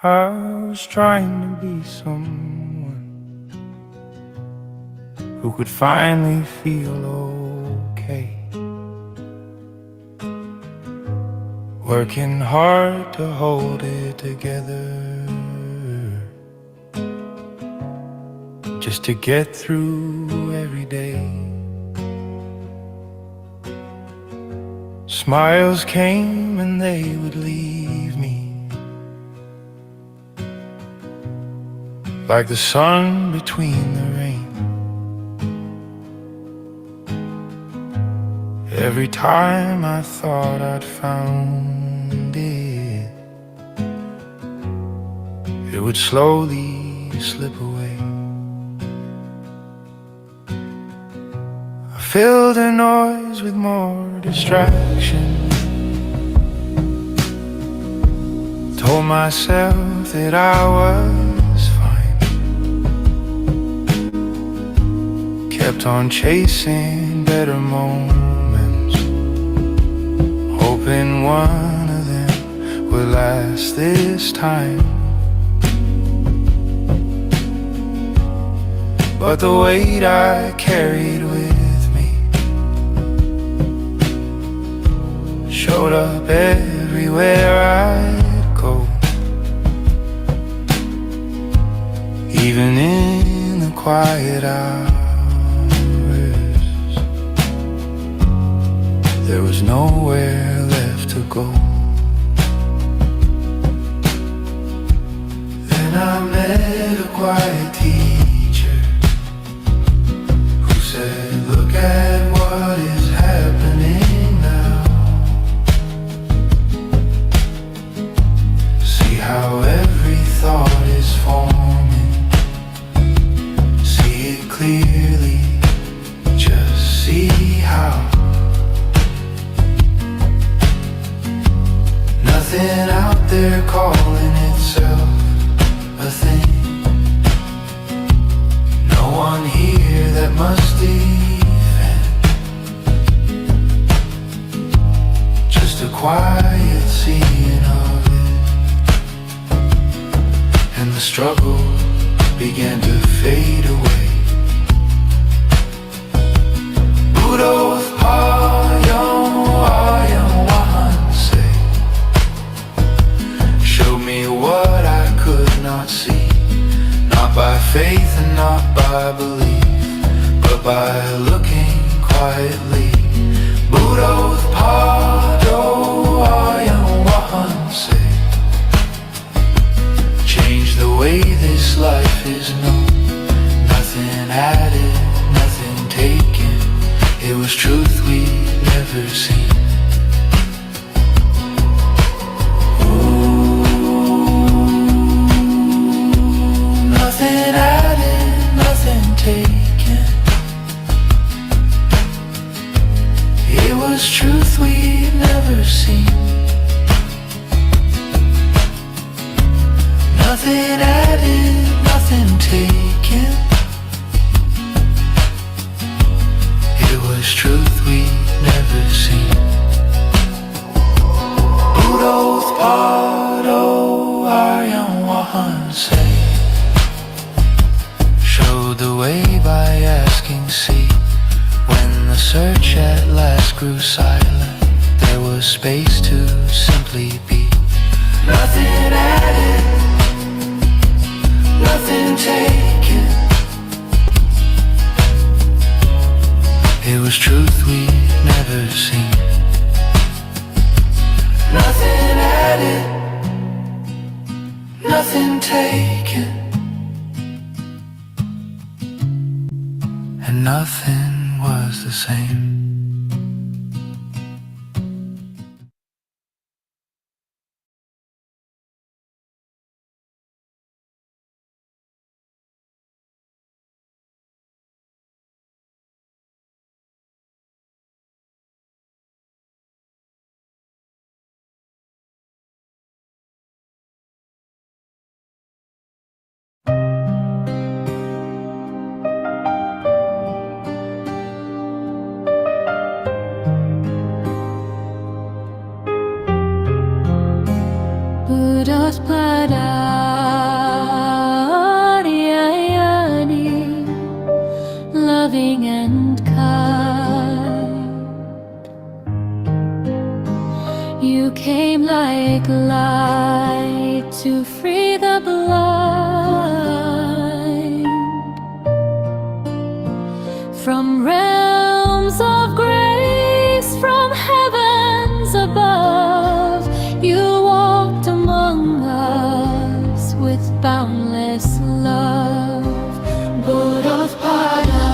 I was trying to be someone who could finally feel okay, working hard to hold it together, just to get through every day. Smiles came and they would leave me, like the sun between the rain. Every time I thought I'd found it, it would slowly slip away. I filled the noise with more distraction, told myself that I was fine, kept on chasing better moments, hoping one of them would last this time. But the weight I carried with me showed up everywhere I'd go, even in the quiet hours. There was nowhere left to go. Then I met a quiet teacher who said, look at what is happening now. See how every thought is forming. See it clearly, just see how nothing out there calling itself a thing. No one here that must defend. Just a quiet seeing of it. And the struggle began to fade away. Buddothpado, what I could not see, not by faith and not by belief, but by looking quietly. Buddothpado, change the way this life is known. Nothing added, nothing taken. It was truth we'd never seen. Nothing added, nothing taken. It was truth we'd never seen. Nothing added, nothing taken. It was truth we'd never seen. Buddothpado, showed the way by asking, see. When the search at last grew silent, there was space to simply be. Nothing added, nothing taken. It was truth we'd never seen. Nothing added, nothing taken. And nothing was the same. You came like light to free the blind from realms of grace, from heavens above. You walked among us with boundless love. Buddothpado,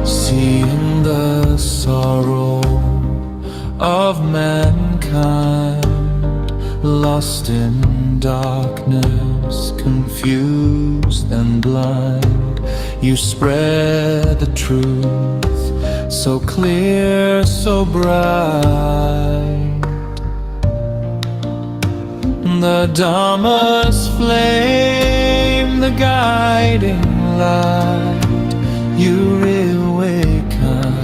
seeing the sorrow of mankind, lost in darkness, confused and blind. You spread the truth so clear, so bright. The Dharma's flame, the guiding light. You reawaken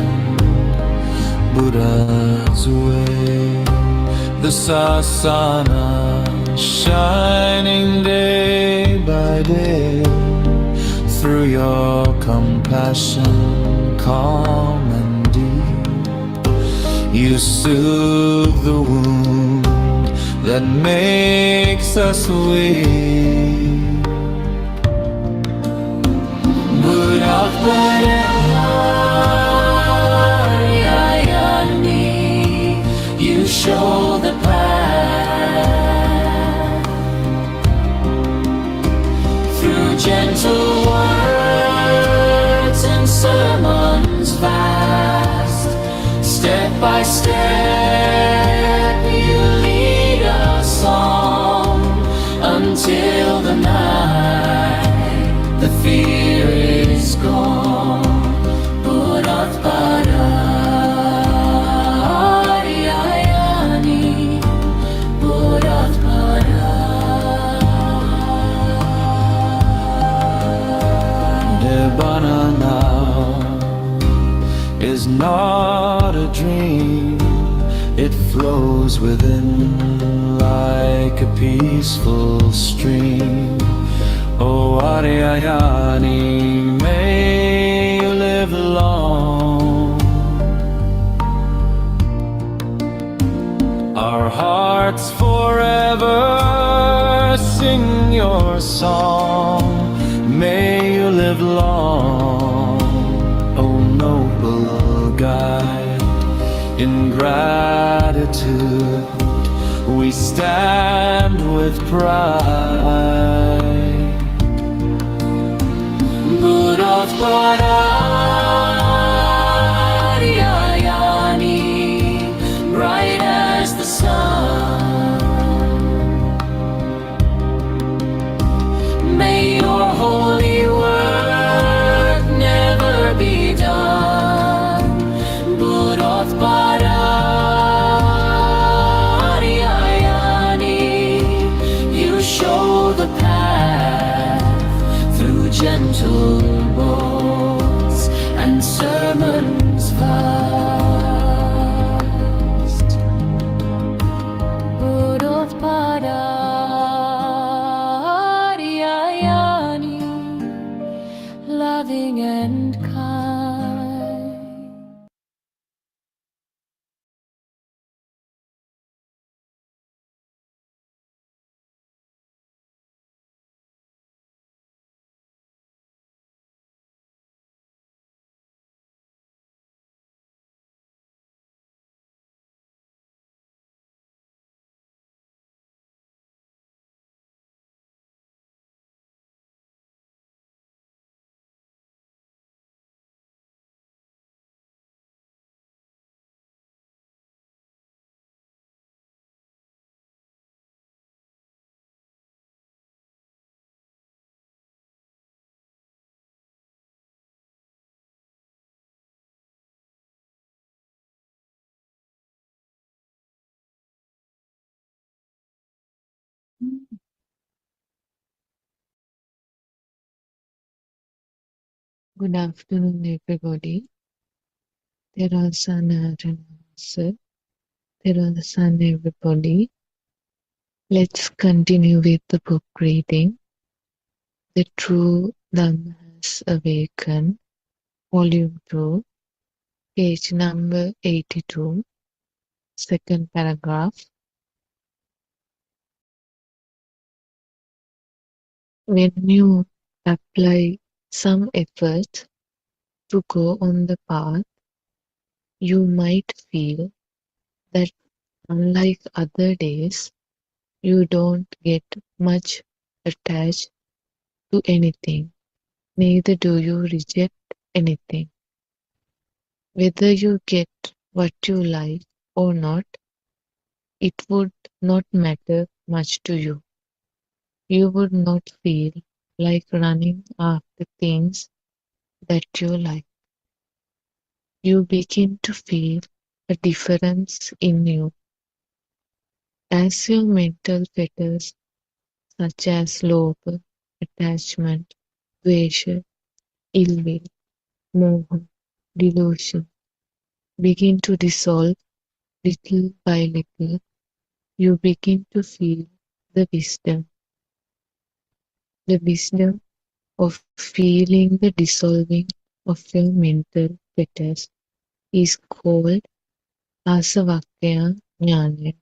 Buddha's way. The sasana shining day by day. Through your compassion, calm and deep, you soothe the wound that makes us weak. Buddothpado, you show the path through gentle words and sermons fast. Step by step you lead us on until the night the fear is gone. Buddothpado, Nibbana now is not a dream. It flows within like a peaceful stream. Oh Aryayani, may you live long. Our hearts forever sing your song. May you live long, O noble guide. In gratitude we stand with pride. Buddothpado, bright as the sun. May your holy work never be done. Buddothpado, you show the path through gentle modes and sermons fast. Buddothpado, loving and kind. Good afternoon, everybody. Terasana, everybody. Let's continue with the book reading. The True Dhamma Has Awakened, Volume 2, page number 82, second paragraph. When you apply some effort to go on the path, you might feel that unlike other days, you don't get much attached to anything, neither do you reject anything. Whether you get what you like or not, it would not matter much to you. You would not feel like running after things that you like. You begin to feel a difference in you as your mental fetters such as lobha, attachment, dvesha, ill will, moha, delusion begin to dissolve little by little. You begin to feel the wisdom of feeling the dissolving of your mental fetters is called asavakya jnana.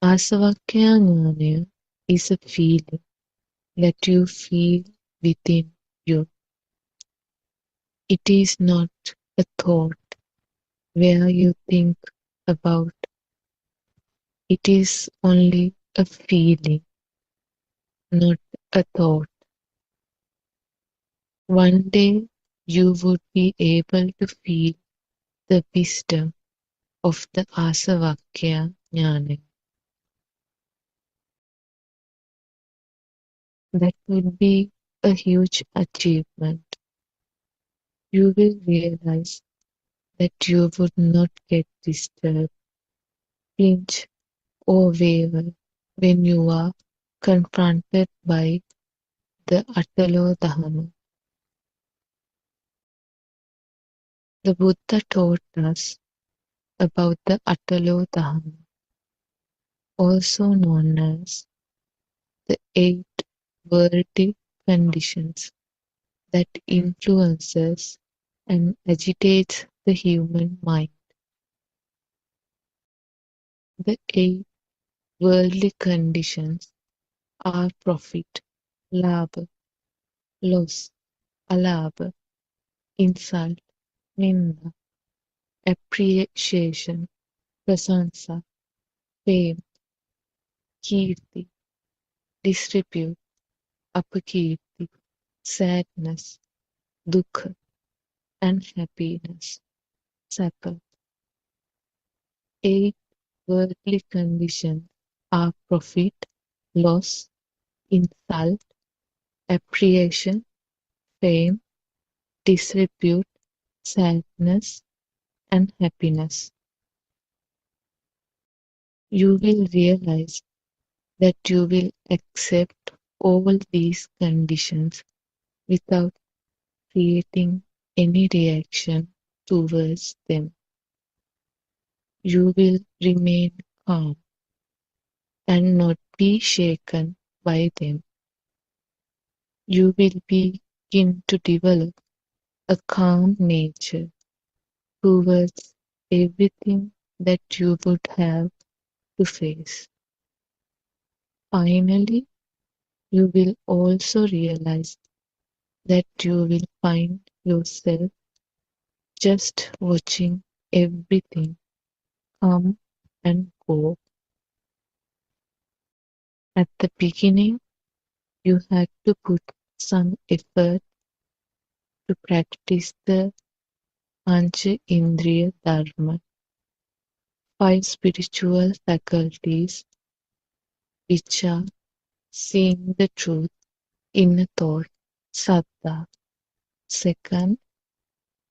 Asavakya jnana is a feeling that you feel within you. It is not a thought where you think about. It is only a feeling, not a thought. One day you would be able to feel the wisdom of the Asavakya Jnana. That would be a huge achievement. You will realize that you would not get disturbed, flinch, or waver when you are confronted by the Atalodhana. The Buddha taught us about the Atalodhana, also known as the eight worldly conditions that influences and agitates the human mind. The eight worldly conditions are profit, labha, loss, alabha, insult, ninda, appreciation, prasansa, fame, kirti, disrepute, apakirti, sadness, dukkha, and happiness, sapa. Eight worldly conditions are profit, loss, insult, appreciation, fame, disrepute, sadness, and happiness. You will realize that you will accept all these conditions without creating any reaction towards them. You will remain calm and not be shaken by them. You will begin to develop a calm nature towards everything that you would have to face. Finally, you will also realize that you will find yourself just watching everything come and go. At the beginning, you had to put some effort to practice the Pancha Indriya Dharma, five spiritual faculties, which are seeing the truth in a thought, saddha. Second,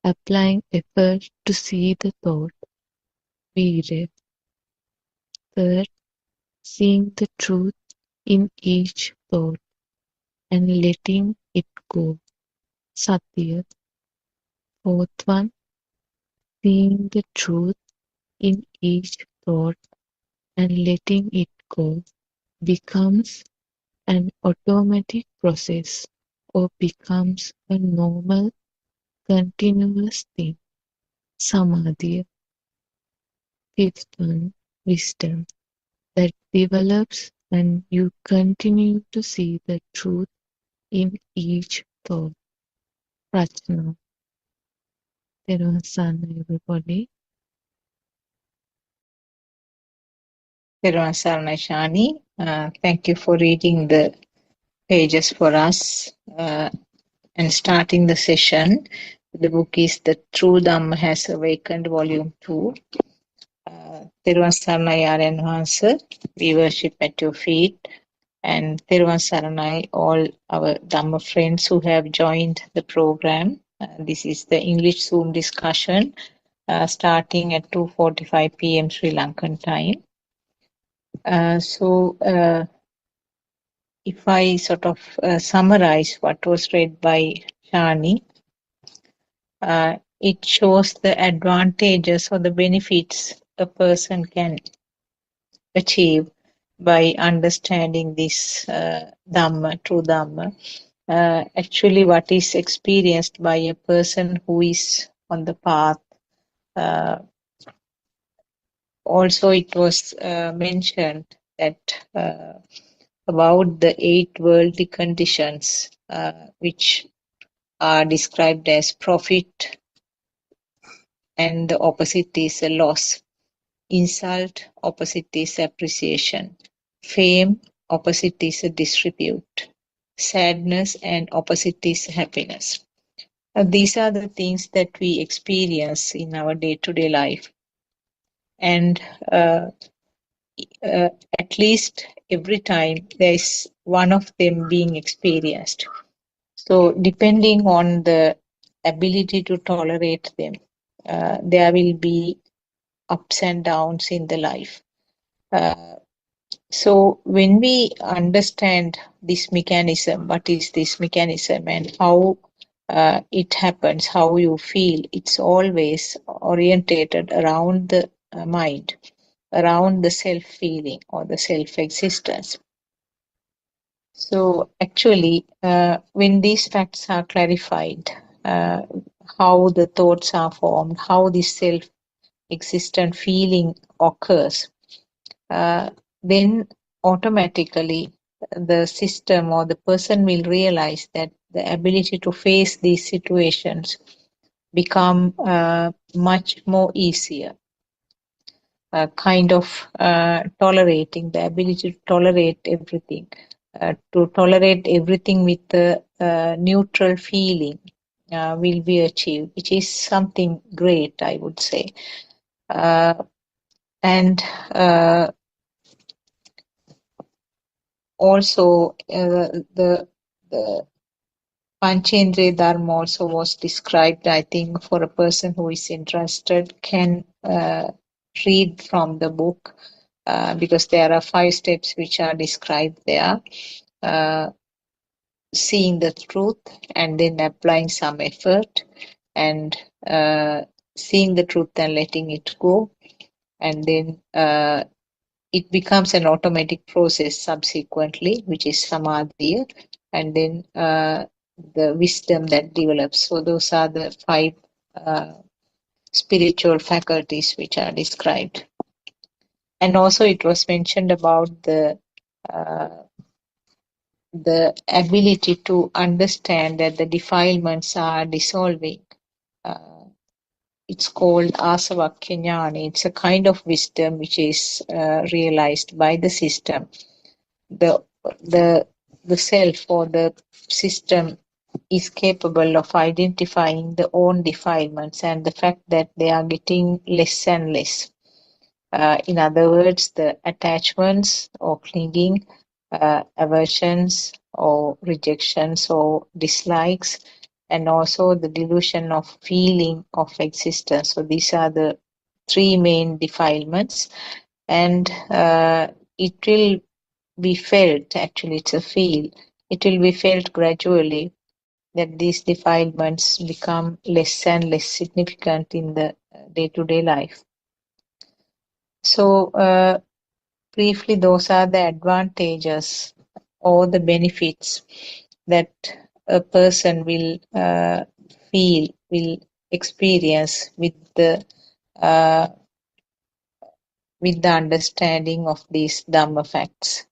applying effort to see the thought, virya. Third, seeing the truth in each thought and letting it go, satya. Fourth one, seeing the truth in each thought and letting it go becomes an automatic process or becomes a normal, continuous thing. Samadhi, fifth one, wisdom that develops and you continue to see the truth in each thought. Prajna, Terasana, everybody. Peruan Shani, thank you for reading the pages for us and starting the session. The book is The True Dhamma Has Awakened, Volume 2. Peruan Saranai, we worship at your feet. And Peruan Saranai, all our Dhamma friends who have joined the program. This is the English Zoom discussion starting at 2:45 p.m. Sri Lankan time. If I sort of summarize what was read by Shani, it shows the advantages or the benefits a person can achieve by understanding this Dhamma, true Dhamma. Actually, what is experienced by a person who is on the path. Also, it was mentioned that about the 8 worldly conditions, which are described as profit, and the opposite is a loss. Insult, opposite is appreciation. Fame, opposite is a disrepute. Sadness, and opposite is happiness. These are the things that we experience in our day-to-day life. And at least every time there is one of them being experienced. So depending on the ability to tolerate them, there will be ups and downs in the life. So when we understand this mechanism, what is this mechanism and how it happens, how you feel, it's always orientated around the mind, around the self-feeling or the self-existence. So actually, when these facts are clarified, how the thoughts are formed, how this self-existent feeling occurs, then automatically the system or the person will realize that the ability to face these situations become much more easier. Kind of tolerating, the ability to tolerate everything, with a neutral feeling will be achieved, which is something great, I would say. And also the Panchendriya Dharma also was described. I think for a person who is interested can read from the book because there are 5 steps which are described there. Seeing the truth and then applying some effort, and seeing the truth and letting it go, and then it becomes an automatic process subsequently, which is samadhi, and then the wisdom that develops. So those are the 5 spiritual faculties which are described. And also it was mentioned about the ability to understand that the defilements are dissolving. It's called asavakya jnana. It's a kind of wisdom which is realized by the system. The self or the system is capable of identifying the own defilements and the fact that they are getting less and less. In other words, the attachments or clinging, aversions or rejections or dislikes, and also the delusion of feeling of existence. So these are the 3 main defilements, and it will be felt, actually it's a feel, it will be felt gradually that these defilements become less and less significant in the day-to-day life. So briefly, those are the advantages or the benefits that a person will feel, will experience uh, with the understanding of these Dhamma facts.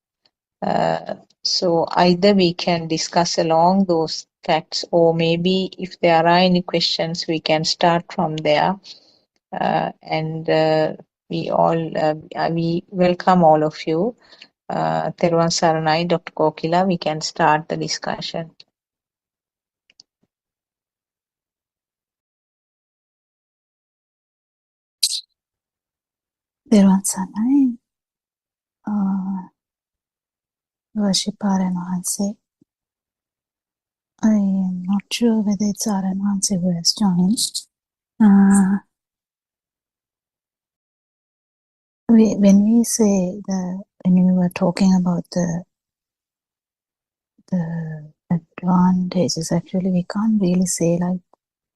So either we can discuss along those facts, or maybe if there are any questions, we can start from there. And we welcome all of you. Therwan Saranai, Dr. Kokila, we can start the discussion. Therwan Saranai, worship Aran Hanse. I am not sure whether it's Aran Hanse who has joined. When we were talking about the advantages, actually we can't really say like,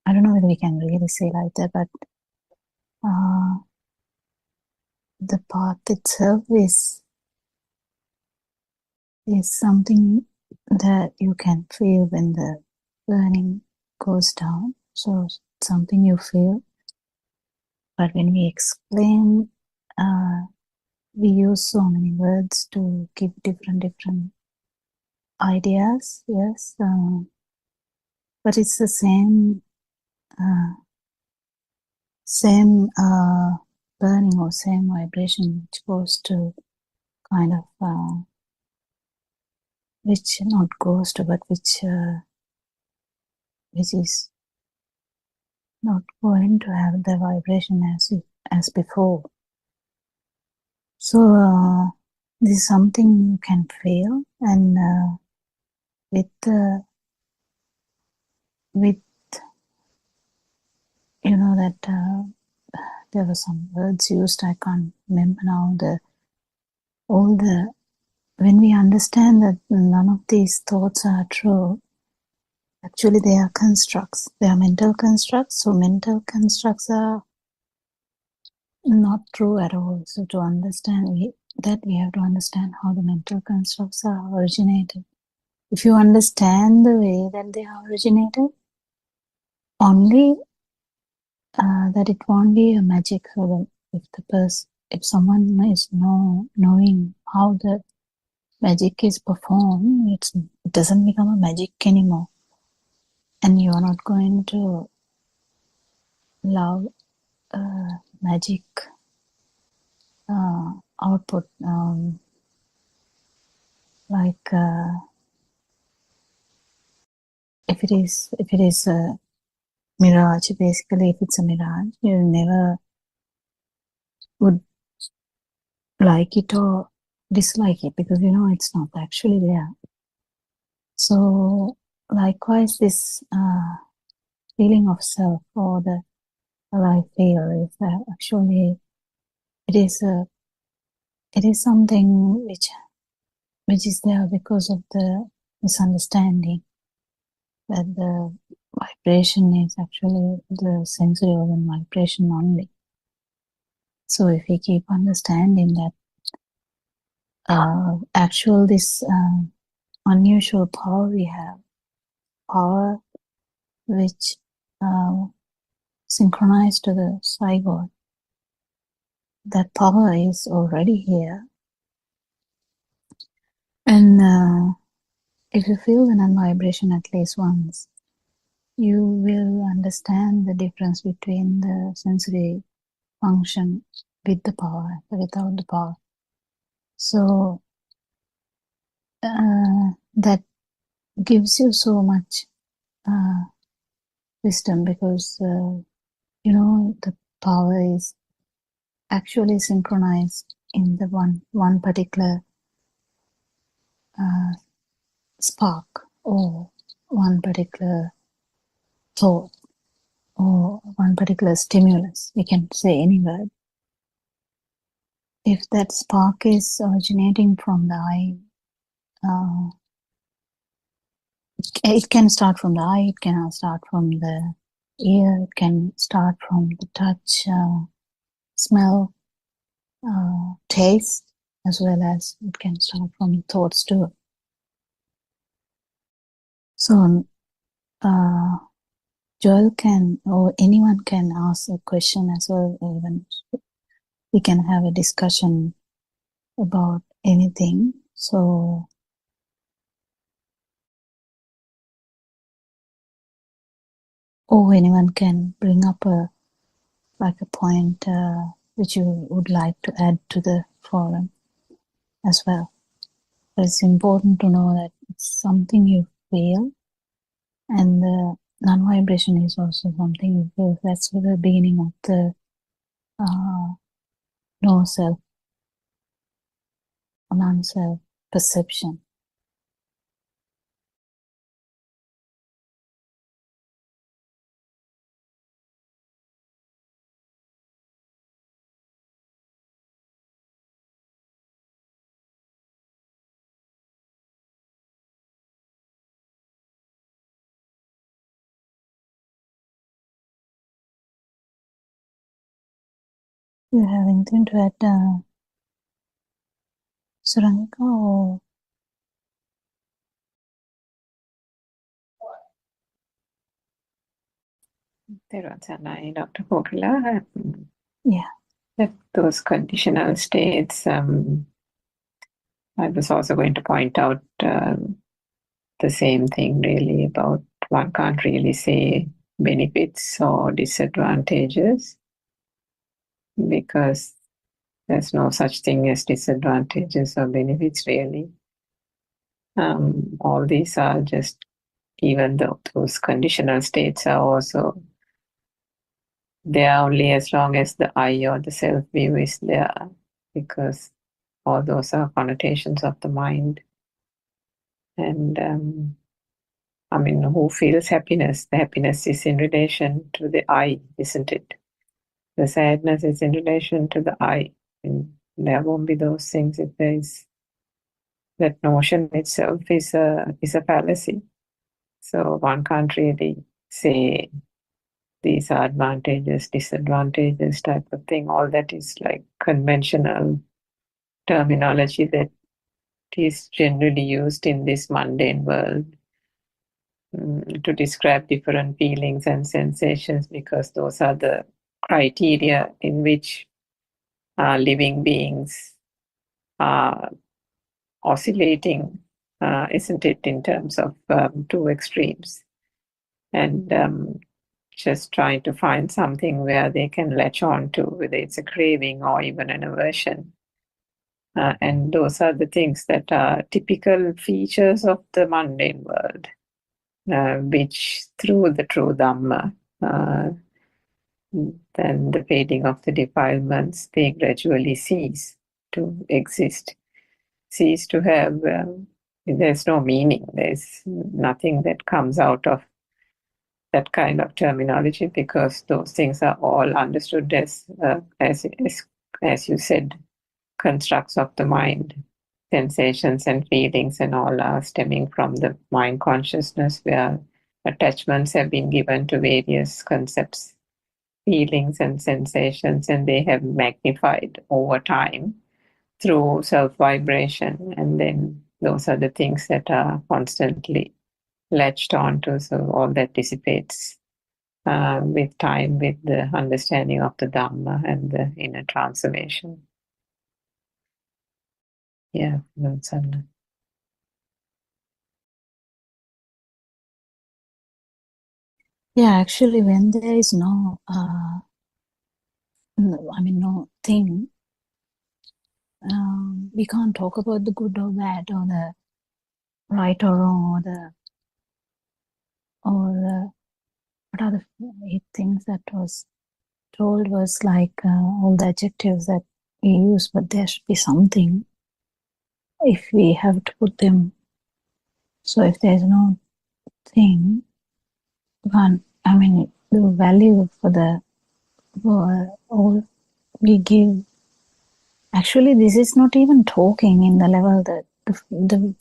I don't know whether we can really say like that, but the path itself is something that you can feel when the burning goes down. So something you feel. But when we explain, we use so many words to give different ideas. Yes, but it's the same burning or same vibration which goes to kind of which not goes to, but which is not going to have the vibration as before. So this is something you can feel, and with you know that there were some words used, I can't remember now. When we understand that none of these thoughts are true, actually they are constructs. They are mental constructs. So mental constructs are not true at all. So to understand we have to understand how the mental constructs are originated. If you understand the way that they are originated, only that it won't be a magic. So that if someone is knowing how the magic is performed, it doesn't become a magic anymore, and you are not going to love magic output, like if it is a mirage. Basically, if it's a mirage, you never would like it or dislike it, because you know it's not actually there. So likewise, this feeling of self, or the I feel, is that actually it is something which is there because of the misunderstanding that the vibration is actually the sensory organ vibration only. So if we keep understanding that this unusual power we have, power which synchronized to the Psy-God, that power is already here. And if you feel the non-vibration at least once, you will understand the difference between the sensory function with the power and without the power. So that gives you so much wisdom, because you know the power is actually synchronized in the one particular spark, or one particular thought, or one particular stimulus. We can say any word. If that spark is originating from the eye, it can start from the eye, it can start from the ear, it can start from the touch, smell, taste, as well as it can start from thoughts too. So, Joel can, or anyone can ask a question as well. Even we can have a discussion about anything. So, or anyone can bring up a point which you would like to add to the forum as well. But it's important to know that it's something you feel, and the non-vibration is also something you feel. That's the beginning of the no self, non-self perception. Do you have anything to add, Suranika, or Dr. Kokila, yeah, that those conditional states, I was also going to point out the same thing really about one can't really say benefits or disadvantages because there's no such thing as disadvantages or benefits really. All these are just, even though those conditional states are also there only as long as the I or the self view is there, because all those are connotations of the mind. And I mean, who feels happiness? The happiness is in relation to the I, isn't it? The sadness is in relation to the I. And there won't be those things if there is that notion itself is a fallacy. So one can't really say these are advantages, disadvantages type of thing. All that is like conventional terminology that is generally used in this mundane world to describe different feelings and sensations, because those are the criteria in which living beings are oscillating, isn't it, in terms of two extremes. And just trying to find something where they can latch on to, whether it's a craving or even an aversion. And those are the things that are typical features of the mundane world, which through the true Dhamma, then the fading of the defilements, they gradually cease to exist, cease to have, there's no meaning, there's nothing that comes out of that kind of terminology, because those things are all understood as you said, constructs of the mind. Sensations and feelings and all are stemming from the mind consciousness, where attachments have been given to various concepts, feelings and sensations, and they have magnified over time through self-vibration. And then those are the things that are constantly latched onto, so all that dissipates with time, with the understanding of the Dhamma and the inner transformation. Yeah, that's yeah. Actually, when there is no, no thing, we can't talk about the good or bad, or the right or wrong, what are the 8 things that was told, was like all the adjectives that we use, but there should be something if we have to put them. So if there's no thing, the value for all we give. Actually, this is not even talking in the level that the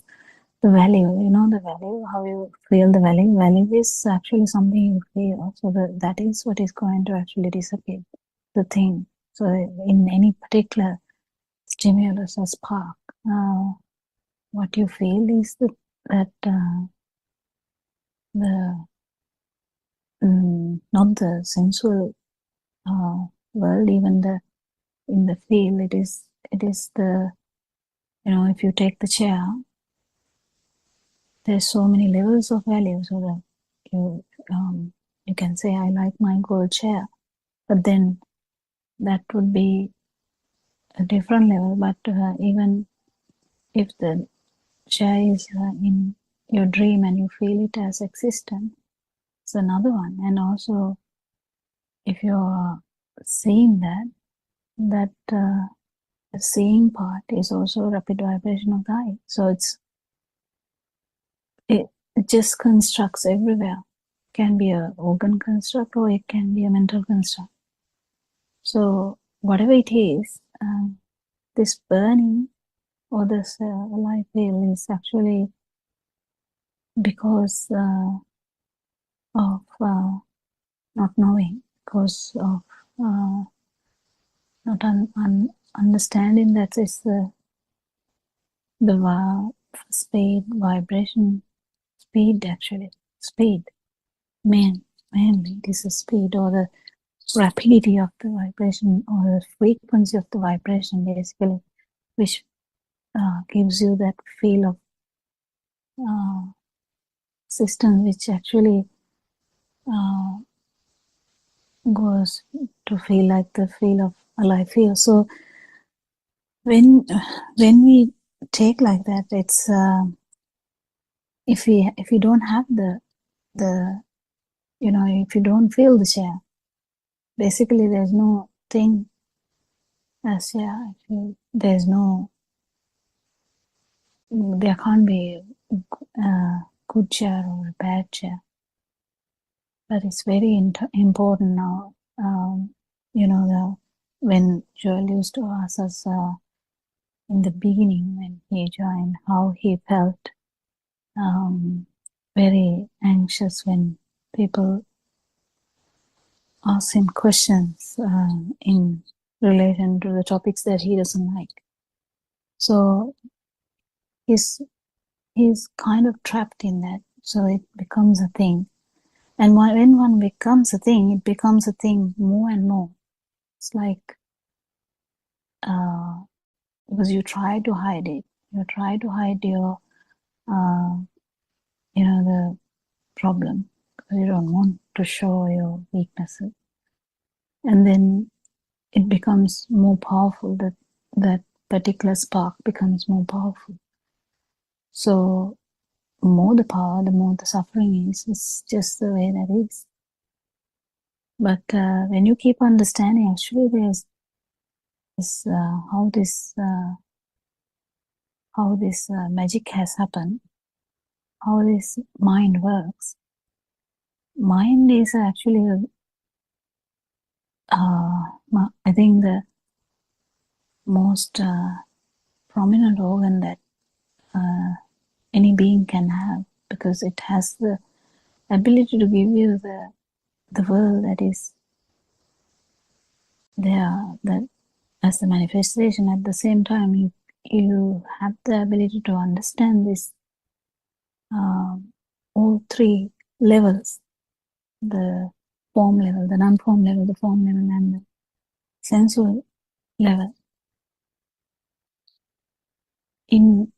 value, the value, how you feel the value. Value is actually something you feel. So that is what is going to actually disappear, the thing. So in any particular stimulus or spark, what you feel is that the sensual world, even in the field, it is the, if you take the chair, there's so many levels of value, so that you can say, I like my gold chair, but then that would be a different level. But even if the chair is in your dream and you feel it as existent, it's another one. And also, if you're seeing that the seeing part is also rapid vibration of the eye. So it just constructs everywhere. It can be an organ construct or it can be a mental construct. So whatever it is, this burning or this life feel is actually because of not knowing, because of not understanding that it's the speed, vibration, speed. Mainly it is the speed or the rapidity of the vibration or the frequency of the vibration, basically, which gives you that feel of system, which actually goes to feel like the feel of alive feel. So when we take like that, it's if you don't have the if you don't feel the chair, basically there's no thing as there's no, there can't be a good chair or a bad chair. But it's very important now. When Joel used to ask us in the beginning when he joined, how he felt very anxious when people ask him questions in relation to the topics that he doesn't like. So he's kind of trapped in that. So it becomes a thing. And when one becomes a thing, it becomes a thing more and more. It's like, because you try to hide it. You try to hide your, the problem, because you don't want to show your weaknesses. And then it becomes more powerful, that particular spark becomes more powerful. So more the power, the more the suffering is. It's just the way that is. But when you keep understanding, actually there's how this magic has happened, how this mind works. Mind is actually, I think, the most prominent organ that any being can have, because it has the ability to give you the world that is there, that as the manifestation. At the same time, you have the ability to understand this all three levels: the form level, the non-form level, the form level, and the sensual level. In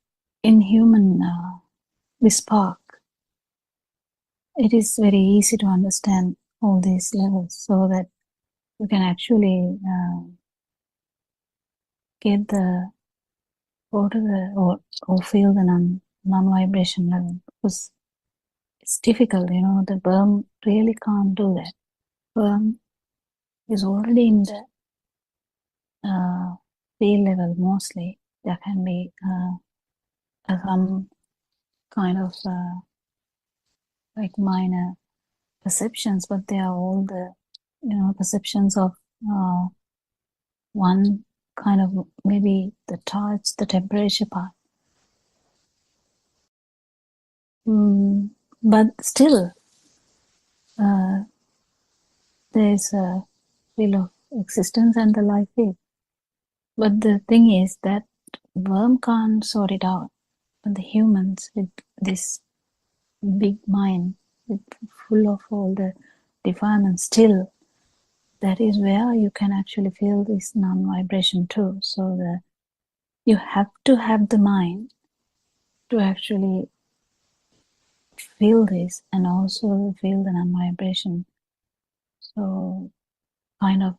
human this spark, it is very easy to understand all these levels, so that you can actually get go to or feel the non-vibration level, because it's difficult. The worm really can't do that. Worm is already in the feel level mostly. There can be some kind of like minor perceptions, but they are all the perceptions of one kind of, maybe the touch, the temperature part. But still, there's a feel of existence and the life is. But the thing is that worm can't sort it out. But the humans with this big mind, full of all the defilement, still that is where you can actually feel this non-vibration too. So you have to have the mind to actually feel this and also feel the non-vibration. So kind of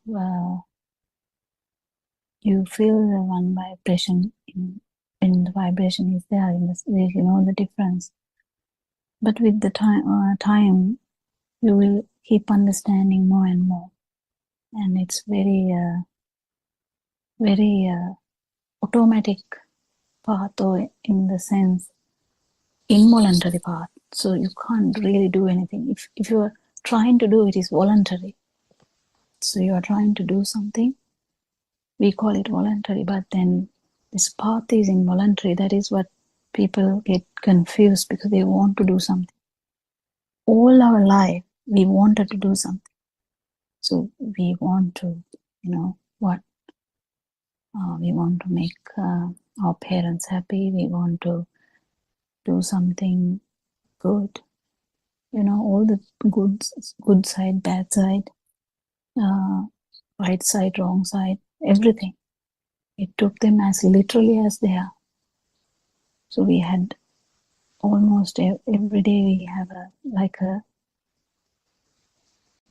you feel the one vibration in the vibration is there in this, you know the difference. But with the time you will keep understanding more and more, and it's very automatic path, or in the sense involuntary path. So you can't really do anything. If you are trying to do it, is voluntary. So you are trying to do something, we call it voluntary, but then this path is involuntary. That is what people get confused, because they want to do something. All our life we wanted to do something. So we want to, we want to make our parents happy. We want to do something good. All the good side, bad side, right side, wrong side, everything. It took them as literally as they are. So we had almost every day we have a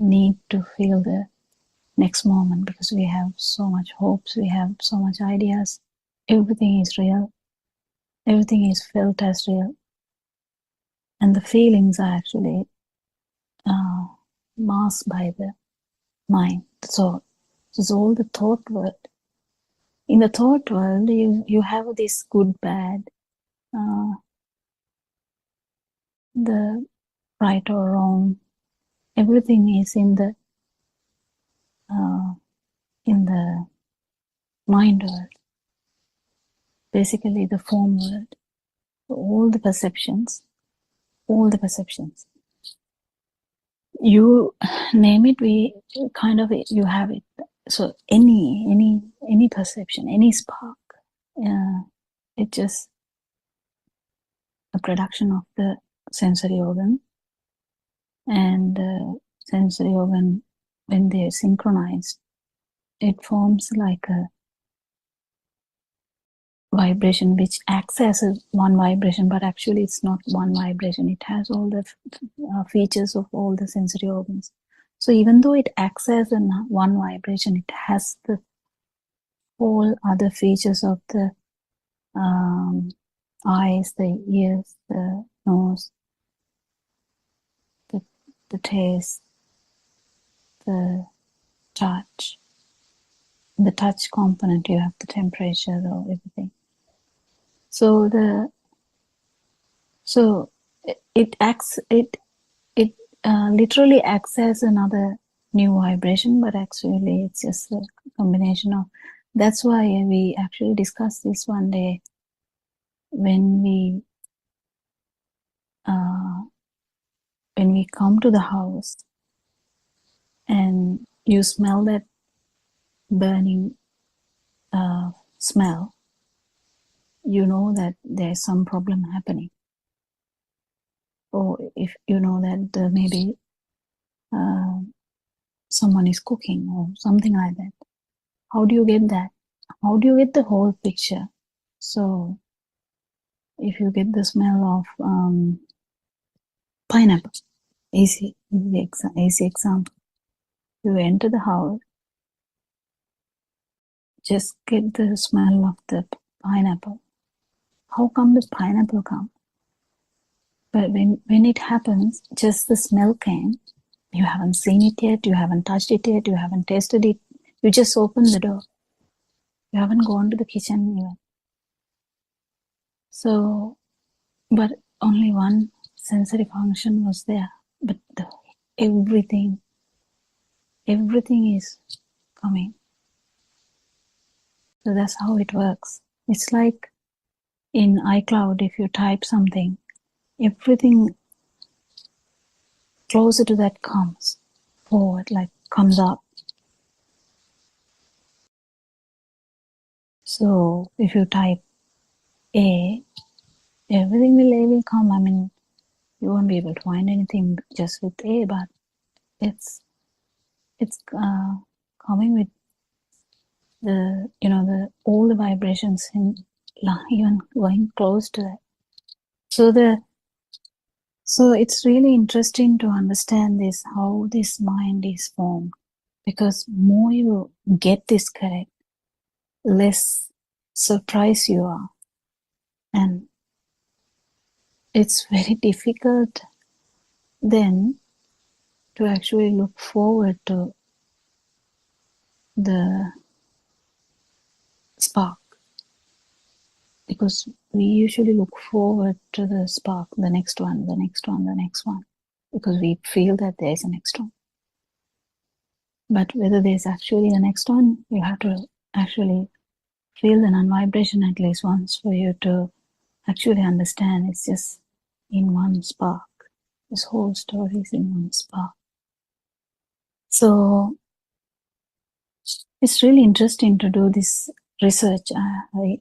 need to feel the next moment, because we have so much hopes, we have so much ideas. Everything is real. Everything is felt as real. And the feelings are actually masked by the mind. So it's all the thought world. In the thought world, you have this good, bad, the right or wrong. Everything is in the mind world. Basically, the form world. All the perceptions. You name it, you have it. So any perception, any spark, it's just a production of the sensory organ. And the sensory organ, when they're synchronized, it forms like a vibration which acts as one vibration, but actually it's not one vibration. It has all the features of all the sensory organs. So even though it acts as one vibration, it has the all other features of the eyes, the ears, the nose, the taste, the touch. The touch component, you have the temperature or everything. So it literally acts as another new vibration, but actually it's just a combination of. That's why we actually discussed this one day when we come to the house and you smell that burning smell, you know that there's some problem happening. Or if you know that maybe someone is cooking or something like that. How do you get that? How do you get the whole picture? So if you get the smell of pineapple, easy example. You enter the house, just get the smell of the pineapple. How come the pineapple comes? But when it happens, just the smell came. You haven't seen it yet, you haven't touched it yet, you haven't tasted it. You just opened the door. You haven't gone to the kitchen even. So, but only one sensory function was there. But everything is coming. So that's how it works. It's like in iCloud, if you type something, everything closer to that comes forward, like comes up. So if you type A, everything will come. I mean, you won't be able to find anything just with A, but it's coming with the all the vibrations in even going close to that. So it's really interesting to understand this, how this mind is formed, because more you get this correct, less surprised you are, and it's very difficult then to actually look forward to the spark, because we usually look forward to the spark, the next one, the next one, the next one, because we feel that there's a next one. But whether there's actually a next one, you have to actually feel the non-vibration at least once for you to actually understand it's just in one spark. This whole story is in one spark. So it's really interesting to do this research. I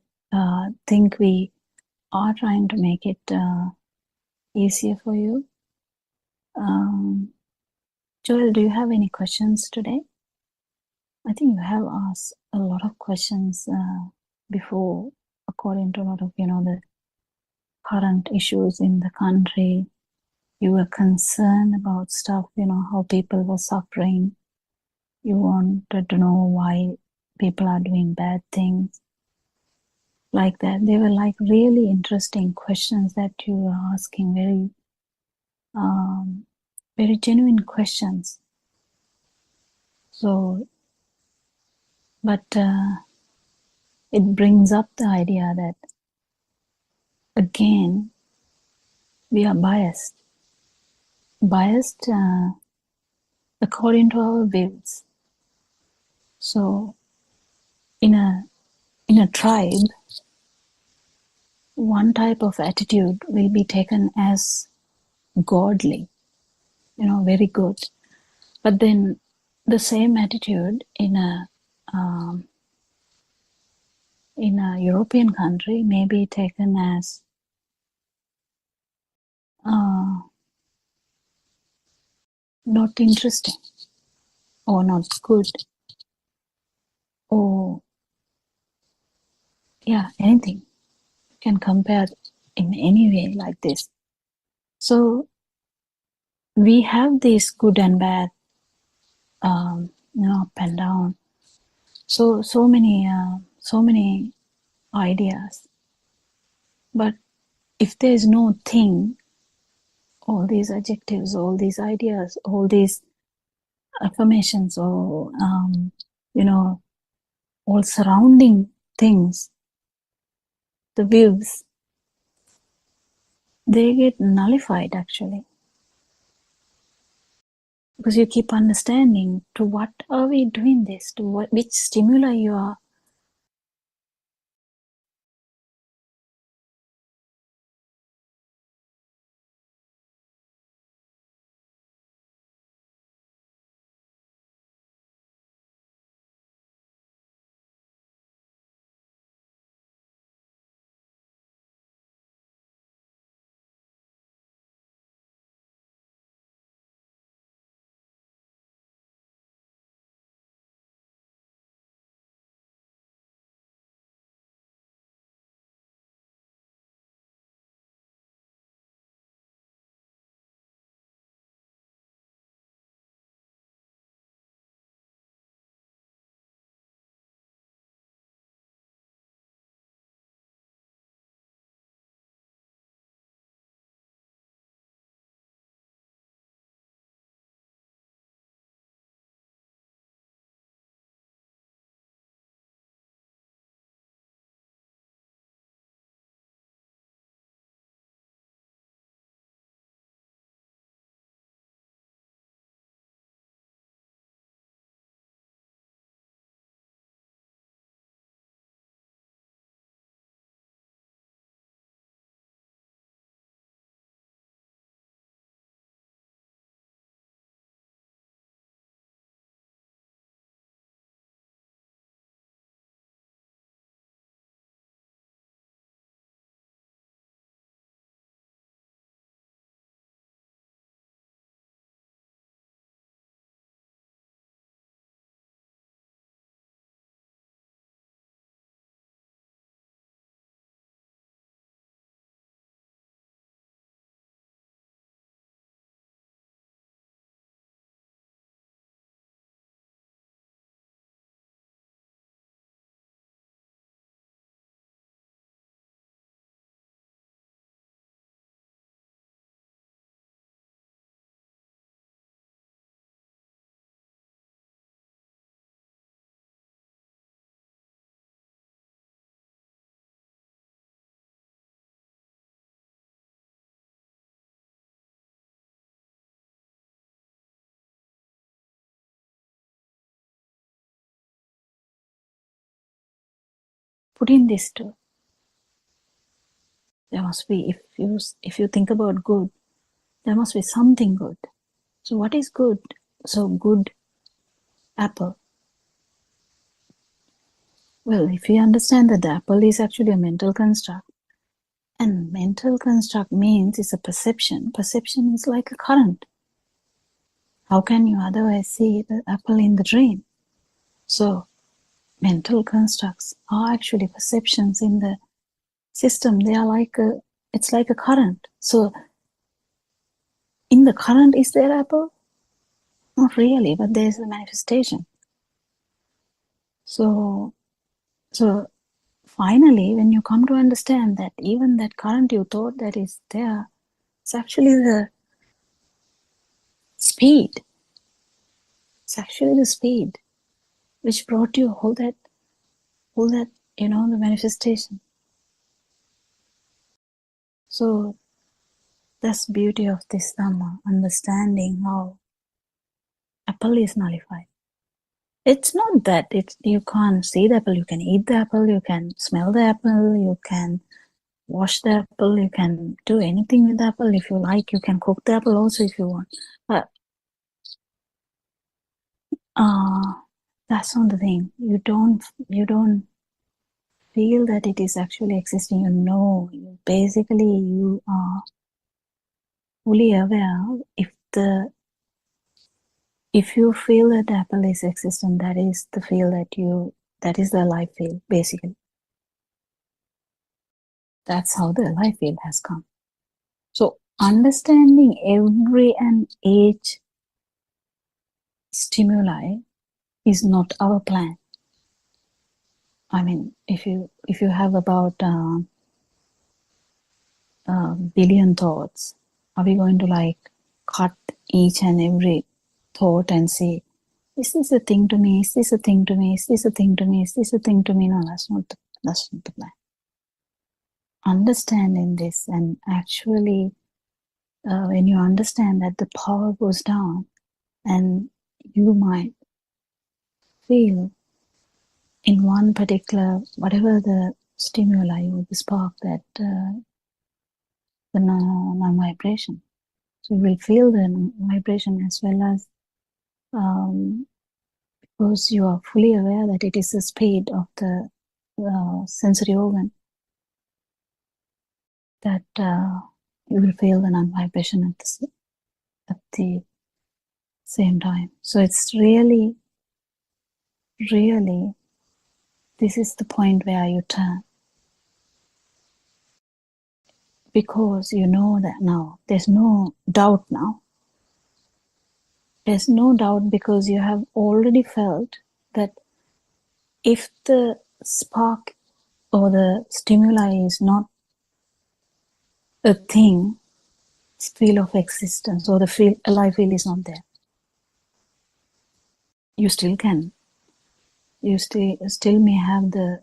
think we are trying to make it easier for you. Joel, do you have any questions today? I think you have asked a lot of questions before, according to a lot of the current issues in the country. You were concerned about stuff, how people were suffering. You wanted to know why people are doing bad things like that. They were like really interesting questions that you were asking, very genuine questions. So, but it brings up the idea that again, we are biased according to our views. So in a tribe, one type of attitude will be taken as godly, very good. But then the same attitude in a European country may be taken as not interesting or not good, or anything. You can compare in any way like this. So we have this good and bad, up and down. So many ideas. But if there is no thing, all these adjectives, all these ideas, all these affirmations, or all surrounding things, the views, they get nullified actually, because you keep understanding to what are we doing this, to which stimuli you are put in this too. There must be, if you think about good, there must be something good. So what is good? So good apple. Well, if you understand that the apple is actually a mental construct, and mental construct means it's a perception. Perception is like a current. How can you otherwise see the apple in the dream? So mental constructs are actually perceptions in the system. They are it's like a current. So in the current, is there apple? Not really, but there's a manifestation. So finally, when you come to understand that even that current you thought that is there, it's actually the speed. It's actually the speed which brought you all that, the manifestation. So that's the beauty of this Dhamma, understanding how apple is nullified. It's not that you can't see the apple, you can eat the apple, you can smell the apple, you can wash the apple, you can do anything with the apple if you like, you can cook the apple also if you want. But that's not the thing. You don't feel that it is actually existing. You are fully aware. If you feel that the apple is existent, that is the feel that is the life field, basically. That's how the life field has come. So understanding every and each stimuli is not our plan. I mean, if you have about a billion thoughts, are we going to cut each and every thought and say, is this a thing to me? Is this a thing to me? Is this a thing to me? Is this a thing to me? No, that's not the plan. Understanding this, and actually when you understand that the power goes down, and you might feel in one particular, whatever the stimuli or the spark, that the non-vibration. So you will feel the vibration as well as because you are fully aware that it is the speed of the sensory organ, that you will feel the non-vibration at the same time. So it's really, this is the point where you turn. Because you know that now, there's no doubt now. There's no doubt because you have already felt that if the spark or the stimuli is not a thing, field of existence, or the life field is not there, you still can. You still may have the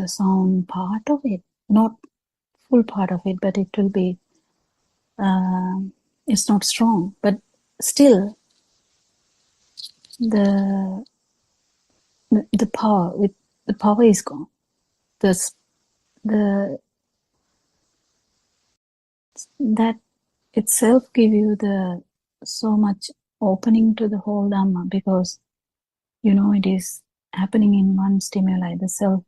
sound part of it, not full part of it, but it will be, it's not strong, but still the power is gone. That itself give you the so much opening to the whole Dhamma, because it is happening in one stimuli. The self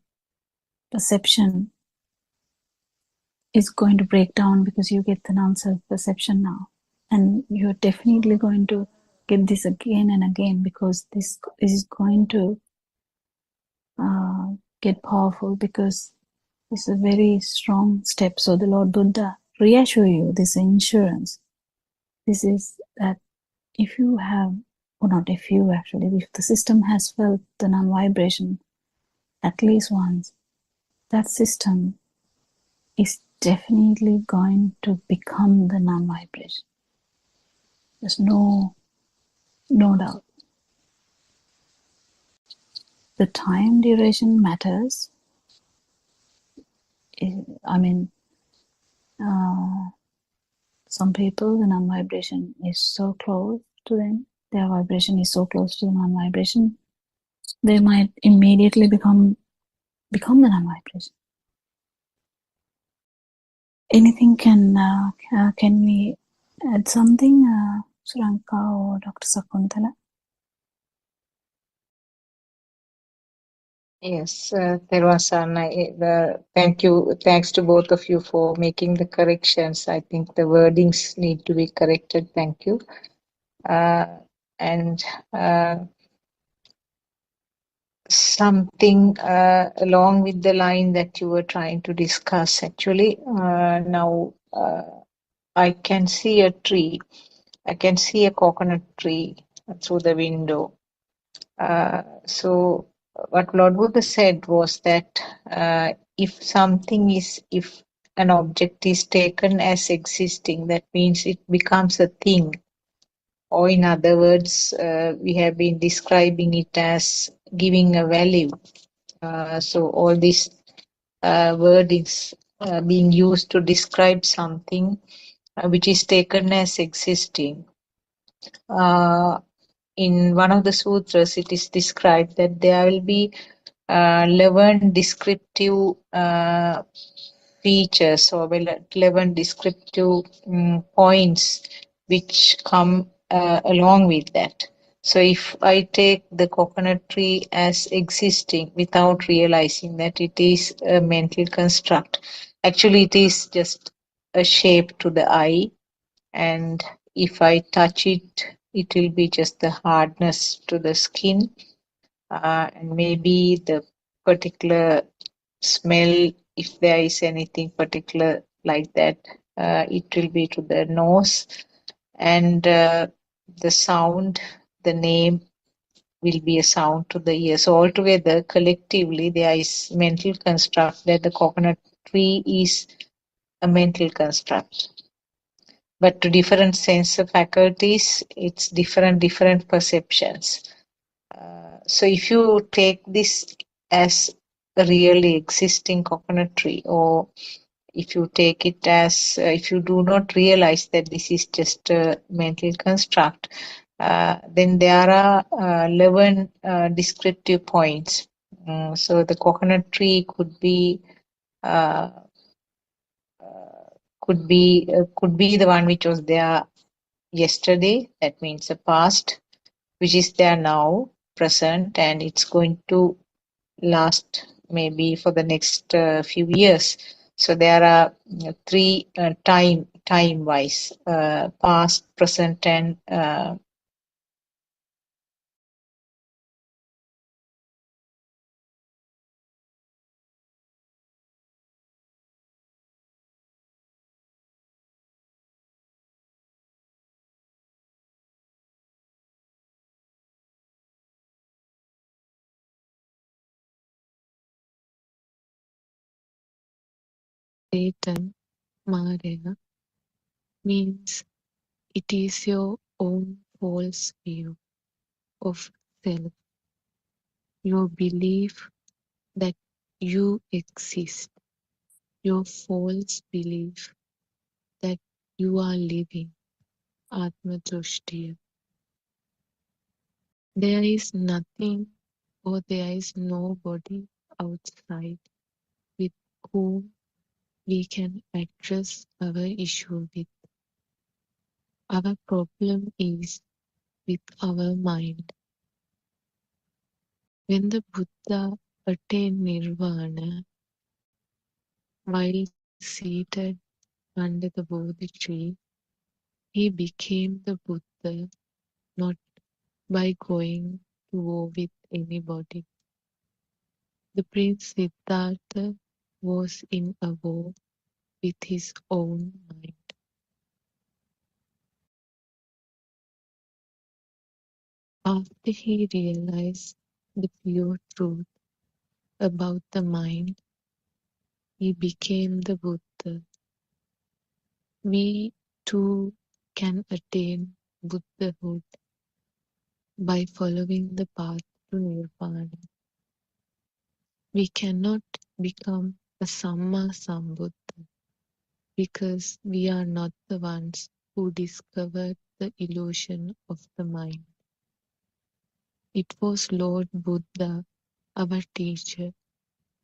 perception is going to break down because you get the non-self perception now, and you're definitely going to get this again and again, because this is going to get powerful, because it's a very strong step. So the Lord Buddha reassure you, this insurance. This is that if you have, or not if you actually, if the system has felt the non-vibration at least once, that system is definitely going to become the non-vibration. There's no doubt. The time duration matters. I mean, some people, the non-vibration is so close to them their vibration is so close to the non-vibration, they might immediately become the non-vibration. Anything can we add something, Suranka or Dr. Sakuntala? Yes, thanks to both of you for making the corrections. I think the wordings need to be corrected. Thank you. And something along with the line that you were trying to discuss, actually, now I can see a tree. I can see a coconut tree through the window. So what Lord Buddha said was that if an object is taken as existing, that means it becomes a thing. Or in other words, we have been describing it as giving a value. So all these wordings being used to describe something which is taken as existing. In one of the sutras, it is described that there will be 11 descriptive features or 11 descriptive points which come along with that. So if I take the coconut tree as existing without realizing that it is a mental construct, actually it is just a shape to the eye, and if I touch it, it will be just the hardness to the skin, and maybe the particular smell, if there is anything particular like that, it will be to the nose, and the sound, the name will be a sound to the ear. So altogether, collectively, there is mental construct that the coconut tree is a mental construct. But to different sense faculties, it's different perceptions. So if you take this as a really existing coconut tree, or if you take it as, if you do not realize that this is just a mental construct, then there are 11 descriptive points. So the coconut tree could be the one which was there yesterday. That means the past, which is there now, present, and it's going to last maybe for the next few years. So there are three time wise, past, present, and Satan, Maya, means it is your own false view of self, your belief that you exist, your false belief that you are living, Atma Drushtiya. There is nothing or there is nobody outside with whom we can address our issue with. Our problem is with our mind. When the Buddha attained nirvana while seated under the Bodhi tree, he became the Buddha not by going to war with anybody. The Prince Siddhartha was in a war with his own mind. After he realized the pure truth about the mind, he became the Buddha. We too can attain Buddhahood by following the path to Nirvana. We cannot become a Samma Sambuddha because we are not the ones who discovered the illusion of the mind. It was Lord Buddha, our teacher,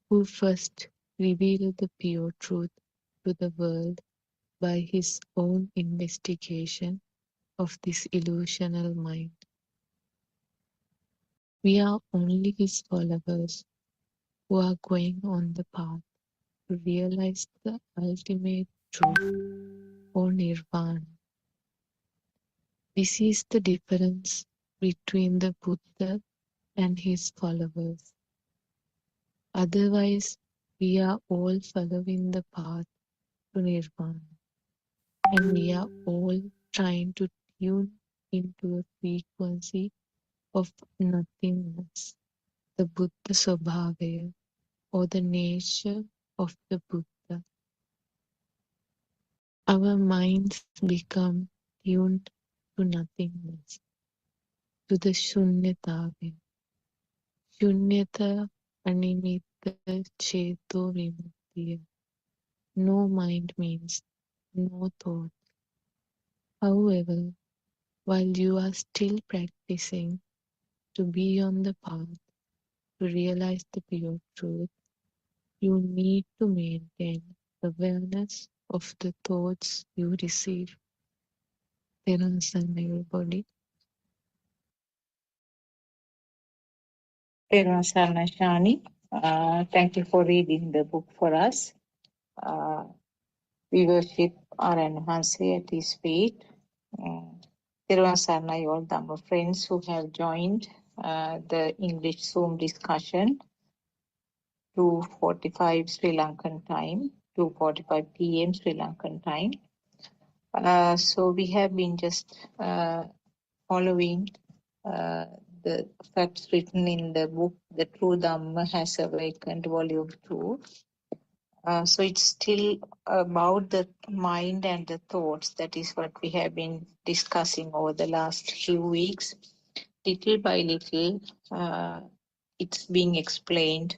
who first revealed the pure truth to the world by his own investigation of this illusional mind. We are only his followers who are going on the path to realize the ultimate truth or nirvana. This is the difference between the Buddha and his followers. Otherwise, we are all following the path to nirvana, and we are all trying to tune into a frequency of nothingness, the Buddha Swabhavaya, or the nature of the Buddha. Our minds become tuned to nothingness, to the Shunyatavya. Shunyata Animita Cheto Vimuktiya. No mind means no thought. However, while you are still practicing to be on the path to realize the pure truth, you need to maintain awareness of the thoughts you receive. Therun everybody. Sarna Shani, thank you for reading the book for us. We worship our Enhancer at his feet. Thiruvan Sarnai, all Dhamma friends who have joined the English Zoom discussion, 2:45 Sri Lankan time, 2:45 p.m. Sri Lankan time. So we have been just following the facts written in the book, The True Dhamma Has Awakened, Volume 2. So it's still about the mind and the thoughts. That is what we have been discussing over the last few weeks. Little by little, it's being explained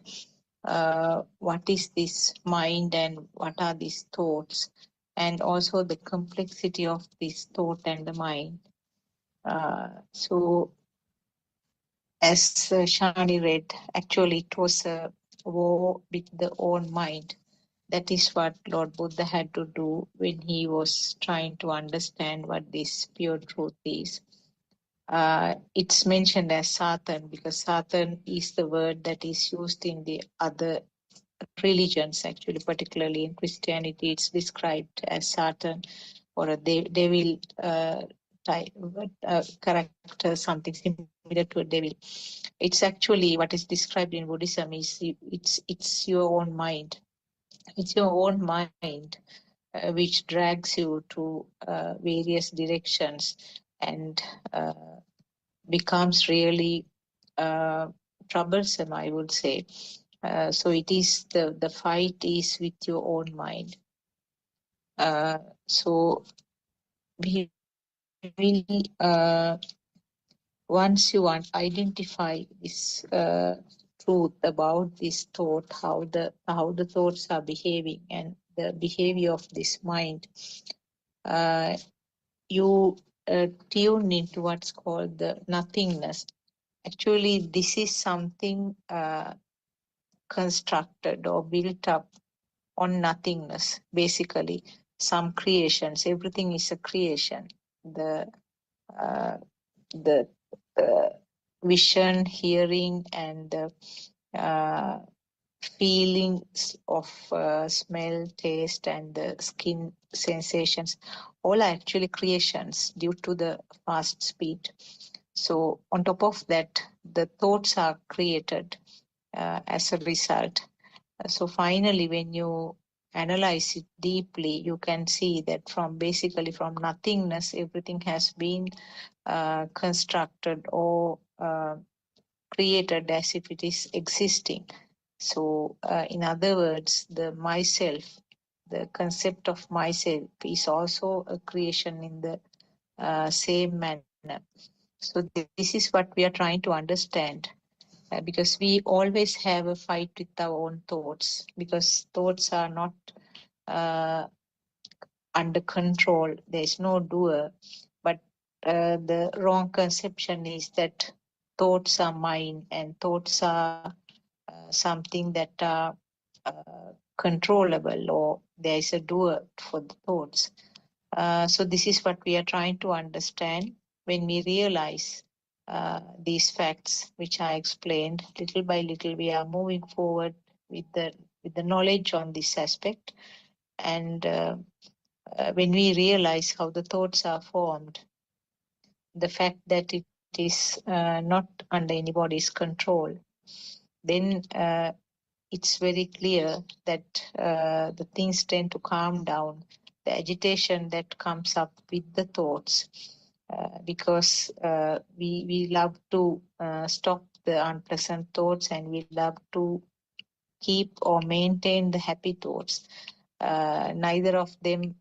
what is this mind and what are these thoughts, and also the complexity of this thought and the mind. So as Shani read, actually it was a war with the own mind. That is what Lord Buddha had to do when he was trying to understand what this pure truth is. It's mentioned as Satan because Satan is the word that is used in the other religions, actually, particularly in Christianity. It's described as Satan or a devil type character, something similar to a devil. It's actually what is described in Buddhism is it's your own mind. It's your own mind which drags you to various directions and becomes really troublesome, I would say. So it is the fight is with your own mind. So we will once you identify this truth about this thought, how the thoughts are behaving and the behavior of this mind, you tune into what's called the nothingness. Actually, this is something constructed or built up on nothingness. Basically, some creations. Everything is a creation. Uh, the vision, hearing, and the feelings of smell, taste, and the skin sensations, all are actually creations due to the fast speed. So on top of that, the thoughts are created as a result. So finally, when you analyze it deeply, you can see that basically from nothingness, everything has been constructed or created as if it is existing. So in other words, the myself, the concept of myself is also a creation in the same manner. So this is what we are trying to understand. Because we always have a fight with our own thoughts, because thoughts are not under control. There is no doer, but the wrong conception is that thoughts are mine and thoughts are something that are controllable, or there is a doer for the thoughts. So this is what we are trying to understand. When we realize these facts which I explained, little by little we are moving forward with the knowledge on this aspect. And when we realize how the thoughts are formed, the fact that it is not under anybody's control, then it's very clear that the things tend to calm down. The agitation that comes up with the thoughts, because we love to stop the unpleasant thoughts, and we love to keep or maintain the happy thoughts. Neither of them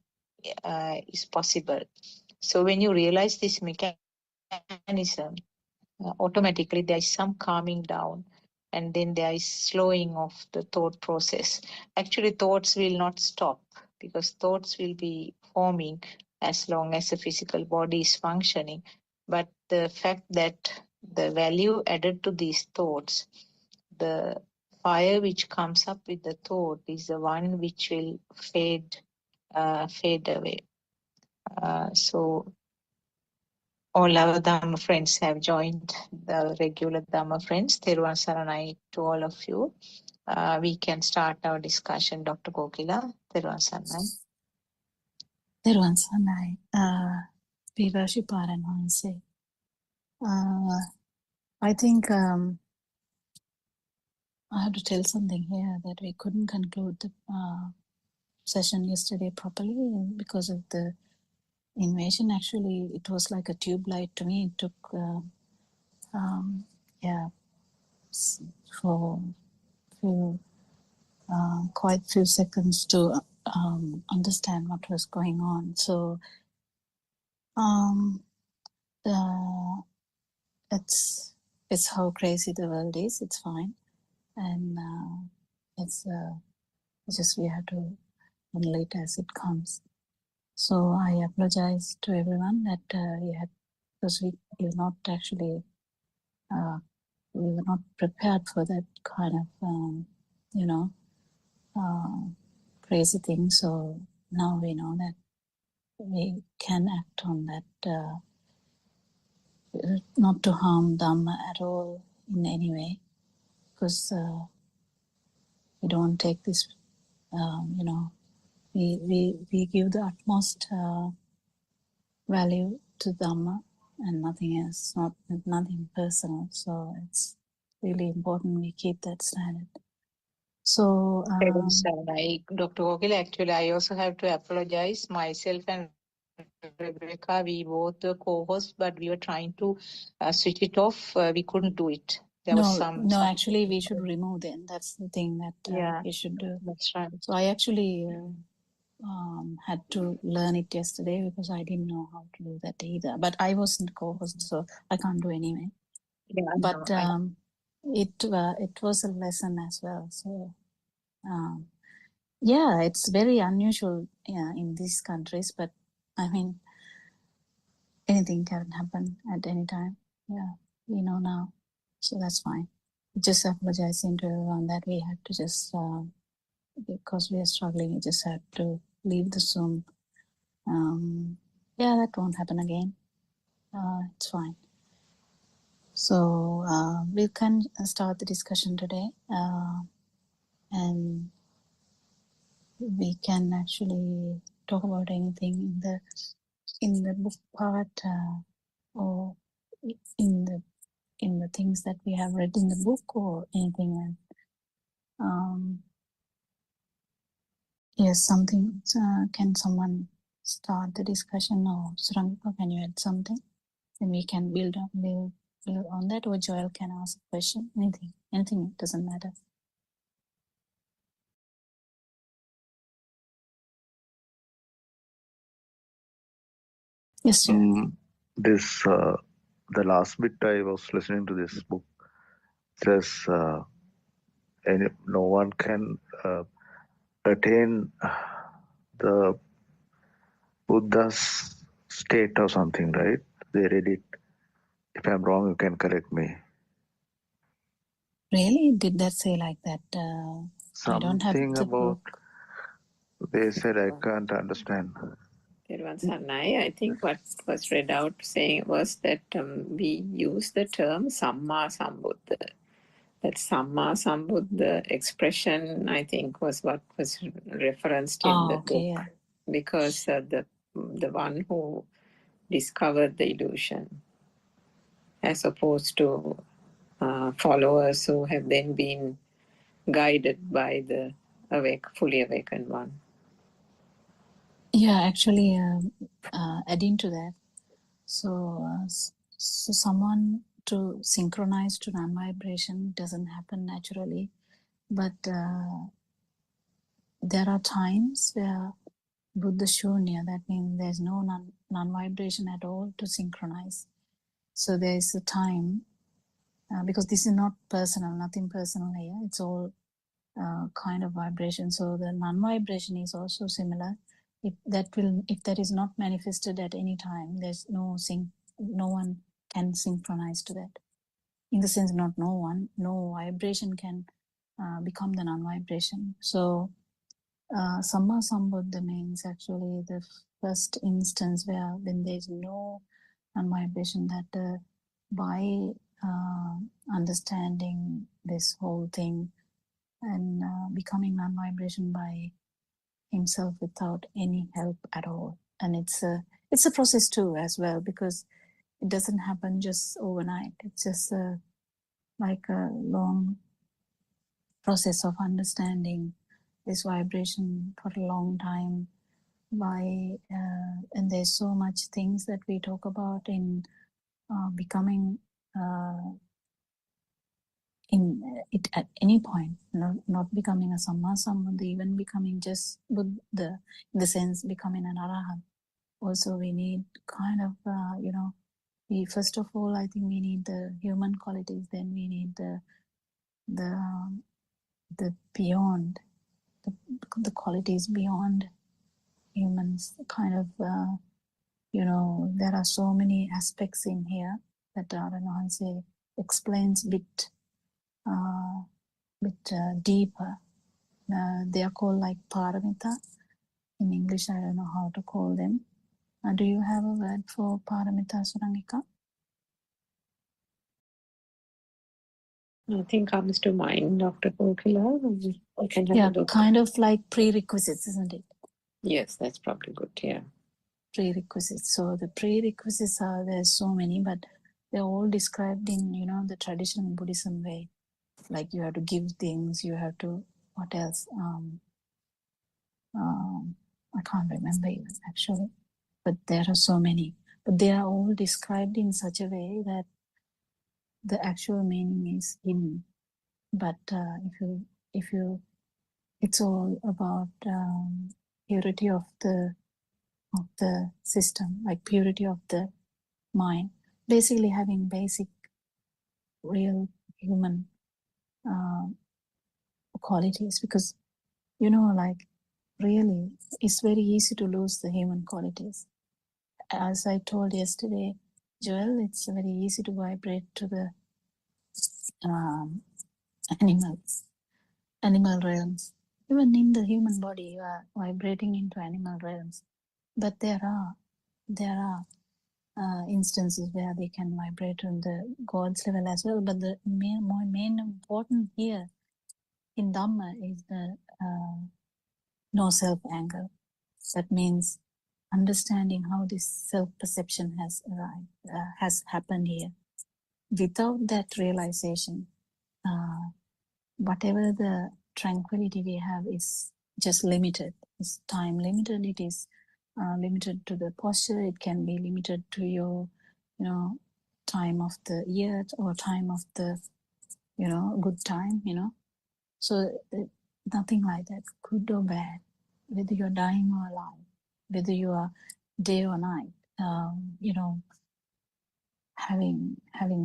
is possible. So when you realize this mechanism, automatically there is some calming down, and then there is slowing of the thought process. Actually, thoughts will not stop, because thoughts will be forming as long as the physical body is functioning. But the fact that the value added to these thoughts, the fire which comes up with the thought, is the one which will fade away. So all our Dhamma friends have joined, the regular Dhamma friends. Theruvan Saranai to all of you. We can start our discussion, Dr. Kokila. Theruvan Saranai. Theruvan Saranai, Vivashi Paranwanse. I think I have to tell something here, that we couldn't conclude the session yesterday properly because of the invasion. Actually, it was like a tube light to me. It took for quite few seconds to understand what was going on. So it's how crazy the world is. It's fine, and it's just we have to handle it as it comes. So I apologize to everyone that because we were not actually we were not prepared for that kind of crazy thing. So now we know that we can act on that, not to harm Dhamma at all in any way, because we don't take this, we give the utmost value to Dhamma and nothing else, nothing personal. So it's really important we keep that standard. So, Dr. Kokila, actually, I also have to apologize. Myself and Rebecca, we both were co-hosts, but we were trying to switch it off. We couldn't do it. There was some. Actually, we should remove them. That's the thing that we should do. That's right. So I actually had to learn it yesterday because I didn't know how to do that either. But I wasn't co-host, so I can't do anyway. Yeah, but it was a lesson as well. So it's very unusual in these countries, but I mean, anything can happen at any time. Yeah, we know now, so that's fine. Just apologizing to everyone that we had to just because we are struggling, we just had to leave the Zoom. That won't happen again. It's fine. So we can start the discussion today, and we can actually talk about anything in the book part, or in the things that we have read in the book, or anything else. Yes, something. Can someone start the discussion, or Surangpa, can you add something? Then we can build on that, or Joel can ask a question. Anything, doesn't matter. Yes, Joel. The last bit I was listening to this book says no one can attain the Buddha's state or something, right? They read it. If I'm wrong, you can correct me. Really? Did that say like that? I don't have Something the about, book. they said I can't understand. I think what was read out saying was that we use the term Samma Sambuddha. That Samma Sambuddha expression, I think, was what was referenced in the Okay, book, yeah. because the one who discovered the illusion, as opposed to followers who have then been guided by the fully awakened one. Yeah, actually, adding to that, so someone to synchronize to non-vibration doesn't happen naturally, but there are times where Buddha Shunya, that means there's no non-vibration at all to synchronize. So there is a time, because this is not personal, nothing personal here, it's all kind of vibration. So the non-vibration is also similar. If that is not manifested at any time, there's no one can synchronize to that. In the sense, not no one, no vibration can become the non-vibration. So Samma Sambuddha means actually the first instance where when there's no non-vibration, that by understanding this whole thing and becoming non-vibration by himself without any help at all. And it's a process too as well, because it doesn't happen just overnight. It's just like a long process of understanding this vibration for a long time. And there's so much things that we talk about in becoming in it at any point, not becoming a Samma Sambuddha, even becoming just Buddha, in the sense becoming an Arahant. Also, we need kind of, we first of all, I think we need the human qualities, then we need the beyond, the qualities beyond humans, kind of, there are so many aspects in here that Arahant explains bit deeper. They are called like paramita. In English, I don't know how to call them. Do you have a word for paramita, Surangika? Nothing comes to mind, Dr. Kokila. We can have Yeah, a look. kind of like prerequisites, isn't it? Yes, that's probably good. Yeah. Prerequisites. So the prerequisites are, there's so many, but they're all described in, the traditional Buddhism way. Like you have to give things, you have to, what else? I can't remember even actually, but there are so many. But they are all described in such a way that the actual meaning is hidden. But if you, it's all about purity of the system, like purity of the mind. Basically, having basic, real human qualities, because like really, it's very easy to lose the human qualities. As I told yesterday, Joel, it's very easy to vibrate to the animal realms. Even in the human body, you are vibrating into animal realms. But there are instances where they can vibrate on the God's level as well. But the main important here in Dhamma is the no self angle. That means understanding how this self-perception has happened here. Without that realization, whatever the tranquility we have is just limited. It's time limited. It is limited to the posture. It can be limited to your, time of the year or time of the, good time, So nothing like that, good or bad, whether you're dying or alive, whether you are day or night, having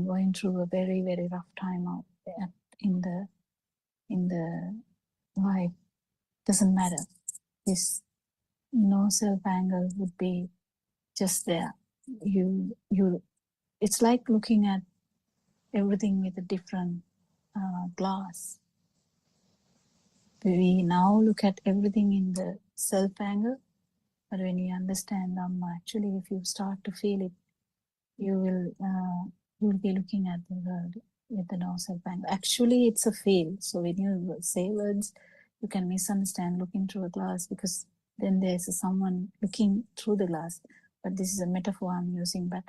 going through a very, very rough time in the life, doesn't matter. This no self angle would be just there. It's like looking at everything with a different glass. We now look at everything in the self angle, but when you understand Dhamma, actually, if you start to feel it, you will be looking at the world with the no self angle. Actually, it's a feel. So when you say words, you can misunderstand looking through a glass, because then there's someone looking through the glass. But this is a metaphor I'm using. But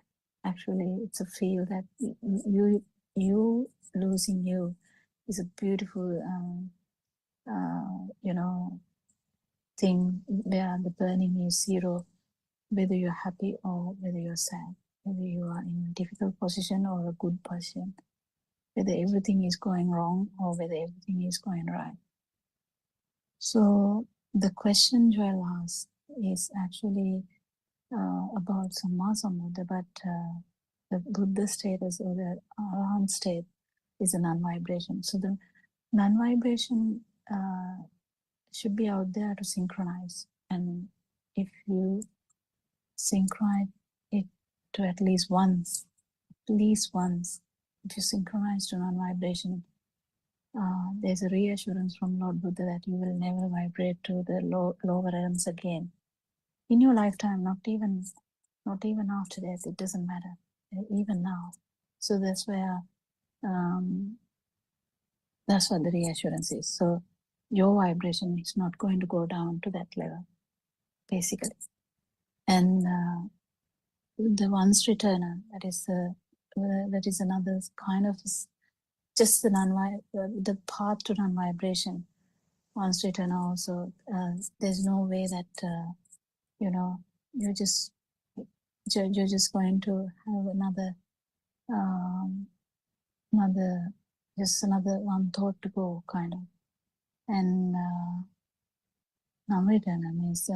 actually, it's a feel that you losing you is a beautiful, thing where the burning is zero, whether you're happy or whether you're sad, whether you are in a difficult position or a good position, whether everything is going wrong or whether everything is going right. So the question Joel asked is actually about Samma Sambuddha, but the Buddha status or the Arahant state is a non-vibration. So the non-vibration should be out there to synchronize. And if you synchronize it to at least once, if you synchronize to non-vibration, there's a reassurance from Lord Buddha that you will never vibrate to the lower realms again. In your lifetime, not even after death, it doesn't matter, even now. So that's where that's what the reassurance is. So your vibration is not going to go down to that level, basically. And the once returner, that is another kind of just the path to non-vibration. Once returner also, there's no way that you're just going to have another one thought to go, kind of. And non-returner means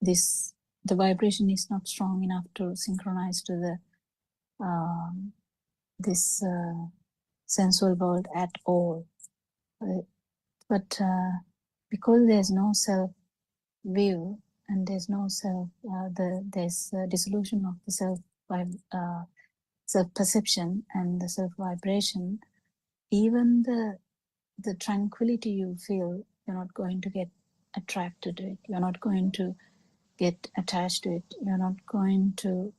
the vibration is not strong enough to synchronize to the this sensual world at all. But because there's no self view and there's no self, there's dissolution of the self perception and the self vibration, even the tranquility you feel, you're not going to get attracted to it. You're not going to get attached to it. You're not going to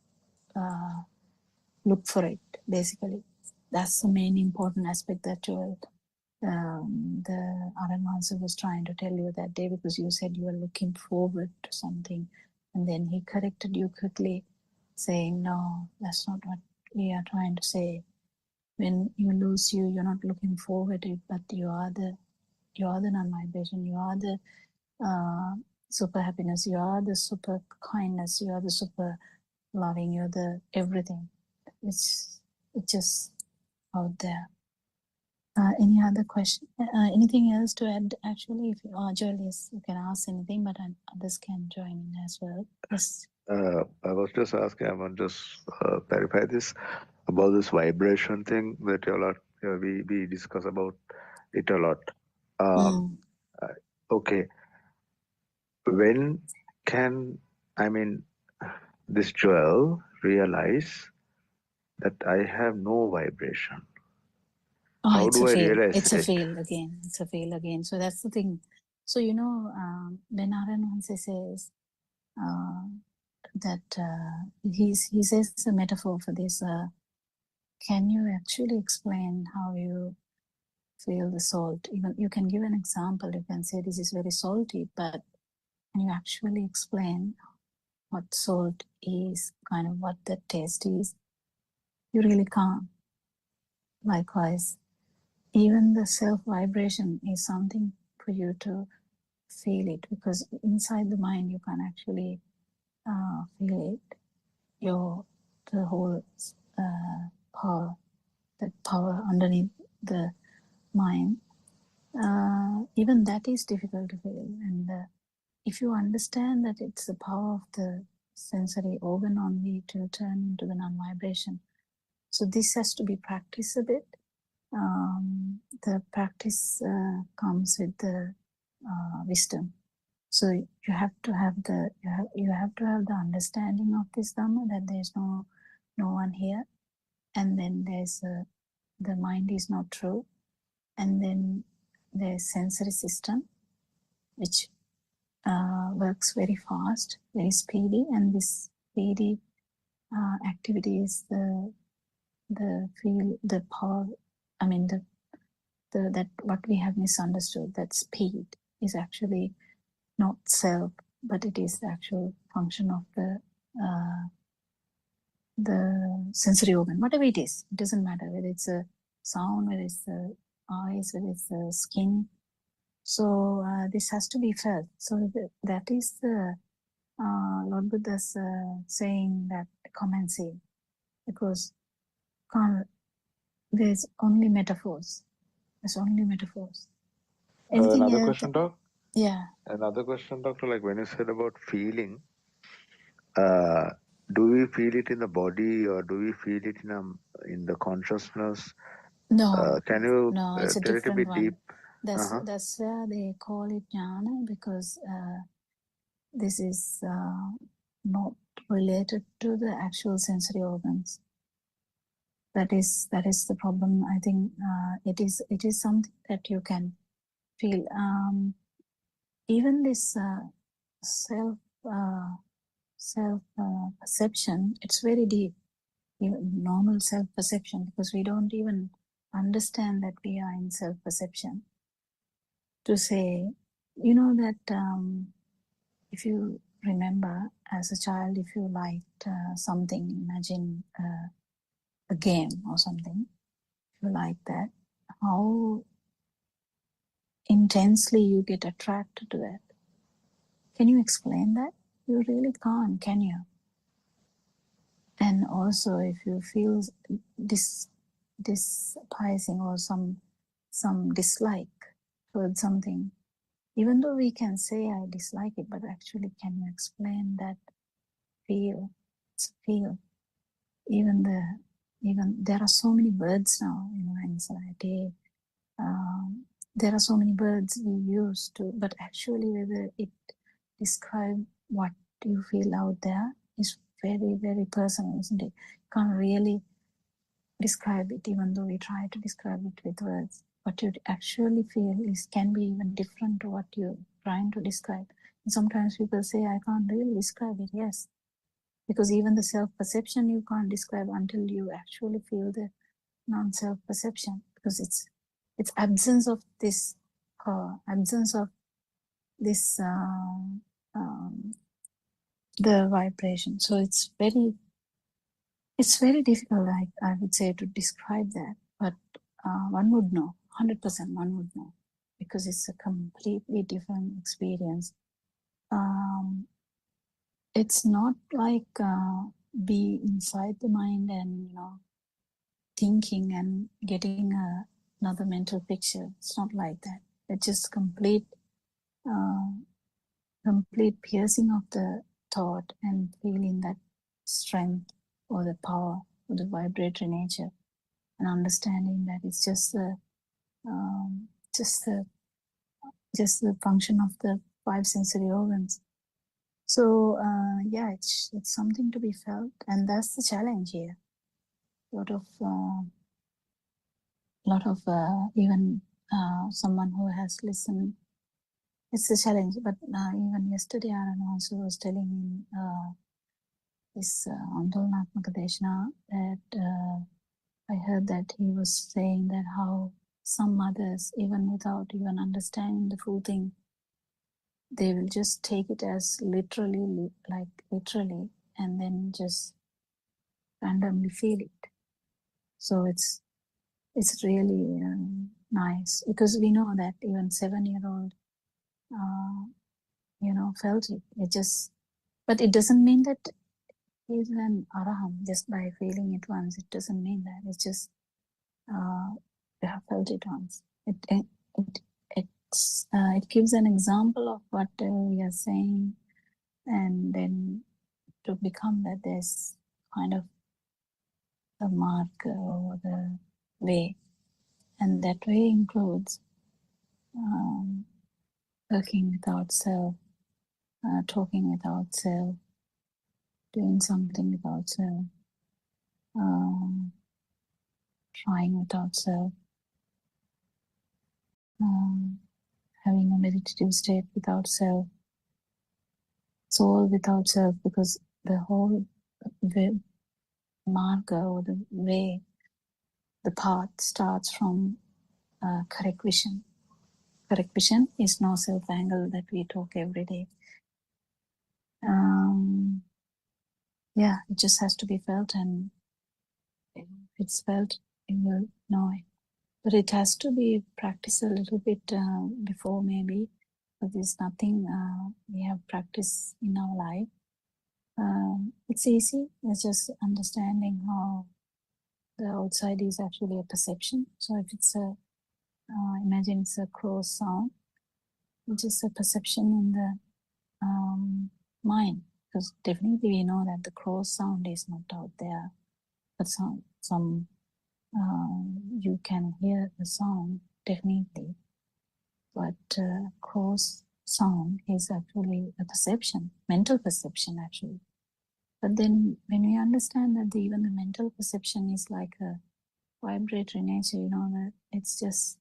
look for it, basically. That's the main important aspect that the Aranwansa was trying to tell you that day, because you said you were looking forward to something, and then he corrected you quickly, saying, no, that's not what we are trying to say. When you lose you, you're not looking forward to it, but you are the non-vibration, you are the super happiness, you are the super kindness, you are the super loving, you're the everything. It's just out there. Any other question? Anything else to add? Actually, if you are journalists, you can ask anything, but others can join in as well. Yes. I was just asking, I want to just clarify this about this vibration thing that we discuss about it a lot. Okay, when can this Joel realize that I have no vibration? How do I realize it's a fail again. It's a fail again. So that's the thing. So when Aranwansa says that he says a metaphor for this. Can you actually explain how you feel the salt? Even you can give an example. You can say this is very salty, but can you actually explain what salt is, kind of what the taste is? You really can't. Likewise, even the self vibration is something for you to feel it, because inside the mind you can actually feel it. The whole power, that power underneath the mind, even that is difficult to feel. And if you understand that it's the power of the sensory organ only to turn into the non-vibration, so this has to be practiced a bit. The practice comes with the wisdom. So you have to have the understanding of this Dhamma, that there's no one here, and then there's the mind is not true. And then the sensory system, which works very fast, very speedy, and this speedy activity is the power. I mean that what we have misunderstood, that speed is actually not self, but it is the actual function of the sensory organ, whatever it is. It doesn't matter whether it's a sound, whether it's the eyes, whether it's the skin. So this has to be felt. So that is the Lord Buddha's saying that come and see, because there's only metaphors. There's only metaphors. Anything Another else? question, Doc? Yeah. Another question, Doctor, like when you said about feeling, do we feel it in the body or do we feel it in the consciousness? No, Can you no, it's a tell it a different bit one. deep? That's where they call it jnana, because this is not related to the actual sensory organs. That is the problem. I think it is something that you can feel. Even this self perception, it's very deep. Even normal self perception, because we don't even understand that we are in self perception. To say, you know that if you remember as a child, if you liked something, imagine a game or something, if you like that, how intensely you get attracted to that. Can you explain that? You really can't, can you? And also, if you feel despising or some dislike towards something, even though we can say I dislike it, but actually, can you explain that feel? It's feel. Even there are so many words now in our society. There are so many words we use to, but actually, whether it describe what you feel out there is very, very personal, isn't it? Can't really describe it, even though we try to describe it with words. What you actually feel can be even different to what you're trying to describe. And sometimes people say, I can't really describe it. Yes, because even the self-perception you can't describe until you actually feel the non-self-perception, because it's absence of this absence of this the vibration. So it's very difficult, I would say, to describe that, but one would know, 100% one would know, because it's a completely different experience. It's not like be inside the mind and thinking and getting another mental picture. It's not like that. It's just complete piercing of the thought and feeling that strength or the power or the vibratory nature, and understanding that it's just the function of the 5 sensory organs. So yeah, it's something to be felt, and that's the challenge here. Lot of even someone who has listened, it's a challenge. But even yesterday, Aaron also was telling me this Andolnatmaka Deshana that I heard that he was saying that how some mothers, even without even understanding the full thing, they will just take it as literally, and then just randomly feel it. So it's really nice, because we know that even 7-year-old, felt it. It just, but it doesn't mean that he's an arahant just by feeling it once. It doesn't mean that. It's just you have felt it once. It gives an example of what we are saying, and then to become that there's kind of a mark or the way, and that way includes working without self, talking without self, doing something without self, trying without self, having a meditative state without self, soul without self, because the whole marga or the way, the path starts from correct vision. Correct vision is no self angle that we talk every day. Yeah, it just has to be felt, and if it's felt, you will know it. But it has to be practiced a little bit before, maybe, but there's nothing we have practiced in our life. It's easy. It's just understanding how the outside is actually a perception. So if it's a, imagine it's a cross sound, it's just a perception in the mind. Because definitely we know that the cross sound is not out there, but some you can hear the sound definitely, but cross sound is actually a perception, mental perception actually. But then when we understand that even the mental perception is like a vibratory nature, you know, that it's just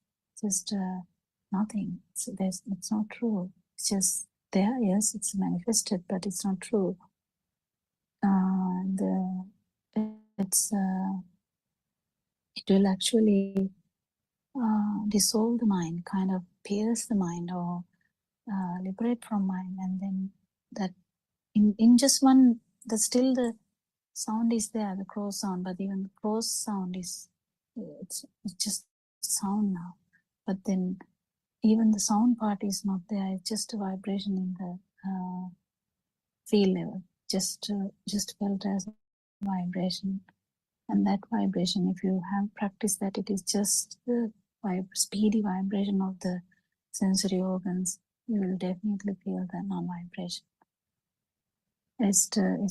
nothing. It's not true. It's just there. Yes, it's manifested, but it's not true. It will actually dissolve the mind, kind of pierce the mind, or liberate from mind, and then that in just one, still the sound is there, the cross sound, but even the cross sound is it's just sound now. But then even the sound part is not there. It's just a vibration in the field level, just felt as vibration. And that vibration, if you have practiced that, it is just the speedy vibration of the sensory organs. You will definitely feel that non-vibration. It's a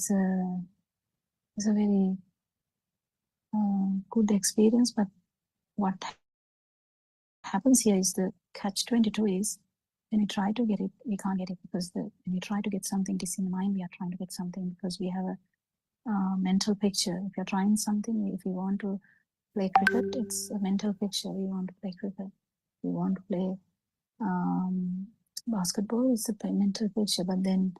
very good experience, but what happens here is the catch-22 is when we try to get it, we can't get it, because when we try to get something, it is in the mind, we are trying to get something because we have a mental picture. If you're trying something, if you want to play cricket, it's a mental picture. We want to play cricket. We want to play basketball, it's a mental picture. But then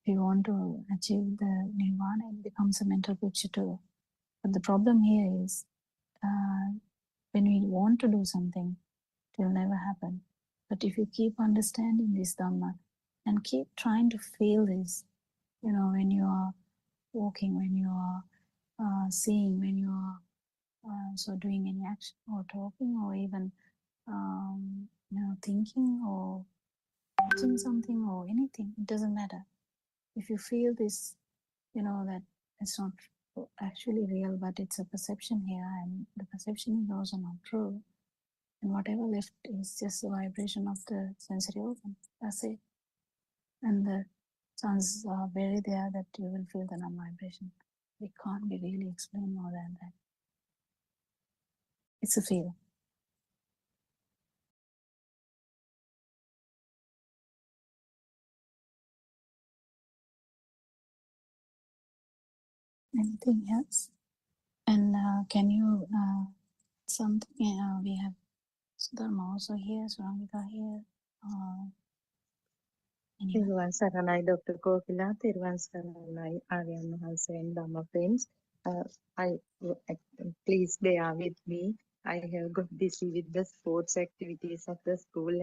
if you want to achieve the nirvana, it becomes a mental picture too. But the problem here is when we want to do something, it will never happen. But if you keep understanding this Dhamma and keep trying to feel this, you know, when you are walking, when you are seeing, when you are so doing any action or talking, or even you know, thinking or watching something or anything, it doesn't matter. If you feel this, you know, that it's not actually real, but it's a perception here, and the perception is also not true, and whatever left is just the vibration of the sensory organ. That's it. And the chances are very there that you will feel the non-vibration. It can't be really explained more than that. It's a feel. Anything else? And can you something? We have Dharma also here, Suramika here. Anyway. Therwan Saranai, Dr. Kokila, Therwan Saranai, Aryan Mahansa and Dhamma friends. I please bear with me. I have got busy with the sports activities of the school,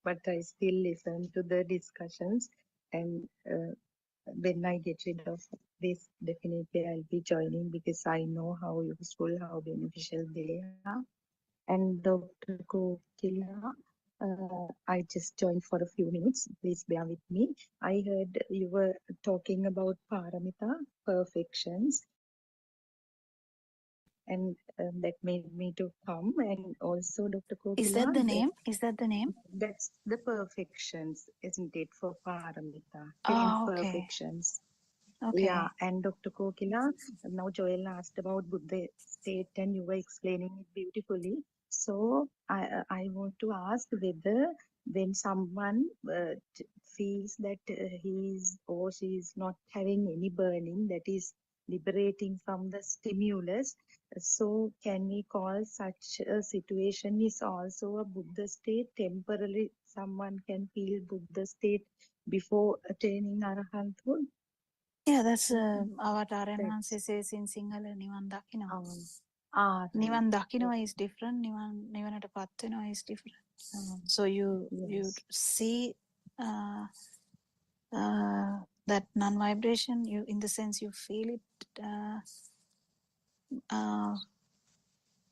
but I still listen to the discussions. And when I get rid of this, definitely I'll be joining, because I know how useful, how beneficial they are. And Dr. Kokila, I just joined for a few minutes. Please bear with me. I heard you were talking about paramita, perfections, and that made me to come. And also, Dr. Kokila, Is that the name? Is that the name? That's the perfections, isn't it, for paramita? 10 Oh, okay. perfections. Okay. Yeah, and Dr. Kokila, now Joel asked about Buddha state, and you were explaining it beautifully. So I want to ask whether when someone feels that he is or she is not having any burning, that is liberating from the stimulus. So can we call such a situation is also a Buddha state? Temporarily, someone can feel Buddha state before attaining arahanthood? Yeah, that's what Aranhanse says in Sinhala, Nivan Dakino. Nivan Dakino is different, Nivanata Pattino is different. So you see that non-vibration, you in the sense you feel it,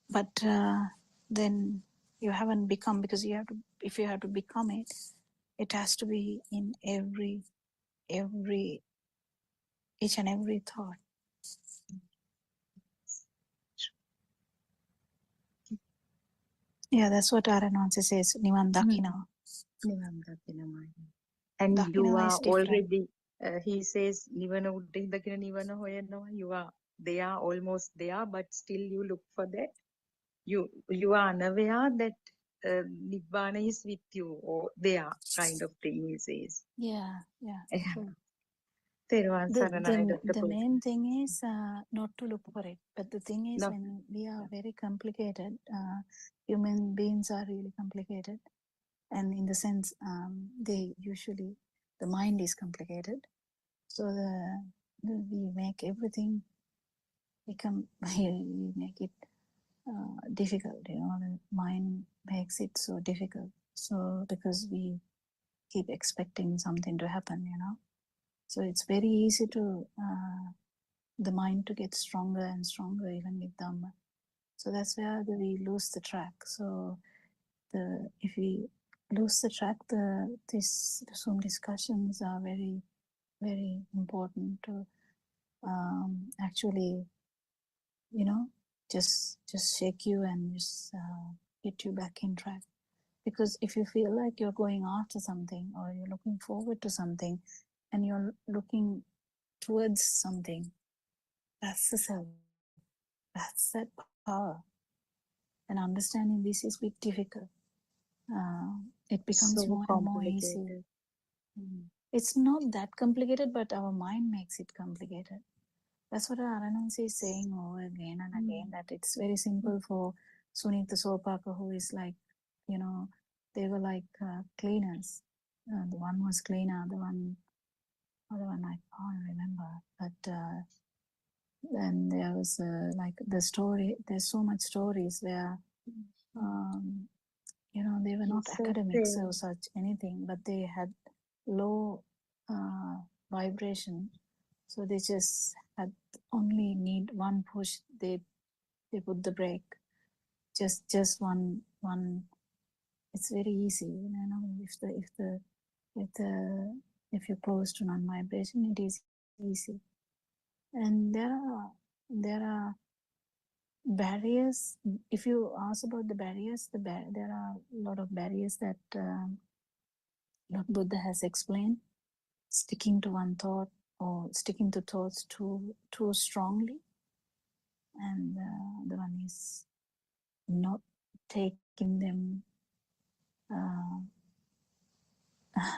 but then you haven't become, because you have to, if you have to become it, it has to be in each and every thought. Yeah, that's what Aranhanse says, Nivan Dakino. And Dakino you are is different. already, he says, Nivana uddhi dakina Nivana hoyannawa. You are, they are almost there, but still you look for that. You are unaware that Nibbana is with you, or there, kind of thing, he says. Yeah, true. The main thing is not to look for it. But the thing is, when we are very complicated, human beings are really complicated. And in the sense, they usually, the mind is complicated. So we make everything become, we make it difficult. You know, the mind makes it so difficult. So because we keep expecting something to happen, you know. So it's very easy to the mind to get stronger and stronger even with Dhamma. So that's where we lose the track. So if we lose the track, the Zoom discussions are very, very important to actually, you know, just shake you and just get you back in track. Because if you feel like you're going after something, or you're looking forward to something, and you're looking towards something, that's the self. That's that power. And understanding this is a bit difficult. It becomes so more and more easy. It's not that complicated, but our mind makes it complicated. That's what Aranhanse is saying over again and again, that it's very simple for Sunita Sopaka, who is like, you know, they were like cleaners. The one was cleaner, the other one I can't remember. But then there was like the story, there's so much stories where, you know, they were not academics or such anything, but they had low vibration. So they just had only need one push. They put the brake. Just one. It's very easy, you know. If you're close to non-vibration, it is easy. And there are barriers. If you ask about the barriers, there are a lot of barriers that Lord Buddha has explained. Sticking to one thought, or sticking to thoughts too strongly, and the one is not taking them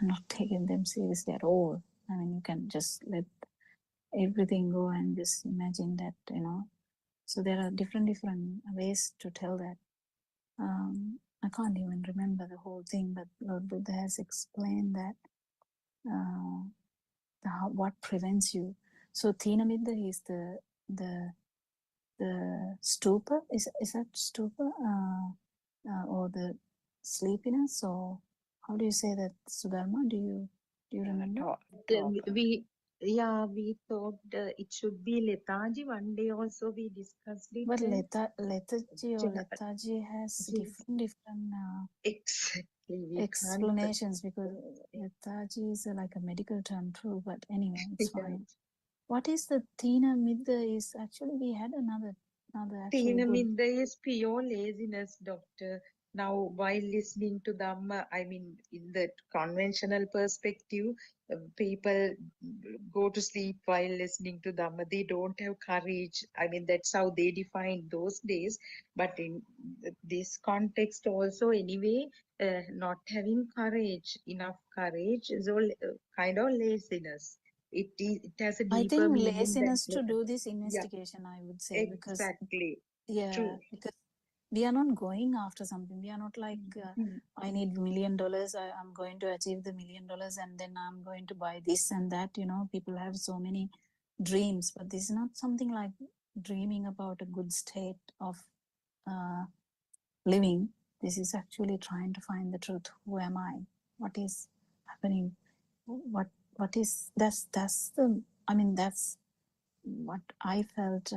not taking them seriously at all. I mean, you can just let everything go and just imagine that, you know. So there are different ways to tell that. I can't even remember the whole thing, but Lord Buddha has explained that what prevents you. So Thinamidda is the stupor. Is that stupor or the sleepiness, or how do you say that, Sudharma? Do you remember? We thought it should be lethargy. One day also we discussed it. But lethargy has different exactly explanations, because lethargy is like a medical term too. But anyway, it's fine. What is the Thina Midda? Is actually, we had another Thina Midda is pure laziness, doctor. Now, while listening to Dhamma, I mean, in the conventional perspective, people go to sleep while listening to Dhamma. They don't have courage. I mean, that's how they define those days. But in this context also, anyway, not having courage, enough courage, is all kind of laziness. It has a I deeper think meaning than laziness to pleasant. do this Yeah, investigation, I would say, because exactly. yeah, True. because we are not going after something. We are not like, Mm. I need $1 million. I'm going to achieve the $1 million and then I'm going to buy this and that. You know, people have so many dreams, but this is not something like dreaming about a good state of living. This is actually trying to find the truth. Who am I? What is happening? What is that's the I mean that's what I felt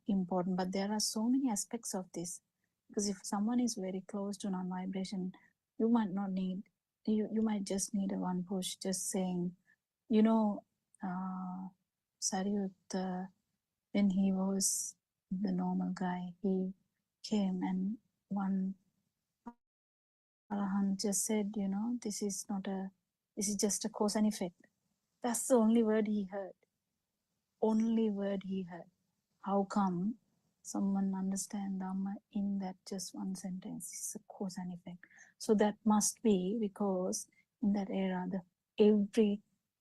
important. But there are so many aspects of this, because if someone is very close to non-vibration, you might not need you might just need a one push, just saying, you know, Saryut, when he was the normal guy, he came and one Arahant just said, you know, this is just a cause and effect. That's the only word he heard. Only word he heard. How come someone understand Dhamma in that just one sentence? It's a cause and effect. So that must be because in that era, every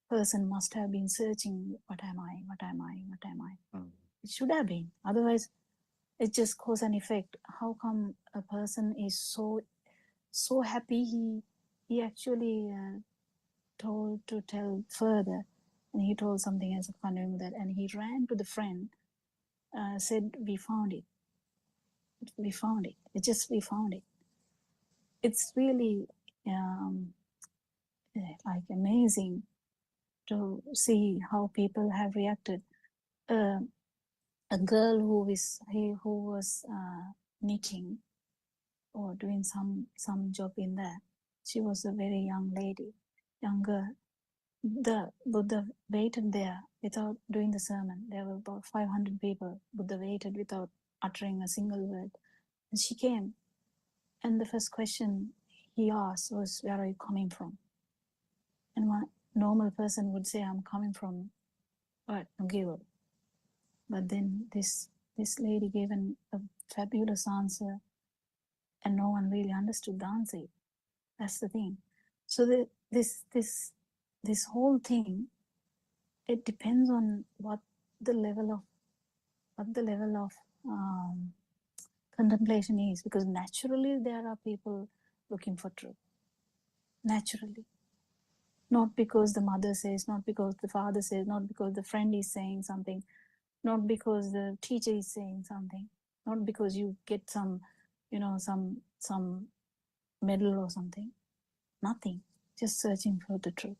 person must have been searching, what am I, what am I, what am I? It should have been. Otherwise, it's just cause and effect. How come a person is so happy he actually told to tell further, and he told something as a condemning that, and he ran to the friend, said, we found it. We found it. We found it. It's really like amazing to see how people have reacted. A girl who was knitting or doing some job in there. She was a very young lady, young girl. The Buddha waited there without doing the sermon. There were about 500 people. Buddha waited without uttering a single word. And she came. And the first question he asked was, where are you coming from? And one normal person would say, I'm coming from what? Nogewal. But then this lady gave a fabulous answer, and no one really understood the answer. That's the thing. So this whole thing, it depends on what the level of contemplation is, because naturally there are people looking for truth. Naturally. Not because the mother says, not because the father says, not because the friend is saying something, not because the teacher is saying something, not because you get some medal or something. Nothing. Just searching for the truth.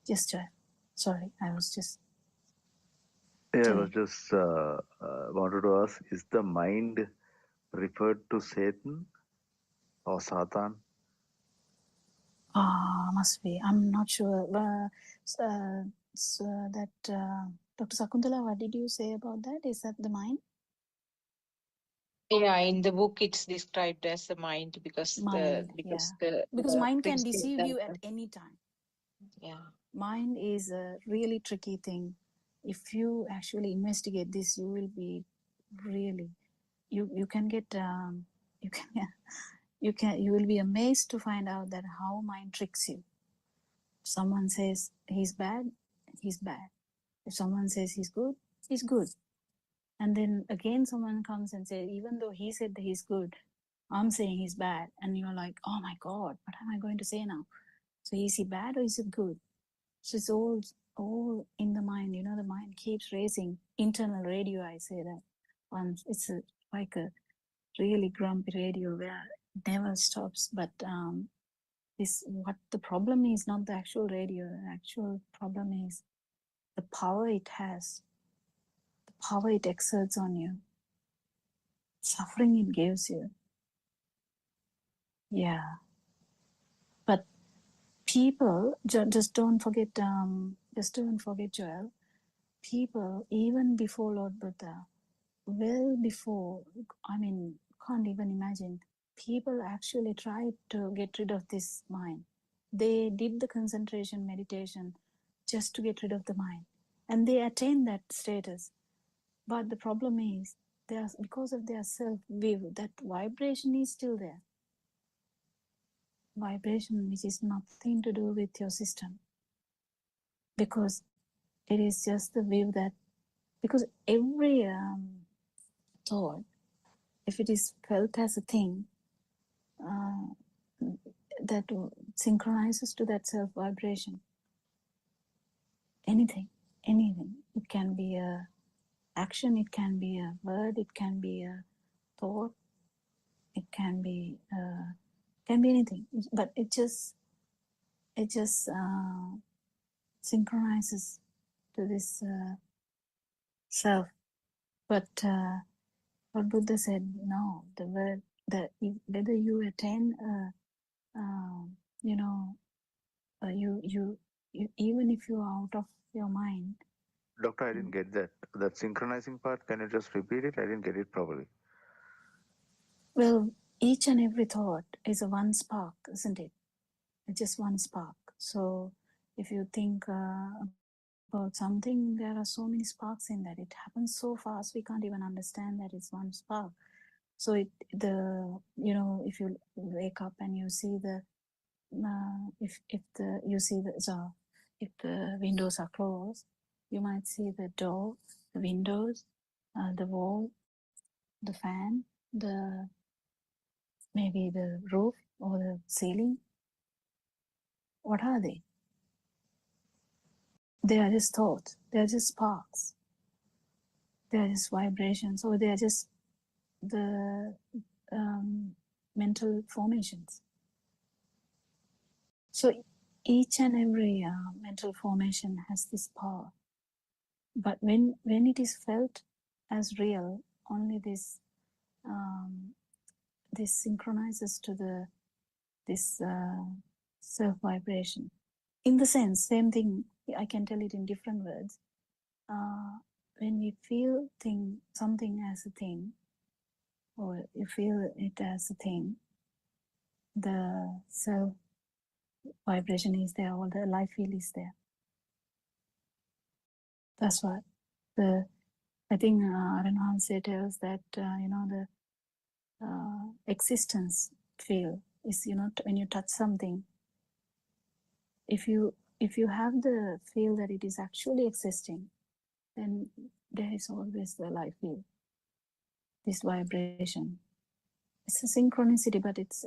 Just sorry, I was just Yeah, I was just wanted to ask, is the mind referred to Satan or Satan? must be. I'm not sure. So that Dr. Sakuntala, what did you say about that? Is that the mind? Yeah, in the book it's described as the mind because Mind, because mind can principle deceive you that- at any time. yeah. Mind is a really tricky thing. If you actually investigate this, you will be really, you can get you will be amazed to find out that how mind tricks you. If someone says he's bad, he's bad. If someone says he's good. And then again someone comes and says, even though he said that he's good, I'm saying he's bad. And you're like, oh my God, what am I going to say now? So is he bad or is he good? So it's all in the mind. You know, the mind keeps racing. Internal radio, I say that. Once it's like a really grumpy radio where it never stops. But what the problem is not the actual radio. The actual problem is the power it has, the power it exerts on you, suffering it gives you. Yeah. But people, just don't forget, Joel, people, even before Lord Buddha, well before, I mean, can't even imagine, people actually tried to get rid of this mind. They did the concentration meditation just to get rid of the mind. And they attained that status. But the problem is, because of their self-view, that vibration is still there. Vibration which is nothing to do with your system. Because It is just the view that, because every thought, if it is felt as a thing, that synchronizes to that self vibration. Anything. It can be a action, it can be a word, it can be a thought, it can be anything. But it just synchronizes to this self. But what Buddha said, no, the word, whether you attain, you even if you are out of your mind. Doctor, I didn't get that. That synchronizing part, can you just repeat it? I didn't get it properly. Well, each and every thought is a one spark, isn't it? It's just one spark. So if you think about something, there are so many sparks in that. It happens so fast, we can't even understand that it's one spark. So if you wake up and you see if the windows are closed, you might see the door, the windows, the wall, the fan, maybe the roof or the ceiling. What are they? They are just thoughts. They are just sparks. They are just vibrations, or they are just the mental formations. So each and every mental formation has this power. But when it is felt as real, only this synchronizes to this self vibration. In the sense, same thing, I can tell it in different words. When we feel something as a thing, or you feel it as a thing, the self vibration is there, or the life field is there. That's what I think Aranhanse tells that the existence feel is, when you touch something, if you have the feel that it is actually existing, then there is always the life field, this vibration. It's a synchronicity, but it's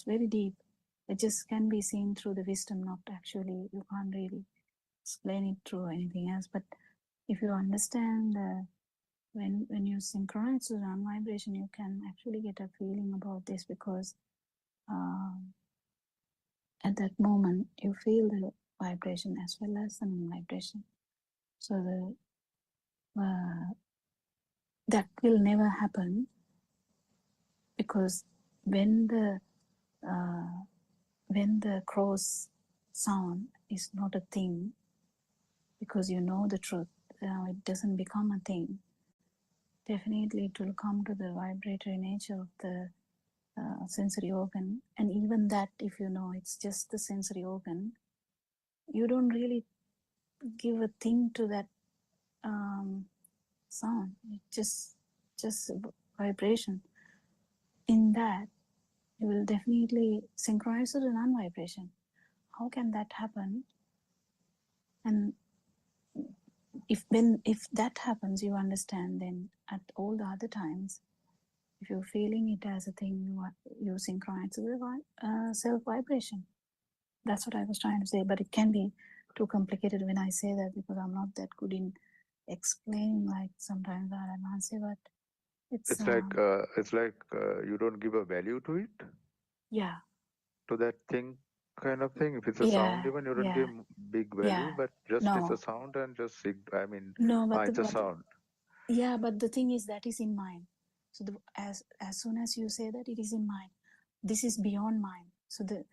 very deep. It just can be seen through the wisdom, not actually, you can't really explain it through anything else. But if you understand when you synchronize to the vibration, you can actually get a feeling about this, because at that moment you feel the vibration as well as the non-vibration. So that will never happen, because when the cross sound is not a thing, because you know the truth, it doesn't become a thing. Definitely it will come to the vibratory nature of the sensory organ. And even that, if you know it's just the sensory organ, you don't really give a thing to that sound. It's just vibration. In that, you will definitely synchronize to the non-vibration. How can that happen? And if that happens, you understand, then at all the other times, if you're feeling it as a thing, you synchronize to the self vibration. That's what I was trying to say, but it can be too complicated when I say that, because I'm not that good in explaining, like sometimes I don't say, but it's like you don't give a value to it. Yeah. To that thing, kind of thing. If it's a sound, even you don't give big value, but just it's a sound and just it's a sound. Yeah, but the thing is that is in mind. So as soon as you say that, it is in mind. This is beyond mind. So the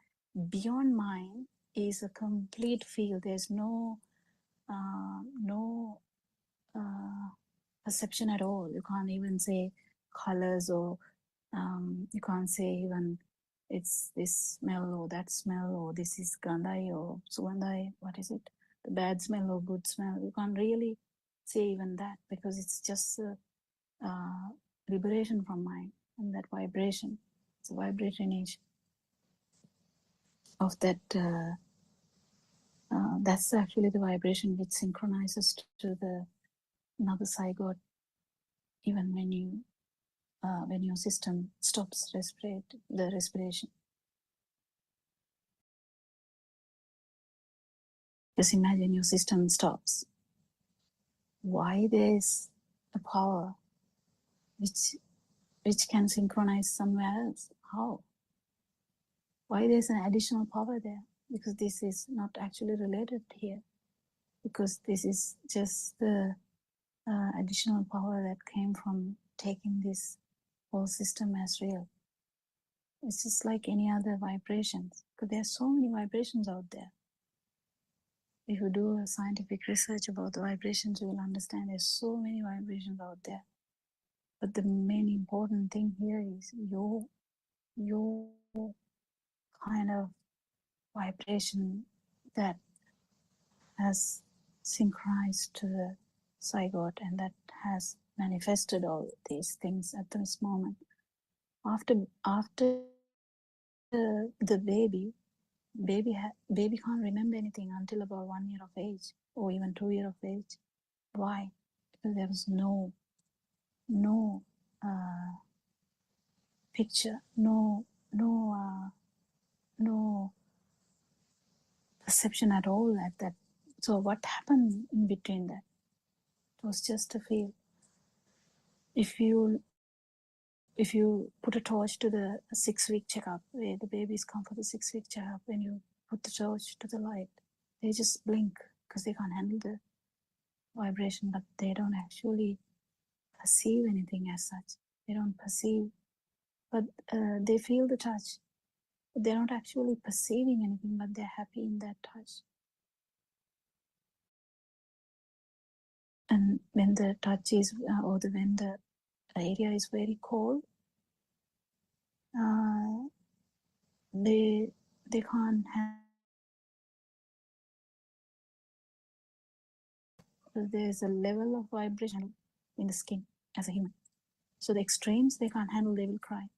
beyond mind is a complete field. There's no perception at all. You can't even say colors, or you can't say even it's this smell or that smell, or this is gandhai or sugandhai. What is it? The bad smell or good smell. You can't really say even that, because it's just liberation from mind, and that vibration. It's a vibratory nature of that That's actually the vibration which synchronizes to the another zygote even when your system stops the respiration. Just imagine your system stops. Why there's a power which can synchronize somewhere else? How? Why there's an additional power there? Because this is not actually related here. Because this is just the additional power that came from taking this whole system as real. It's just like any other vibrations. Because there are so many vibrations out there. If you do a scientific research about the vibrations, you will understand there's so many vibrations out there. But the main important thing here is your kind of vibration that has synchronized to the zygote and that has manifested all these things at this moment. After the baby can't remember anything until about 1 year of age or even 2 years of age. Why? Because there was no picture, no perception at all at that. So what happened in between that? It was just a feel. If you put a torch to the 6-week checkup, where the babies come for the 6-week checkup, when you put the torch to the light, they just blink because they can't handle the vibration, but they don't actually perceive anything as such. They don't perceive, but they feel the touch. They're not actually perceiving anything, but they're happy in that touch. And when the touch is, when the area is very cold, they can't handle. There's a level of vibration in the skin as a human. So the extremes they can't handle, they will cry.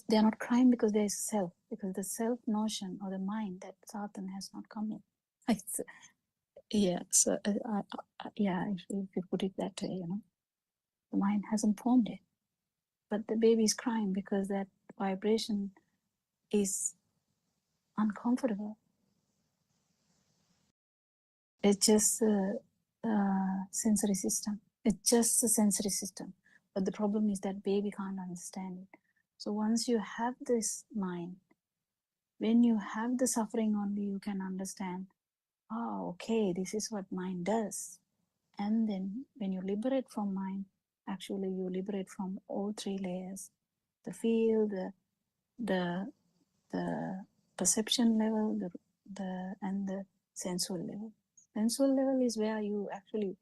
They're not crying because there is self, because the self notion or the mind that Satan has not come in. Yeah, so yeah, if you put it that way, the mind hasn't formed it. But the baby is crying because that vibration is uncomfortable. It's just a sensory system. It's just a sensory system. But the problem is that baby can't understand it. So once you have this mind, when you have the suffering only, you can understand, oh, okay, this is what mind does. And then when you liberate from mind, actually you liberate from all 3 layers: the feel, the perception level, and the sensual level. Sensual level is where you actually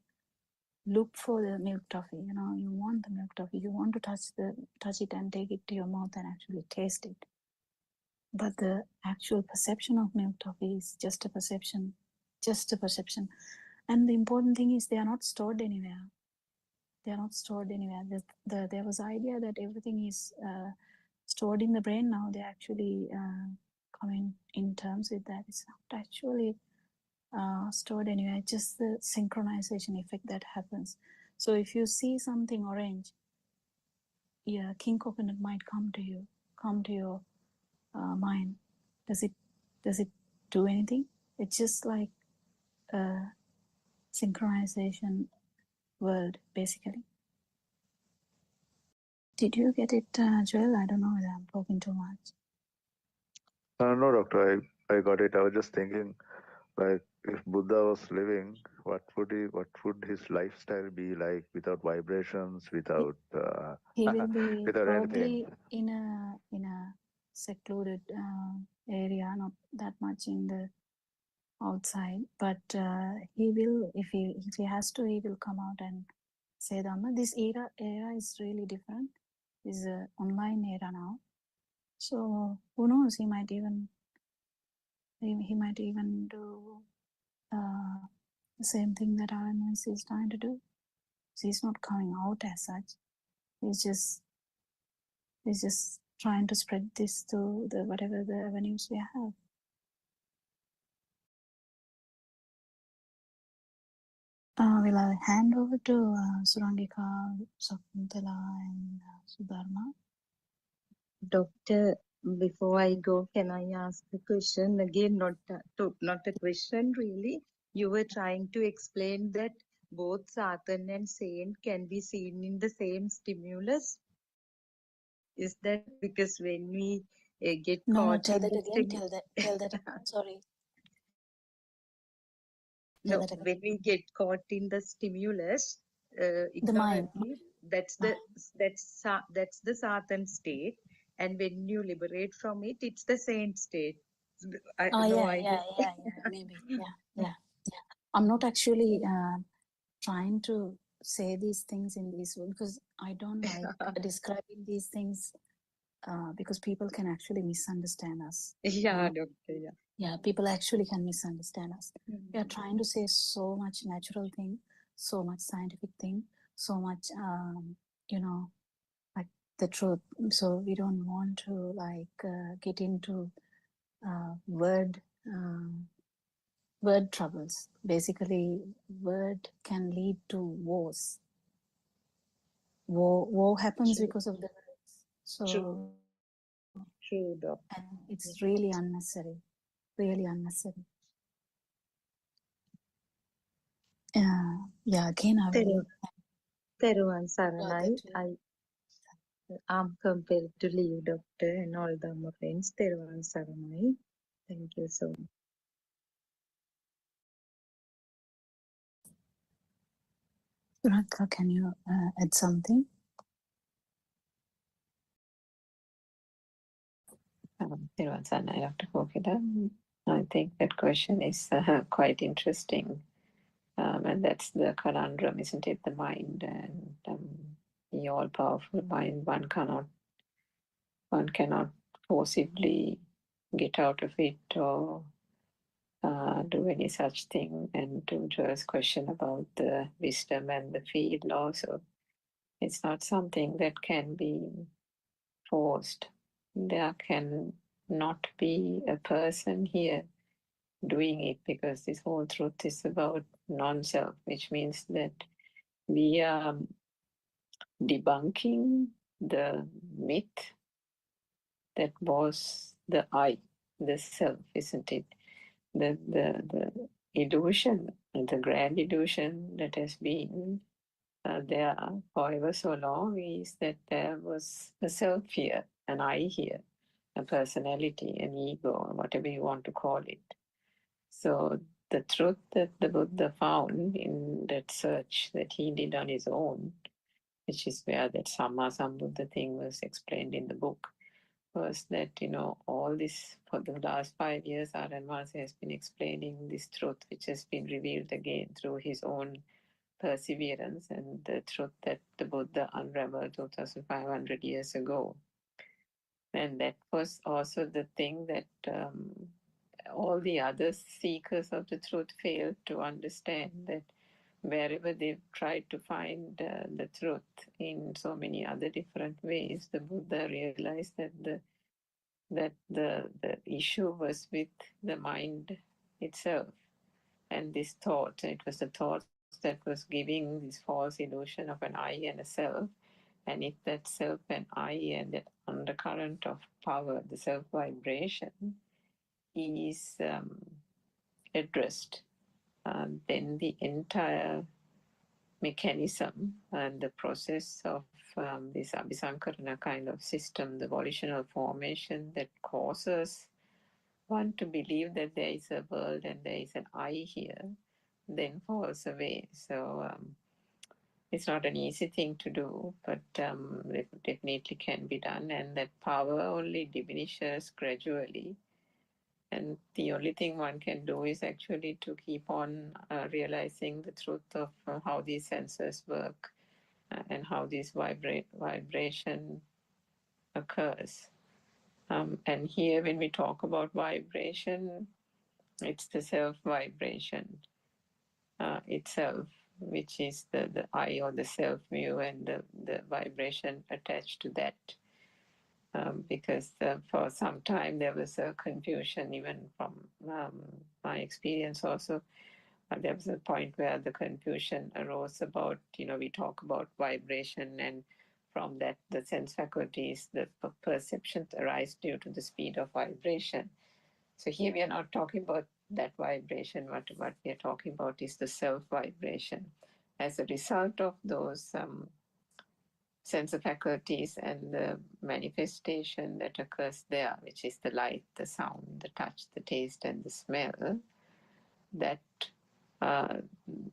look for the milk toffee. You want the milk toffee. You want to touch it and take it to your mouth and actually taste it. But the actual perception of milk toffee is just a perception. And the important thing is they are not stored anywhere. There was idea that everything is stored in the brain. Now they're actually coming in terms with that. It's not actually stored anywhere. It's just the synchronization effect that happens. So if you see something orange, yeah, king coconut might come to your mind. Does it do anything? It's just like a synchronization world, basically. Did you get it, Joel? I don't know whether I'm talking too much. No, doctor, I got it. I was just thinking, like, if Buddha was living, what would his lifestyle be like without vibrations, without He will be without probably anything? in a secluded area, not that much in the outside, but he will, if he has to, he will come out and say Dhamma. This era is really different. This is an online era now, so who knows? He might even do the same thing that RMS is trying to do. He's not coming out as such. He's just trying to spread this to the whatever the avenues we have. Will I hand over to Surangika, Sakuntala, and Sudharma? Doctor, before I go, can I ask a question again? Not a question really. You were trying to explain that both Satan and Saint can be seen in the same stimulus. Is that because when we get No, caught tell in that the again. stimulus? Tell that again. Sorry. Tell No, that again. when we get caught in the stimulus The mind. ignorantly, that's Mind. that's the Satan state, and when you liberate from it, it's the saint state. Oh, No yeah, idea. maybe. Yeah. I'm not actually trying to say these things in this way because I don't like describing these things because people can actually misunderstand us. Yeah, doctor. Yeah. Yeah, people actually can misunderstand us. We are Mhm. trying to say so much natural thing, so much scientific thing, so much, like the truth. So we don't want to like get into word word troubles. Basically, word can lead to wars. War happens True, because of the words. true, So, true, and doctor. it's Yeah. really unnecessary. Really unnecessary. Yeah. Again, I will Teruvan further Saranai, to. I'm compelled to leave, doctor, and all the my friends. Teruvan Saranai. Thank you so much. Ranka, can you add something? Thiruvansanai, Dr. Kokila. I think that question is quite interesting. And that's the conundrum, isn't it? The mind and the all-powerful mind. One cannot forcibly get out of it or do any such thing. And to Joe's question about the wisdom and the field also, it's not something that can be forced. There can not be a person here doing it because this whole truth is about non-self, which means that we are debunking the myth that was the I, the self, isn't it? The illusion, the grand illusion that has been there for ever so long is that there was a self here, an I here, a personality, an ego, whatever you want to call it. So the truth that the Buddha found in that search that he did on his own, which is where that Samma Sambuddha thing was explained in the book, was that, all this for the last 5 years, Aran Vasi has been explaining this truth, which has been revealed again through his own perseverance and the truth that the Buddha unraveled 2,500 years ago. And that was also the thing that all the other seekers of the truth failed to understand, that wherever they've tried to find the truth in so many other different ways, the Buddha realized that the issue was with the mind itself and this thought. It was the thoughts that was giving this false illusion of an I and a self. And if that self and I and that undercurrent of power, the self vibration, is addressed, then the entire mechanism and the process of this Abhisankarana kind of system, the volitional formation that causes one to believe that there is a world and there is an I here, then falls away. So it's not an easy thing to do, but it definitely can be done, and that power only diminishes gradually. And the only thing one can do is actually to keep on realizing the truth of how these sensors work and how this vibration occurs. And here, when we talk about vibration, it's the self vibration itself, which is the I or the self view and the vibration attached to that. Because for some time there was a confusion, even from my experience also, there was a point where the confusion arose about, we talk about vibration, and from that, the sense faculties, the perceptions arise due to the speed of vibration. So here we are not talking about that vibration. What we are talking about is the self vibration. As a result of those sense faculties and the manifestation that occurs there, which is the light, the sound, the touch, the taste, and the smell, that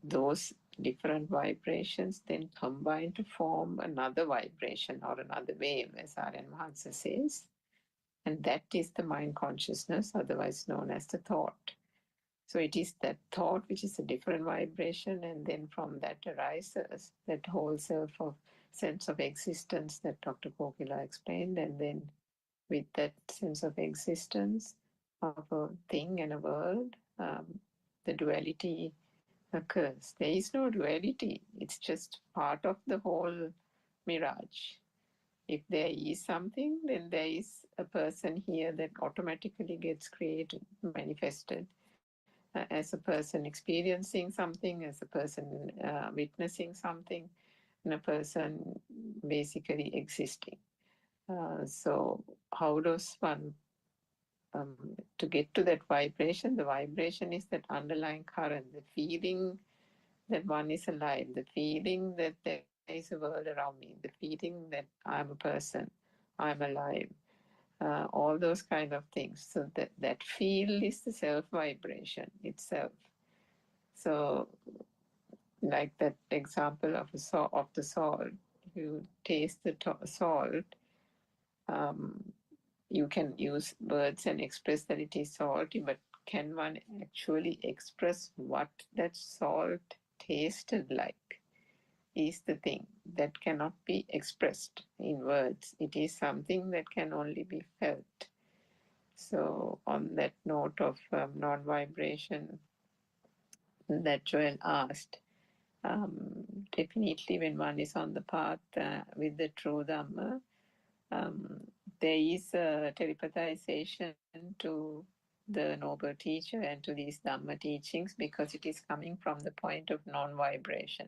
those different vibrations then combine to form another vibration or another wave, as Aryan Mahansa says. And that is the mind consciousness, otherwise known as the thought. So it is that thought which is a different vibration, and then from that arises that whole self of sense of existence that Dr. Kokila explained. And then with that sense of existence of a thing and a world, the duality occurs. There is no duality. It's just part of the whole mirage. If there is something, then there is a person here that automatically gets created, manifested, as a person experiencing something, as a person witnessing something, and a person basically existing. So how does one, to get to that vibration, the vibration is that underlying current, the feeling that one is alive, the feeling that there is a world around me, the feeling that I'm a person, I'm alive, all those kind of things. So that feel is the self vibration itself. So, like that example of the salt, you taste the salt. You can use words and express that it is salty, but can one actually express what that salt tasted like? Is the thing that cannot be expressed in words. It is something that can only be felt. So, on that note of non-vibration that Joel asked, definitely when one is on the path with the true Dhamma, there is a telepathization to the noble teacher and to these Dhamma teachings, because it is coming from the point of non-vibration.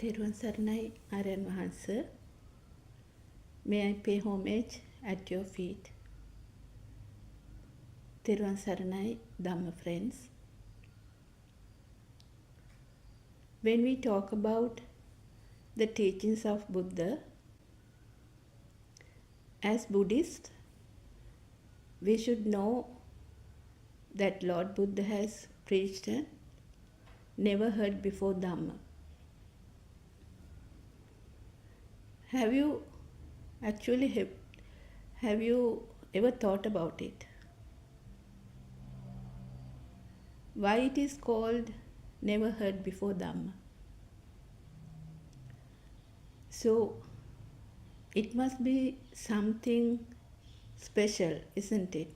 තෙරුවන් සරණයි ආර්යයන් වහන්සේ. May I pay homage at your feet. තෙරුවන් සරණයි Dhamma friends. When we talk about the teachings of Buddha, as Buddhists, we should know that Lord Buddha has preached a never heard before Dhamma. Have you ever thought about it? Why it is called never heard before Dhamma? So it must be something special, isn't it?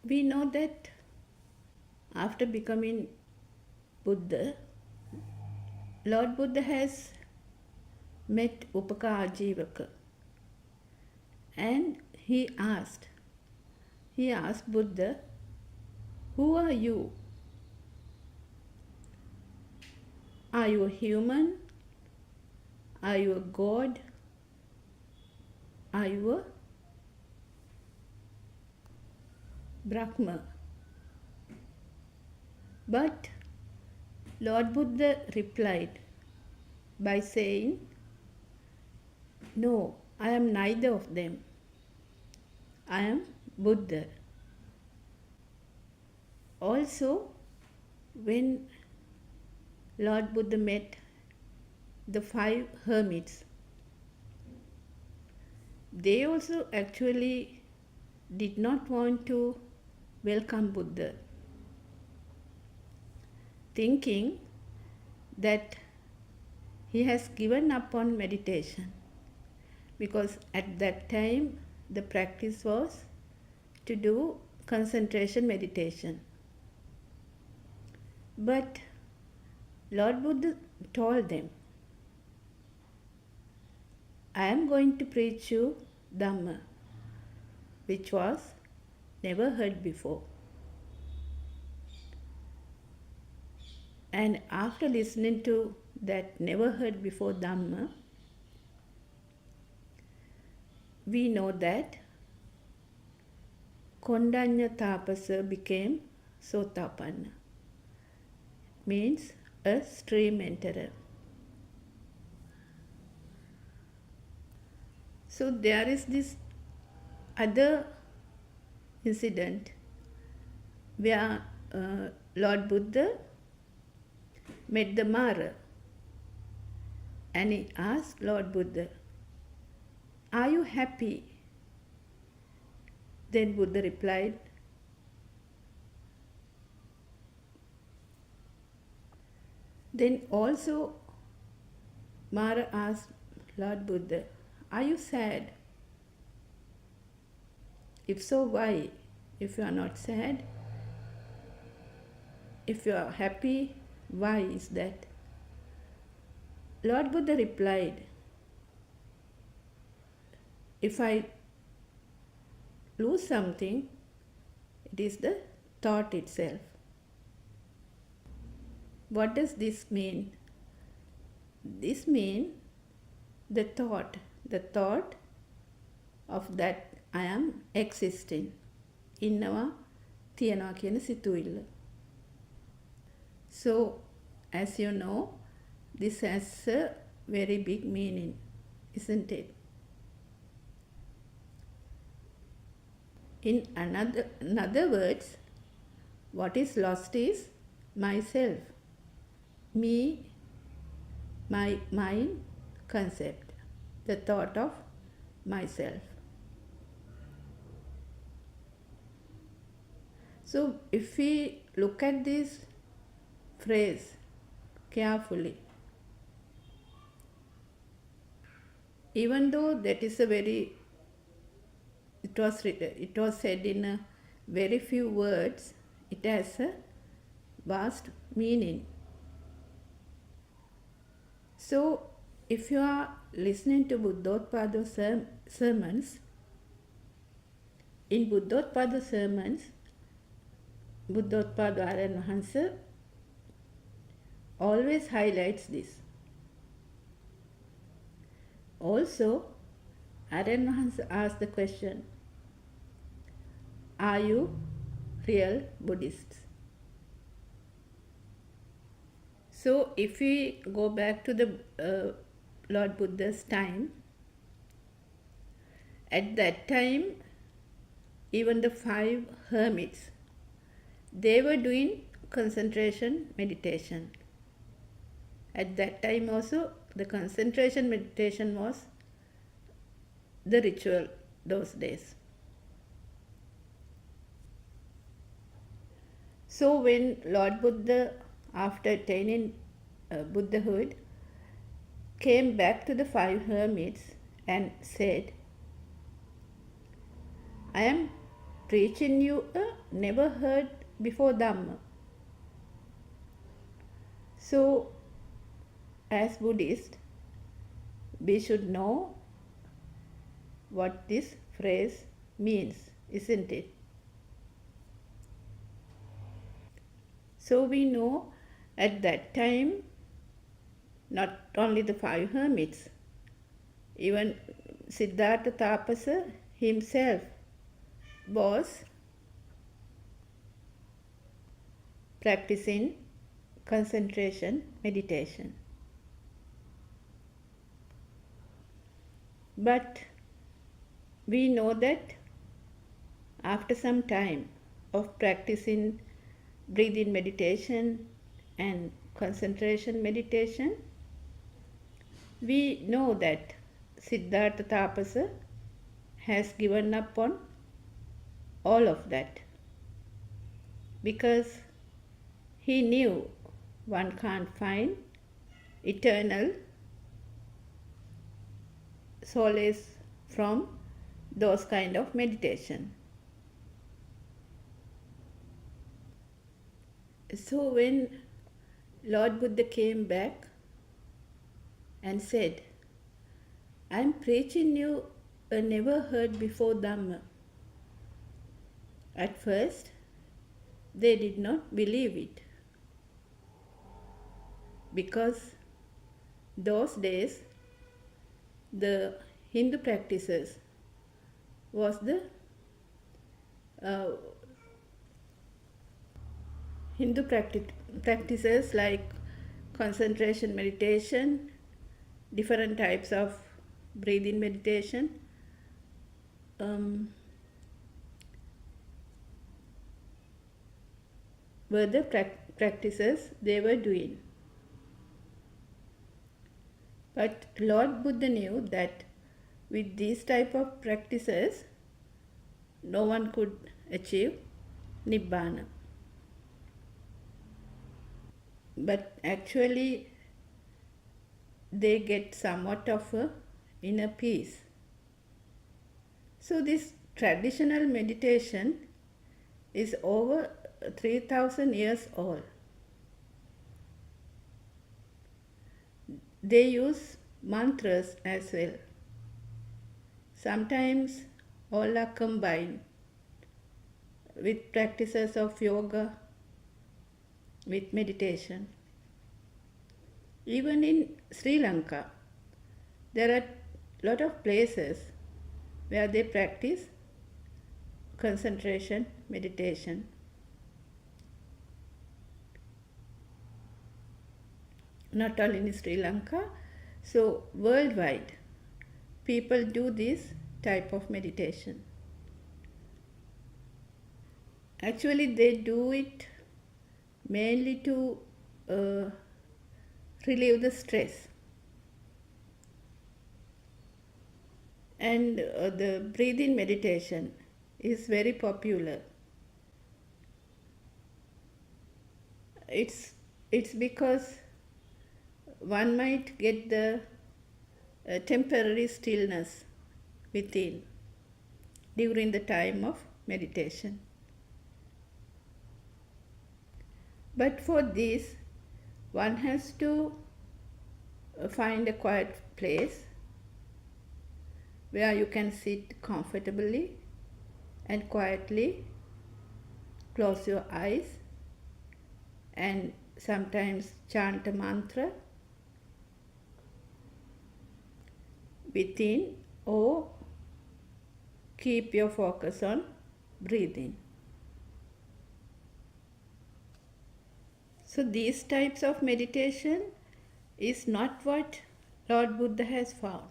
We know that after becoming Buddha, Lord Buddha has met Upaka Ajivaka, and he asked Buddha, who are you? Are you a human? Are you a god? Are you a Brahma? But Lord Buddha replied by saying, no, I am neither of them. I am Buddha. Also, when Lord Buddha met the 5 hermits, they also actually did not want to welcome Buddha, thinking that he has given up on meditation, because at that time the practice was to do concentration meditation. But Lord Buddha told them, I am going to preach you Dhamma, which was never heard before. And after listening to that never heard before Dhamma, we know that Kondanya Tapasa became Sotapanna, means a stream enterer. So there is this other incident where Lord Buddha met the Mara, and he asked Lord Buddha, are you happy? Then Buddha replied, then also Mara asked Lord Buddha, are you sad? If so, why? If you are not sad, if you are happy, why is that? Lord Buddha replied, if I lose something, it is the thought itself. What does this mean? This means the thought of that I am existing. Innawa තියනවා කියන සිතුවිල්ල. So, as you know, this has a very big meaning, isn't it? In another words, what is lost is myself, me, my mind concept, the thought of myself. So if we look at this phrase carefully, even though that is it was said in a very few words, it has a vast meaning. So if you are listening to Buddothpado sermons, in Buddothpado sermons, Buddothpado ආරයන් වහන්සේ always highlights this. Also, Aaron has asked the question, are you real Buddhists? So if we go back to the Lord Buddha's time, at that time, even the 5 hermits, they were doing concentration meditation. At that time also, the concentration meditation was the ritual those days. So when Lord Buddha, after attaining Buddhahood, came back to the 5 hermits and said, I am preaching you a never heard before Dhamma. So, as Buddhists, we should know what this phrase means, isn't it? So we know at that time, not only the 5 hermits, even Siddhartha Tapasa himself was practicing concentration meditation. But we know that after some time of practicing breathing meditation and concentration meditation, we know that Siddhartha Tapasa has given up on all of that because he knew one can't find eternal solace from those kind of meditation. So when Lord Buddha came back and said, I am preaching you a never heard before Dhamma. At first, they did not believe it because those days the Hindu practices was the Hindu practices like concentration meditation, different types of breathing meditation, were the practices they were doing. But Lord Buddha knew that with these type of practices, no one could achieve Nibbana. But actually, they get somewhat of a inner peace. So this traditional meditation is over 3,000 years old. They use mantras as well. Sometimes all are combined with practices of yoga, with meditation. Even in Sri Lanka, there are a lot of places where they practice concentration meditation. Not only in Sri Lanka, so worldwide, people do this type of meditation. Actually, they do it mainly to relieve the stress. And the breathing meditation is very popular. It's because one might get the temporary stillness within during the time of meditation. But for this, one has to find a quiet place where you can sit comfortably and quietly close your eyes and sometimes chant a mantra within or keep your focus on breathing. So these types of meditation is not what Lord Buddha has found.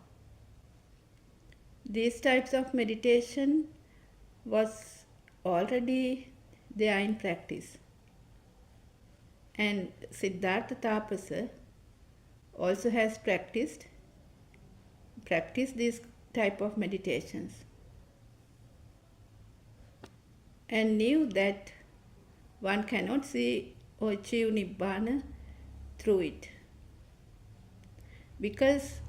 These types of meditation was already there in practice. And Siddhartha Tapasa also has practiced these type of meditations and knew that one cannot see or achieve Nibbana through it. Because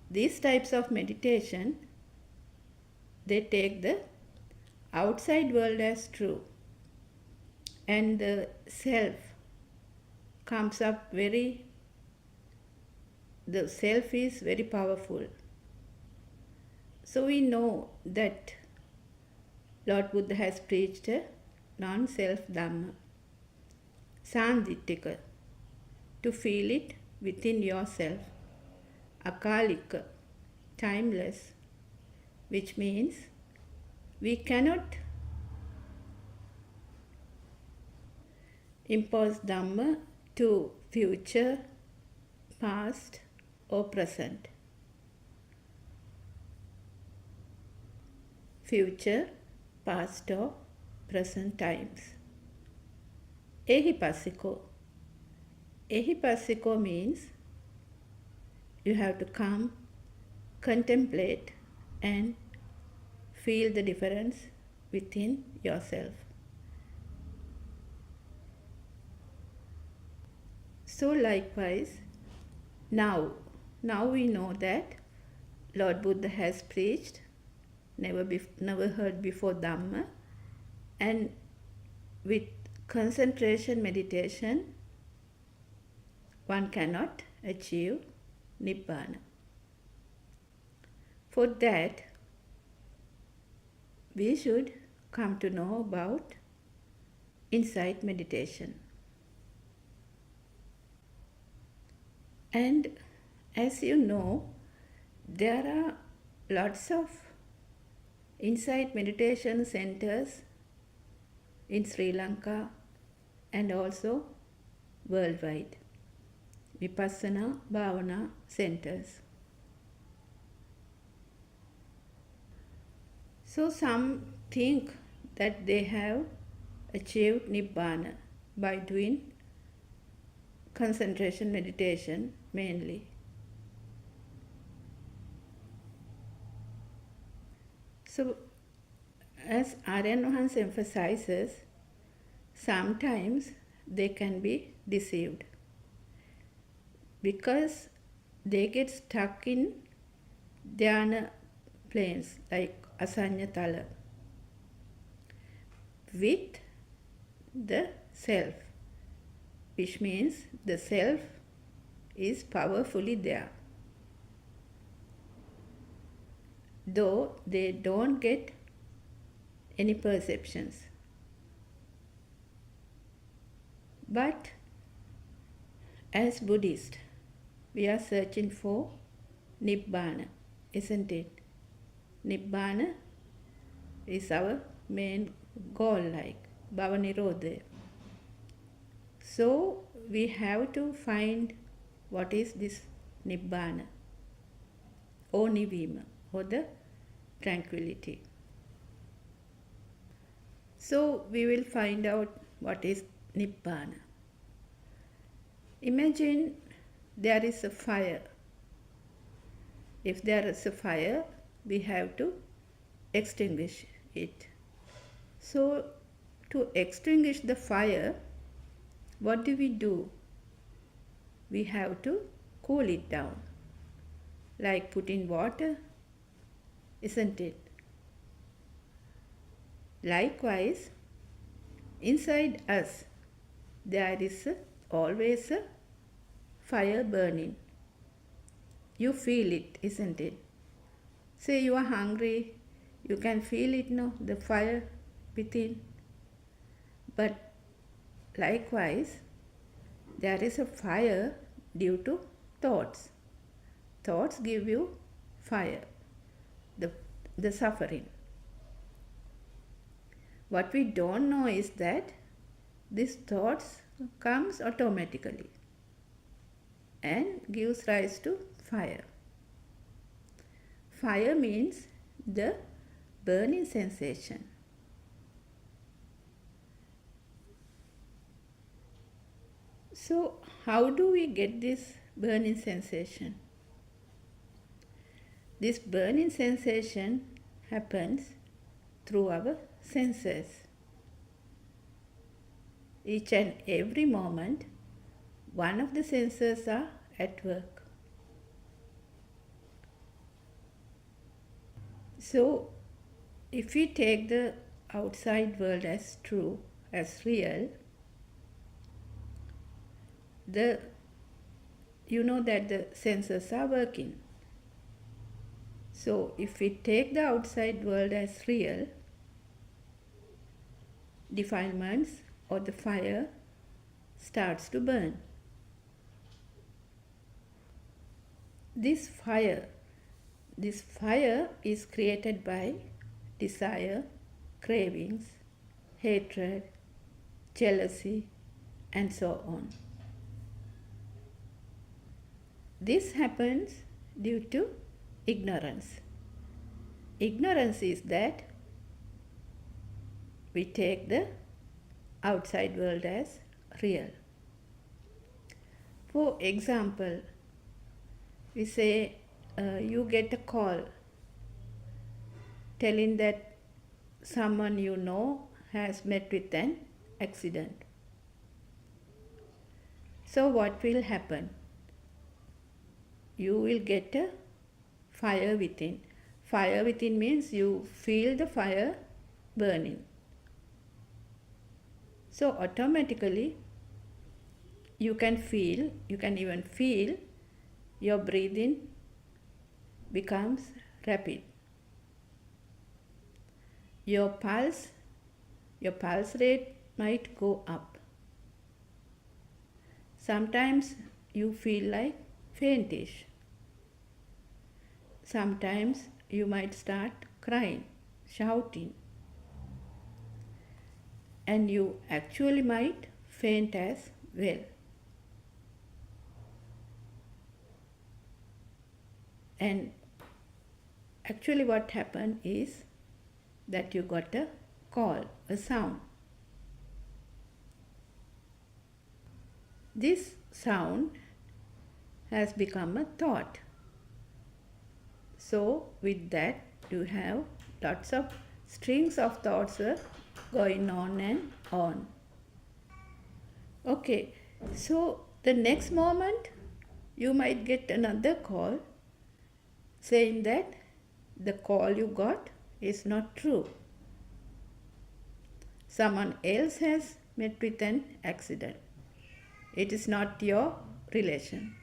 these types of meditation, they take the outside world as true, and the self comes up the self is very powerful. So we know that Lord Buddha has preached a non-self Dhamma, Sandittika, to feel it within yourself, Akalika, timeless, which means we cannot impose Dhamma to future, past or present. Future, past or present times. Ehipassiko. Ehipassiko means you have to come, contemplate and feel the difference within yourself. So likewise, now we know that Lord Buddha has preached never heard before Dhamma, and with concentration meditation one cannot achieve Nibbana. For that we should come to know about insight meditation. And as you know, there are lots of insight meditation centers in Sri Lanka and also worldwide, Vipassana Bhavana centers. So some think that they have achieved Nibbana by doing concentration meditation mainly. So as Aryan Vahans emphasizes, sometimes they can be deceived because they get stuck in dhyana planes like asanya tala with the self, which means the self is powerfully there, though they don't get any perceptions. But as Buddhists, we are searching for Nibbana, isn't it? Nibbana is our main goal, like Bhava Nirodha. So we have to find what is this Nibbana or Nivima or the tranquility. So we will find out what is Nibbana. Imagine there is a fire. If there is a fire, we have to extinguish it. So to extinguish the fire, what do? We have to cool it down, like put in water, isn't it? Likewise, inside us, there is always a fire burning. You feel it, isn't it? Say you are hungry, you can feel it, no, the fire within. But likewise, there is a fire due to thoughts. Thoughts give you fire, the suffering. What we don't know is that these thoughts comes automatically and gives rise to fire. Fire means the burning sensation. So how do we get this burning sensation? This burning sensation happens through our senses. Each and every moment, one of the senses are at work. So, if we take the outside world as true, as real, you know that the senses are working. So, if we take the outside world as real, defilements or the fire starts to burn. This fire is created by desire, cravings, hatred, jealousy, and so on. This happens due to ignorance. Ignorance is that we take the outside world as real. For example, we say you get a call telling that someone you know has met with an accident. So what will happen? You will get a fire within. Fire within means you feel the fire burning. So automatically you can even feel your breathing becomes rapid. Your pulse rate might go up. Sometimes you feel like faintish. Sometimes you might start crying, shouting, and you actually might faint as well. And actually what happened is that you got a call, a sound. This sound has become a thought. So with that you have lots of strings of thoughts going on and on. Okay, so the next moment you might get another call saying that the call you got is not true. Someone else has met with an accident. It is not your relation.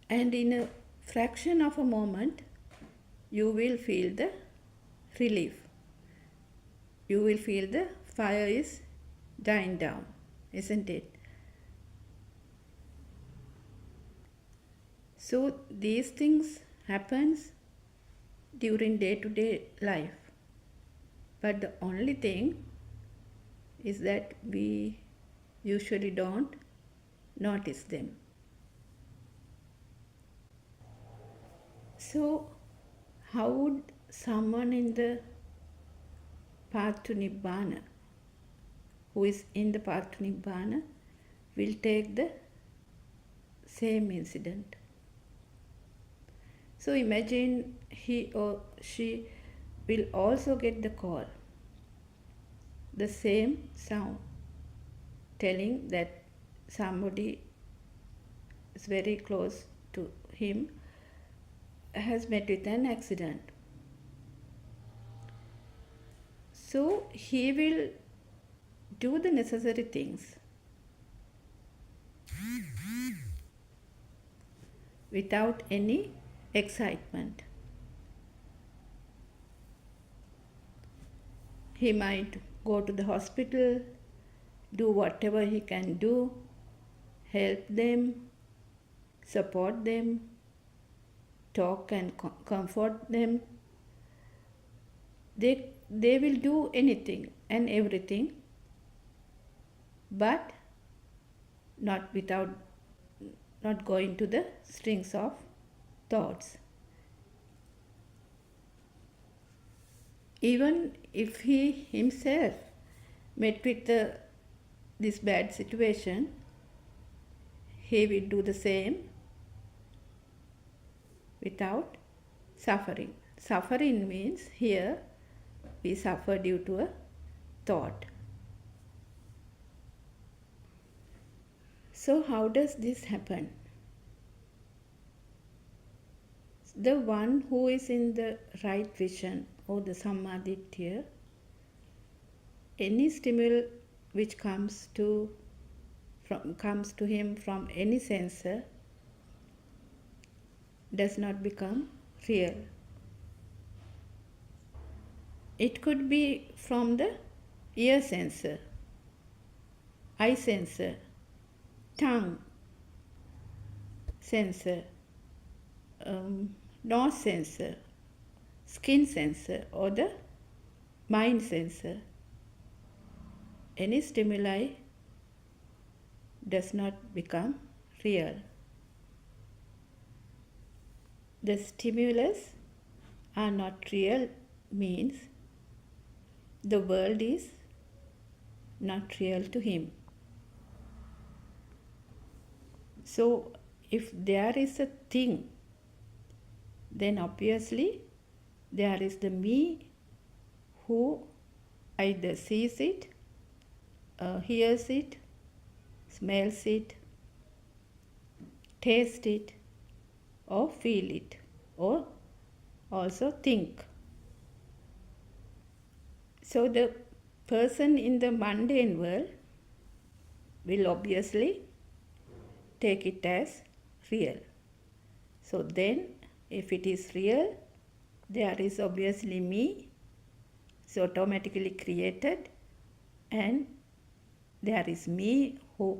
And in a fraction of a moment, you will feel the relief. You will feel the fire is dying down, isn't it? So these things happens during day-to-day life. But the only thing is that we usually don't notice them. So how would someone in the path to Nibbana, who is in the path to Nibbana, will take the same incident? So imagine he or she will also get the call, the same sound, telling that somebody is very close to him has met with an accident. So he will do the necessary things without any excitement. He might go to the hospital, do whatever he can do, help them, support them, talk and comfort them. They will do anything and everything, but not going to the strings of thoughts. Even if he himself met with this bad situation, he will do the same without suffering. Suffering means here we suffer due to a thought. So how does this happen? The one who is in the right vision or the Sammaditya, any stimuli which comes to him from any sensor does not become real. It could be from the ear sensor, eye sensor, tongue sensor, nose sensor, skin sensor, or the mind sensor. Any stimuli does not become real. The stimulus are not real means the world is not real to him. So if there is a thing, then obviously there is the me who either sees it, hears it, smells it, tastes it, or feel it, or also think. So the person in the mundane world will obviously take it as real. So then if it is real, there is obviously me, so automatically created, and there is me who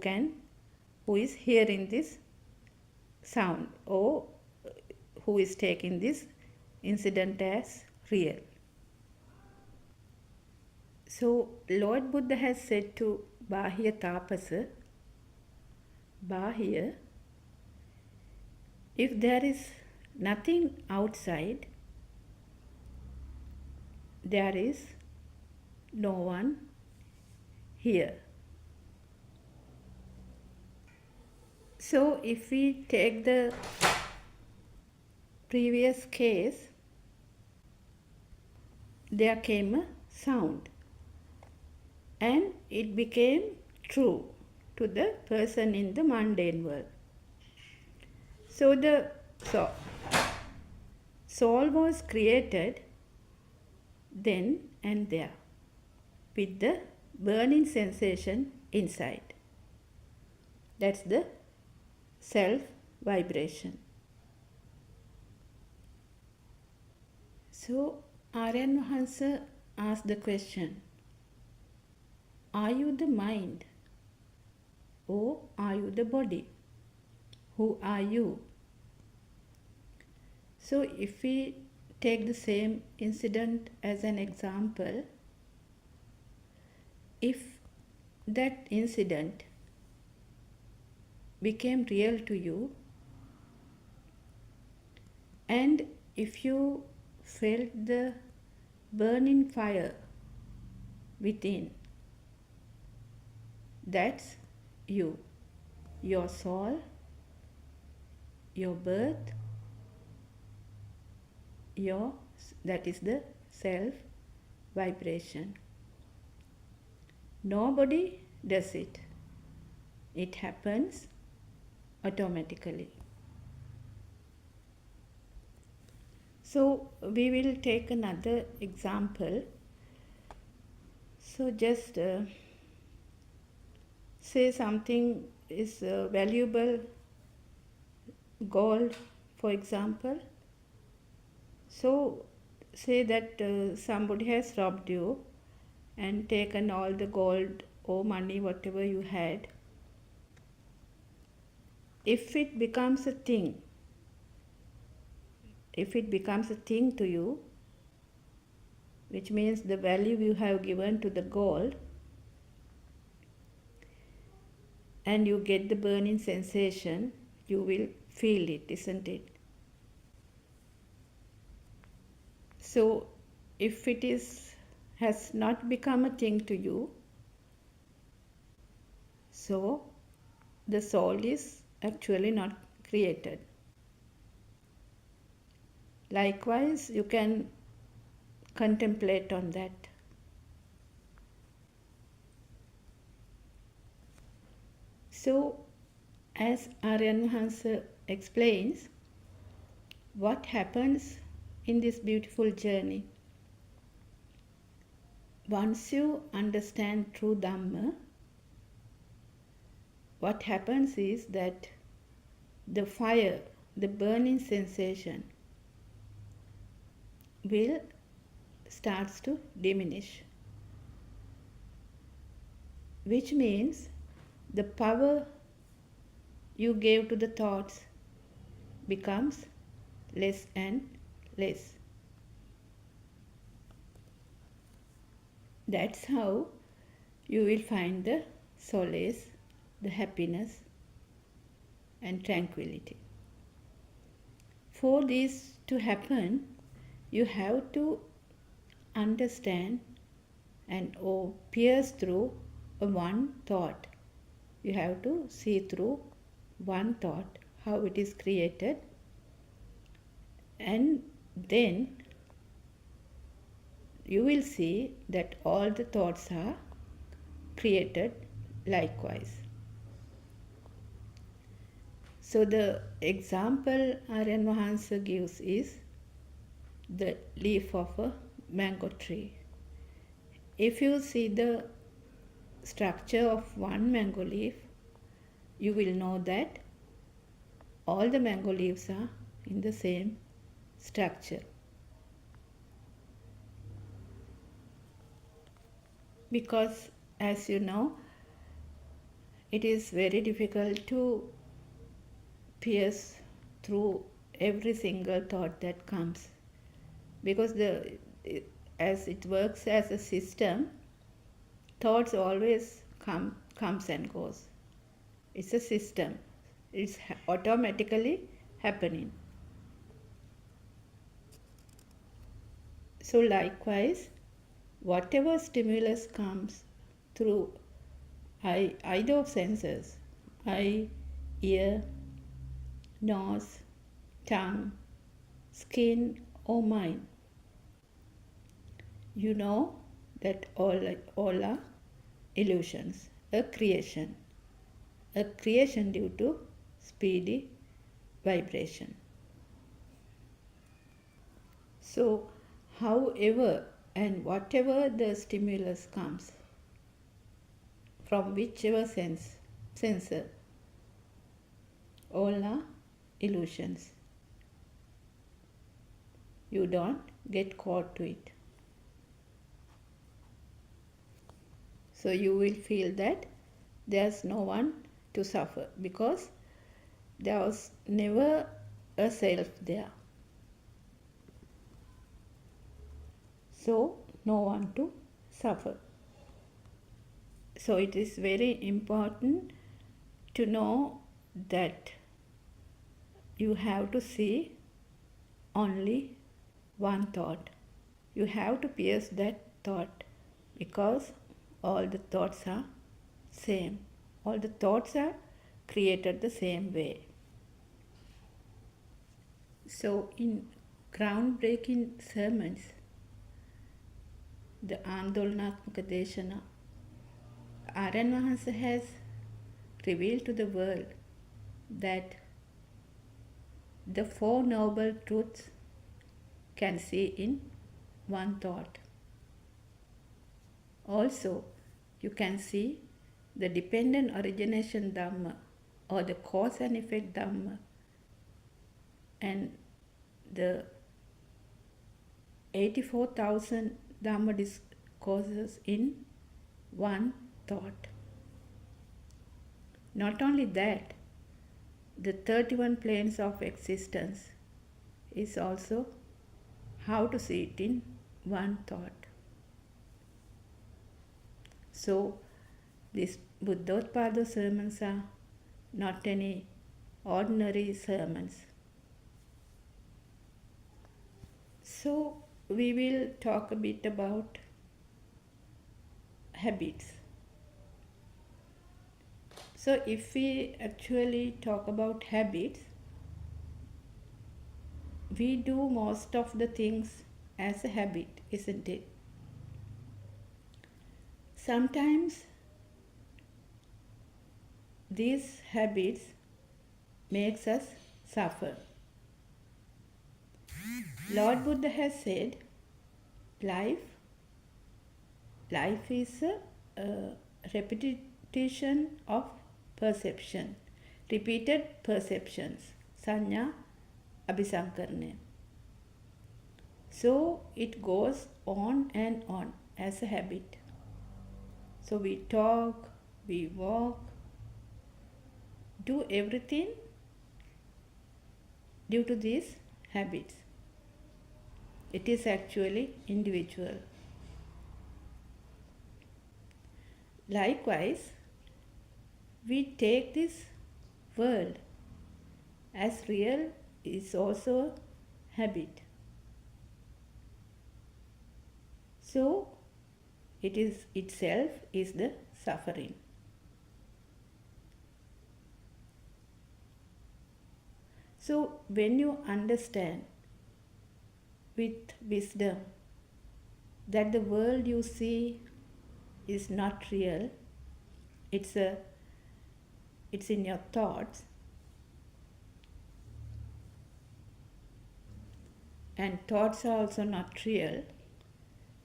is hearing this sound or who is taking this incident as real. So Lord Buddha has said to Bahya Tapasa, Bahya, if there is nothing outside, there is no one here. So if we take the previous case, there came a sound and it became true to the person in the mundane world. So the soul was created then and there with the burning sensation inside. That's the self vibration. So Aryan Mahansa asked the question, are you the mind or are you the body? Who are you? So if we take the same incident as an example, if that incident became real to you, and if you felt the burning fire within, that's you, your soul, your birth, that is the self vibration. Nobody does it. It happens automatically. So we will take another example. So just say something is valuable, gold for example. So say that somebody has robbed you and taken all the gold or money, whatever you had, if it becomes a thing, to you, which means the value you have given to the gold, and you get the burning sensation, you will feel it, isn't it? So if it has not become a thing to you, so the soul is actually not created. Likewise, you can contemplate on that. So, as Aryan Mahansa explains, what happens in this beautiful journey? Once you understand true Dhamma, what happens is that the fire, the burning sensation, will starts to diminish, which means the power you gave to the thoughts becomes less and less. That's how you will find the solace, the happiness and tranquility. For this to happen, you have to understand and pierce through one thought. You have to see through one thought, how it is created, and then you will see that all the thoughts are created likewise. So the example Aryan Mahansa gives is the leaf of a mango tree. If you see the structure of one mango leaf, you will know that all the mango leaves are in the same structure. Because, as you know, it is very difficult to pierce through every single thought that comes, because as it works as a system, thoughts always comes and goes. It's a system. It's automatically happening. So likewise, whatever stimulus comes through either of senses, eye, ear, nose, tongue, skin or mind, you know that all are illusions, a creation due to speedy vibration. So however and whatever the stimulus comes from whichever sensor, all are illusions. You don't get caught to it. So you will feel that there's no one to suffer, because there was never a self there. So no one to suffer. So it is very important to know that you have to see only one thought. You have to pierce that thought, because all the thoughts are same. All the thoughts are created the same way. So in groundbreaking sermons, the Andolanaatmaka Deshana, Aryan Mahansa has revealed to the world that the Four Noble Truths can see in one thought. Also, you can see the dependent origination Dhamma, or the cause and effect Dhamma, and the 84,000 Dhamma discourses in one thought. Not only that, the 31 planes of existence is also how to see it in one thought. So, these Buddothpado sermons are not any ordinary sermons. So, we will talk a bit about habits. So, if we actually talk about habits, we do most of the things as a habit, isn't it? Sometimes these habits makes us suffer. Lord Buddha has said, life is a repetition of perception, repeated perceptions, sanya abhisankarana. So it goes on and on as a habit. So we talk, we walk, do everything due to these habits. It is actually individual. Likewise, we take this world as real is also a habit. So, it is itself is the suffering. So, when you understand with wisdom that the world you see is not real, it's in your thoughts, and thoughts are also not real,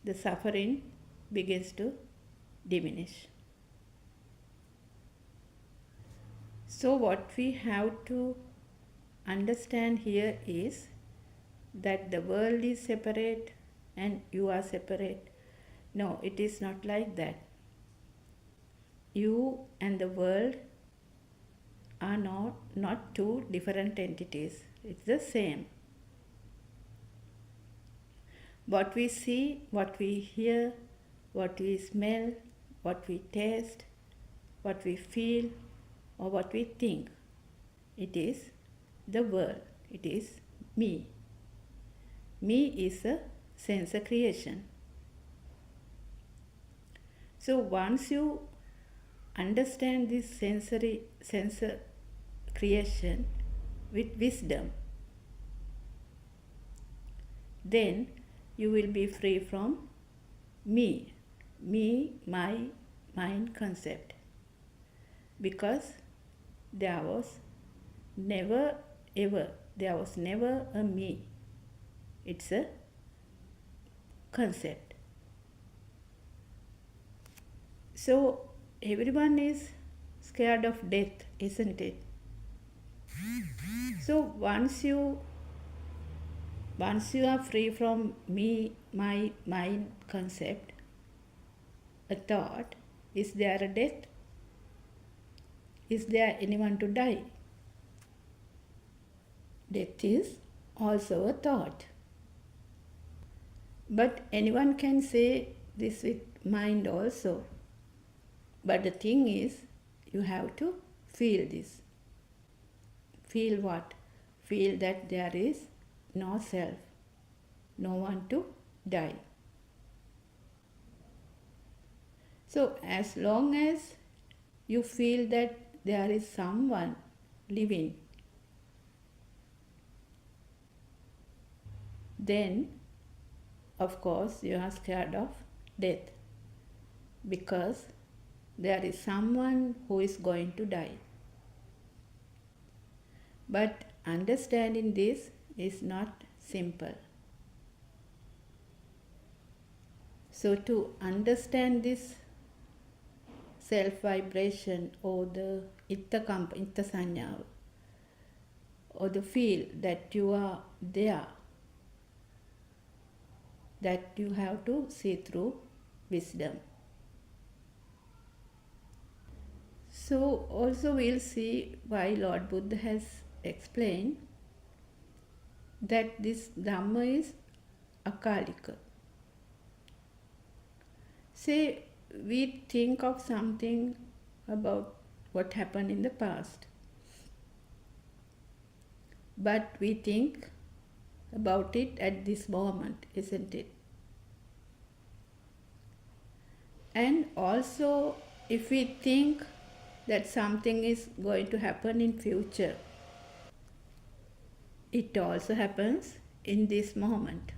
the suffering begins to diminish. So what we have to understand here is that the world is separate and you are separate. No, it is not like that. You and the world are not two different entities. It's the same. What we see, what we hear, what we smell, what we taste, what we feel, or what we think, it is the world. It is me. Me is a sense creation. So once you understand this sense creation with wisdom, then you will be free from me, my mind concept, because there was never a me. It's a concept. So everyone is scared of death, isn't it? So once you are free from me, my mind concept, a thought, is there a death? Is there anyone to die? Death is also a thought. But anyone can say this with mind also. But the thing is, you have to feel this. Feel what? Feel that there is no self, no one to die. So as long as you feel that there is someone living, then of course you are scared of death, because there is someone who is going to die. But understanding this is not simple. So to understand this self-vibration or the itta sanya, or the feel that you are there, that you have to see through wisdom. So also we'll see why Lord Buddha has explained that this Dhamma is akalika. Say we think of something about what happened in the past, but we think about it at this moment, isn't it? And also if we think that something is going to happen in future, it also happens in this moment.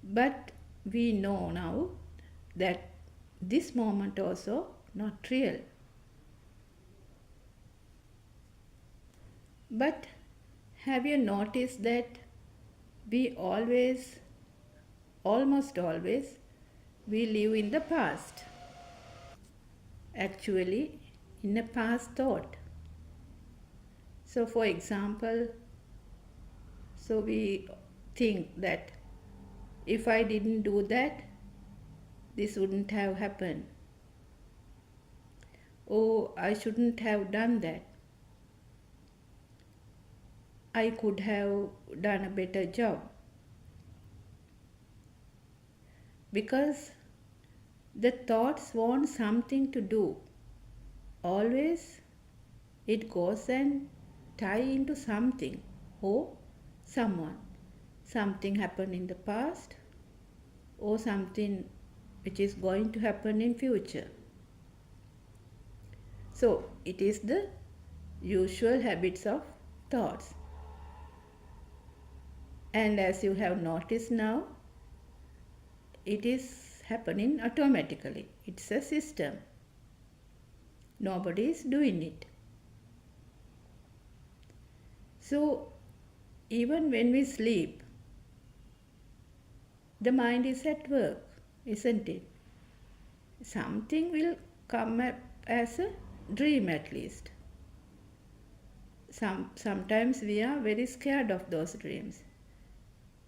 But we know now that this moment also not real. But have you noticed that we almost always, we live in the past, actually in a past thought. So for example, so we think that if I didn't do that, this wouldn't have happened. Oh, I shouldn't have done that. I could have done a better job. Because the thoughts want something to do. Always it goes and tie into something or someone. Something happened in the past or something which is going to happen in future. So it is the usual habits of thoughts. And as you have noticed now, it is happening automatically. It's a system. Nobody is doing it. So even when we sleep, the mind is at work, isn't it? Something will come up as a dream at least. Sometimes we are very scared of those dreams.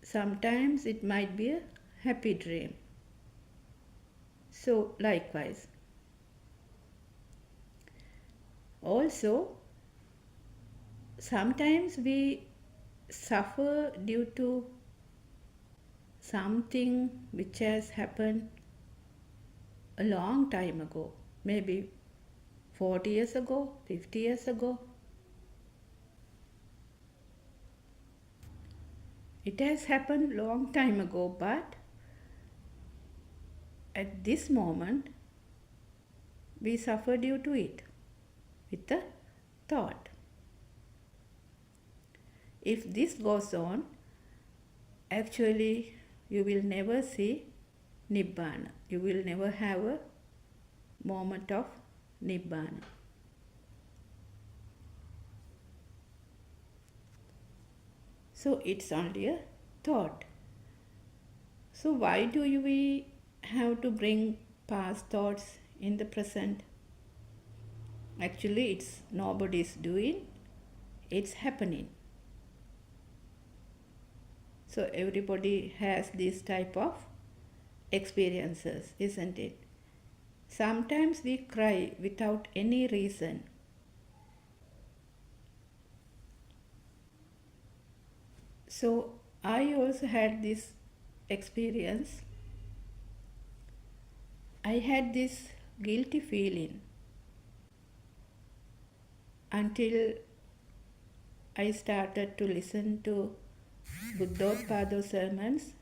Sometimes it might be a happy dream. So likewise. Also, sometimes we suffer due to something which has happened a long time ago, maybe 40 years ago, 50 years ago. It has happened long time ago, but at this moment we suffer due to it with the thought. If this goes on, actually you will never see Nibbana. You will never have a moment of Nibbana. So it's only a thought. So why do we have to bring past thoughts in the present? Actually, it's nobody's doing, it's happening. So everybody has this type of experiences, isn't it? Sometimes we cry without any reason. So I also had this experience. I had this guilty feeling until I started to listen to Buddothpado sermons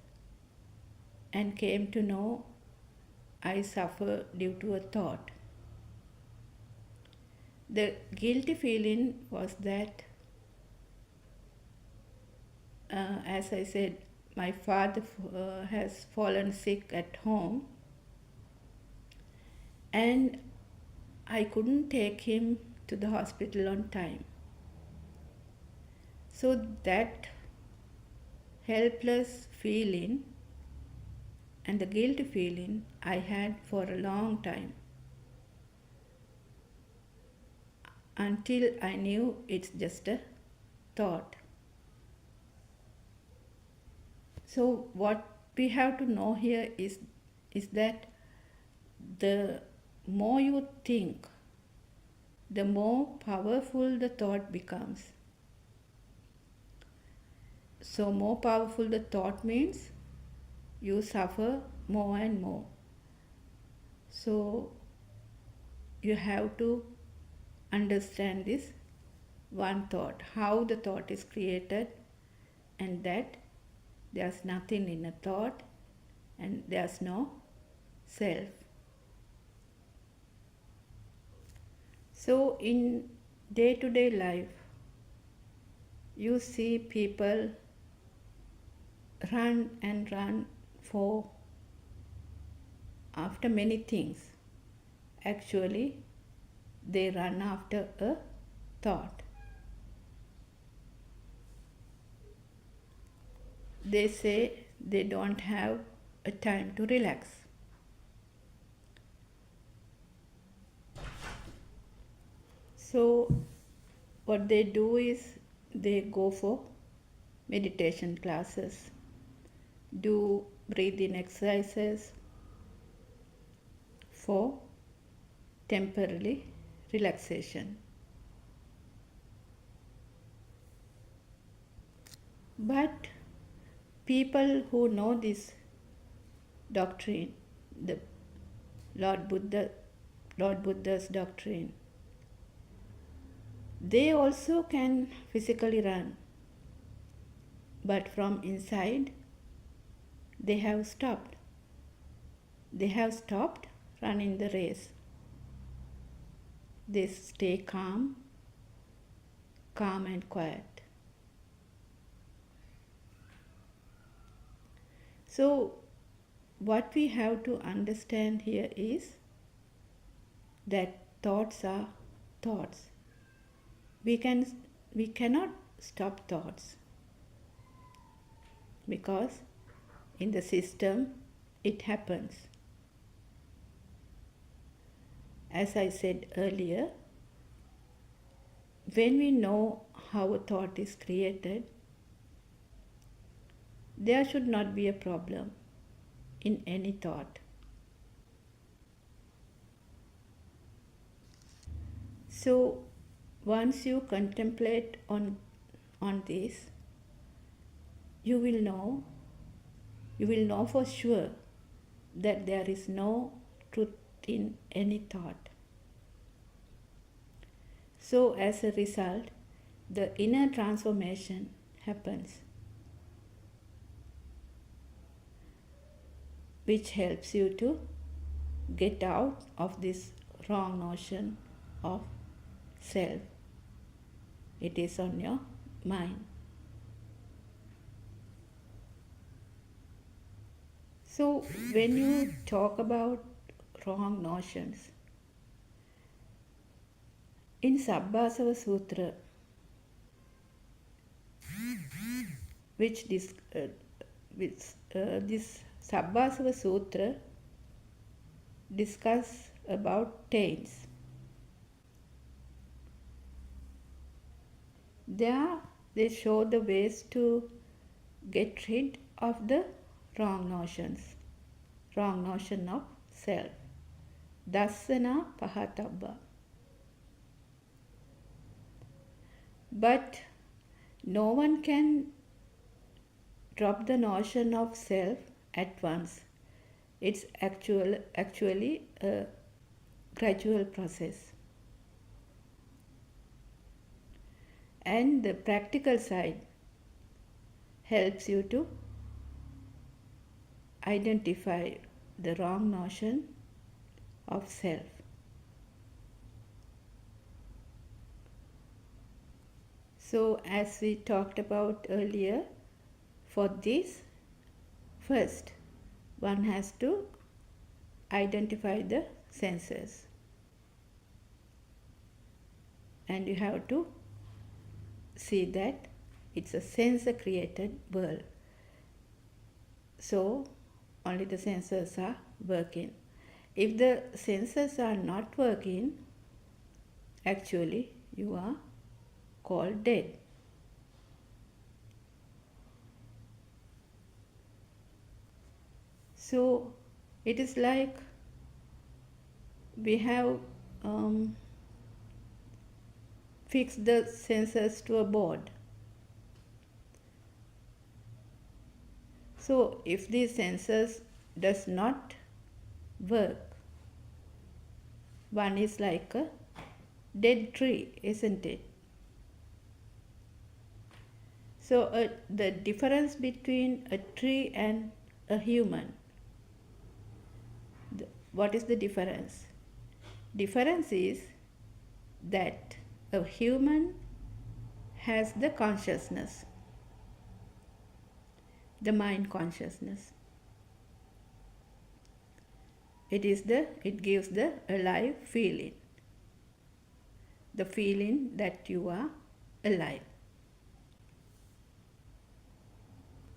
and came to know I suffer due to a thought. The guilty feeling was that, as I said, my father has fallen sick at home and I couldn't take him to the hospital on time. So that helpless feeling and the guilty feeling I had for a long time, until I knew it's just a thought. So what we have to know here is that the more you think, the more powerful the thought becomes. So, more powerful the thought means you suffer more and more. So, you have to understand this one thought, how the thought is created, and that there's nothing in a thought and there's no self. So, in day to day life, you see people run and run for after many things. Actually, they run after a thought. They say they don't have a time to relax. So, what they do is they go for meditation classes, do breathing exercises for temporary relaxation. But people who know this doctrine, the Lord Buddha's doctrine, they also can physically run, but from inside they have stopped. They have stopped running the race. They stay calm and quiet. So, what we have to understand here is that thoughts are thoughts. We cannot stop thoughts because in the system it happens. As I said earlier, when we know how a thought is created, there should not be a problem in any thought. So once you contemplate on this, you will know for sure that there is no truth in any thought. So as a result, the inner transformation happens, which helps you to get out of this wrong notion of self. It is on your mind. So when you talk about wrong notions, in Sabbasava Sutra, this Sabbasava Sutra discuss about taints. There they show the ways to get rid of the wrong notion of self. Dassana pahatabba. But no one can drop the notion of self at once. It's actually a gradual process. And the practical side helps you to identify the wrong notion of self. So as we talked about earlier, for this, first one has to identify the senses. And you have to see that it's a sensor-created world. So only the sensors are working. If the sensors are not working, actually you are called dead. So it is like we have fixed the sensors to a board. So if these sensors does not work, one is like a dead tree, isn't it? So the difference between a tree and a human, what is the difference? Difference is that a human has the consciousness, the mind consciousness. It gives the alive feeling, the feeling that you are alive.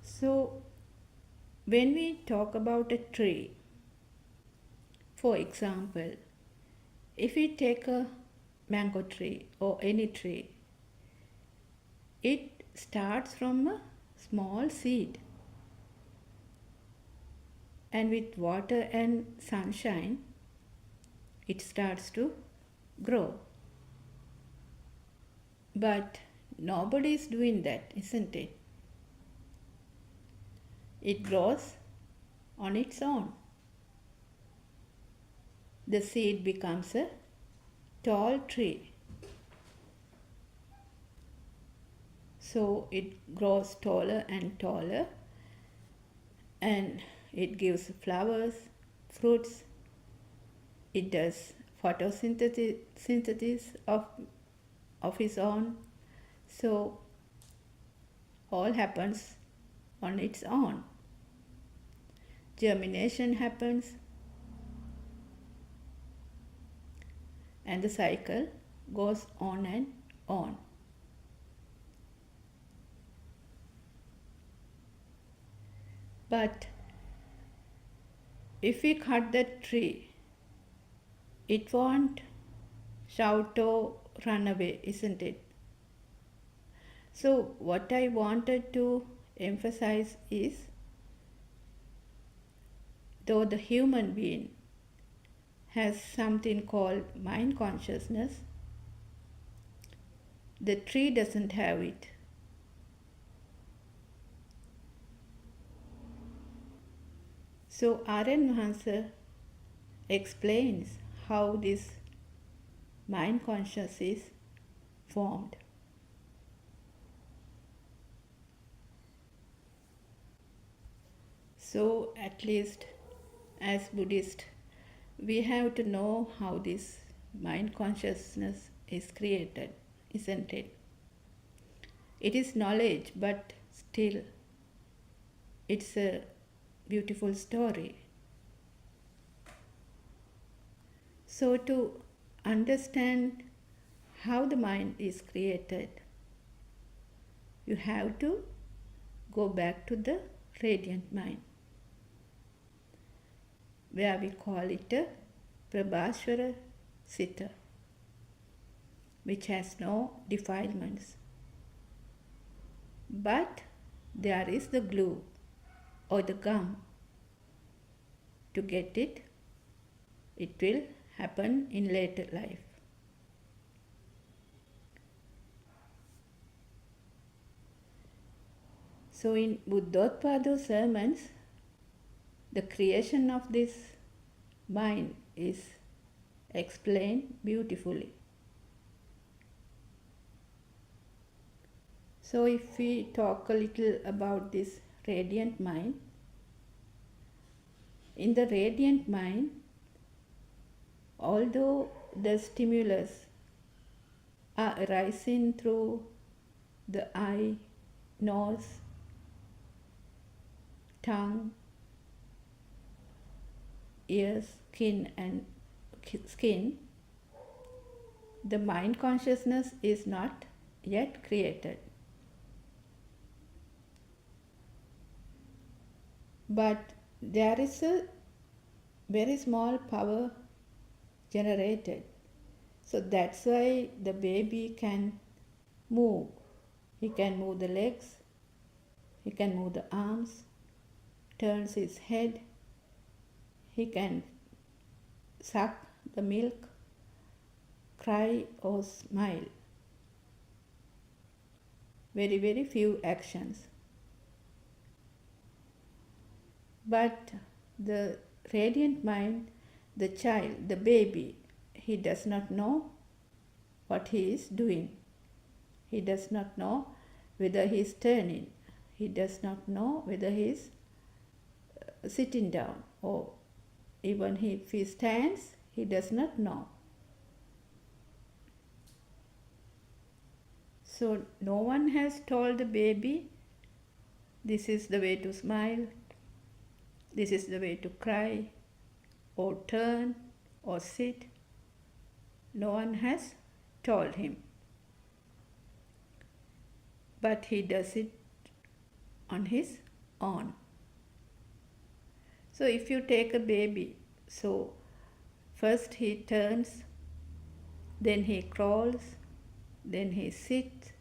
So when we talk about a tree, for example, if we take a mango tree or any tree, it starts from a small seed, and with water and sunshine it starts to grow. But nobody is doing that, isn't it? It grows on its own. The seed becomes a tall tree. So it grows taller and taller, and it gives flowers, fruits. It does photosynthesis of its own. So all happens on its own. Germination happens, and the cycle goes on and on. But if we cut that tree, it won't shout or run away, isn't it? So what I wanted to emphasize is, though the human being has something called mind consciousness, the tree doesn't have it. So Aryan Mahansa explains how this mind consciousness is formed. So at least as Buddhists, we have to know how this mind consciousness is created, isn't it? It is knowledge, but still it's a beautiful story. So to understand how the mind is created, you have to go back to the radiant mind, where we call it a Prabhaswara Sita, which has no defilements. But there is the glue or the gum. To get it, it will happen in later life. So in Buddothpado sermons, the creation of this mind is explained beautifully. So if we talk a little about this radiant mind, in the radiant mind, although the stimulus are arising through the eye, nose, tongue, ears, skin, the mind consciousness is not yet created. But there is a very small power generated. So that's why the baby can move. He can move the legs, he can move the arms, turns his head, he can suck the milk, cry or smile. Very, very few actions. But the radiant mind, the child, the baby, he does not know what he is doing. He does not know whether he is turning. He does not know whether he is sitting down, or even if he stands, he does not know. So no one has told the baby, this is the way to smile, this is the way to cry, or turn, or sit. No one has told him. But he does it on his own. So if you take a baby, so first he turns, then he crawls, then he sits,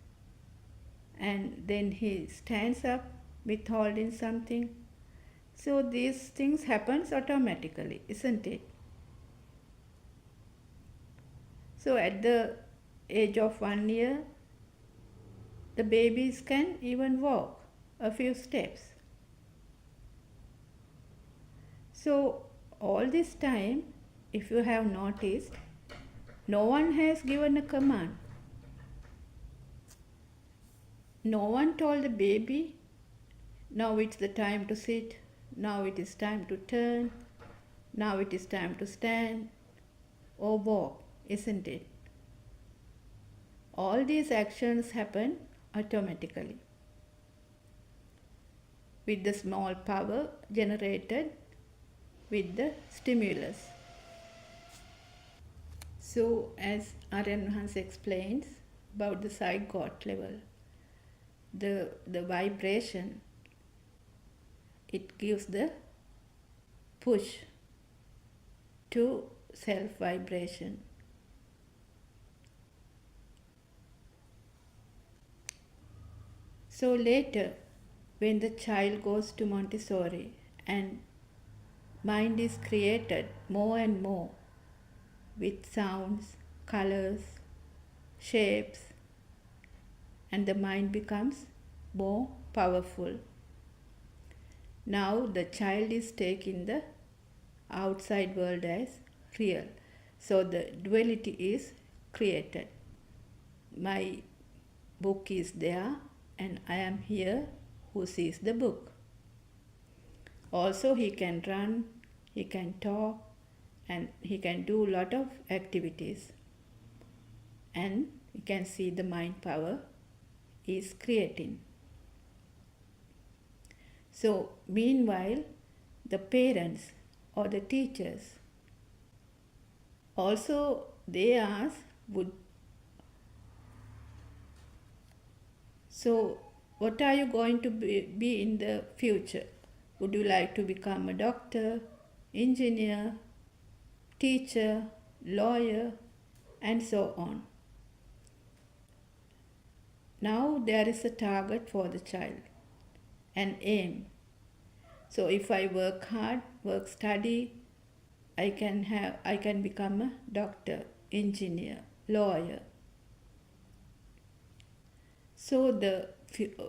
and then he stands up with holding something. So these things happens automatically, isn't it? So at the age of 1 year, the babies can even walk a few steps. So all this time, if you have noticed, no one has given a command. No one told the baby, now it's the time to sit, now it is time to turn, now it is time to stand or walk, isn't it? All these actions happen automatically with the small power generated with the stimulus. So as Aryan Hans explains about the zygote level, the vibration, it gives the push to self-vibration. So later, when the child goes to Montessori and mind is created more and more with sounds, colors, shapes, and the mind becomes more powerful. Now the child is taking the outside world as real. So the duality is created. My book is there and I am here who sees the book. Also he can run, he can talk, and he can do a lot of activities. And you can see the mind power is creating. So meanwhile, the parents or the teachers also, they ask, so what are you going to be in the future? Would you like to become a doctor, engineer, teacher, lawyer, and so on? Now there is a target for the child, an aim. So if I work hard, study, I can become a doctor, engineer, lawyer. So the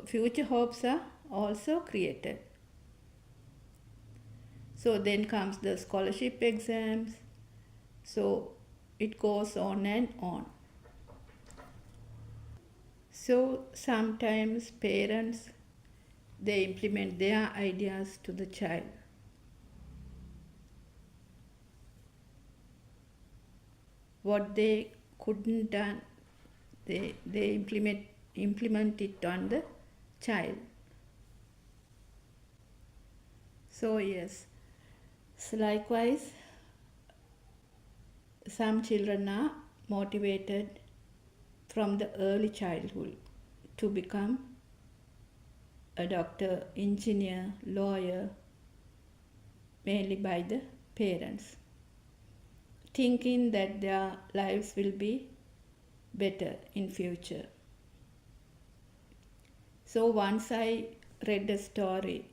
future hopes are also created. So then comes the scholarship exams. So it goes on and on. So sometimes parents, they implement their ideas to the child. What they couldn't done, they implement it on the child. So yes, so likewise, some children are motivated from the early childhood to become a doctor, engineer, lawyer, mainly by the parents, thinking that their lives will be better in future. So once I read a story,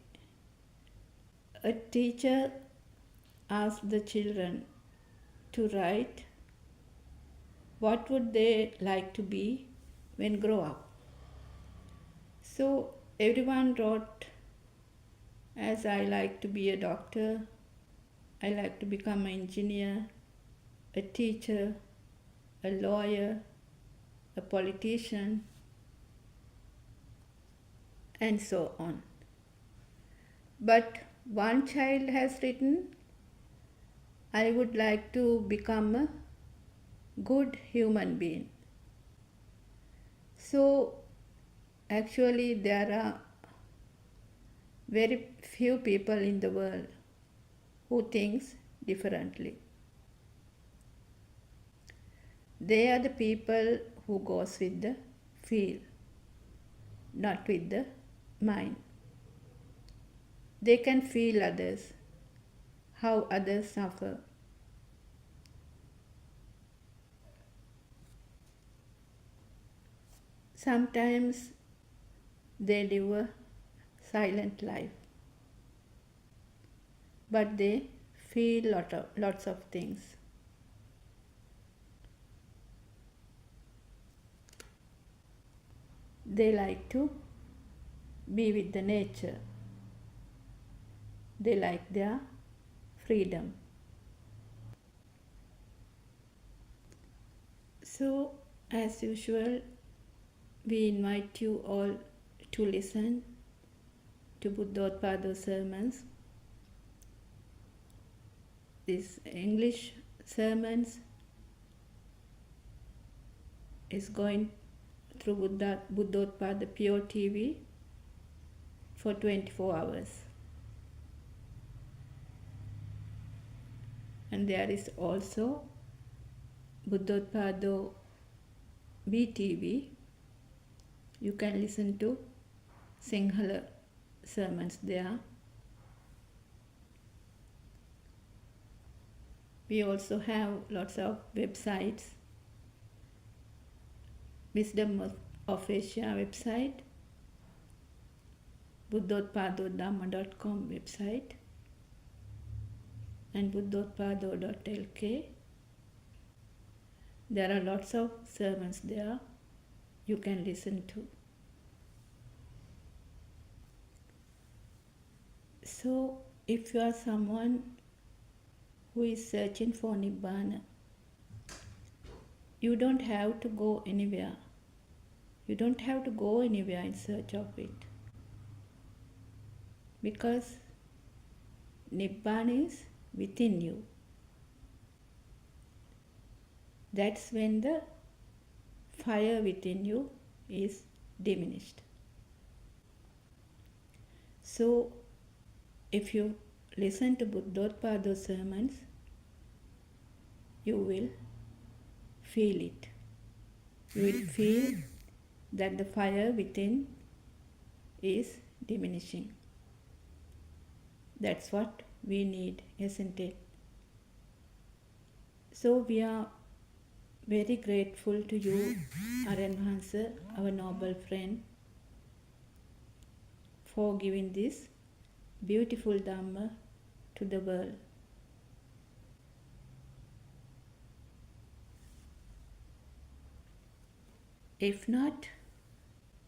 a teacher asked the children to write what would they like to be when grow up. So everyone wrote, as I like to be a doctor, I like to become an engineer, a teacher, a lawyer, a politician, and so on. But one child has written, I would like to become a good human being. So actually there are very few people in the world who thinks differently. They are the people who goes with the feel, not with the mind. They can feel others, how others suffer. Sometimes they live a silent life, but they feel lots of things. They like to be with the nature. They like their freedom. So, as usual, we invite you all to listen to Buddothpado sermons. This English sermons is going through Buddothpado PeoTV for 24 hours. And there is also Buddothpado BTV. You can listen to Sinhala sermons there. We also have lots of websites. Wisdom of Asia website, buddothpado.com website, and buddothpado.lk. There are lots of sermons there you can listen to. So, if you are someone who is searching for Nibbana, you don't have to go anywhere. You don't have to go anywhere in search of it. Because Nibbana is within you. That's when the fire within you is diminished. So, if you listen to Buddothpado sermons, you will feel it. You will feel that the fire within is diminishing. That's what we need, isn't it? So we are very grateful to you, Aranhansa, our noble friend, for giving this beautiful Dhamma to the world. If not,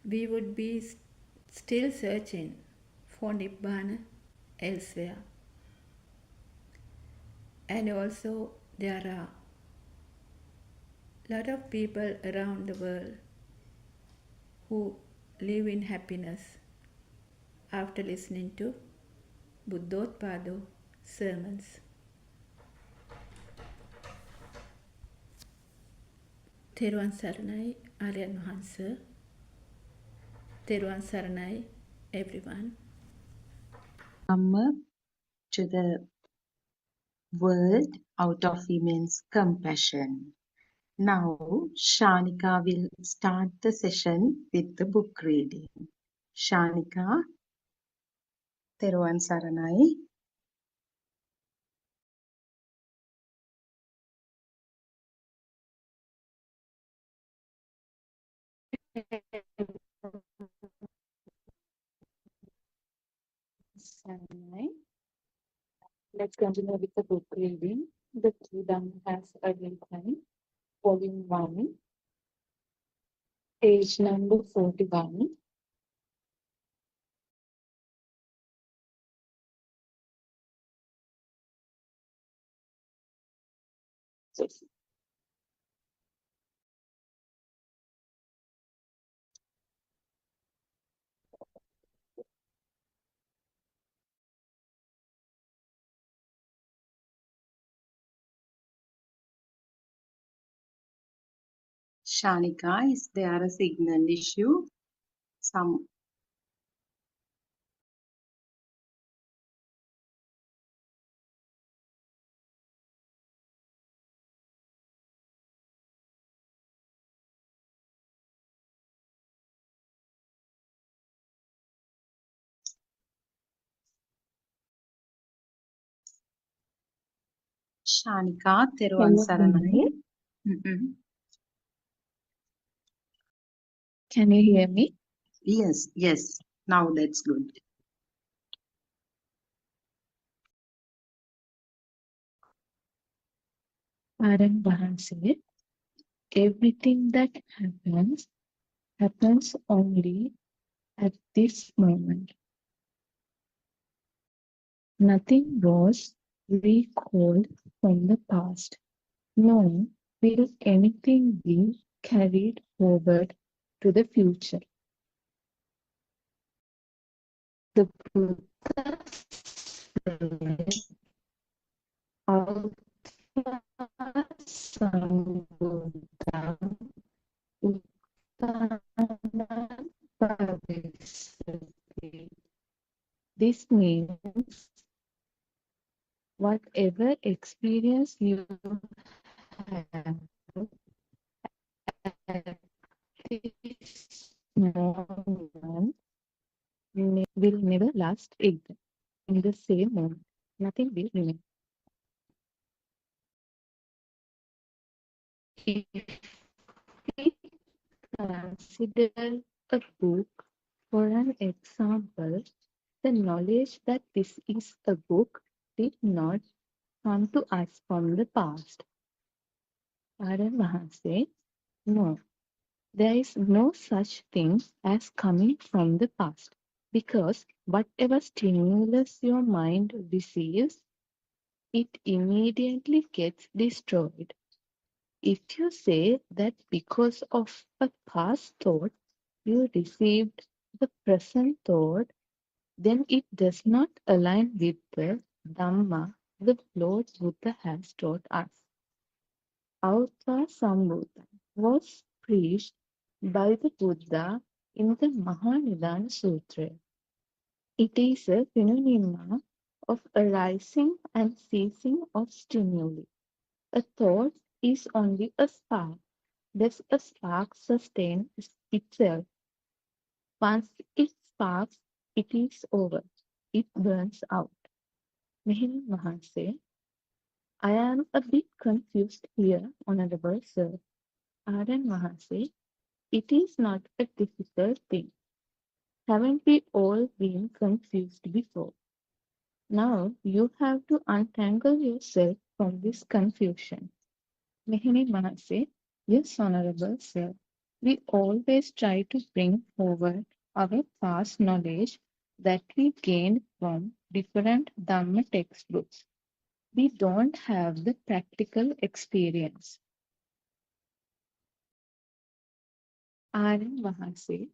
we would be still searching for Nibbana elsewhere. And also there are a lot of people around the world who live in happiness after listening to Buddothpado sermons. Therwan Saranai, Aryan Mahansa. Therwan Saranai, everyone. Come to the world out of immense compassion. Now, Shanika will start the session with the book reading. Shanika, Teruvan Saranai. Saranai. Let's continue with the book reading. The Kingdom has a written, volume 1, page number 41. Yes. Shanika, is there a signal issue? Some Shanika, තෙරුවන් Can you hear සරණයි. me? Can you hear me? Yes, yes. Now that's good. Aaron Bahanse, everything that happens only at this moment. Nothing was recalled from the past, nor will anything be carried forward to the future. The Buddha said, Alpha Sambuddham Uttanam Bhavisati. This means whatever experience you have at this moment will never last again. In the same moment, nothing will remain. If we consider a book for an example, the knowledge that this is a book did not come to us from the past. Aryan Mahase, no, there is no such thing as coming from the past, because whatever stimulus your mind receives, it immediately gets destroyed. If you say that because of a past thought you received the present thought, then it does not align with the Dhamma the Lord Buddha has taught us. Autta Sambuddha was preached by the Buddha in the Mahanidana Sutra. It is a phenomena of arising and ceasing of stimuli. A thought is only a spark. Does a spark sustain itself? Once it sparks, it is over. It burns out. Mehin Mahanse, I am a bit confused here, Honorable Sir. Aryan Mahanse, it is not a difficult thing. Haven't we all been confused before? Now you have to untangle yourself from this confusion. Mehini Mahase, yes, Honorable Sir. We always try to bring forward our past knowledge that we gained from different Dhamma textbooks. We don't have the practical experience. Aryan Mahase,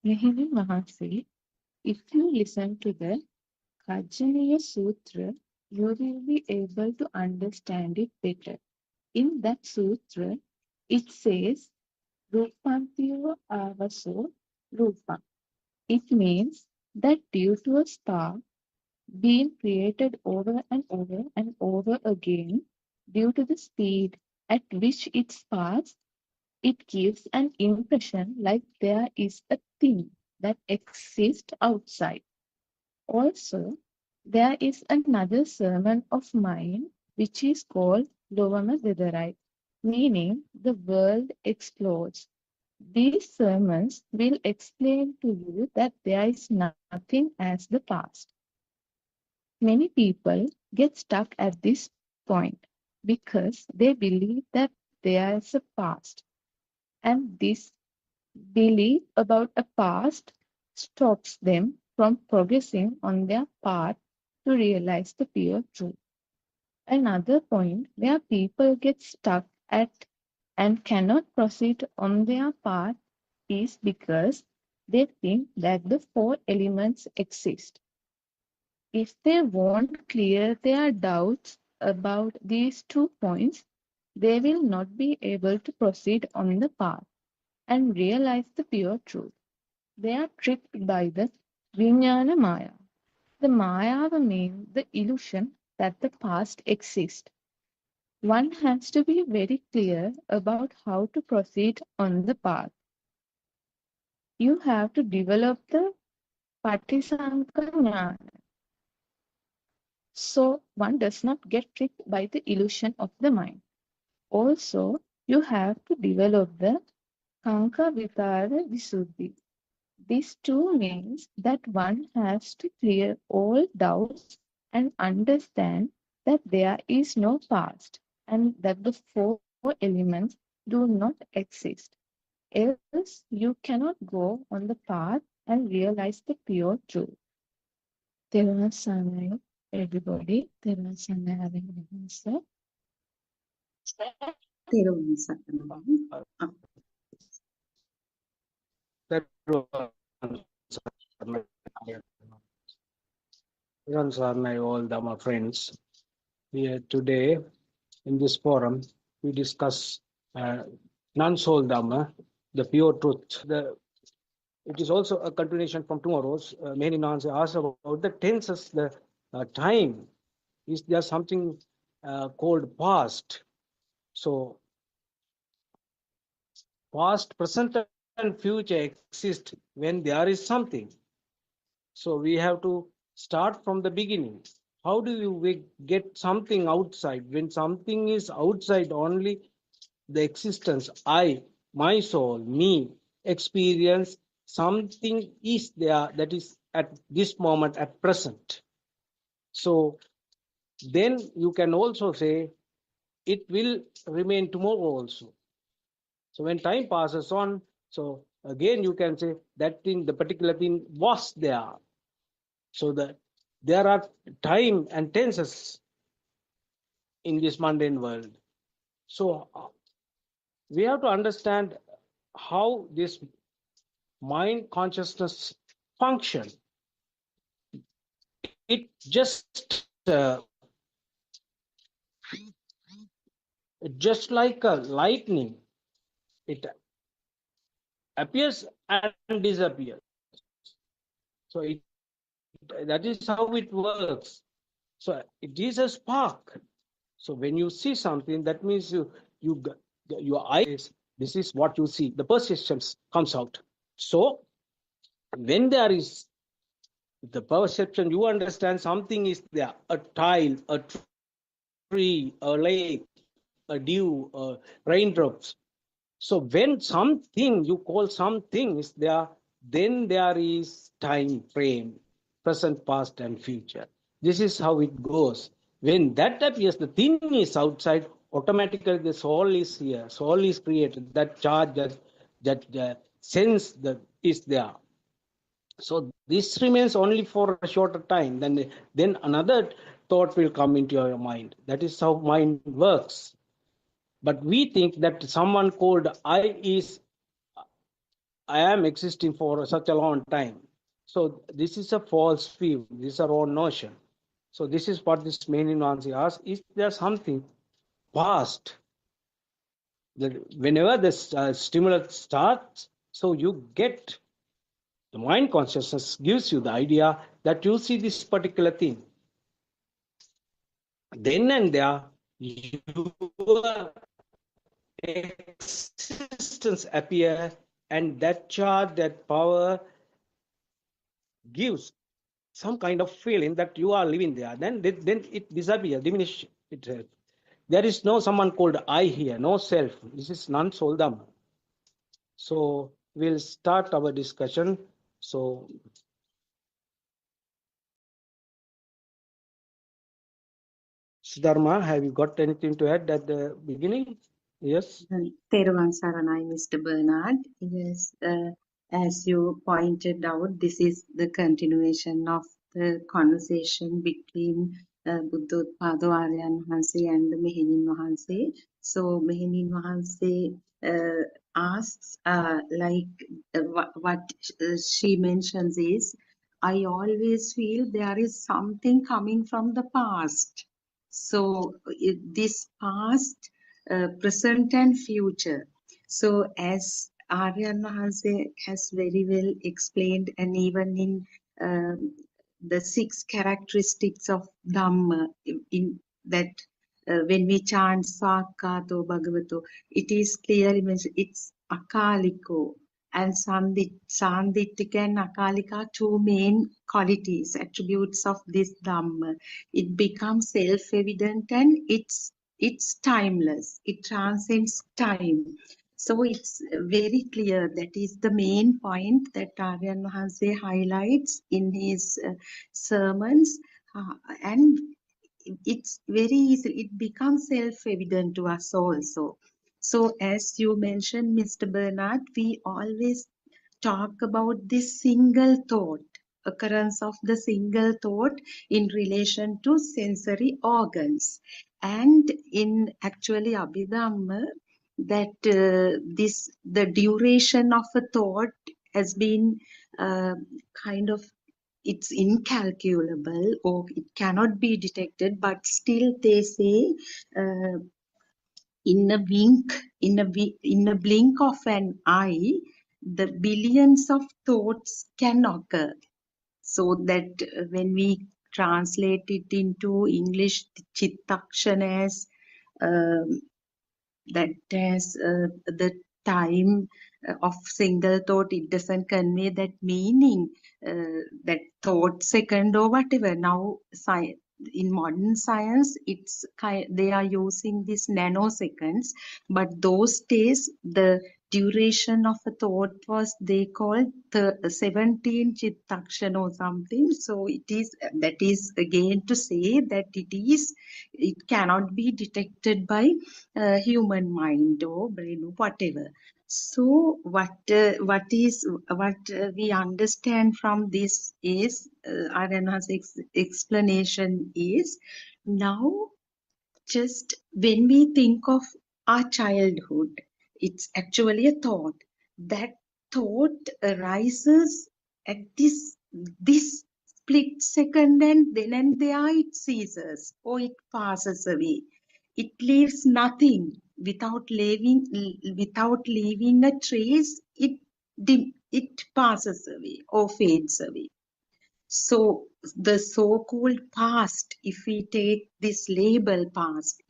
Mehini Mahase, if you listen to the Kajaniya Sutra, you will be able to understand it better. In that sutra, it says, Rupantiyo avaso rupam. It means that due to a spark being created over and over and over again, due to the speed at which it sparks, it gives an impression like there is a thing that exists outside. Also, there is another sermon of mine which is called Lovama Dedarai, meaning the world explodes. These sermons will explain to you that there is nothing as the past. Many people get stuck at this point because they believe that there is a past, and this belief about a past stops them from progressing on their path to realize the pure truth. Another point where people get stuck at and cannot proceed on their path is because they think that the four elements exist. If they won't clear their doubts about these 2 points, they will not be able to proceed on the path and realize the pure truth. They are tricked by the Vijnana Maya. The Maya means the illusion that the past exists. One has to be very clear about how to proceed on the path. You have to develop the Patisanka Jnana. So one does not get tricked by the illusion of the mind. Also, you have to develop the Kanka Vitara Visuddhi. This too means that one has to clear all doubts and understand that there is no past and that the four elements do not exist. Else, you cannot go on the path and realize the pure truth. Thervan Sanai, everybody. Thervan Sanai having an answer. තෙරුවන් සරණයි. All Dhamma friends. Here today in this forum, we discuss non-soul Dhamma, the pure truth. It is also a continuation from tomorrow's. Many nuns ask about the tenses, the time. Is there something called past? So, past, present, and future exist when there is something. So we have to start from the beginning. How do you get something outside? When something is outside, only the existence, I, my soul, me, experience, something is there that is at this moment, at present. So then you can also say it will remain tomorrow also. So when time passes on, so again you can say that thing, the particular thing was there. So that there are time and tenses in this mundane world. So we have to understand how this mind consciousness function. It just like a lightning. It appears and disappears. So that is how it works. So it is a spark. So when you see something, that means your eyes, this is what you see. The perceptions comes out. So when there is the perception, you understand something is there, a tile, a tree, a lake, a dew, raindrops. So when something you call something is there, then there is time frame, present, past, and future. This is how it goes. When that appears, the thing is outside, automatically the soul is here, soul is created, that charge, that sense that is there. So this remains only for a shorter time. Then another thought will come into your mind. That is how mind works. But we think that someone called I am existing for such a long time. So this is a false view. This is a wrong notion. So this is what this main Nancy asks. Is there something past? Whenever this stimulus starts, so you get the mind consciousness gives you the idea that you see this particular thing. Then and there, your existence appear, and that charge, that power gives some kind of feeling that you are living there. Then it disappears, diminish itself. There is no someone called I here, no self. This is non-soul Dhamma. So we'll start our discussion. So Dharma, have you got anything to add at the beginning? Yes. Therwan Saranai, Mr. Bernard. Yes, as you pointed out, this is the continuation of the conversation between Buddothpado Aryan Mahanse and the Mehenin Mahanse. So Mehenin Mahanse asks, what she mentions is, I always feel there is something coming from the past. So this past, present and future. So as Aryan Mahanse has very well explained, and even in the 6 characteristics of Dhamma, in that when we chant Sakato Bhagavato, it is clearly mentioned it's Akaliko and Sandittika and Akalika, 2 main qualities, attributes of this Dhamma. It becomes self-evident and it's timeless. It transcends time. So it's very clear. That is the main point that Aryan Mahanse highlights in his sermons. And it's very easy. It becomes self-evident to us also. So as you mentioned, Mr. Bernard, we always talk about this single thought, occurrence of the single thought in relation to sensory organs. And in actually Abhidhamma, that the duration of a thought has been kind of, it's incalculable or it cannot be detected, but still they say in a blink of an eye, the billions of thoughts can occur. So that when we translate it into English, Chittakshana as that as the time of single thought, it doesn't convey that meaning, that thought second or whatever. Now, in modern science, they are using this nanoseconds, but those days the duration of a thought was, they called the 17 chittakshan or something. So that is again to say that it cannot be detected by human mind or brain or whatever. So what we understand from this is, Arana's explanation is, now just when we think of our childhood, it's actually a thought. That thought arises at this split second, and then and there it ceases or it passes away. It leaves nothing without leaving a trace. It passes away or fades away. So the so-called past, if we take this label past,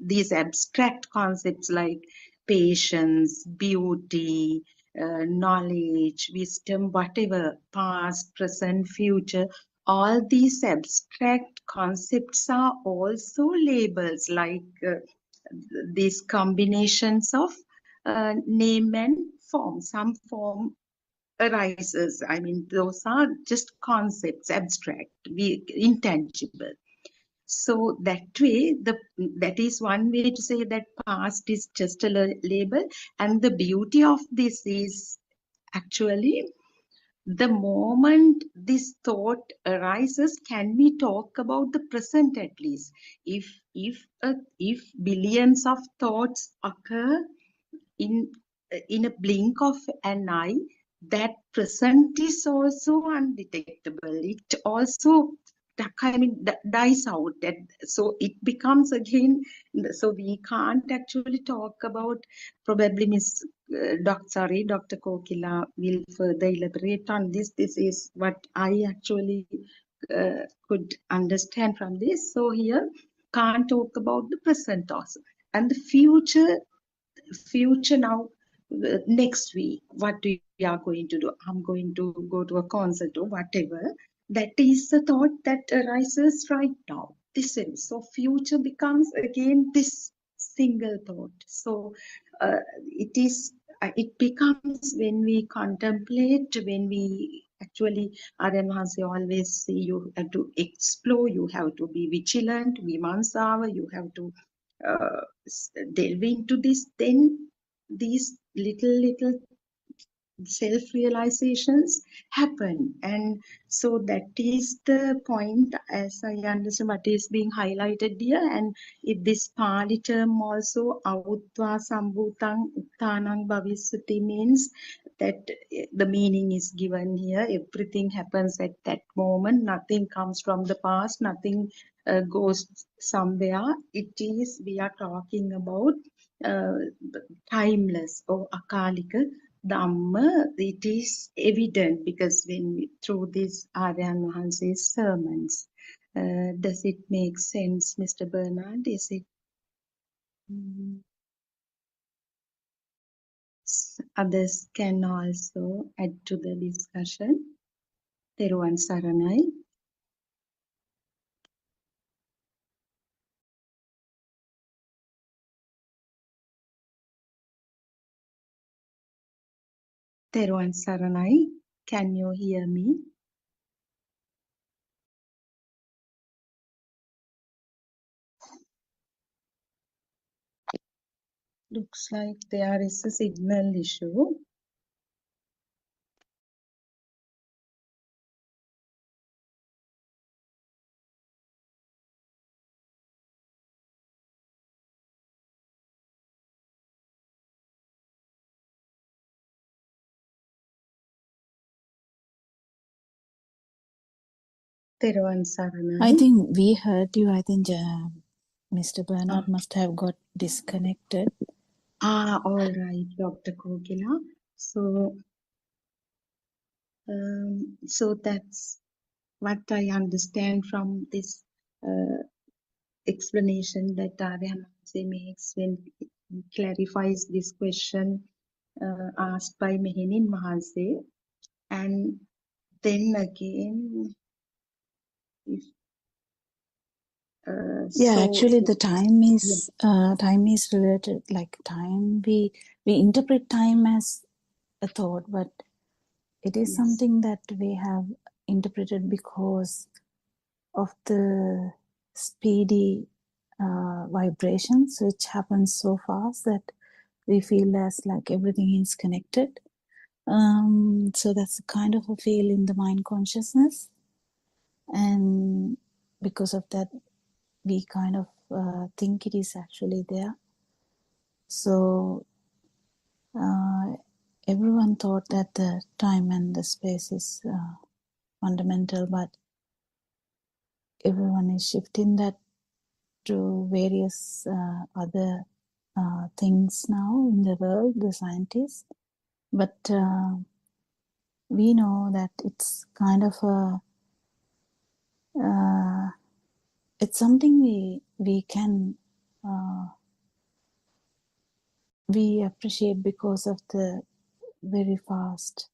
these abstract concepts like patience, beauty, knowledge, wisdom, whatever, past, present, future, all these abstract concepts are also labels, like these combinations of name and form. Some form arises. I mean, those are just concepts, abstract, intangible. So that way, that is one way to say that past is just a label. And the beauty of this is actually, the moment this thought arises, can we talk about the present at least? If billions of thoughts occur in a blink of an eye, that present is also undetectable. It also dies out. So it becomes again, so we can't actually talk about, probably Dr. Kokila will further elaborate on this. This is what I actually could understand from this. So here, can't talk about the present also. And the future now, next week, what we are going to do, I'm going to go to a concert or whatever. That is the thought that arises right now. This is, so future becomes again this single thought. So it becomes, when we contemplate, when we Actually, Aryan Hanse always say you have to explore, you have to be vigilant, vimansava, you have to delve into this. Then these little self-realizations happen, and so that is the point, as I understand what is being highlighted here. And if this Pali term also, avutva sambhutang uttanang bhavisati, means that the meaning is given here, everything happens at that moment, nothing comes from the past, nothing goes somewhere. It is, we are talking about uh, timeless or akalika Dhamma. It is evident because when we, through this Aryan Mahanse's sermons, does it make sense, Mr. Bernard? Is it others can also add to the discussion? Teruvan Saranai. Teruvan Saranai, can you hear me? Looks like there is a signal issue. Teruvan I Saranai. think we heard you. I think Mr. Bernard Ah, must have got disconnected. all right, Dr. Kogila. So that's what I understand from this explanation that Arya makes when he clarifies this question asked by Mehenin Mahase. And then again, if Yeah, so, actually, the yeah, time is related. Like time, we interpret time as a thought, but it is yes, something that we have interpreted because of the speedy vibrations which happen so fast that we feel as like everything is connected. So that's a kind of a feel in the mind consciousness, and because of that we kind of think it is actually there. So everyone thought that the time and the space is fundamental, but everyone is shifting that to various other things now in the world, the scientists. But we know that it's kind of a it's something we can we appreciate because of the very fast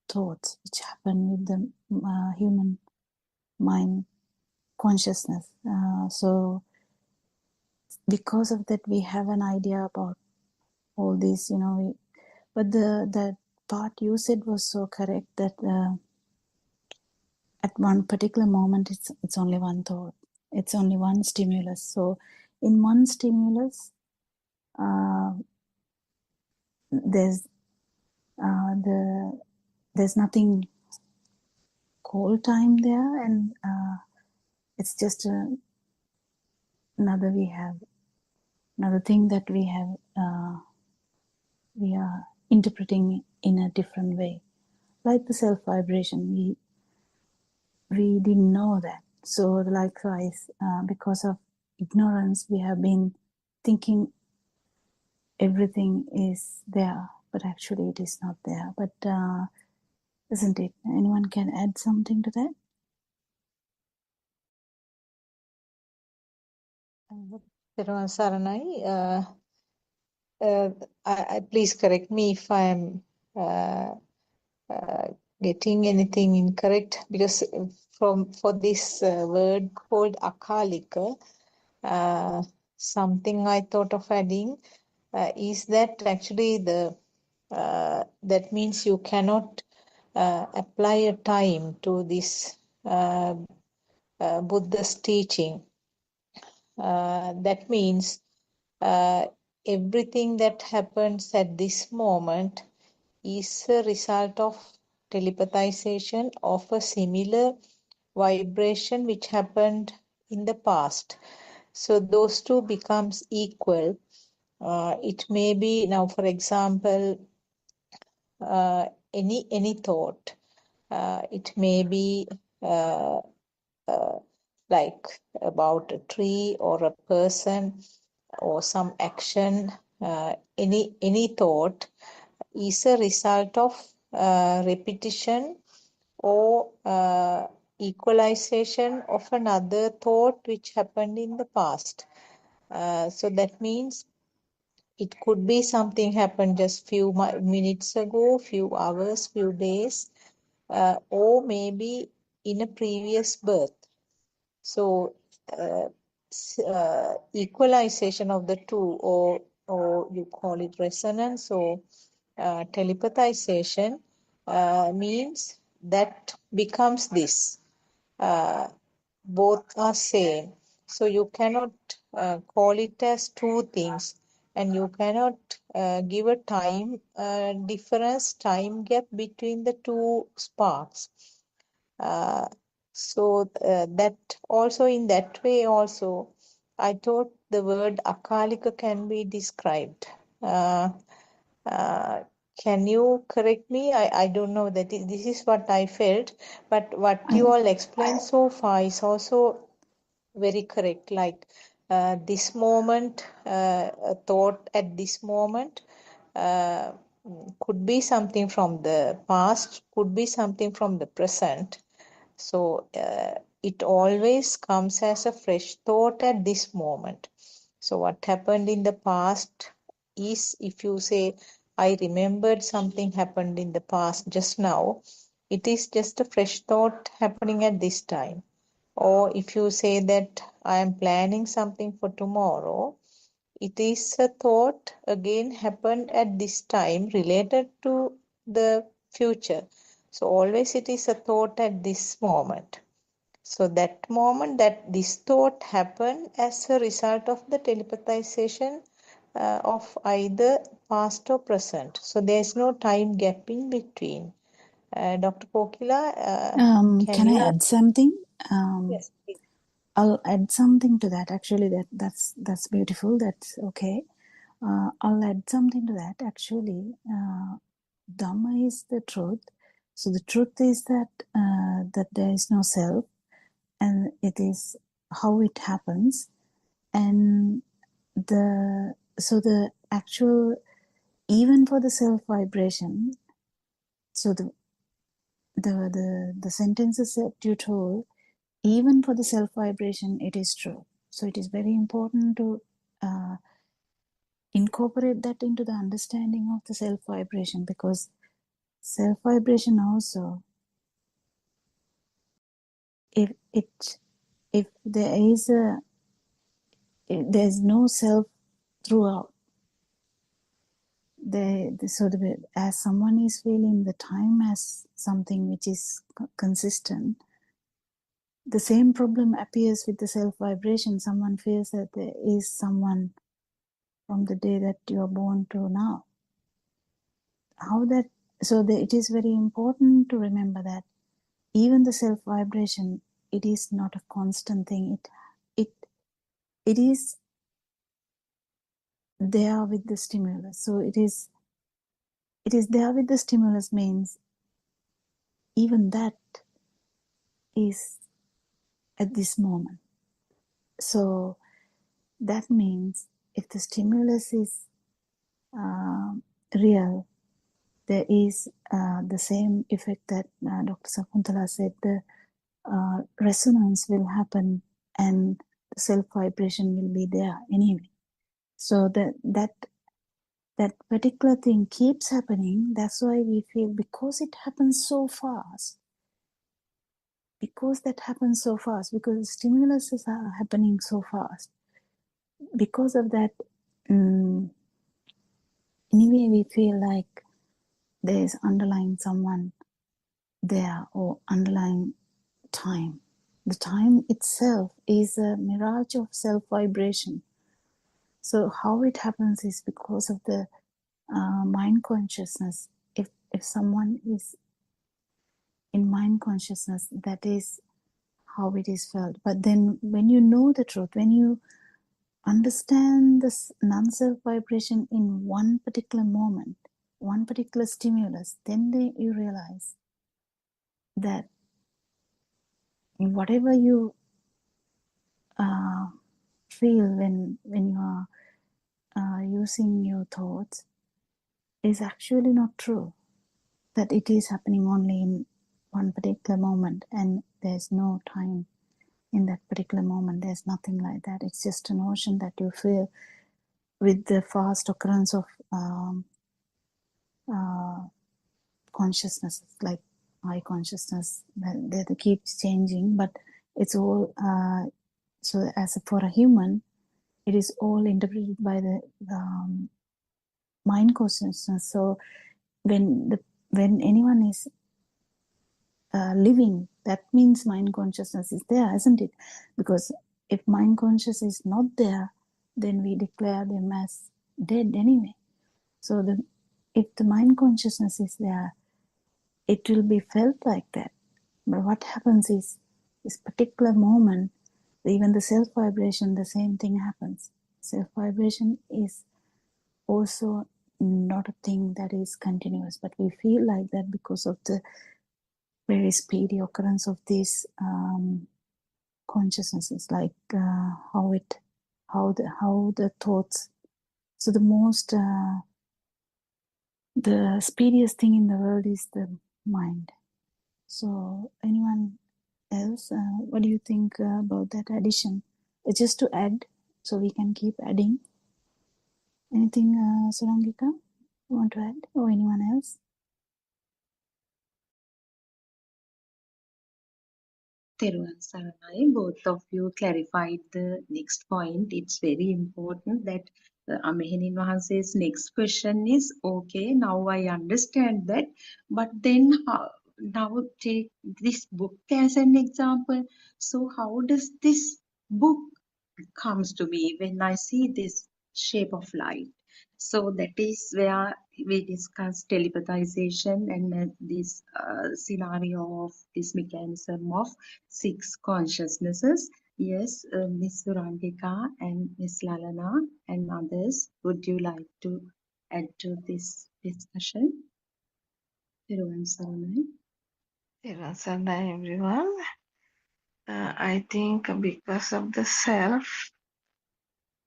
thoughts which happen with the human mind consciousness. So because of that, we have an idea about all this, but the part you said was so correct that at one particular moment, it's only one thought. It's only one stimulus. So in one stimulus, there's there's nothing called time there, and it's just another thing that we are interpreting in a different way, like the self vibration. We didn't know that. So likewise, because of ignorance, we have been thinking everything is there, but actually it is not there. But isn't it? Anyone can add something to that? Teruvan Saranai, please correct me if I am getting anything incorrect, because for this word called akalika, something I thought of adding is that actually that means you cannot apply a time to this Buddha's teaching. That means everything that happens at this moment is a result of telepathization of a similar vibration which happened in the past. So those two becomes equal. It may be now, for example, any thought. It may be uh, like about a tree or a person or some action. Any thought is a result of repetition or equalization of another thought which happened in the past. So that means it could be something happened just few minutes ago, few hours, few days, or maybe in a previous birth. So equalization of the two, or you call it resonance or telepathization, means that becomes this. Both are same. So you cannot call it as two things, and you cannot give a time difference, time gap between the two sparks. That also, in that way also, I thought the word akalika can be described. Uh, can you correct me? I don't know that this is what I felt, but what you all explained so far is also very correct. Like this moment, a thought at this moment uh, could be something from the past, could be something from the present. So it always comes as a fresh thought at this moment. So what happened in the past is, if you say, I remembered something happened in the past just now, it is just a fresh thought happening at this time. Or if you say that I am planning something for tomorrow, it is a thought again happened at this time related to the future. So always it is a thought at this moment. So that moment, that this thought happened as a result of the telepathization of either past or present. So there is no time gap in between. Dr. Kokila, can Can I you? add something? Yes, please. I'll add something to that. Actually, that's beautiful. That's okay. I'll add something to that. Actually, Dhamma is the truth. So the truth is that that there is no self, and it is how it happens, and the actual, even for the self vibration. So the sentences that you told, even for the self vibration, it is true. So it is very important to incorporate that into the understanding of the self vibration, because self vibration also, if there is if there's no self throughout, as someone is feeling the time as something which is consistent, the same problem appears with the self vibration. Someone feels that there is someone from the day that you are born to now. It is very important to remember that even the self vibration, it is not a constant thing. It is there with the stimulus. So it is there with the stimulus means even that is at this moment. So that means if the stimulus is real, there is the same effect that Dr. Sakuntala said, the resonance will happen and the self vibration will be there anyway. So that particular thing keeps happening. That's why we feel, because it happens so fast, because the stimuluses are happening so fast, because of that, anyway, we feel like there is underlying someone there or underlying time. The time itself is a mirage of self-vibration. So how it happens is because of the mind consciousness. If someone is in mind consciousness, that is how it is felt. But then when you know the truth, when you understand this non-self vibration in one particular moment, one particular stimulus, then you realize that whatever you feel when you are using your thoughts is actually not true. That it is happening only in one particular moment, and there's no time in that particular moment. There's nothing like that. It's just a notion that you feel with the fast occurrence of consciousness, like eye consciousness. They keep changing, but it's all so as for a human, it is all interpreted by the mind consciousness. So when anyone is living, that means mind consciousness is there, isn't it? Because if mind consciousness is not there, then we declare them as dead anyway. So if the mind consciousness is there, it will be felt like that. But what happens is, this particular moment, even the self vibration, the same thing happens. Self vibration is also not a thing that is continuous, but we feel like that because of the very speedy occurrence of these consciousnesses, like how the thoughts. So the speediest thing in the world is the mind. So anyone else, what do you think about that addition? Just to add, so we can keep adding. Anything, Surangika, you want to add, or anyone else? Teruvan Saranai, both of you clarified the next point. It's very important that Amehenin Wahanse's next question is, okay, now I understand that, but then now take this book as an example. So how does this book comes to me when I see this shape of light? So that is where we discuss telepathization and this scenario of this mechanism of six consciousnesses. Yes, Miss Surangika and Miss Lalana and others, would you like to add to this discussion? Thiruvan Saranai. Sarasana, everyone. I think because of the self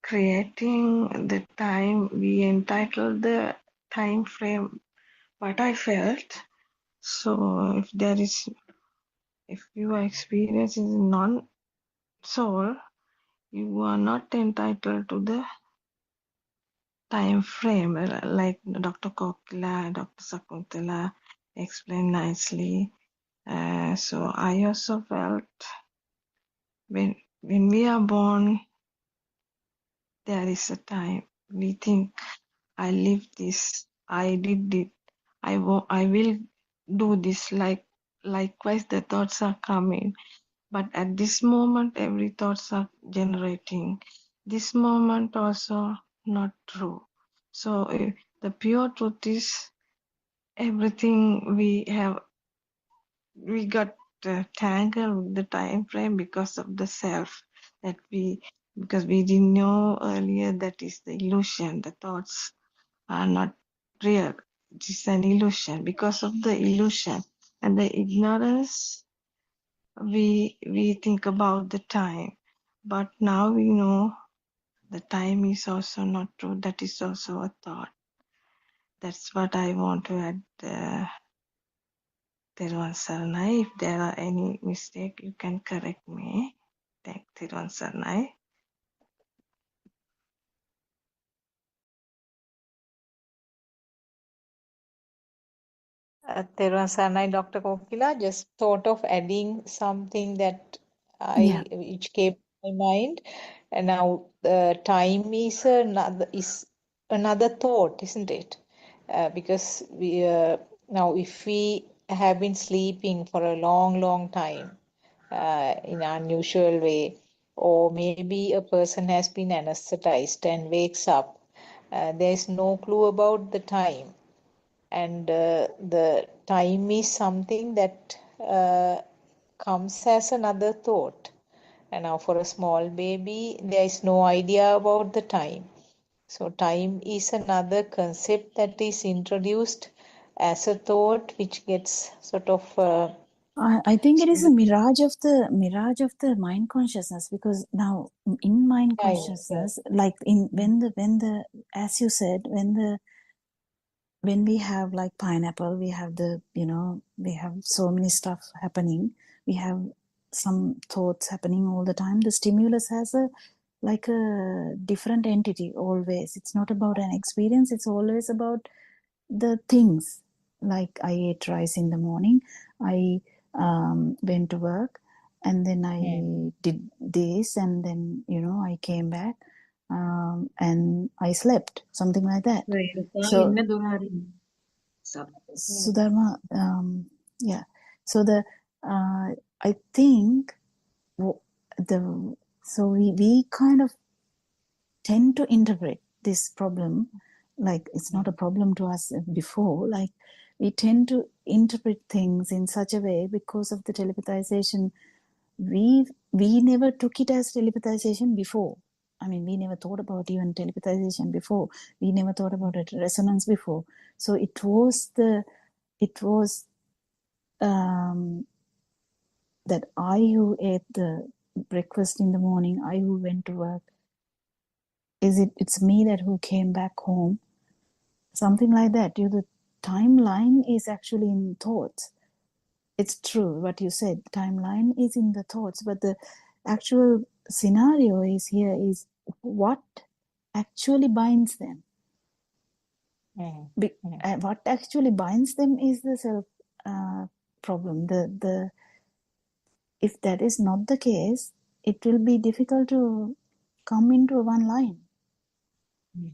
creating the time, we entitled the time frame what I felt. So if your experience is non-soul, you are not entitled to the time frame, like Dr. Kokila, Dr. Sakuntala explained nicely. So I also felt when we are born, there is a time we think I live this, I did it, I will do this. Likewise, the thoughts are coming, but at this moment, every thoughts are generating. This moment also not true. So the pure truth is everything we got tangled with the time frame because of the self because we didn't know earlier that is the illusion. The thoughts are not real. It is an illusion. Because of the illusion and the ignorance, we think about the time. But now we know the time is also not true. That is also a thought. That's what I want to add. Thiruvan Saranai. If there are any mistake, you can correct me. Thank Thiruvan Saranai. Theruvan Saranai, Dr. Kokila, just thought of adding something that Yeah. which came to my mind. And now time is another thought, isn't it? Because we now if we have been sleeping for a long time in an unusual way, or maybe a person has been anesthetized and wakes up. There is no clue about the time, and the time is something that comes as another thought. And now, for a small baby, there is no idea about the time. So, time is another concept that is introduced as a thought, which gets sort of I think it is a mirage of the mind consciousness, because now in mind consciousness, like in when the as you said, when we have like pineapple, we have we have so many stuff happening, we have some thoughts happening all the time. The stimulus has a different entity always. It's not about an experience, it's always about the things. Like I ate rice in the morning, I went to work, and then I did this, and then I came back, and I slept, something like that. So Sudharma, yeah. So I think we kind of tend to interpret this problem like it's not a problem to us before. Like we tend to interpret things in such a way because of the telepathization. We never took it as telepathization before. I mean, we never thought about even telepathization before. We never thought about it resonance before. So it was that I who ate the breakfast in the morning, I who went to work, it's me that who came back home, something like that. The timeline is actually in thoughts. It's true what you said, timeline is in the thoughts, but the actual scenario is what actually binds them. What actually binds them is the self problem. If that is not the case, it will be difficult to come into one line.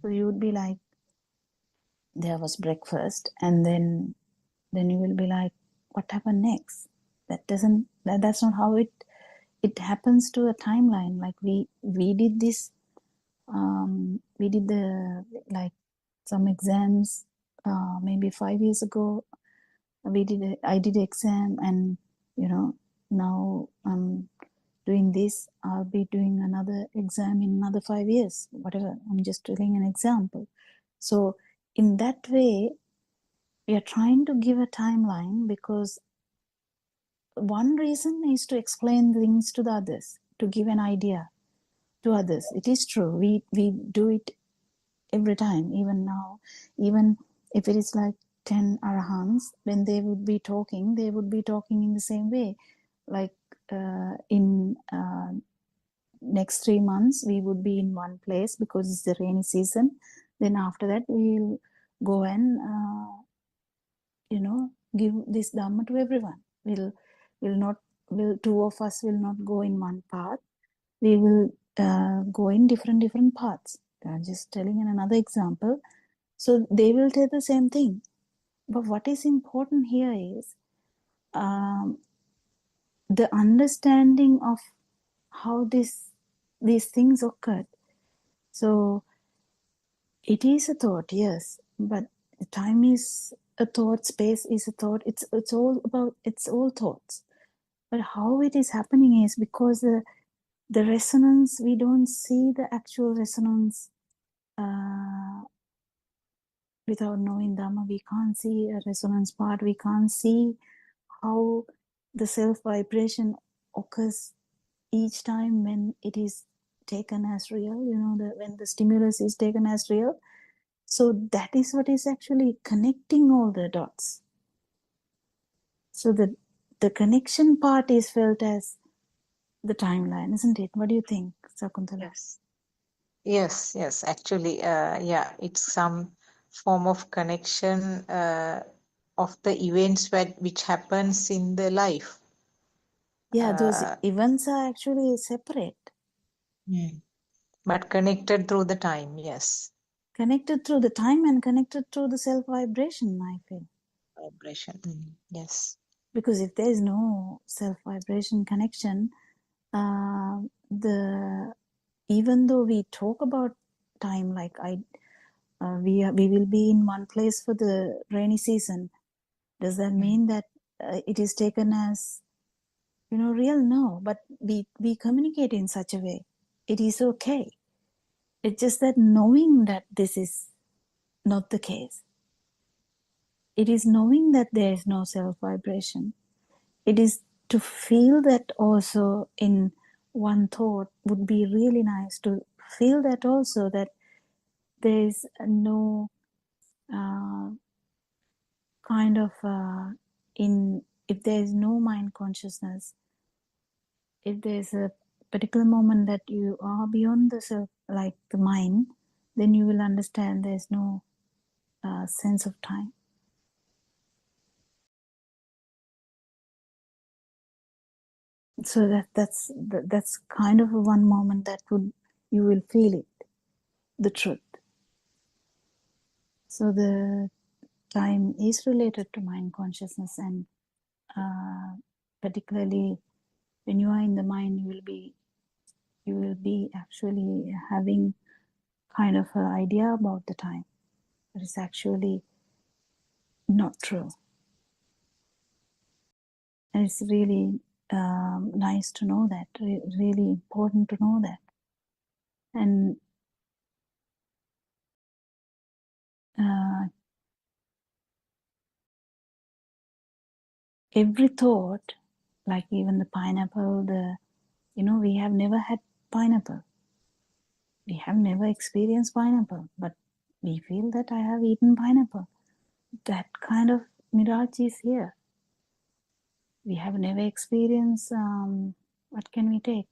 So you would be like, there was breakfast, and then you will be like, what happened next? That's not how it happens to a timeline. Like we did this, we did some exams maybe 5 years ago. I did exam, and now I'm doing this. I'll be doing another exam in another 5 years, whatever. I'm just telling an example. So in that way, we are trying to give a timeline because one reason is to explain things to the others, to give an idea to others. It is true. We do it every time, even now. Even if it is like 10 arahants, when they would be talking in the same way. Like in next 3 months, we would be in one place because it's the rainy season. Then after that, we'll go and give this dhamma to everyone. Two of us will not go in one path. We will go in different paths. I'm just telling another example. So they will say the same thing. But what is important here is the understanding of how these things occurred. So it is a thought, yes, but time is a thought, space is a thought. It's all thoughts. But how it is happening is because the resonance, we don't see the actual resonance without knowing Dhamma. We can't see a resonance part. We can't see how the self vibration occurs each time when it is taken as real, when the stimulus is taken as real. So that is what is actually connecting all the dots. So the connection part is felt as the timeline, isn't it? What do you think, Sakuntala? Yes. Actually, it's some form of connection of the events which happens in the life. Yeah, those events are actually separate. But connected through the time, yes. Connected through the time and connected through the self vibration, I feel. vibration. Yes. Because if there is no self-vibration connection, even though we talk about time, like we will be in one place for the rainy season, does that mean that it is taken as real? No, but we communicate in such a way, it is okay. It's just that knowing that this is not the case, it is knowing that there is no self vibration. It is to feel that also in one thought would be really nice to feel that also, that there is no kind of if there is no mind consciousness, if there's a particular moment that you are beyond the self, like the mind, then you will understand there's no sense of time. So that's kind of one moment that you will feel it, the truth. So the time is related to mind consciousness, and particularly when you are in the mind, you will be actually having kind of an idea about the time, but it's actually not true. And it's really nice to know that, really important to know that. And every thought, like even the pineapple, we have never had pineapple. We have never experienced pineapple, but we feel that I have eaten pineapple. That kind of mirage is here. We have never experienced, what can we take?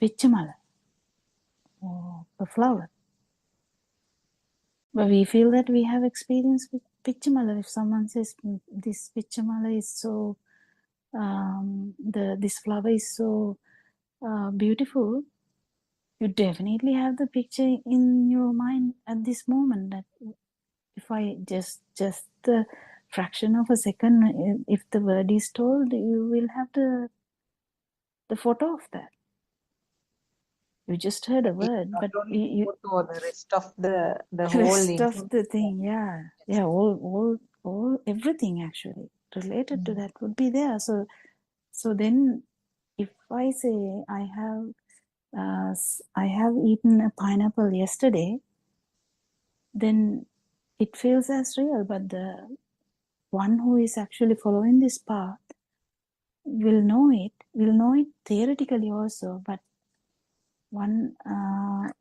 Pichamala, or a flower. But we feel that we have experienced with Pichamala. If someone says this Pichamala is so, this flower is so beautiful, you definitely have the picture in your mind at this moment. That if I just the fraction of a second, if the word is told, you will have the photo of that. You just heard a word, Not but only you photo, the rest of the whole rest of information. the thing, yeah, all everything actually related to that would be there. So then, if I say I have eaten a pineapple yesterday, then it feels as real. But the one who is actually following this path will know it theoretically also, but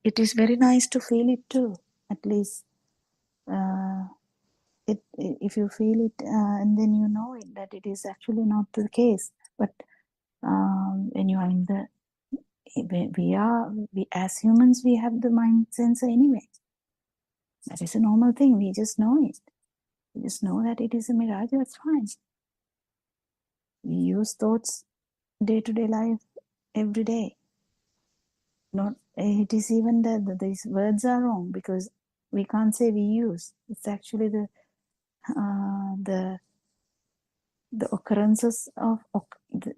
it is very nice to feel it too, at least. If you feel it, and then you know it, that it is actually not the case. But when you are in we as humans, we have the mind sensor anyway. That is a normal thing. We just know it. We just know that it is a mirage. That's fine. We use thoughts day-to-day life every day. Not it is even that these words are wrong, because we can't say we use. It's actually the occurrences of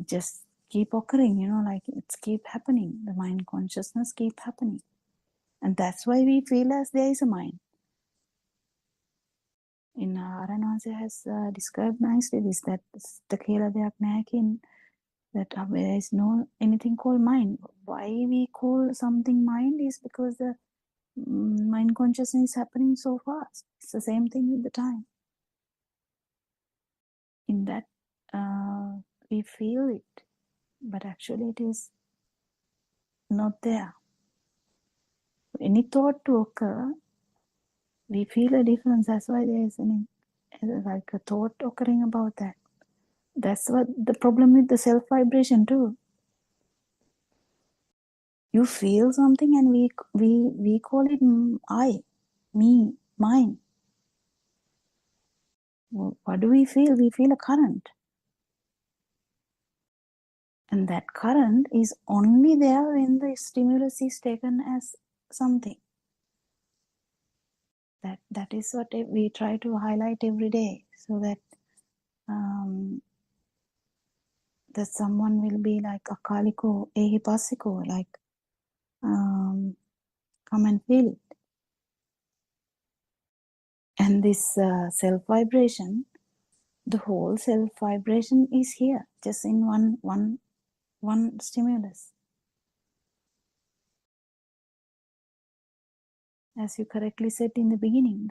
just keep occurring, like it's keep happening. The mind consciousness keep happening, and that's why we feel as there is a mind. In Aranwanse has described nicely this, that the kela deyak nayakin, that there is no anything called mind. Why we call something mind is because the mind consciousness is happening so fast. It's the same thing with the time. In that we feel it, but actually it is not there. Any thought to occur, we feel a difference. That's why there is like a thought occurring about that. That's what the problem with the self vibration too. You feel something, and we call it I, me, mine. What do we feel? We feel a current. And that current is only there when the stimulus is taken as something. that is what we try to highlight every day, so that that someone will be like akaliko, ehipasiko, like come and feel it. And this self vibration, the whole self vibration is here, just in one stimulus. As you correctly said in the beginning,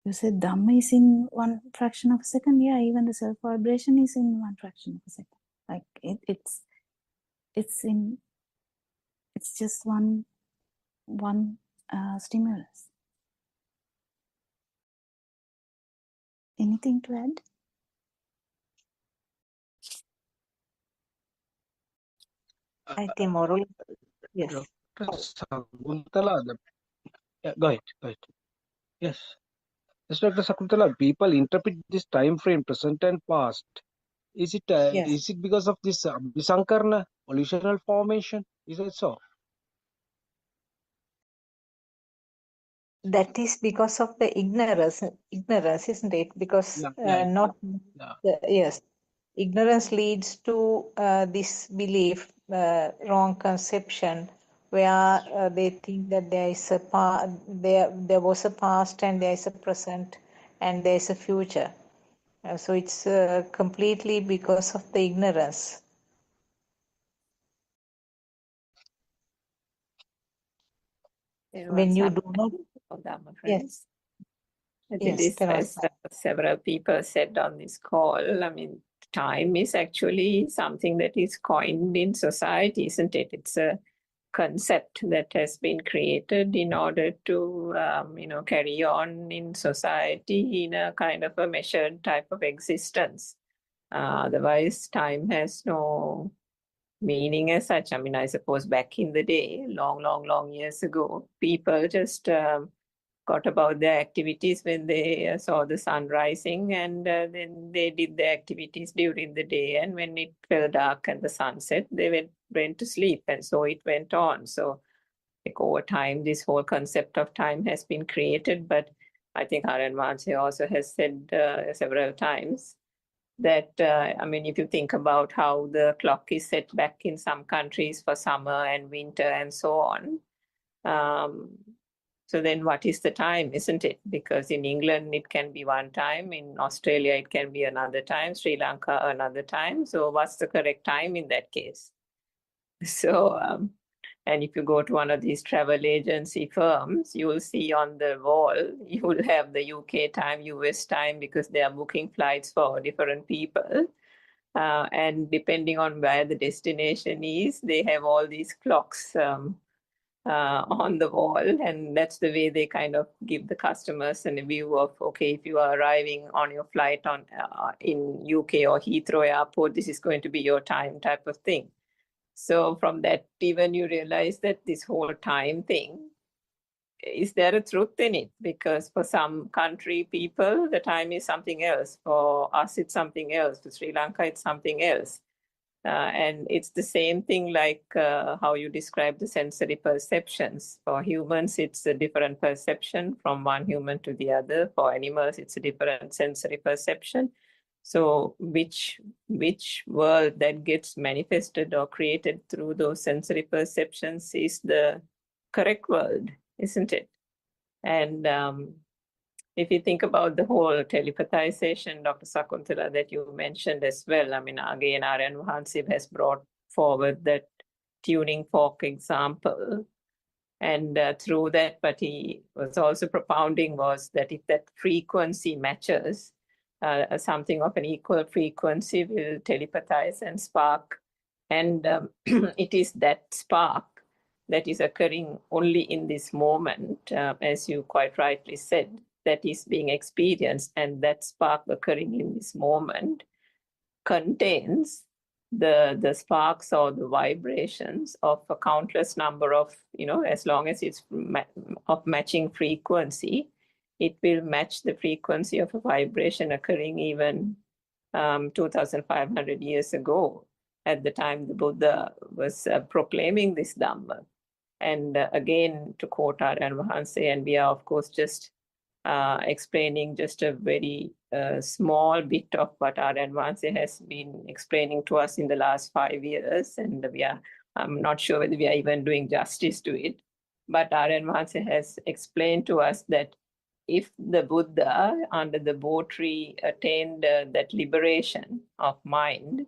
you said Dhamma is in one fraction of a second. Yeah, even the self vibration is in one fraction of a second. Like it's just one stimulus. Anything to add? I think moral. Yes. Dr. Sakuntala, yeah, go ahead. Yes. Yes, Dr. Sakuntala, people interpret this time frame, present and past. Is Yes. it because of this Abhisankarana, volitional formation? Is it so? That is because of the ignorance, isn't it? Because Yeah. yes, ignorance leads to this belief, wrong conception, where they think that there was a past and there is a present and there is a future. So it's completely because of the ignorance. There When was you some do not, of Dharma yes, friends. I think yes, this, there was as several people said on this call, I mean, time is actually something that is coined in society, isn't it? It's a concept that has been created in order to, carry on in society in a kind of a measured type of existence. Otherwise, time has no meaning as such. I mean, I suppose back in the day, long years ago, people just got about their activities when they saw the sun rising, and then they did their activities during the day, and when it fell dark and the sun set, they went to sleep, and so it went on. So like over time, this whole concept of time has been created, but I think Haran Manse also has said several times that, if you think about how the clock is set back in some countries for summer and winter and so on, so then what is the time, isn't it? Because in England, it can be one time. In Australia, it can be another time. Sri Lanka, another time. So what's the correct time in that case? So, and if you go to one of these travel agency firms, you will see on the wall, you will have the UK time, US time, because they are booking flights for different people. And depending on where the destination is, they have all these clocks on the wall, and that's the way they kind of give the customers a view of, okay, if you are arriving on your flight in UK or Heathrow Airport, this is going to be your time, type of thing. So from that, even you realize that this whole time thing, is there a truth in it? Because for some country people, the time is something else. For us, it's something else. For Sri Lanka, it's something else. And it's the same thing like how you describe the sensory perceptions. For humans, it's a different perception from one human to the other. For animals, it's a different sensory perception. So which world that gets manifested or created through those sensory perceptions is the correct world, isn't it? And if you think about the whole telepathization, Dr. Sakuntala, that you mentioned as well, I mean, again, Aryan Vahansib has brought forward that tuning fork example. And through that, what he was also propounding was that if that frequency matches, something of an equal frequency will telepathize and spark. And it is that spark that is occurring only in this moment, as you quite rightly said, that is being experienced, and that spark occurring in this moment contains the sparks or the vibrations of a countless number of, as long as it's of matching frequency, it will match the frequency of a vibration occurring even 2,500 years ago, at the time the Buddha was proclaiming this Dhamma. And again, to quote Aryan Vahanse, and we are, of course, just explaining just a very small bit of what Aryan Vahanse has been explaining to us in the last 5 years. And I'm not sure whether we are even doing justice to it. But Aryan Vahanse has explained to us that if the Buddha under the Bo tree attained that liberation of mind,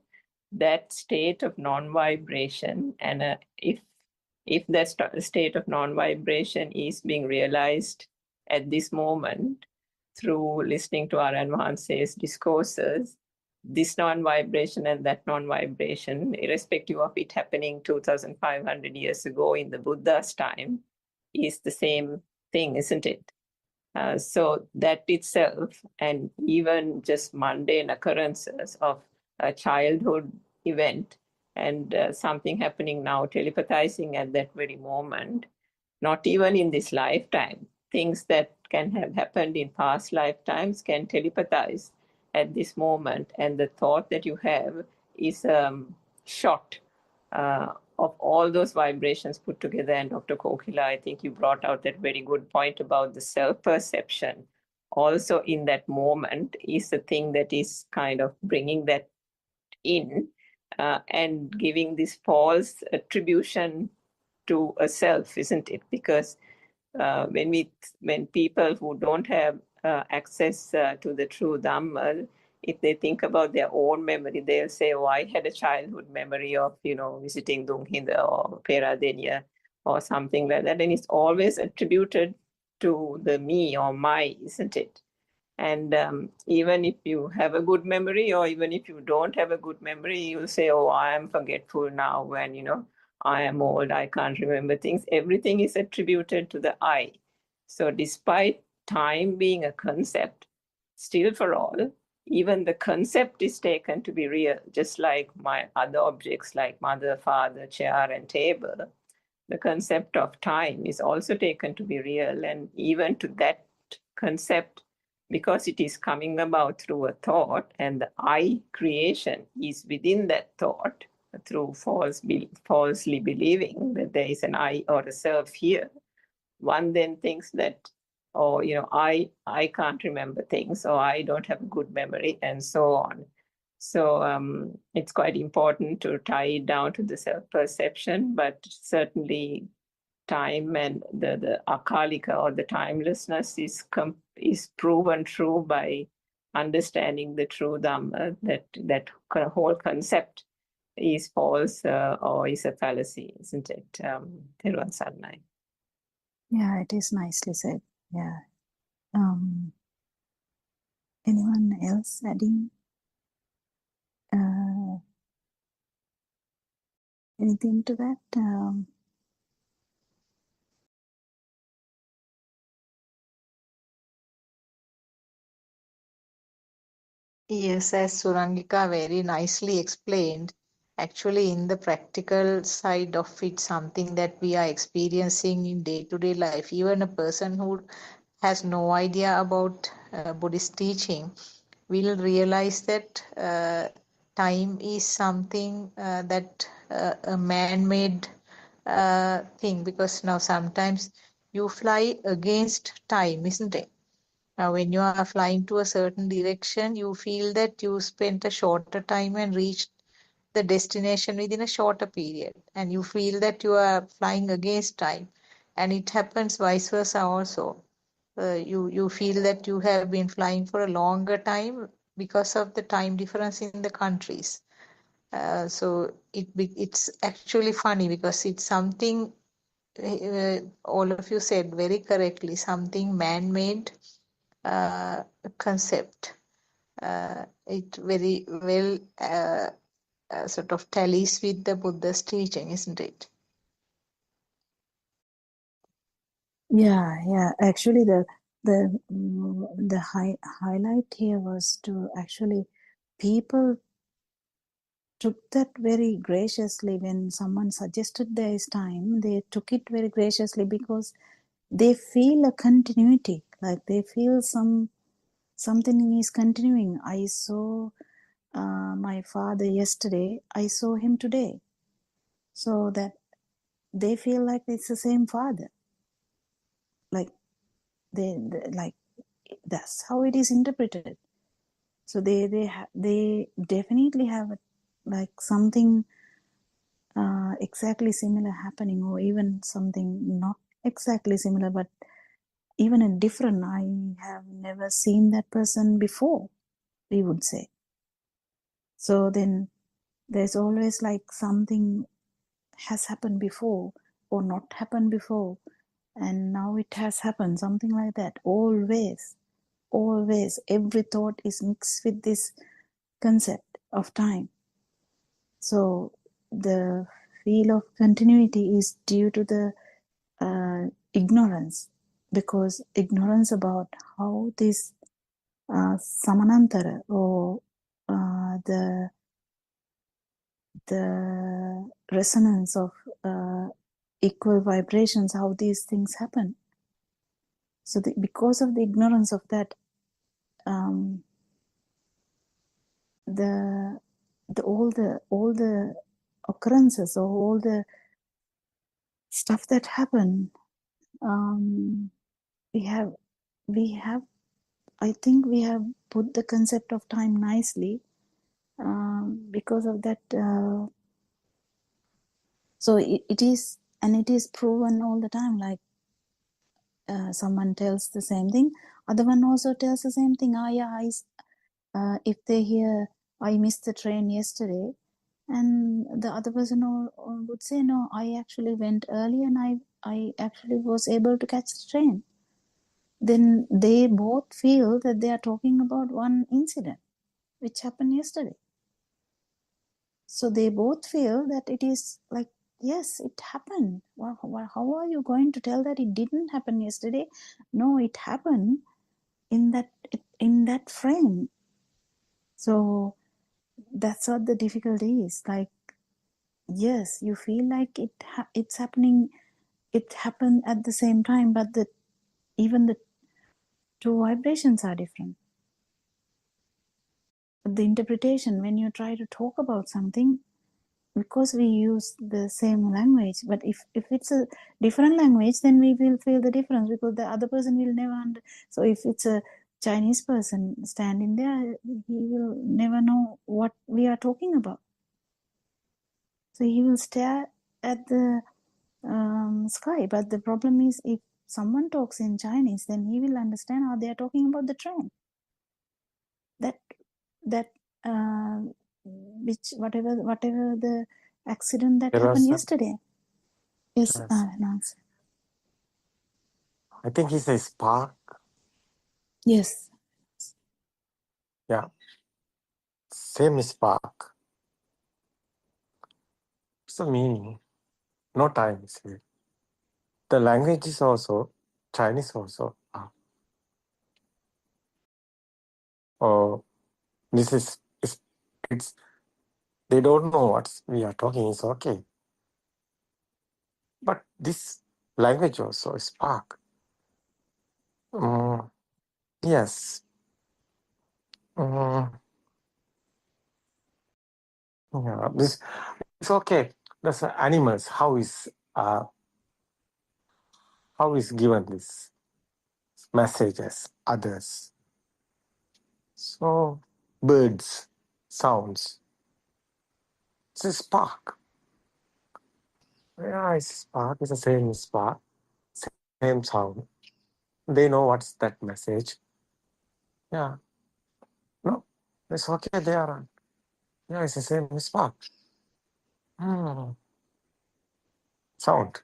that state of non-vibration, and if that state of non-vibration is being realized at this moment through listening to Aryan Vahanse's discourses, this non-vibration and that non-vibration, irrespective of it happening 2,500 years ago in the Buddha's time, is the same thing, isn't it? So that itself, and even just mundane occurrences of a childhood event and something happening now, telepathizing at that very moment, not even in this lifetime, things that can have happened in past lifetimes can telepathize at this moment, and the thought that you have is shot of all those vibrations put together. And Dr. Kokila, I think you brought out that very good point about the self-perception. Also in that moment is the thing that is kind of bringing that in and giving this false attribution to a self, isn't it? Because when people who don't have access to the true Dhamma, if they think about their own memory, they'll say, oh, I had a childhood memory of, visiting Dunghinda or Peradeniya or something like that. And it's always attributed to the me or my, isn't it? And even if you have a good memory, or even if you don't have a good memory, you'll say, oh, I am forgetful now when, I am old, I can't remember things. Everything is attributed to the I. So despite time being a concept, still for all, even the concept is taken to be real, just like my other objects like mother, father, chair, and table. The concept of time is also taken to be real. And even to that concept, because it is coming about through a thought, and the I creation is within that thought through falsely believing that there is an I or a self here, one then thinks that, oh, I can't remember things, or I don't have a good memory, and so on. So it's quite important to tie it down to the self-perception, but certainly time and the akalika, or the timelessness, is proven true by understanding the true Dhamma, that whole concept is false or is a fallacy, isn't it? Thiruvaren Saranai. Yeah, it is nicely said. Yeah. Anyone else adding anything to that? Yes, as Surangika very nicely explained, actually in the practical side of it, something that we are experiencing in day-to-day life, even a person who has no idea about Buddhist teaching will realize that time is something that a man-made thing, because now sometimes you fly against time, isn't it? Now, when you are flying to a certain direction, you feel that you spent a shorter time and reached the destination within a shorter period. And you feel that you are flying against time. And it happens vice versa also. You feel that you have been flying for a longer time because of the time difference in the countries. So it's actually funny, because it's something, all of you said very correctly, something man-made concept. It very well sort of tallies with the Buddha's teaching, isn't it? Yeah. Actually, the highlight here was to actually people took that very graciously. When someone suggested there is time, they took it very graciously, because they feel a continuity, like they feel something is continuing. I saw my father yesterday, I saw him today. So that they feel like it's the same father. Like they like that's how it is interpreted. So they definitely have like something exactly similar happening, or even something not exactly similar, but even a different. I have never seen that person before, we would say. So then there's always like something has happened before or not happened before, and now it has happened, something like that. Always every thought is mixed with this concept of time. So the feel of continuity is due to the ignorance, because ignorance about how this samanantara, or the resonance of equal vibrations, how these things happen. So because of the ignorance of that, the all the occurrences, or all the stuff that happen, we have I think we have put the concept of time nicely, because of that. So it is, and it is proven all the time. Like someone tells the same thing, other one also tells the same thing. If they hear, I missed the train yesterday, and the other person would say, no, I actually went early, and I actually was able to catch the train. Then they both feel that they are talking about one incident which happened yesterday. So they both feel that it is like, yes, it happened. Well, how are you going to tell that it didn't happen yesterday? No, it happened in that frame. So that's what the difficulty is. Like, yes, you feel like it's happening. It happened at the same time, but even the two vibrations are different. The interpretation, when you try to talk about something, because we use the same language, but if it's a different language, then we will feel the difference, because the other person will never so if it's a Chinese person standing there, he will never know what we are talking about. So he will stare at the sky. But the problem is, if someone talks in Chinese, then he will understand how they are talking about the train. That which whatever the accident that There happened was, yesterday. Yes, yes, Nancy. I think he says spark. Yes. Yeah, same spark. What's the meaning? No time is here. The language is also Chinese also. Oh, this is it's they don't know what we are talking. It's okay, but this language also is spark. Yes. Yeah. This it's okay. That's animals. How is given this message as others? So birds, sounds. It's a spark. Yeah, it's a spark. It's the same spark, same sound. They know what's that message. Yeah. No, it's okay. They are. Yeah, it's the same spark. Sound.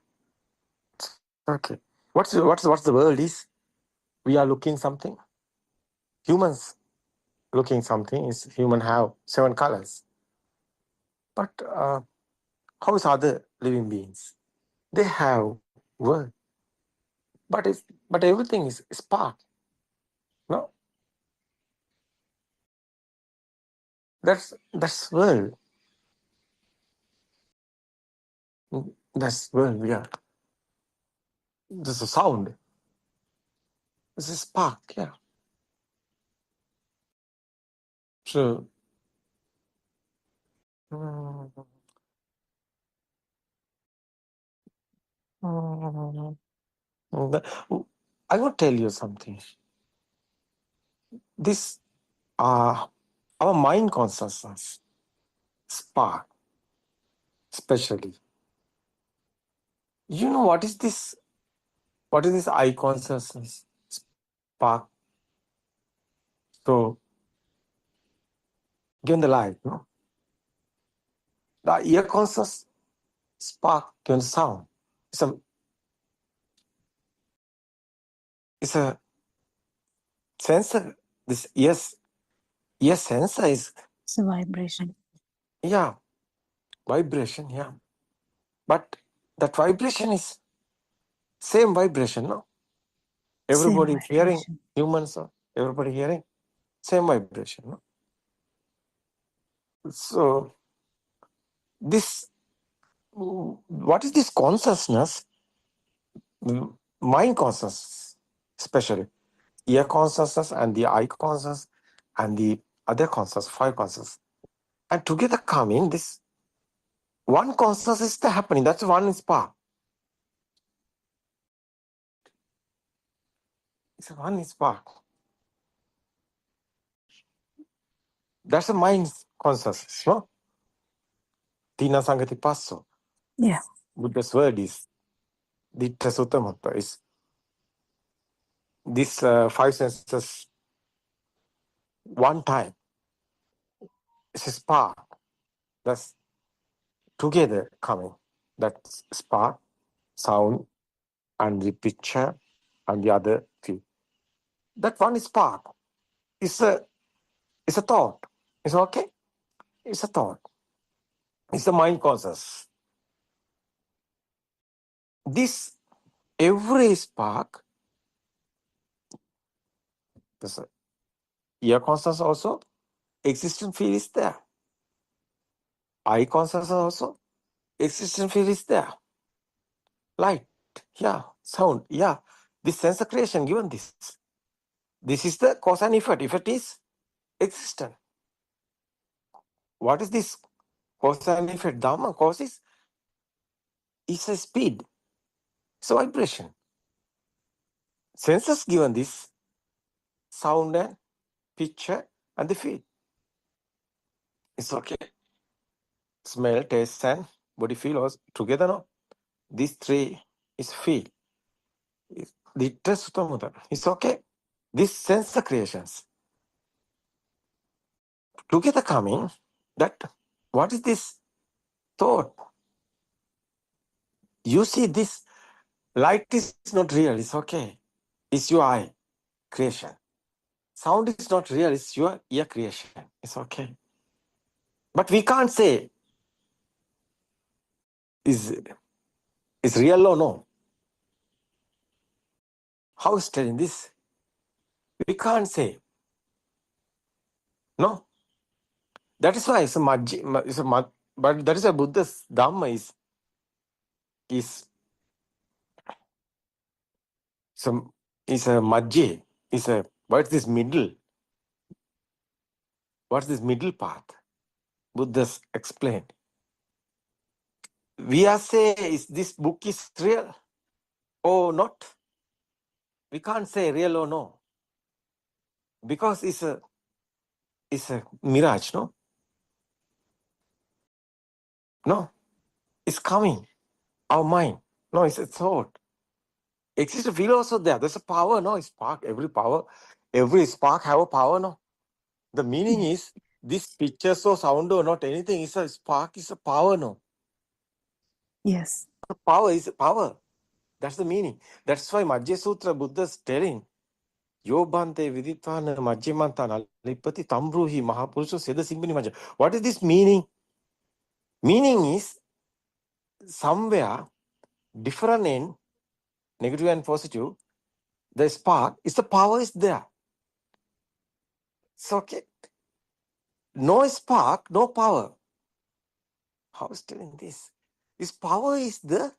Okay. What's the world is? We are looking something. Humans looking something is human have 7 colors. But how is other living beings? They have world. But everything is spark. No, that's world. That's world. Yeah, there's a sound. This is spark. Yeah. So Mm. I will tell you something. This our mind consciousness spark, especially. You know what is this? What is this eye consciousness spark? So, given the light, no? The ear conscious spark given sound. It's a sensor. This ear sensor is, It's a vibration. yeah, vibration, yeah. But that vibration is same vibration, no? Everybody Same hearing, vibration. humans, everybody hearing, same vibration, no? So this, what is this consciousness? Mind consciousness, especially ear consciousness and the eye consciousness and the other consciousness, five consciousness, and together coming, this one consciousness is the happening. That's one spark. It's a one spark. That's a mind consciousness, no? Tina Sangati Passo. Yeah. Buddha's word is Ditta Sutta is these five senses one time. It's a spark that's together coming. That spark, sound, and the picture, and the other feel. That one spark is a thought. It's okay? It's a thought. It's a mind conscious. This every spark, this ear conscious also, existent feel is there. Eye conscious also, existent feel is there. Light, yeah. Sound, yeah. This sense creation given this. This is the cause and effect. Effect is existent. What is this cause and effect? Dhamma, cause is a speed. It's a vibration. Senses given this sound and picture and the feel. It's okay. Smell, taste, and body feel was together, no? These three is feel. It's okay. These sense creations together coming, that what is this thought? You see this light is not real, it's okay. It's your eye creation. Sound is not real, it's your ear creation. It's okay. But we can't say is real or no. How is telling this? We can't say. No. That is why it's a but that is a Buddha's Dhamma is a majje, is a what's this middle? What's this middle path? Buddha's explained. We are say is this book is real or not? We can't say real or no. Because it's a mirage, no? No. It's coming. Our mind. No, it's a thought. Exists a feel also there. There's a power, no? It's spark. Every spark have a power, no? The meaning is this picture, so sound or not anything, is a spark, is a power, no? Yes. Power is power. That's the meaning. That's why Majja Sutra Buddha's telling, Yobante Viditwana Majjimantana Lipati Tambruhi Mahapurusha Seda Simbani Majja. What is this meaning? Meaning is somewhere different in negative and positive, the spark is the power is there. It's okay. No spark, no power. How is telling this? This power is the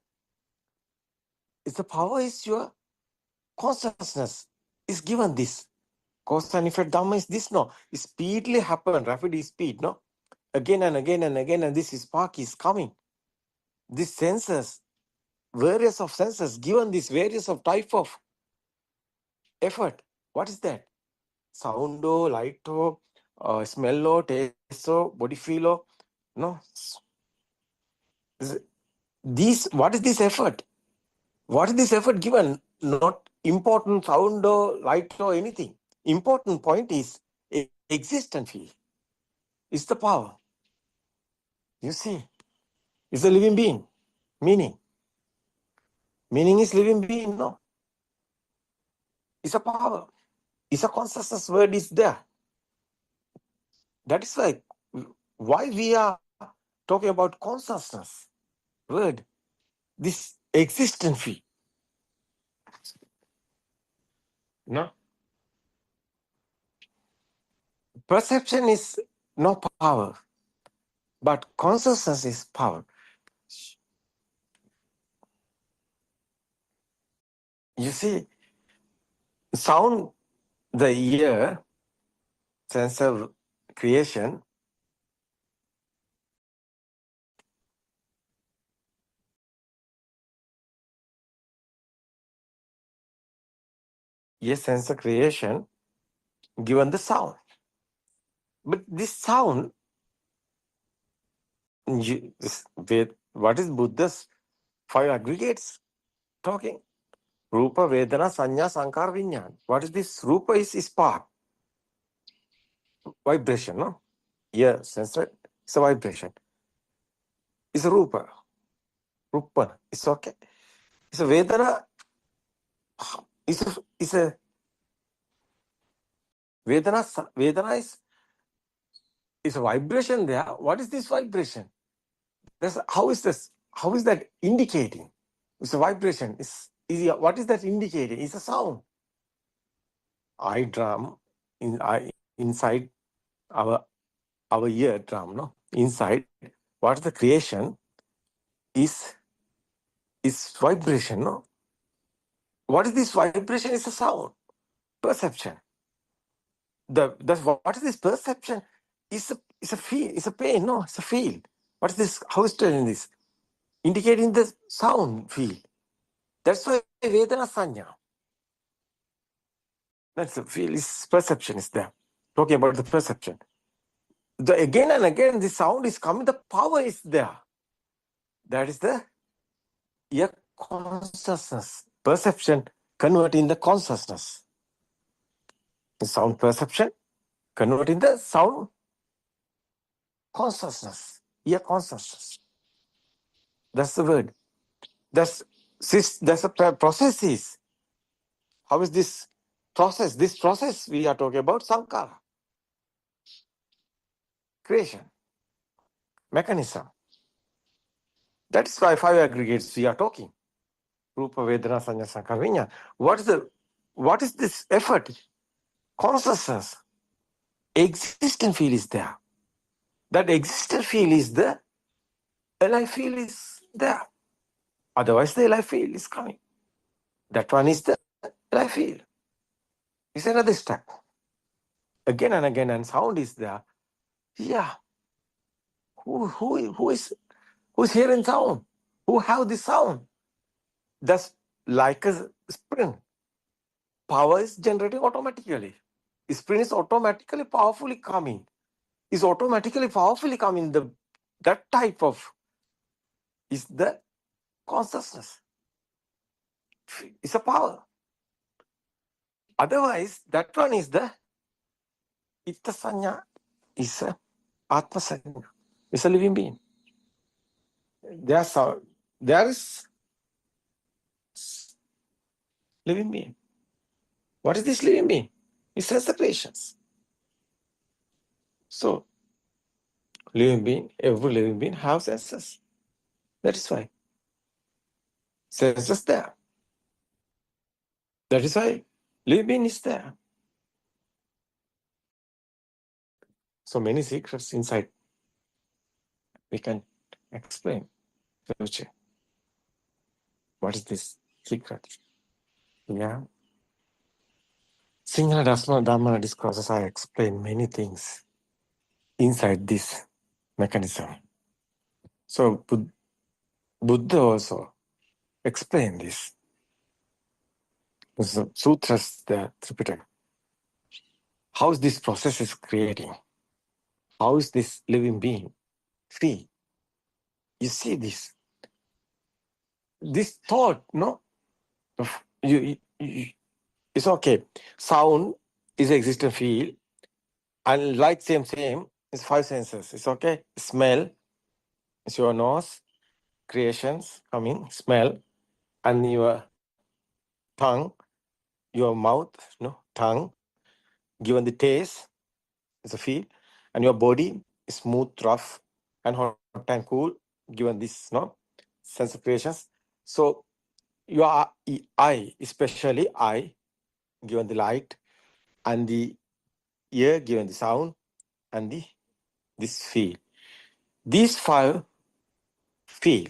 power is your consciousness is given this. Cause and effect Dhamma is this, no? It speedily happen, rapid speed, no? Again and again and again, and this spark is coming. This senses, various of senses given this various of type of effort. What is that? Sound or light or smell or taste or body feel or no. These, what is this effort? What is this effort given? Not important sound or light or anything. Important point is existent feel. It's the power. You see, it's a living being. Meaning. Meaning is living being, no. It's a power. It's a consciousness word is there. That is why we are talking about consciousness word. This existent feel. No. Perception is no power, but consciousness is power. You see, sound, the ear, sense of creation, yes, sense of creation, given the sound. But this sound, what is Buddha's 5 aggregates talking? Rupa, Vedana, Sanya, Sankara, Vinyan. What is this? Rupa is spark. Vibration, no? Yeah, sensor. It's a vibration. It's a Rupa. Rupa. It's okay. It's a Vedana. It's a Vedana. Vedana is a vibration there. What is this vibration? How is this? How is that indicating? It's a vibration. What is that indicating? It's a sound. I drum inside our ear drum, no? Inside, what's the creation is vibration, no? What is this vibration? Is a sound. Perception. What is this perception? It's a feel, it's a pain, no, it's a feel. What is this? How is telling this? Indicating the sound feel. That's why Vedana Sanya. That's the feel, is perception is there. Talking about the perception. Again and again, the sound is coming, the power is there. That is the consciousness. Perception converting the consciousness. The sound perception converting the sound consciousness. Consciousness. That's the word. That's a process is. How is this process? This process we are talking about Sankara. Creation. Mechanism. That's why 5 aggregates we are talking. Rupa, Vedana, Sanya, Sankara, Vinya. What is this effort? Consciousness. Existent feel is there. That existent feel is there. Alive feel is there. Otherwise, the alive feel is coming. That one is the alive feel. It's another step. Again and again, and sound is there. Yeah. Who's hearing sound? Who have this sound? That's like a spring. Power is generating automatically. Spring is automatically powerfully coming. Is automatically powerfully coming. That type of is the consciousness. It's a power. Otherwise, that one is the Itta Sanya, is a Atma Sanya. It's a living being. There is living being. What is this living being? It says the patience. So, living being, every living being has senses. That is why. Senses there. That is why living being is there. So many secrets inside. We can explain. What is this secret? Yeah. Sinhala Dhamma discourses, I explain many things inside this mechanism. So Buddha also explain this. The sutras, the Tripitaka. How is this process is creating? How is this living being free? You see this thought, no? It's okay. Sound is existent field, and light same is 5 senses. It's okay. Smell, it's your nose, creations coming, smell, and your tongue, your mouth, no tongue, given the taste, it's a feel, and your body is smooth, rough, and hot and cool, given this sense of creations. So your eye, especially eye, given the light, and the ear, given the sound, and this feel. These 5 feel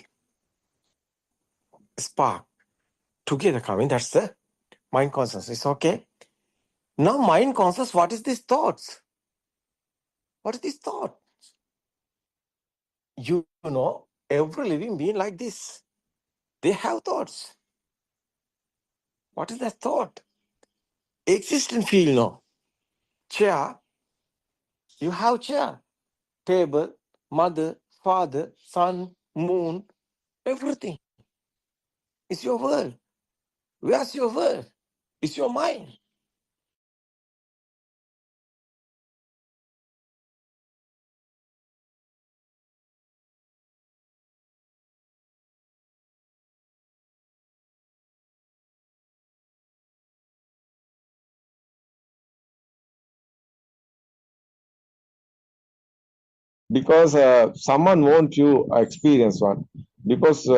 spark together coming. That's the mind consciousness. It's okay. Now mind conscious, what is these thoughts? What is this thought? You know, every living being like this, they have thoughts. What is that thought? Existent feel, no. Chair, you have chair. Table, mother, father, sun, moon, everything. It's your world. Where's your world? It's your mind. Because someone want you experience one. Because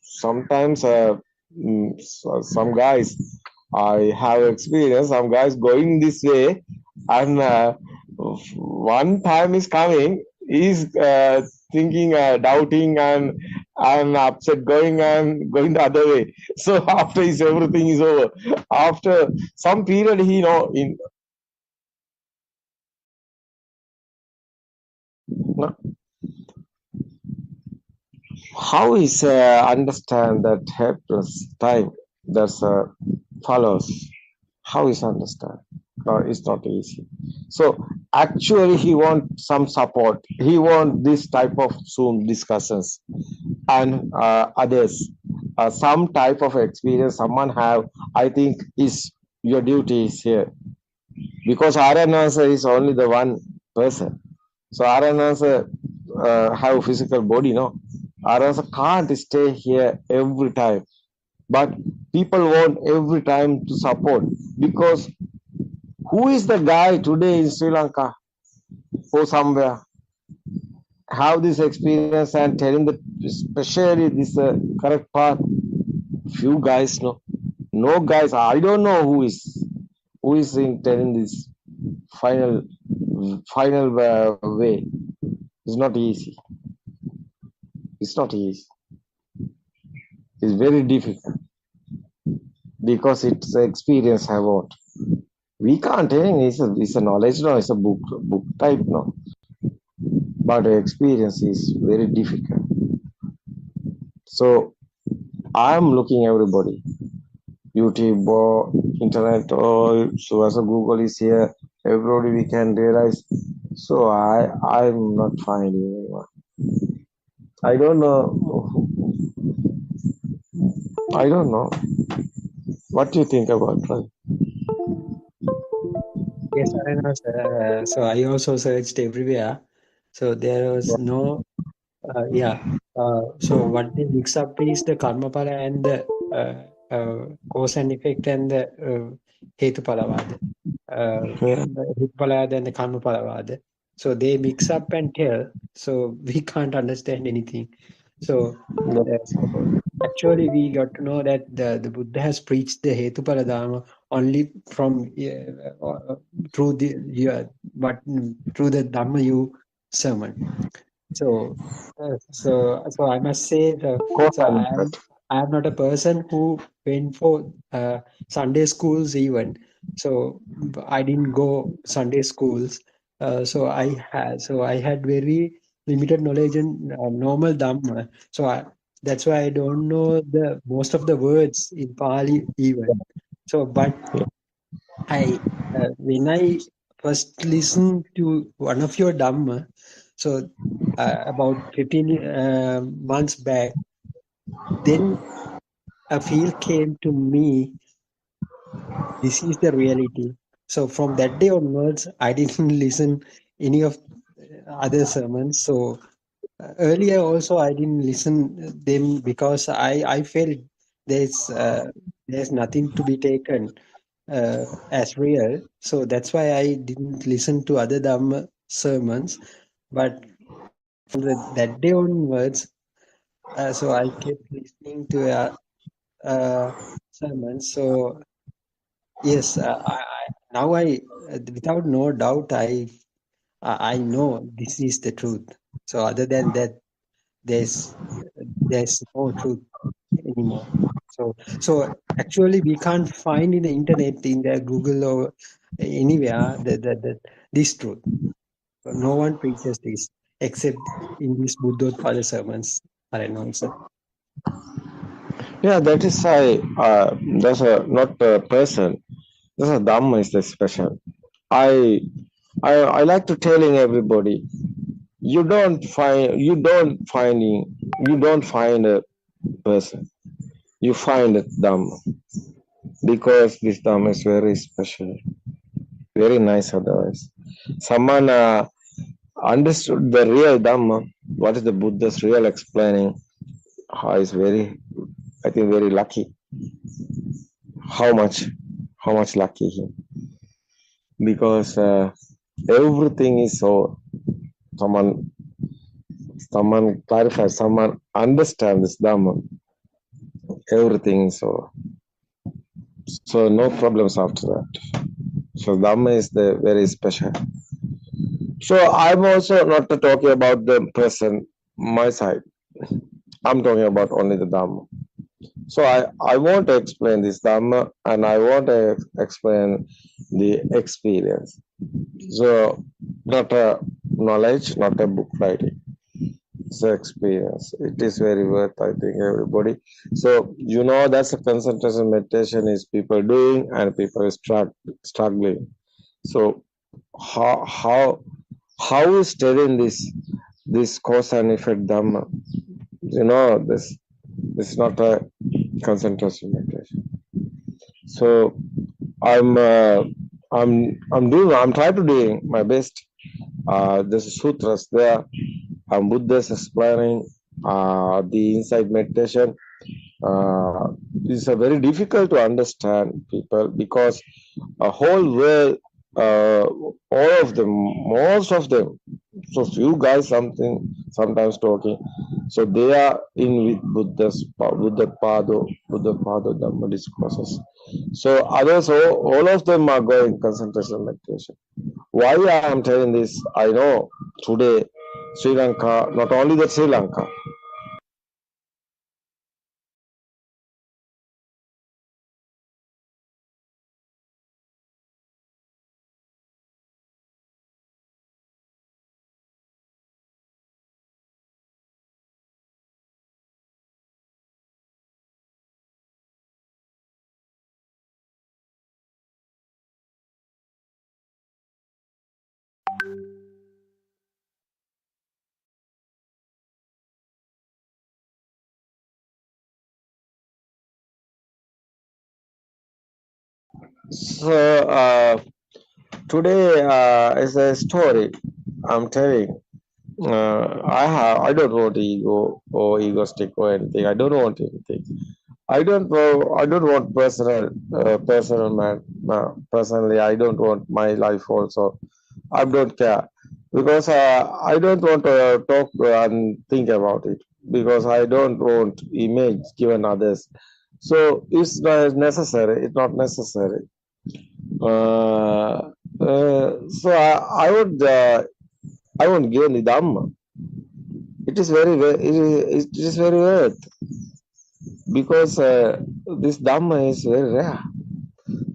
sometimes some guys I have experience, some guys going this way, and one time is coming, is thinking, doubting, and upset, going the other way. So after everything is over, after some period, he in how is understand that helpless time that's follows? How is understand? No, it's not easy. So actually, he want some support. He want this type of Zoom discussions and others. Some type of experience someone have. I think is your duty is here because RNS is only the one person. So RNS have physical body, no? RNS can't stay here every time. But people want every time to support because who is the guy today in Sri Lanka or somewhere have this experience and telling the especially this correct path? Few guys, no guys. I don't know who is in telling this final way. It's not easy. It's not easy. It's very difficult because it's experience I want. We can't tell it's a knowledge, no, it's a book type, no. But experience is very difficult. So I'm looking everybody, YouTube or internet or so as a Google is here, everybody we can realize. So I'm not finding anyone. I don't know. What do you think about it? Yes, I know. So I also searched everywhere. So there was no, so what they mix up is the karmapala and the cause and effect and the hetupalawada. The hetupalawada and the karmapalawada. So they mix up and tell. So we can't understand anything. So actually, we got to know that the Buddha has preached the Hetupala Dharma only from through the Dhamma you sermon. So I must say, I am not a person who went for Sunday schools even. So I didn't go Sunday schools. So I had very limited knowledge in normal Dhamma. So That's why I don't know the most of the words in Pali even. So, but when I first listened to one of your Dhamma, so about 15 months back, then a feel came to me, this is the reality. So from that day onwards, I didn't listen any of other sermons. So earlier also I didn't listen them because I felt there's nothing to be taken as real. So that's why I didn't listen to other Dhamma sermons. But from that day onwards, so I kept listening to sermons. So yes, now without no doubt, I know this is the truth. So other than that, there's there's no truth anymore. So actually, we can't find in the internet, in the Google or anywhere that this truth. So no one preaches this except in these Buddothpado sermons. I don't know, sir. Yeah, that is why that's a not a person. That's a Dhamma is the special. I I like to telling everybody, you don't find a person, you find a Dhamma, because this Dhamma is very special, very nice. Otherwise, someone understood the real Dhamma, what is the Buddha's real explaining, is very, I think, very lucky. How much lucky him, because everything is so, someone clarifies, someone understands this Dhamma, everything is so no problems after that. So Dhamma is the very special. So I'm also not talking about the person, my side. I'm talking about only the Dhamma. So I want to explain this Dhamma, and I want to explain the experience. So not a knowledge, not a book writing. It's an experience. It is very worth, I think, everybody. So that's a concentration meditation is people doing, and people is struggling. So how is studying this cause and effect Dhamma? This is not a concentration meditation. So I'm trying to do my best. There's sutras there. Buddha's explaining the insight meditation. It's a very difficult to understand people, because a whole world, all of them, most of them, so few guys sometimes talking, so they are in with Buddothpado Dhamma discourses. So others, all of them are going concentration meditation. Why I am telling this? I know today Sri Lanka, not only that Sri Lanka, so today is a story I'm telling. I don't want ego or egoistic or anything. I don't want anything. I don't want personal man. Personally, I don't want my life also. I don't care, because I don't want to talk and think about it, because I don't want image given others. So it's not necessary. It's not necessary. So I won't give the Dhamma. It is very worth, because this Dhamma is very rare.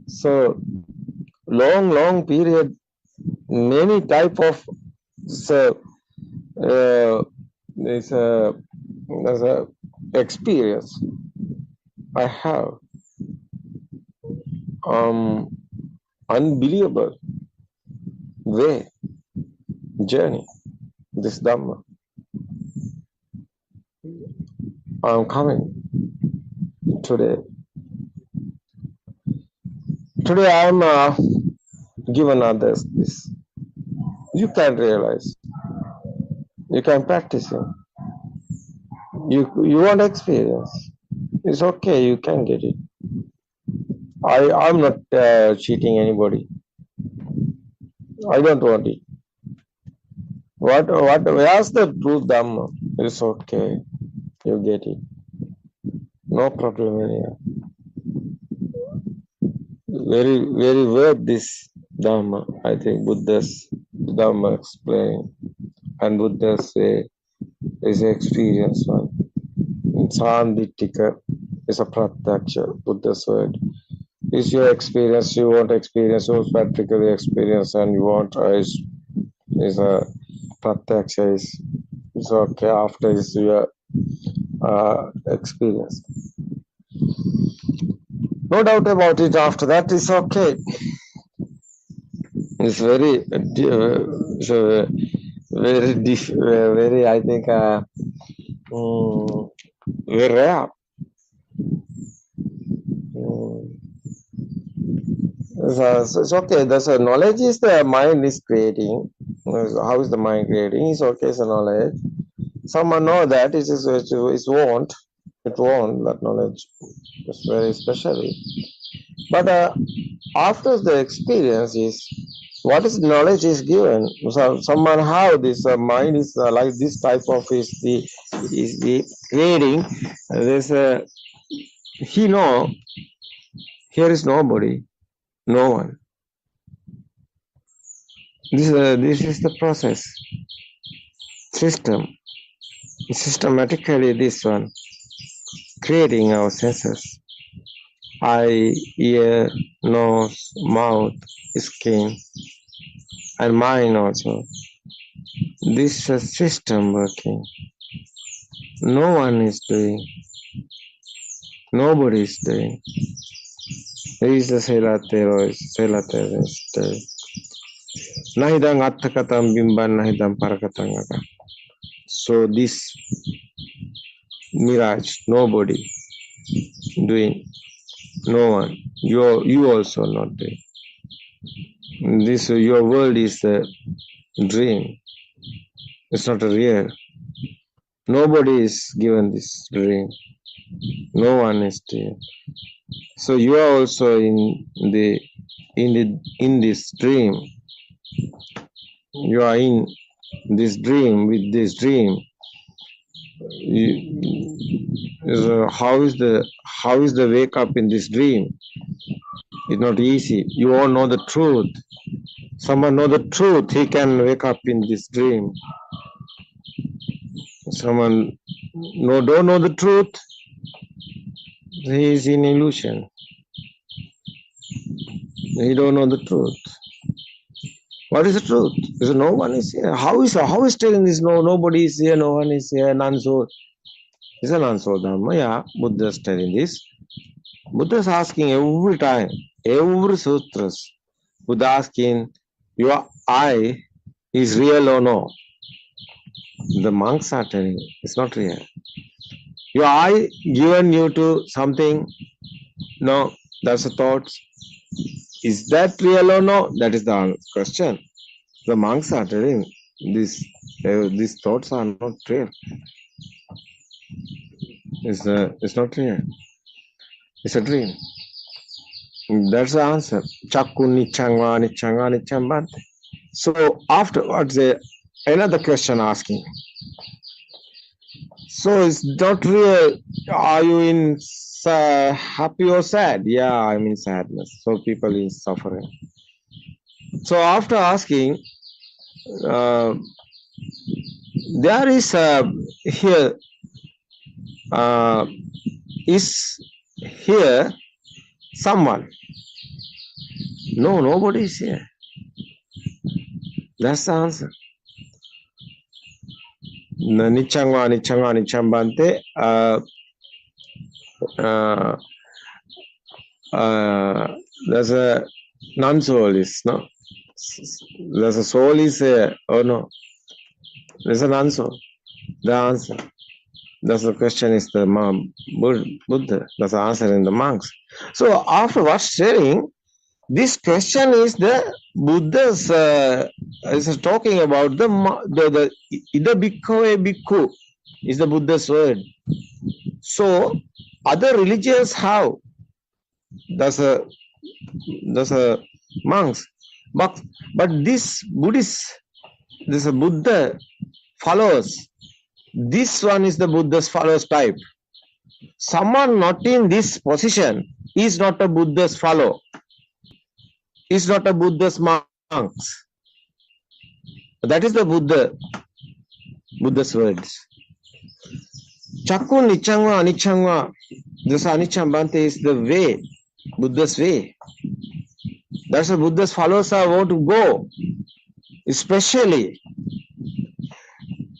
So long period, many type of experience I have. Unbelievable way, journey, this Dhamma. I'm coming today. Today I'm given others this. You can realize, you can practice it. You want experience. It's okay, you can get it. I'm not cheating anybody. I don't want it. Where's the truth Dhamma? It's okay, you get it. No problem here. Very, very worth this Dhamma. I think Buddha's Dhamma explain, and Buddha's way is an experience one. Sandittika is a pratyaksha, Buddha's word. Is your experience, you want experience, you practically experience, and you want is a pratyaksha is okay after is your experience. No doubt about it, after that is okay. It's very, very, I think, very rare. So it's okay. That's a knowledge is the mind is creating. How is the mind creating? It's okay, it's a knowledge. Someone know that it won't. It won't, that knowledge. It's very specially. But after the experience is, what is knowledge is given. So someone how this mind is like this type of is the creating. There's he know here is nobody, no one. This is the process. Systematically this one creating our senses. Eye, ear, nose, mouth, skin, and mind also. This system working. No one is doing. Nobody is doing. There is a selatero, Nahidang attakatam bimban nahidang parakatangaka. So this mirage, nobody doing. No one. You also not doing. This your world is a dream. It's not a real. Nobody is given this dream. No one is doing. So you are also in this dream. You are in this dream with this dream. How is the wake up in this dream? It's not easy. You all know the truth. Someone know the truth, he can wake up in this dream. Someone don't know the truth, he is in illusion. He don't know the truth. What is the truth? Because no one is here. How is telling this? Nobody is here. No one is here. None so. It's a non-so dhamma. Yeah, Buddha is telling this. Buddha is asking every time, every sutras. Buddha asking, your eye is real or no? The monks are telling it's not real. Your eye given you to something? No, that's a thought. Is that real or no? That is the question. The monks are telling these thoughts are not real. It's not real. It's a dream. That's the answer. Chakku nichangva nichangva nichambante. So afterwards, another question asking. So it's not real. Are you in happy or sad? Yeah, I'm in sadness. So people is suffering. So after asking, there is here is here someone? No, nobody is here. That's the answer. Nichangva nichambante. uh, there's a non-soul is no. There's a soul is a oh no. There's an answer. The answer. That's the question is the Buddha. That's the answer in the monks. So after what sharing, this question is the Buddha's is talking about the Ida Bhikkhu Bhikkhu is the Buddha's word. So other religions have that's a monks, but this Buddhist, this Buddha follows. This one is the Buddha's follows type. Someone not in this position is not a Buddha's follow. Is not a Buddha's monks. That is the Buddha's words. Chakun nichangwa anichangwa. This anicham bhante is the way, Buddha's way. That's the Buddha's followers are want to go. Especially,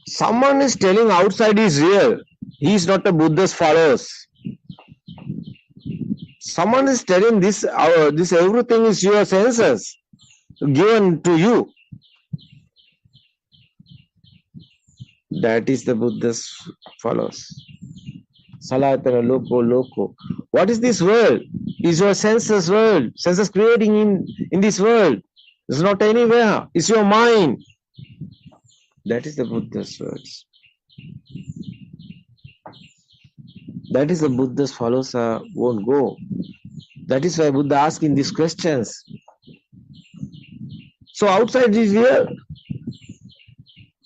someone is telling outside is real. He is not a Buddha's followers. Someone is telling this everything is your senses given to you. That is the Buddha's followers. Salatana loko. What is this world? Is your senses world? Senses creating in this world. It's not anywhere. It's your mind. That is the Buddha's words. That is the Buddha's followers won't go. That is why Buddha asking these questions. So outside is real.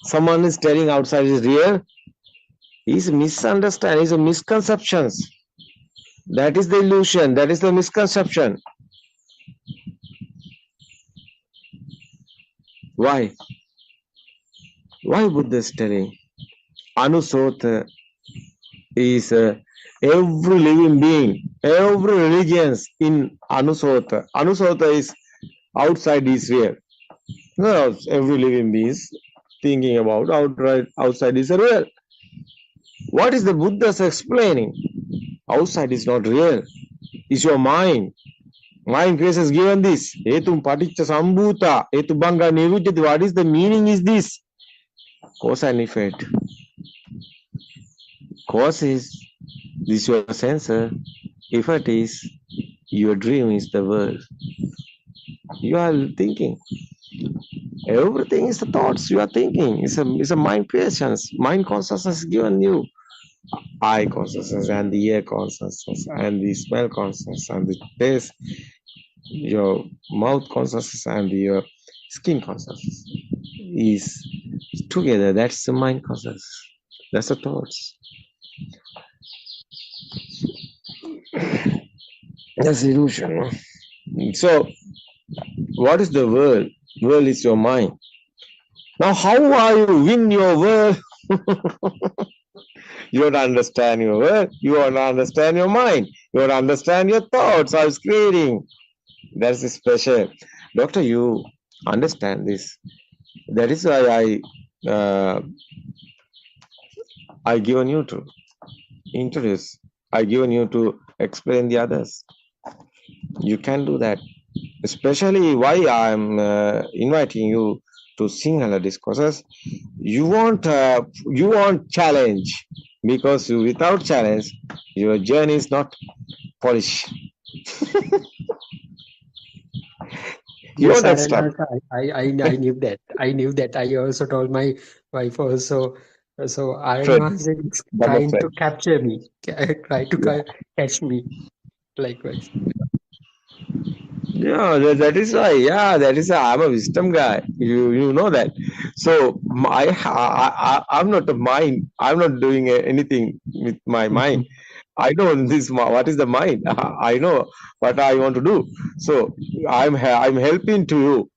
Someone is telling outside is real. He's misunderstanding. He's a misconceptions. That is the illusion. That is the misconception. Why? Why Buddha is telling? Anusota is every living being, every religion in Anusota. Anusota is outside is real. No, every living being is thinking about outside is real. What is the Buddha's explaining? Outside is not real. It's your mind. Mind creation has given this. Etum paticca sambhuta, etu banga nirujjati. What is the meaning is this? Cause and effect. Cause is this your sensor. Effect is your dream is the world. You are thinking. Everything is the thoughts you are thinking. It's a mind creations. Mind consciousness given you. Eye consciousness and the ear consciousness and the smell consciousness and the taste, your mouth consciousness and your skin consciousness is together. That's the mind consciousness. That's the thoughts. That's illusion. So, what is the world? World is your mind. Now, how are you win your world? You don't understand your world. You don't understand your mind. You don't understand your thoughts. How it's creating. That's special. Doctor, you understand this. That is why I given you to introduce. I given you to explain the others. You can do that. Especially why I'm inviting you to Sinhala discourses. You want challenge, because without challenge, your journey is not polished. You Yes, want that I knew that. I knew that. I also told my wife also. So Aryan is trying to capture me, try to catch me, likewise. Yeah, that is why. Yeah, that is why I'm a wisdom guy. You know that. So I'm not a mind. I'm not doing anything with my mind. I know this. What is the mind? I know what I want to do. So I'm helping to you.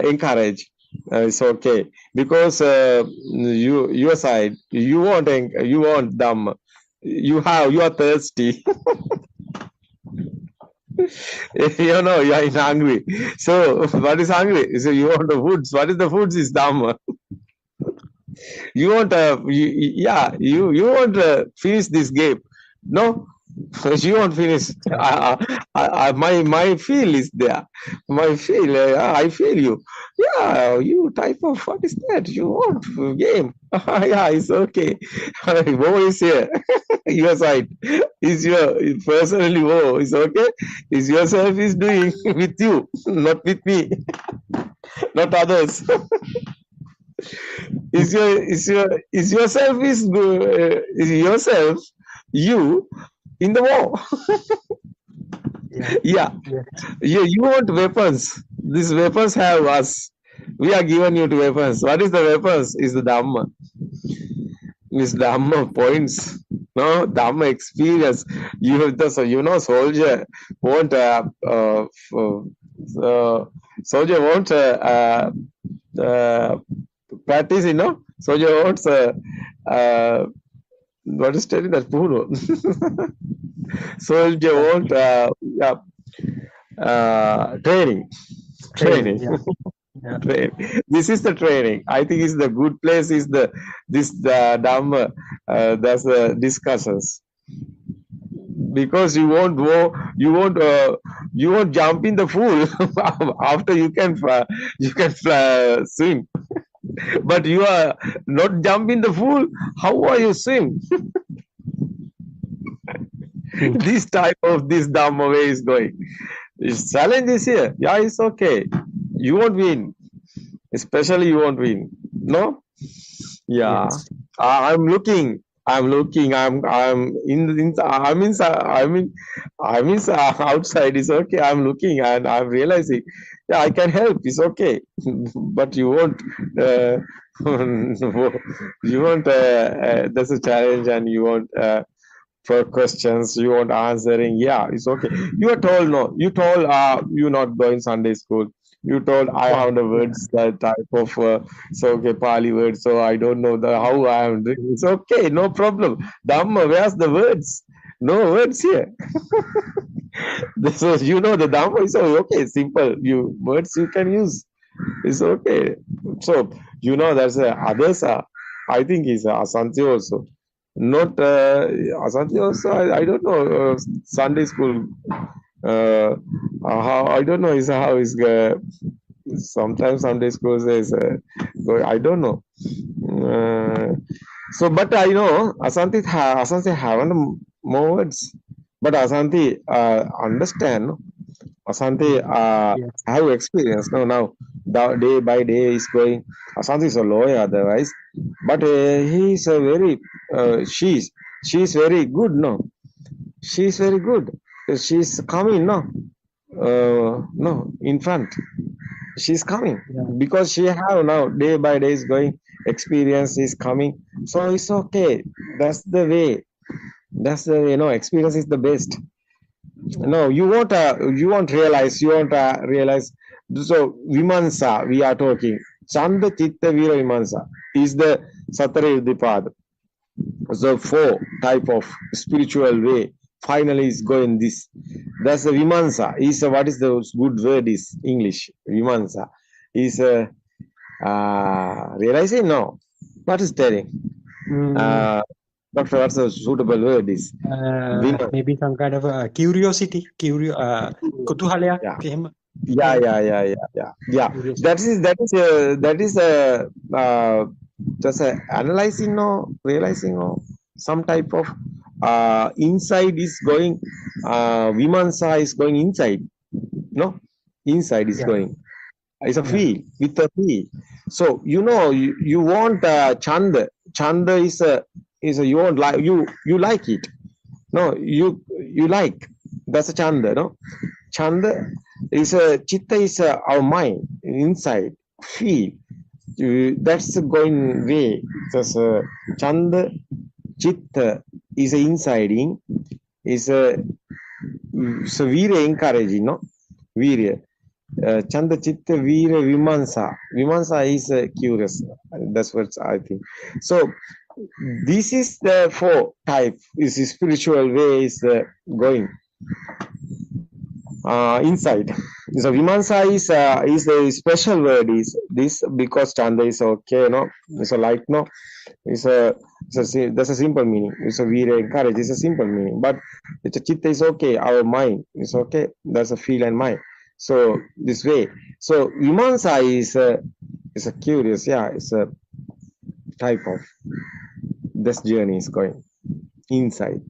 Encourage. It's okay because your side you want them. You are thirsty. You know, you are hungry. So, what is hungry? So, you want the foods. What is the foods is Dhamma. You want you want to finish this game. No, You won't finish. My feel is there. My feel. I feel you. Yeah, you type of what is that? You want game? Yeah, it's okay. Wo is here. Your side is your personally. Wo is okay. Is yourself is doing with you, not with me, not others. Is yourself is yourself you in the war. Yeah. Yeah. You want weapons. These weapons have us. We are given you to weapons. What is the weapons? Is the Dhamma. Is Dhamma points. No, Dhamma experience. Soldier won't soldier won't practice, soldier won't what is telling that Puno? Soldier won't training. Yeah. This is the training. I think is the good place is the Dhamma. That's the discussions. Because you won't go, you won't jump in the pool after you can swim. But you are not jump in the pool. How are you swim? This type of this Dhamma way is going. This challenge is here. Yeah, it's okay. You won't win. Especially you won't win. No? Yeah. Yes. I'm looking. I'm outside. It's okay. I'm looking and I'm realizing. Yeah, I can help. It's okay. But you won't. You won't. That's a challenge, and you won't. For questions you want answering, yeah, it's okay. You are told no. You told you not going Sunday school. You told I have the words that type of so okay Pali words, so I don't know how I am doing. It's okay, no problem. Dhamma, where's the words? No words here. So the Dhamma is okay, simple. You words you can use. It's okay. So there's others. I think is Asanti also. Not Asanti also. I don't know Sunday school. How I don't know is how is sometimes Sunday school says I don't know. So but I know Asanti haven't more words, but Asanti understand. Asanti have experience now day by day is going. Asanti is a lawyer otherwise, but he is a very she's very good. No, she's very good. She's coming. No, in front. She's coming because she have now day by day is going. Experience is coming, so it's okay. That's the way. That's the way. Experience is the best. No, you won't realize. So Vimansa, we are talking. Chanda Chitta Vira Vimansa is the Satara Udipad. So 4 type of spiritual way. Finally is going this. That's the Vimansa. Is what is the good word is English. Vimansa is realizing. No, what is telling? Doctor, what's a suitable word is? Maybe some kind of curiosity, kutuhalaya. Yeah. That is just analyzing or realizing or some type of inside is going. Vimansa is going inside. No, inside is going. It's a feel with a feel. So you want Chanda. Chanda is a you won't like you like it. No, you like. That's a Chanda. No, Chanda is a Chitta is our mind inside feel. That's the going way. Just Chanda Chitta is insiding. Is a so Veera encouraging. No, Veera. Chanda Chitta Veera Vimansa. Vimansa is curious. That's what I think. So this is the 4 type. Is the spiritual way is going inside. So Vimansa is the special word is this because Chanda is okay. No, it's a light. No, it's a That's a simple meaning. It's a vira and courage. It's a simple meaning. But it's a chitta is okay. Our mind is okay. That's a feel and mind. So this way. So Vimansa is a curious. Yeah, it's a type of this journey is going inside.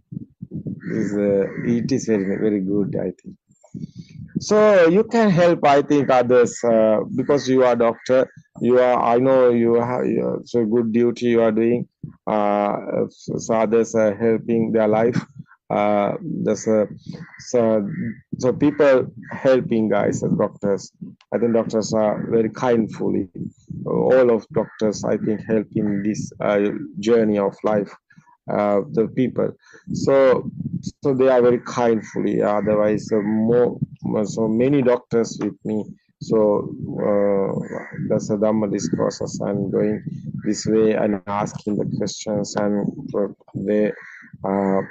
It is very good. I think. So you can help, I think, others because you are doctor. You are, I know you have so good duty you are doing. So others are helping their life. There's a, so people helping guys and doctors. I think doctors are very kindfully. All of doctors, I think, help in this journey of life. The people. So they are very kindfully. Otherwise, so many doctors with me. So that's a Dhamma discourses and going this way and asking the questions and they uh,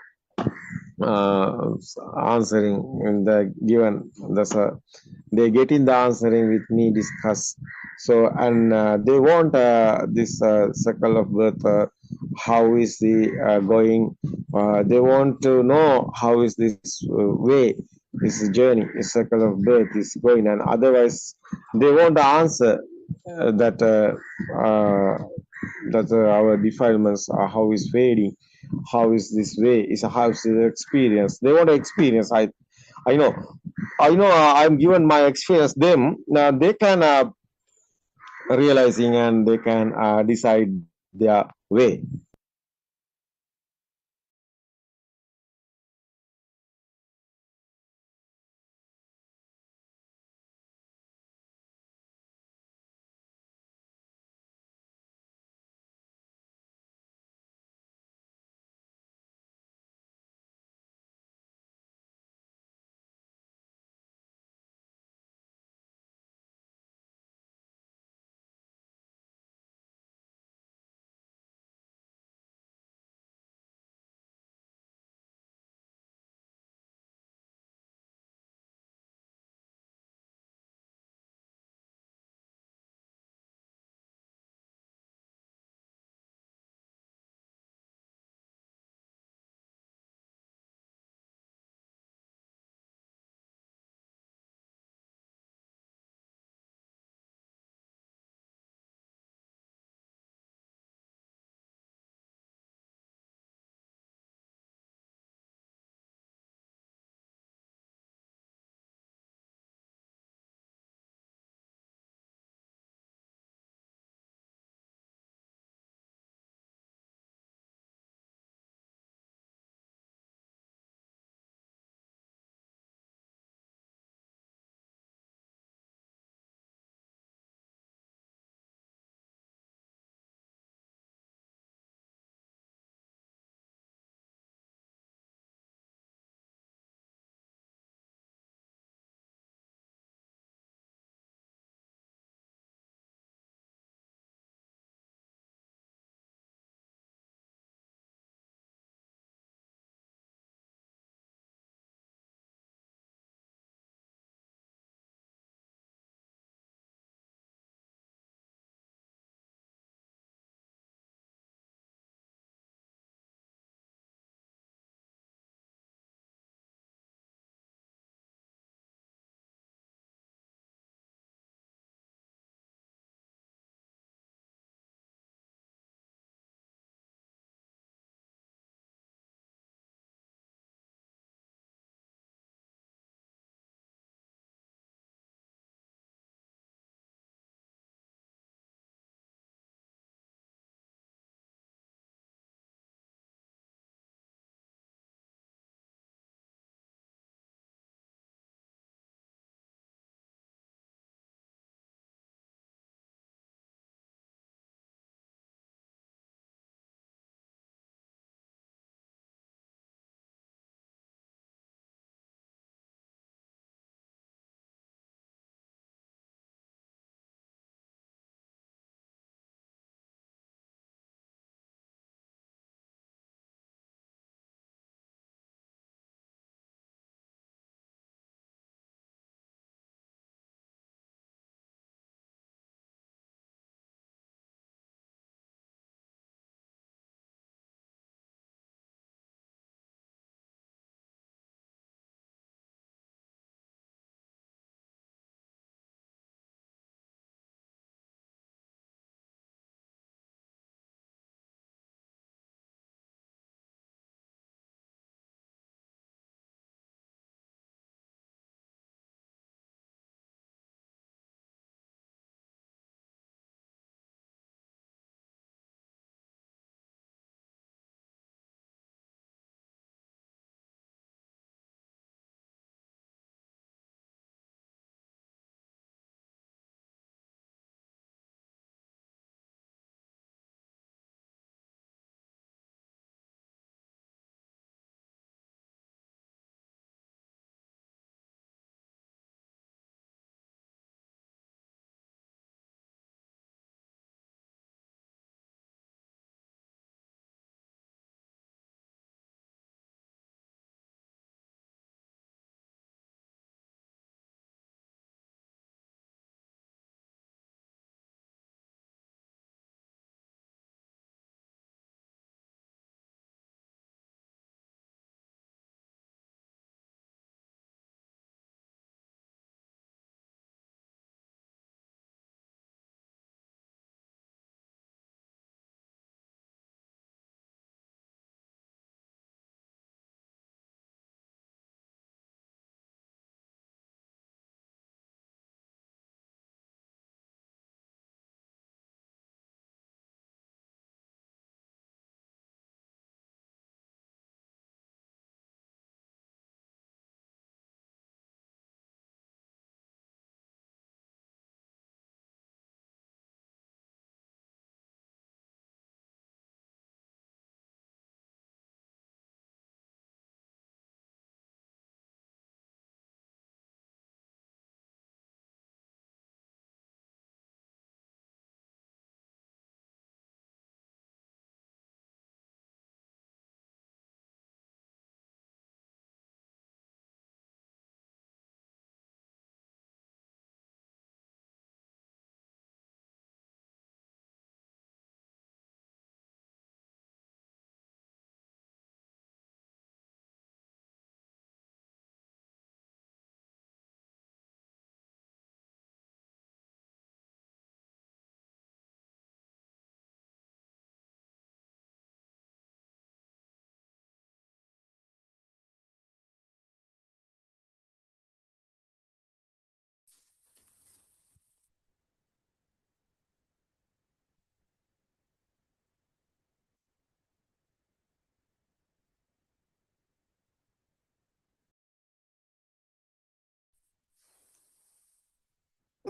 uh, answering in the given. That's a they get in the answering with me discuss. So and they want this circle of birth. How is the going? They want to know how is this way, this journey, this circle of birth is going, and otherwise they want to answer that our defilements are how is fading, how is this way, is how is the experience. They want to experience. I know. I'm given my experience. Them they can realizing and they can decide their way.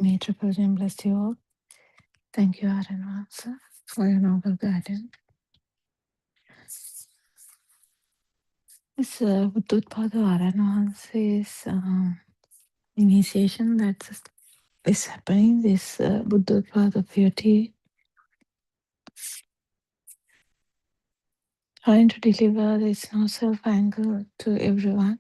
May Triple Gem bless you all. Thank you, Aranwasa, for your noble guidance. This Buddothpado Aranwasa's initiation that's is happening. This Buddothpado PeoTV trying to deliver this no self anger to everyone.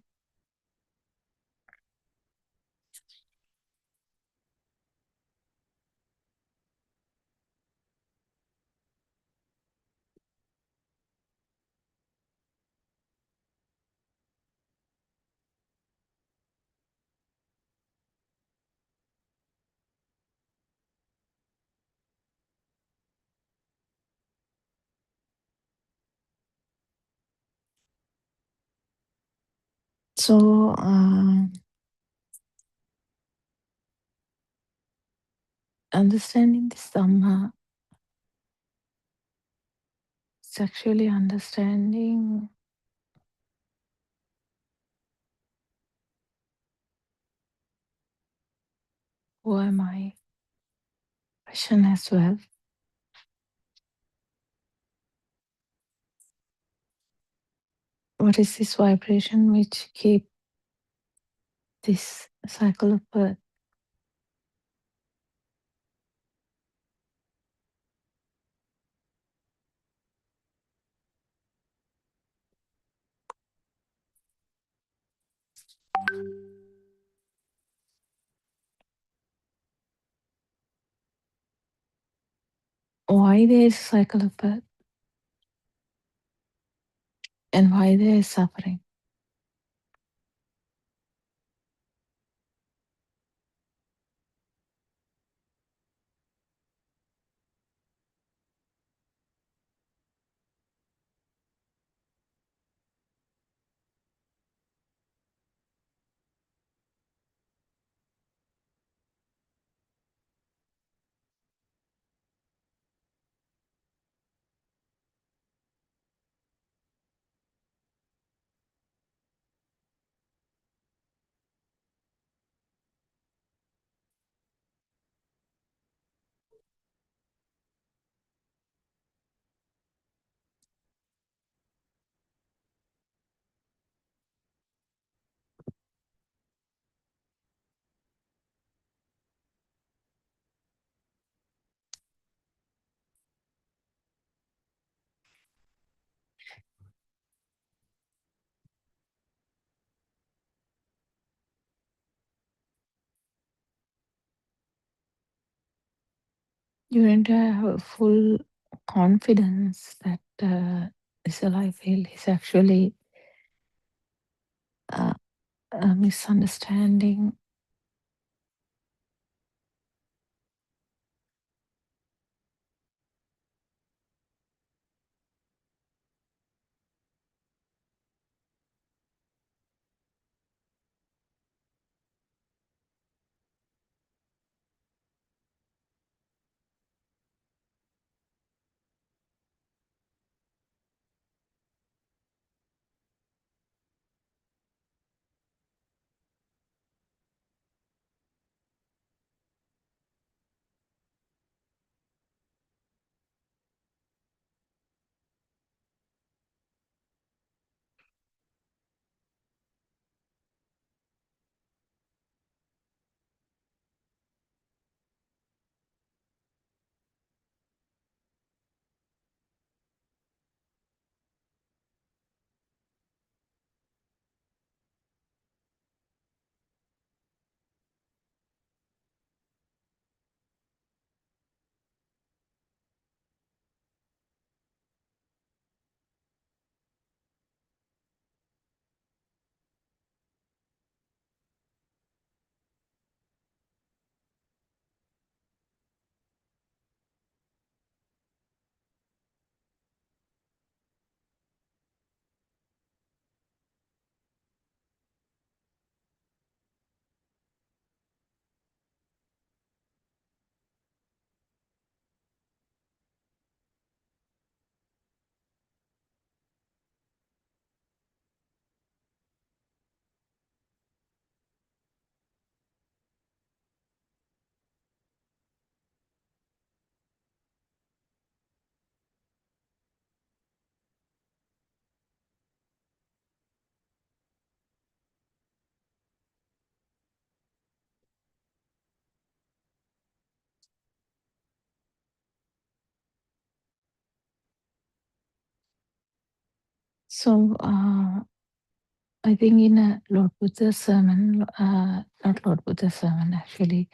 So understanding this Dhamma is actually understanding who am I question as well. What is this vibration which keep this cycle of birth? Why there is cycle of birth and why there is suffering? You need to have full confidence that this life field is actually a misunderstanding. So I think in a Lord Buddha's sermon, not Lord Buddha's sermon, actually,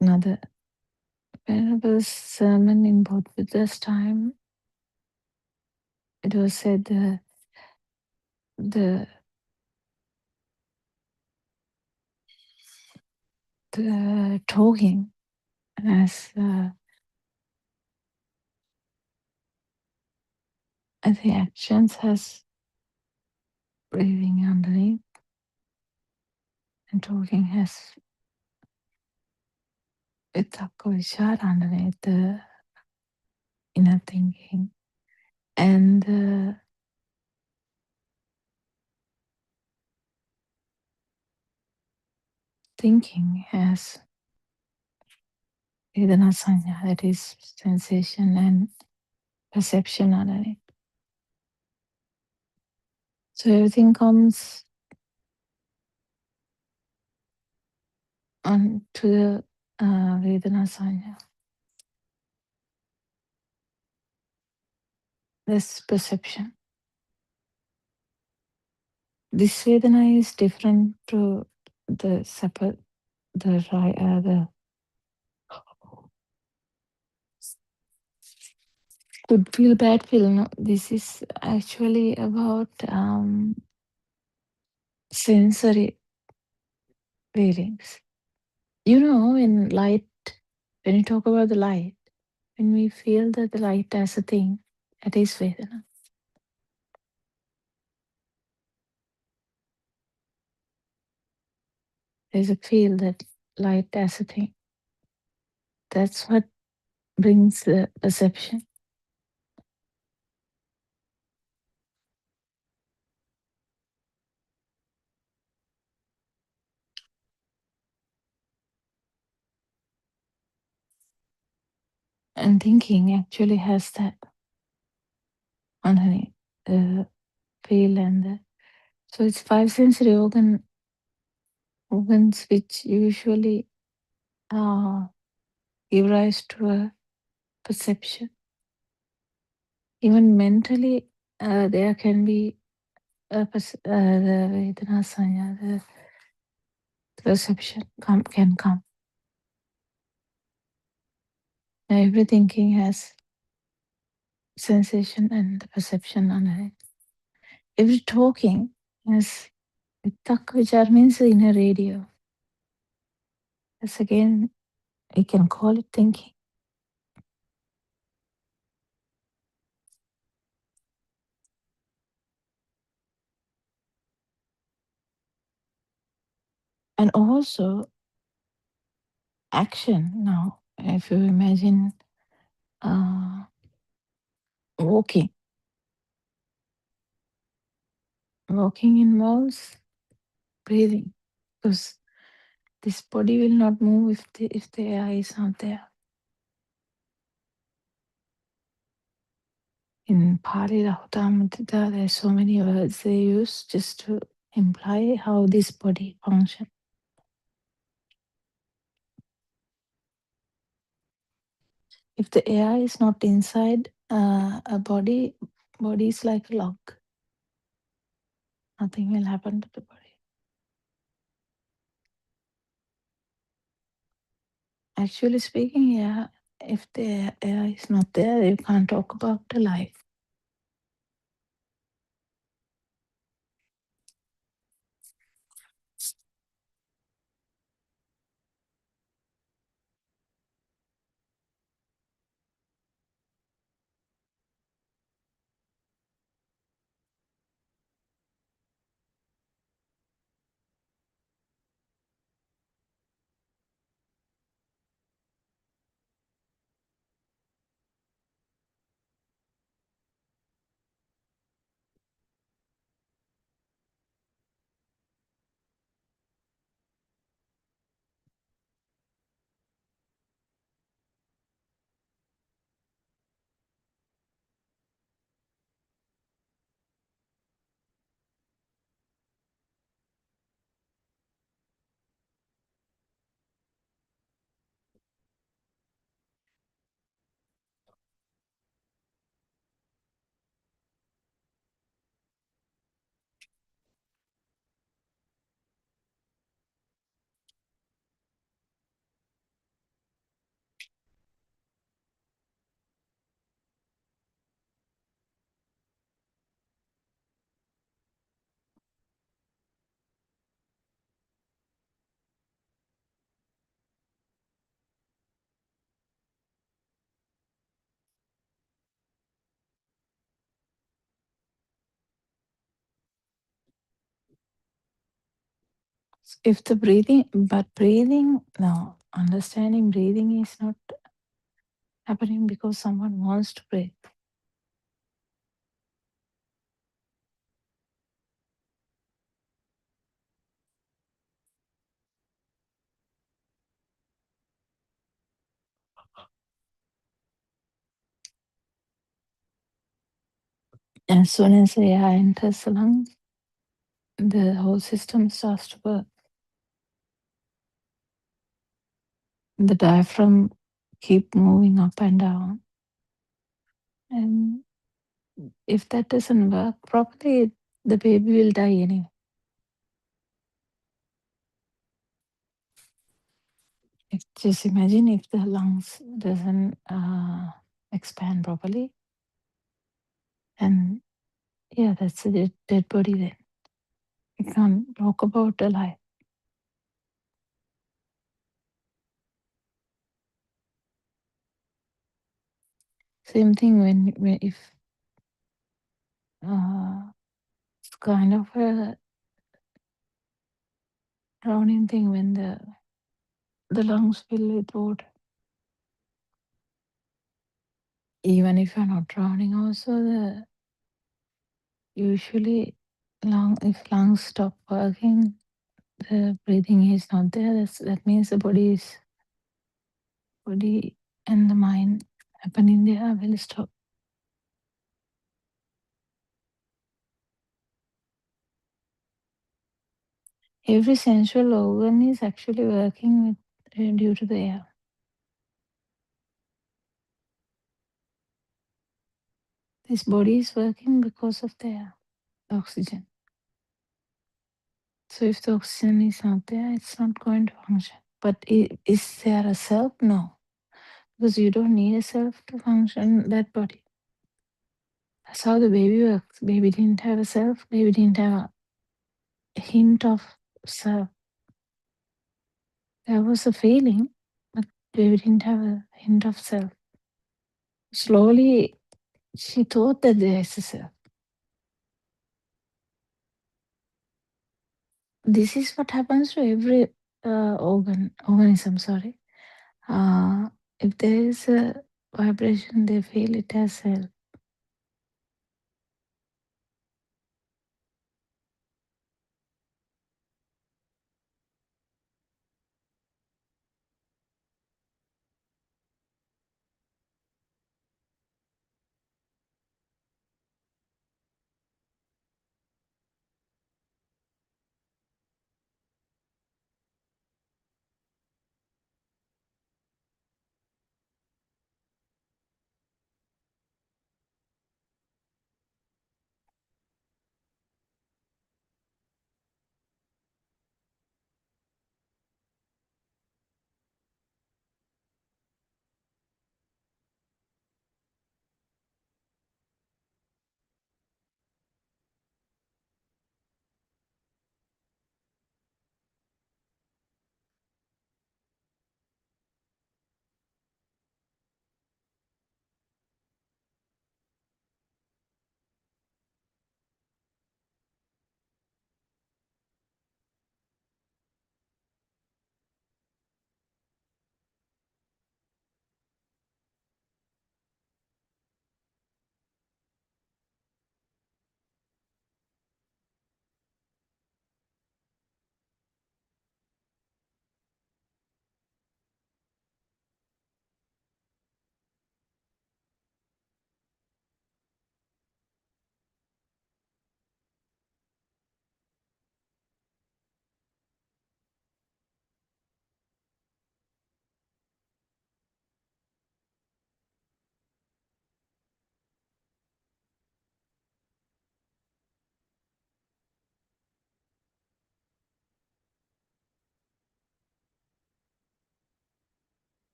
another venerable sermon in Lord Buddha's time, it was said the talking as the actions has breathing underneath, and talking has vitakka vichara underneath the inner thinking, and thinking has vedana sanya, that is sensation and perception underneath. So everything comes on to the vedana sanya. This perception. This vedana is different to the separate, the good feel, bad feel. No, this is actually about sensory feelings. You know, when you talk about the light, when we feel that the light as a thing, that is Vedana. There's a feel that light as a thing. That's what brings the perception. And thinking actually has that underneath, the feel and the. So it's five sensory organs which usually give rise to a perception. Even mentally, there can be the Vedana Sanya, the perception can come. Every thinking has sensation and the perception underneath. Every talking has vitakka vichar, means in a radio. Yes, again, we can call it thinking. And also action. Now, if you imagine walking involves breathing, because this body will not move if the air is not there. In Pali Rahutamudita, there's so many words they use just to imply how this body functions. If the air is not inside a body is like a lock. Nothing will happen to the body. Actually speaking, yeah, if the air is not there, you can't talk about the life. If the breathing, no, understanding breathing is not happening because someone wants to breathe. As soon as the air enters the lungs, the whole system starts to work. The diaphragm keep moving up and down. And if that doesn't work properly, the baby will die anyway. Just imagine if the lungs doesn't expand properly, and yeah, that's a dead body then. You can't talk about a life. Same thing when if it's kind of a drowning thing when the lungs fill with water. Even if you're not drowning, also the usually if lungs stop working, the breathing is not there. That means the body and the mind happening there will stop. Every sensual organ is actually working due to the air. This body is working because of the air, the oxygen. So if the oxygen is not there, it's not going to function. But is there a self? No. Because you don't need a self to function that body. That's how the baby works. Baby didn't have a self. Baby didn't have a hint of self. There was a feeling, but baby didn't have a hint of self. Slowly, she thought that there is a self. This is what happens to every organism. Sorry, if there is a vibration, they feel it as self.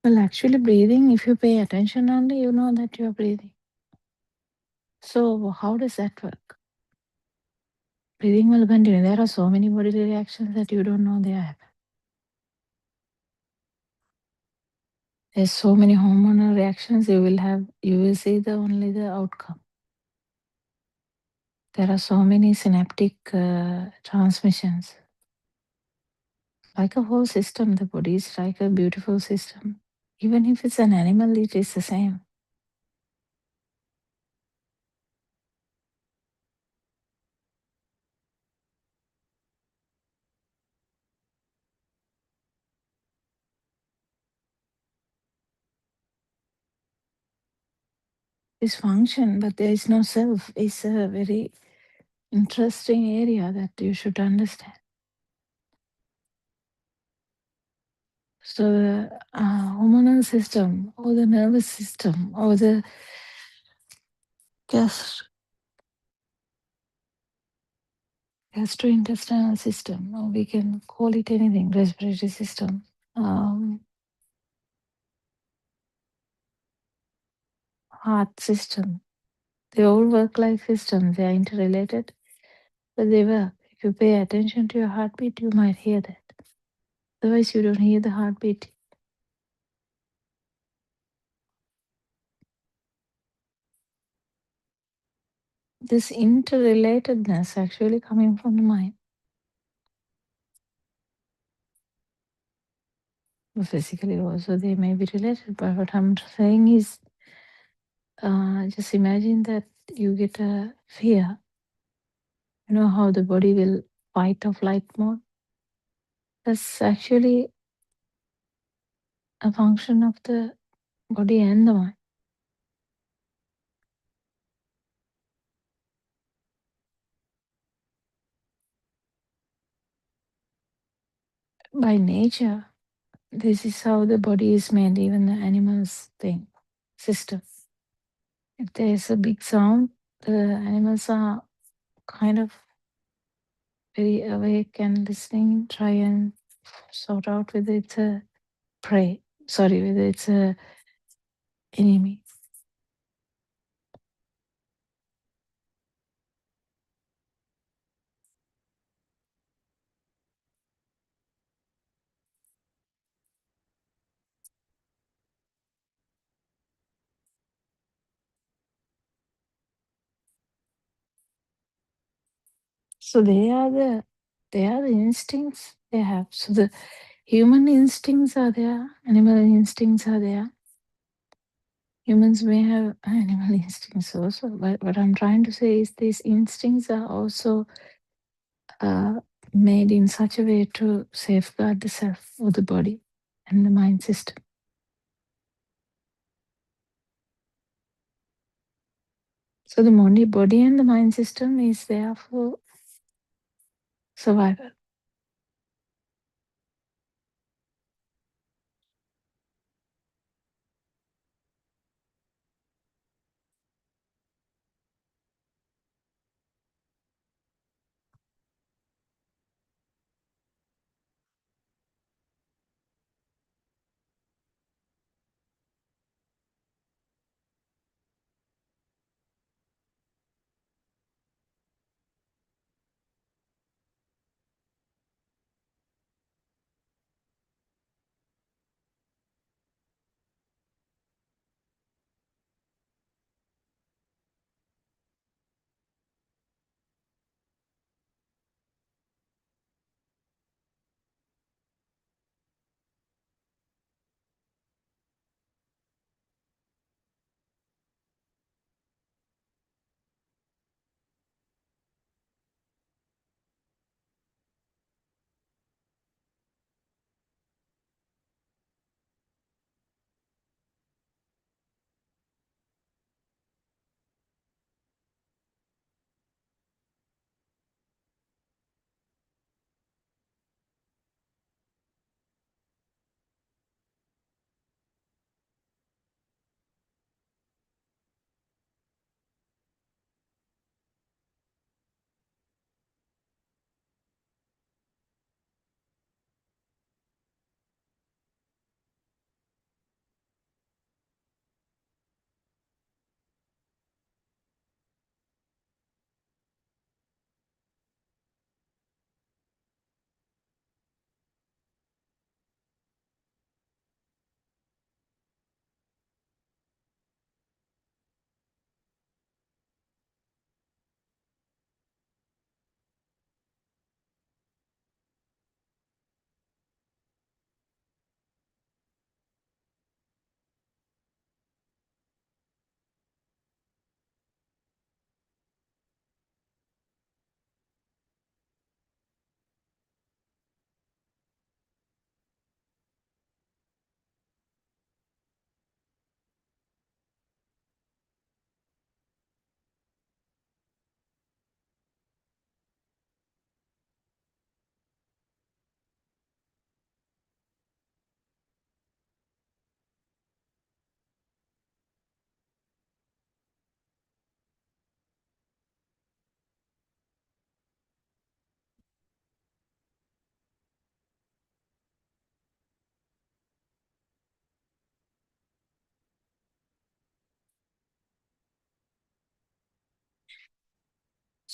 Well, actually, breathing, if you pay attention only, you know that you're breathing. So, how does that work? Breathing will continue. There are so many bodily reactions that you don't know they are happening. There's so many hormonal reactions you will see only the outcome. There are so many synaptic transmissions. Like a whole system, the body is like a beautiful system. Even if it's an animal, it is the same. It's function, but there is no self. It's a very interesting area that you should understand. So the hormonal system or the nervous system or the gastrointestinal system, or we can call it anything, respiratory system, heart system, they all work like systems. They are interrelated, but they work. If you pay attention to your heartbeat, you might hear that. Otherwise, you don't hear the heartbeat. This interrelatedness actually coming from the mind. Physically also they may be related, but what I'm saying is just imagine that you get a fear. You know how the body will fight or flight mode? That's actually a function of the body and the mind. By nature, this is how the body is made, even the animals thing, system. If there is a big sound, the animals are kind of very awake and listening, try and sort out whether it's a prey, whether it's a enemy. So they are the instincts they have. So the human instincts are there, animal instincts are there. Humans may have animal instincts also, but what I'm trying to say is these instincts are also made in such a way to safeguard the self or the body and the mind system. So the body and the mind system is there for survival.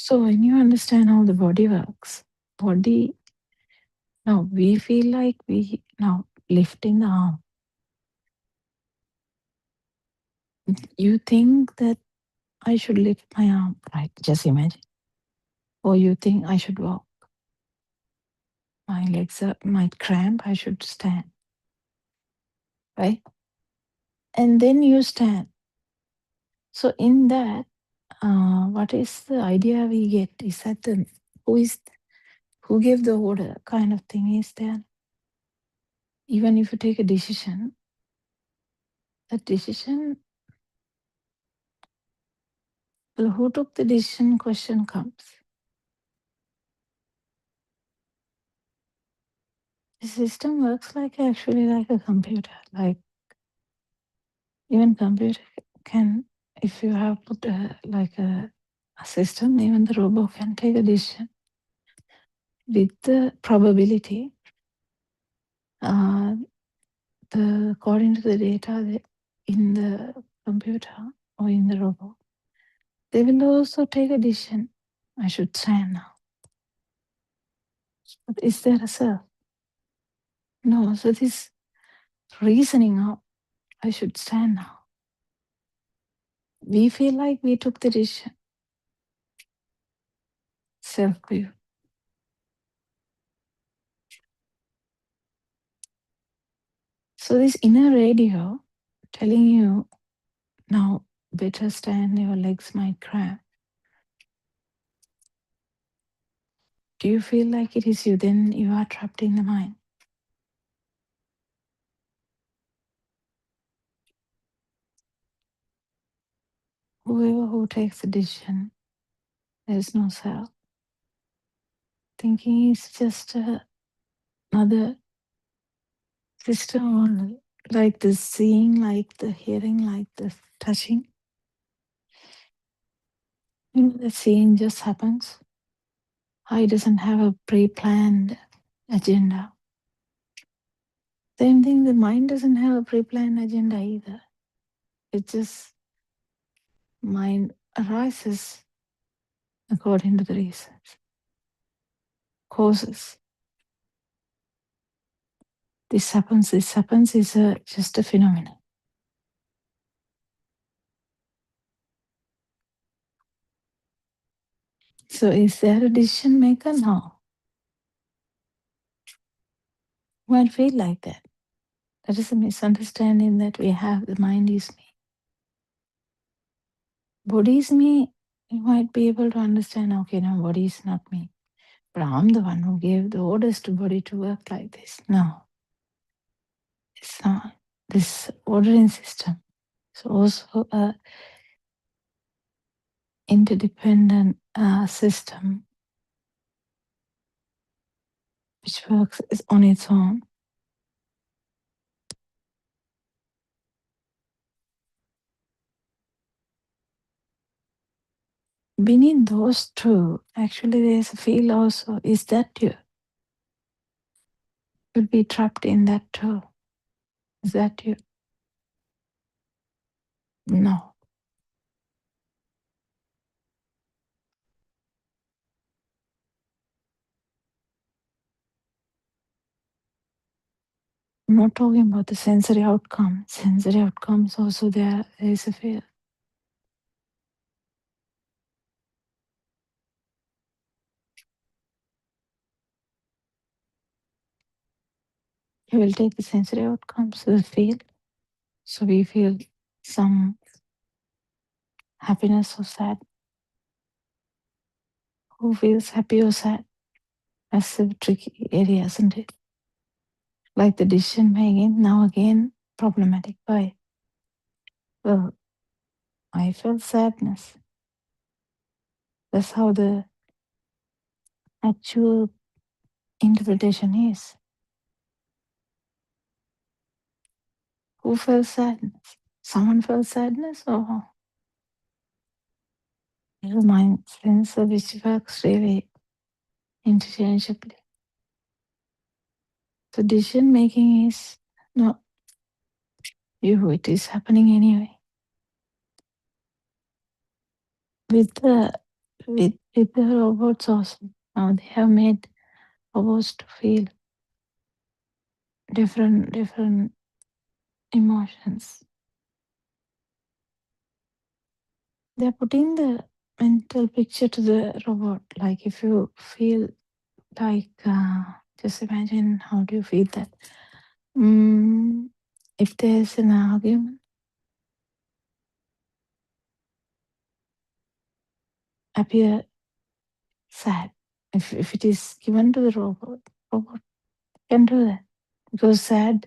So when you understand how the body works, body, now we feel like we now lifting the arm. You think that I should lift my arm, right? Just imagine. Or you think I should walk. My legs might cramp, I should stand. Right? And then you stand. So in that, what is the idea we get? Is that the who gave the order kind of thing is there? Even if you take a decision, that decision, well, who took the decision question comes. The system works like actually like a computer. Like even computer can, if you have put a system, even the robot can take a decision with the probability. According to the data in the computer or in the robot, they will also take a decision. I should stand now. But is there a self? No. So this reasoning out, I should stand now. We feel like we took the decision. Self-view. So this inner radio telling you, now better stand, your legs might cramp. Do you feel like it is you? Then you are trapped in the mind. Whoever who takes the decision, there's no self. Thinking is just another system only, like the seeing, like the hearing, like the touching. You know, the seeing just happens. It doesn't have a pre-planned agenda. Same thing, the mind doesn't have a pre-planned agenda either. It just mind arises according to the reasons, causes. This happens is just a phenomenon. So is there a decision maker? No. Might feel like that. That is a misunderstanding that we have. The mind is me. Body is me. You might be able to understand, okay, no, body is not me. But I'm the one who gave the orders to body to work like this. No. It's not. This ordering system is also a interdependent system which works on its own. Beneath those two, actually there's a field also. Is that you? Could be trapped in that too. Is that you? No. I'm not talking about the sensory outcome. Sensory outcomes also there is a fear. You will take the sensory outcomes, the feel. So we feel some happiness or sad. Who feels happy or sad? That's a tricky area, isn't it? Like the decision making, now again, problematic. Why? Well, I felt sadness. That's how the actual interpretation is. Who felt sadness? Someone felt sadness or your mind sensor which works really interchangeably. So decision making is not you, it is happening anyway. With the with the robots also. Now they have made robots to feel different emotions. They're putting the mental picture to the robot. Like if you feel like, just imagine how do you feel that? If there's an argument, appear sad. If it is given to the robot can do that. Because sad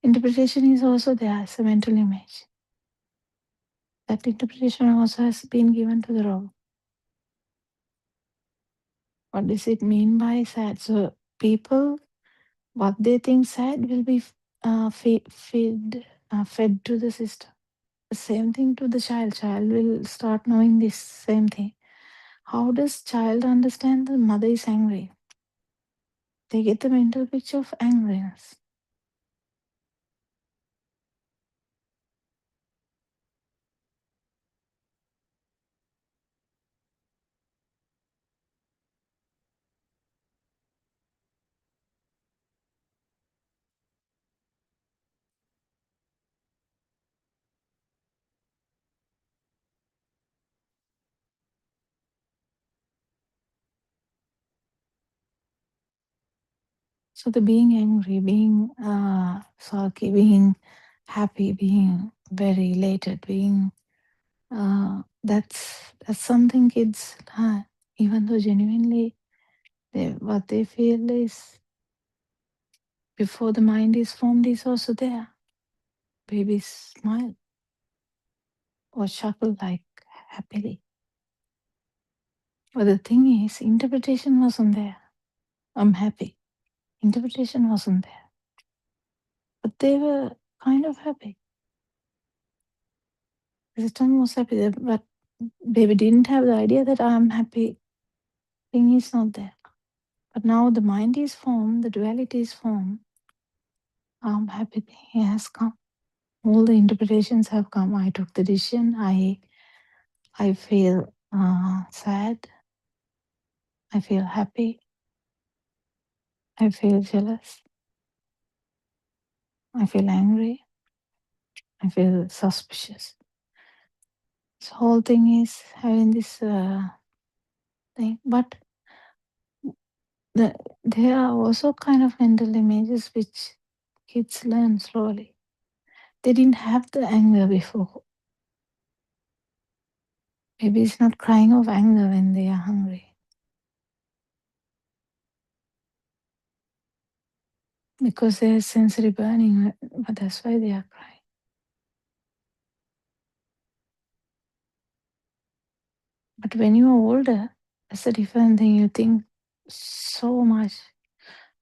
interpretation is also there as a mental image. That interpretation also has been given to the robot. What does it mean by sad? So people, what they think sad will be fed to the system. The same thing to the child. Child will start knowing this same thing. How does child understand the mother is angry? They get the mental picture of angriness. So the being angry, being sulky, being happy, being very elated, being that's something kids learn, even though genuinely what they feel is before the mind is formed is also there. Babies smile or chuckle like happily. But the thing is, interpretation wasn't there. I'm happy. Interpretation wasn't there. But they were kind of happy. The system was happy, but baby didn't have the idea that I'm happy. Thing is not there. But now the mind is formed, the duality is formed. I'm happy thing has come. All the interpretations have come. I took the decision. I feel sad. I feel happy. I feel jealous. I feel angry. I feel suspicious. This whole thing is having this thing. But there are also kind of mental images which kids learn slowly. They didn't have the anger before. Maybe it's not crying of anger when they are hungry. Because there's sensory burning, but that's why they are crying. But when you are older, that's a different thing. You think so much.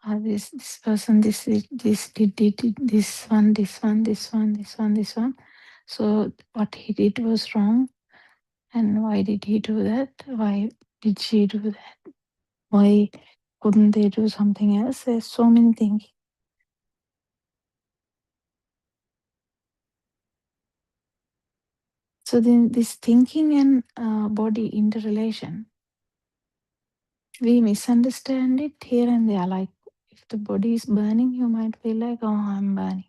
This person, this did this one, this one, this one, this one, this one. So what he did was wrong. And why did he do that? Why did she do that? Why couldn't they do something else? There's so many things. So then this thinking and body interrelation, we misunderstand it here and there. Like if the body is burning, you might feel like, oh, I'm burning.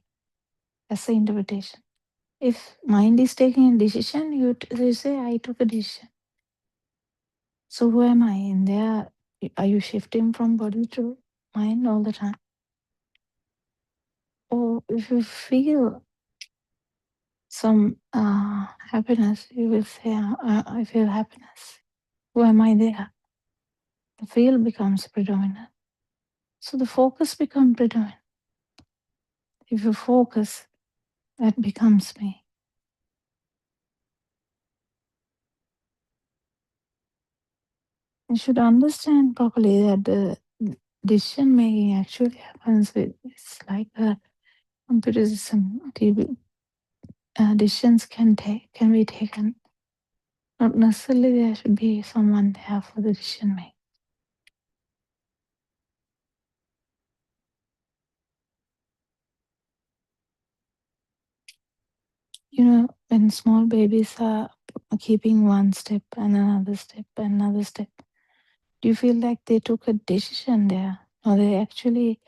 That's the interpretation. If mind is taking a decision, you say, I took a decision. So who am I? In there, are you shifting from body to mind all the time? Or if you feel some happiness, you will say, I feel happiness. Who am I there? The feel becomes predominant. So the focus becomes predominant. If you focus, that becomes me. You should understand properly that the decision making actually happens with, it's like a computer system. Decisions can be taken. Not necessarily there should be someone there for the decision making. You know, when small babies are keeping one step and another step and another step. Do you feel like they took a decision there, or they actually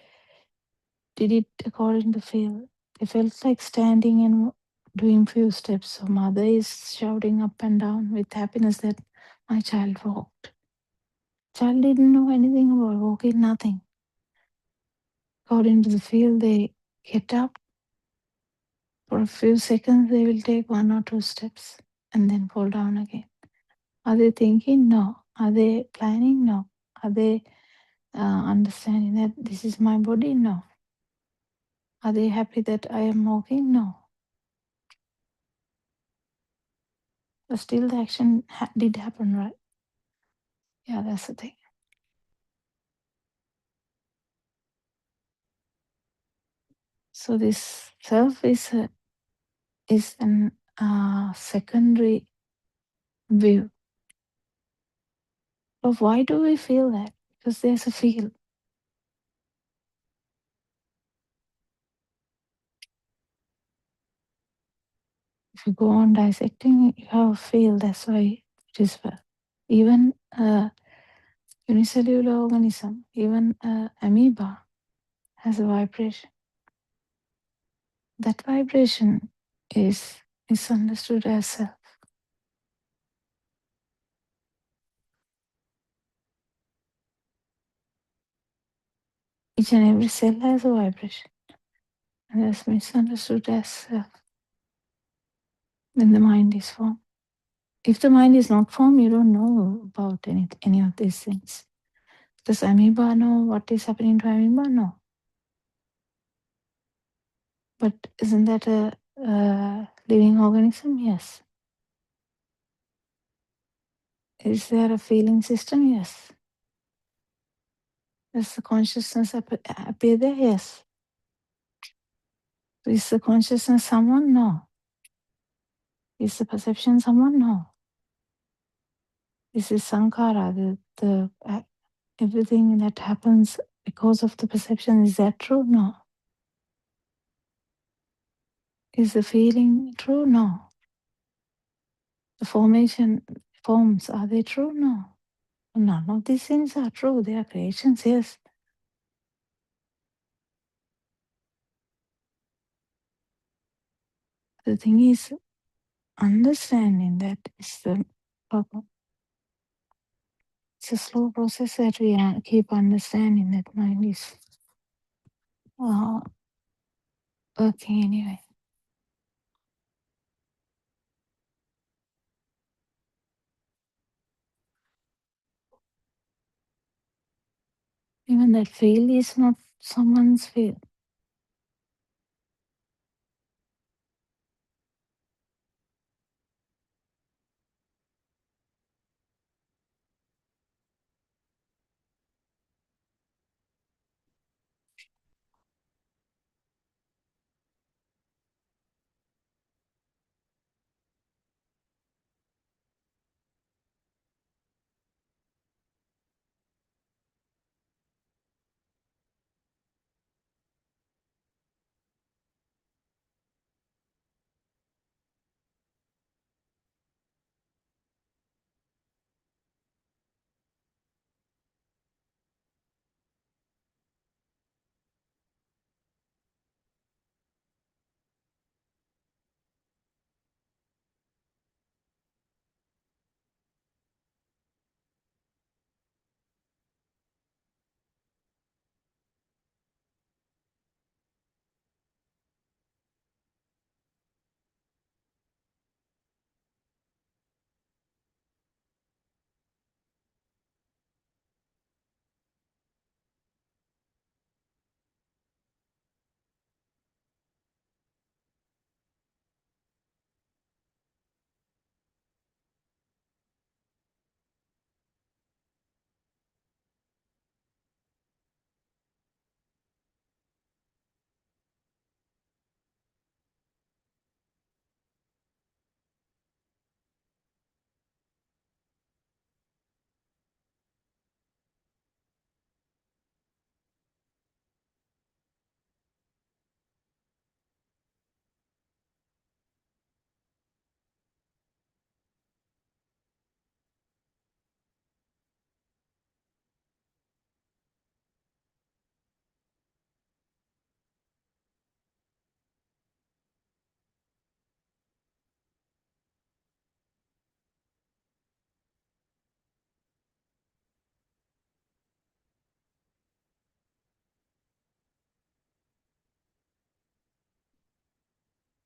did it according to feel? They felt like standing and doing few steps. So mother is shouting up and down with happiness that my child walked. Child didn't know anything about walking, nothing. According to the feel, they get up. For a few seconds, they will take one or two steps and then fall down again. Are they thinking? No. Are they planning? No. Are they understanding that this is my body? No. Are they happy that I am walking? No. But still, the action did happen, right? Yeah, that's the thing. So this self is an secondary view of why do we feel that? Because there's a feel. If you go on dissecting, you have a feel. That's why it is well. Even unicellular organism, even amoeba has a vibration. That vibration is misunderstood as self. Each and every cell has a vibration, and that's misunderstood as self when the mind is formed. If the mind is not formed, you don't know about any of these things. Does amoeba know what is happening to amoeba? No. But isn't that a living organism? Yes. Is there a feeling system? Yes. Does the consciousness appear there? Yes. Is the consciousness someone? No. Is the perception someone? No. This is sankhara, everything that happens because of the perception. Is that true? No. Is the feeling true? No. The forms, are they true? No. None of these things are true. They are creations, yes. The thing is, understanding that is the problem. It's a slow process that we keep understanding that mind is working anyway. Even that feel is not someone's feel.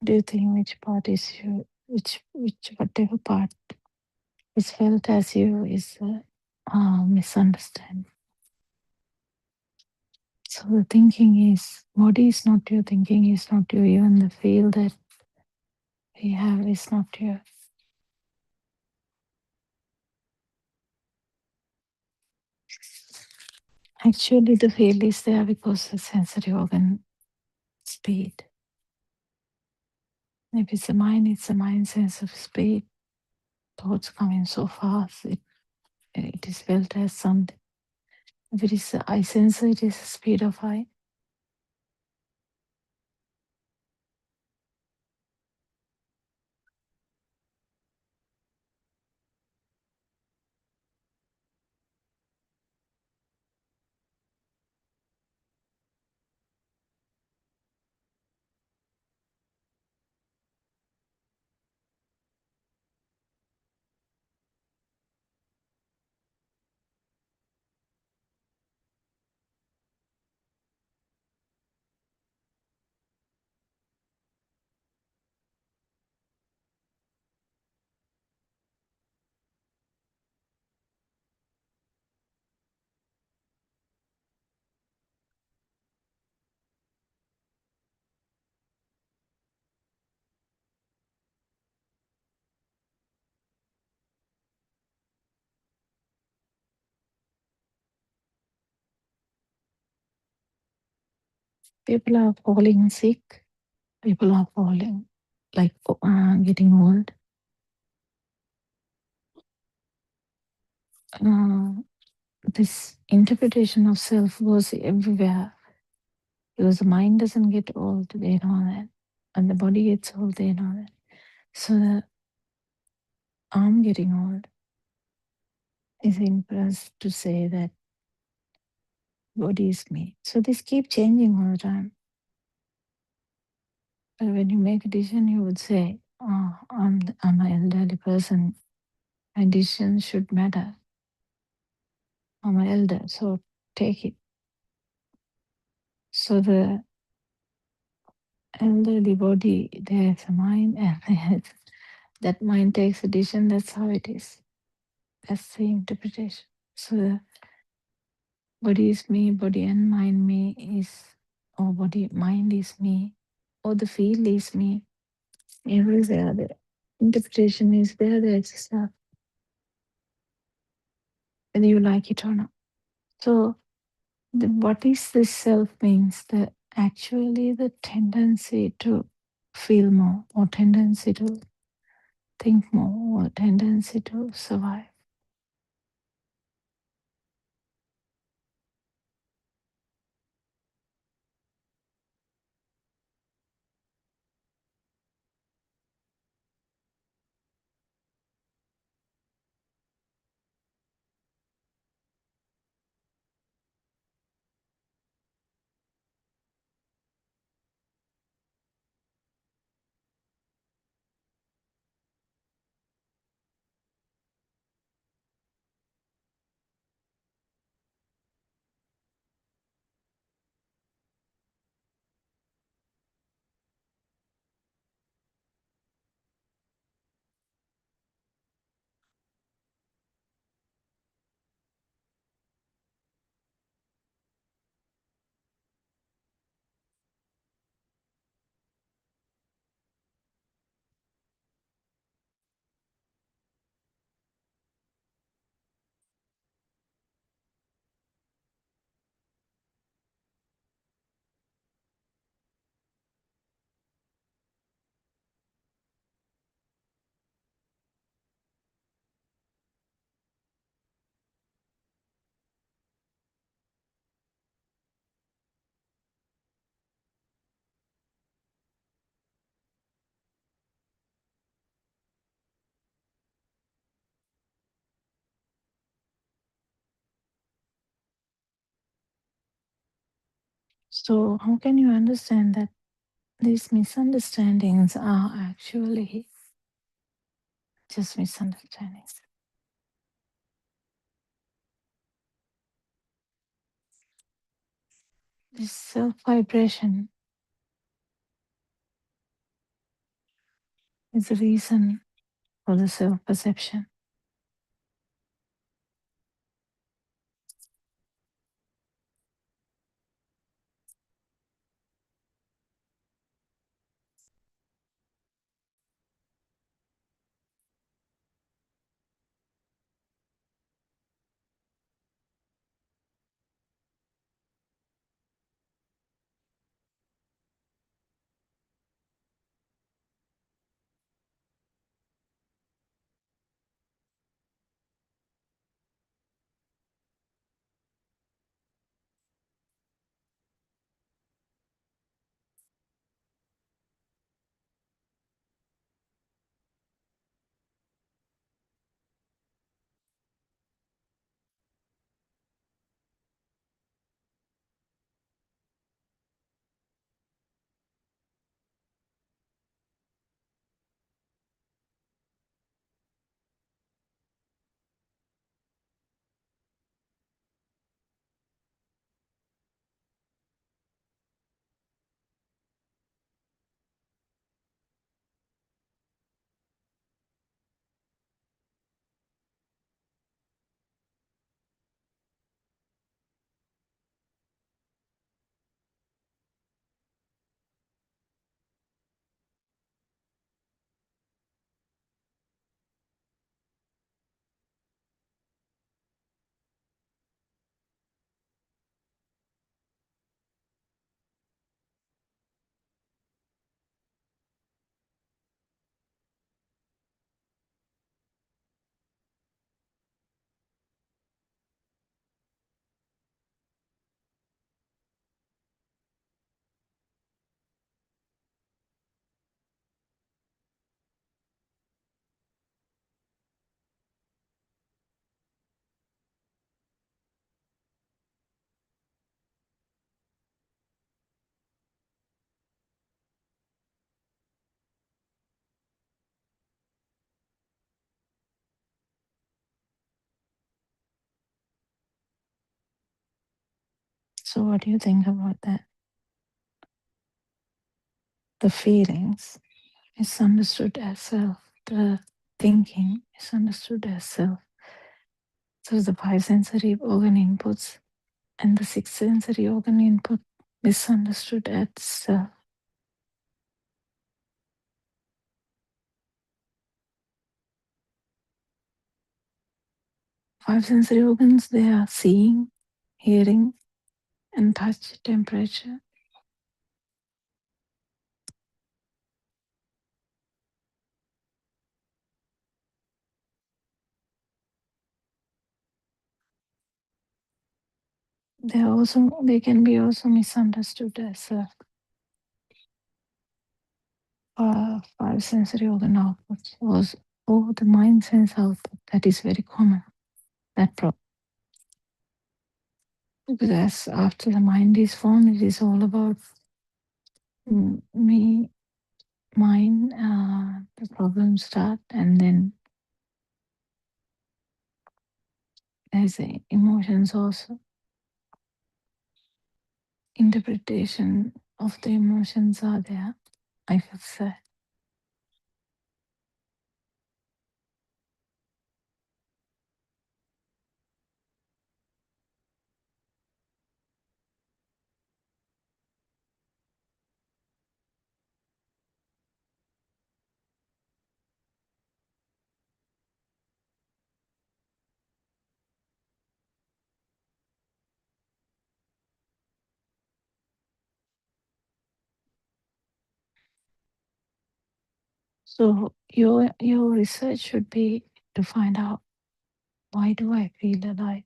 do you think which part is you, which whatever part is felt as you is misunderstanding? So the thinking is, body is not you, thinking is not you, even the feel that we have is not you. Actually, the feel is there because the sensory organ speed. If it's the mind sense of speed. Thoughts coming so fast, it is felt as something. If it is the eye sensor, it is the speed of eye. People are falling sick. People are falling, like getting old. This interpretation of self goes everywhere because the mind doesn't get old, they know that. And the body gets old, they know that. So the arm getting old is influenced to say that body is me. So this keep changing all the time. But when you make a decision, you would say, oh, I'm an elderly person. My decision should matter. I'm an elder, so take it. So the elderly body, there's a mind, and that mind takes a decision. That's how it is. That's the interpretation. So the body is me, body and mind me is, or body, mind is me, or the feel is me. Everywhere the interpretation is there, there's a stuff, whether you like it or not. So what is this self means that actually the tendency to feel more or tendency to think more or tendency to survive. So how can you understand that these misunderstandings are actually just misunderstandings? This self vibration is the reason for the self-perception. So what do you think about that? The feelings is understood as self. The thinking is understood as self. So the five sensory organ inputs and the six sensory organ input misunderstood as self. Five sensory organs, they are seeing, hearing, and touch, temperature. They can be also misunderstood as five sensory organ outputs or the mind sense output. That is very common. That problem. Because after the mind is formed, it is all about me, mine, the problems start, and then there's the emotions also. Interpretation of the emotions are there. I feel sad. So your research should be to find out, why do I feel alive?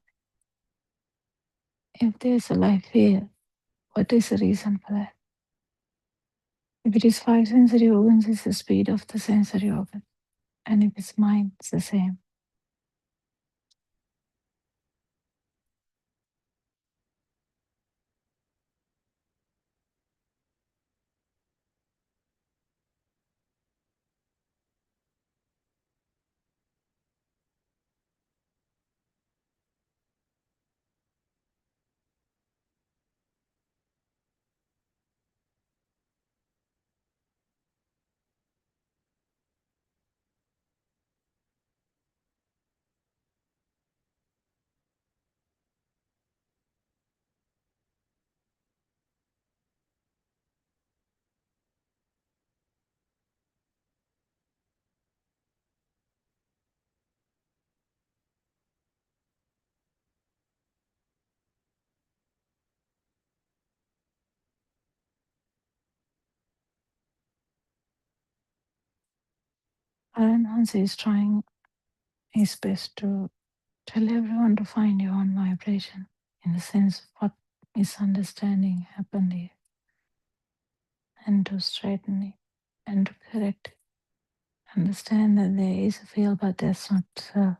If there's a life here, what is the reason for that? If it is five sensory organs, it's the speed of the sensory organ. And if it's mind, it's the same. Aranhansi is trying his best to tell everyone to find your own vibration in the sense of what misunderstanding happened here and to straighten it and to correct it. Understand that there is a field, but that's not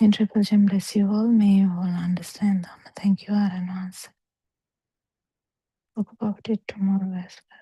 in Triple Gem. Bless you all. May you all understand them. Thank you, Aranhansi. Talk about it tomorrow as well.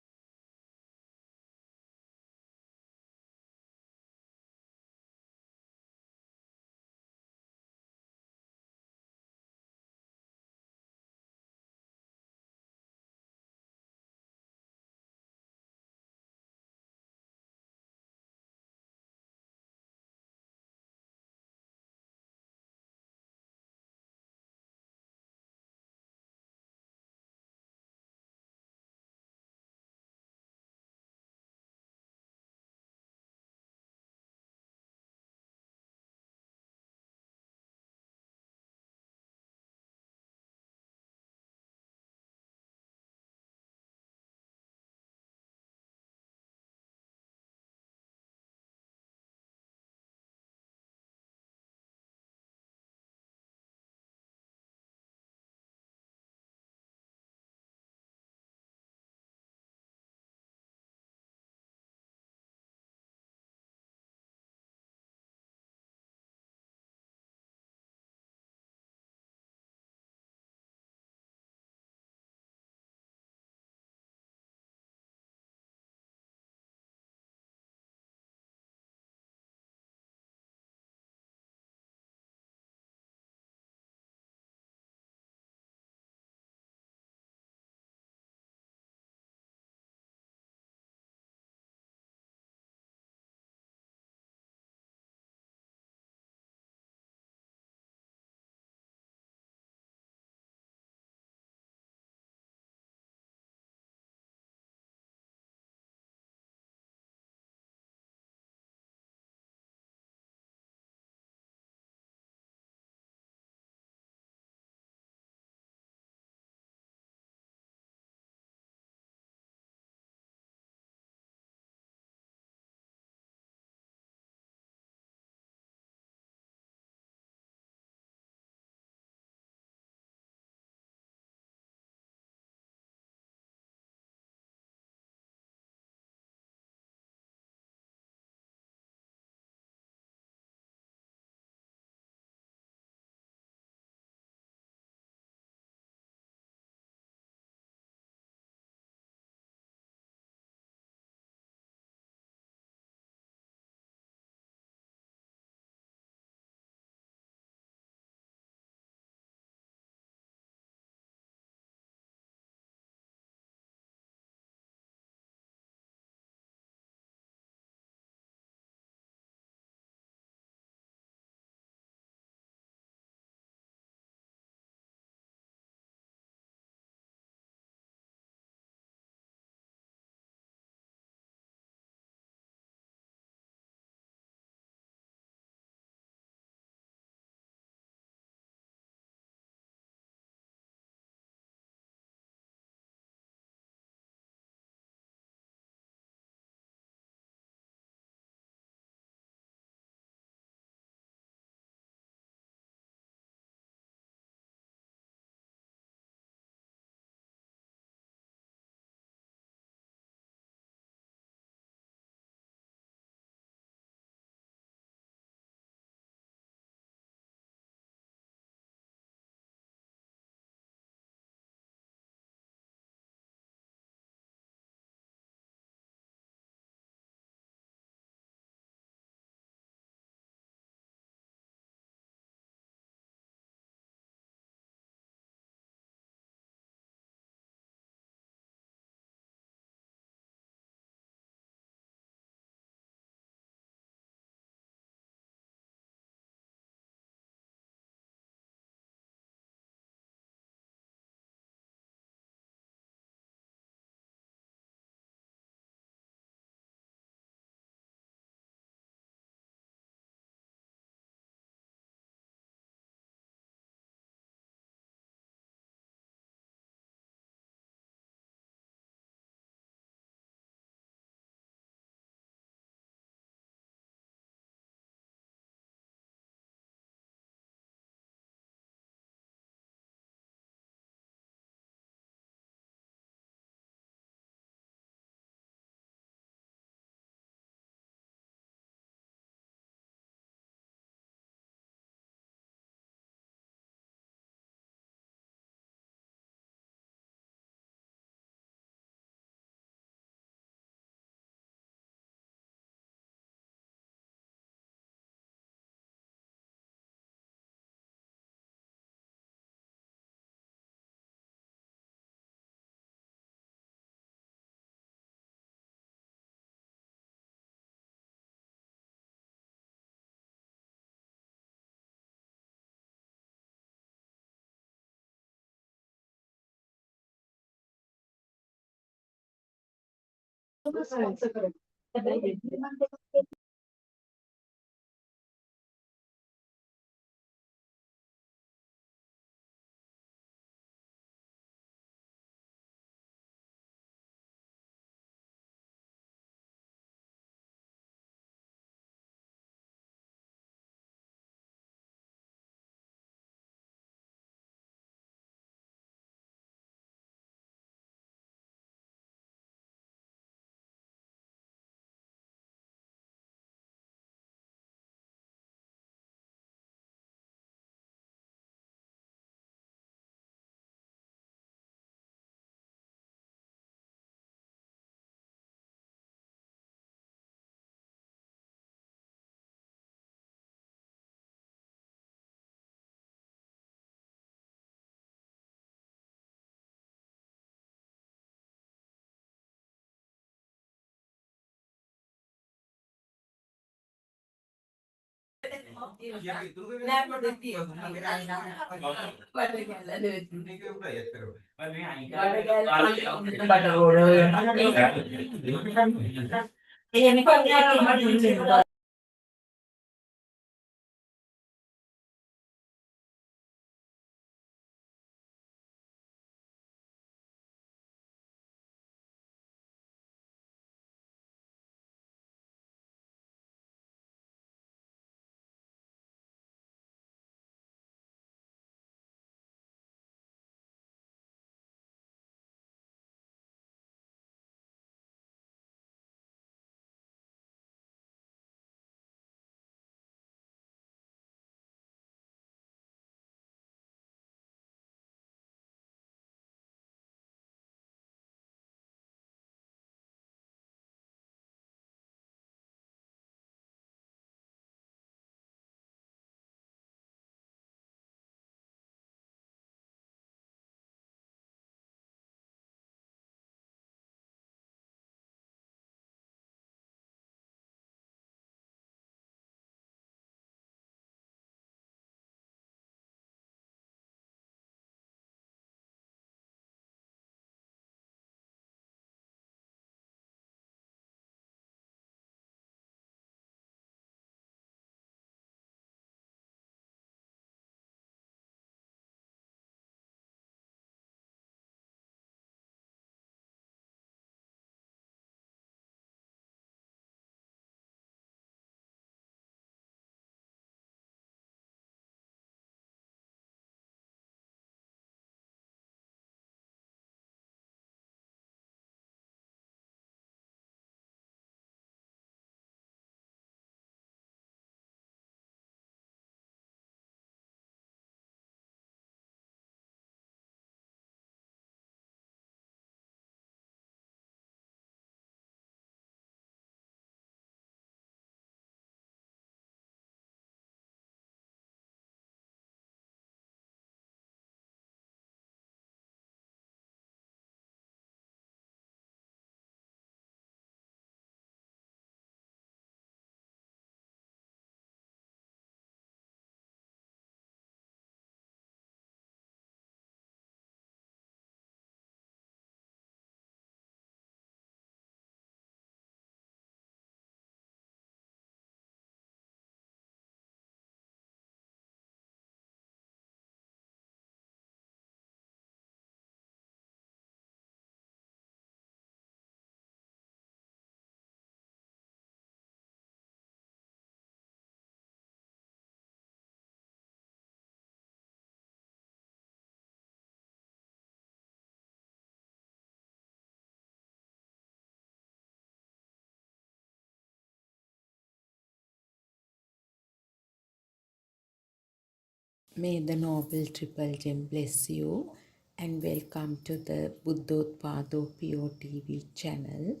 May the Noble Triple Gem bless you and welcome to the Buddothpado PeoTV channel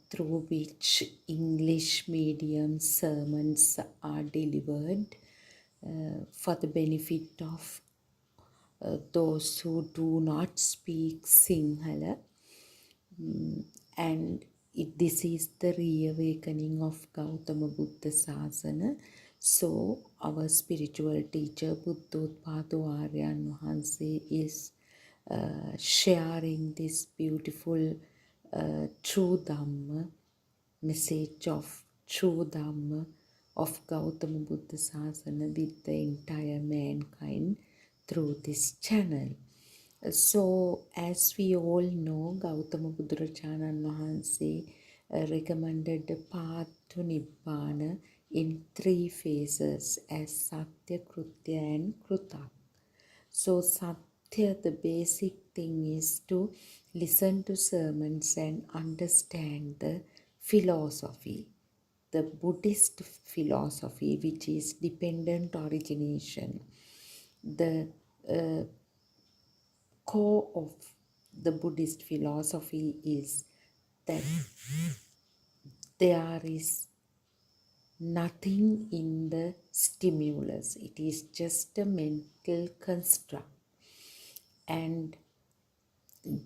through which English medium sermons are delivered for the benefit of those who do not speak Sinhala. And this is the reawakening of Gautama Buddha Sasana. So our spiritual teacher Buddothpado Aryan Wahanse is sharing this beautiful true Dhamma, message of true Dhamma of Gautama Buddha Sasana with the entire mankind through this channel. So, as we all know, Gautama Buddharajanan Vahanse recommended the path to Nibbana in 3 phases as Satya, Krutya and Krutak. So, Satya, the basic thing is to listen to sermons and understand the philosophy, the Buddhist philosophy, which is dependent origination. The core of the Buddhist philosophy is that there is nothing in the stimulus, it is just a mental construct, and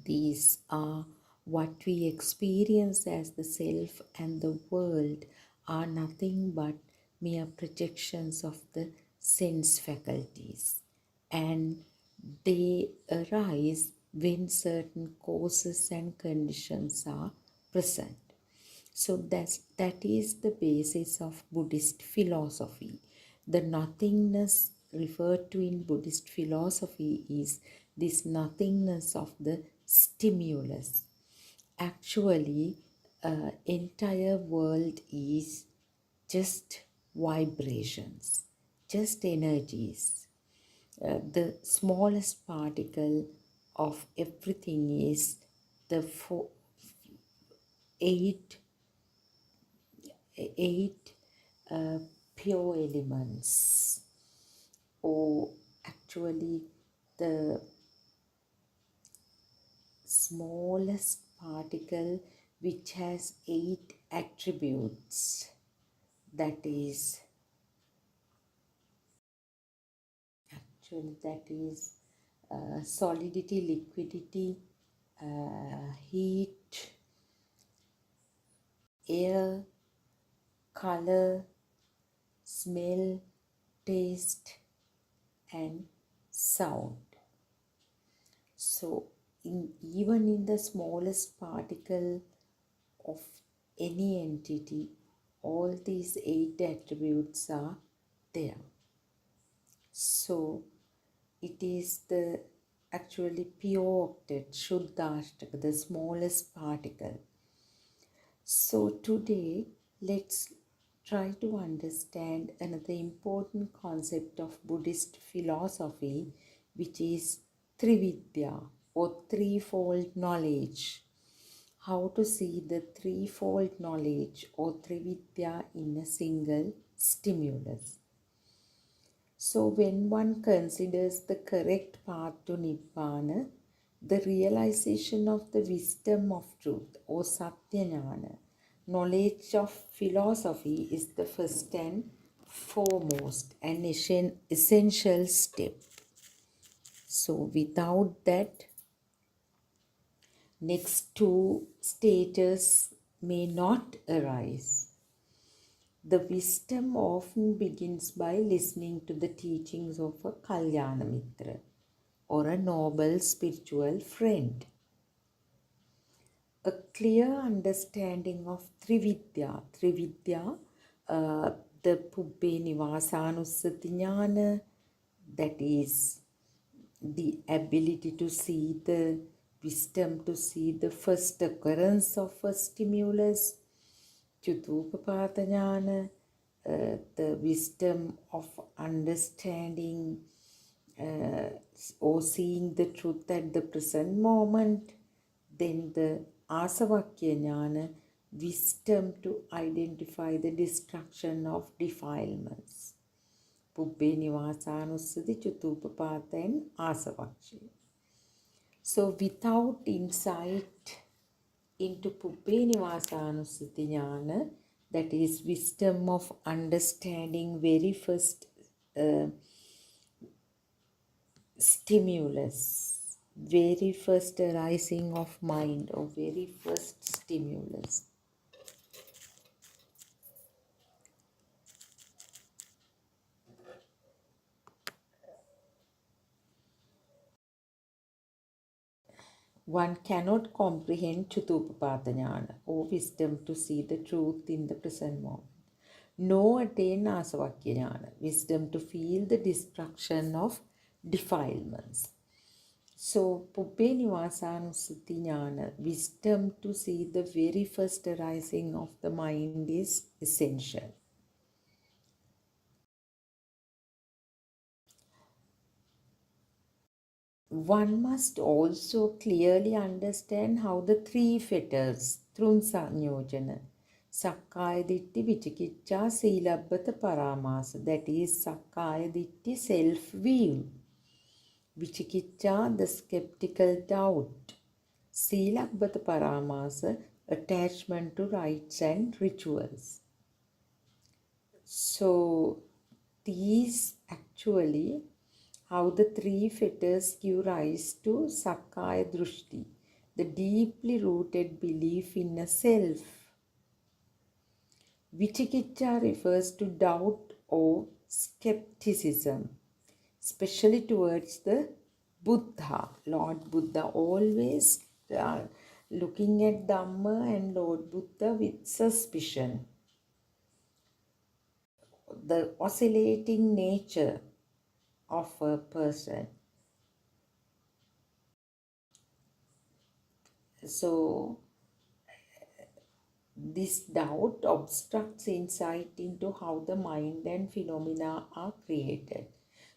these are what we experience as the self and the world are nothing but mere projections of the sense faculties, and they arise when certain causes and conditions are present. So that is the basis of Buddhist philosophy. The nothingness referred to in Buddhist philosophy is this nothingness of the stimulus. Actually, entire world is just vibrations, just energies. The smallest particle of everything is the eight pure elements, or actually the smallest particle which has 8 attributes, that is solidity, liquidity, heat, air, color, smell, taste and sound. So even in the smallest particle of any entity, all these 8 attributes are there. So it is the actually pure octet, Shuddhashtaka, the smallest particle. So today let's try to understand another important concept of Buddhist philosophy, which is Trividya or threefold knowledge. How to see the threefold knowledge or Trividya in a single stimulus. So when one considers the correct path to Nibbana, the realization of the wisdom of truth or Satyajnana, knowledge of philosophy is the first and foremost and essential step. So without that, next 2 stages may not arise. The wisdom often begins by listening to the teachings of a Kalyana Mitra or a noble spiritual friend. A clear understanding of Trividya, the Pubbe Nivasanussati Jnana, that is the ability to see the wisdom, to see the first occurrence of a stimulus, Chutupapata Jnana, the wisdom of understanding or seeing the truth at the present moment. Then the Asavakya Jnana, wisdom to identify the destruction of defilements. Pubbe Nivasanussati, Chutupapata and Asavakya. So without insight into Pubbe Nivasanussati Jnana, that is wisdom of understanding very first stimulus, very first arising of mind or very first stimulus. One cannot comprehend Chatupapada Jnana, or wisdom to see the truth in the present moment. Nor attain Asavakya Jnana, wisdom to feel the destruction of defilements. So, Puppe Nivasanussati Jnana, wisdom to see the very first arising of the mind is essential. One must also clearly understand how the three fetters, Trunsanyojana, Sakkaya Ditti, Vicikiccha, Silabbata Paramasa, that is Sakkaya Ditti, self-view, Vicikiccha, the skeptical doubt, Silabbata Paramasa, attachment to rites and rituals. So, these actually how the three fetters give rise to Sakkaya Drushti, the deeply rooted belief in a self. Vicikiccha refers to doubt or skepticism, especially towards the Buddha, Lord Buddha, always looking at Dhamma and Lord Buddha with suspicion. The oscillating nature of a person. So, this doubt obstructs insight into how the mind and phenomena are created.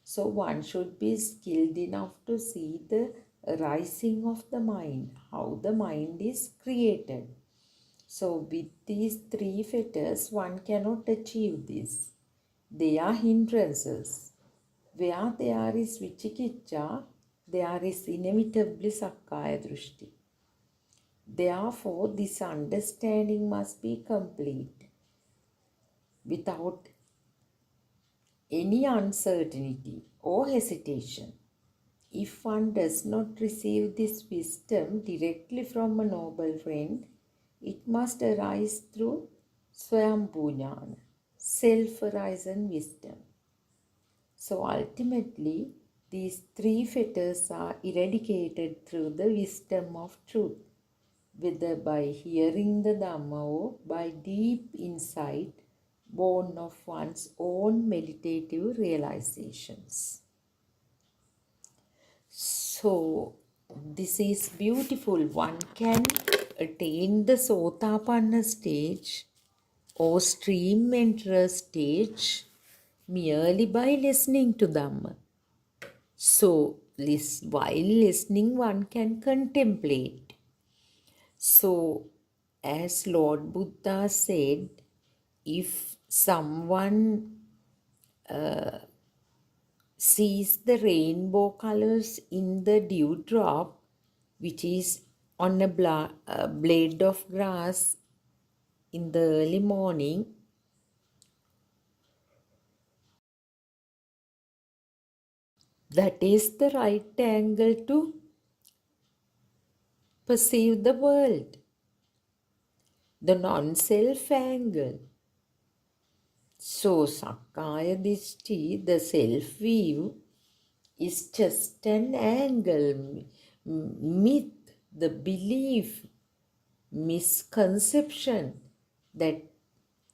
So, one should be skilled enough to see the rising of the mind, how the mind is created. So, with these three fetters, one cannot achieve this. They are hindrances. Where there is vicikiccha, there is inevitably sakkaya drushti. Therefore, this understanding must be complete without any uncertainty or hesitation. If one does not receive this wisdom directly from a noble friend, it must arise through Swayambhu Jnana, self-arisen wisdom. So ultimately, these three fetters are eradicated through the wisdom of truth, whether by hearing the Dhamma or by deep insight born of one's own meditative realizations. So, this is beautiful. One can attain the Sotapanna stage or stream enterer stage merely by listening to Dhamma. So, while listening, one can contemplate. So, as Lord Buddha said, if someone sees the rainbow colors in the dewdrop, which is on a blade of grass in the early morning, that is the right angle to perceive the world, the non-self angle. So, Sakkaya Dishti, the self-view, is just an angle, myth, the belief, misconception that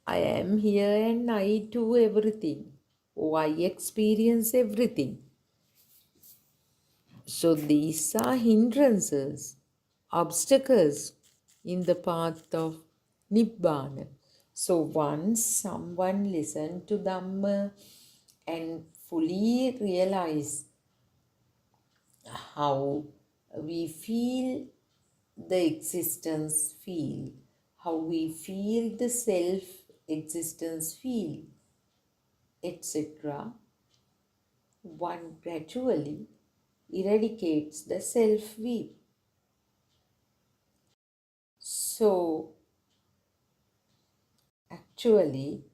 I am here and I do everything, or I experience everything. So these are hindrances, obstacles in the path of Nibbana. So once someone listens to Dhamma and fully realize how we feel the existence feel, how we feel the self existence feel, etc., one gradually eradicates the self-view. So, actually,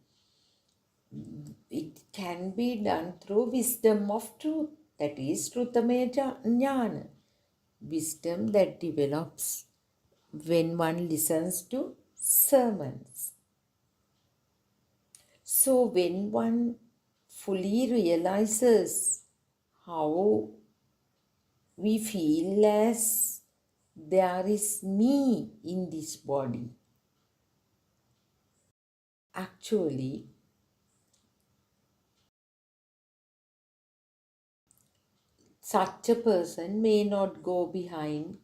it can be done through wisdom of truth, that is Trutameya Jnana, wisdom that develops when one listens to sermons. So, when one fully realizes how we feel as there is me in this body. Actually, such a person may not go behind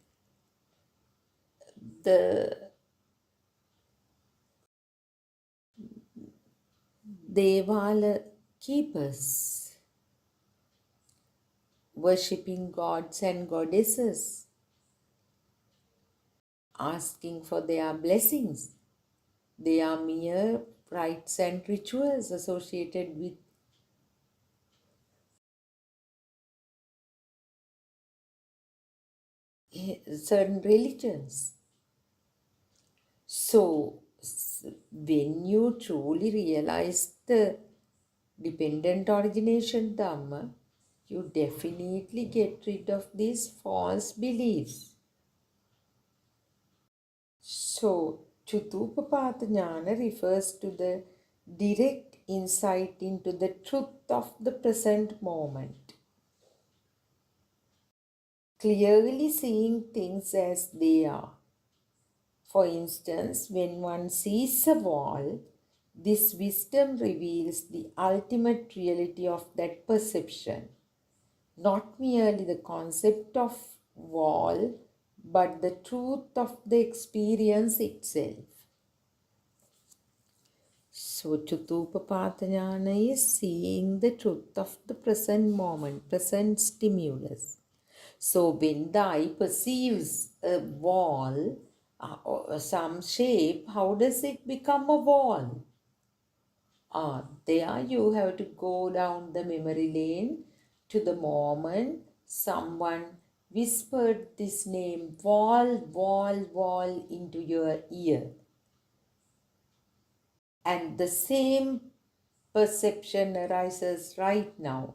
the Devala keepers, worshipping gods and goddesses, asking for their blessings. They are mere rites and rituals associated with certain religions. So, when you truly realize the dependent origination Dhamma, you definitely get rid of these false beliefs. So, Chutupapata Jnana refers to the direct insight into the truth of the present moment, clearly seeing things as they are. For instance, when one sees a wall, this wisdom reveals the ultimate reality of that perception, not merely the concept of wall, but the truth of the experience itself. So, Chutupapata Jnana is seeing the truth of the present moment, present stimulus. So, when the eye perceives a wall or some shape, how does it become a wall? There you have to go down the memory lane to the moment someone whispered this name, wall, wall, wall, into your ear. And the same perception arises right now.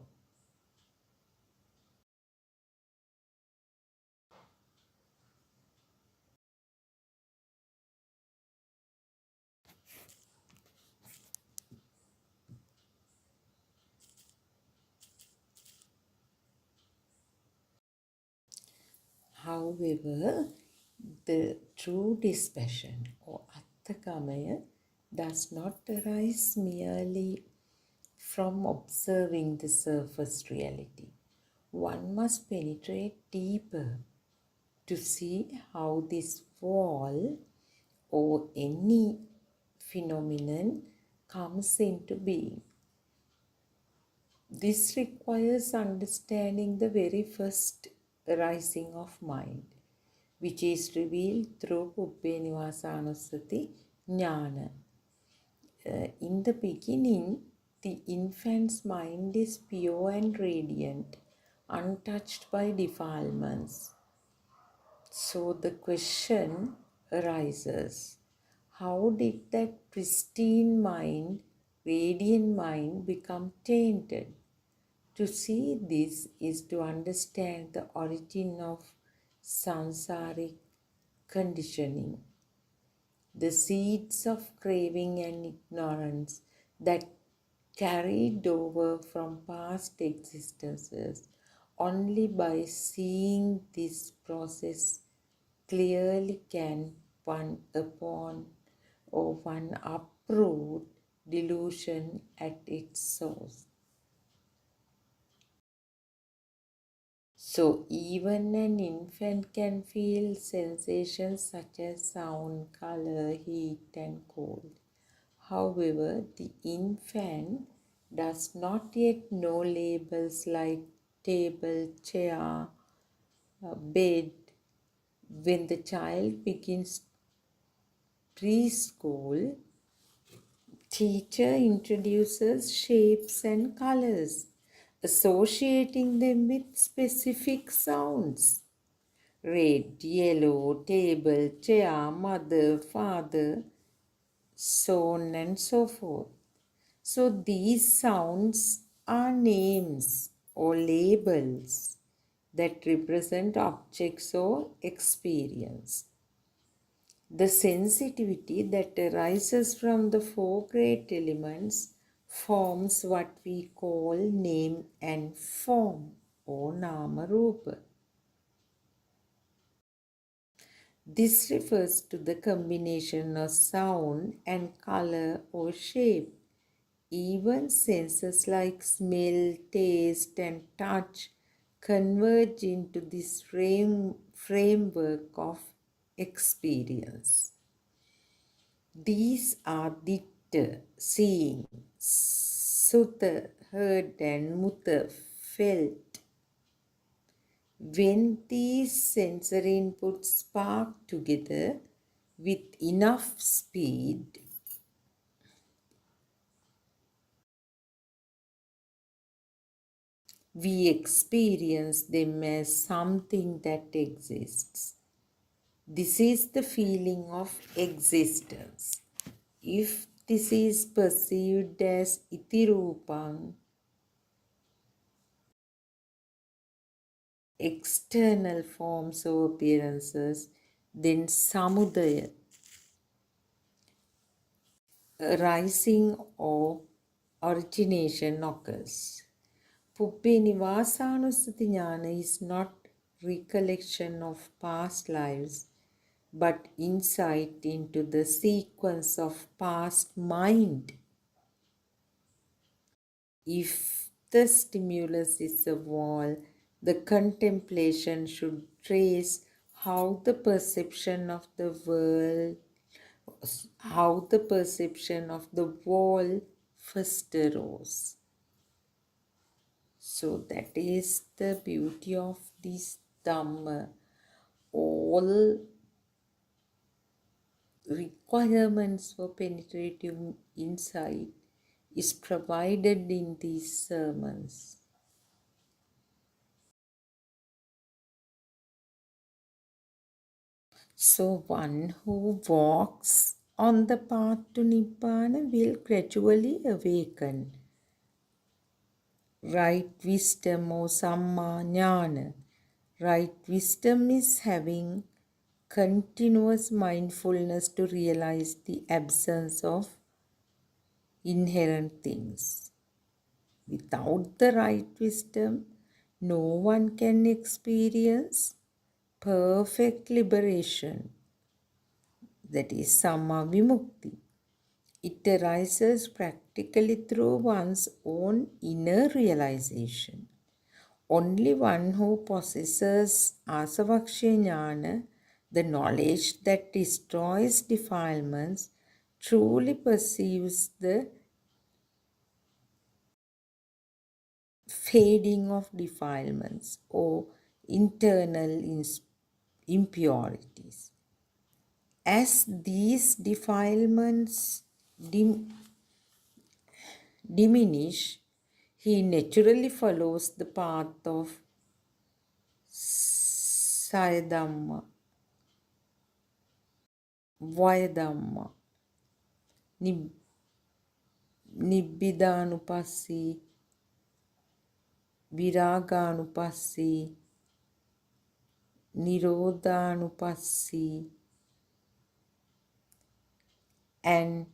However, the true dispassion or attakamaya does not arise merely from observing the surface reality. One must penetrate deeper to see how this wall or any phenomenon comes into being. This requires understanding the very first arising of mind, which is revealed through Pubbenivasanusati Jnana. In the beginning, the infant's mind is pure and radiant, untouched by defilements. So the question arises, how did that pristine mind, radiant mind, become tainted? To see this is to understand the origin of samsaric conditioning, the seeds of craving and ignorance that carried over from past existences. Only by seeing this process clearly can one uproot delusion at its source. So even an infant can feel sensations such as sound, color, heat and cold. However, the infant does not yet know labels like table, chair, bed. When the child begins preschool, teacher introduces shapes and colors, associating them with specific sounds. Red, yellow, table, chair, mother, father, so on and so forth. So these sounds are names or labels that represent objects or experience. The sensitivity that arises from the four great elements forms what we call name and form or nama rupa. This refers to the combination of sound and color or shape. Even senses like smell, taste, and touch converge into this framework of experience. These are ditta, seeing, sutta, heard, and mutta, felt. When these sensory inputs spark together with enough speed, we experience them as something that exists. This is the feeling of existence. If this is perceived as itirupang, external forms or appearances, then samudaya, arising or origination occurs. Puppe Nivasanusati Jnana is not recollection of past lives, but insight into the sequence of past mind. If the stimulus is a wall, the contemplation should trace how the perception of the world, how the perception of the wall first arose. So that is the beauty of this Dhamma. All requirements for penetrative insight is provided in these sermons. So one who walks on the path to Nibbana will gradually awaken right wisdom or Samma Jnana. Right wisdom is having continuous mindfulness to realize the absence of inherent things. Without the right wisdom, no one can experience perfect liberation, that is Samma Vimukti. It arises practically through one's own inner realization. Only one who possesses Asavaksya Jnana, the knowledge that destroys defilements, truly perceives the fading of defilements or internal impurities. As these defilements diminish, he naturally follows the path of Sayadhamma, Vayadhamma, Nibbidhanupassi, Viraganupassi, Nirodhanupassi, and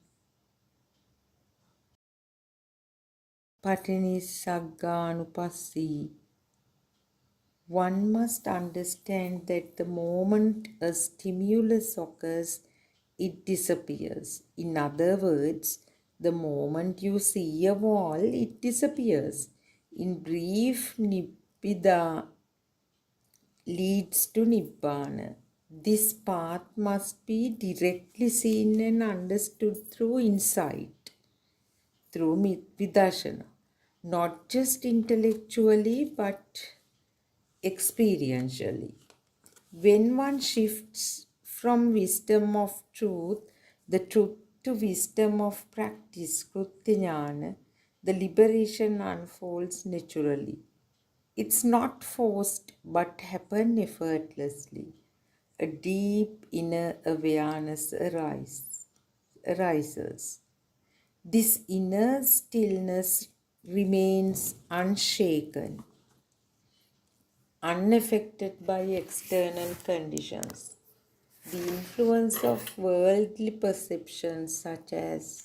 Patinisagganupassi. One must understand that the moment a stimulus occurs, it disappears. In other words, the moment you see a wall, it disappears. In brief, Nibbida leads to Nibbana. This path must be directly seen and understood through insight, through Vidarshana, not just intellectually but experientially. When one shifts from wisdom of the truth to wisdom of practice, Krutyajnana, the liberation unfolds naturally. It's not forced but happens effortlessly. A deep inner awareness arises. This inner stillness remains unshaken, unaffected by external conditions. The influence of worldly perceptions such as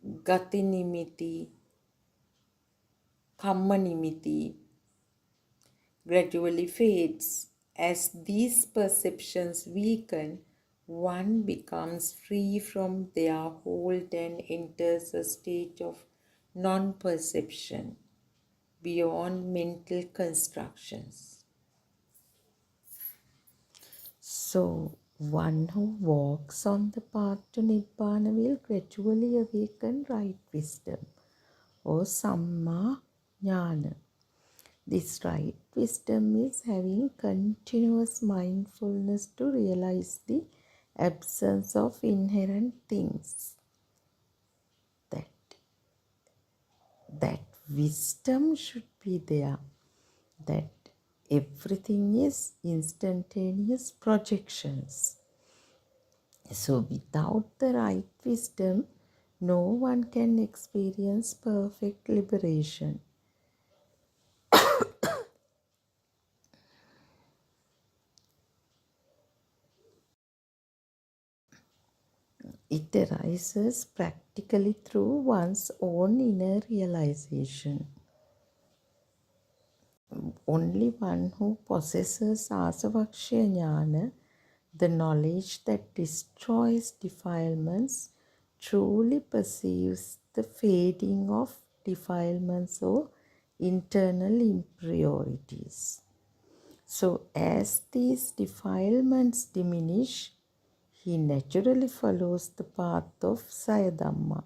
Gati Nimiti, Kamma Nimiti, gradually fades. As these perceptions weaken, one becomes free from their hold and enters a state of non perception beyond mental constructions. So, one who walks on the path to Nibbana will gradually awaken right wisdom or Samma Jnana. This right wisdom is having continuous mindfulness to realize the absence of inherent things. That wisdom should be there, that everything is instantaneous projections. So without the right wisdom, no one can experience perfect liberation. It arises practically through one's own inner realization. Only one who possesses Asavakshya Jnana, the knowledge that destroys defilements, truly perceives the fading of defilements or internal impurities. So, as these defilements diminish, he naturally follows the path of Sayadhamma.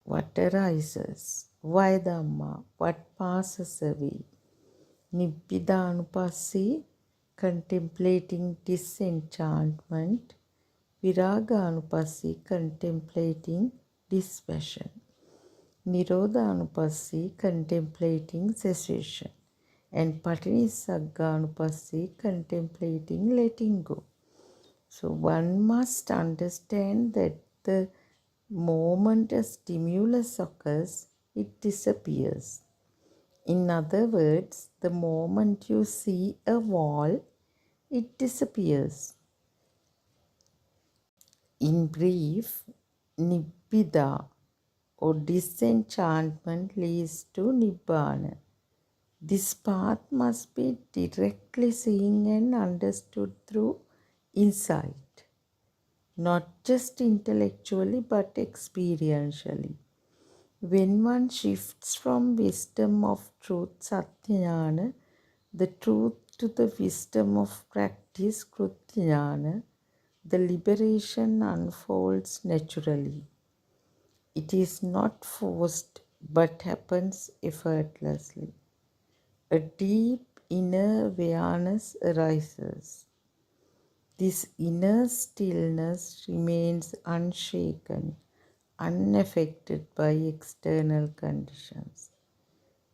What arises? Why Dhamma? What passes away? Nibbidhanupassi, contemplating disenchantment. Viraganupassi, contemplating dispassion. Nirodhanupassi, contemplating cessation. And Patinisagganupassi, contemplating letting go. So one must understand that the moment a stimulus occurs, it disappears. In other words, the moment you see a wall, it disappears. In brief, Nibbida or disenchantment leads to Nibbana. This path must be directly seen and understood through insight, not just intellectually but experientially. When one shifts from wisdom of truth, Satyajnana, the truth, to the wisdom of practice, Krutyajnana, the liberation unfolds naturally. It is not forced but happens effortlessly. A deep inner awareness arises. This inner stillness remains unshaken, unaffected by external conditions.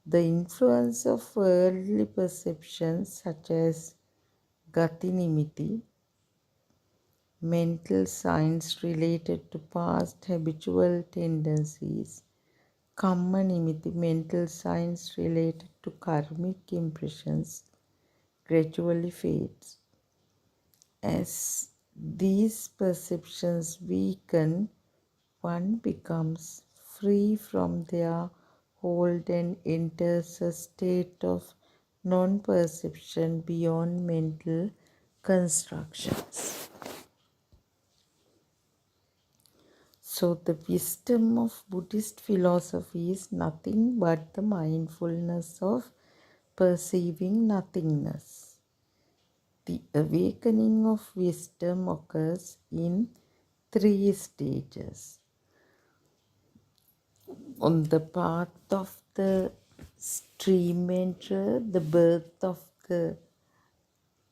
The influence of worldly perceptions such as gati nimitti, mental signs related to past habitual tendencies, kamma nimitti, mental signs related to karmic impressions, gradually fades. As these perceptions weaken, one becomes free from their hold and enters a state of non-perception beyond mental constructions. So the wisdom of Buddhist philosophy is nothing but the mindfulness of perceiving nothingness. The awakening of wisdom occurs in 3 stages. On the path of the stream enterer, the birth of the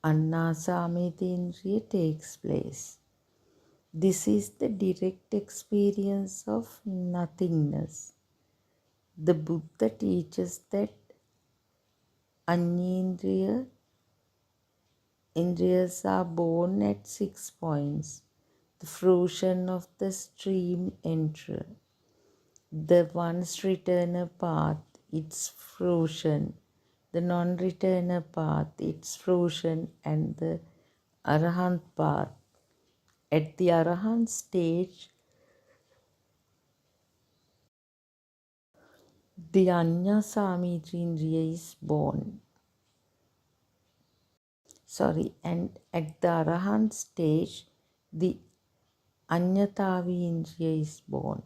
Annasamedendriya takes place. This is the direct experience of nothingness. The Buddha teaches that Anyendriya Indriyas are born at 6 points, the fruition of the stream enterer. The once returner path, its fruition, the non-returner path, its fruition, and the Arahant path. At the Arahant stage, the Anya Samitindriya is born. And at the Arahant stage, the Anyatavi Indriya is born.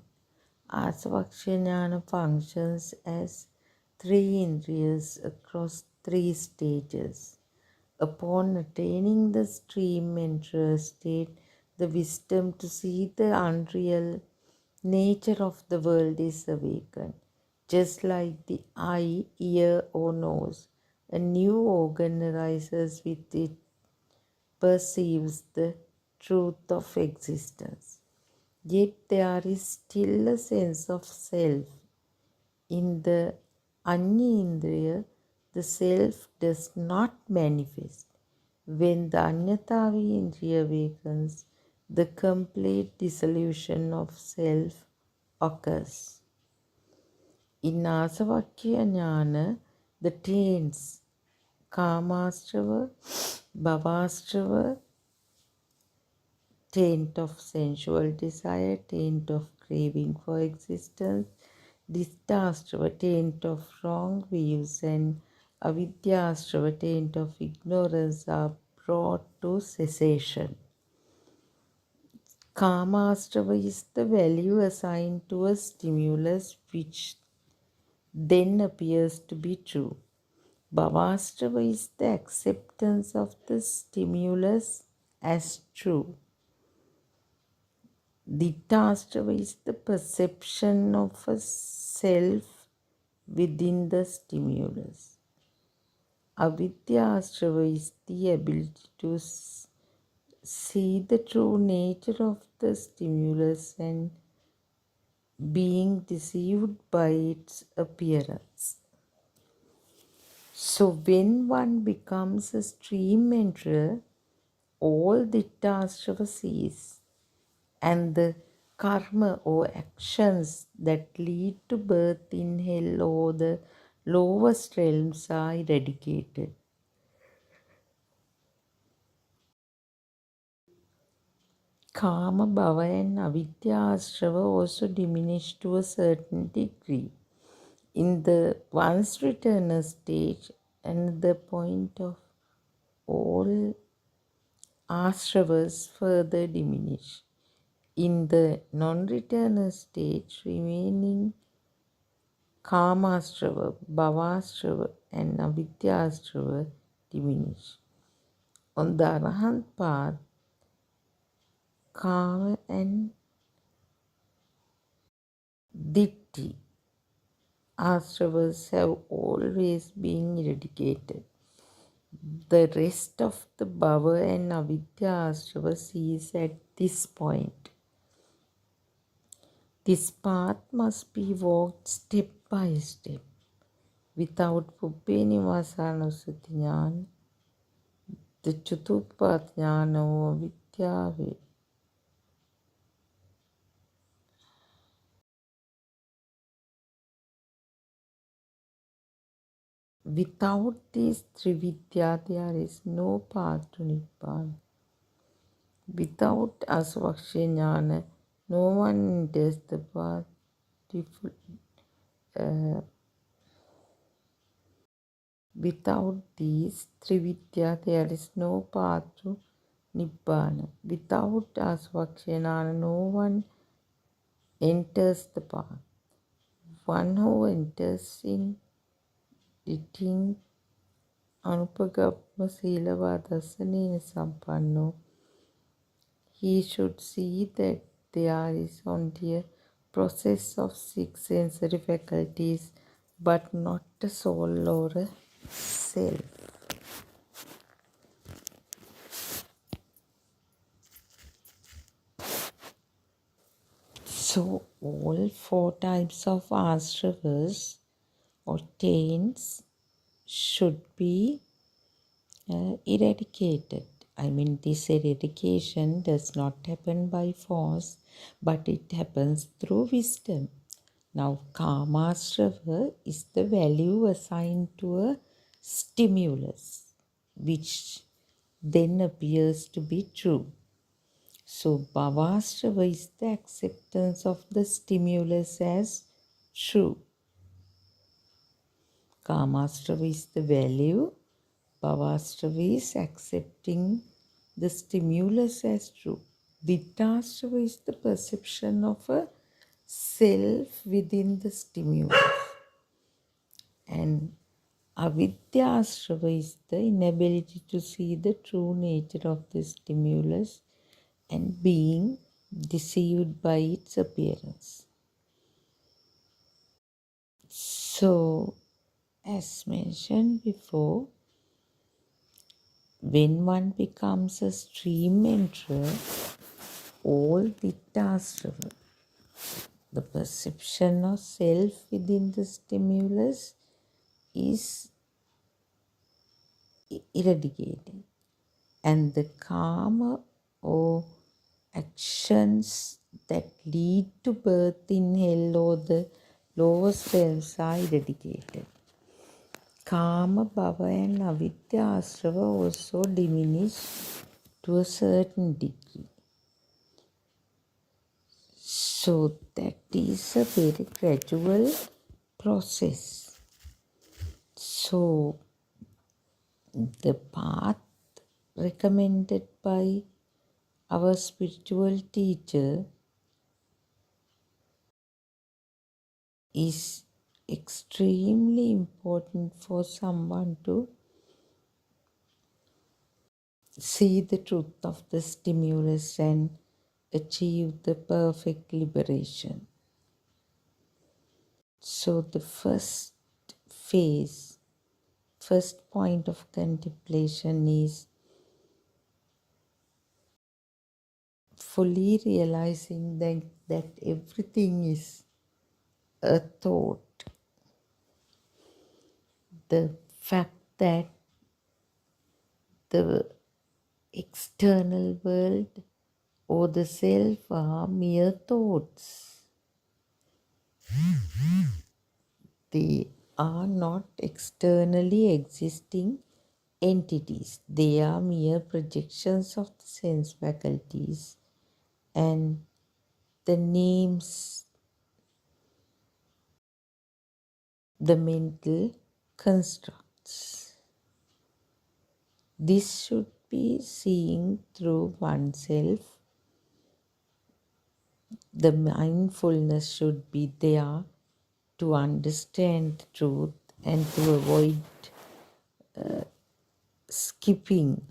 Asavaksha functions as three indriyas across three stages. Upon attaining the stream enterer state, the wisdom to see the unreal nature of the world is awakened. Just like the eye, ear, or nose, a new organ arises with it, perceives the truth of existence. Yet there is still a sense of self. In the Anyindriya, the self does not manifest. When the Anyatavi Indriya awakens, the complete dissolution of self occurs. In Asavakya Jnana, the taints Kamastrava, Bhavastrava, taint of sensual desire, taint of craving for existence, Distastrava, taint of wrong views, and Avidyastrava, taint of ignorance are brought to cessation. Kamastrava is the value assigned to a stimulus which then appears to be true. Bhavastrava is the acceptance of the stimulus as true. Dittastrava is the perception of a self within the stimulus. Avidyastrava is the ability to see the true nature of the stimulus and being deceived by its appearance. So when one becomes a stream enterer, all Dittastrava cease, and the karma or actions that lead to birth in hell or the lowest realms are eradicated. Kama, Bhava and Avidya Ashrava also diminish to a certain degree. In the once returner stage, another point of all Ashravas further diminish. In the non-returner stage, remaining Kamastrava, Bhavastrava and Avidyastrava diminish. On the Arahant path, Kama and Ditti Astravas have always been eradicated. The rest of the Bhava and Avidya Astrava cease at this point. This path must be walked step by step. Without Pubbhe Nivasanusati Jnana, the Chaturpath Jnana or Vidya. Without these three Vidya, there is no path to Nibbana. Without Asavaksha Jnana, no one enters the path. Without these three Vidya, there is no path to Nibbana. Without Asavaksha Jnana, no one enters the path. One who enters in eating Anupagama Silava Dasanena Sampanno, he should see that there is only a process of six sensory faculties, but not a soul or a self. So all four types of ashravas or taints should be eradicated. This eradication does not happen by force, but it happens through wisdom. Now, Kamasrava is the value assigned to a stimulus, which then appears to be true. So, Bhavasrava is the acceptance of the stimulus as true. Kamastrava is the value. Bhavastrava is accepting the stimulus as true. Dittastrava is the perception of a self within the stimulus. And avidyasrava is the inability to see the true nature of the stimulus and being deceived by its appearance. So, as mentioned before, when one becomes a stream enterer, all dittasrava, the perception of self within the stimulus, is eradicated. And the karma or actions that lead to birth in hell or the lower realms are eradicated. Kama, bhava and avidya asrava also diminish to a certain degree. So that is a very gradual process. So the path recommended by our spiritual teacher is extremely important for someone to see the truth of the stimulus and achieve the perfect liberation. So the first phase, first point of contemplation is fully realizing that everything is a thought. The fact that the external world or the self are mere thoughts. They are not externally existing entities. They are mere projections of the sense faculties and the names, the mental constructs. This should be seen through oneself. The mindfulness should be there to understand the truth and to avoid skipping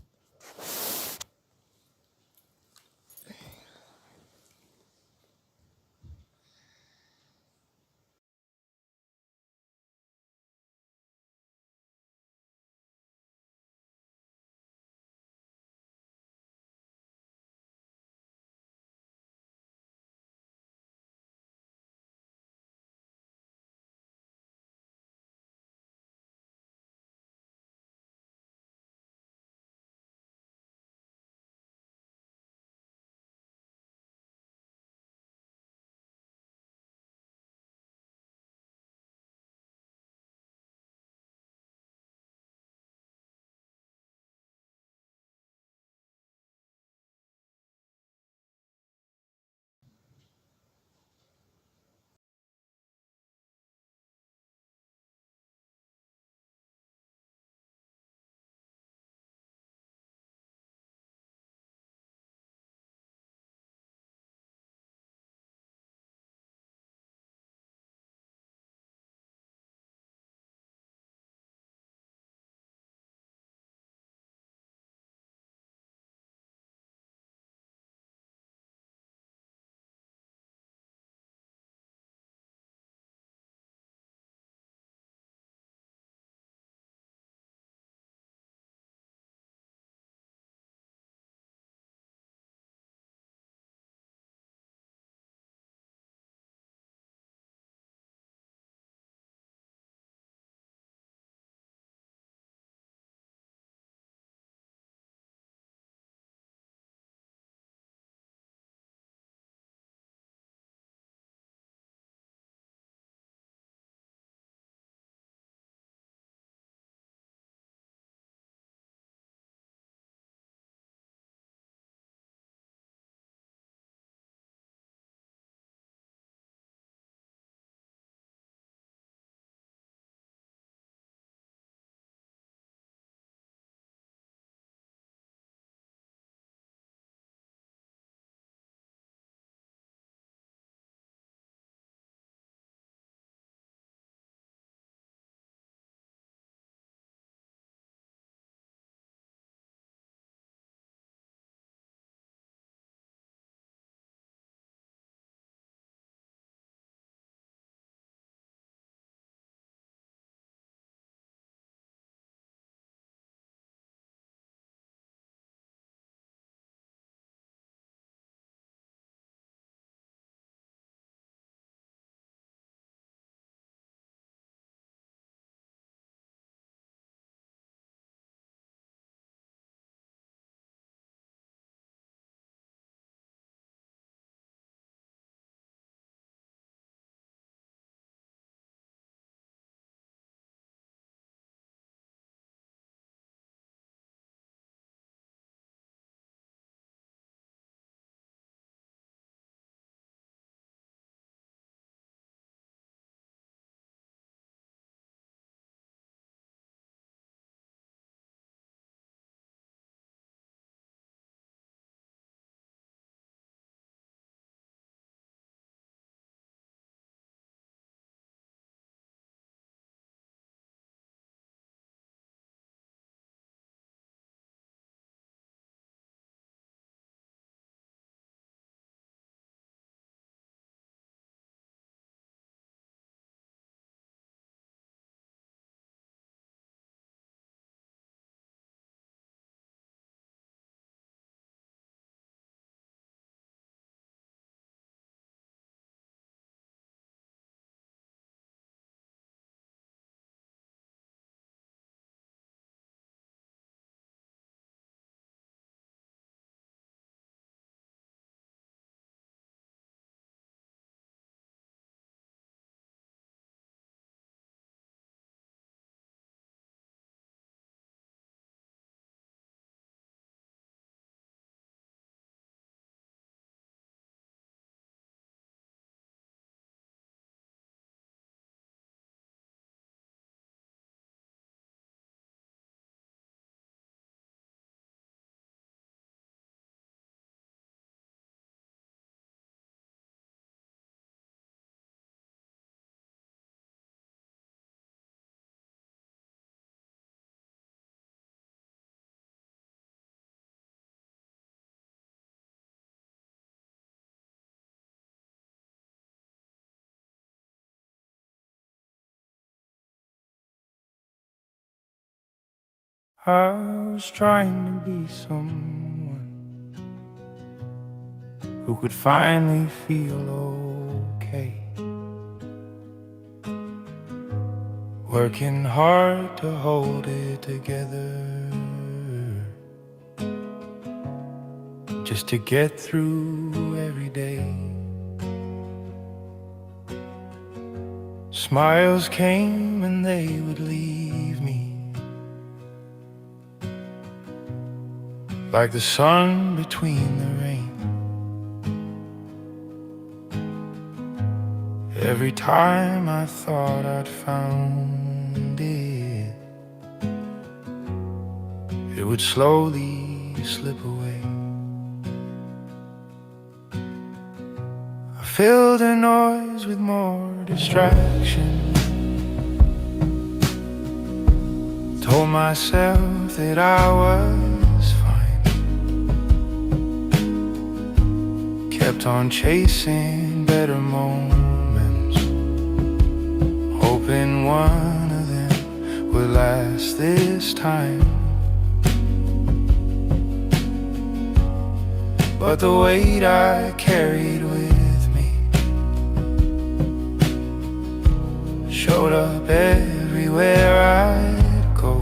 I was trying to be someone who could finally feel okay, working hard to hold it together, just to get through every day. Smiles came and they would leave me, like the sun between the rain. Every time I thought I'd found it, it would slowly slip away. I filled the noise with more distraction, told myself that I was fine, kept on chasing better moments, hoping one of them would last this time. But the weight I carried with me showed up everywhere I'd go,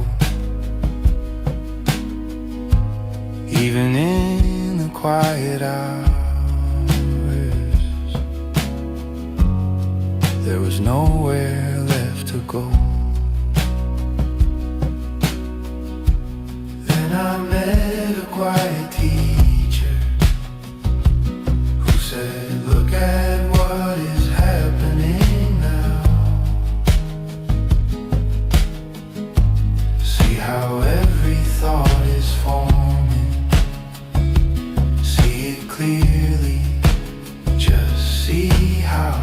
even in the quiet hours. There was nowhere left to go. Then I met a quiet teacher who said, look at what is happening now. See how every thought is forming. See it clearly, just see how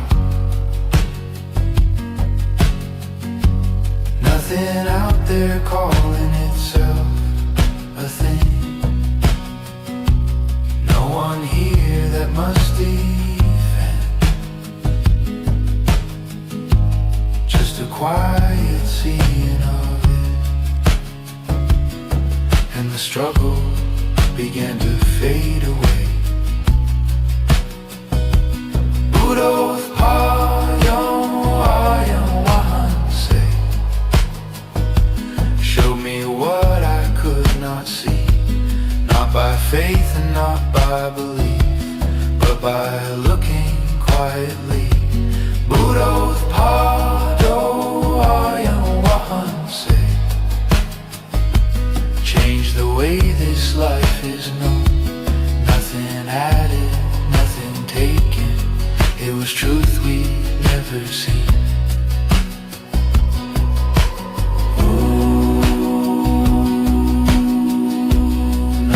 nothing out there calling itself a thing. No one here that must defend. Just a quiet seeing of it. And the struggle began to fade away. Buddothpado, showed me what I could not see, not by faith and not by belief, but by looking quietly. Buddothpado, change the way this life is known. Nothing added, nothing taken. It was truth we'd never seen.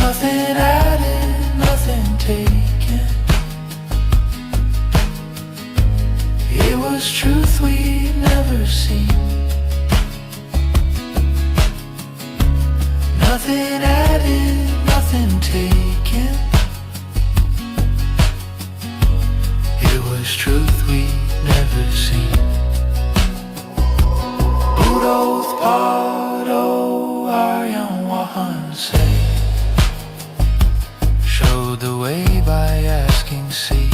Nothing added, nothing taken. It was truth we'd never seen. Nothing added, nothing taken. It was truth we'd never seen. Buddothpado, showed the way by asking, see.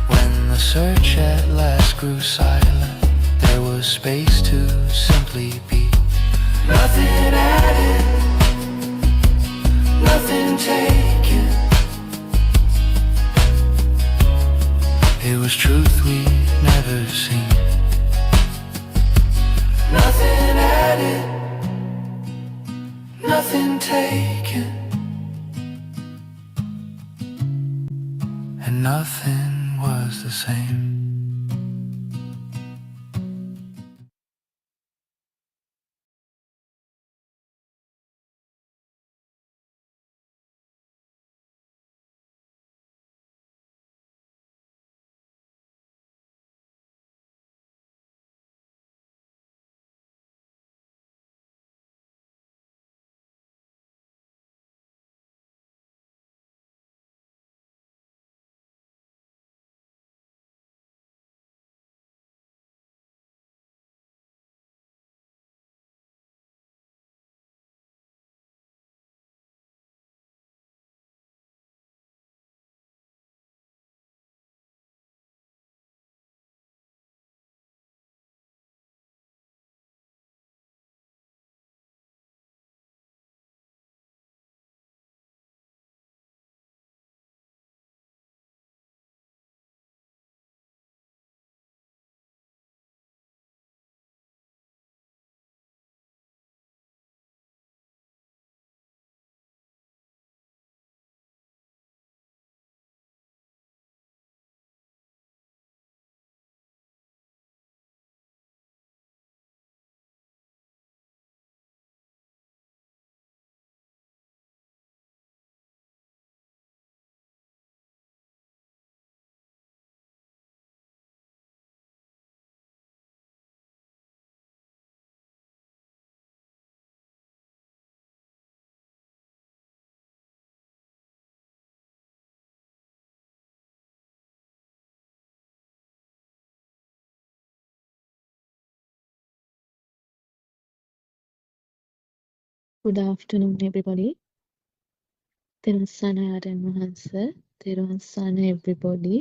When the search at last grew silent, there was space to simply be. Nothing added, nothing taken. It was truth we'd never seen. Nothing added, nothing taken. And nothing was the same. Good afternoon, everybody. තෙරුවන් සරණයි ආරයන් වහන්සේ. තෙරුවන් සරණයි, everybody.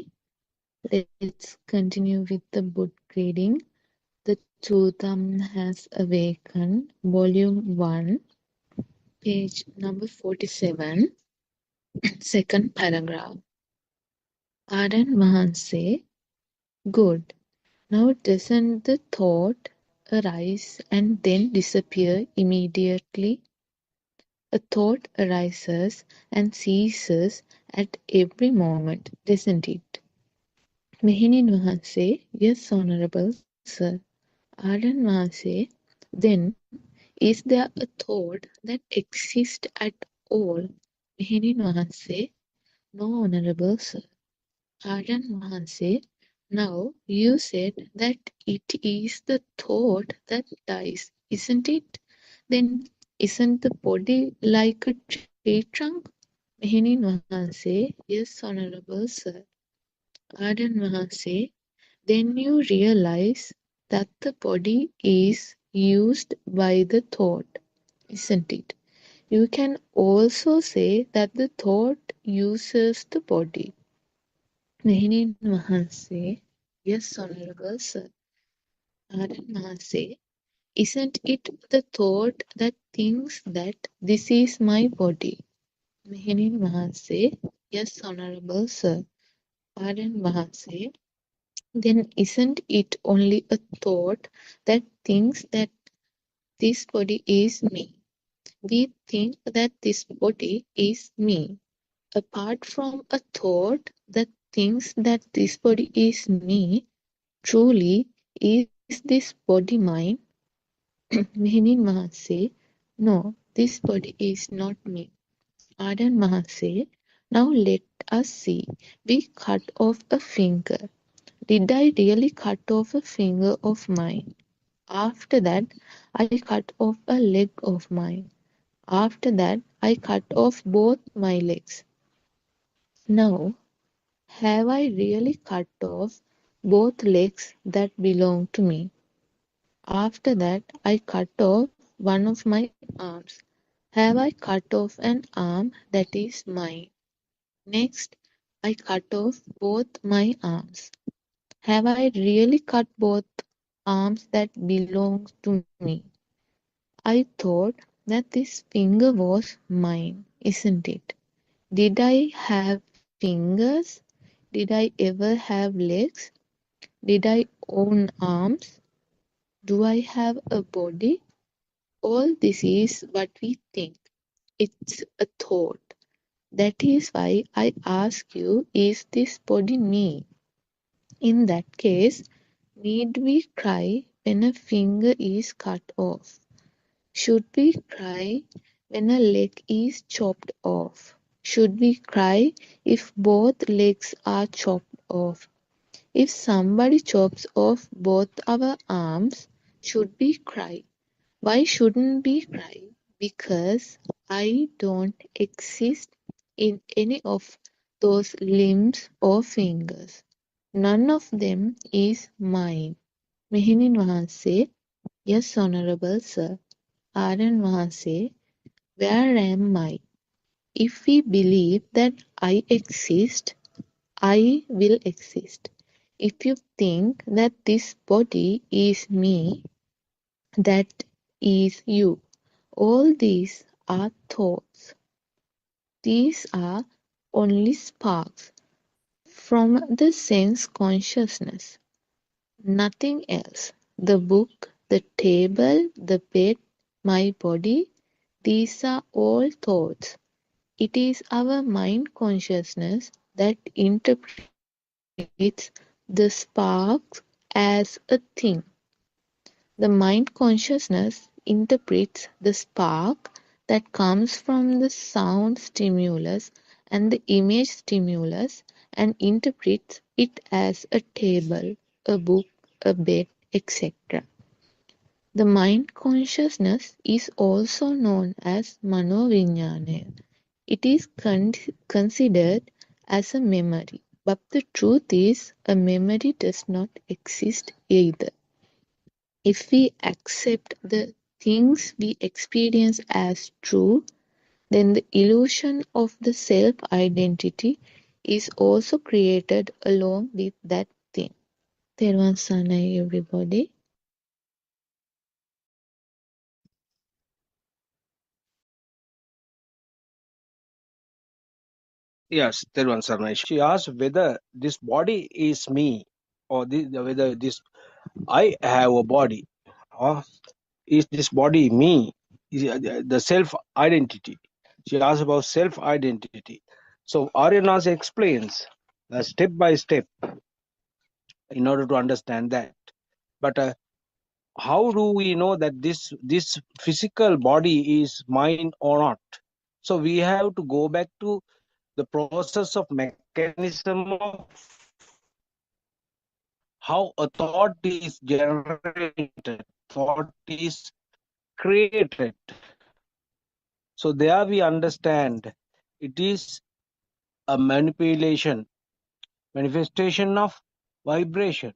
Let's continue with the book reading. The Trutham Has Awakened, Volume 1, page number 47, second paragraph. ආරයන් වහන්සේ, good. Now doesn't the thought arise and then disappear immediately? A thought arises and ceases at every moment, doesn't it? Mehenin Wahanse, yes, Honorable Sir. Aryan Wahanse, then is there a thought that exists at all? Mehenin Wahanse, no, Honorable Sir. Aryan Wahanse, now you said that it is the thought that dies, isn't it? Then isn't the body like a tree trunk? Mehenin Wahanse, yes, Honorable Sir. Aryan Wahanse, then you realize that the body is used by the thought, isn't it? You can also say that the thought uses the body. Mehenin Wahanse, yes, Honorable Sir. Aryan Wahanse, isn't it the thought that thinks that this is my body? Mehenin Wahanse, yes, Honorable Sir. Aryan Wahanse, then isn't it only a thought that thinks that this body is me? We think that this body is me. Apart from a thought that thinks that this body is me, truly, is this body mine? Mehenin Wahanse, no, this body is not me. Aryan Wahanse, now let us see. We cut off a finger. Did I really cut off a finger of mine? After that, I cut off a leg of mine. After that, I cut off both my legs. Now, have I really cut off both legs that belong to me? After that, I cut off one of my arms. Have I cut off an arm that is mine? Next, I cut off both my arms. Have I really cut both arms that belong to me? I thought that this finger was mine, isn't it? Did I have fingers? Did I ever have legs? Did I own arms? Do I have a body? All this is what we think. It's a thought. That is why I ask you, is this body me? In that case, need we cry when a finger is cut off? Should we cry when a leg is chopped off? Should we cry if both legs are chopped off? If somebody chops off both our arms, should we cry? Why shouldn't we cry? Because I don't exist in any of those limbs or fingers. None of them is mine. Mehenin Wahanse, yes, Honorable Sir. Aryan Wahanse, where am I? If we believe that I exist, I will exist. If you think that this body is me, that is you. All these are thoughts. These are only sparks from the sense consciousness. Nothing else. The book, the table, the bed, my body, these are all thoughts. It is our mind consciousness that interprets the sparks as a thing. The mind consciousness interprets the spark that comes from the sound stimulus and the image stimulus and interprets it as a table, a book, a bed, etc. The mind consciousness is also known as Manoviññānaya. It is considered as a memory, but the truth is a memory does not exist either. If we accept the things we experience as true, then the illusion of the self-identity is also created along with that thing. Therwan Sanai, everybody. Yes, Tirvan Sarnai. She asked whether this body is me or whether this I have a body or is this body me? Is the self identity. She asked about self identity. So Aryanas explains step by step in order to understand that. But how do we know that this physical body is mine or not? So we have to go back to the process of mechanism of how a thought is generated, thought is created. So there we understand it is a manipulation, manifestation of vibration.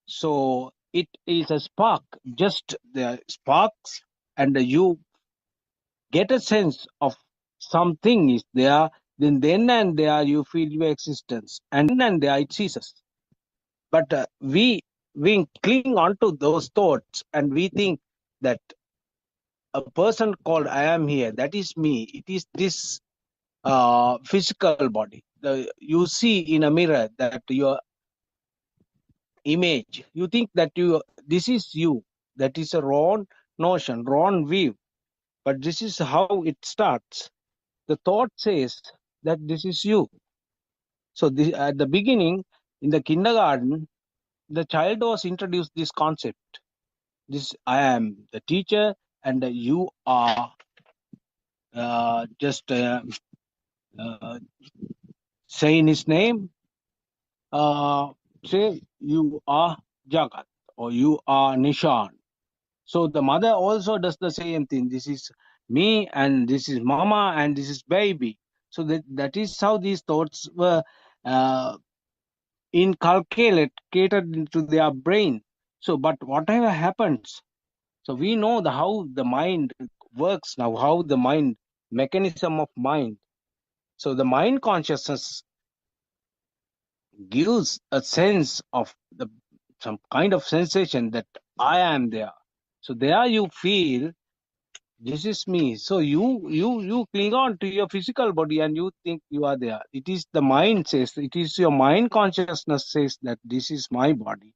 So it is a spark, just the sparks, and you get a sense of something is there, then and there you feel your existence, and then and there it ceases. But we cling on to those thoughts and we think that a person called I am here, that is me, it is this physical body. You see in a mirror that your image, you think that this is you. That is a wrong notion, wrong view. But this is how it starts. The thought says that this is you. So at the beginning, in the kindergarten, the child was introduced this concept. This I am the teacher, and you are just saying his name. Say you are Jagat or you are Nishan. So the mother also does the same thing. This is me, and this is mama, and this is baby. So that is how these thoughts were inculcated into their brain. So, but whatever happens, so we know how the mind works now, how the mind, mechanism of mind. So the mind consciousness gives a sense of some kind of sensation that I am there. So there you feel this is me. So you cling on to your physical body and you think you are there. It is the mind says, it is your mind consciousness says that this is my body.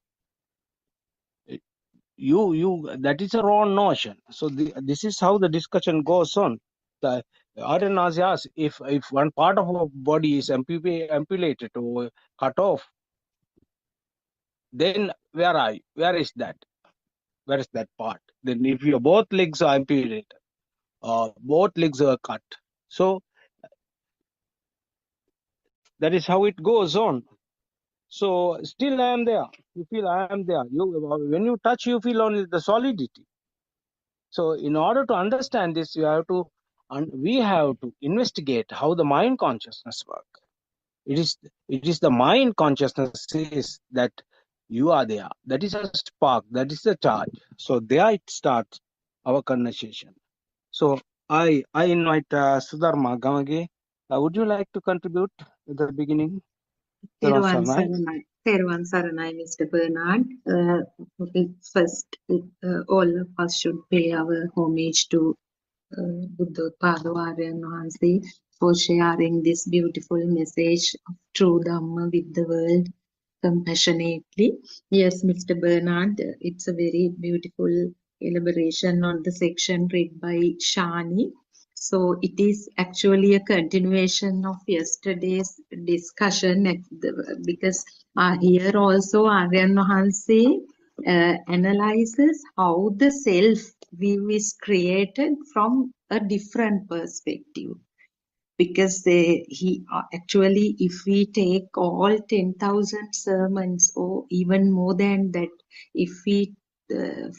You that is a wrong notion. So this is how the discussion goes on. The Aryanas asks if one part of our body is amputated or cut off, then where are you? Where is that? Where is that part? Then if your both legs are amputated or both legs are cut, so that is how it goes on. So still I am there. You feel I am there. When you touch, you feel only the solidity. So in order to understand this, we have to investigate how the mind consciousness works. It is the mind consciousness says that you are there. That is a spark. That is the charge. So there it starts our conversation. So I invite Sudharma Gamage. Would you like to contribute at the beginning? Therwan Saranai, Mr. Bernard. First, all of us should pay our homage to Buddothpado Aryan Mahansi for sharing this beautiful message of true Dhamma with the world compassionately. Yes, Mr. Bernard, it's a very beautiful elaboration on the section read by Shani. So it is actually a continuation of yesterday's discussion because here also Aryan Mahansi analyzes how the self view is created from a different perspective. Because actually, if we take all 10,000 sermons or even more than that, if we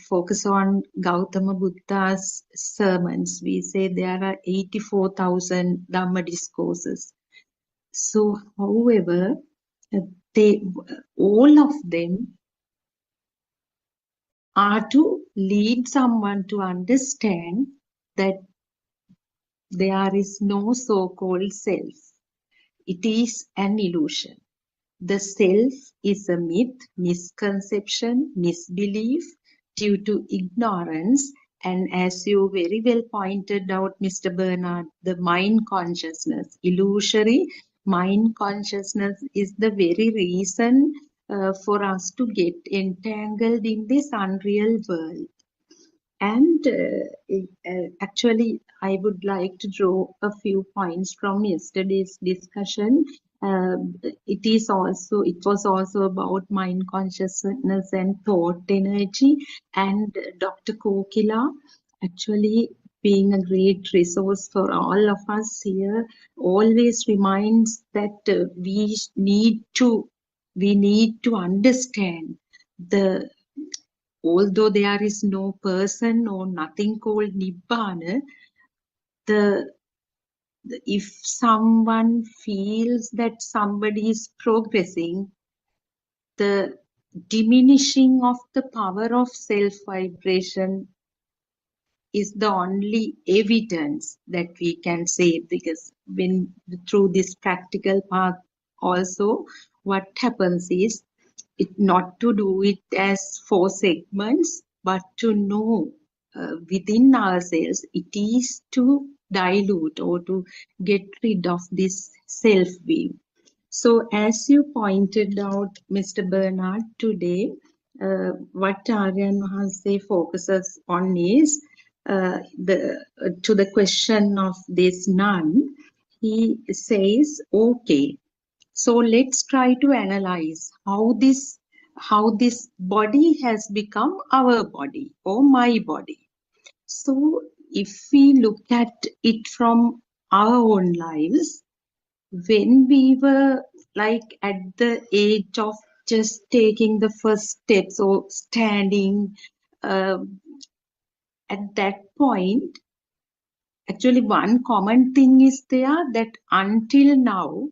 focus on Gautama Buddha's sermons, we say there are 84,000 Dhamma discourses. So, however, all of them are to lead someone to understand that there is no so-called self. It is an illusion. The self is a myth, misconception, misbelief due to ignorance. And as you very well pointed out, Mr. Bernard, the mind consciousness, illusory mind consciousness is the very reason for us to get entangled in this unreal world. And actually, I would like to draw a few points from yesterday's discussion. It was also about mind consciousness and thought energy. And Dr. Kokila, actually being a great resource for all of us here, always reminds that we need to understand the although there is no person or nothing called Nibbana, if someone feels that somebody is progressing, the diminishing of the power of self-vibration is the only evidence that we can say, because when through this practical path also, what happens is not to do it as 4 segments, but to know within ourselves, it is to dilute or to get rid of this self-view. So as you pointed out, Mr. Bernard, today, what Aryan Mahanse focuses on is to the question of this nun. He says, okay, so let's try to analyze how this body has become our body or my body. So if we look at it from our own lives, when we were like at the age of just taking the first steps or standing, at that point, actually one common thing is there, that until now,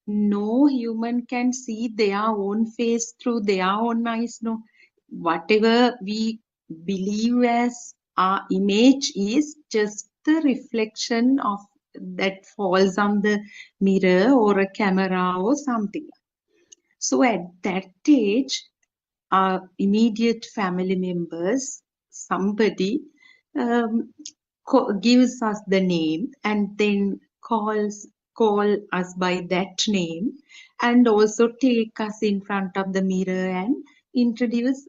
no human can see their own face through their own eyes. No, whatever we believe as our image is just the reflection of that falls on the mirror or a camera or something. So at that age, our immediate family members, somebody gives us the name and then call us by that name, and also take us in front of the mirror and introduce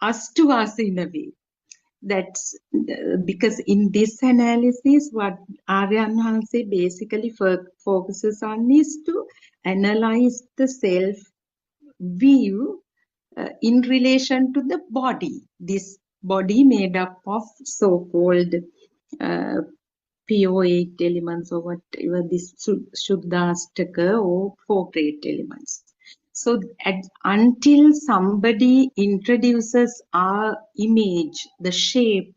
us to us in a way. That's because in this analysis, what Aryan Hanse basically focuses on is to analyze the self view in relation to the body. This body made up of so-called PO8 elements or whatever, this Shuddhastaka or 4 great elements. So until somebody introduces our image, the shape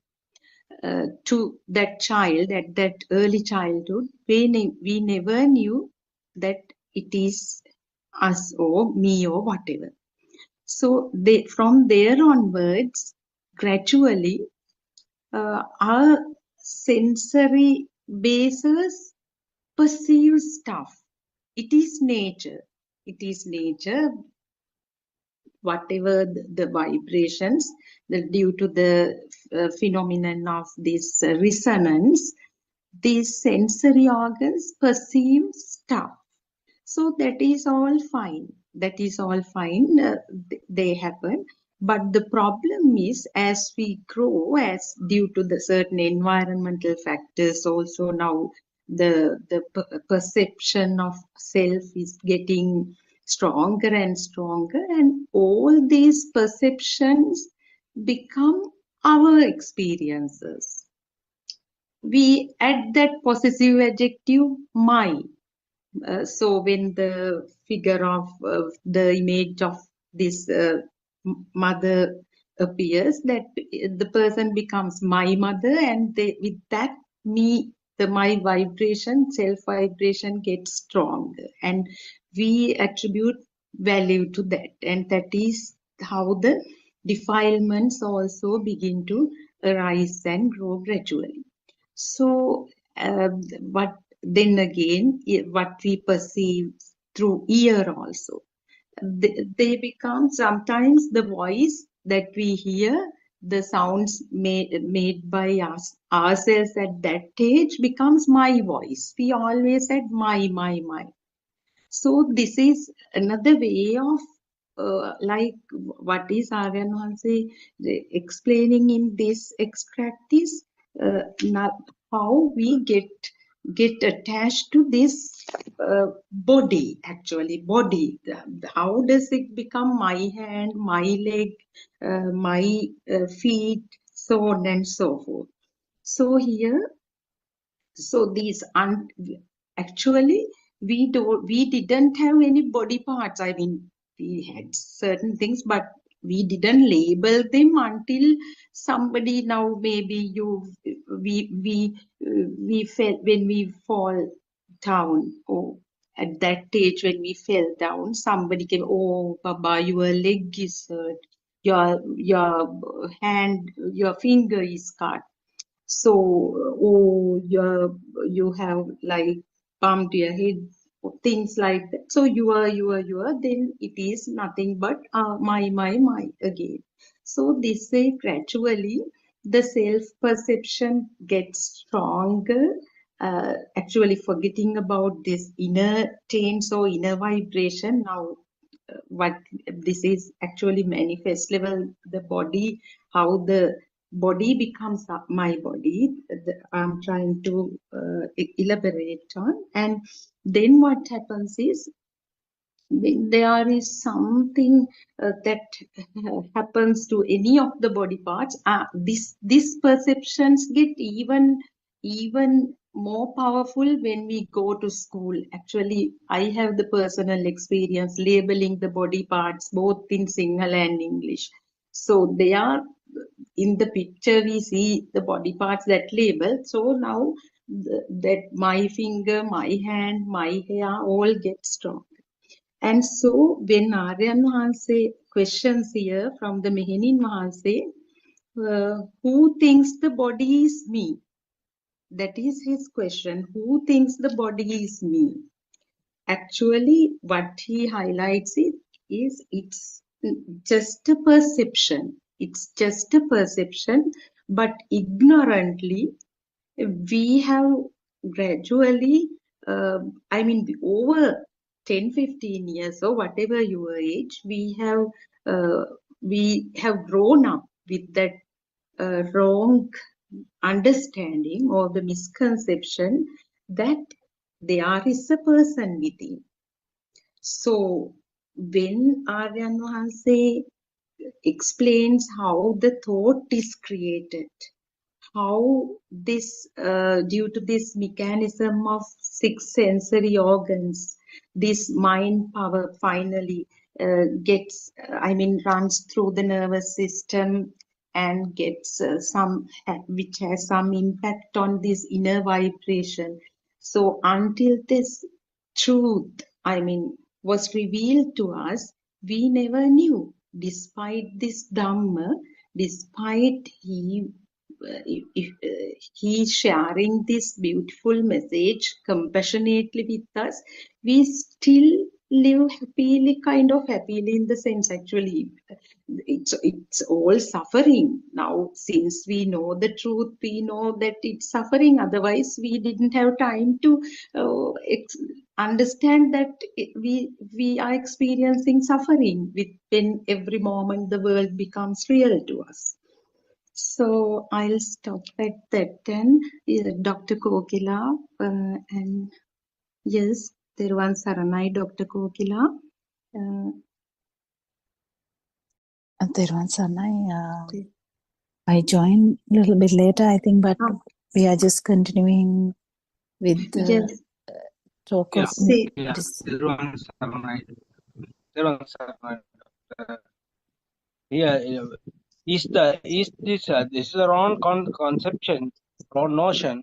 to that child at that early childhood, we never knew that it is us or me or whatever. So from there onwards, gradually, our sensory bases perceive stuff. It is nature. It is nature. Whatever the vibrations, due to the phenomenon of this resonance, these sensory organs perceive stuff. So that is all fine. That is all fine. They happen. But the problem is, as we grow, as due to the certain environmental factors, also now the perception of self is getting stronger and stronger, and all these perceptions become our experiences. We add that possessive adjective, my. So when the figure of the image of this mother appears, that the person becomes my mother, and with that my vibration, self vibration gets stronger, and we attribute value to that, and that is how the defilements also begin to arise and grow gradually. So, but then again, what we perceive through ear also, they become sometimes the voice that we hear, the sounds made by us ourselves at that age becomes my voice. We always said my. So this is another way of like what is Aryan Hanse explaining in this extract is how we get attached to this body, actually body. How does it become my hand, my leg, my feet, so on and so forth. So here, so these actually we didn't have any body parts. I mean, we had certain things, but we didn't label them until somebody, now maybe we felt when we fall down, or at that age when we fell down, somebody came, oh Baba, your leg is hurt, your hand, your finger is cut. So, oh, you have like bumped your head, things like that. So you are, then it is nothing but my again. So this way gradually the self-perception gets stronger, actually forgetting about this inner tense or inner vibration. Now what this is actually manifest level, the body, how the body becomes my body, I'm trying to elaborate on. And then what happens is, when there is something that happens to any of the body parts, this perceptions get even more powerful when we go to school. Actually, I have the personal experience labeling the body parts both in Sinhala and English. So they are in the picture, we see the body parts that label. So now that my finger, my hand, my hair all get strong. And so when Aryan Mahanse questions here from the Mehenin Mahanse, who thinks the body is me? That is his question. Who thinks the body is me? Actually, what he highlights is it's just a perception. It's just a perception, but ignorantly we have gradually, I mean, over 10, 15 years or whatever your age, we have grown up with that wrong understanding or the misconception that there is a person within. So when Aryan Mahanse explains how the thought is created, how this, due to this mechanism of 6 sensory organs, this mind power finally gets, runs through the nervous system and gets which has some impact on this inner vibration. So until this truth, was revealed to us, we never knew. Despite this Dhamma, despite he's sharing this beautiful message compassionately with us, we still live happily, kind of happily, in the sense, actually it's all suffering. Now since we know the truth, we know that it's suffering, otherwise we didn't have time to understand that we are experiencing suffering when every moment the world becomes real to us. So I'll stop at that. Then Dr. Kokila, and yes, there was Saranai, Dr. Kokila. Theruvan Saranai, I joined a little bit later, I think, but we are just continuing with the yes. talk of this. Theruvan Saranai. Yeah, is this is the wrong conception, wrong notion?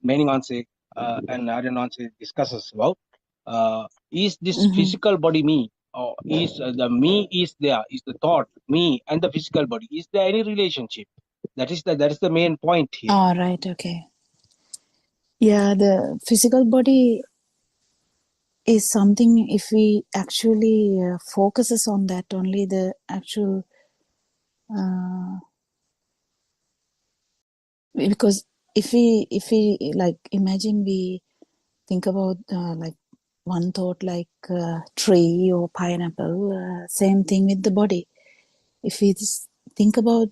Meaning on say and Aryan on say discusses about. Is this physical body me, is the me is there, is the thought, me and the physical body. Is there any relationship? That is the main point here. All right, okay. Yeah, the physical body is something, if we actually focuses on that only, the actual because if we like imagine, we think about like one thought like tree or pineapple, same thing with the body. If we just think about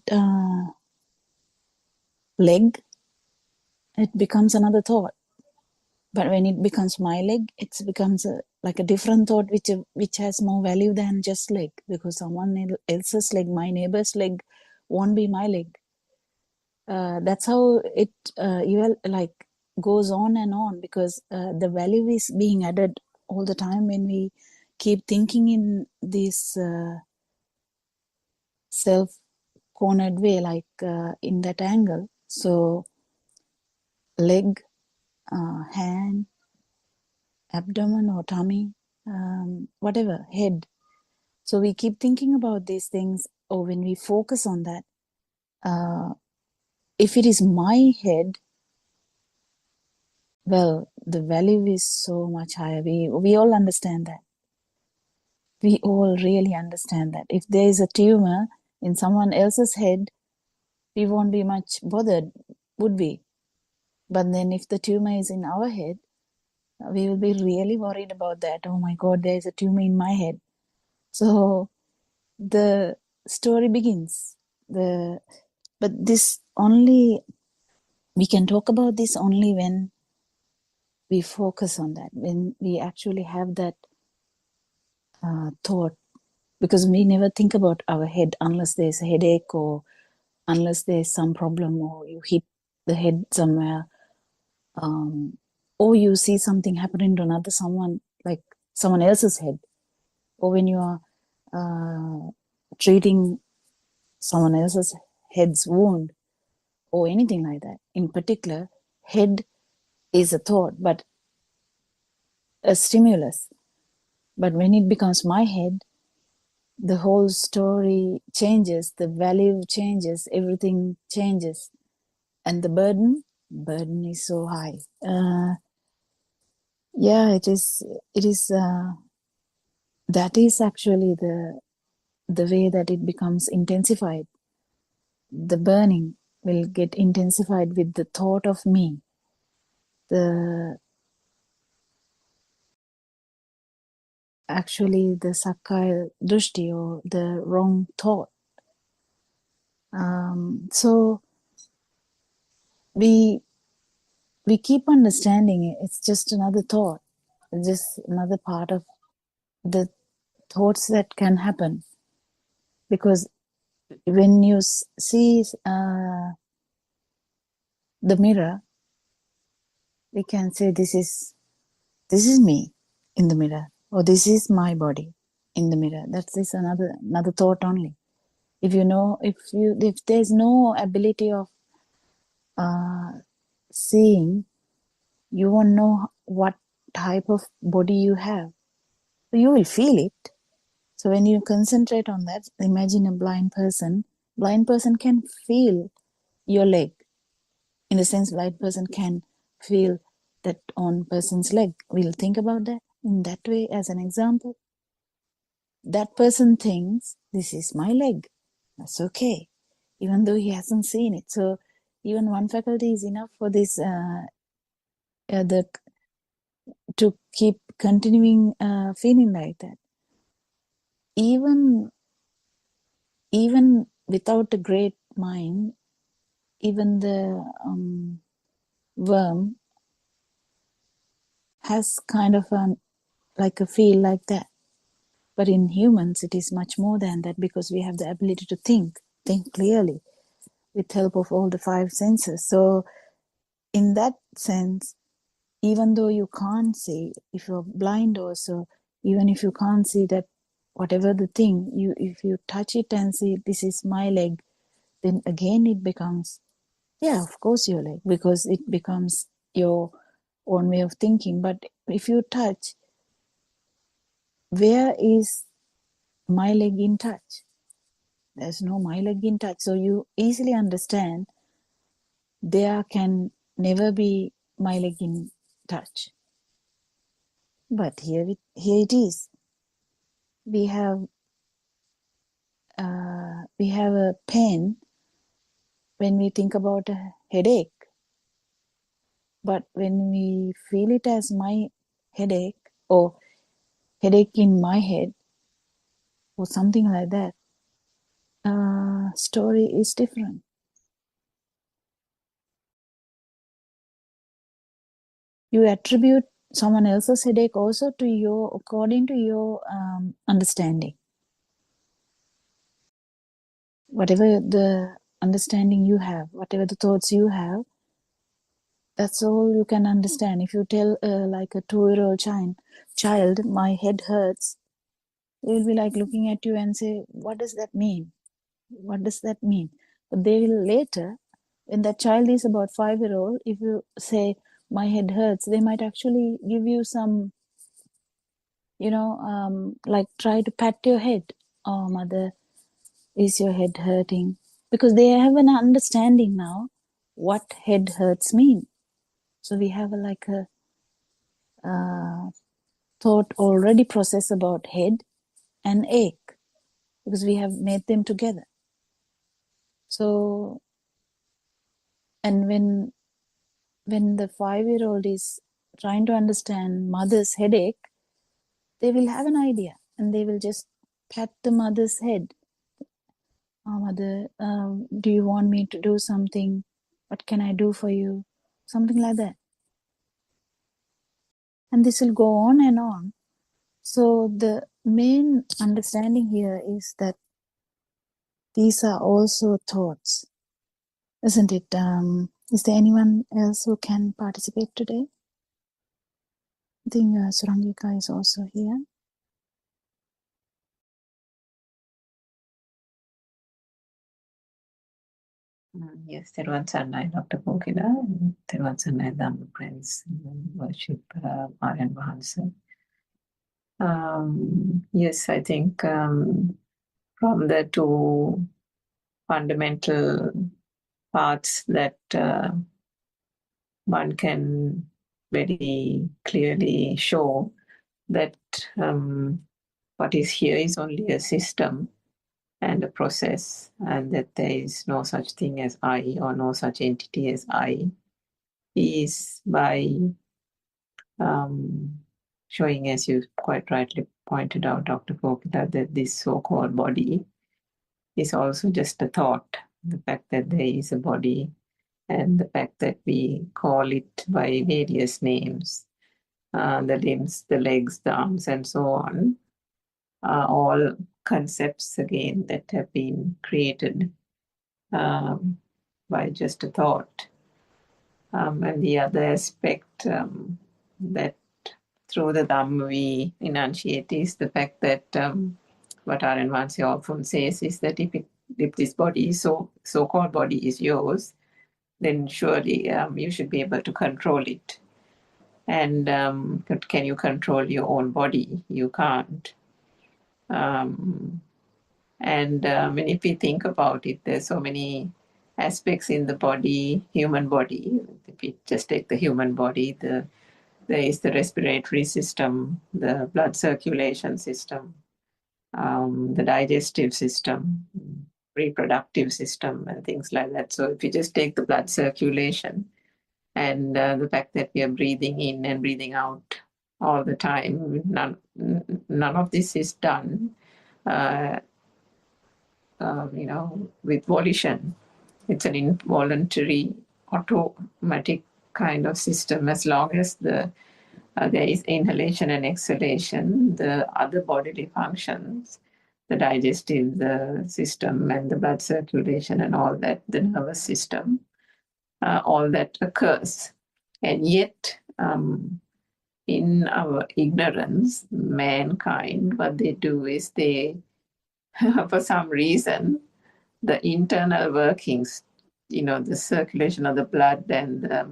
leg, it becomes another thought. But when it becomes my leg, it becomes like a different thought, which has more value than just leg, because someone else's leg, my neighbor's leg, won't be my leg. That's how it like goes on and on, because the value is being added all the time when we keep thinking in this self-cornered way, like in that angle. So leg, hand, abdomen or tummy, whatever, head. So we keep thinking about these things, or when we focus on that, if it is my head, well, the value is so much higher. We all understand that. We all really understand that. If there is a tumor in someone else's head, we won't be much bothered, would we? But then if the tumor is in our head, we will be really worried about that. Oh my God, there is a tumor in my head. So the story begins. But this only, we can talk about this only when we focus on that, when we actually have that thought, because we never think about our head unless there's a headache, or unless there's some problem, or you hit the head somewhere, or you see something happening to someone, like someone else's head, or when you are treating someone else's head's wound, or anything like that. In particular, head is a thought, but a stimulus. But when it becomes my head, the whole story changes, the value changes, everything changes. And the burden is so high. Yeah, it is, that is actually the way that it becomes intensified. The burning will get intensified with the thought of me. Actually the sakkaya drushti, or the wrong thought. So we keep understanding it. It's just another thought, just another part of the thoughts that can happen. Because when you see the mirror, we can say this is me in the mirror, or this is my body in the mirror. That is another thought only. If there's no ability of seeing, you won't know what type of body you have. So you will feel it. So when you concentrate on that, imagine a blind person. Blind person can feel your leg. In the sense, blind person can feel that on person's leg. We'll think about that in that way as an example. That person thinks, this is my leg. That's okay, even though he hasn't seen it. So even one faculty is enough for this to keep continuing feeling like that. Even without a great mind, even the worm has kind of like a feel like that. But in humans, it is much more than that, because we have the ability to think clearly with help of all the 5 senses. So in that sense, even though you can't see, if you're blind also, even if you can't see that whatever the thing, if you touch it and see this is my leg, then again it becomes, yeah, of course your leg, because it becomes your own way of thinking. But if you touch, where is my leg in touch. There's no my leg in touch. So you easily understand there can never be my leg in touch. But here it is. We have a pain when we think about a headache. But when we feel it as my headache or headache in my head or something like that, story is different. You attribute someone else's headache also to your, according to your understanding. Whatever the understanding you have, whatever the thoughts you have, that's all you can understand. If you tell like a 2-year-old child, my head hurts, they will be like looking at you and say, what does that mean? What does that mean? But they will later, when that child is about 5-year-old, if you say, my head hurts, they might actually give you some, like try to pat your head. Oh, mother, is your head hurting? Because they have an understanding now what head hurts mean. So we have like a thought already process about head and ache because we have made them together. So, and when the 5-year-old is trying to understand mother's headache, they will have an idea and they will just pat the mother's head. Oh, mother, do you want me to do something? What can I do for you? Something like that. And this will go on and on. So the main understanding here is that these are also thoughts, isn't it? Is there anyone else who can participate today? I think Surangika is also here. Yes, Teruvan Sarnai, Dr. Kokila, Teruvan Sarnai, Dhamma Prince, worship Aryan Vahansa. Yes, I think from the two fundamental parts that one can very clearly show that what is here is only a system and a process, and that there is no such thing as I or no such entity as I, is by showing, as you quite rightly pointed out, Dr. Kokila, that this so-called body is also just a thought. The fact that there is a body and the fact that we call it by various names, the limbs, the legs, the arms, and so on, are all concepts again that have been created by just a thought. And the other aspect that through the Dhamma we enunciate is the fact that what Aryan Vansi often says is that if this body, so-called body, is yours, then surely you should be able to control it. And can you control your own body? You can't. And if we think about it, there's so many aspects in the body, human body. If we just take the human body, there is the respiratory system, the blood circulation system, the digestive system, reproductive system, and things like that. So if you just take the blood circulation and the fact that we are breathing in and breathing out all the time, none of this is done with volition. It's an involuntary, automatic kind of system. As long as there is inhalation and exhalation, the other bodily functions, the digestive, the system, and the blood circulation, and all that, the nervous system, all that occurs. And yet, in our ignorance, mankind, what they do is they, for some reason, the internal workings, the circulation of the blood and the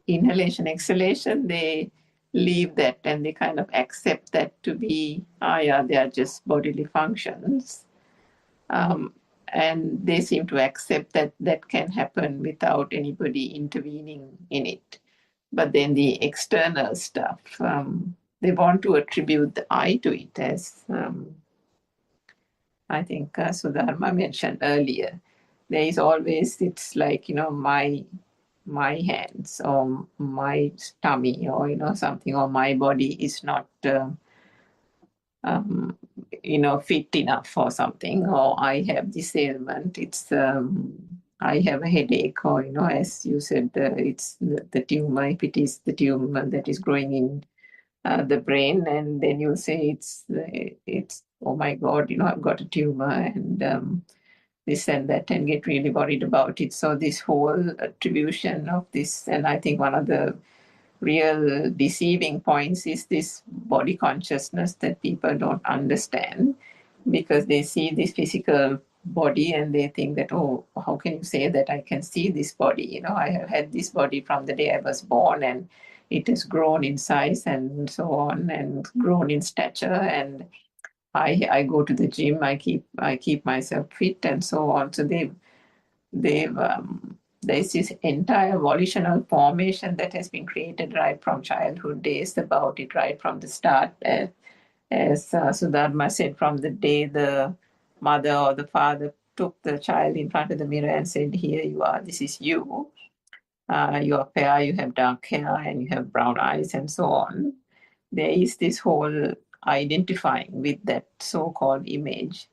inhalation, exhalation, they leave that and they kind of accept that to be, yeah, they are just bodily functions. And they seem to accept that that can happen without anybody intervening in it. But then the external stuff, they want to attribute the I to it, as I think Sudharma mentioned earlier. There is always, it's like, my hands or my tummy or something, or my body is not fit enough or something, or I have this ailment, it's I have a headache, or as you said, it's the tumor, if it is the tumor that is growing in the brain, and then you say it's oh my God, I've got a tumor, and this and that, and get really worried about it. So this whole attribution of this, and I think one of the real deceiving points is this body consciousness that people don't understand, because they see this physical body and they think that, oh, how can you say that I can see this body? I have had this body from the day I was born, and it has grown in size and so on, and grown in stature, and I go to the gym, I keep myself fit and so on. So there's this entire volitional formation that has been created right from childhood days about it, right from the start. As Sudharma said, from the day the mother or the father took the child in front of the mirror and said, here you are, this is you. You are fair, you have dark hair, and you have brown eyes, and so on. There is this whole identifying with that so-called image.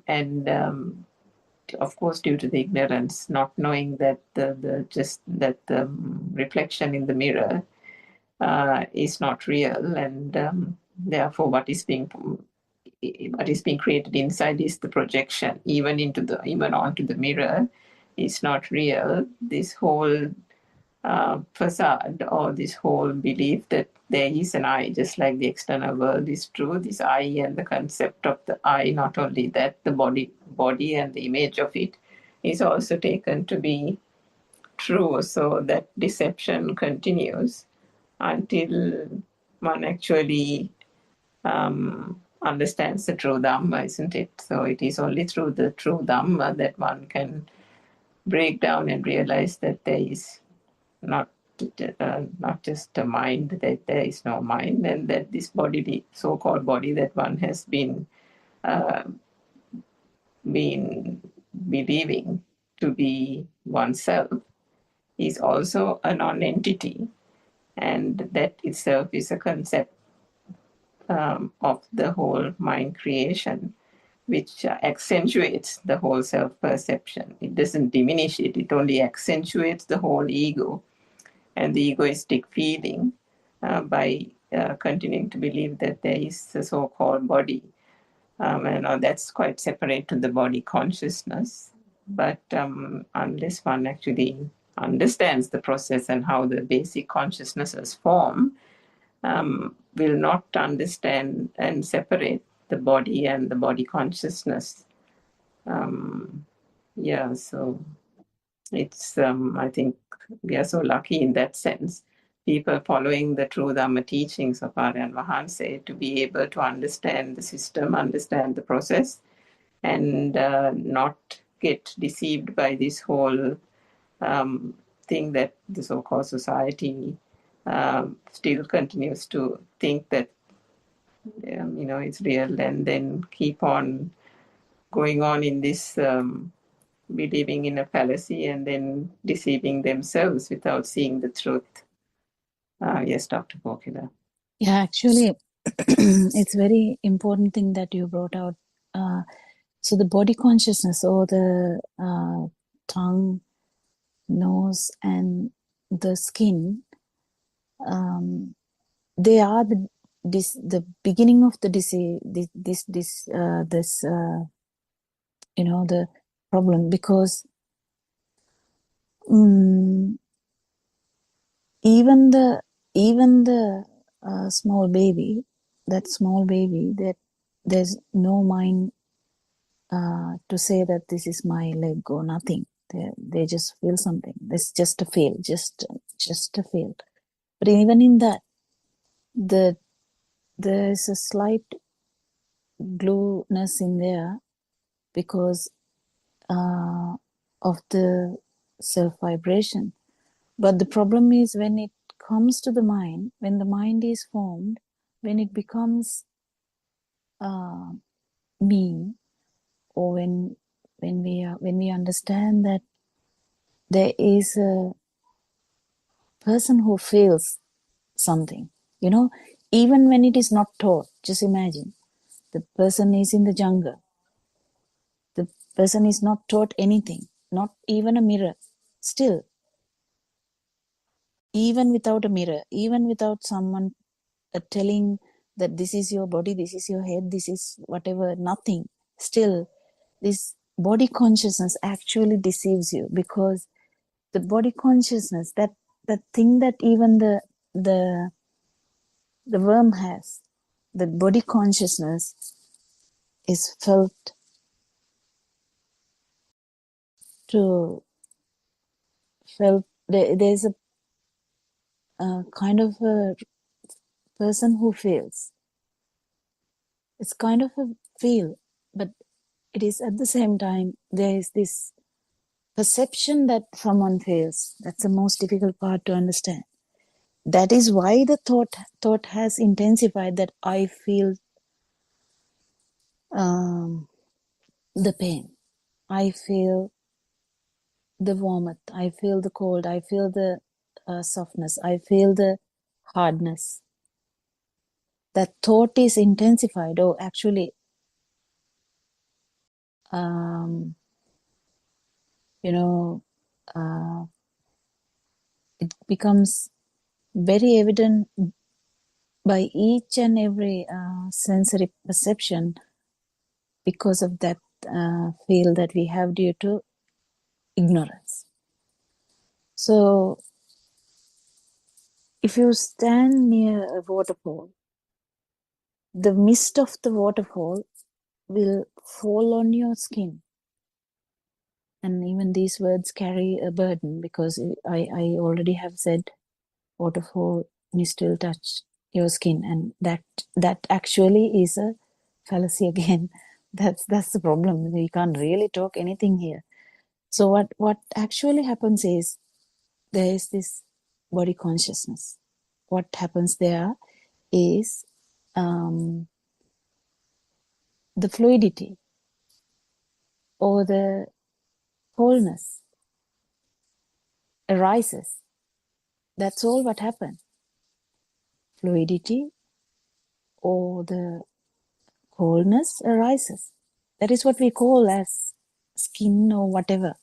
And of course, due to the ignorance, not knowing that the reflection in the mirror is not real, and therefore what is being created inside is the projection, even onto the mirror, is not real. This whole facade, or this whole belief that there is an I, just like the external world is true, this I and the concept of the I, not only that, the body and the image of it is also taken to be true. So that deception continues until one actually understands the true Dhamma, isn't it? So it is only through the true Dhamma that one can break down and realize that there is not just a mind, that there is no mind, and that this body, the so-called body that one has been believing to be oneself, is also a non-entity, and that itself is a concept of the whole mind creation, which accentuates the whole self-perception. It doesn't diminish it, it only accentuates the whole ego and the egoistic feeling by continuing to believe that there is a so-called body. And that's quite separate to the body consciousness. But unless one actually understands the process and how the basic consciousnesses form, will not understand and separate the body and the body consciousness. So it's, I think we are so lucky in that sense, people following the true Dhamma teachings of Aryan Mahanse, to be able to understand the system, understand the process, and not get deceived by this whole thing that the so-called society still continues to think that it's real, and then keep on going on in this believing in a fallacy and then deceiving themselves without seeing the truth. Yes, Dr. Kokila. Yeah, actually, it's very important thing that you brought out. So the body consciousness, or the tongue, nose, and the skin, they are the beginning of the disease. The problem, because even the small baby, that there's no mind to say that this is my leg or nothing. They just feel something. It's just a feel, just a feel. But even in that, there's a slight glueness in there because of the self vibration. But the problem is when it comes to the mind, when the mind is formed, when it becomes me, or when we understand that there is a person who feels something, you know, even when it is not taught. Just imagine the person is in the jungle, the person is not taught anything, not even a mirror. Still, even without a mirror, even without someone telling that this is your body, this is your head, this is whatever, nothing, still this body consciousness actually deceives you, because the body consciousness, that thing that even the the worm has, the body consciousness is felt there's a kind of a person who feels. It's kind of a feel, but it is at the same time there is this perception that someone feels. That's the most difficult part to understand. That is why the thought has intensified, that I feel the pain, I feel the warmth, I feel the cold, I feel the softness, I feel the hardness. That thought is intensified. Oh, actually, you know, it becomes very evident by each and every sensory perception because of that feel that we have due to ignorance. So, if you stand near a waterfall, the mist of the waterfall will fall on your skin. And even these words carry a burden, because I already have said waterfall mist will touch your skin, and that actually is a fallacy again. That's the problem. We can't really talk anything here. So what actually happens is there is this body consciousness. What happens there is the fluidity or the wholeness arises. That's all what happens. Fluidity or the wholeness arises. That is what we call as skin or whatever.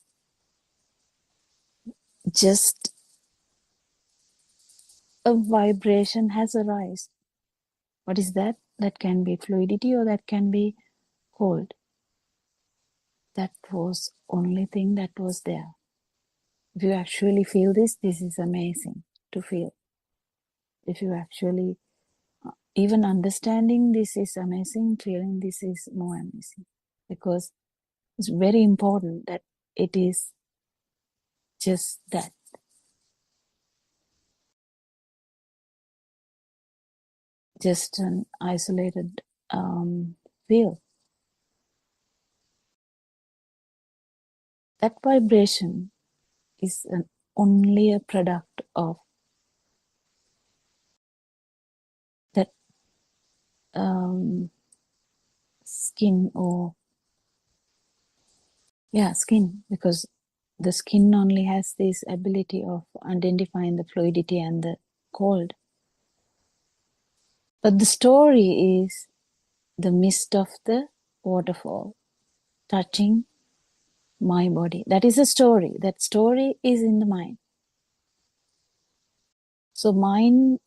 Just a vibration has arisen. What is that? That can be fluidity or that can be cold. That was only thing that was there. If you actually feel this is amazing to feel. If you actually even understanding this is amazing, feeling this is more amazing, because it's very important that it is just that. Just an isolated feel. That vibration is only a product of that skin, or skin, because the skin only has this ability of identifying the fluidity and the cold. But the story is the mist of the waterfall touching my body. That is a story. That story is in the mind. So mind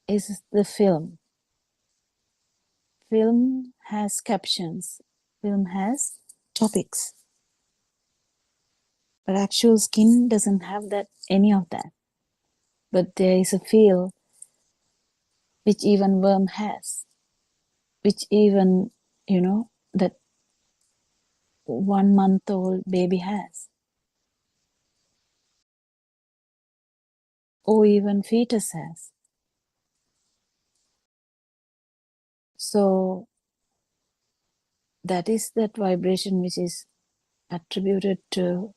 is the film. Film has captions. Film has topics. But actual skin doesn't have any of that. But there is a feel which even worm has, which even, that 1 month old baby has, or even fetus has. So that is that vibration which is attributed to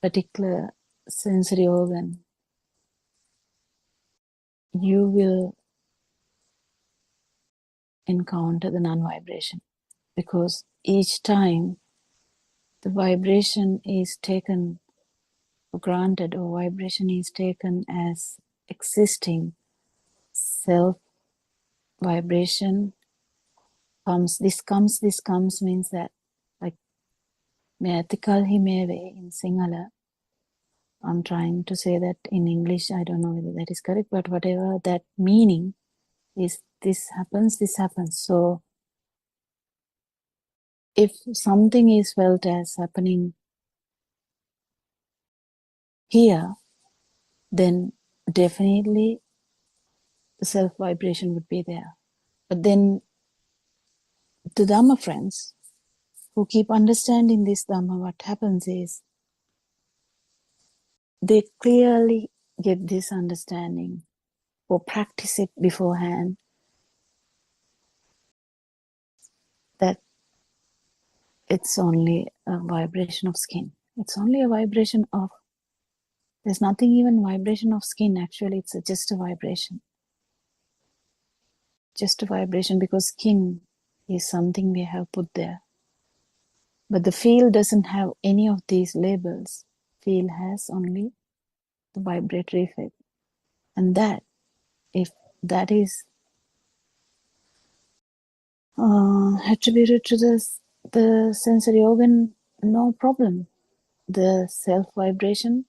particular sensory organ. You will encounter the non-vibration, because each time the vibration is taken for granted, or vibration is taken as existing, self vibration comes. This comes means that, like Meatikal Himeve in Sinhala. I'm trying to say that in English. I don't know whether that is correct, but whatever that meaning is, this happens, this happens. So if something is felt as happening here, then definitely the self vibration would be there. But then the Dhamma friends who keep understanding this Dhamma, what happens is they clearly get this understanding or practice it beforehand, that it's only a vibration of skin. It's only a vibration of, there's nothing even vibration of skin. Actually, it's just a vibration. Just a vibration, because skin is something we have put there. But the field doesn't have any of these labels. Field has only the vibratory effect. And that, if that is attributed to the sensory organ, no problem. The self vibration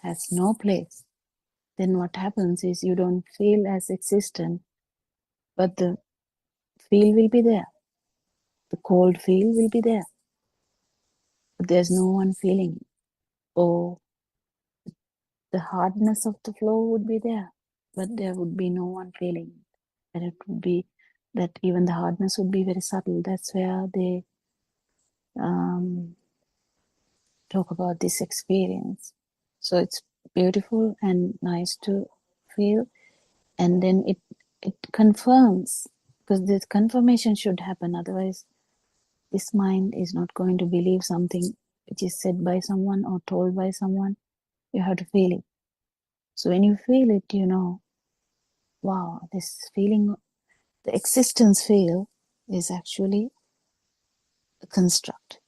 has no place. Then what happens is you don't feel as existent, but the feel will be there. The cold feel will be there. But there's no one feeling it. Or the hardness of the flow would be there, but there would be no one feeling it. And it would be that even the hardness would be very subtle. That's where they talk about this experience. So it's beautiful and nice to feel. And then it confirms, because this confirmation should happen. Otherwise, this mind is not going to believe something which is said by someone or told by someone. You have to feel it. So when you feel it, you know, wow, this feeling, the existence feel is actually a construct.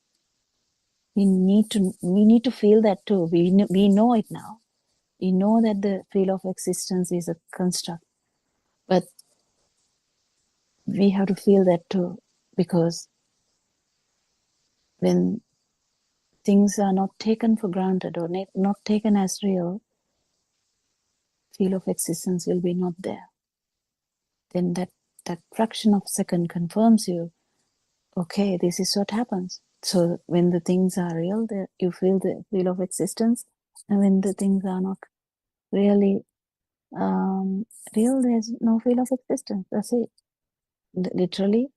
We need to feel that too. We know it now. We know that the feel of existence is a construct, but we have to feel that too, because when things are not taken for granted or not taken as real, feel of existence will be not there. Then that fraction of second confirms you, okay, this is what happens. So when the things are real, you feel the feel of existence, and when the things are not really real, there's no feel of existence. That's it. Literally,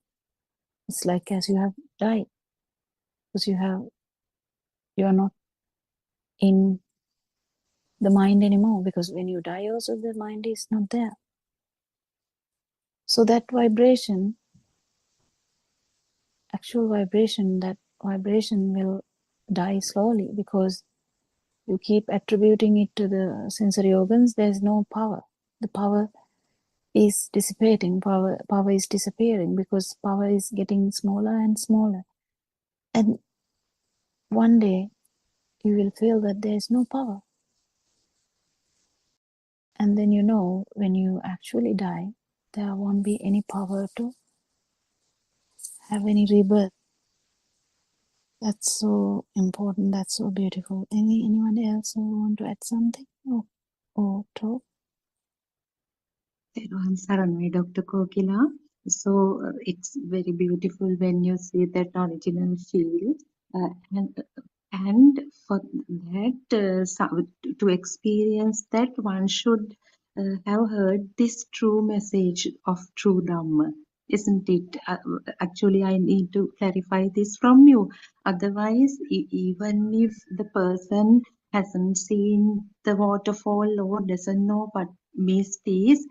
it's like as you have died, because you are not in the mind anymore, because when you die also the mind is not there. So that vibration, actual vibration, that vibration will die slowly, because you keep attributing it to the sensory organs. There's no power. The power is dissipating. Power is disappearing, because power is getting smaller and smaller. And one day you will feel that there's no power. And then you know, when you actually die, there won't be any power to have any rebirth. That's so important. That's so beautiful. Anyone else who want to add something or talk? Teruvan Saranai, Dr. Kokila. So it's very beautiful when you see that original feel, and for that to experience that, one should have heard this true message of true Dhamma, isn't it? Actually, I need to clarify this from you. Otherwise, even if the person hasn't seen the waterfall or doesn't know missed is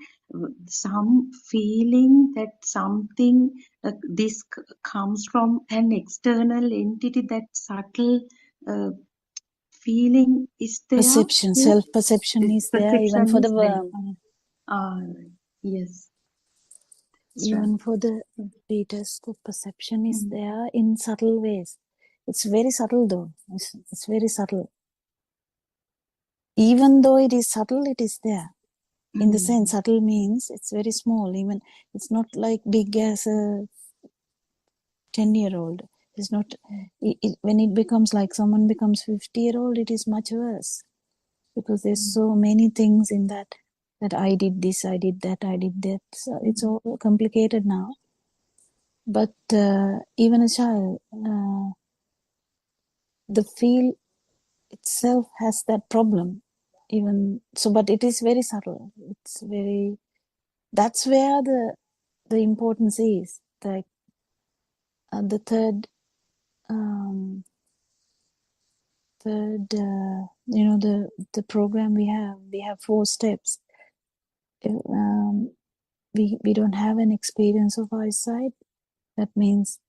some feeling that something this comes from an external entity, that subtle feeling is there. Perception, Yeah? self-perception is there even Perception for the is there. worm. Yes. That's Even right. for the fetus, the perception is Mm. there in subtle ways. It's very subtle though. It's very subtle. Even though it is subtle, it is there. In the sense, subtle means it's very small. Even it's not like big as a 10-year-old. It's not. When it becomes like someone becomes 50-year-old, it is much worse because there's so many things in that I did this, I did that, I did that. So it's all complicated now. But even a child, the feel itself has that problem. Even so, but it is very subtle. It's very. That's where the importance is. Like the third, the program we have 4 steps. We don't have an experience of eyesight. That means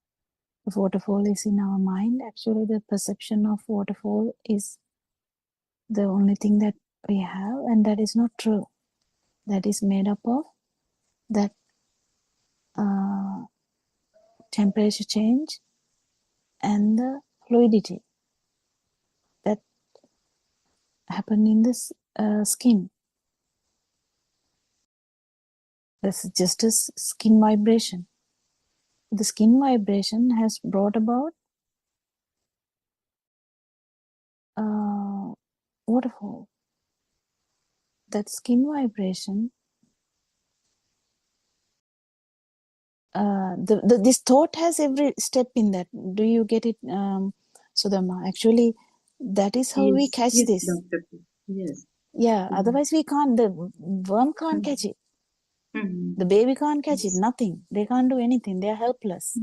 the waterfall is in our mind. Actually, the perception of waterfall is the only thing that we have, and that is not true. That is made up of that temperature change and the fluidity that happen in the skin. That's just a skin vibration. The skin vibration has brought about waterfall. That skin vibration, this thought has every step in that. Do you get it, Sudama? Actually, that is how we catch yes, this. Dr. Yes. Yeah, otherwise we can't. The worm can't catch it. The baby can't catch it. Nothing. They can't do anything. They are helpless.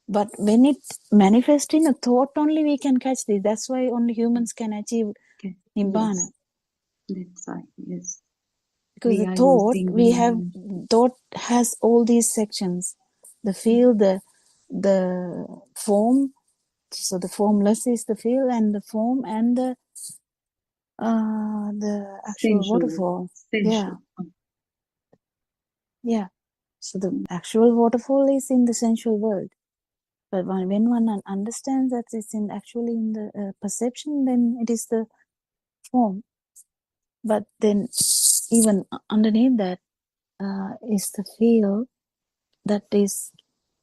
But when it manifests in a thought, only we can catch this. That's why only humans can achieve Nibbana. Yes. That's right. Yes. Because We the are thought using we have, thought has all these sections. The feel, the form. So the formless is the feel, and the form, and the actual sensual. waterfall. Yeah. So the actual waterfall is in the sensual world. But when one understands that it's actually in the perception, then it is the form. But then even underneath that is the feel that is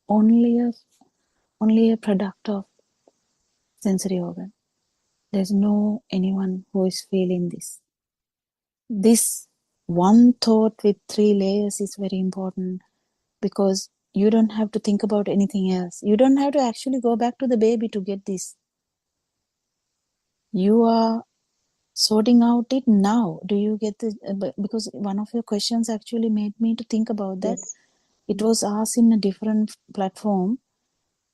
only a product of sensory organ. There's no anyone who is feeling this. This one thought with 3 layers is very important, because you don't have to think about anything else. You don't have to actually go back to the baby to get this. You are sorting out it now. Do you get the because one of your questions actually made me to think about that. It was asked in a different platform,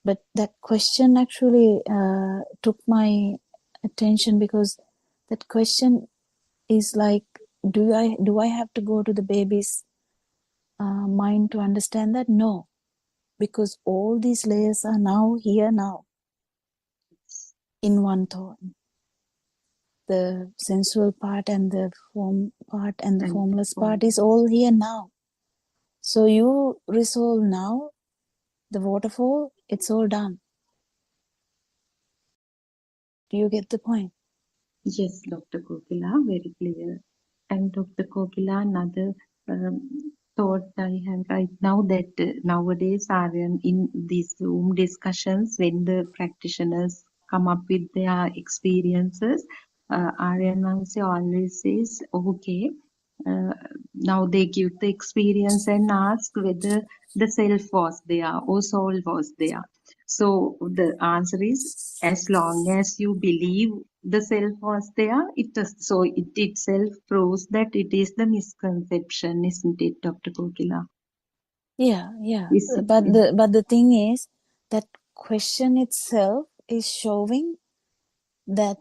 but that question actually took my attention, because that question is like, do I have to go to the baby's mind to understand that? No, because all these layers are now here now in one thought. The sensual part and the form part and the formless part is all here now. So you resolve now the waterfall, it's all done. Do you get the point? Yes, Dr. Kokila, very clear. And Dr. Kokila, another thought I have right now, that nowadays are in these Zoom discussions, when the practitioners come up with their experiences, Aryan always says, okay, now they give the experience and ask whether the self was there or soul was there. So the answer is, as long as you believe the self was there, it itself proves that it is the misconception, isn't it, Dr. Kokila? Yeah. But the thing is, that question itself is showing that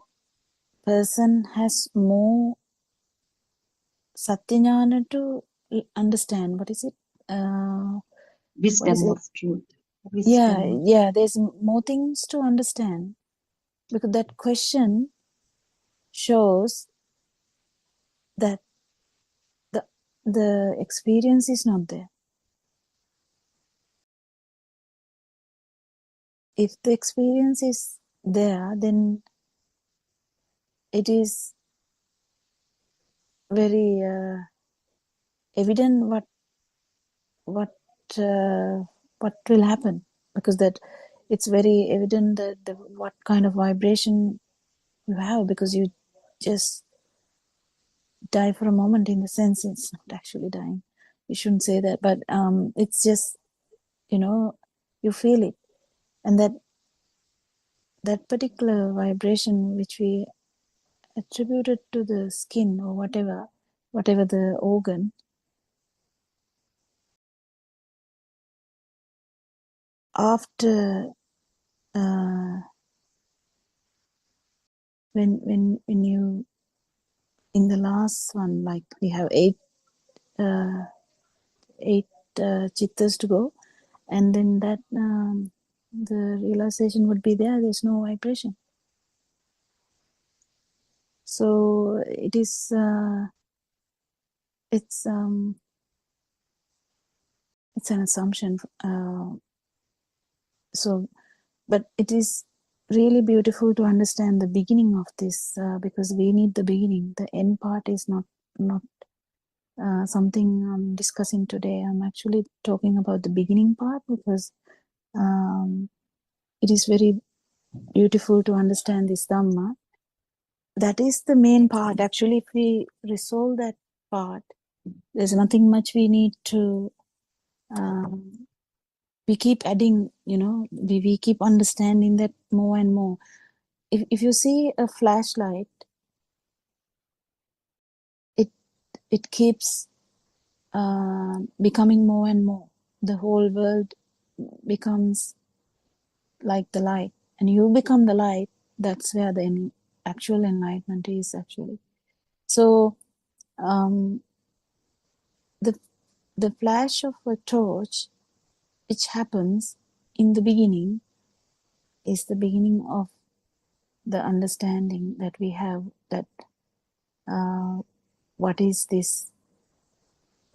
person has more Satyajnana to understand. What is it? What is Wisdom it? of truth. Yeah, Wisdom. yeah. There's more things to understand because that question shows that the experience is not there. If the experience is there, then it is very evident what what will happen, because that it's very evident that what kind of vibration you have, because you just die for a moment. In the sense, it's not actually dying, you shouldn't say that, but it's just, you feel it, and that particular vibration which we attributed to the skin or whatever the organ, after when you, in the last one, like we have eight chittas to go, and then that the realization would be there's no vibration. So it is it's an assumption, so but it is really beautiful to understand the beginning of this, because we need the beginning. The end part is not something I'm discussing today. I'm actually talking about the beginning part, because it is very beautiful to understand this Dhamma. That is the main part. Actually, if we resolve that part, there's nothing much we need to, we keep adding, we keep understanding that more and more. If you see a flashlight, it keeps becoming more and more. The whole world becomes like the light, and you become the light. That's where the actual enlightenment is, actually. So the flash of a torch, which happens in the beginning, is the beginning of the understanding that we have, that what is this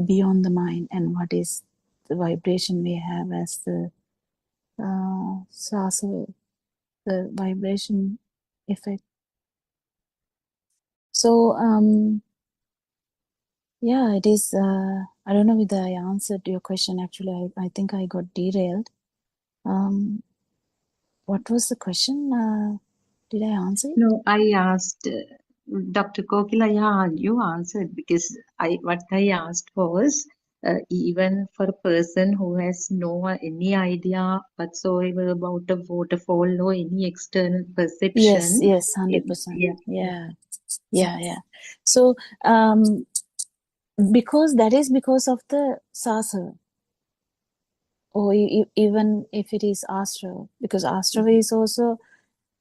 beyond the mind, and what is the vibration we have as the sasa, the vibration effect. So yeah, it is. I don't know whether I answered your question. Actually, I think I got derailed. What was the question? Did I answer it? No, I asked Dr. Kokila, yeah, you answered, because what I asked was, even for a person who has no any idea whatsoever about a waterfall or any external Yes, perception. 100%. Yeah. Yeah. So because of the sasa, or even if it is astra, because astra is also,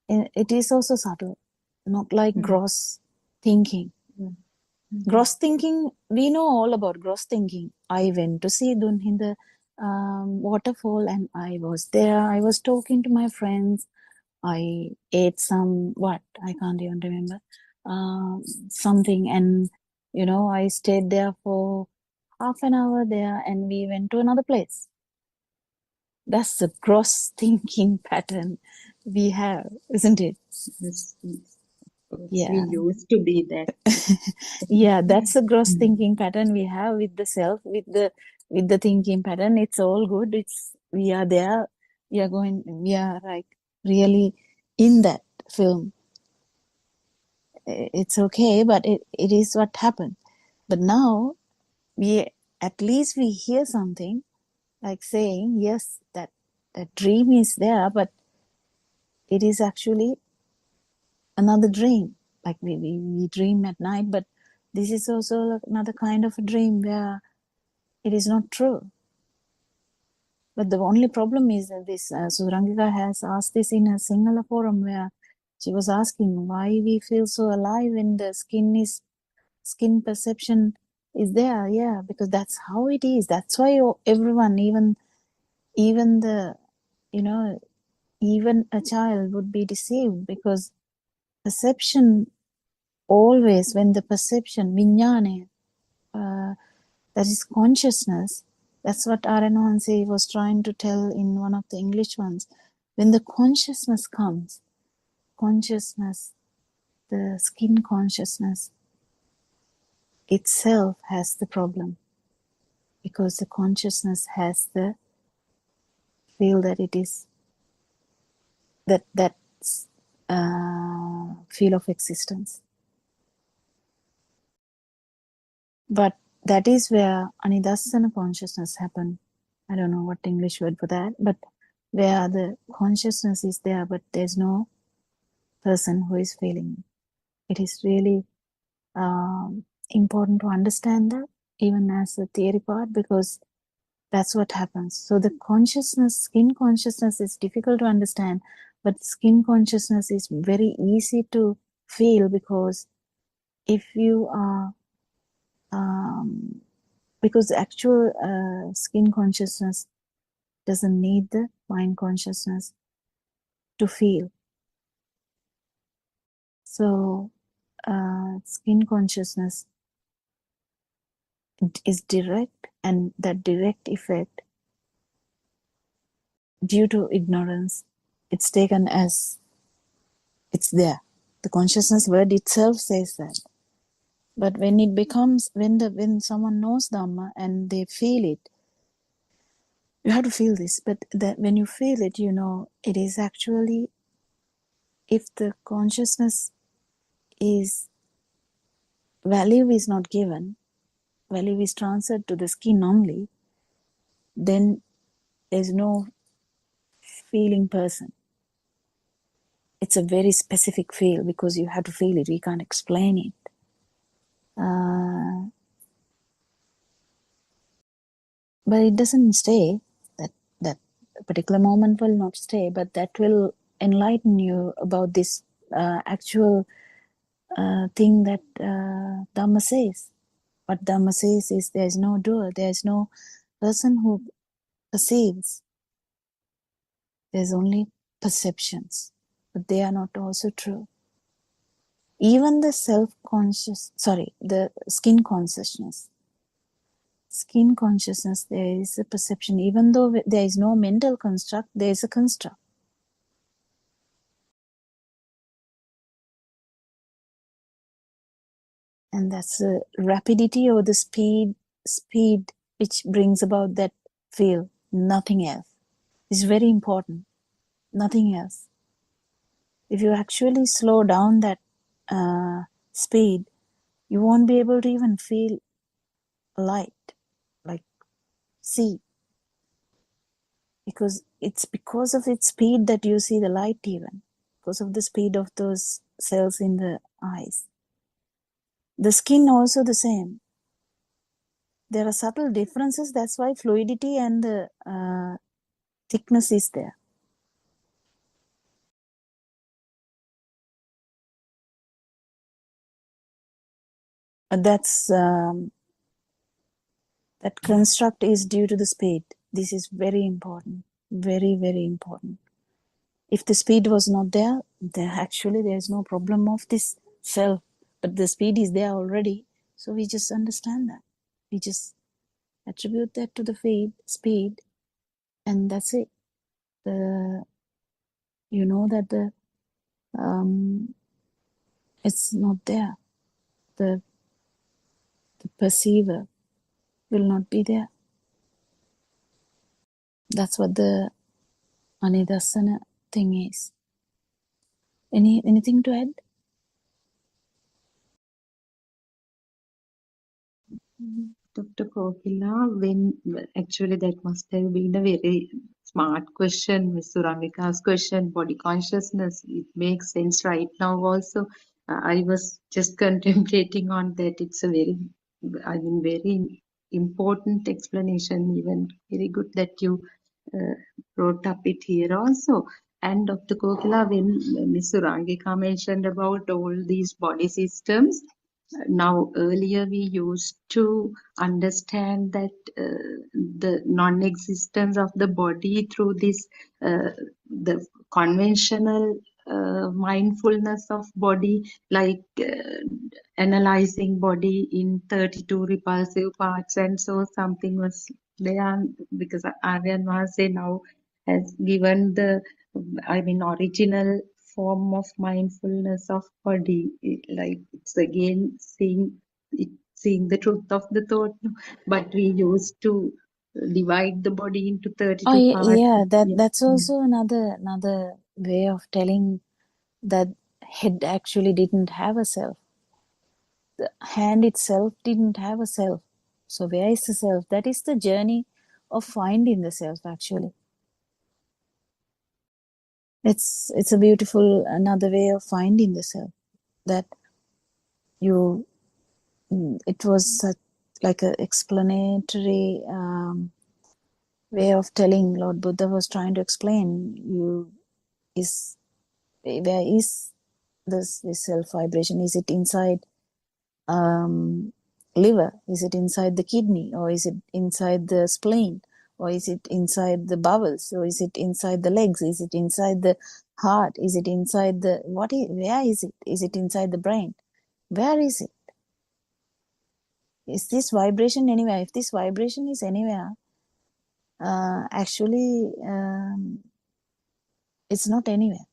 it is also subtle, not like gross thinking. Gross thinking, we know all about gross thinking. I went to see Dunhinda waterfall, and I was there. I was talking to my friends. I ate I can't even remember, something, and I stayed there for half an hour there, and we went to another place. That's the gross thinking pattern we have, isn't it? Yes. Yeah. We used to be that. Yeah, that's the gross thinking pattern we have with the self, with the thinking pattern. It's all good. We are there. We are like really in that film. It's okay, but it is what happened. But now at least we hear something like saying, yes, that dream is there, but it is actually another dream. Like we dream at night, but this is also another kind of a dream where it is not true. But the only problem is that this Surangika has asked this in a Sinhala forum, where she was asking why we feel so alive when the skin perception is there, yeah, because that's how it is. That's why everyone, even the, you know, even a child would be deceived, because perception always, when the perception, vinyane, that is consciousness, that's what Aranahanse was trying to tell in one of the English ones. When the consciousness comes, consciousness, the skin consciousness itself has the problem, because the consciousness has the feel that it is that feel of existence. But that is where anidassana consciousness happen. I don't know what English word for that, but where the consciousness is there, but there's no person who is feeling. It is really important to understand that, even as a theory part, because that's what happens. So the consciousness, skin consciousness is difficult to understand, but skin consciousness is very easy to feel, because if you are because the actual skin consciousness doesn't need the mind consciousness to feel. So skin consciousness is direct, and that direct effect, due to ignorance, it's taken as it's there. The consciousness word itself says that. But when it becomes, when someone knows Dhamma and they feel it, you have to feel this, but that when you feel it, you know, it is actually, if the consciousness is, value is not given, value is transferred to the skin only, then there's no feeling person. It's a very specific feel, because you have to feel it. We can't explain it. But it doesn't stay. That particular moment will not stay, but that will enlighten you about this actual thing that Dhamma says. What Dhamma says is, there is no doer, there is no person who perceives. There's only perceptions, but they are not also true. Even the the skin consciousness. Skin consciousness, there is a perception. Even though there is no mental construct, there is a construct. And that's the rapidity or the speed which brings about that feel. Nothing else. It's very important. Nothing else. If you actually slow down that speed, you won't be able to even feel light, like see. Because it's because of its speed that you see the light, even. Because of the speed of those cells in the eyes. The skin also the same. There are subtle differences. That's why fluidity and the thickness is there. That's that construct is due to the speed. This is very important. Very, very important. If the speed was not there, actually there's no problem of this self. But the speed is there already. So we just understand that. We just attribute that to the speed, and that's it. You know that the it's not there. The perceiver will not be there. That's what the anidassana thing is. Anything to add? Dr. Kokila, when actually that must have been a very smart question, Ms. Suramika's question, body consciousness. It makes sense right now also. I was just contemplating on that. It's a very important explanation, even very good that you brought up it here also. And Dr. Kokila, when Ms. Surangika mentioned about all these body systems, Now, earlier we used to understand that the non-existence of the body through this the conventional mindfulness of body, like analyzing body in 32 repulsive parts, and so something was there, because Aryan Vase now has given the, I mean, original form of mindfulness of body. Like it's again seeing the truth of the thought, but we used to divide the body into 32 parts. Yeah, Yeah. that's also another way of telling that head actually didn't have a self. The hand itself didn't have a self. So where is the self? That is the journey of finding the self, actually. It's a beautiful another way of finding the self, that you it was such like a explanatory way of telling. Lord Buddha was trying to explain you is where is this self vibration? Is it inside liver? Is it inside the kidney, or is it inside the spleen, or is it inside the bowels, or is it inside the legs? Is it inside the heart? Is it inside the where is it? Is it inside the brain? Where is it? Is this vibration anywhere? If this vibration is anywhere, actually it's not anywhere.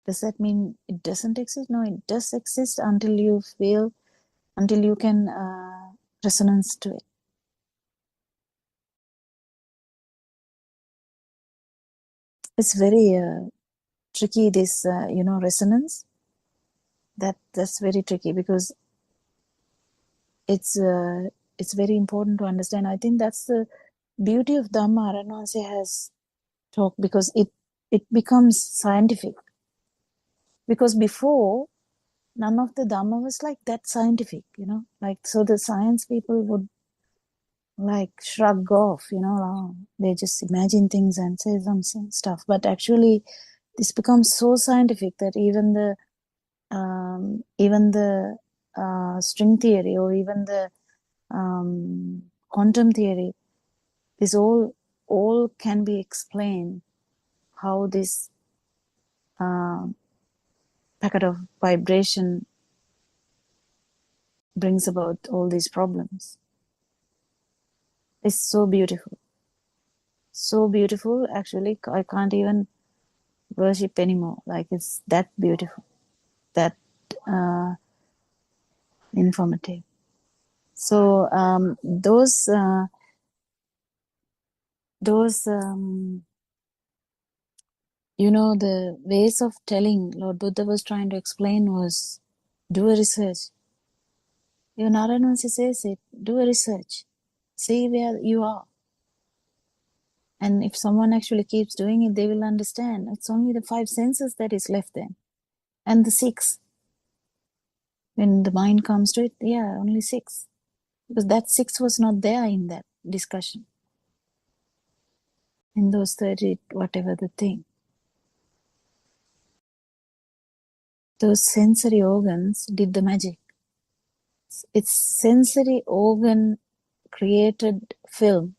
Does that mean it doesn't exist? No, it does exist until you feel, until you can resonance to it. It's very tricky, this resonance. That's very tricky, because it's very important to understand. I think that's the beauty of Dhamma. Aranwansi has talked, because it becomes scientific. Because before, none of the Dhamma was like that scientific, like, so the science people would like shrug off, they just imagine things and say some stuff. But actually, this becomes so scientific that even the string theory, or even the quantum theory, this all can be explained how this packet of vibration brings about all these problems. It's so beautiful. So beautiful, actually, I can't even worship anymore. Like, it's that beautiful, that informative. So those the ways of telling Lord Buddha was trying to explain was, do a research. Even Naranasi says it, do a research. See where you are. And if someone actually keeps doing it, they will understand. It's only the 5 senses that is left then. And the 6. When the mind comes to it, only 6. Because that 6 was not there in that discussion. In those 30, whatever the thing. Those sensory organs did the magic. It's sensory organ created film.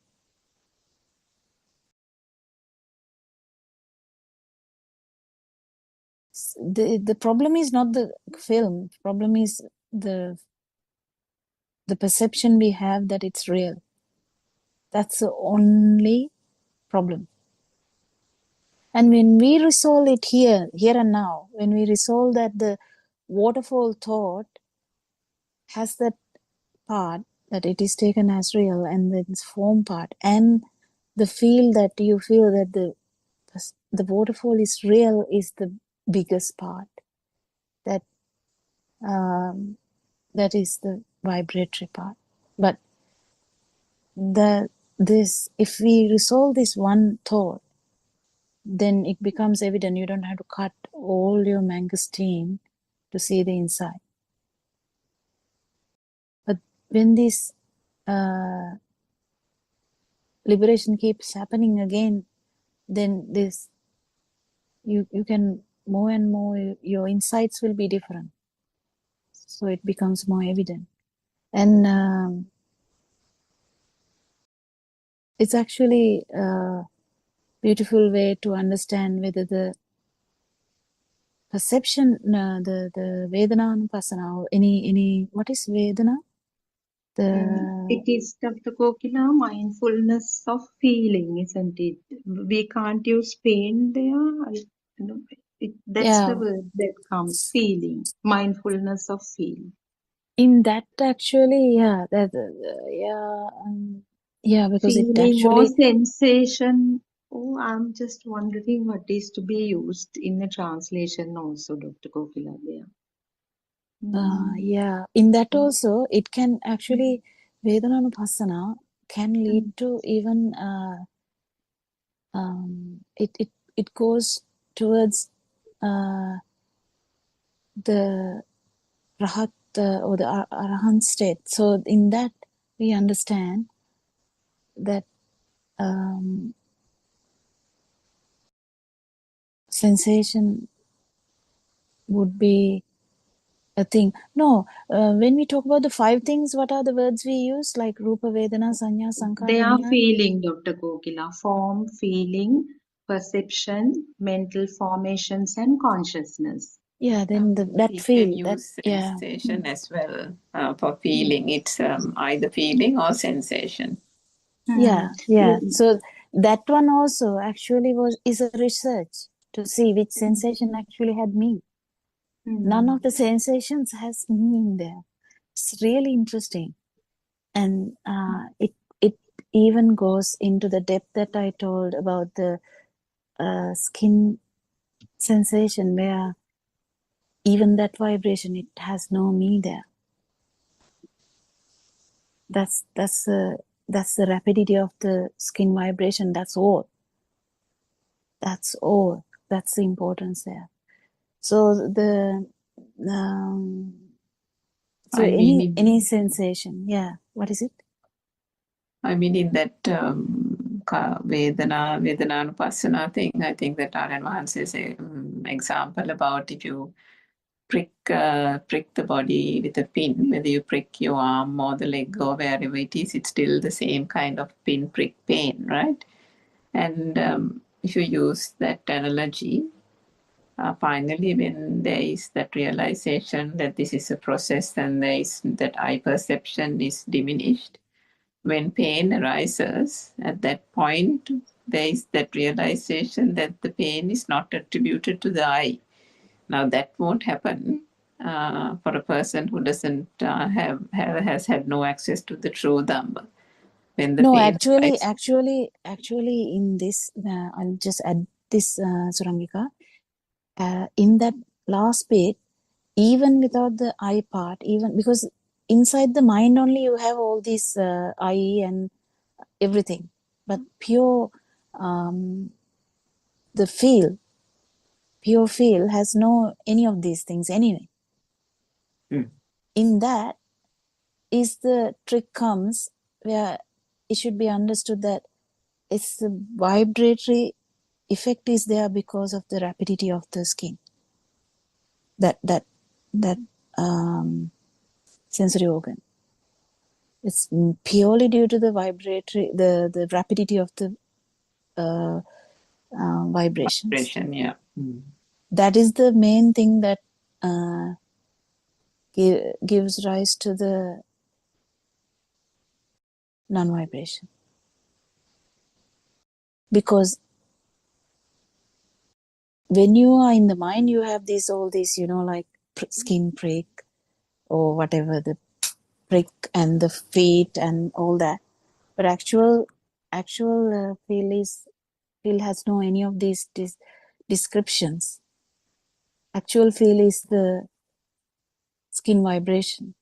The problem is not the film. Problem is the perception we have that it's real. That's the only problem. And when we resolve it here and now, when we resolve that the waterfall thought has that part, that it is taken as real, and the form part, and the feel that you feel that the waterfall is real, is the biggest part. That that is the vibratory part. But if we resolve this one thought, then it becomes evident. You don't have to cut all your mangosteen to see the inside. But when this liberation keeps happening again, then this you can more and more, your insights will be different. so it becomes more evident. And it's actually a beautiful way to understand whether the perception, the Vedana Anupassana, or any, what is Vedana? It is, Dr. Kokila, mindfulness of feeling, isn't it? We can't use pain there. That's the word that comes, feeling, mindfulness of feeling. In that actually, because it Feeling or actually, sensation. Oh, I'm just wondering what is to be used in the translation also, Dr. Kokila, there. in that also, it can actually, Vedananupassana can lead to even, it goes towards the Rahat or the Arahant state. So in that, we understand that sensation would be a thing. No, when we talk about the 5 things, what are the words we use? Like Rupa, Vedana, Sanya, Sankara, They are Vinyana? feeling, Dr. Kokila, form, feeling, perception, mental formations, and consciousness. Yeah, then that We feel, can that, use sensation as well for feeling. It's either feeling or sensation. Yeah. So that one also actually is a research to see which sensation actually had me. None of the sensations has me in there. It's really interesting. And it even goes into the depth that I told about the skin sensation, where even that vibration, it has no me there. That's the rapidity of the skin vibration. That's all. That's the importance there. So the any sensation, what is it? I mean, in that Vedananupassana thing, I think that Aryan Mahansa is an example about if you prick the body with a pin, whether you prick your arm or the leg or wherever it is, it's still the same kind of pin prick pain, right? And if you use that analogy, finally, when there is that realization that this is a process and there is that eye perception is diminished, when pain arises, at that point, there is that realization that the pain is not attributed to the eye. Now, that won't happen for a person who doesn't has had no access to the true Dhamma. When the No, pain actually, in this, I'll just add this, Surangika. In that last bit, even without the eye part, even because inside the mind only you have all these eye and everything, but pure pure feel has no any of these things anyway. In that is the trick comes, where it should be understood that it's the vibratory effect is there because of the rapidity of the skin. That sensory organ. It's purely due to the vibratory, the rapidity of the vibrations. vibration, yeah. That is the main thing that gives rise to the non-vibration. Because when you are in the mind, you have all these, like skin prick or whatever, the prick and the feet and all that. But actual feel has no any of these descriptions. Actual feel is the skin vibration,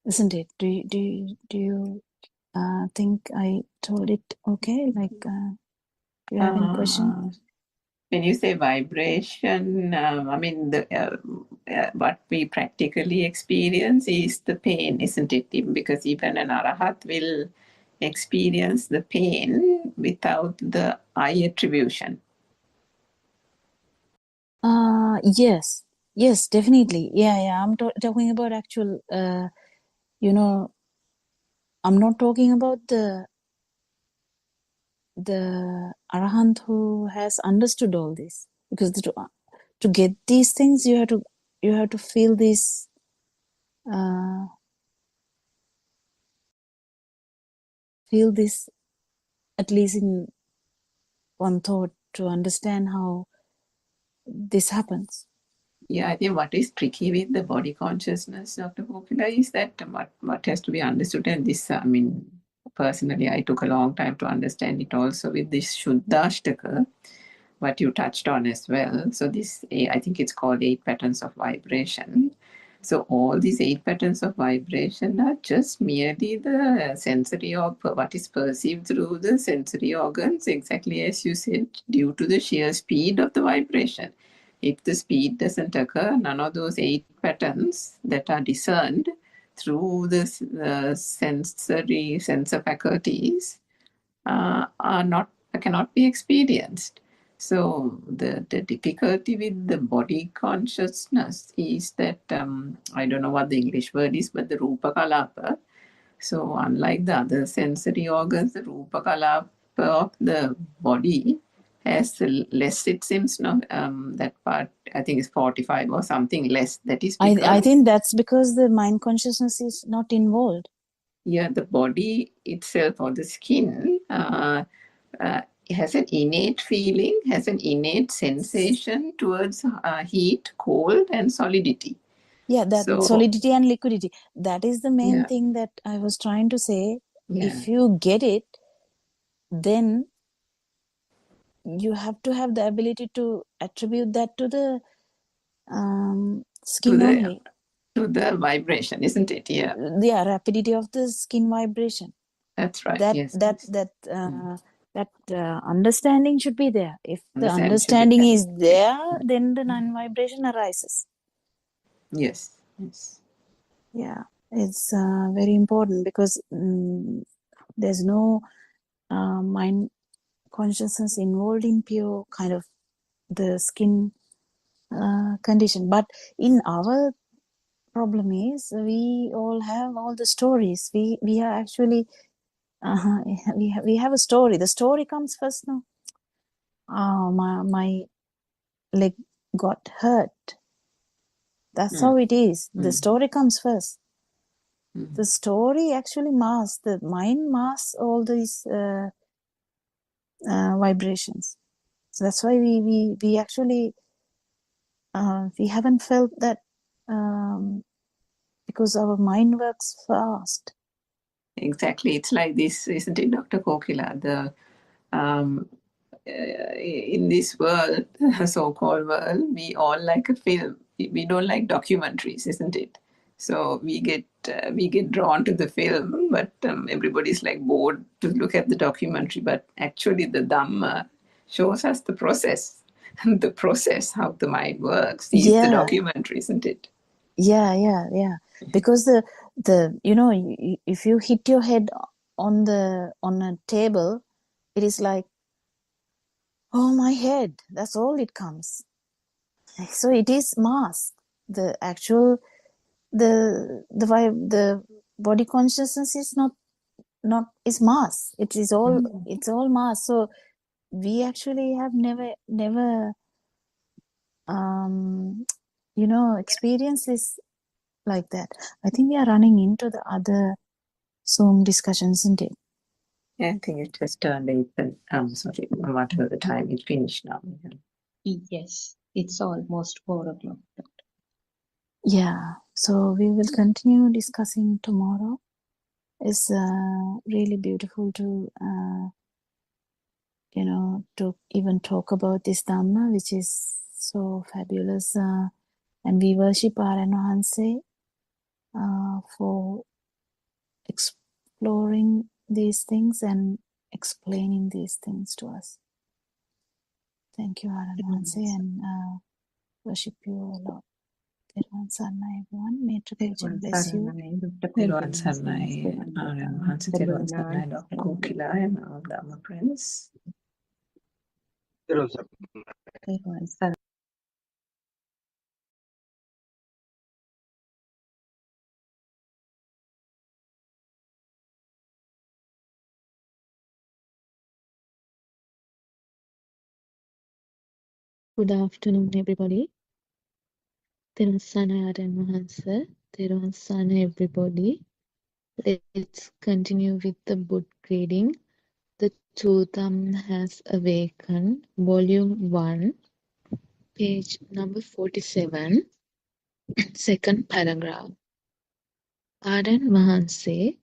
isn't it? Do you think I told it okay? Like, do you have any question? When you say vibration, I mean, what we practically experience is the pain, isn't it? Because even an arahat will experience the pain without the eye attribution. Yes, Yes, definitely. Yeah. I'm talking about actual, you know, I'm not talking about the arahant who has understood all this, because to get these things you have to feel this at least in one thought, to understand how this happens. Yeah, I think what is tricky with the body consciousness, Dr. Kokila, is that what has to be understood, and this, I mean, personally, I took a long time to understand it also with this Shuddhashtaka, what you touched on as well. So this, I think it's called 8 patterns of vibration. So all these 8 patterns of vibration are just merely the sensory or what is perceived through the sensory organs, exactly as you said, due to the sheer speed of the vibration. If the speed doesn't occur, none of those 8 patterns that are discerned through the sensor faculties cannot be experienced. So the difficulty with the body consciousness is that I don't know what the English word is, but the rupa kalapa. So unlike the other sensory organs, the rupa kalapa of the body has less, it seems. No, that part I think is 45 or something less. That is because I think that's because the mind consciousness is not involved. Yeah, the body itself or the skin has an innate feeling, has an innate sensation towards heat, cold, and solidity. Yeah, that So, solidity and liquidity. That is the main yeah. thing that I was trying to say. Yeah. If you get it, then you have to have the ability to attribute that to the skin only. To the vibration, isn't it? Yeah. Yeah, rapidity of the skin vibration. That's right. That yes. Understanding should be there. If the understanding is there, then the non-vibration arises. Yes. Yes. Yeah, it's very important, because there's no mind consciousness involved in pure kind of the skin condition. But in our problem is we all have all the stories. We are actually we have a story. The story comes first. No, my leg got hurt. That's how it is. The story comes first. The story actually masks, the mind masks all these vibrations. So that's why we actually we haven't felt that, because our mind works fast. Exactly. It's like this, isn't it, Dr. Kokila? The in this world, so-called world, we all like a film. We don't like documentaries, isn't it? So we get drawn to the film, but everybody's like bored to look at the documentary. But actually, the Dhamma shows us the process, the process how the mind works is the documentary, isn't it? Yeah. Because the if you hit your head on a table, it is like, oh, my head. That's all it comes. So it is masked. The actual the body consciousness is not is mass. It is all it's all mass. So we actually have never experienced this like that. I think we are running into the other Zoom discussions, isn't it? Yeah, I think it just turned 8. Sorry, whatever the time, it's finished now. Yes, it's almost 4 o'clock. Yeah, so we will continue discussing tomorrow. It's really beautiful to to even talk about this Dhamma, which is so fabulous, and we worship Aryan Wahanse for exploring these things and explaining these things to us. Thank you, Aryan Wahanse, and worship you a lot. Therwan Sarnai, everyone. May Tripuja bless you. Therwan Sarnai, Aryan Wahanse, Therwan Sarnai, Dr. Kokila, and all Dhamma friends. Therwan Sarnai. Good afternoon, everybody. Therasana Aran Mahansa. Therasana, everybody. Let's continue with the book reading. The Chotham Has Awakened, Volume 1, page number 47, second paragraph. Aran Mahanse.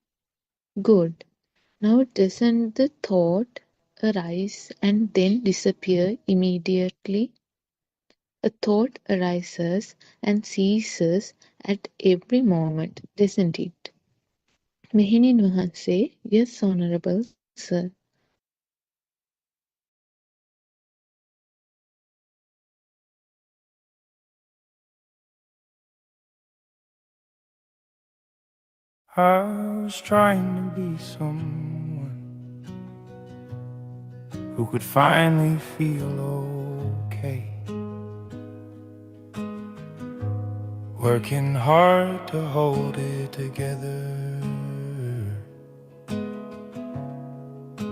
Good. Now doesn't the thought arise and then disappear immediately? A thought arises and ceases at every moment, doesn't it? Mehenin Wahanse, yes, Honorable Sir. I was trying to be someone who could finally feel okay. Working hard to hold it together,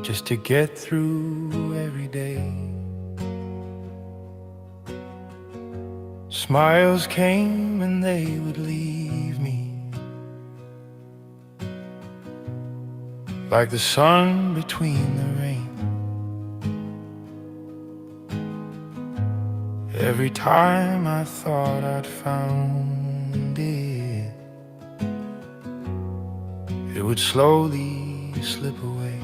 just to get through every day. Smiles came and they would leave me, like the sun between the rain. Every time I thought I'd found it, it would slowly slip away.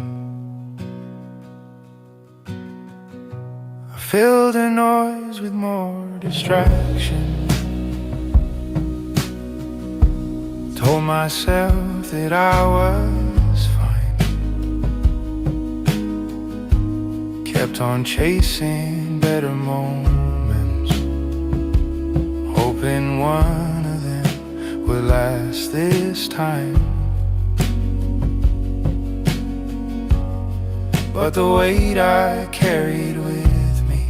I filled the noise with more distraction, told myself that I was fine, kept on chasing better moments, hoping one of them would last this time. But the weight I carried with me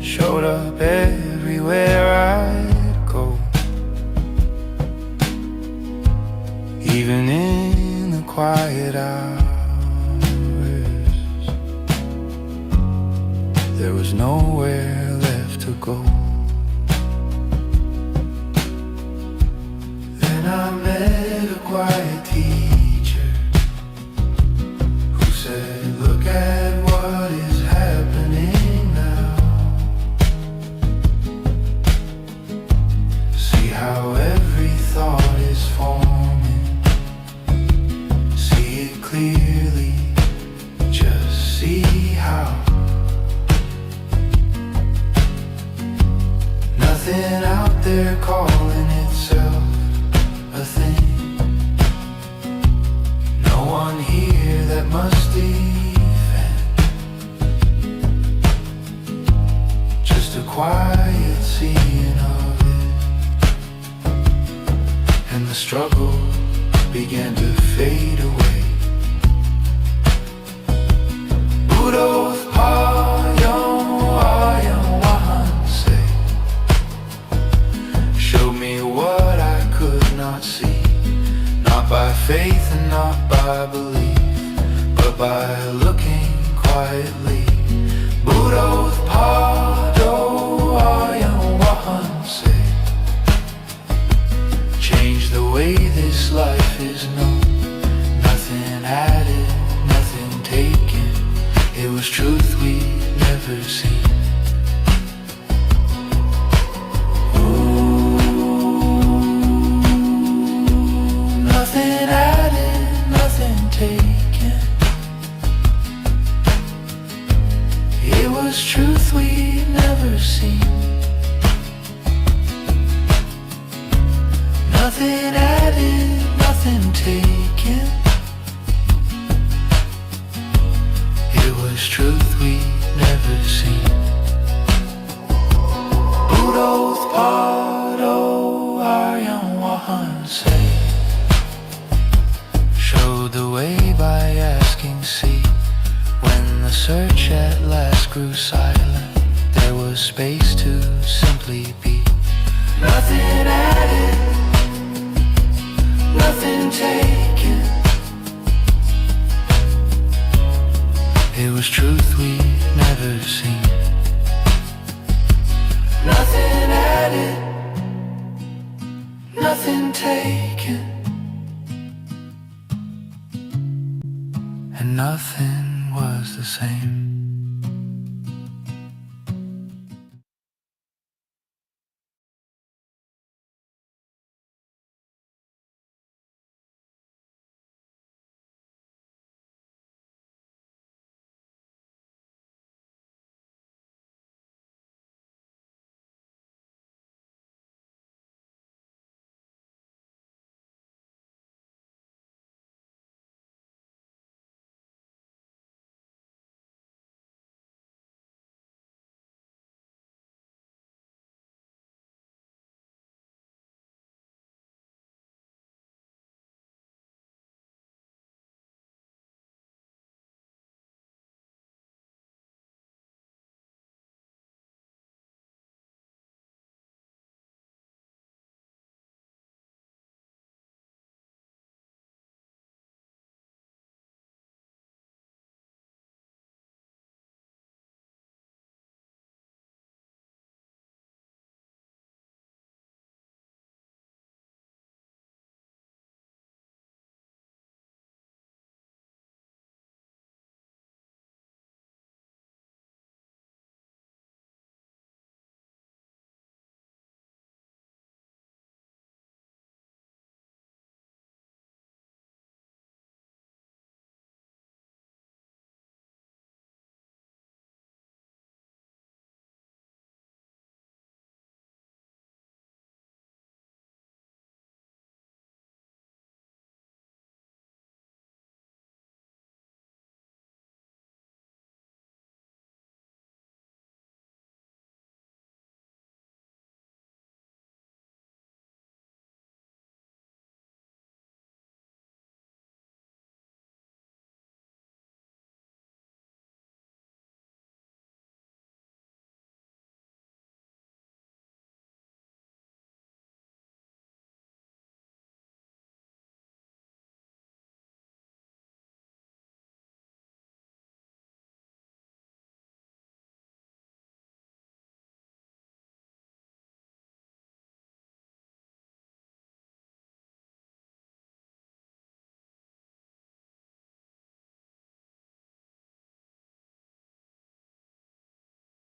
showed up everywhere I'd go, even in the quiet hours. There was nowhere left to go. Then I met a quiet teacher who said, look at what is happening now. See how every thought is forming. See it clearly, just see how nothing out there calling itself a thing. No one here that must defend, just a quiet seeing of it. And the struggle began to fade away. Buddothpado, showed me what I could not see, not by faith and not by belief, but by looking quietly. Buddothpado, change the way this life is known. Nothing added, nothing taken. It was truth we'd never seen. Nothing added, nothing taken. It was truth we'd never seen. Nothing added, nothing taken. It was truth we'd never seen. Buddothpado, showed the way by asking, see. When the search at last grew silent, there was space to simply be. Nothing added, nothing taken. It was truth we never ever seen. Nothing added, nothing taken, and nothing was the same.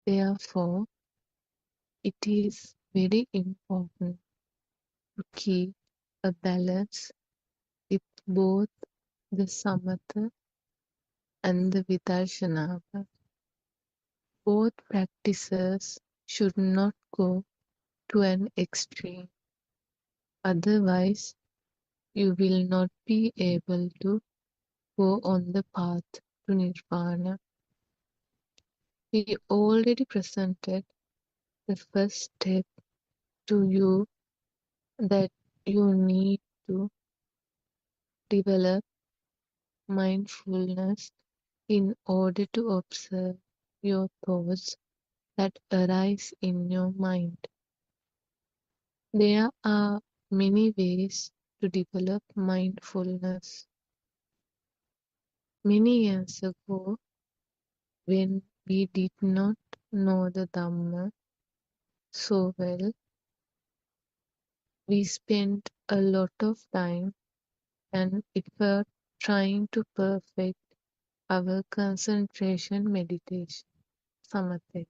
Therefore, it is very important to keep a balance with both the samatha and the vidarshana. Both practices should not go to an extreme, otherwise, you will not be able to go on the path to nirvana. We already presented the first step to you, that you need to develop mindfulness in order to observe your thoughts that arise in your mind. There are many ways to develop mindfulness. Many years ago, when we did not know the Dhamma so well, we spent a lot of time and effort trying to perfect our concentration meditation, samatha.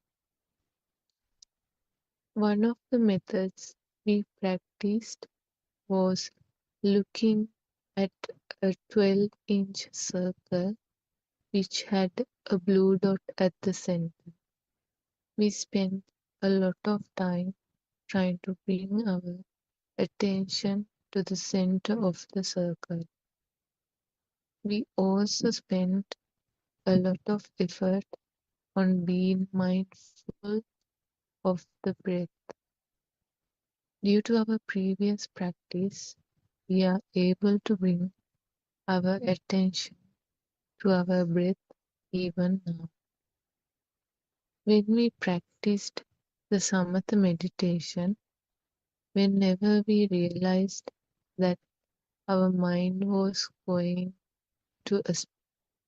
One of the methods we practiced was looking at a 12-inch circle which had a blue dot at the center. We spent a lot of time trying to bring our attention to the center of the circle. We also spent a lot of effort on being mindful of the breath. Due to our previous practice, we are able to bring our attention to our breath even now. When we practiced the samatha meditation, whenever we realized that our mind was going to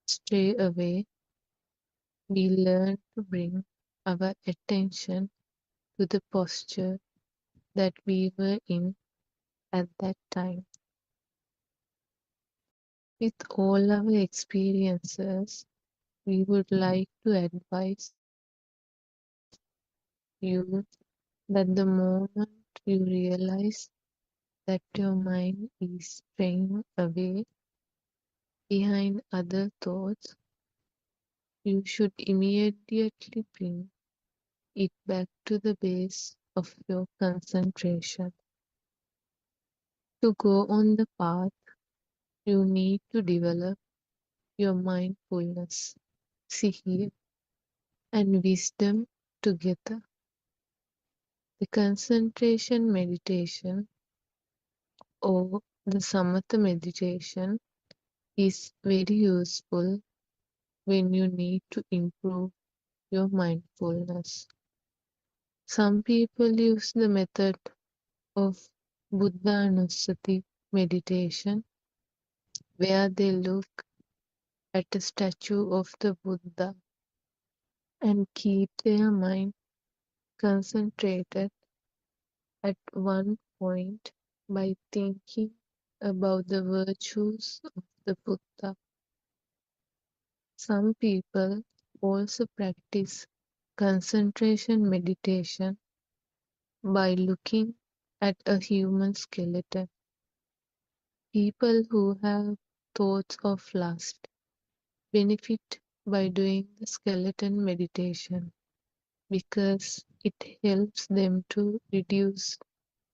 stray away, we learn to bring our attention to the posture that we were in at that time. With all our experiences, we would like to advise you that the moment you realize that your mind is straying away behind other thoughts, you should immediately bring it back to the base of your concentration. To go on the path, you need to develop your mindfulness, sihi, and wisdom together. The concentration meditation or the samatha meditation is very useful when you need to improve your mindfulness. Some people use the method of Buddhanusati meditation where they look at a statue of the Buddha and keep their mind concentrated at one point by thinking about the virtues of the Buddha. Some people also practice concentration meditation by looking at a human skeleton. People who have thoughts of lust benefit by doing the skeleton meditation because it helps them to reduce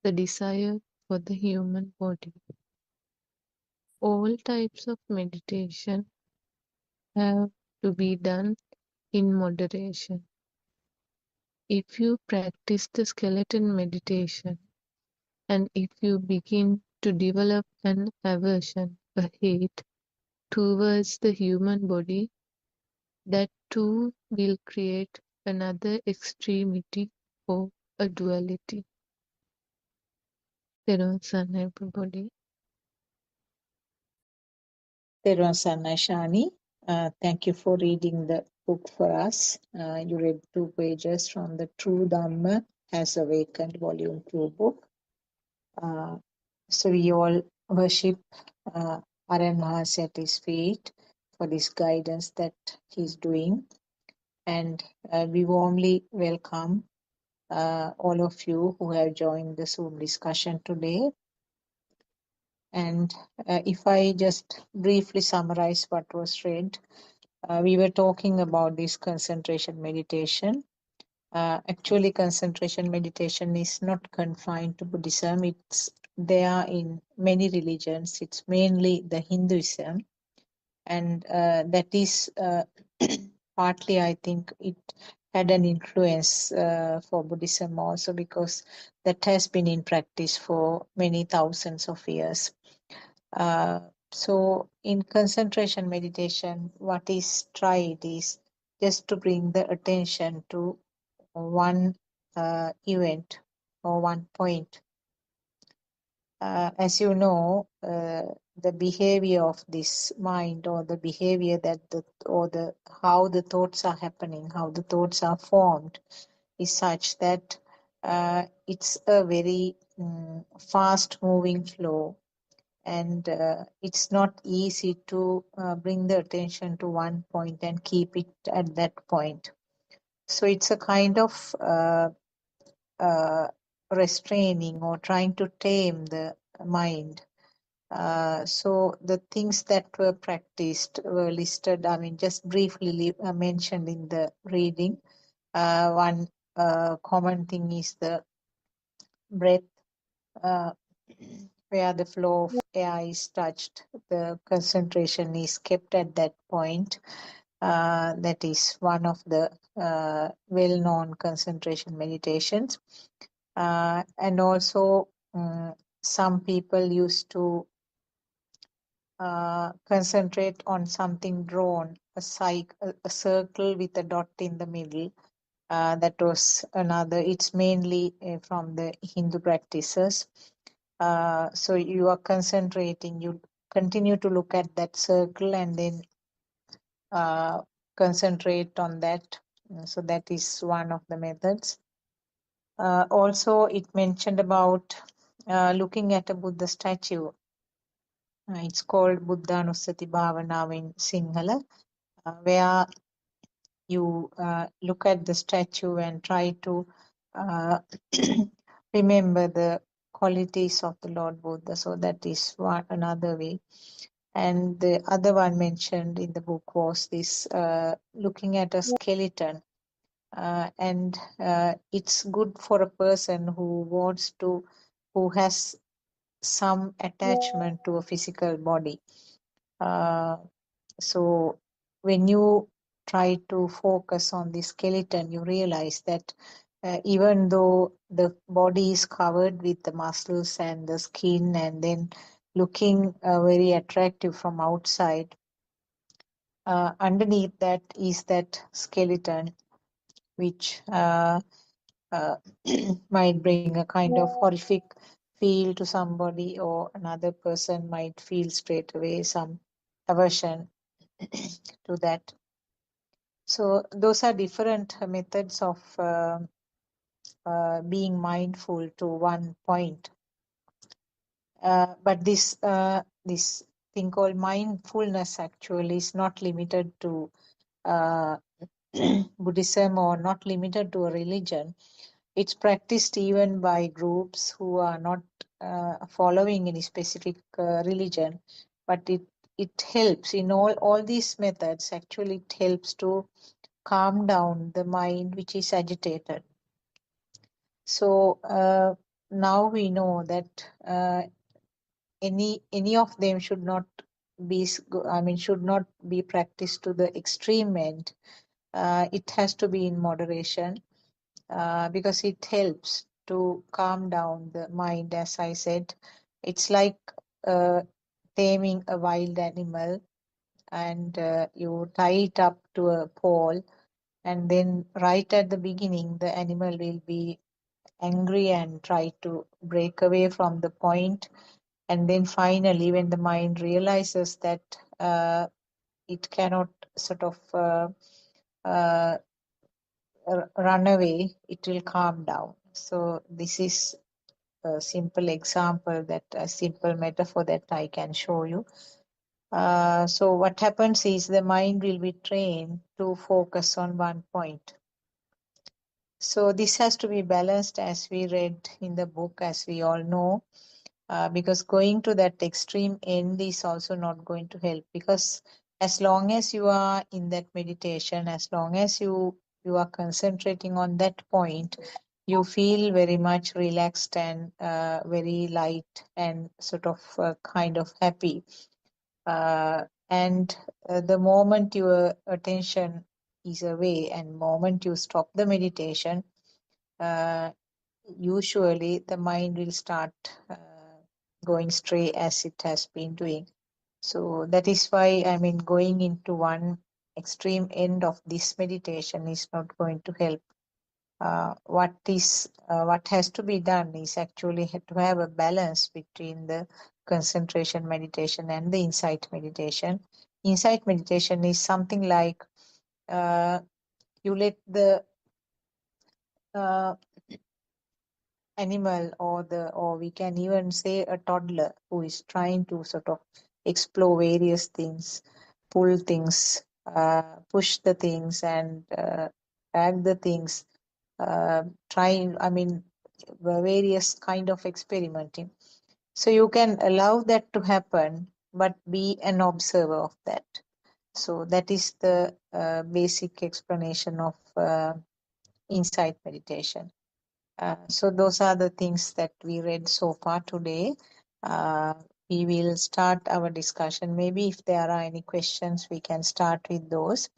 the desire for the human body. All types of meditation have to be done in moderation. If you practice the skeleton meditation and if you begin to develop an aversion, a hate towards the human body, that too will create another extremity or a duality. Therun San, everybody. Therwan Sarnai Shani, thank you for reading the book for us. You read 2 pages from the True Dhamma Has Awakened, Volume 2 book. So we all worship Aran Mahasi at his feet for this guidance that he's doing. And we warmly welcome all of you who have joined the Zoom discussion today. And if I just briefly summarize what was read, we were talking about this concentration meditation. Actually, concentration meditation is not confined to Buddhism. It's there in many religions. It's mainly the Hinduism. And that is partly, I think, it had an influence for Buddhism also because that has been in practice for many thousands of years. So in concentration meditation, what is tried is just to bring the attention to one event or one point. As you know, the behavior of this mind or the behavior that how the thoughts are happening, how the thoughts are formed is such that it's a very fast moving flow. And it's not easy to bring the attention to one point and keep it at that point. So it's a kind of restraining or trying to tame the mind. So the things that were practiced were listed, I mean, just briefly mentioned in the reading. One common thing is the breath. Where the flow of air is touched, the concentration is kept at that point. That is one of the well-known concentration meditations. And also, some people used to concentrate on something drawn, a circle with a dot in the middle. That was another, it's mainly from the Hindu practices. So you are concentrating, you continue to look at that circle and then concentrate on that. So that is one of the methods. Also, it mentioned about looking at a Buddha statue. It's called Buddhanusati Bhavana in Sinhala, where you look at the statue and try to uh, remember the qualities of the Lord Buddha. So that is one another way. And the other one mentioned in the book was this looking at a skeleton. And it's good for a person who has some attachment to a physical body. Uh, so when you try to focus on the skeleton, you realize that even though the body is covered with the muscles and the skin and then looking very attractive from outside, underneath that is that skeleton, which might bring a kind of horrific feel to somebody, or another person might feel straight away some aversion to that. So those are different methods of being mindful to one point. But this thing called mindfulness actually is not limited to uh, Buddhism or not limited to a religion. It's practiced even by groups who are not following any specific religion, but it helps in all these methods. Actually, it helps to calm down the mind which is agitated. So now we know that any of them should not be, should not be practiced to the extreme end. It has to be in moderation, because it helps to calm down the mind. As I said, it's like taming a wild animal, and you tie it up to a pole, and then right at the beginning the animal will be angry and try to break away from the point, and then finally when the mind realizes that it cannot sort of uh, run away, it will calm down. So this is a simple example, that a simple metaphor that I can show you. So what happens is the mind will be trained to focus on one point. So this has to be balanced, as we read in the book, as we all know, because going to that extreme end is also not going to help, because as long as you are in that meditation, as long as you are concentrating on that point, you feel very much relaxed and very light and sort of kind of happy. And the moment your attention is away and moment you stop the meditation, uh, usually the mind will start going stray as it has been doing. So that is why, going into one extreme end of this meditation is not going to help. What has to be done is actually to have a balance between the concentration meditation and the insight meditation. Insight meditation is something like you let the uh, animal, or we can even say a toddler who is trying to sort of explore various things, pull things, push the things, and drag the things, trying, various kind of experimenting. So you can allow that to happen, but be an observer of that. So that is the basic explanation of insight meditation. So those are the things that we read so far today. We will start our discussion. Maybe if there are any questions, we can start with those.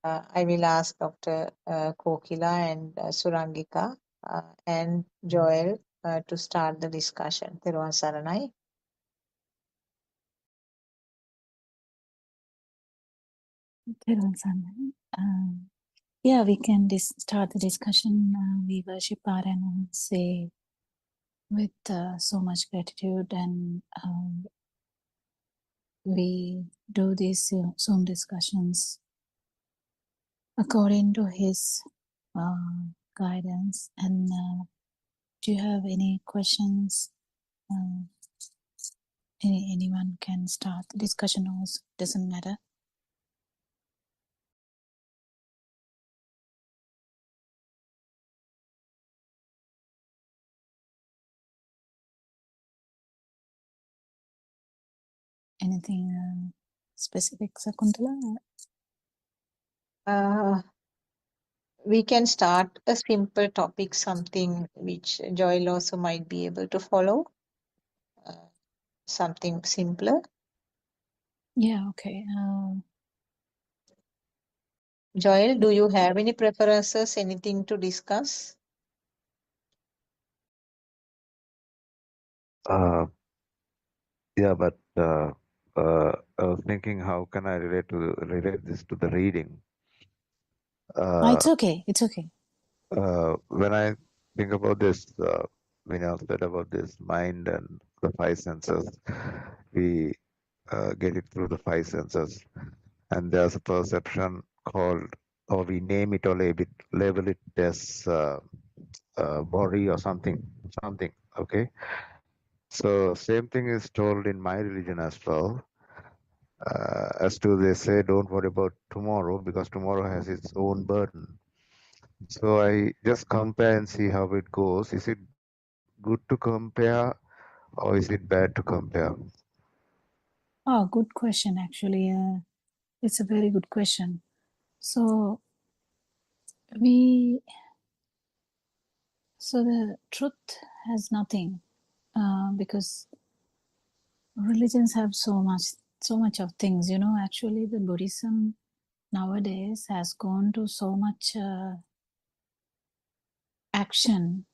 I will ask Dr. Kokila and Surangika and Joel to start the discussion. Thiruvan Saranai. Thiruvaren Saranan. Yeah, we can start the discussion. We worship and say with so much gratitude, and we do these Zoom discussions according to his guidance. And do you have any questions? Anyone can start the discussion also, doesn't matter. Anything specific, Sakuntala? We can start a simple topic, something which Joel also might be able to follow, something simpler. Yeah, okay. Joel, do you have any preferences, anything to discuss? Yeah, but I was thinking, how can I relate this to the reading? It's okay. It's okay. When I think about this, when I said about this mind and the five senses, we get it through the five senses, and there's a perception called, or we name it or label it as body or something. Okay. So same thing is told in my religion as well. As to they say, don't worry about tomorrow because tomorrow has its own burden. So I just compare and see how it goes. Is it good to compare or is it bad to compare? Oh, good question, actually. It's a very good question. So the truth has nothing, because religions have so much of things. Actually, the Buddhism nowadays has gone to so much action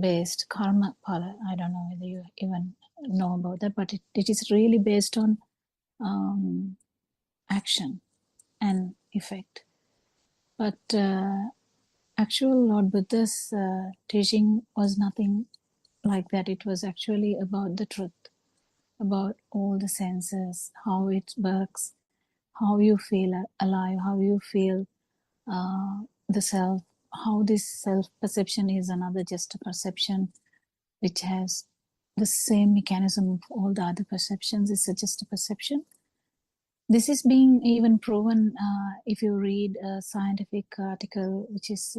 based karma pala. I don't know whether you even know about that, but it is really based on action and effect. But actual Lord Buddha's teaching was nothing like that. It was actually about the truth, about all the senses, how it works, how you feel alive, how you feel the self, how this self-perception is another just a perception which has the same mechanism of all the other perceptions. It's just a perception. This is being even proven if you read a scientific article, which is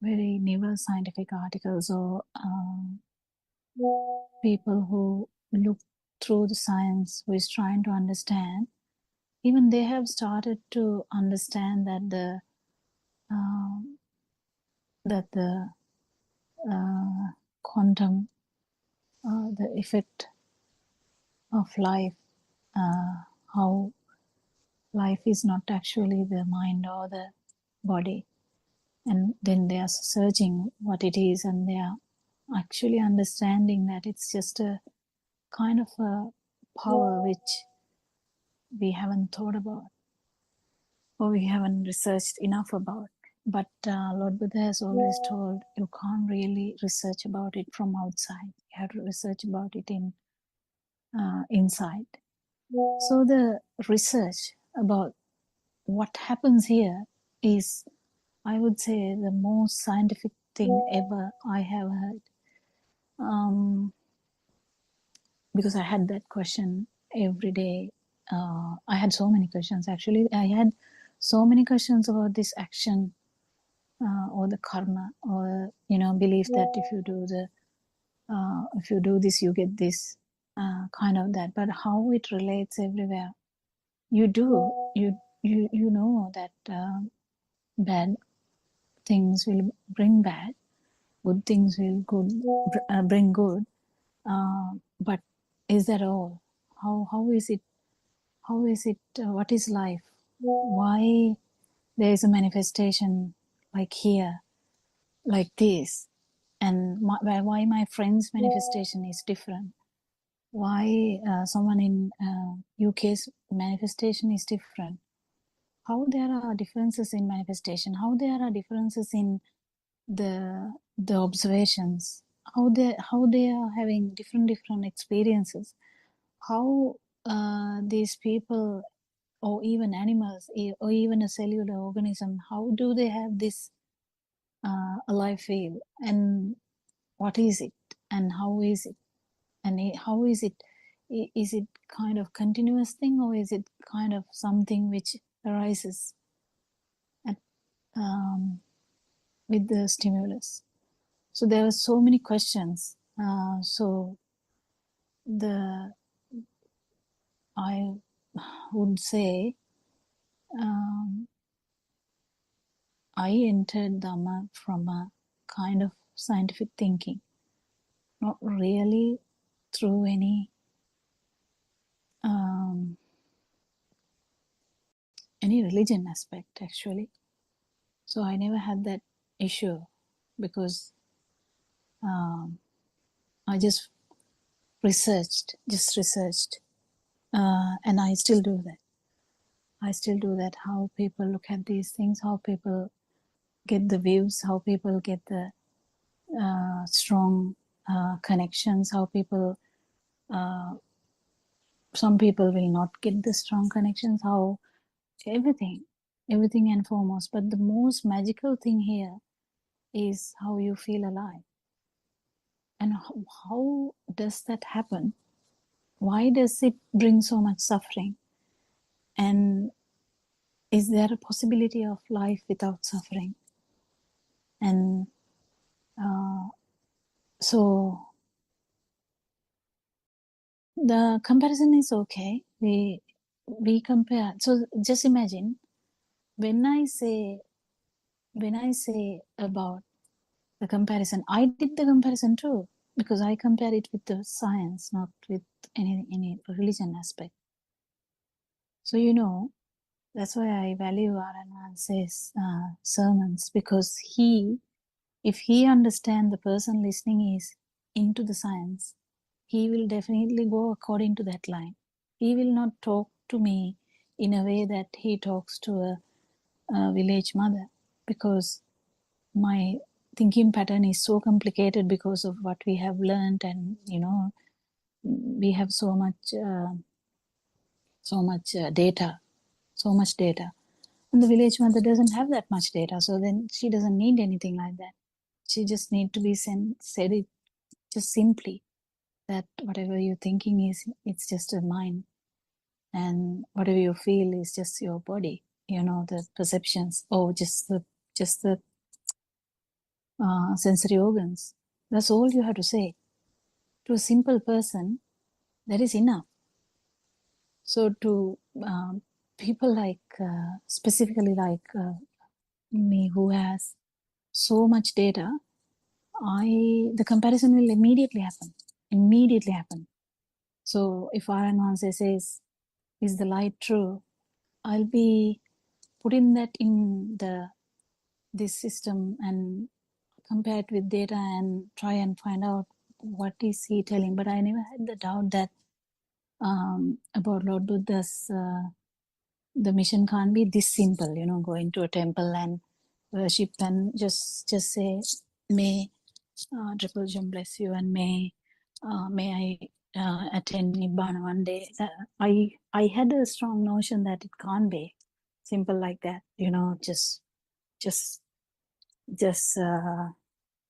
very neuroscientific articles, or people who look through the science, who is trying to understand. Even they have started to understand that the quantum, the effect of life, how life is not actually the mind or the body. And then they are searching what it is, and they are actually understanding that it's just a kind of a power which we haven't thought about, or we haven't researched enough about. But Lord Buddha has always told you can't really research about it from outside. You have to research about it inside. So the research about what happens here is, I would say, the most scientific thing ever I have heard. Because I had that question every day. I had so many questions, actually. I had so many questions about this action, or the karma, or belief that if you do this, you get this, kind of that. But how it relates everywhere, you know that bad things will bring bad, good things will bring good. But is that all? How is it? How is it? What is life? Why there is a manifestation like here, like this, and why my friend's manifestation is different? Why someone in UK's manifestation is different? How there are differences in manifestation? How there are differences in the observations? How they are having different experiences? How these people or even animals, or even a cellular organism, how do they have this alive feel, and what is it, and how is it, and how is it? Is it kind of continuous thing, or is it kind of something which arises at, with the stimulus? So there are so many questions. So I would say I entered Dhamma from a kind of scientific thinking, not really through any religion aspect actually. So I never had that issue because I just researched, and I still do that. How people look at these things, how people get the views, how people get the strong connections, how people, some people will not get the strong connections, how everything and foremost. But the most magical thing here is how you feel alive. And how does that happen? Why does it bring so much suffering? And is there a possibility of life without suffering? And so the comparison is okay. We compare. So just imagine when I say about the comparison, I did the comparison too, because I compare it with the science, not with any religion aspect. So that's why I value Aranwanse's sermons, because if he understands the person listening is into the science, he will definitely go according to that line. He will not talk to me in a way that he talks to a village mother, because my thinking pattern is so complicated because of what we have learned, and we have so much data, and the village mother doesn't have that much data, so then she doesn't need anything like that. She just need to be said it just simply, that whatever you're thinking is, it's just a mind, and whatever you feel is just your body, the perceptions, or just the sensory organs. That's all you have to say to a simple person. That is enough. So to people like specifically like me, who has so much data, the comparison will immediately happen. So if Aranwanse says, is the light true, I'll be putting that in this system and compare it with data and try and find out what is he telling. But I never had the doubt that about Lord Buddha's the mission can't be this simple, going to a temple and worship and just say, may Triple Gem bless you, and may I attend Nibbana one day. I had a strong notion that it can't be simple like that, just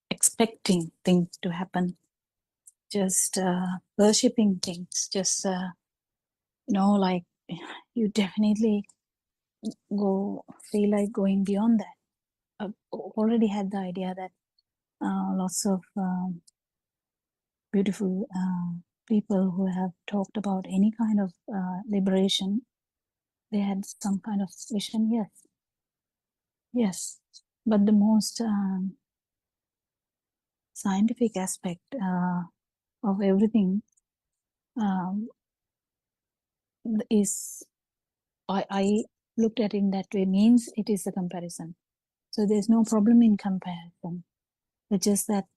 expecting things to happen, just worshipping things, just like you definitely feel like going beyond that. I've already had the idea that lots of beautiful people who have talked about any kind of liberation, they had some kind of vision. Yes, but the most scientific aspect of everything is, I looked at it in that way, means it is a comparison. So there's no problem in comparison. It's just that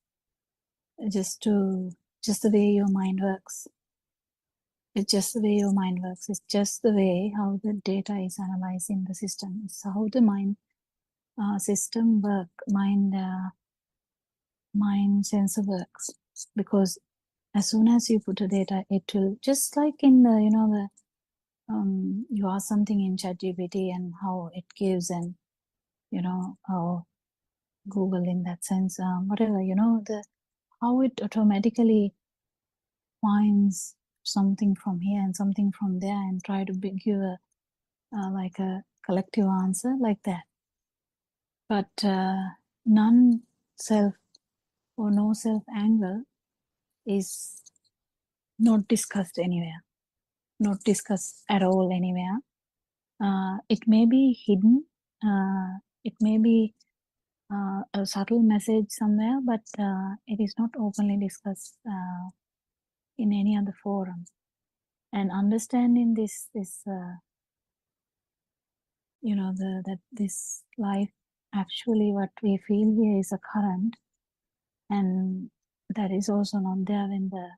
just the way your mind works. It's just the way your mind works. It's just the way how the data is analyzed in the system. It's how the mind system work, mind sensor works. Because as soon as you put a data, it will, just like in the you ask something in ChatGPT and how it gives, and how Google in that sense, whatever, how it automatically finds something from here and something from there and try to give a like a collective answer like that. But non-self or no self angle is not discussed anywhere, not discussed at all anywhere. It may be hidden, it may be a subtle message somewhere, but it is not openly discussed in any other forum. And understanding this that this life, actually what we feel here is a current, and that is also not there when the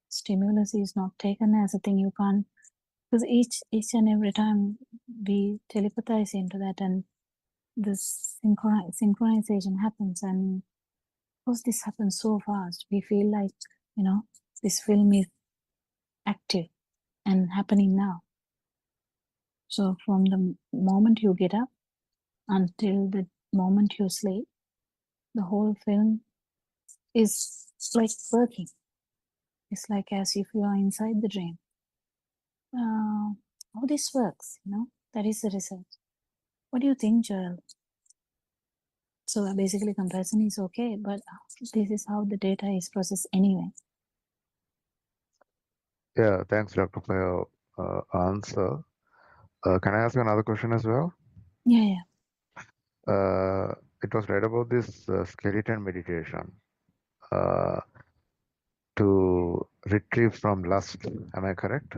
stimulus is not taken as a thing. You can't, because each and every time we telepathize into that, and this synchronization happens, and because this happens so fast, we feel like this film is active and happening now. So from the moment you get up until the moment you sleep, the whole film is like working. It's like as if you are inside the dream. How this works, that is the research. What do you think, Joel? So basically comparison is okay, but this is how the data is processed anyway. Yeah, thanks, Doctor, for your answer. Can I ask you another question as well? Yeah. It was read about this skeleton meditation to retrieve from lust. Am I correct?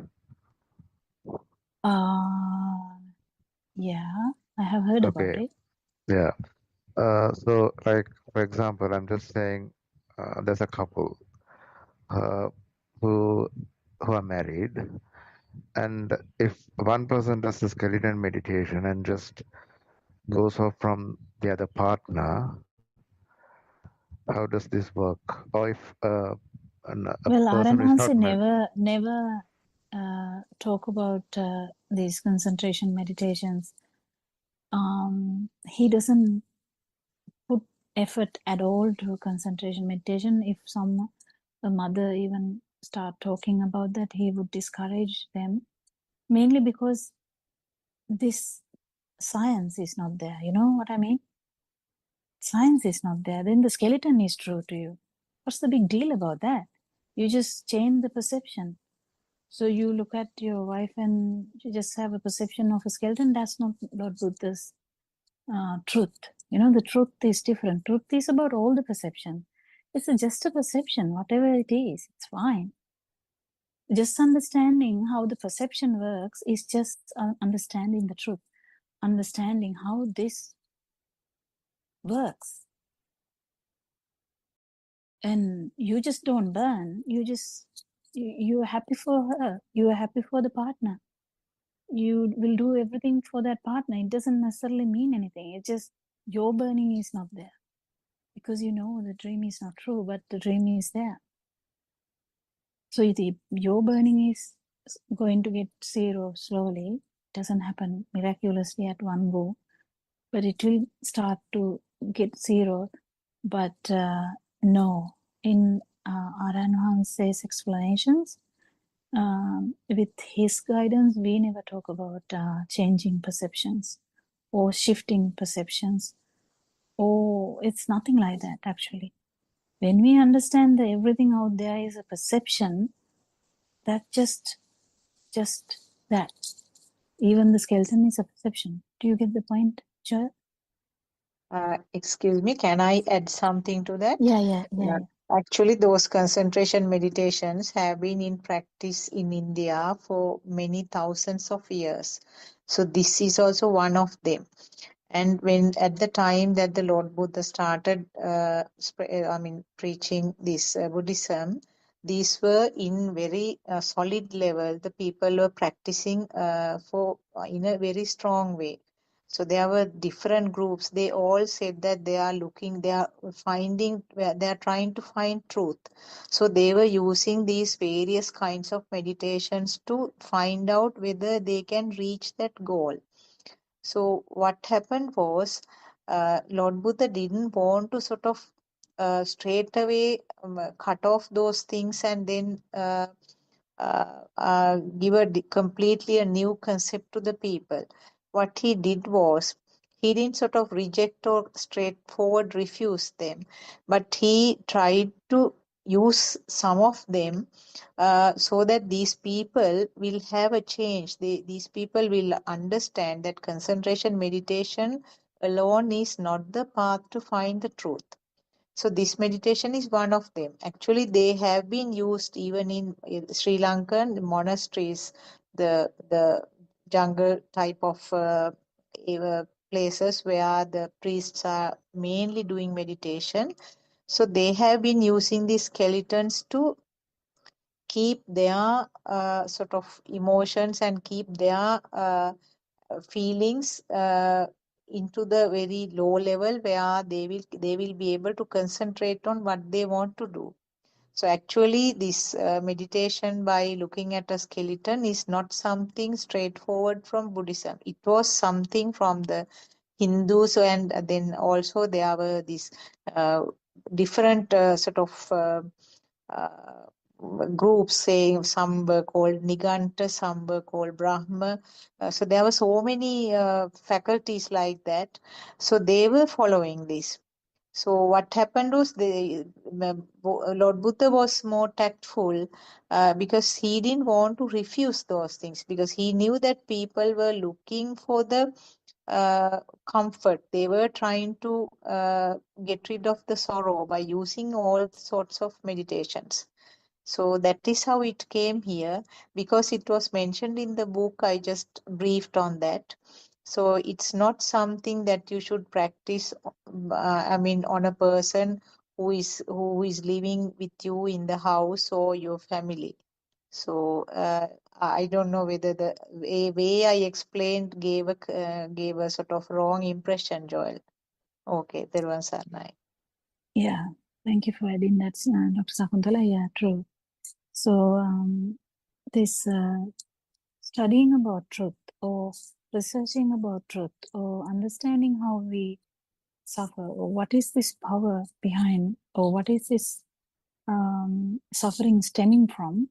Yeah, I have heard about Okay. it. Yeah. So, like, for example, I'm just saying there's a couple uh, who are married, and if one person does the skeleton meditation and just goes off from the other partner, how does this work? Or if a Well, person is not Aranhansi married, never talk about these concentration meditations. He doesn't put effort at all to concentration meditation. If a mother even start talking about that, he would discourage them, mainly because this science is not there. You know what I mean? Science is not there. Then the skeleton is true to you. What's the big deal about that? You just change the perception. So you look at your wife and you just have a perception of a skeleton. That's not Lord Buddha's truth. The truth is different. Truth is about all the perception. It's just a perception, whatever it is, it's fine. Just understanding how the perception works is just understanding the truth, understanding how this works. And you just don't burn. You're happy for her. You are happy for the partner. You will do everything for that partner. It doesn't necessarily mean anything. It's just your burning is not there. Because the dream is not true, but the dream is there. So your burning is going to get zero slowly. It doesn't happen miraculously at one go, but it will start to get zero. But no, in Aranhanse's explanations, with his guidance, we never talk about changing perceptions or shifting perceptions. Oh, it's nothing like that, actually. When we understand that everything out there is a perception, that just that. Even the skeleton is a perception. Do you get the point, Joel? Excuse me, can I add something to that? Yeah. Actually, those concentration meditations have been in practice in India for many thousands of years. So this is also one of them. And when at the time that the Lord Buddha started, preaching this Buddhism, these were in very solid level. The people were practicing in a very strong way. So there were different groups. They all said that they are trying to find truth. So they were using these various kinds of meditations to find out whether they can reach that goal. So what happened was, Lord Buddha didn't want to sort of straight away cut off those things and then give completely a new concept to the people. What he did was, he didn't sort of reject or straightforward refuse them, but he tried to use some of them so that these people will have a change. These people will understand that concentration meditation alone is not the path to find the truth. So this meditation is one of them. Actually, they have been used even in Sri Lankan monasteries, the jungle type of places where the priests are mainly doing meditation. So they have been using these skeletons to keep their sort of emotions and keep their feelings into the very low level where they will be able to concentrate on what they want to do. So actually this meditation by looking at a skeleton is not something straightforward from Buddhism. It was something from the Hindus, and then also there were these different sort of uh, groups, saying some were called Niganta, some were called Brahma. So there were so many faculties like that. So they were following this. So what happened was, Lord Buddha was more tactful because he didn't want to refuse those things, because he knew that people were looking for the comfort. They were trying to get rid of the sorrow by using all sorts of meditations. So that is how it came here, because it was mentioned in the book. I just briefed on that. So it's not something that you should practice, on a person who is living with you in the house or your family. So I don't know whether the way I explained gave a sort of wrong impression, Joel. Okay, there was a night. Yeah, thank you for adding that, Dr. Sakuntala. Yeah, true. So this studying about truth, or researching about truth, or understanding how we suffer, or what is this power behind, or what is this suffering stemming from,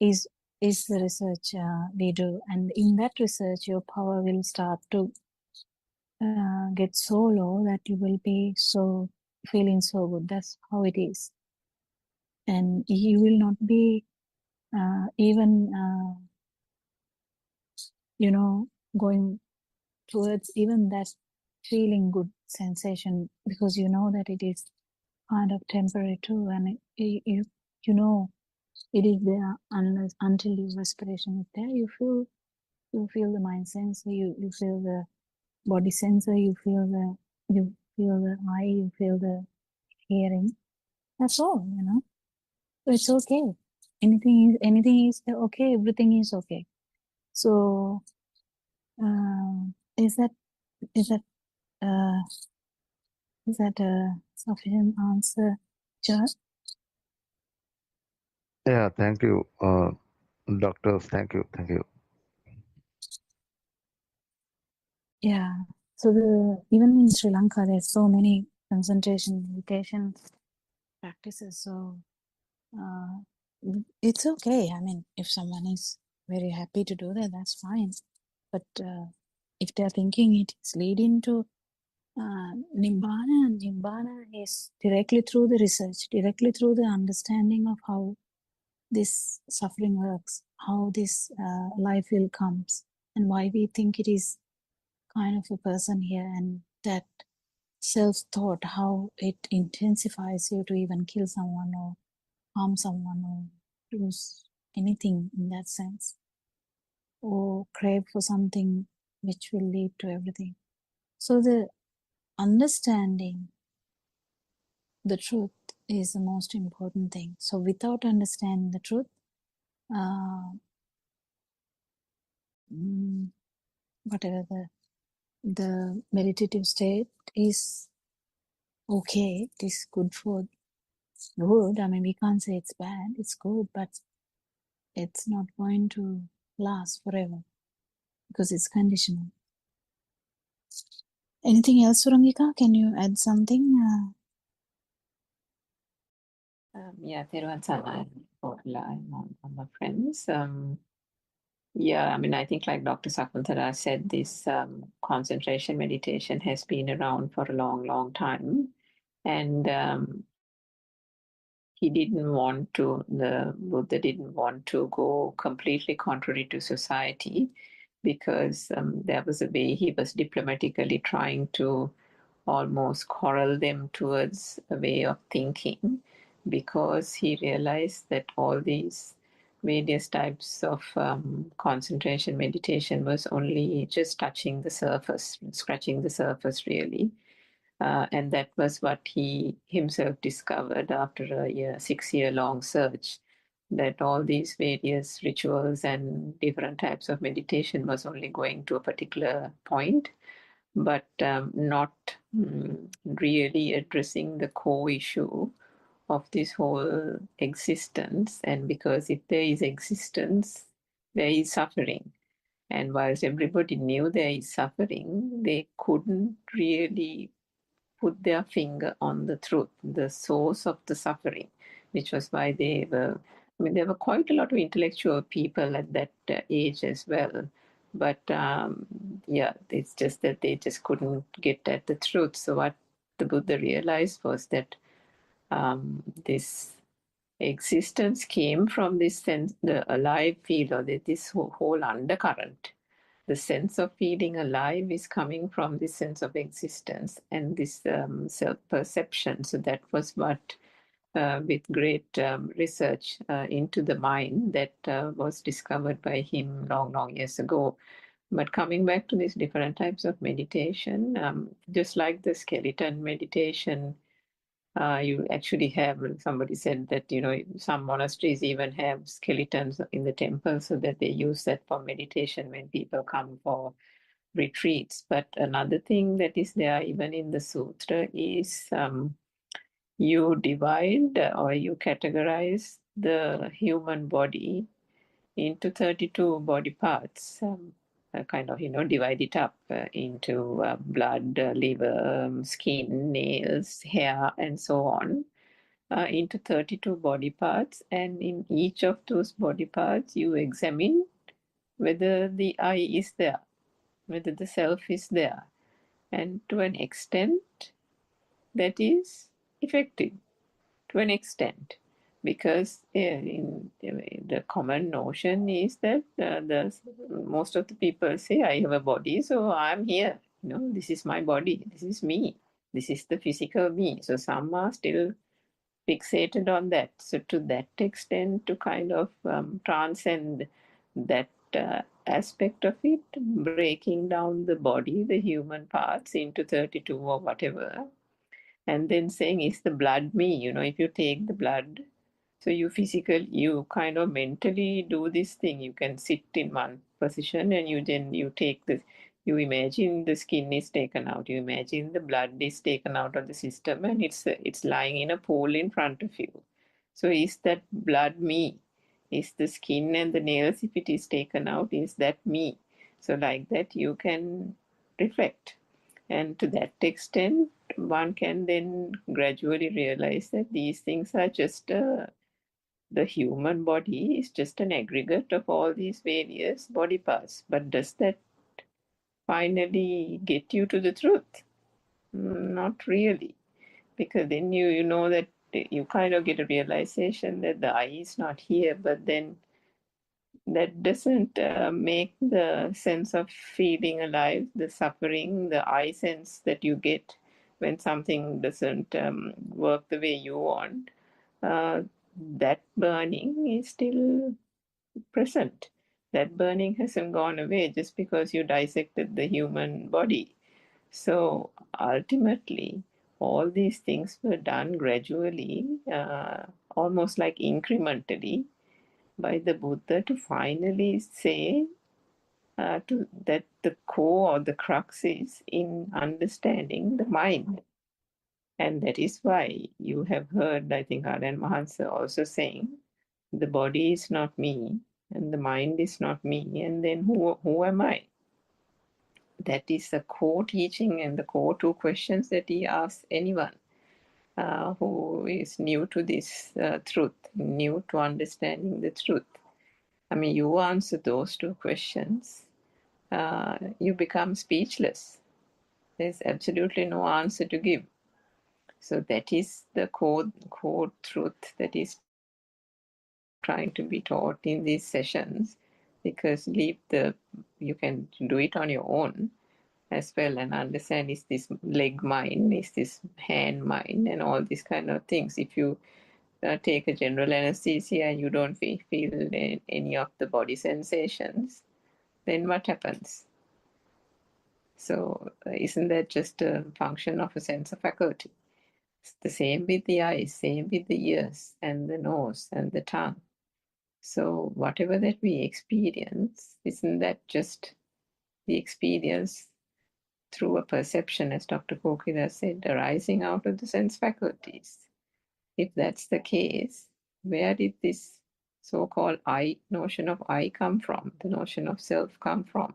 is the research we do. And in that research, your power will start to get so low that you will be so feeling so good. That's how it is. And you will not be even going towards even that feeling good sensation, because you know that it is kind of temporary too, and you know it is there until your respiration is there. You feel the mind sensor, you feel the body sensor, you feel the eye, you feel the hearing. That's all, So it's okay. Anything is okay. Everything is okay. So is that uh, a sufficient answer, Josh? Yeah, thank you, doctors. Thank you, thank you. Yeah. So even in Sri Lanka, there's so many concentration meditation practices. So it's okay. I mean, if someone is very happy to do that, that's fine. But if they're thinking it is leading to Nibbana is directly through the research, directly through the understanding of how this suffering works, how this life will comes, and why we think it is kind of a person here, and that self-thought, how it intensifies you to even kill someone or harm someone or lose anything in that sense, or crave for something which will lead to everything. So the understanding the truth is the most important thing. So without understanding the truth, whatever the the meditative state is okay. It is good for good. I mean, we can't say it's bad. It's good, but it's not going to last forever because it's conditional. Anything else, Surangika? Can you add something? Yeah, Theruvan Saranai on my friends. Yeah, I mean, I think like Dr. Sakuntala said, this concentration meditation has been around for a long, long time. And the Buddha didn't want to go completely contrary to society, because there was a way he was diplomatically trying to almost corral them towards a way of thinking, because he realized that all these various types of concentration meditation was only just touching the surface, scratching the surface really. And that was what he himself discovered after a 6-year-long search, that all these various rituals and different types of meditation was only going to a particular point, but not really addressing the core issue of this whole existence. And because if there is existence, there is suffering. And whilst everybody knew there is suffering, they couldn't really put their finger on the truth, the source of the suffering, which was why there were quite a lot of intellectual people at that age as well. But it's just that they just couldn't get at the truth. So what the Buddha realized was that this existence came from this sense, the alive feel, or this whole undercurrent. The sense of feeling alive is coming from this sense of existence and this self-perception. So that was what, with great research into the mind, that was discovered by him long, long years ago. But coming back to these different types of meditation, just like the skeleton meditation, you actually have, somebody said that, some monasteries even have skeletons in the temple, so that they use that for meditation when people come for retreats. But another thing that is there even in the sutra is you divide or you categorize the human body into 32 body parts, kind of, divide it up into blood, liver, skin, nails, hair, and so on, into 32 body parts. And in each of those body parts, you examine whether the I is there, whether the self is there. And to an extent, that is effective, to an extent. Because the common notion is that most of the people say, I have a body, so I'm here. This is my body, this is me, this is the physical me. So some are still fixated on that. So to that extent, to kind of transcend that aspect of it, breaking down the body, the human parts, into 32 or whatever, and then saying, is the blood me? If you take the blood, so you kind of mentally do this thing. You can sit in one position and you take this, you imagine the skin is taken out, you imagine the blood is taken out of the system, and it's lying in a pool in front of you. So is that blood me? Is the skin and the nails, if it is taken out, is that me? So like that you can reflect. And to that extent, one can then gradually realize that these things are just the human body is just an aggregate of all these various body parts. But does that finally get you to the truth? Not really. Because then you know that you kind of get a realization that the I is not here, but then that doesn't make the sense of feeling alive, the suffering, the I sense that you get when something doesn't work the way you want, that burning is still present. That burning hasn't gone away just because you dissected the human body. So ultimately, all these things were done gradually, almost like incrementally, by the Buddha to finally say to that the core or the crux is in understanding the mind. And that is why you have heard, I think, Aryan Mahansa also saying, the body is not me, and the mind is not me, and then who am I? That is the core teaching and the core two questions that he asks anyone who is new to this truth, new to understanding the truth. I mean, you answer those two questions, you become speechless. There's absolutely no answer to give. So that is the core truth that is trying to be taught in these sessions, because you can do it on your own as well and understand, is this leg mine, is this hand mine, and all these kind of things. If you take a general anesthesia and you don't feel any of the body sensations, then what happens? So isn't that just a function of a sense of faculty? It's the same with the eyes, same with the ears and the nose and the tongue. So whatever that we experience, isn't that just the experience through a perception, as Dr. Kokila said, arising out of the sense faculties? If that's the case, where did this so-called I notion of I come from, the notion of self come from?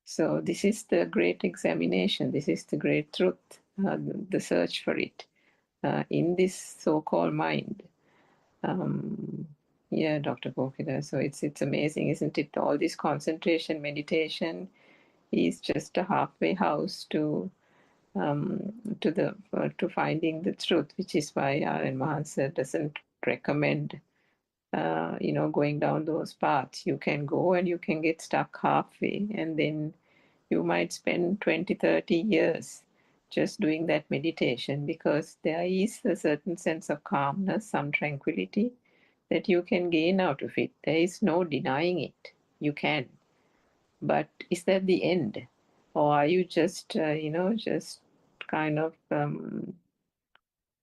So this is the great examination. This is the great truth, the search for it in this so-called mind. Yeah, Dr. Kokila. So it's amazing, isn't it? All this concentration, meditation is just a halfway house to finding the truth, which is why Aryan Mahansa doesn't recommend going down those paths. You can go and you can get stuck halfway, and then you might spend 20-30 years just doing that meditation, because there is a certain sense of calmness, some tranquility that you can gain out of it. There is no denying it. You can. But is that the end? Or are you just, just kind of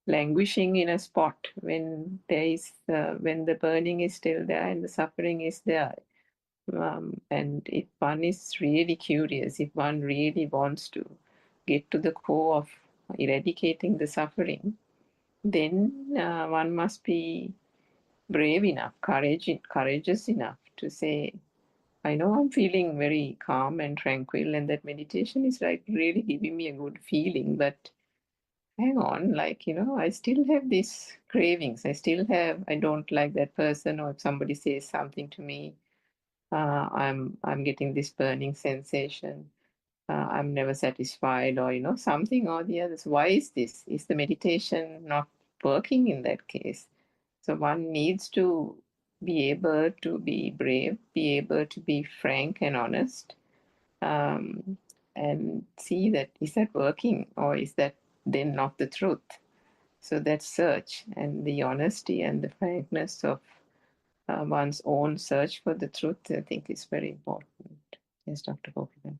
languishing in a spot when when the burning is still there and the suffering is there? And if one is really curious, if one really wants to get to the core of eradicating the suffering, then one must be brave enough, courageous enough to say, I know I'm feeling very calm and tranquil, and that meditation is like really giving me a good feeling, but hang on, I still have these cravings. I don't like that person, or if somebody says something to me, I'm getting this burning sensation. I'm never satisfied, or something or the other. So why is this? Is the meditation not working in that case? So one needs to be able to be brave, be able to be frank and honest, and see that, is that working, or is that then not the truth? So that search and the honesty and the frankness of one's own search for the truth, I think, is very important. Yes, Dr. Gopilan.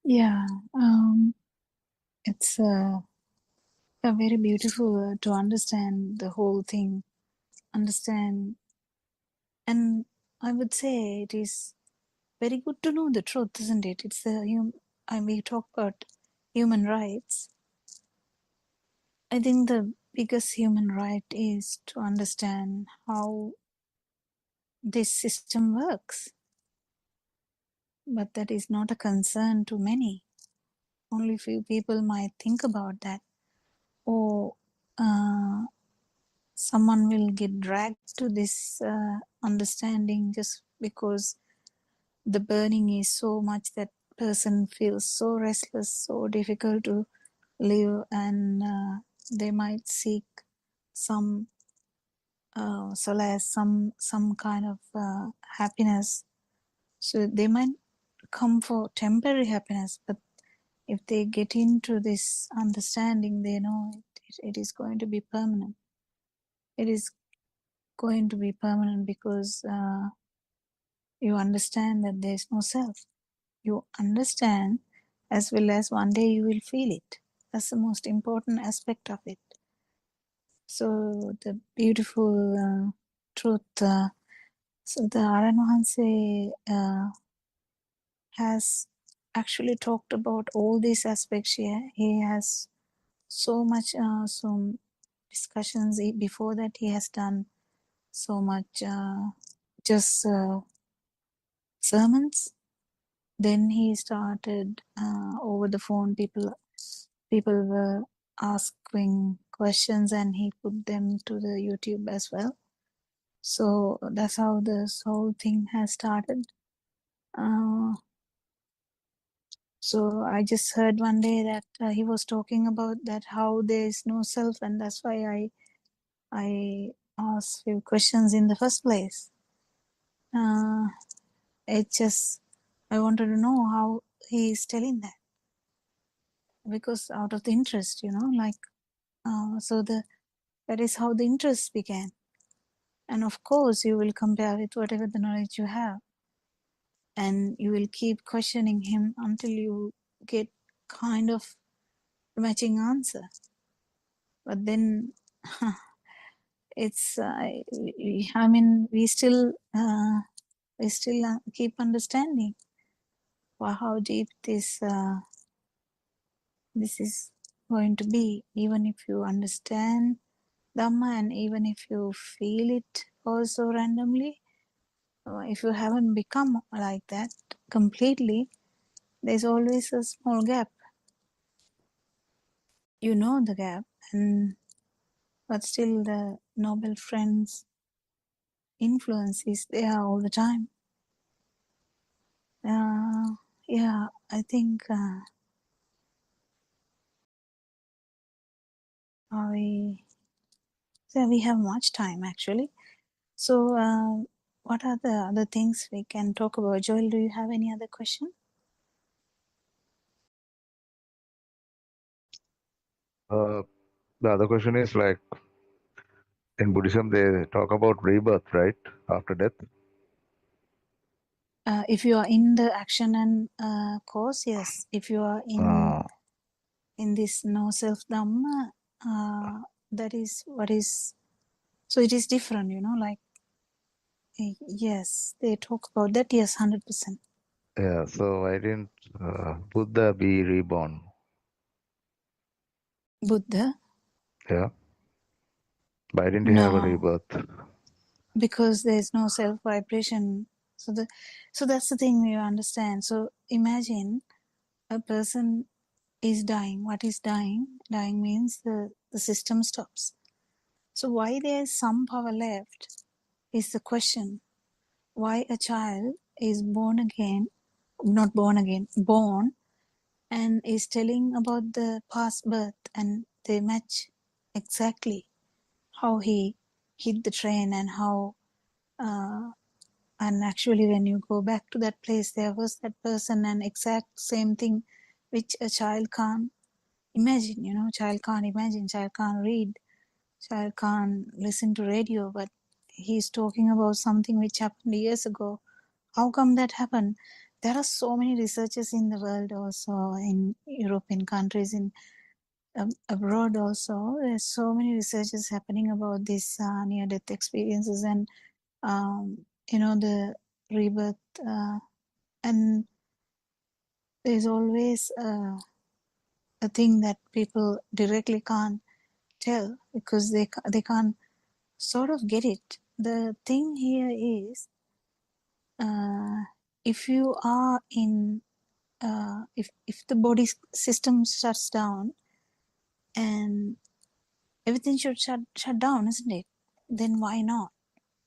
Yeah, it's very beautiful to understand the whole thing, understand, and I would say it is very good to know the truth, isn't it? It's we talk about human rights. I think the biggest human right is to understand how this system works. But that is not a concern to many. Only few people might think about that. Or someone will get dragged to this understanding just because the burning is so much that person feels so restless, so difficult to live, and they might seek some solace, some kind of happiness. So they might come for temporary happiness, but if they get into this understanding, they know it is going to be permanent. It is going to be permanent because you understand that there is no self. You understand as well as one day you will feel it. That's the most important aspect of it. So the beautiful truth So the Aranohanse has actually talked about all these aspects here. He has so much, some discussions. Before that, he has done so much just sermons. Then he started over the phone. People were asking questions, and he put them to the YouTube as well. So that's how this whole thing has started. So I just heard one day that he was talking about that how there is no self, and that's why I asked few questions in the first place. It just I wanted to know how he is telling that, because out of the interest, like so that is how the interest began, and of course you will compare with whatever the knowledge you have, and you will keep questioning him until you get kind of matching answer. But then it's I mean we still keep understanding how deep this is going to be, even if you understand Dhamma, and even if you feel it also randomly, if you haven't become like that completely, there's always a small gap. You know the gap, and but still the noble friend's influence is there all the time. Yeah, I think we have much time actually. So what are the other things we can talk about? Joel, do you have any other question? The other question is like in Buddhism they talk about rebirth, right? After death. If you are in the action and cause, yes. If you are in this no self dhamma, that is what is. So it is different, like yes, they talk about that. Yes, 100%. Yeah. So why didn't Buddha be reborn? Buddha? Yeah. Why didn't he have a No, rebirth? because there is no self vibration. So that's the thing you understand. So imagine a person is dying. What is dying? Dying means the system stops. So why there is some power left is the question. Why a child is born, and is telling about the past birth, and they match exactly how he hit the train, and how and actually when you go back to that place, there was that person, and exact same thing which a child can't imagine. Child can't imagine, child can't read, child can't listen to radio, but he's talking about something which happened years ago. How come that happened? There are so many researchers in the world, also in European countries, in abroad also. There's so many researches happening about this near-death experiences, and the rebirth, and there's always a thing that people directly can't tell, because they can't sort of get it. The thing here is, if you are in if the body system shuts down, and everything should shut down, isn't it? Then why not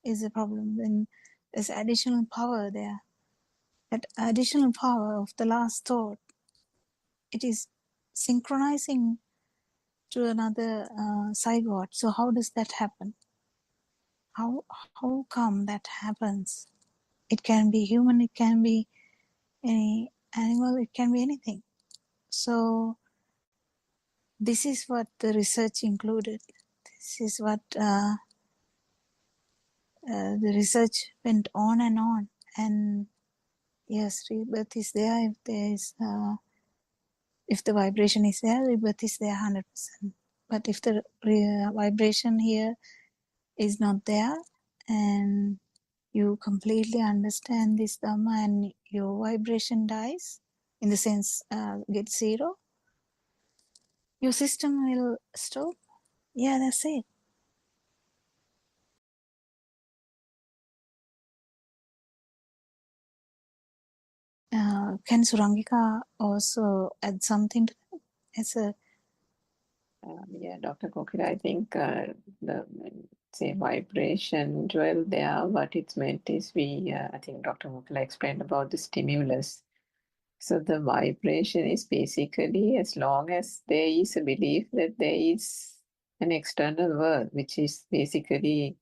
is the problem. Then there's additional power there. That additional power of the last thought, it is synchronizing to another zygote. So how does that happen? How come that happens? It can be human, it can be any animal, it can be anything. So this is what the research included. This is what the research went on and on. And yes, rebirth is there. If there is, if the vibration is there, rebirth is there 100%. But if the vibration here is not there, and you completely understand this Dhamma and your vibration dies, in the sense gets zero, your system will stop. Yeah, that's it. Can Surangika also add something to that? As a Yeah, Dr. Kokila, I think the say vibration dwell there, what it's meant is I think Dr. Kokila explained about the stimulus. So the vibration is basically as long as there is a belief that there is an external world, which is basically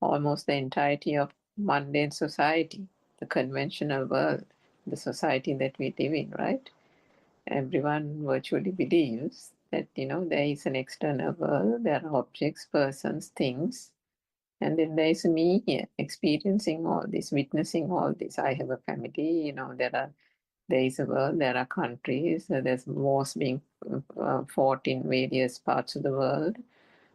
almost the entirety of mundane society, the conventional world, the society that we live in, right? Everyone virtually believes that, there is an external world, there are objects, persons, things, and then there is me here experiencing all this, witnessing all this. I have a family, there is a world, there are countries, there's wars being fought in various parts of the world.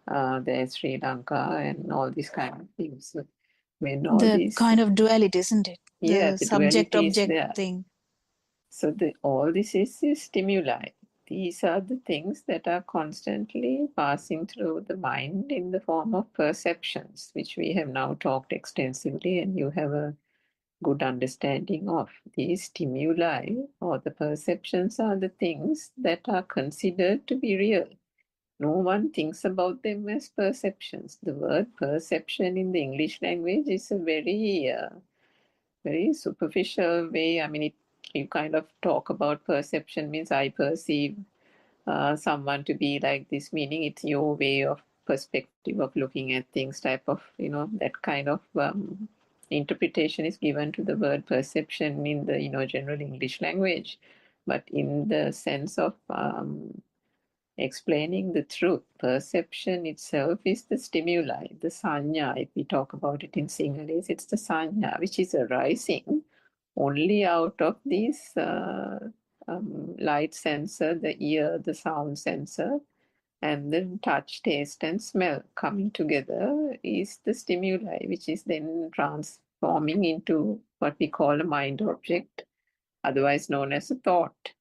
There's Sri Lanka and all these kind of things. So when all the these, kind of duality, isn't it? yeah, The the duality is subject-object there. thing. So all this is stimuli. These are the things that are constantly passing through the mind in the form of perceptions, which we have now talked extensively, and you have a good understanding of. These stimuli or the perceptions are the things that are considered to be real. No one thinks about them as perceptions. The word perception in the English language is a very superficial way. I mean, you kind of talk about perception means I perceive someone to be like this, meaning it's your way of perspective of looking at things, type of, that kind of interpretation is given to the word perception in the, general English language. But in the sense of explaining the truth, perception itself is the stimuli, the sanya. If we talk about it in Sinhalese, it's the sanya, which is arising only out of these light sensor, the ear, the sound sensor, and the touch, taste, and smell coming together is the stimuli, which is then transforming into what we call a mind object, otherwise known as a thought.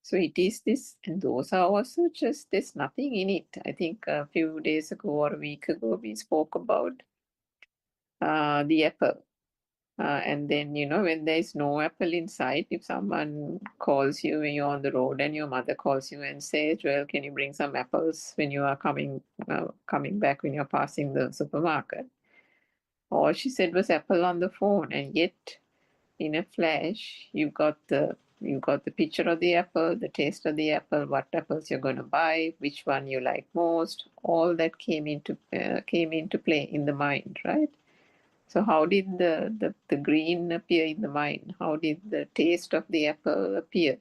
So it is this, and those are also just, there's nothing in it. I think a few days ago or a week ago, we spoke about the apple. And then, when there is no apple in sight, if someone calls you when you're on the road and your mother calls you and says, well, can you bring some apples when you are coming back, when you're passing the supermarket? All she said was apple on the phone, and yet in a flash, you got the picture of the apple, the taste of the apple, what apples you're going to buy, which one you like most. All that came into play in the mind, right? So how did the green appear in the mind? How did the taste of the apple appear?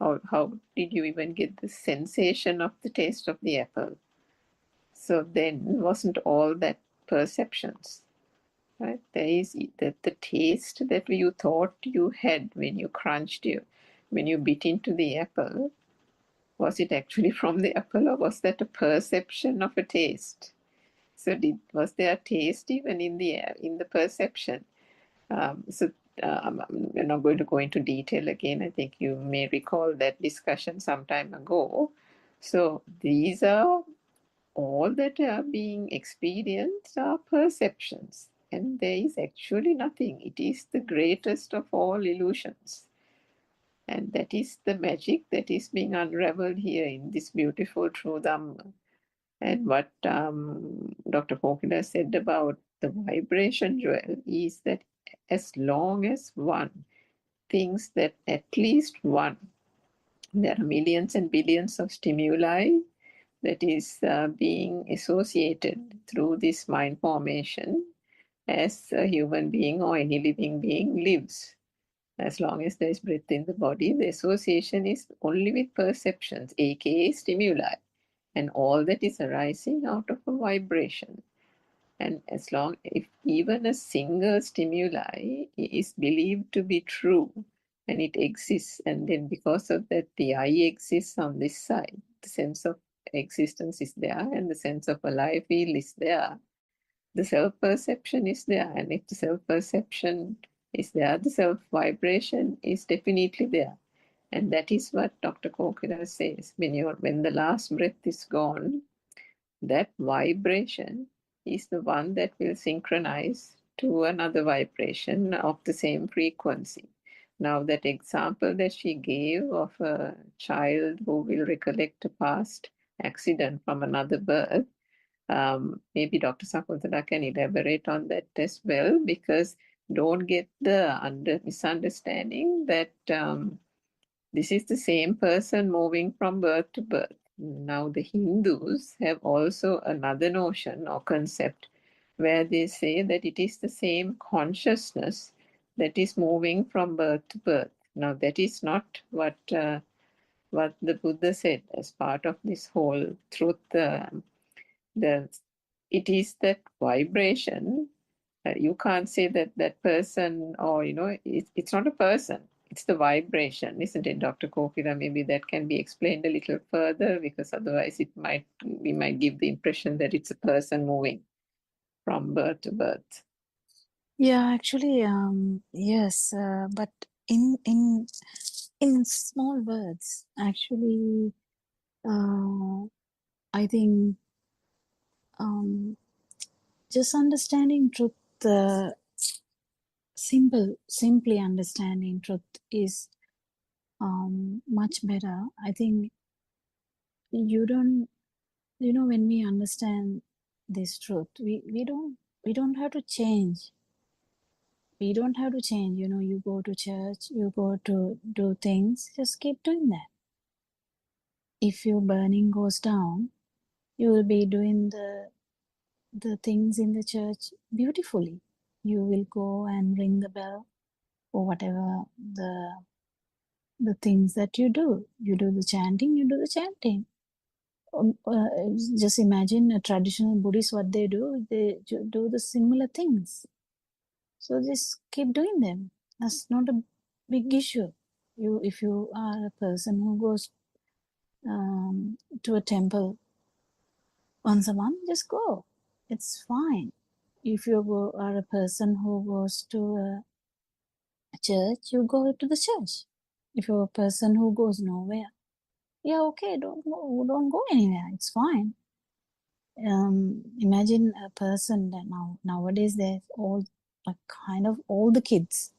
Or how did you even get the sensation of the taste of the apple? So then wasn't all that perceptions, right? There is the taste that you thought you had when you when you bit into the apple. Was it actually from the apple, or was that a perception of a taste? So was there a taste even in the perception? We're not going to go into detail again. I think you may recall that discussion some time ago. So these are all that are being experienced are perceptions, and there is actually nothing. It is the greatest of all illusions. And that is the magic that is being unraveled here in this beautiful true Dhamma. And what Dr. Kokila said about the vibration jewel is that as long as one thinks that at least one, there are millions and billions of stimuli that is being associated through this mind formation as a human being or any living being lives. As long as there is breath in the body, the association is only with perceptions, aka stimuli, and all that is arising out of a vibration. And as long, if even a single stimuli is believed to be true and it exists, and then because of that, the I exists on this side, the sense of existence is there, and the sense of alive feel is there, the self-perception is there. And if the self-perception is there, the self-vibration is definitely there. And that is what Dr. Kokila says. When the last breath is gone, that vibration is the one that will synchronize to another vibration of the same frequency. Now, that example that she gave of a child who will recollect a past accident from another birth, maybe Dr. Sakuntala can elaborate on that as well, because don't get the misunderstanding that this is the same person moving from birth to birth. Now, the Hindus have also another notion or concept where they say that it is the same consciousness that is moving from birth to birth. Now, that is not what the Buddha said as part of this whole truth. It is that vibration. You can't say that that person, or it's not a person. It's the vibration, isn't it, Dr. Kokila? Maybe that can be explained a little further, because otherwise we might give the impression that it's a person moving from birth to birth. Yeah, actually, yes, but in small words, actually, I think just understanding truth, simply understanding truth is much better. I think when we understand this truth, we don't have to change. We don't have to change. You go to church, you go to do things, just keep doing that. If your burning goes down, you will be doing the things in the church beautifully. You will go and ring the bell or whatever the things that you do. You do the chanting, you do the chanting. Just imagine a traditional Buddhist, what they do the similar things. So just keep doing them. That's not a big issue. If you are a person who goes to a temple once a month, just go. It's fine. If you are a person who goes to a church, you go to the church. If you're a person who goes nowhere, yeah, okay, don't go anywhere. It's fine. Imagine a person that nowadays there's all the kids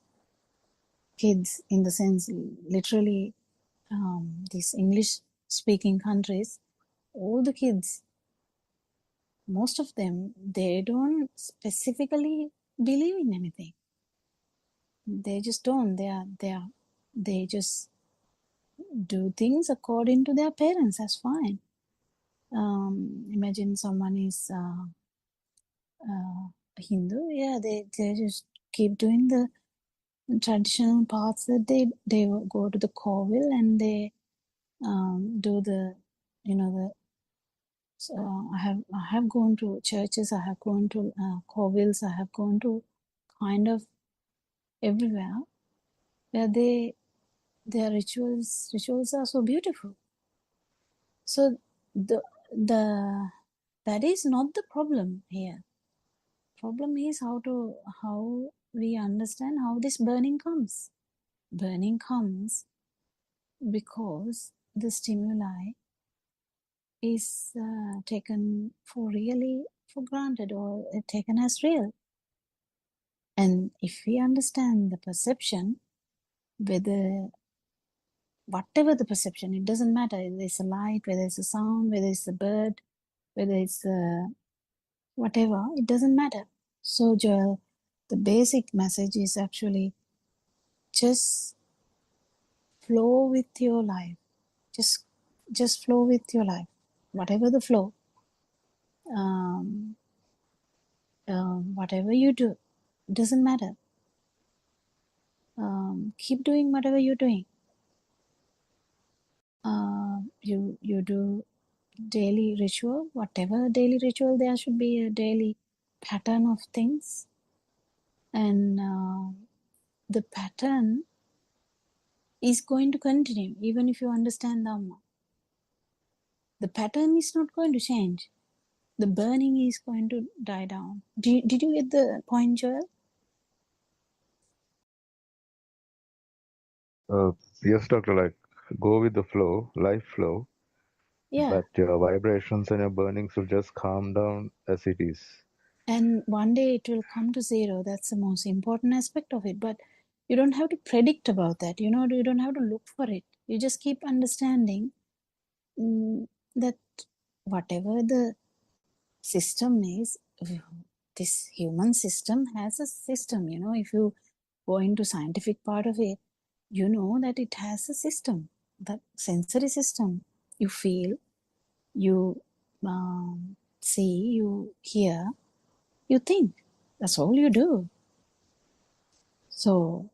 in the sense literally these English speaking countries, all the kids, most of them, they don't specifically believe in anything. They just don't. They just do things according to their parents. That's fine. Imagine someone is Hindu. Yeah, they just keep doing the traditional paths that they go to the Kovil and they do the I have gone to churches, I have gone to Kovils, I have gone to kind of everywhere where their rituals are so beautiful. So that is not the problem here. Problem is how we understand how this burning comes. Burning comes because the stimuli is taken for granted or taken as real. And if we understand the perception, whatever the perception, it doesn't matter whether it's a light, whether it's a sound, whether it's a bird, whether it's whatever, it doesn't matter. So Joel, the basic message is actually just flow with your life. Just flow with your life, whatever the flow, whatever you do, it doesn't matter. Keep doing whatever you're doing. You do daily ritual, whatever daily ritual, there should be a daily pattern of things, and the pattern is going to continue even if you understand Dhamma. The pattern is not going to change. the burning is going to die down. Did you get the point, Joel? Yes, doctor, like go with the flow, life flow, Yeah. but your vibrations and your burnings will just calm down as it is. And one day it will come to zero. That's the most important aspect of it. But you don't have to predict about that. You know, you don't have to look for it. You just keep understanding that whatever the system is, this human system has a system. You know, if you go into scientific part of it, you know that it has a system, the sensory system. You feel, you see, you hear, you think. That's all you do. So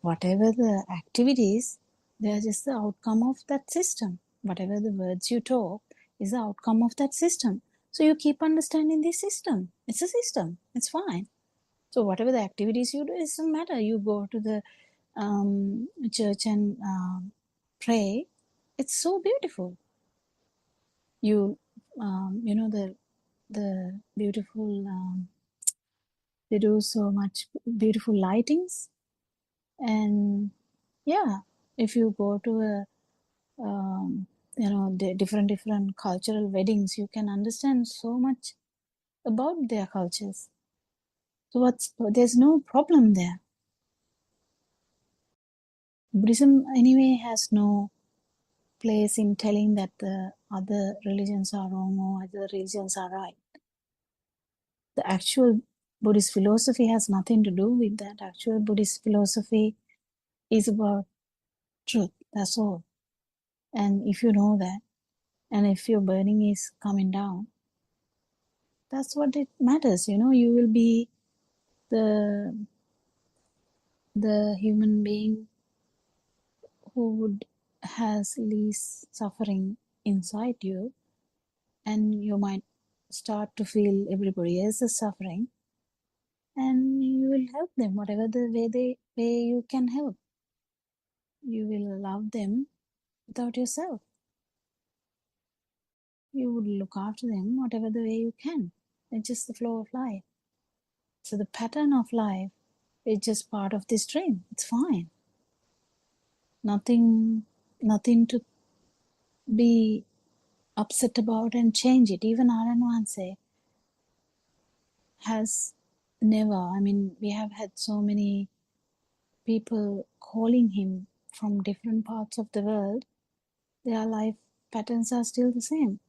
whatever the activities, they are just the outcome of that system. Whatever the words you talk is the outcome of that system. So you keep understanding this system. It's a system. It's fine. So whatever the activities you do, it doesn't matter. You go to the church and pray. It's so beautiful. You you know the beautiful they do so much beautiful lightings, and yeah, if you go to a you know the different cultural weddings, you can understand so much about their cultures. So there's no problem there. Buddhism anyway has no place in telling that the other religions are wrong or other religions are right. The actual Buddhist philosophy has nothing to do with that. Actual Buddhist philosophy is about truth. That's all. And if you know that, and if your burning is coming down, that's what it matters. You know, you will be the human being who has least suffering inside you, and you might start to feel everybody else is suffering, and you will help them whatever the way you can help. You will love them without yourself. You would look after them whatever the way you can. It's just the flow of life. So the pattern of life is just part of this dream. It's fine. Nothing to be upset about and change it. Even Aranwanse has never, I mean, we have had so many people calling him from different parts of the world. Their life patterns are still the same.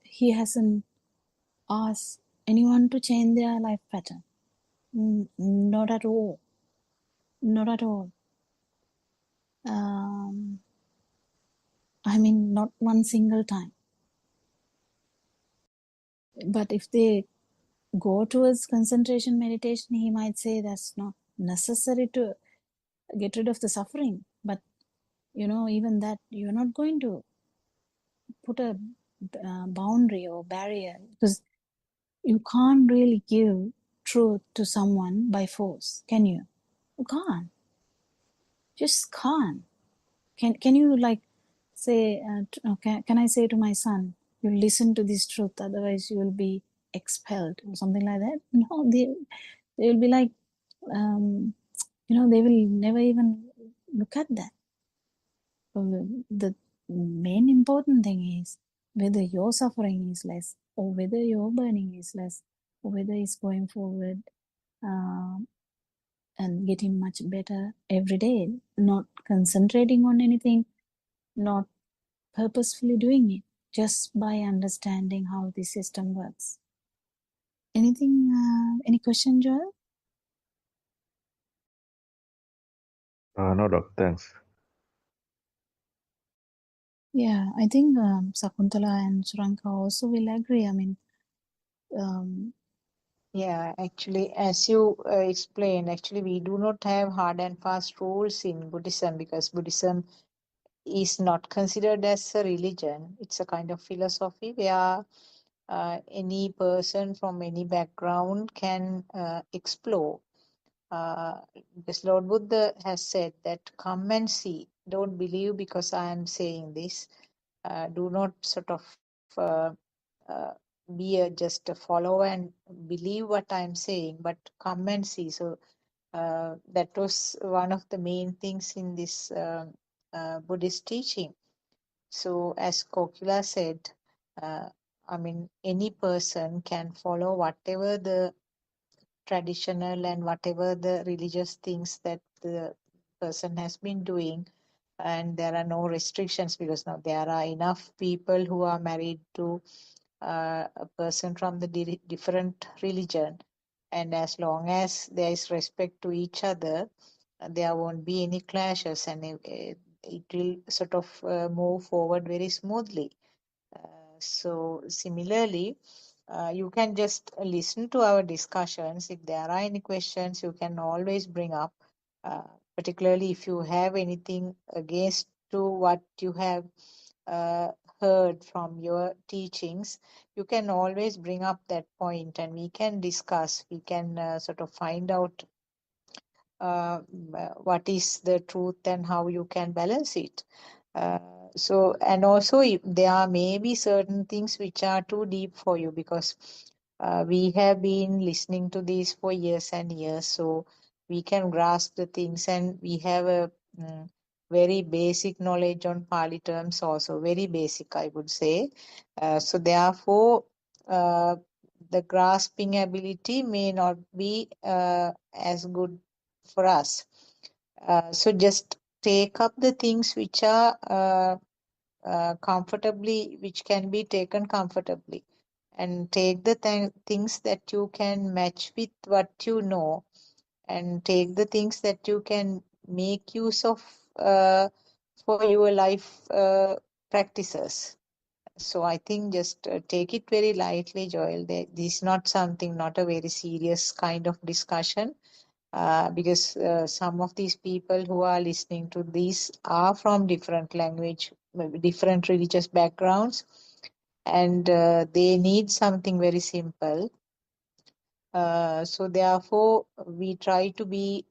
He hasn't asked anyone to change their life pattern. Not at all. Not at all. I mean, not one single time. But if they go towards concentration meditation, he might say that's not necessary to get rid of the suffering. But, you know, even that, you're not going to put a boundary or barrier, because you can't really give truth to someone by force, can you? You can't. Just can't. Can you like say, can I say to my son, you listen to this truth, otherwise you will be expelled or something like that? No, they will be like, you know, they will never even look at that. The main important thing is whether your suffering is less or whether your burning is less or whether it's going forward and getting much better every day, not concentrating on anything, not purposefully doing it, just by understanding how the system works. Anything, any question, Joel? No, doc, thanks. Yeah, I think Sakuntala and Suranka also will agree. I mean, Yeah, actually, as you explained, actually, we do not have hard and fast rules in Buddhism because Buddhism is not considered as a religion. It's a kind of philosophy where any person from any background can explore. Because Lord Buddha has said that come and see. Don't believe because I am saying this. Do not sort of uh, be just a follower and believe what I'm saying, but come and see. So that was one of the main things in this Buddhist teaching. So as Kokila said, I mean, any person can follow whatever the traditional and whatever the religious things that the person has been doing, and there are no restrictions because now there are enough people who are married to a person from the different religion, and as long as there is respect to each other, there won't be any clashes, and it will sort of move forward very smoothly. So similarly, you can just listen to our discussions. If there are any questions, you can always bring up, uh, particularly if you have anything against to what you have uh, heard from your teachings. You can always bring up that point and we can discuss. We can sort of find out what is the truth and how you can balance it. So, and also if there are maybe certain things which are too deep for you, because we have been listening to these for years and years, so we can grasp the things, and we have a very basic knowledge on Pali terms also, very basic, I would say. So therefore, the grasping ability may not be as good for us. So just take up the things which are comfortably, which can be taken comfortably, and take the things that you can match with what you know, and take the things that you can make use of for your life practices. So I think just take it very lightly, Joel. This is not something, not a very serious kind of discussion, because some of these people who are listening to this are from different language, maybe different religious backgrounds, and they need something very simple. So therefore, we try to be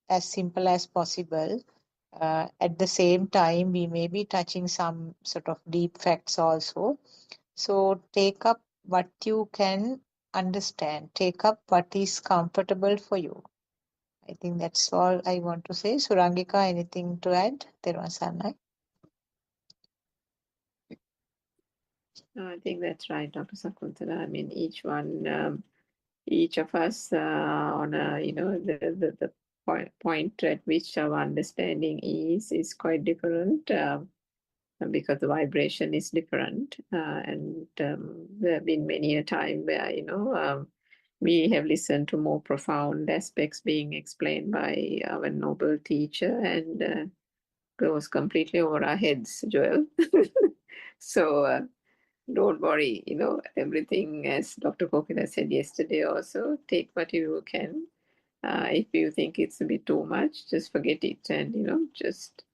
as simple as possible. At the same time, we may be touching some sort of deep facts also. So take up what you can understand, take up what is comfortable for you. I think that's all I want to say. Surangika, anything to add? Therwan Sarnai. No, I think that's right, Dr. Sakuntala. I mean, each of us on a, the point at which our understanding is quite different, because the vibration is different, and there have been many a time where we have listened to more profound aspects being explained by our noble teacher, and goes completely over our heads, Joel. So don't worry, everything, as Dr. Kokila said yesterday also, take what you can. If you think it's a bit too much, just forget it, and just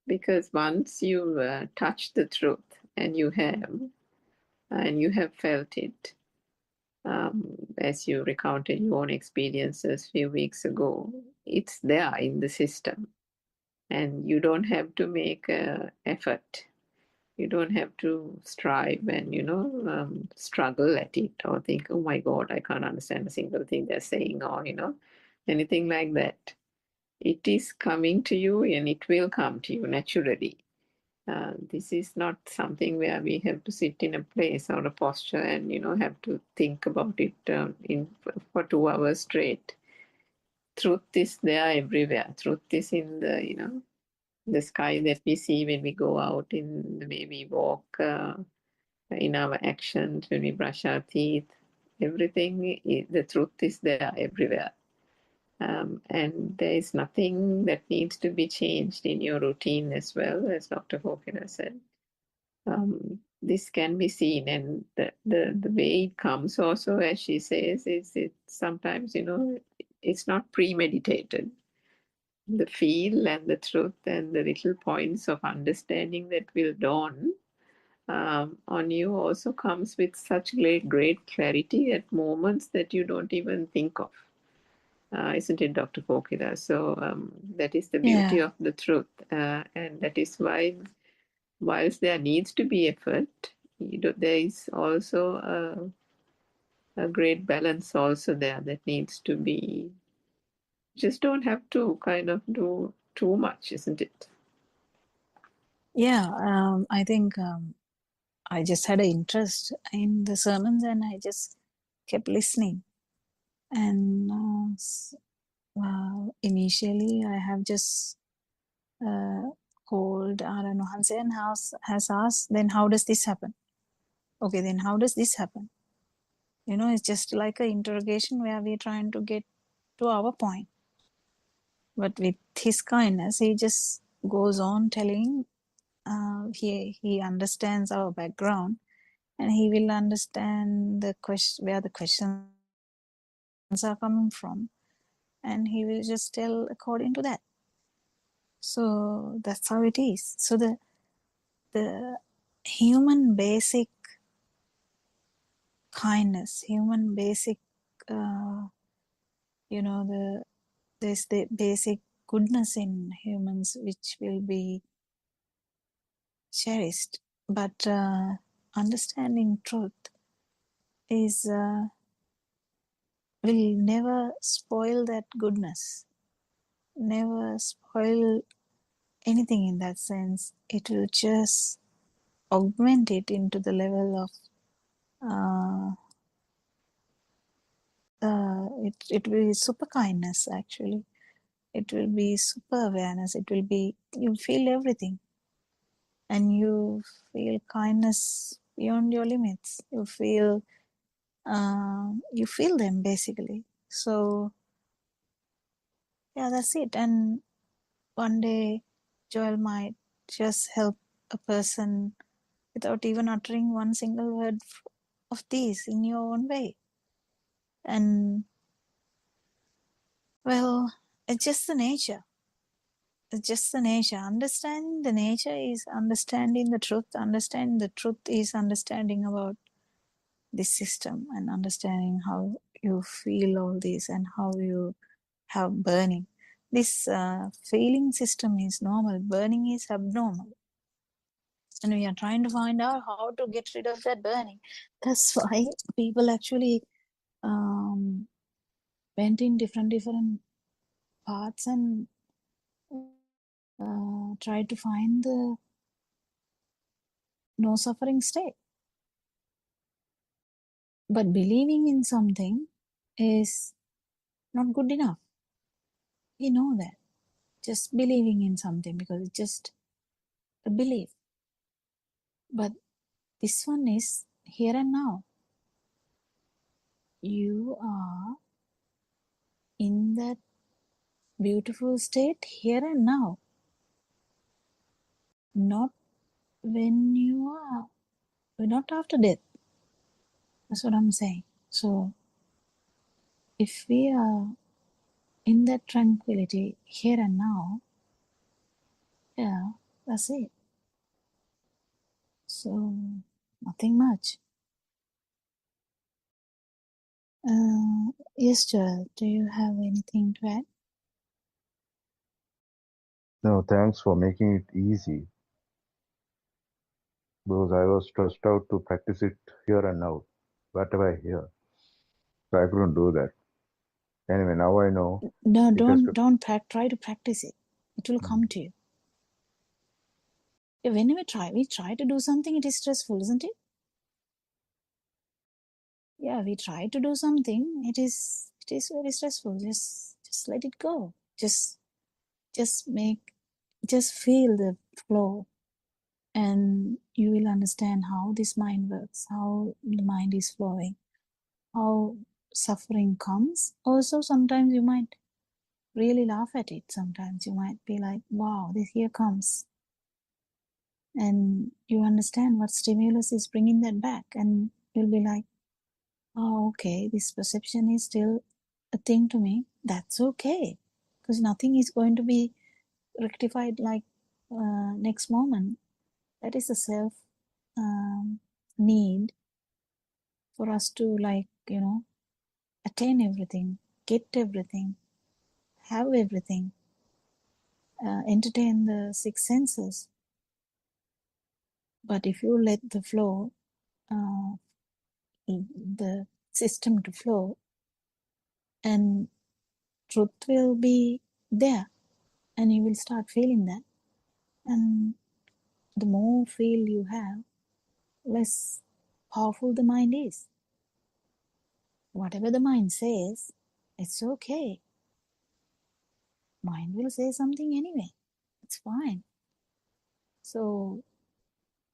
because once you touch the truth, and you have felt it, as you recounted your own experiences a few weeks ago, it's there in the system, and you don't have to make an effort. You don't have to strive and struggle at it, or think, oh my God, I can't understand a single thing they're saying, or anything like that. It is coming to you, and it will come to you naturally. This is not something where we have to sit in a place or a posture and have to think about it for 2 hours straight. Truth is there everywhere. Truth is in the sky that we see when we go out, in the way we walk, in our actions, when we brush our teeth. Everything, the truth is there everywhere. And there is nothing that needs to be changed in your routine as well, as Dr. Kokila said. This can be seen, and the way it comes also, as she says, is it sometimes, it's not premeditated. The feel and the truth and the little points of understanding that will dawn on you also comes with such great clarity at moments that you don't even think of. Isn't it, Dr. Kokila? So that is the beauty of the truth, and that is why whilst there needs to be effort, there is also a great balance also there that needs to be. Just don't have to kind of do too much, isn't it? Yeah, I think I just had an interest in the sermons and I just kept listening. And initially, I have just called Aran Hanse and has asked, then how does this happen? Okay, then how does this happen? You know, it's just like an interrogation where we're trying to get to our point. But with his kindness, he just goes on telling, he understands our background and he will understand the question, where the questions are coming from, and he will just tell according to that. So that's how it is. So the human basic kindness, human basic, there's the basic goodness in humans which will be cherished. But understanding truth is will never spoil that goodness, never spoil anything in that sense. It will just augment it into the level of it will be super kindness. Actually, it will be super awareness. It will be, you feel everything, and you feel kindness beyond your limits. You feel them basically. So yeah, that's it. And one day Joel might just help a person without even uttering one single word of these in your own way. And well, it's just the nature. It's just the nature. Understanding the nature is understanding the truth. Understanding the truth is understanding about this system and understanding how you feel all this and how you have burning. This feeling system is normal. Burning is abnormal. And we are trying to find out how to get rid of that burning. That's why people actually went in different paths and tried to find the no suffering state. But believing in something is not good enough. We know that. Just believing in something because it's just a belief. But this one is here and now. You are in that beautiful state here and now. Not when you are, not after death. That's what I'm saying. So if we are in that tranquility here and now, yeah, that's it. So nothing much. Yes, Joel, do you have anything to add? No, thanks for making it easy. Because I was stressed out to practice it here and now, whatever I hear. So I couldn't do that. Anyway, now I know. No, It has don't try to practice it. It will come to you. Whenever we try to do something, it is stressful, isn't it? Yeah, we try to do something, it is very stressful. Just let it go. Just feel the flow, and you will understand how this mind works, how the mind is flowing, how suffering comes. Also, sometimes you might really laugh at it. Sometimes you might be like, wow, this here comes. And you understand what stimulus is bringing that back. And you'll be like, oh, okay, this perception is still a thing to me. That's okay. Because nothing is going to be rectified like next moment. That is a self need for us to, like, attain everything, get everything, have everything, entertain the six senses. But if you let the flow, the system to flow, and truth will be there, and you will start feeling that. And the more feel you have, less powerful the mind is. Whatever the mind says, it's okay. Mind will say something anyway. It's fine. So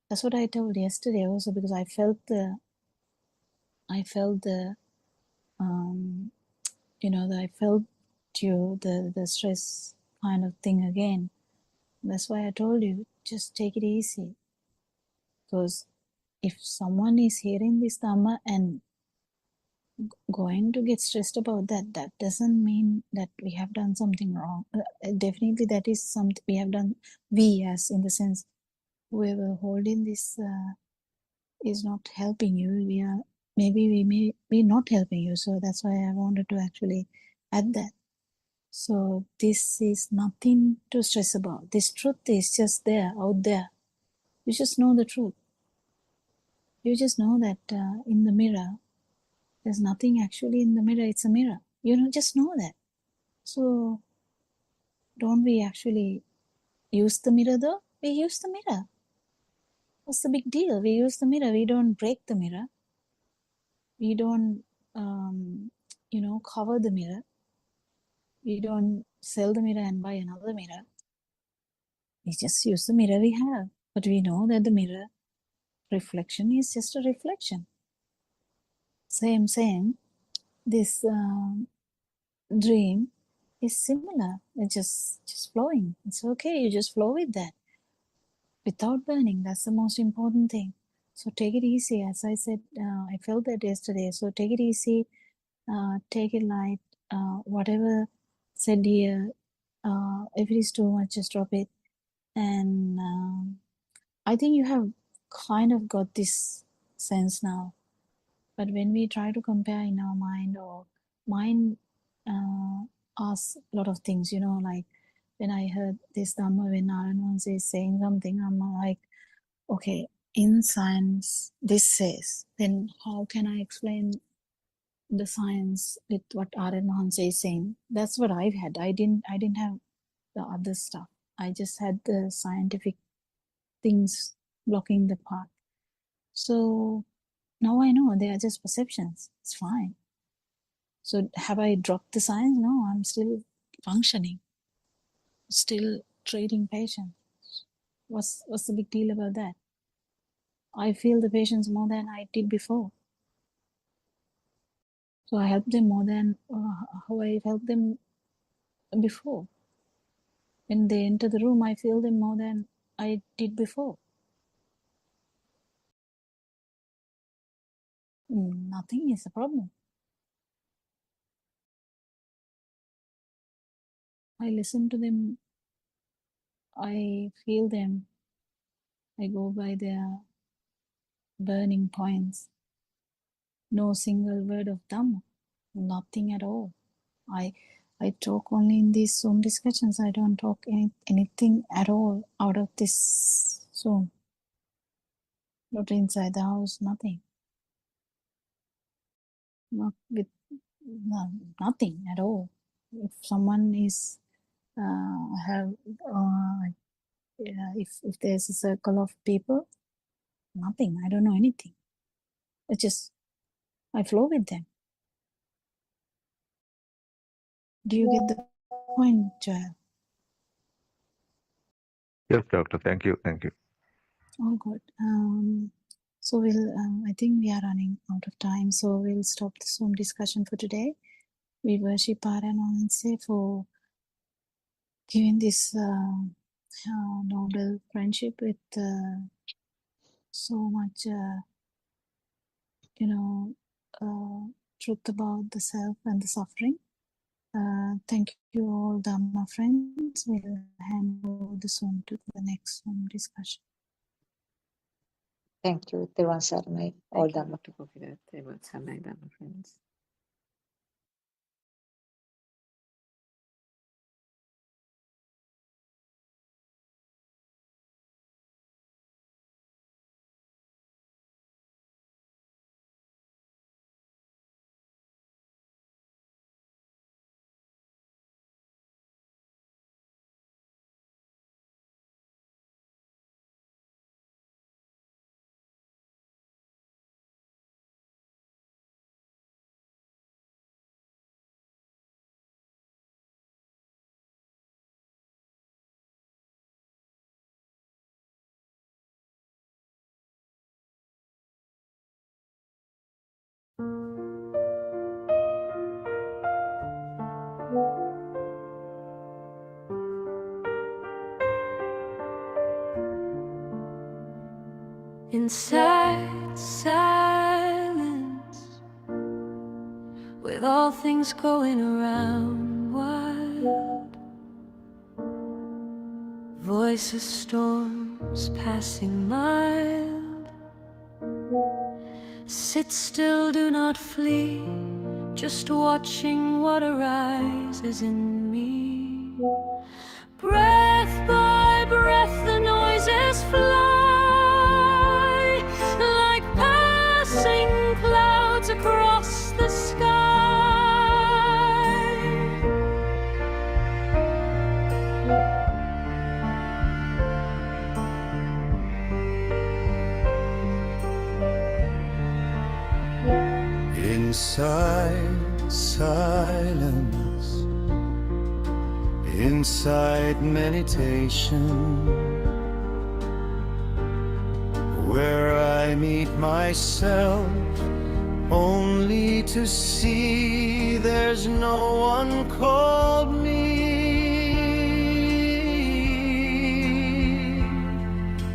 that's what I told yesterday also, because I felt the I felt the stress kind of thing again. That's why I told you, just take it easy. Because if someone is hearing this Dhamma and going to get stressed about that, that doesn't mean that we have done something wrong. Definitely that is something we have done, we as in the sense, whoever holding this is not helping you. We may be not helping you. So that's why I wanted to actually add that. So this is nothing to stress about. This truth is just there, out there. You just know the truth. You just know that in the mirror, there's nothing actually in the mirror. It's a mirror. Just know that. So don't we actually use the mirror though? We use the mirror. What's the big deal? We use the mirror. We don't break the mirror. We don't, cover the mirror. We don't sell the mirror and buy another mirror. We just use the mirror we have. But we know that the mirror reflection is just a reflection. Same. This dream is similar. It's just flowing. It's okay. You just flow with that without burning. That's the most important thing. So take it easy. As I said, I felt that yesterday. So take it easy. Take it light. Whatever said here, if it is too much, just drop it. And I think you have kind of got this sense now. But when we try to compare in our mind, or mind asks a lot of things, like when I heard this Dhamma, when Narayan is saying something, I'm like, okay, in science, this says, then how can I explain the science with what Aryan Mahansa is saying? That's what I've had. I didn't have the other stuff. I just had the scientific things blocking the path. So now I know they are just perceptions. It's fine. So have I dropped the science? No, I'm still functioning, still treating patients. What's the big deal about that? I feel the patients more than I did before. So I help them more than how I helped them before. When they enter the room, I feel them more than I did before. Nothing is a problem. I listen to them. I feel them. I go by their burning points. No single word of Dhamma. Nothing at all. I talk only in these Zoom discussions. I don't talk anything at all out of this Zoom. Not inside the house, nothing. Not with nothing at all. If someone is if there's a circle of people, nothing. I don't know anything. I flow with them. Do you get the point, Joel? Yes, doctor. Thank you. Thank you. All good. So I think we are running out of time, so we'll stop the Zoom discussion for today. We worship Paranonse for giving this noble friendship with so much, truth about the self and the suffering. Thank you all, Dhamma friends. We'll hand over the Zoom to the next Zoom discussion. Thank you. Tevan Saranai. All Thank you, Dhamma. Dr. Gopilat. Tevan Saranai, Dhamma friends. Inside silence, with all things going around, wild voices, storms passing mild. Sit still, do not flee, just watching what arises in me. Breath by breath the noises fly, like passing clouds across the sky. Inside silence, inside meditation, where I meet myself, only to see there's no one called me.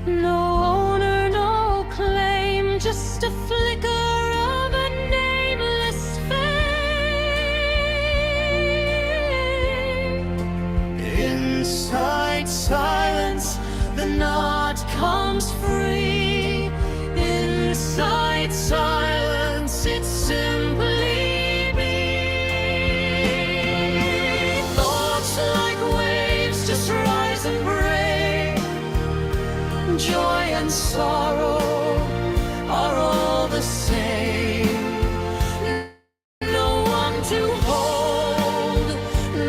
No owner, no claim, just a flicker of a nameless flame. Inside silence, the knot comes free. Inside silence, it's simply me. Thoughts like waves just rise and break. Joy and sorrow are all the same. No one to hold,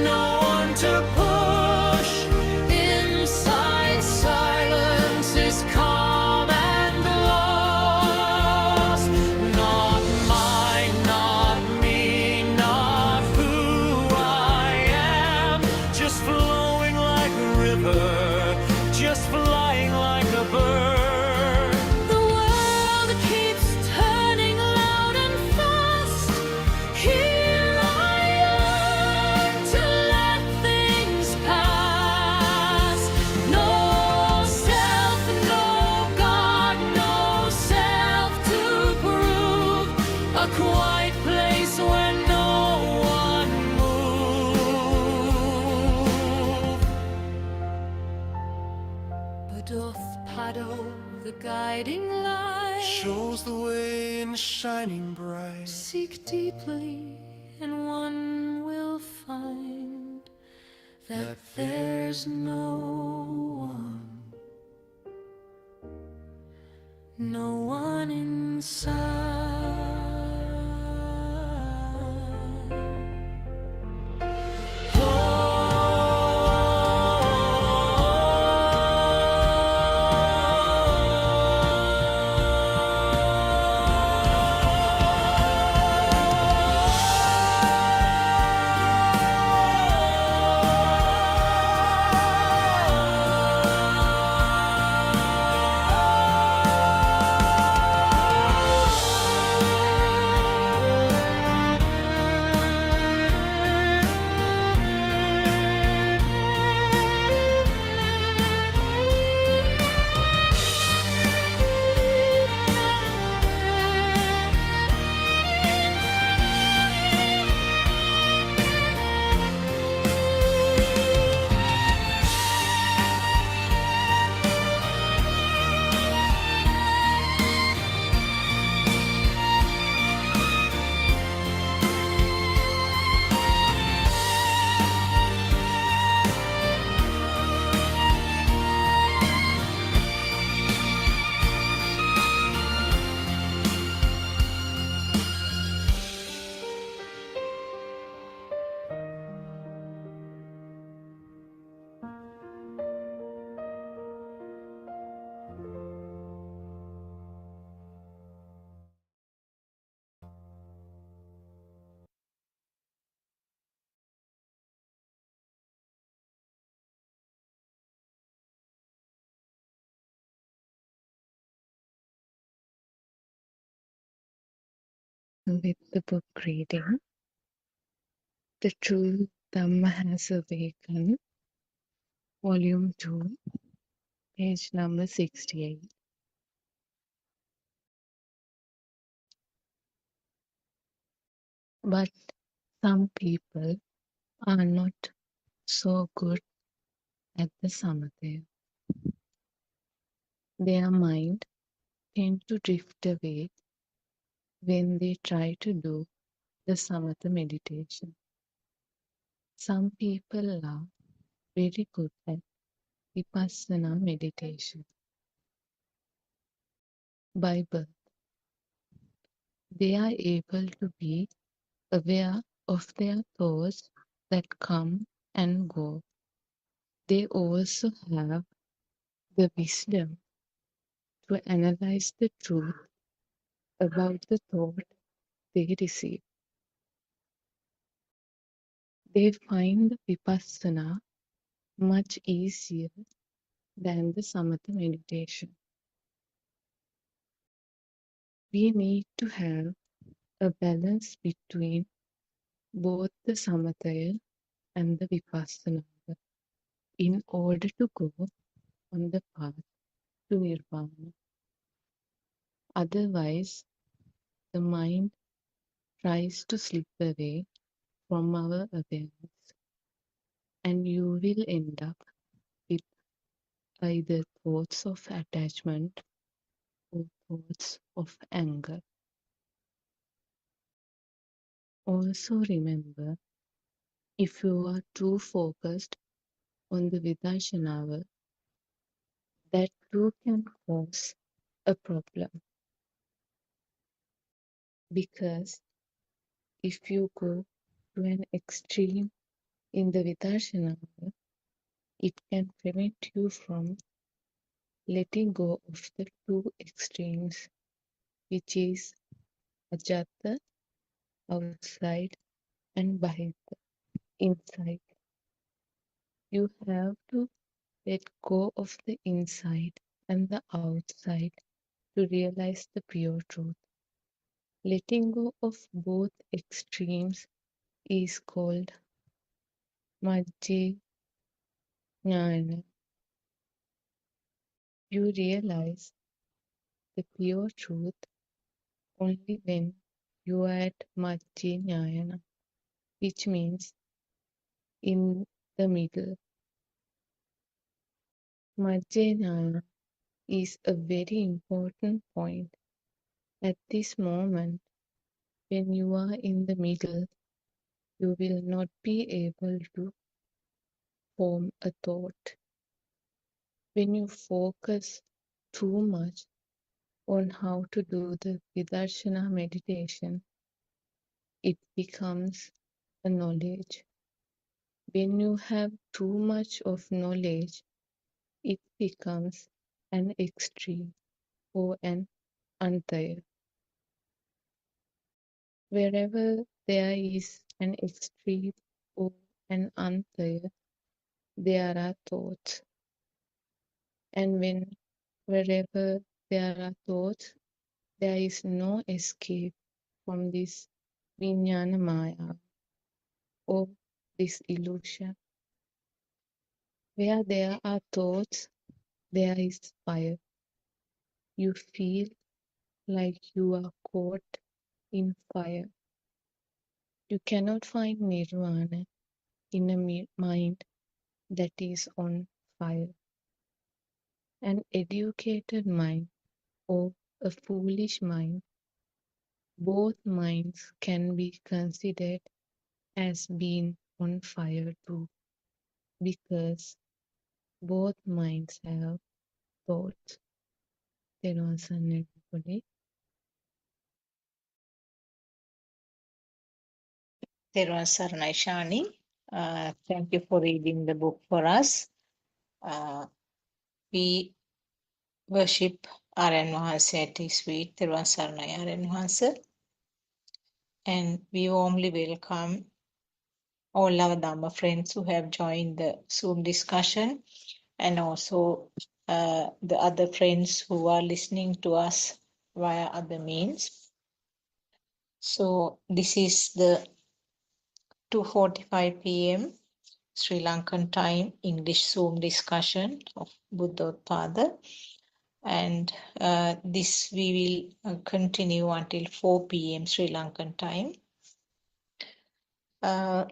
no one to push. Inside silence is calm and lost. Not mine, not me, not who I am. Just flowing like a river, just flying like a bird. The world keeps turning loud and fast. Here I am to let things pass. No self, no God, no self to prove. A quiet place where no one moves. Buddothpado, the guiding light, shows the way in shining bright. Seek deeply, and one will find that there's no one inside. With the book reading, The True Dhamma Has Awakened, Volume 2, page number 68. But some people are not so good at the samatha. Their mind tend to drift away when they try to do the samatha meditation. Some people are very good at vipassana meditation. By birth, they are able to be aware of their thoughts that come and go. They also have the wisdom to analyze the truth about the thought they receive. They find the vipassana much easier than the samatha meditation. We need to have a balance between both the samatha and the vipassana in order to go on the path to nirvana. Otherwise, the mind tries to slip away from our awareness, and you will end up with either thoughts of attachment or thoughts of anger. Also remember, if you are too focused on the Vipassana, that too can cause a problem, because if you go to an extreme in the Vipassana, it can prevent you from letting go of the two extremes, which is ajata, outside, and bahita, inside. You have to let go of the inside and the outside to realize the pure truth. Letting go of both extremes is called Majje Jnana. You realize the pure truth only when you are at Majje Jnana, which means in the middle. Majje Jnana is a very important point. At this moment, when you are in the middle, you will not be able to form a thought. When you focus too much on how to do the Vipassana meditation, it becomes a knowledge. When you have too much of knowledge, it becomes an extreme or an antaya. Wherever there is an extreme or an antaya, there are thoughts. And wherever there are thoughts, there is no escape from this Vijnana Maya or this illusion. Where there are thoughts, there is fire. You feel like you are caught in fire. You cannot find nirvana in a mind that is on fire. An educated mind or a foolish mind, both minds can be considered as being on fire too, because both minds have thoughts. Therwan everybody. Therwan Saranai Shani. Thank you for reading the book for us. We worship Aryan Mahansa at his feet, Therwan Saranai Aryan Mahansa, and we warmly welcome all our Dhamma friends who have joined the Zoom discussion, and also the other friends who are listening to us via other means. So this is the 2:45 p.m. Sri Lankan time English Zoom discussion of Buddothpado, and this we will continue until 4 p.m. Sri Lankan time. Uh,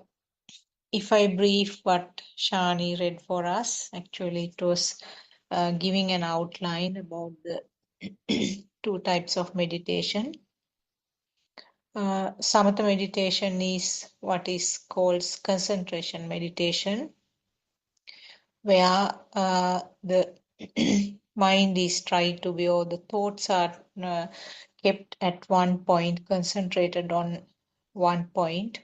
if I brief what Shani read for us, actually it was giving an outline about the two types of meditation. Samatha meditation is what is called concentration meditation, where the mind is tried to be, or the thoughts are kept at one point, concentrated on one point.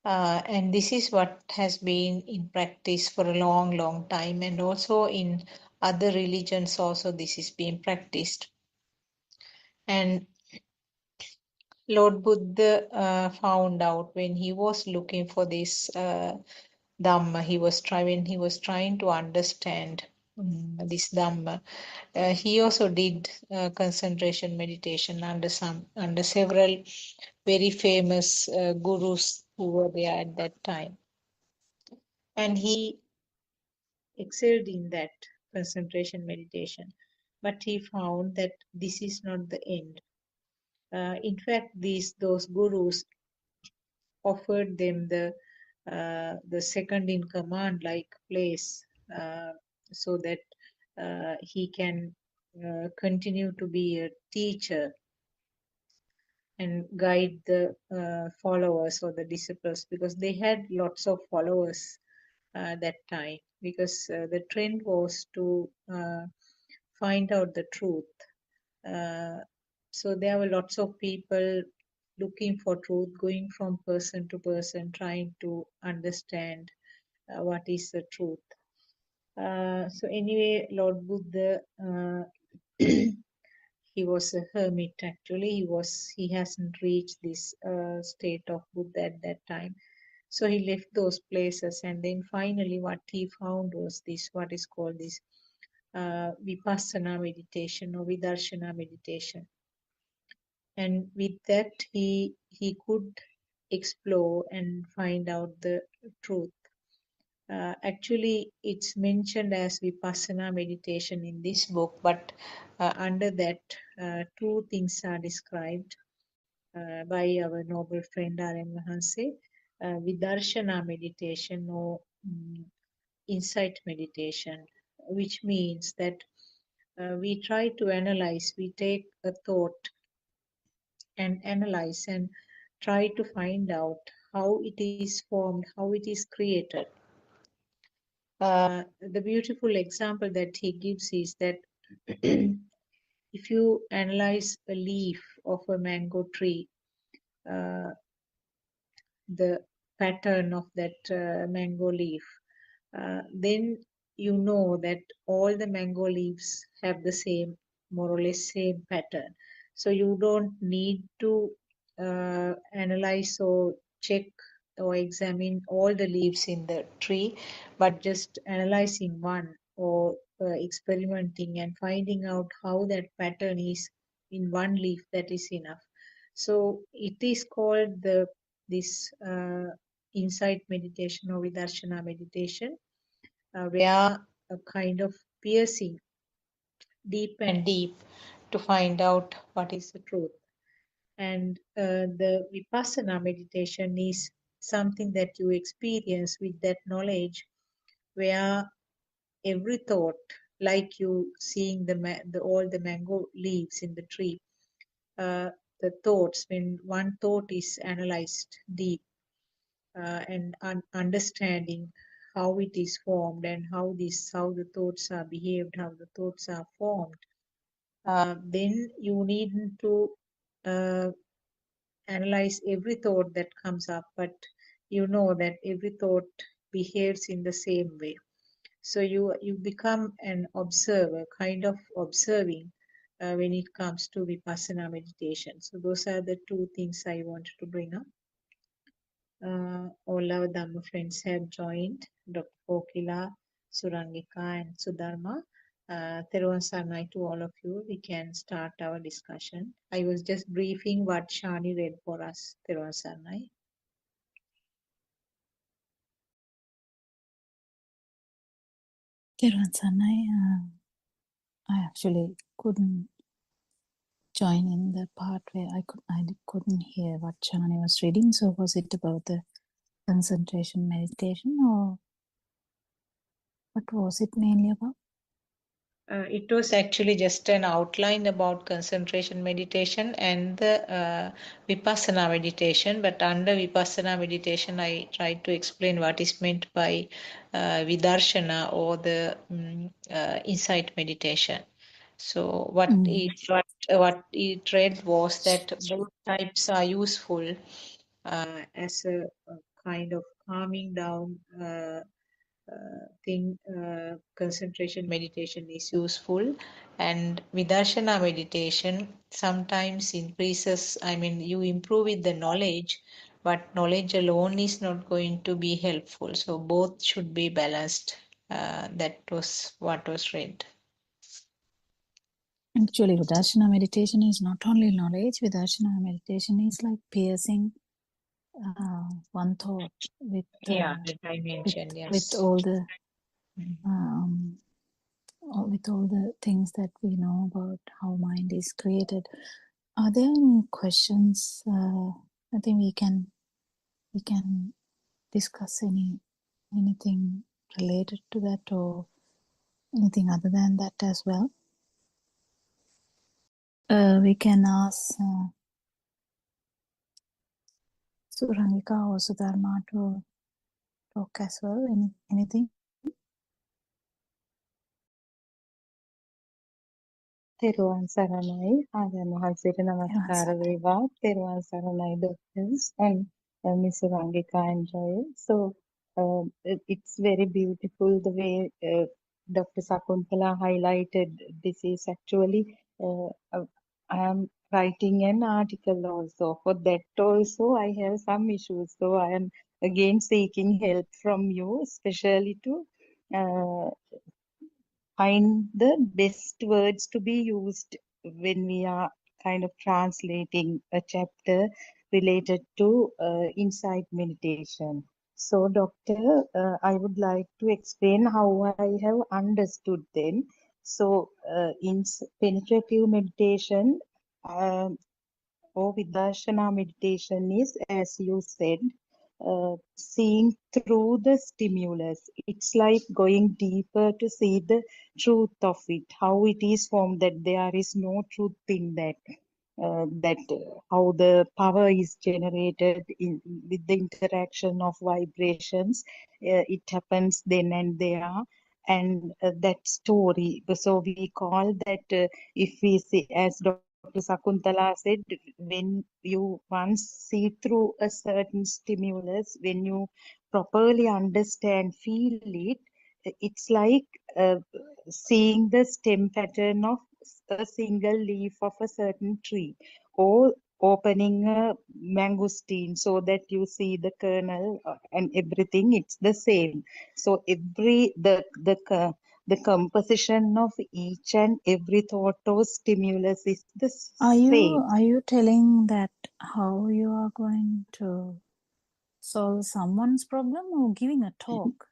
And this is what has been in practice for a long, long time. And also in other religions also this is being practiced. And Lord Buddha found out when he was looking for this Dhamma, he was trying to understand this Dhamma. He also did concentration meditation under several very famous gurus who were there at that time, and he excelled in that concentration meditation. But he found that this is not the end. In fact, those gurus offered them the second in command like place, so that he can continue to be a teacher and guide the followers or the disciples, because they had lots of followers that time, because the trend was to find out the truth. So there were lots of people looking for truth, going from person to person, trying to understand what is the truth. So anyway, Lord Buddha, he was a hermit actually. He hasn't reached this state of Buddha at that time. So he left those places, and then finally what he found was this, what is called this vipassana meditation or vidarshana meditation. And with that he could explore and find out the truth. Actually, it's mentioned as vipassana meditation in this book, but under that, two things are described by our noble friend R.M. Mahanse. Vidarshana meditation or insight meditation, which means that we try to analyze, we take a thought and analyze and try to find out how it is formed, how it is created. The beautiful example that he gives is that if you analyze a leaf of a mango tree, the pattern of that mango leaf, then you know that all the mango leaves have the same, more or less same pattern. So you don't need to analyze or check or examine all the leaves in the tree, but just analyzing one or experimenting and finding out how that pattern is in one leaf, that is enough. So it is called this insight meditation or vidarshana meditation, where a kind of piercing deep and deep to find out what is the truth. And the vipassana meditation is something that you experience with that knowledge, where every thought, like you seeing all the mango leaves in the tree, the thoughts, when one thought is analyzed deep, and understanding how it is formed and how the thoughts are behaved, how the thoughts are formed, then you need to analyze every thought that comes up, but you know that every thought behaves in the same way. So you become an observer, kind of observing when it comes to vipassana meditation. So those are the two things I wanted to bring up. All our Dhamma friends have joined, Dr. Kokila, Surangika, and Sudharma. Theruvan Sarnai to all of you. We can start our discussion. I was just briefing what Shani read for us. Theruvan Sarnai. Kiran Sanai, I actually couldn't join in the part where I couldn't hear what Chani was reading. So was it about the concentration meditation, or what was it mainly about? It was actually just an outline about concentration meditation and the Vipassana meditation. But under Vipassana meditation, I tried to explain what is meant by Vidarshana or the insight meditation. So what it read was that both types are useful as a kind of calming down thing. Concentration meditation is useful, and Vidarshana meditation sometimes increases, I mean, you improve with the knowledge, but knowledge alone is not going to be helpful. So both should be balanced. That was what was read. Actually, Vipassana meditation is not only knowledge. Vipassana meditation is like piercing one thought with Yeah, that I mentioned, with yes. all the with all the things that we know about how mind is created. Are there any questions? I think we can discuss anything related to that, or anything other than that as well. We can ask Surangika or Sudharma to talk as well. Anything? තෙරුවන් සරණයි ආර්යයන් වහන්සේට නමස්කාර වේවා. තෙරුවන් සරණයි doctors and Miss Rangika and Joy. So it's very beautiful the way Dr. Sakuntala highlighted. This is actually I am writing an article also. For that also I have some issues. So I am again seeking help from you, especially to find the best words to be used when we are kind of translating a chapter related to insight meditation. So, Doctor, I would like to explain how I have understood them. So, in penetrative meditation, or Vipassana meditation is, as you said, seeing through the stimulus. It's like going deeper to see the truth of it, how it is formed, that there is no truth in that. How the power is generated with the interaction of vibrations, it happens then and there, and that story. So we call that, if we see, as Dr. Sakuntala said, when you once see through a certain stimulus, when you properly understand, feel it, it's like seeing the stem pattern of a single leaf of a certain tree, or opening a mangosteen so that you see the kernel and everything. It's the same. So the composition of each and every thought or stimulus is the same. Are you telling that how you are going to solve someone's problem, or giving a talk?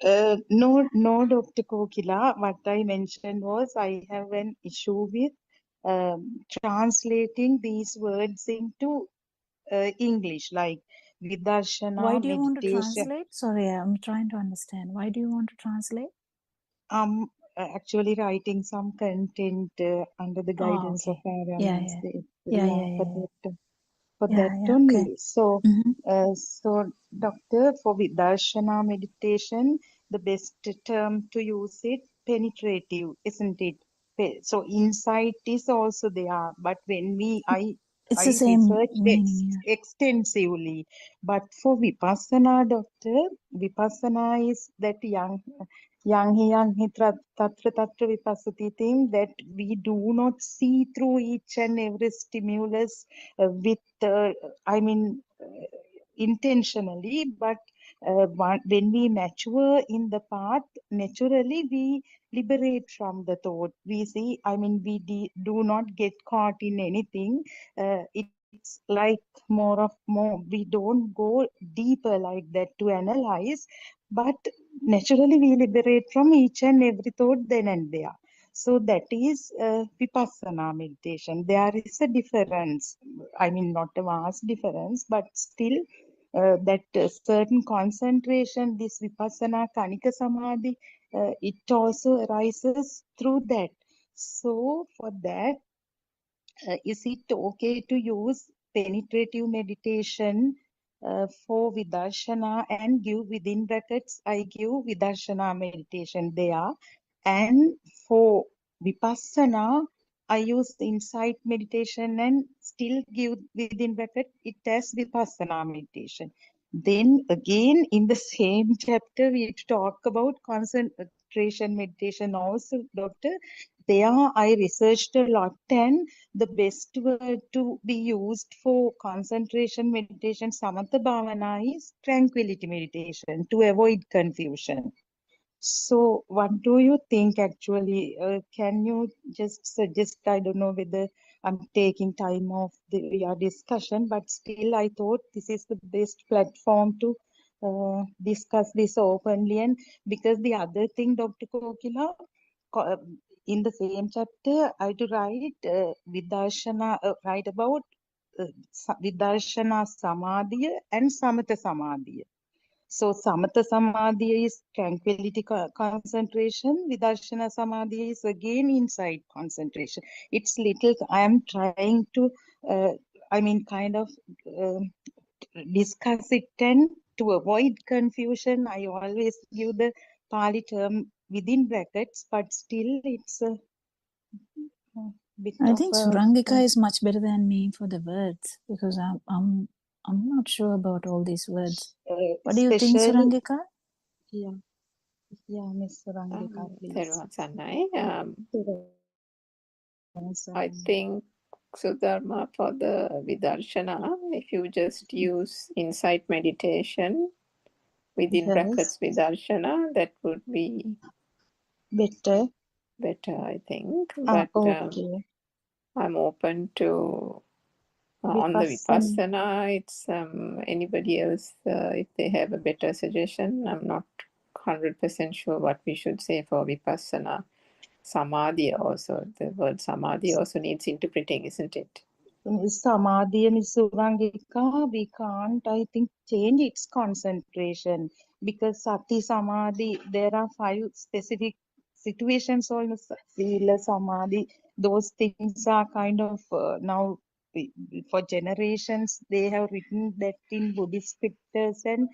No, Dr. Kokila. What I mentioned was I have an issue with translating these words into English, like Vidarshana, Why do you want to meditation. translate? Sorry, I'm trying to understand. Why do you want to translate? Actually writing some content under the guidance of Aryaman. For that only. Okay. So, so Doctor, for Vidarshana meditation, the best term to use it, penetrative, isn't it? So insight is also there, but when I the same meaning, extensively. But for Vipassana, Doctor, Vipassana is that young tatra tatra vipassati thing, that we do not see through each and every stimulus with intentionally, but when we mature in the path, naturally we liberate from the thought. We see, we do not get caught in anything. It's like more, we don't go deeper like that to analyze, but naturally we liberate from each and every thought then and there. So that is Vipassana meditation. There is a difference. Not a vast difference, but still that certain concentration, this vipassana kanika samadhi, it also arises through that. So for that, is it okay to use penetrative meditation for vidarshana and give within brackets, I give vidarshana meditation there. And for vipassana, I use the insight meditation and still give within bracket it as vipassana meditation. Then again in the same chapter we talk about concentration meditation also, doctor. There I researched a lot, and the best word to be used for concentration meditation, samatha bhavana, is tranquility meditation to avoid confusion. So, what do you think actually? Can you just suggest? I don't know whether I'm taking time off your discussion, but still, I thought this is the best platform to discuss this openly. And because the other thing, Dr. Kokila, co- in the same chapter, I to write Vidarshana, write about Vidarshana Samadhi and Samatha Samadhi. So Samatha Samadhi is tranquility concentration. Vidarshana Samadhi is again insight concentration. It's little, I am trying to, kind of discuss it, and to avoid confusion, I always give the Pali term within brackets, but still it's a bit I of think a... Surangika is much better than me for the words because I'm not sure about all these words. What do you think, special, Surangika? yeah, Miss Surangika, please. Therwan Sanai. I think Sudharma, for the Vidarshana, if you just use insight meditation within brackets Yes, Vidarshana, that would be better. I think. But Okay. I'm open to on the Vipassana. Vipassana. It's anybody else if they have a better suggestion. I'm not 100% sure what we should say for Vipassana. Samadhi also. The word Samadhi also needs interpreting, isn't it? Samadhi and Surangika, we can't, I think, change its concentration because Sati Samadhi, there are 5 specific situations on Sila Samadhi. Those things are kind of now for generations, they have written that in Buddhist scriptures, and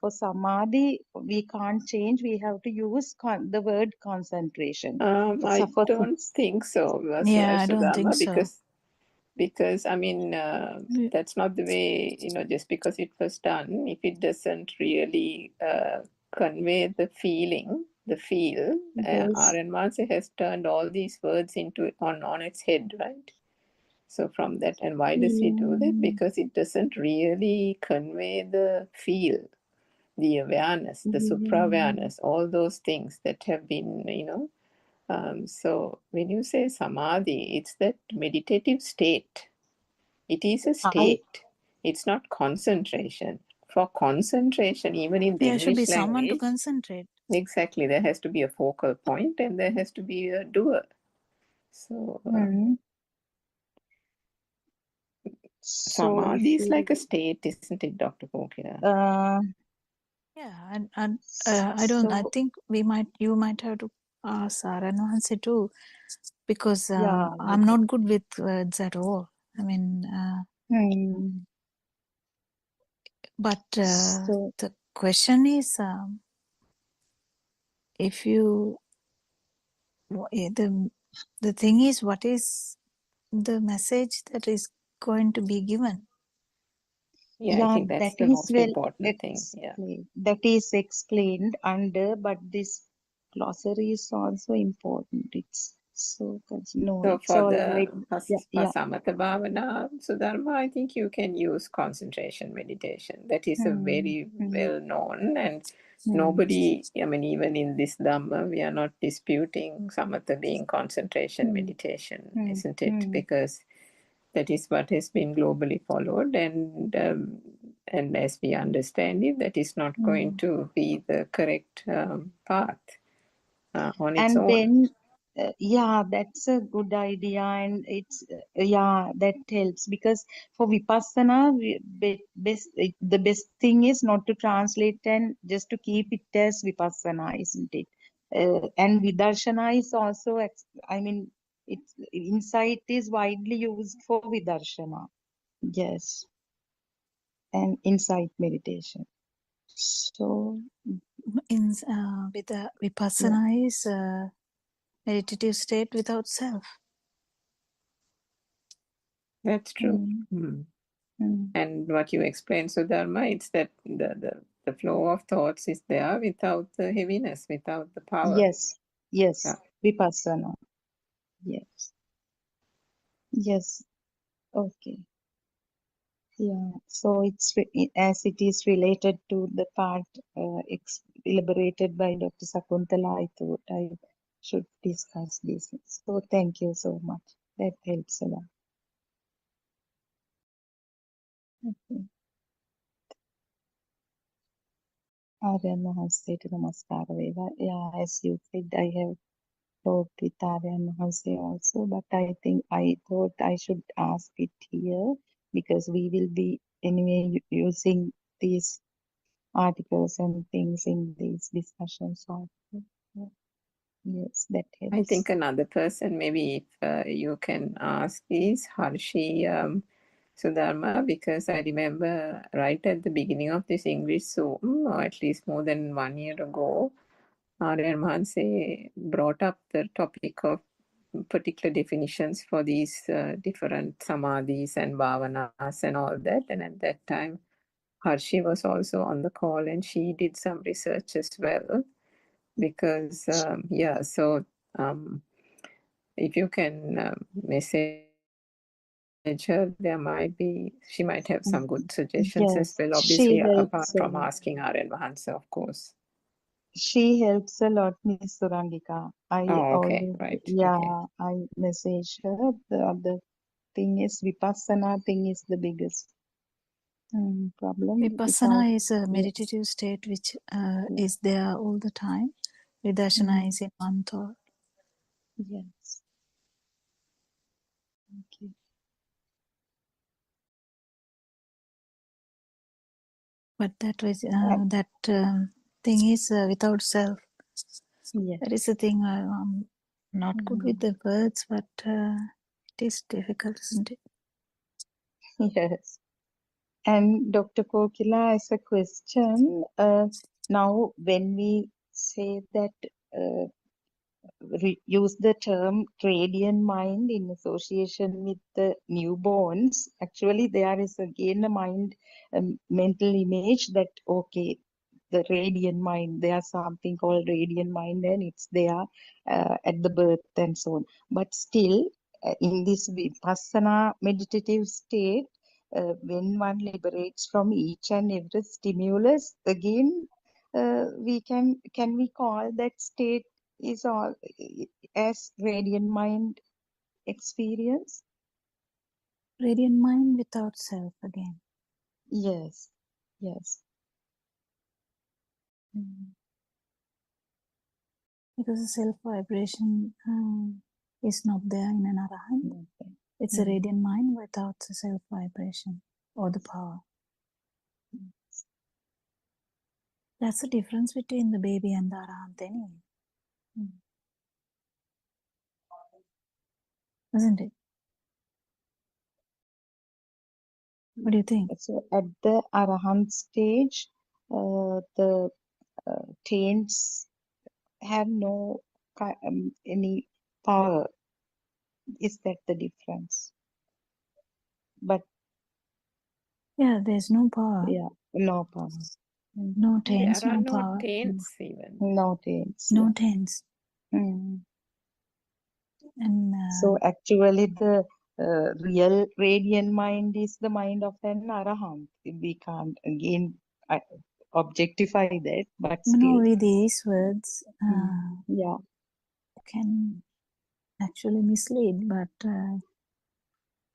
for Samadhi, we can't change, we have to use the word concentration. I don't think so, Yeah, I don't think Sudama, so. because I mean Mm. that's not the way, just because it was done, if it doesn't really convey the feeling, the feel, Yes. R.N. Manse has turned all these words into on its head, right? So from that, and why does he do that? Mm, Because it doesn't really convey the feel, the awareness, the mm. supra-awareness, all those things that have been, so when you say samadhi, it's that meditative state. It is a I state. It's not concentration. For concentration, even in the There should be English someone to language, concentrate. exactly, there has to be a focal point and there has to be a doer. So mm. So if samadhi is like we a state, isn't it, Dr. Kokira? Yeah, and I so think you might have to ask Saranwansi too because yeah, I'm not good with words at all. I mean, mm. but So the question is, if you the thing is, what is the message that is going to be given? Yeah, I yeah, think that's that the is most well important thing. Yeah. explained. That is explained under, but this glossary is also important. It's so no, So it's for all the right. Yeah, yeah. Samatha Bhavana, Sudharma, I think you can use concentration meditation. That is a Hmm. very Hmm. well known, and Hmm. nobody, I mean, even in this Dhamma, we are not disputing Samatha being concentration Hmm. meditation, Hmm. isn't it? Hmm. Because that is what has been globally followed, and as we understand it, that is not going Hmm. to be the correct path on its And own. then Yeah, that's a good idea, and it's yeah, that helps because for Vipassana, the best thing is not to translate and just to keep it as Vipassana, isn't it? And Vidarshana is also, I mean, it's insight is widely used for Vidarshana. Yes, and insight meditation. So With the yeah. Vipassana is meditative state without self. That's true. Mm, mm. And what you explained, Sudharma, it's that the flow of thoughts is there without the heaviness, without the power. Yes, yes, Yeah. Vipassana. Yes, yes. Okay. Yeah. So as it is related to the part elaborated by Dr. Sakuntala, I thought I should discuss this. So thank you so much. That helps a lot. Okay. ආර්යයන් වහන්සේට නමස්කාර වේවා. Yeah, as you said, I have talked with ආර්යයන් වහන්සේ also, but I think I thought I should ask it here because we will be anyway using these articles and things in these discussions also. Yeah. Yes, that I helps. think another person, maybe if you can ask, is Harshi Sudharma, because I remember right at the beginning of this English Zoom, or at least more than 1 year ago, Aryan Manse brought up the topic of particular definitions for these different samadhis and bhavanas and all that. And at that time, Harshi was also on the call and she did some research as well. Because, yeah, so if you can message her, she might have some good suggestions as Yes, well, she obviously, apart helps a from lot. asking Aryan Mahansa, of course. She helps a lot, Miss Surangika. I Oh, okay, already, right. Okay. yeah, I messaged her. The other thing is Vipassana thing is the biggest problem because Vipassana is a yes, meditative state which yeah, is there all the time. Vidarshana is in one thought. yes. Okay. But that thing is without self. Yes. That is the thing. I'm not good with the words, but it is difficult, isn't it? Yes. And Dr. Kokila, as a question, now when we say that use the term radiant mind in association with the newborns, actually there is again a mind, mental image that, okay, the radiant mind, there's something called radiant mind and it's there at the birth and so on. But still, in this Vipassana meditative state, when one liberates from each and every stimulus, again, can we call that state is all as radiant mind experience? Radiant mind without self again. Yes, yes. Because the self vibration is not there in an arahant. Okay. It's a radiant mind without the self vibration or the power. That's the difference between the baby and the arahant anyway. Isn't it? What do you think? So at the arahant stage, the taints have no any power. Is that the difference? But Yeah, there's no power. yeah, no power. No taints, There are no no power. taints even. No taints. No Yeah. taints. And So actually, the real radiant mind is the mind of an arahant. We can't again objectify that, but still, with these words yeah, can actually mislead, but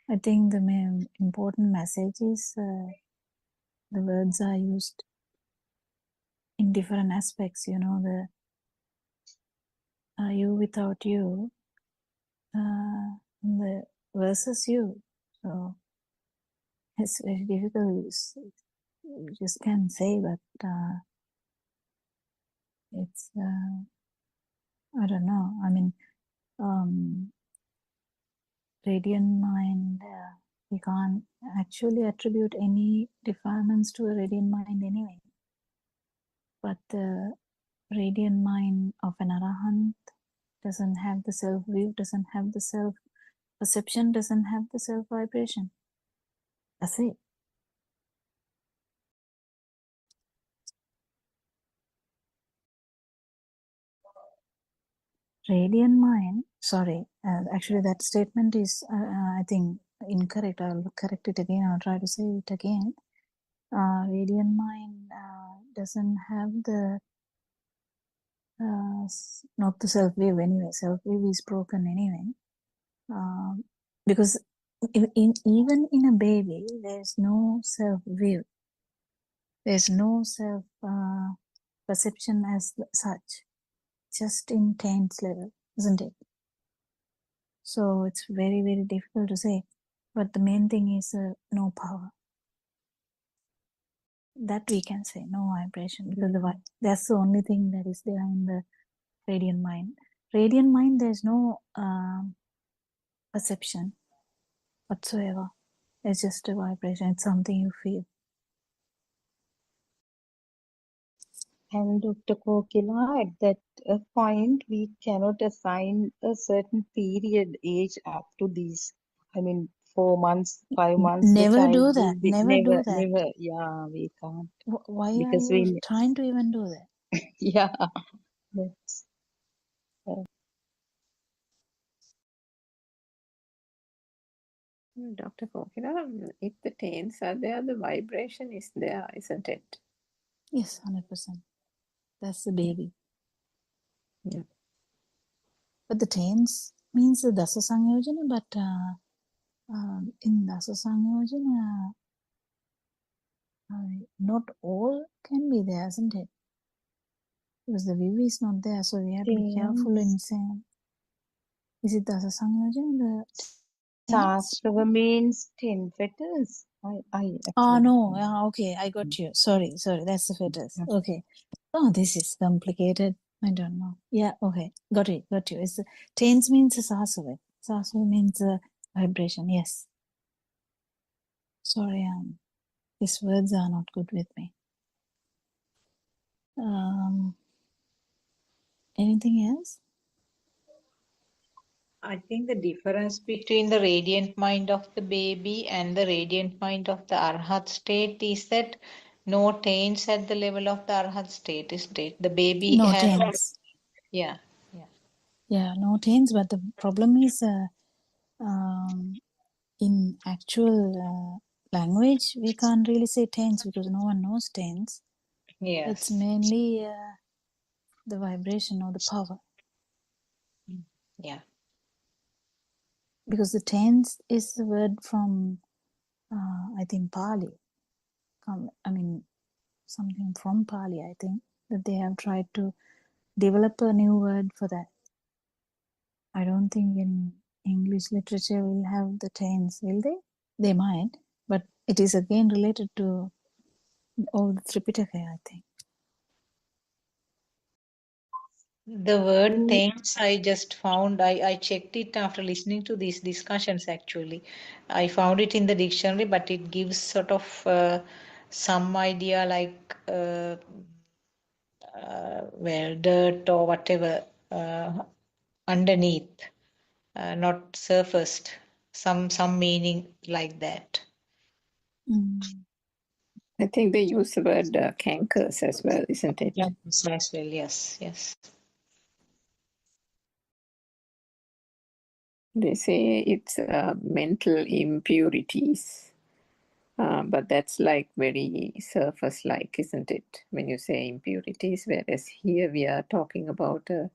I think the main important message is the words are used in different aspects. You know, you without you, the versus you. So it's very difficult. You just can't say, but it's I don't know. I mean, radiant mind. We can't actually attribute any defilements to a radiant mind anyway. But the radiant mind of an arahant doesn't have the self view, doesn't have the self perception, doesn't have the self vibration. That's it. Radiant mind, sorry, actually that statement is, I think, incorrect. I'll correct it again. I'll try to say it again. Radiant mind doesn't have the, not the self view anyway. Self view is broken anyway. Because even in a baby, there's no self view. There's no self perception as such, just in taints level, isn't it? So it's very, very difficult to say. But the main thing is no power. That we can say, no vibration, because that's the only thing that is there in the radiant mind. Radiant mind, there's no perception whatsoever. It's just a vibration. It's something you feel. And Dr. Kokila, at that point, we cannot assign a certain period age up to these. I mean, 4 months, 5 months, the Never child do will that. be Never do that. never. Yeah, we can't Why are because you trying to even do that? yeah, that's Dr. Kokila, if the taints are there, the vibration is there, isn't it? Yes, 100%. That's the baby. Yeah. But the taints means the Dasa Sangyojana, but in Dasa Sangyojana, not all can be there, isn't it? Because the view is not there, so we have to be careful in saying, is it Dasa Sangyojana, the taints? Sasava means 10 fetters. I Oh, actually. no. Okay, I got you. Sorry. That's the fetters. Okay. Oh, this is complicated. I don't know. Yeah, okay. Got you. It's taints means sasava. Sasava means vibration. Yes. Sorry, these words are not good with me. Anything else? I think the difference between the radiant mind of the baby and the radiant mind of the Arhat state is that no taints at the level of the Arhat state, isn't it? The baby No has, taints. yeah. Yeah, no taints. But the problem is in actual language, we can't really say taints because no one knows taints. It's Yes. mainly the vibration or the power. Yeah. Because the taints is the word from, I think, Pali. Something from Pali, I think, that they have tried to develop a new word for that. I don't think in English literature will have the taints, will they? They might, but it is again related to all the Tripitaka, I think. The word taints I just found, I checked it after listening to these discussions actually. I found it in the dictionary, but it gives sort of some idea like, well, dirt or whatever underneath, not surfaced. Some meaning like that. I think they use the word cankers as well, isn't it? Yes, as well, yes. They say it's mental impurities, but that's like very surface-like, isn't it? When you say impurities, whereas here we are talking about a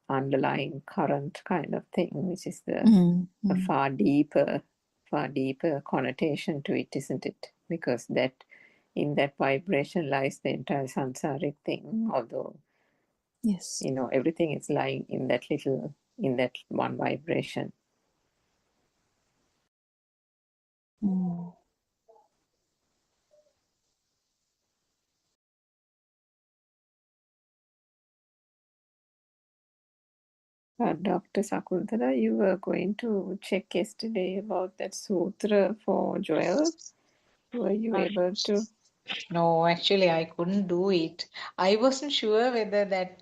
underlying current kind of thing, which is a far deeper connotation to it, isn't it? Because that in that vibration lies the entire samsaric thing, although Yes. You know, everything is lying in that little, in that one vibration. Mm. Dr. Sakuntala, you were going to check yesterday about that sutra for Joel. Were you Uh, able to? no, actually, I couldn't do it. I wasn't sure whether that,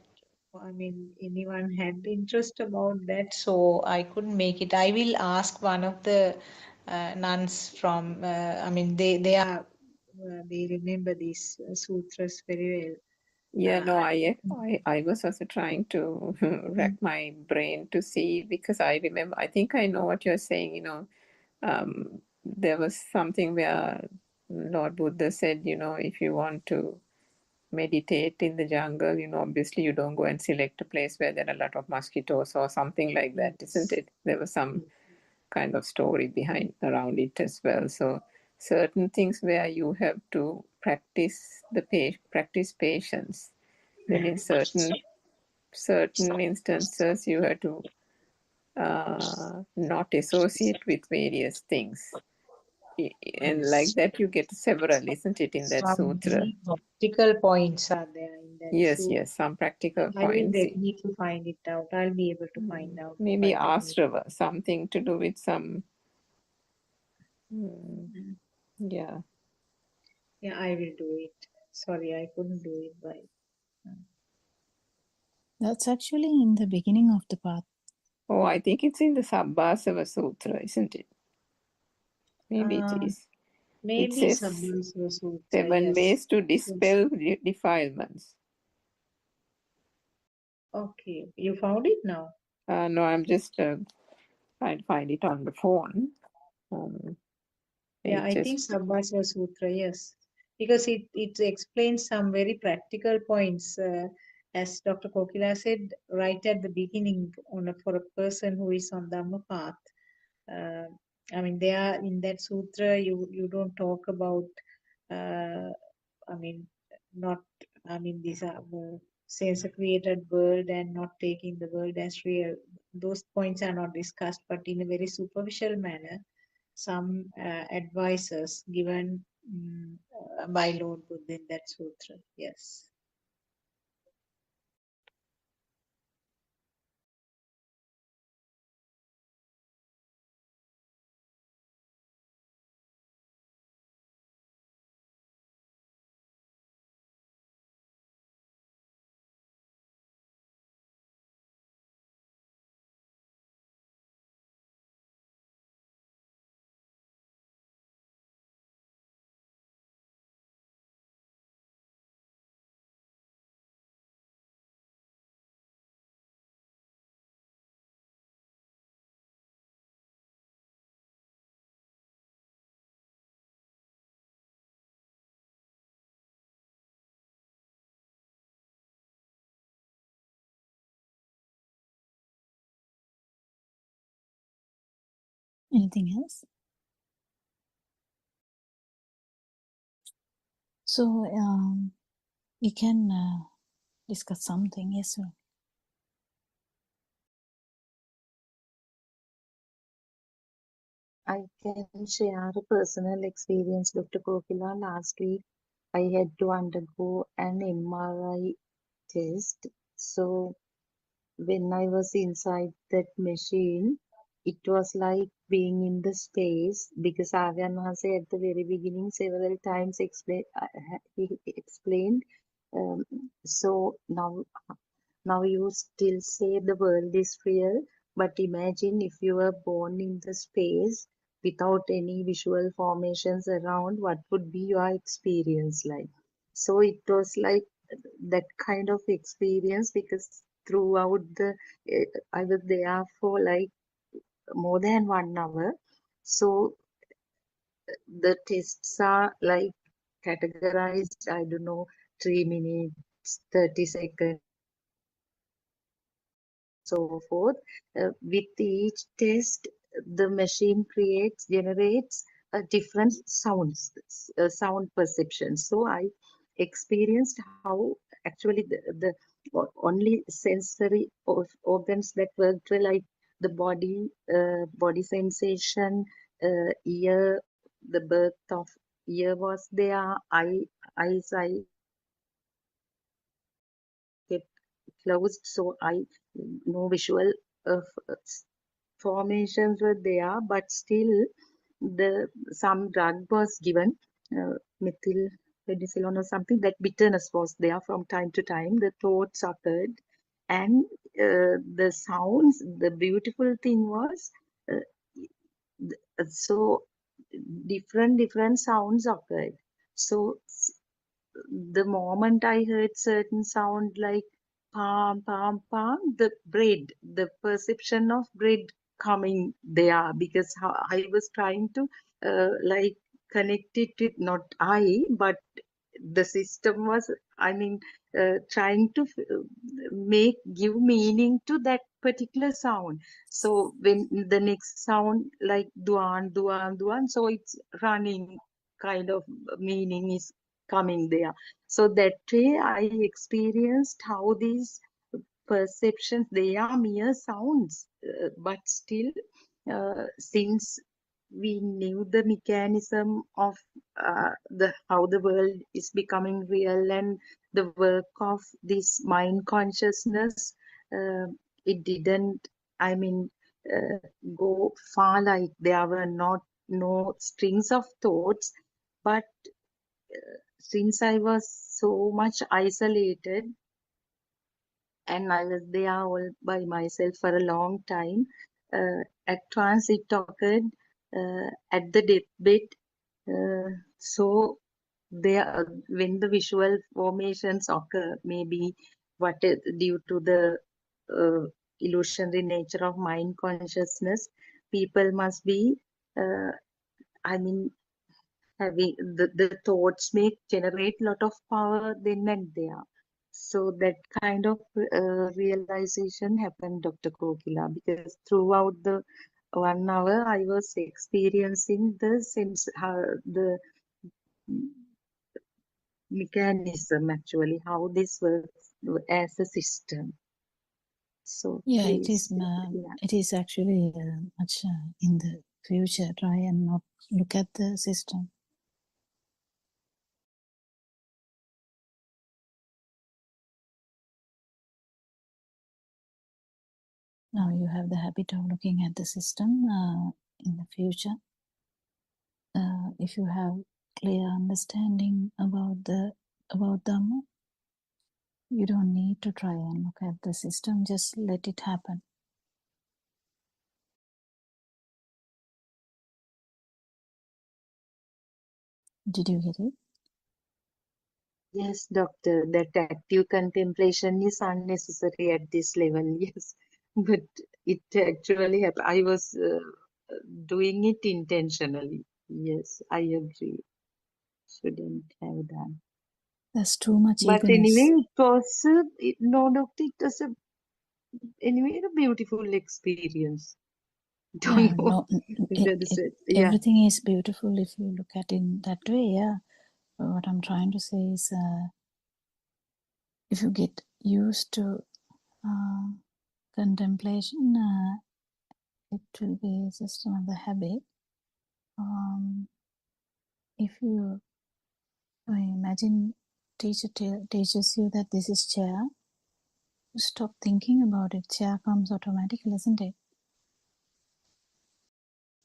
I mean, anyone had interest about that, so I couldn't make it. I will ask one of the nuns from, I mean, they are, they remember these sutras very well. Yeah, no, I, I was also trying to rack my brain to see, because I remember, I think I know what you're saying, you know. There was something where Lord Buddha said, you know, if you want to meditate in the jungle, you know, obviously you don't go and select a place where there are a lot of mosquitoes or something like that, isn't it? There was some kind of story behind around it as well. So certain things where you have to practice practice patience. Then in certain instances you have to not associate with various things. And like that you get several, isn't it, in that some sutra? very practical points are there in that Yes, sutra. yes, some practical I will points. definitely find it out. I'll be able to find out Maybe by tomorrow. ashrava, something to do with some, yeah. Yeah, I will do it. Sorry, I couldn't do it by. That's actually in the beginning of the path. Oh, I think it's in the Sabbasava Sutra, isn't it? Maybe it Um, is. It maybe says Sabbalsva Sutra, 7 yes. ways to Yes. dispel defilements. Okay, you found it now? No, I'm just trying to find it on the phone. Yeah, It I think just, Sabbalsva Sutra, yes. Because it explains some very practical points. As Dr. Kokila said right at the beginning, for a person who is on Dhamma path. Uh, I mean, there in that sutra, you don't talk about, I mean, not, I mean, these are sense created world and not taking the world as real. Those points are not discussed, but in a very superficial manner, some advices given by Lord Buddha in that sutra. Yes. Anything else? So we can discuss something. Yes, sir. I can share a personal experience, Dr. Kokila. Last week, I had to undergo an MRI test. So when I was inside that machine, it was like being in the space because Avyan Mahase at the very beginning several times he explained. Um, so now you still say the world is real, but imagine if you were born in the space without any visual formations around, what would be your experience like? So it was like that kind of experience because throughout I was there for like more than 1 hour. So the tests are like categorized, I don't know, 3 minutes, 30 seconds, so forth. With each test, the machine generates a different sound perception. So I experienced how actually the only sensory organs that worked well, like the body sensation, ear, the birth of ear was there, eyes I get closed, so I no visual uh, formations were there, but still some drug was given, methyl penicillin or something. That bitterness was there from time to time. The thoughts occurred, and the sounds. The beautiful thing was, uh, so different sounds occurred. So the moment I heard certain sound like palm, palm, palm, the bread, the perception of bread coming there, because I was trying to like connect it with not I, but the system was, I mean, trying to give meaning to that particular sound. So when the next sound like duan, duan, duan, so it's running kind of meaning is coming there. So that way I experienced how these perceptions, they are mere sounds, but still, since we knew the mechanism of the how the world is becoming real and the work of this mind consciousness, uh, it didn't, I mean, uh, go far, like there were not no strings of thoughts, but since I was so much isolated and I was there all by myself for a long time, at once it occurred at the deathbed. So there, when the visual formations occur, maybe due to the illusionary nature of mind consciousness, people must be, uh, I mean, having the thoughts may generate lot of power then and there. So that kind of realization happened, Dr. Kokila, because throughout the 1 hour I was experiencing the sense, the mechanism actually, how this works as a system. So Yeah, please, yeah. it is actually much in the future. Try and not look at the system. Now you have the habit of looking at the system in the future. If you have clear understanding about Dhamma, you don't need to try and look at the system. Just let it happen. Did you get it? Yes, doctor, that active contemplation is unnecessary at this level. Yes, but it actually happened. I was doing it intentionally. Yes, I agree. Shouldn't have done. There's too much But anyway, eagerness. it was, no, doctor, it was anyway a beautiful experience. Yeah, Don't know no, whether this yeah. everything is beautiful if you look at it in that way. Yeah, but what I'm trying to say is, if you get used to contemplation, it will be just another habit. If you imagine teacher teaches you that this is chair, you stop thinking about it. Chair comes automatically, isn't it?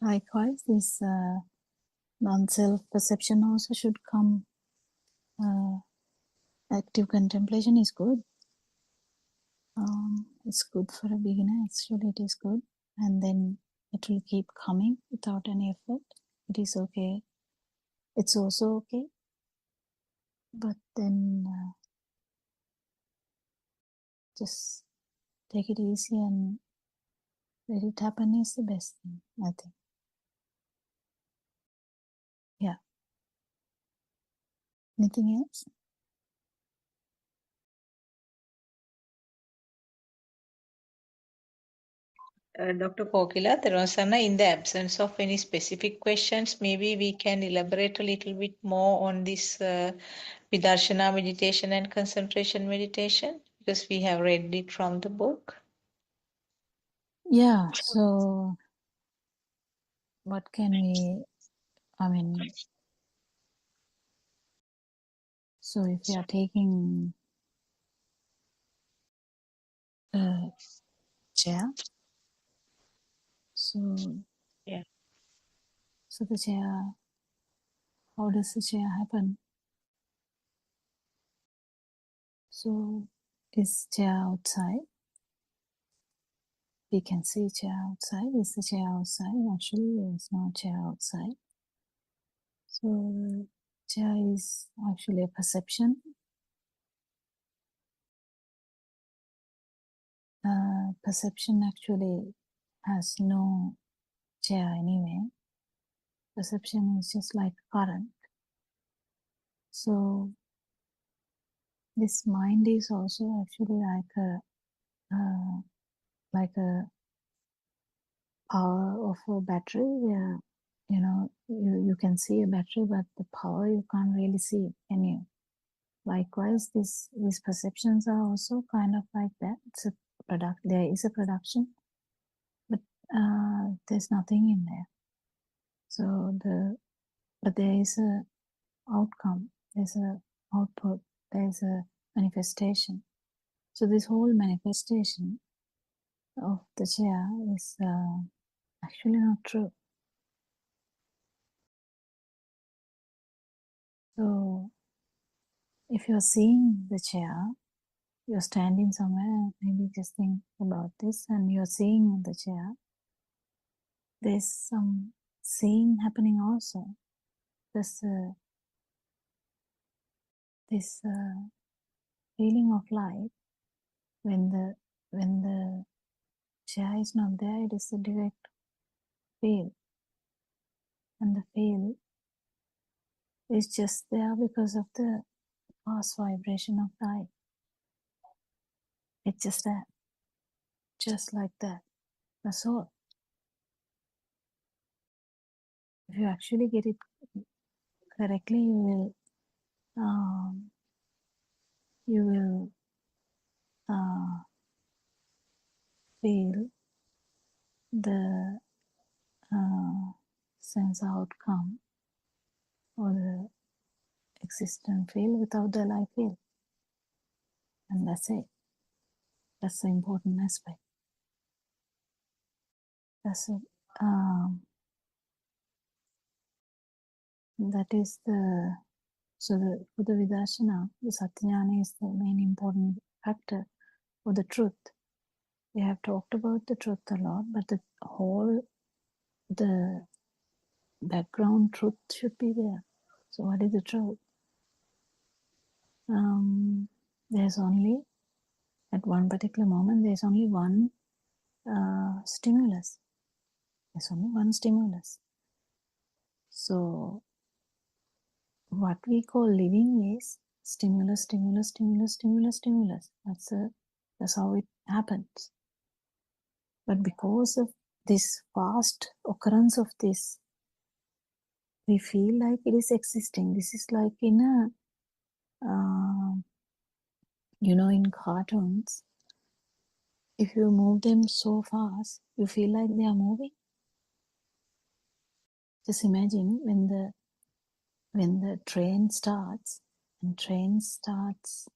Likewise, this non-self perception also should come. Active contemplation is good. It's good for a beginner. Actually, it is good, and then it will keep coming without any effort. It is okay. It's also okay, but then just take it easy and let it happen is the best thing, I think. Yeah. Anything else? Dr. Kokila, Therosana, in the absence of any specific questions, maybe we can elaborate a little bit more on this Vidarshana meditation and concentration meditation, because we have read it from the book. Yeah, so what can we, I mean, so if we are taking a chair, so Yeah. so the chair, how does the chair happen? So is chair outside? We can see chair outside. Is the chair outside? Actually, there is no chair outside. So chair is actually a perception. Perception actually has no chair anyway. Perception is just like current. So this mind is also actually like a power of a battery where you can see a battery, but the power you can't really see, can you? Likewise, these perceptions are also kind of like that. It's a product. There is a production, but there's nothing in there. So but there is a outcome. There's a output. There's a manifestation. So this whole manifestation of the chair is actually not true. So if you're seeing the chair, you're standing somewhere, maybe just think about this, and you're seeing the chair, there's some seeing happening also. There's this feeling of light when the chair is not there, it is a direct feel. And the feel is just there because of the past vibration of light. It's just that. Just like that. That's all. If you actually get it correctly, you will feel the sense outcome or the existent feel without the light feel. And that's it. That's the important aspect. That's it. That is the for the Vidarshana, the Satyajnana is the main important factor for the truth. We have talked about the truth a lot, but the background truth should be there. So what is the truth? There's only, at one particular moment, there's only one stimulus. There's only one stimulus. So what we call living is stimulus, stimulus, stimulus, stimulus, stimulus. That's how it happens. But because of this fast occurrence of this, we feel like it is existing. This is like in in cartoons, if you move them so fast, you feel like they are moving. Just imagine when the train starts and train starts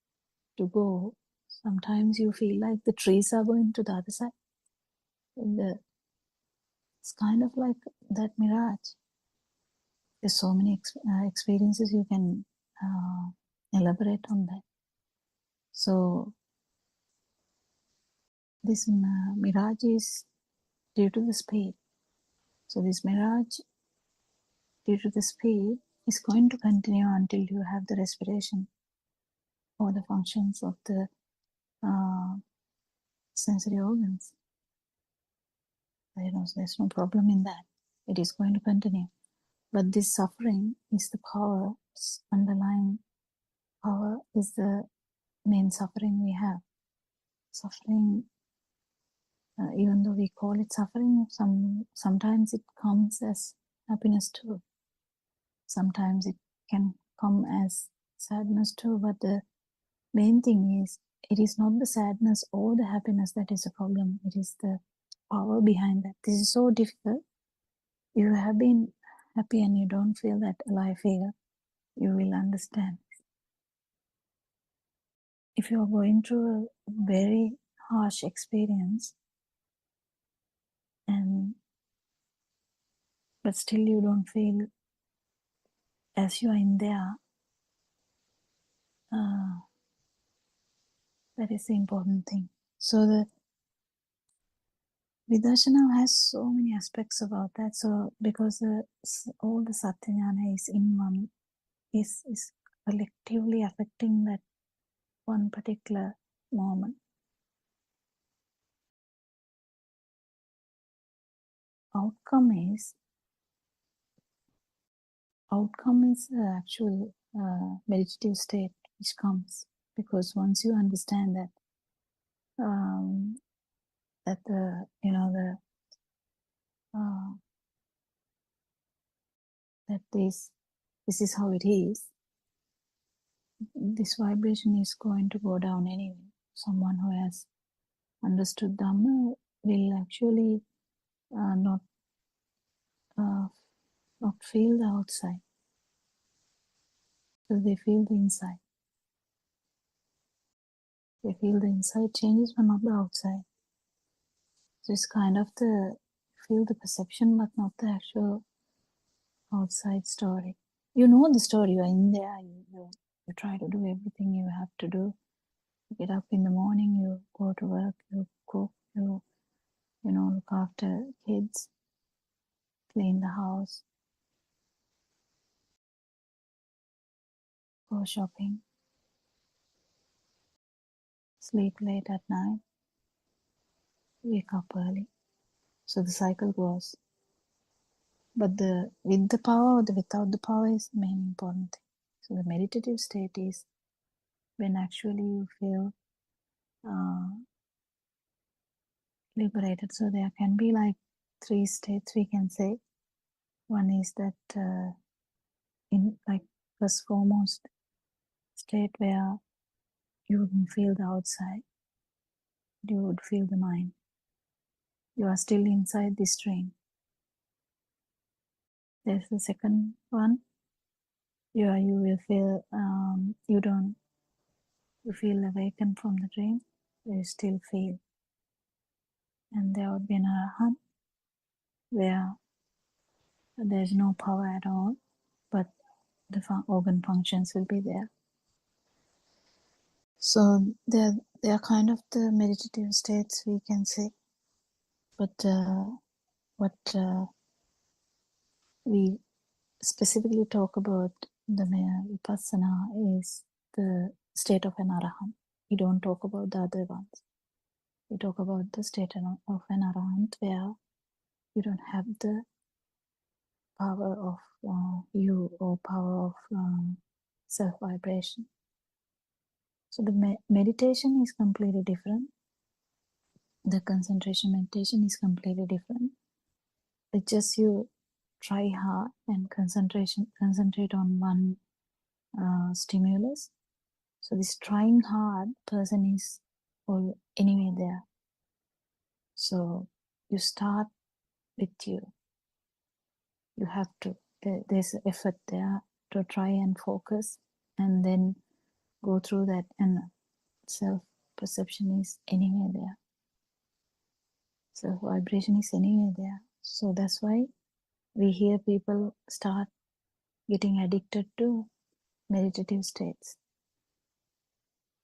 to go, sometimes you feel like the trees are going to the other side. It's kind of like that mirage. There's so many experiences you can elaborate on that. So this mirage is due to the speed. So this mirage due to the speed is going to continue until you have the respiration or the functions of the sensory organs. There's no problem in that. It is going to continue. But this suffering is the power, underlying power is the main suffering we have. Suffering, even though we call it suffering, sometimes it comes as happiness too. Sometimes it can come as sadness too, but the main thing is it is not the sadness or the happiness that is a problem. It is the power behind that. This is so difficult. You have been happy and you don't feel that alive figure, you will understand. If you are going through a very harsh experience and but still you don't feel as you are in there, that is the important thing. So the Vidarsana has so many aspects about that. So because all the Satyajnana is in one, is collectively affecting that one particular moment. Outcome is the actual meditative state which comes, because once you understand that that the that this is how it is, this vibration is going to go down anyway. Someone who has understood Dhamma will actually not feel the outside, because they feel the inside. They feel the inside changes, but not the outside. So it's kind of feel the perception, but not the actual outside story. You know the story. You are in there. You try to do everything you have to do. You get up in the morning. You go to work. You cook. You look after kids. Clean the house. Go shopping. Sleep late at night. Wake up early. So the cycle goes. But with the power or without the power is the main important thing. So the meditative state is when actually you feel liberated. So there can be like 3 states we can say. One is that in like first foremost state where you wouldn't feel the outside, you would feel the mind. You are still inside this train. There's the second one. You will feel you feel awakened from the dream. You still feel. And there would be an arahant where there's no power at all, but the organ functions will be there. So they are kind of the meditative states we can say. But what we specifically talk about the vipassana is the state of an arahant. We don't talk about the other ones. We talk about the state of an arahant where you don't have the power of you or power of self-vibration. So the meditation is completely different. The concentration meditation is completely different. It's just you try hard and concentrate on one stimulus. So this trying hard person is all anyway there. So you start with you. You have to, there's effort there to try and focus and then go through that, and self-perception is anywhere there. Self-vibration is anywhere there. So that's why we hear people start getting addicted to meditative states.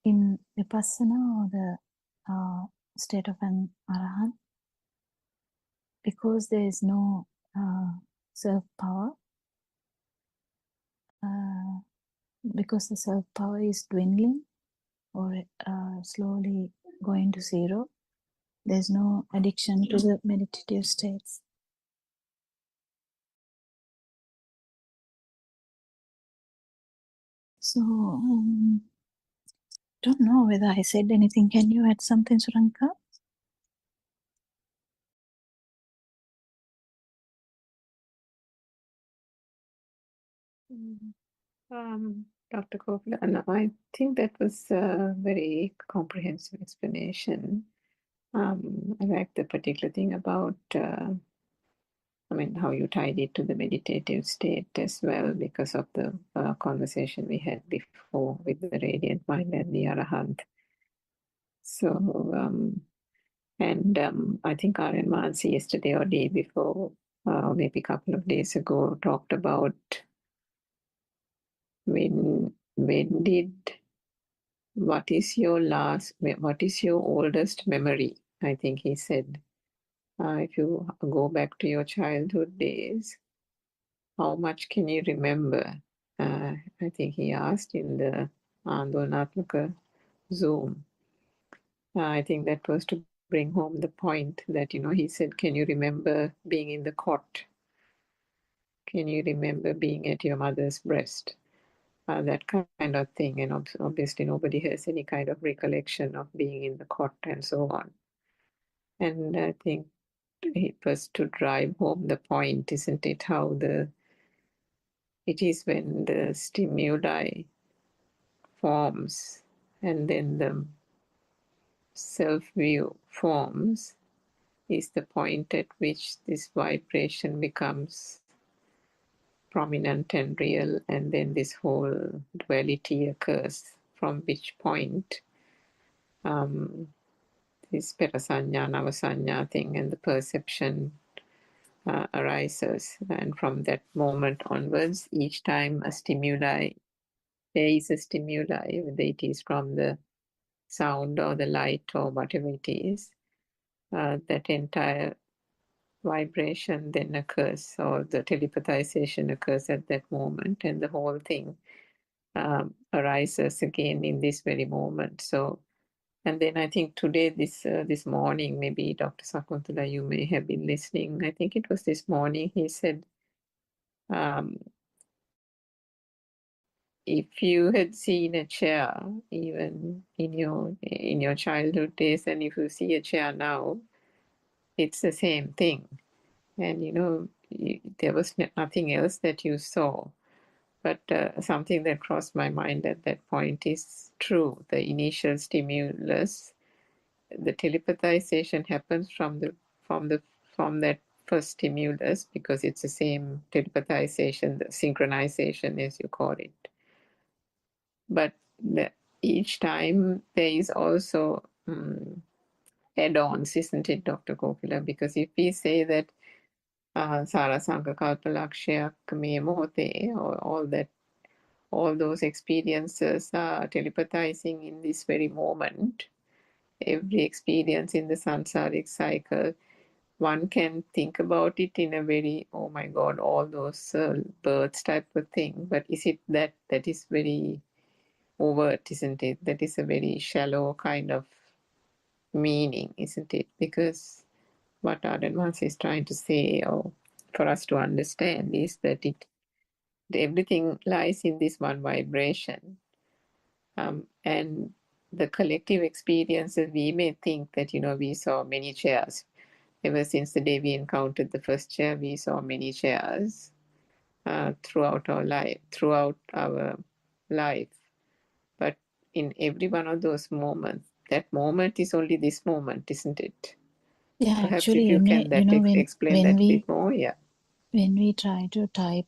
In vipassana or the state of an arahant, because there is no self-power, because the self-power is dwindling or slowly going to zero, there's no addiction to the meditative states. So, don't know whether I said anything. Can you add something, Suranka? Dr. Kopla. And I think that was a very comprehensive explanation. I like the particular thing about, how you tied it to the meditative state as well, because of the conversation we had before with the radiant mind and the arahant. So, I think Aryan Mansi yesterday or day before, maybe a couple of days ago, talked about what is your oldest memory? I think he said, if you go back to your childhood days, how much can you remember? I think he asked in the Andolnatmaka Zoom. I think that was to bring home the point that, he said, can you remember being in the cot? Can you remember being at your mother's breast? That kind of thing. And obviously nobody has any kind of recollection of being in the cot and so on. And I think it was to drive home the point, isn't it? How it is when the stimuli forms and then the self-view forms is the point at which this vibration becomes prominent and real, and then this whole duality occurs, from which point this parasanya, navasanya thing and the perception arises. And from that moment onwards, each time there is a stimuli, whether it is from the sound or the light or whatever it is, that entire vibration then occurs, or the telepathization occurs at that moment, and the whole thing arises again in this very moment. So, and then I think today, this morning, maybe Dr. Sakuntala, you may have been listening. I think it was this morning. He said, if you had seen a chair even in your childhood days, and if you see a chair now, it's the same thing. And there was nothing else that you saw. But something that crossed my mind at that point is true. The initial stimulus, the telepathization happens from that first stimulus, because it's the same telepathization, the synchronization as you call it. But each time there is also add-ons, isn't it, Dr. Kokila? Because if we say that Sarasanga Kalpalakshayak me mote, or all those experiences are telepathizing in this very moment, every experience in the samsaric cycle, one can think about it in a very, oh my God, all those births type of thing. But is it that is very overt, isn't it? That is a very shallow kind of meaning, isn't it? Because what Ardenvans is trying to say, or for us to understand, is that everything lies in this one vibration. And the collective experiences, we may think that, we saw many chairs. Ever since the day we encountered the first chair, we saw many chairs throughout our life. But in every one of those moments, that moment is only this moment, isn't it? Yeah, Perhaps actually, if you can explain that a bit more, yeah. When we try to type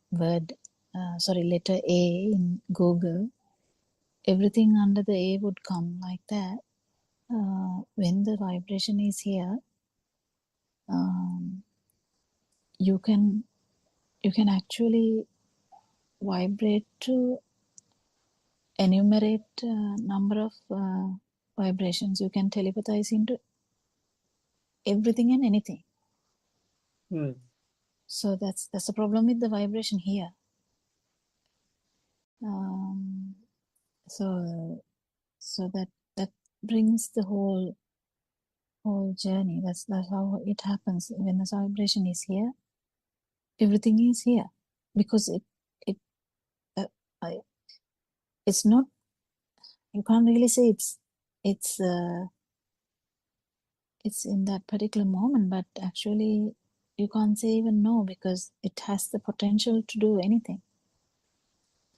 letter A in Google, everything under the A would come like that. When the vibration is here, you can actually vibrate to enumerate number of vibrations. You can telepathize into everything and anything. So that's the problem with the vibration here. So that brings the whole journey. That's how it happens. When the vibration is here, everything is here, because it's not. You can't really say it's in that particular moment, but actually you can't say even no, because it has the potential to do anything.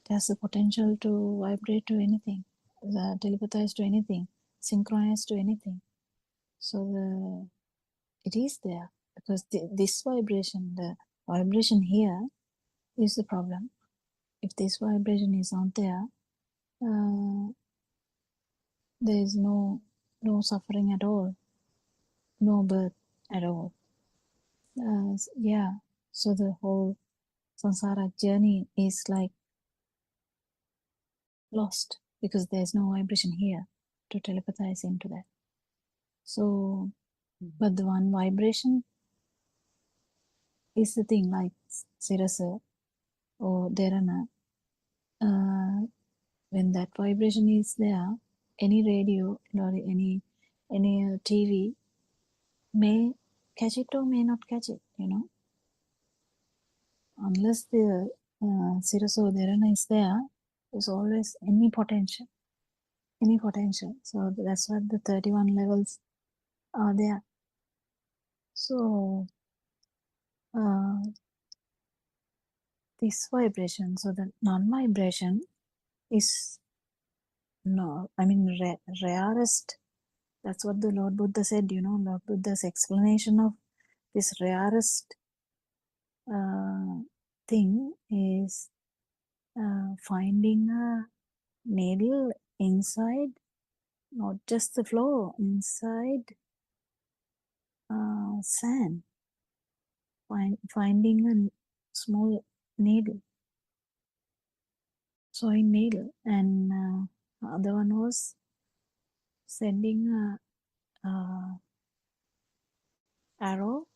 It has the potential to vibrate to anything, telepathize to anything, synchronize to anything. So it is there because this vibration, the vibration here is the problem. If this vibration is not there, there is no suffering at all, no birth at all. Yeah, so the whole samsara journey is like lost because there's no vibration here to telepathize into that. So, but the one vibration is the thing, like Sirasa or Dharana. When that vibration is there, any radio or any TV may catch it or may not catch it, unless the Sirasa or Dharana is there, there's always any potential. So that's what the 31 levels are there. So this vibration, so the non-vibration is rarest. That's what the Lord Buddha said, Lord Buddha's explanation of this rarest thing is finding a needle inside, not just the floor, inside sand. Finding a small needle, sewing needle, and the other one was sending a arrow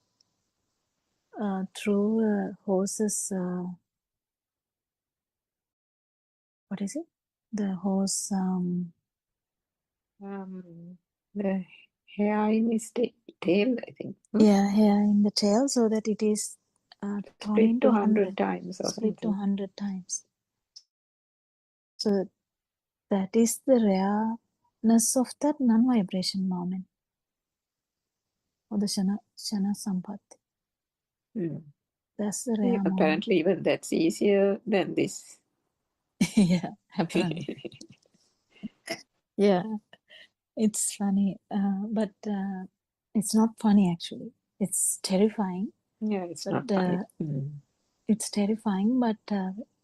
through a horse's what is it? The horse The hair in his tail, I think. yeah, hair in the tail, so that it is torn Split into to 100, 100 times or split to something. 100 times. So that is the rareness of that non-vibration moment, or the shana sampatti. That's the rare Yeah, moment. apparently even that's easier than this. Yeah, apparently. Yeah, it's funny, but it's not funny actually. It's terrifying. Yeah, it's But not funny. it's terrifying, but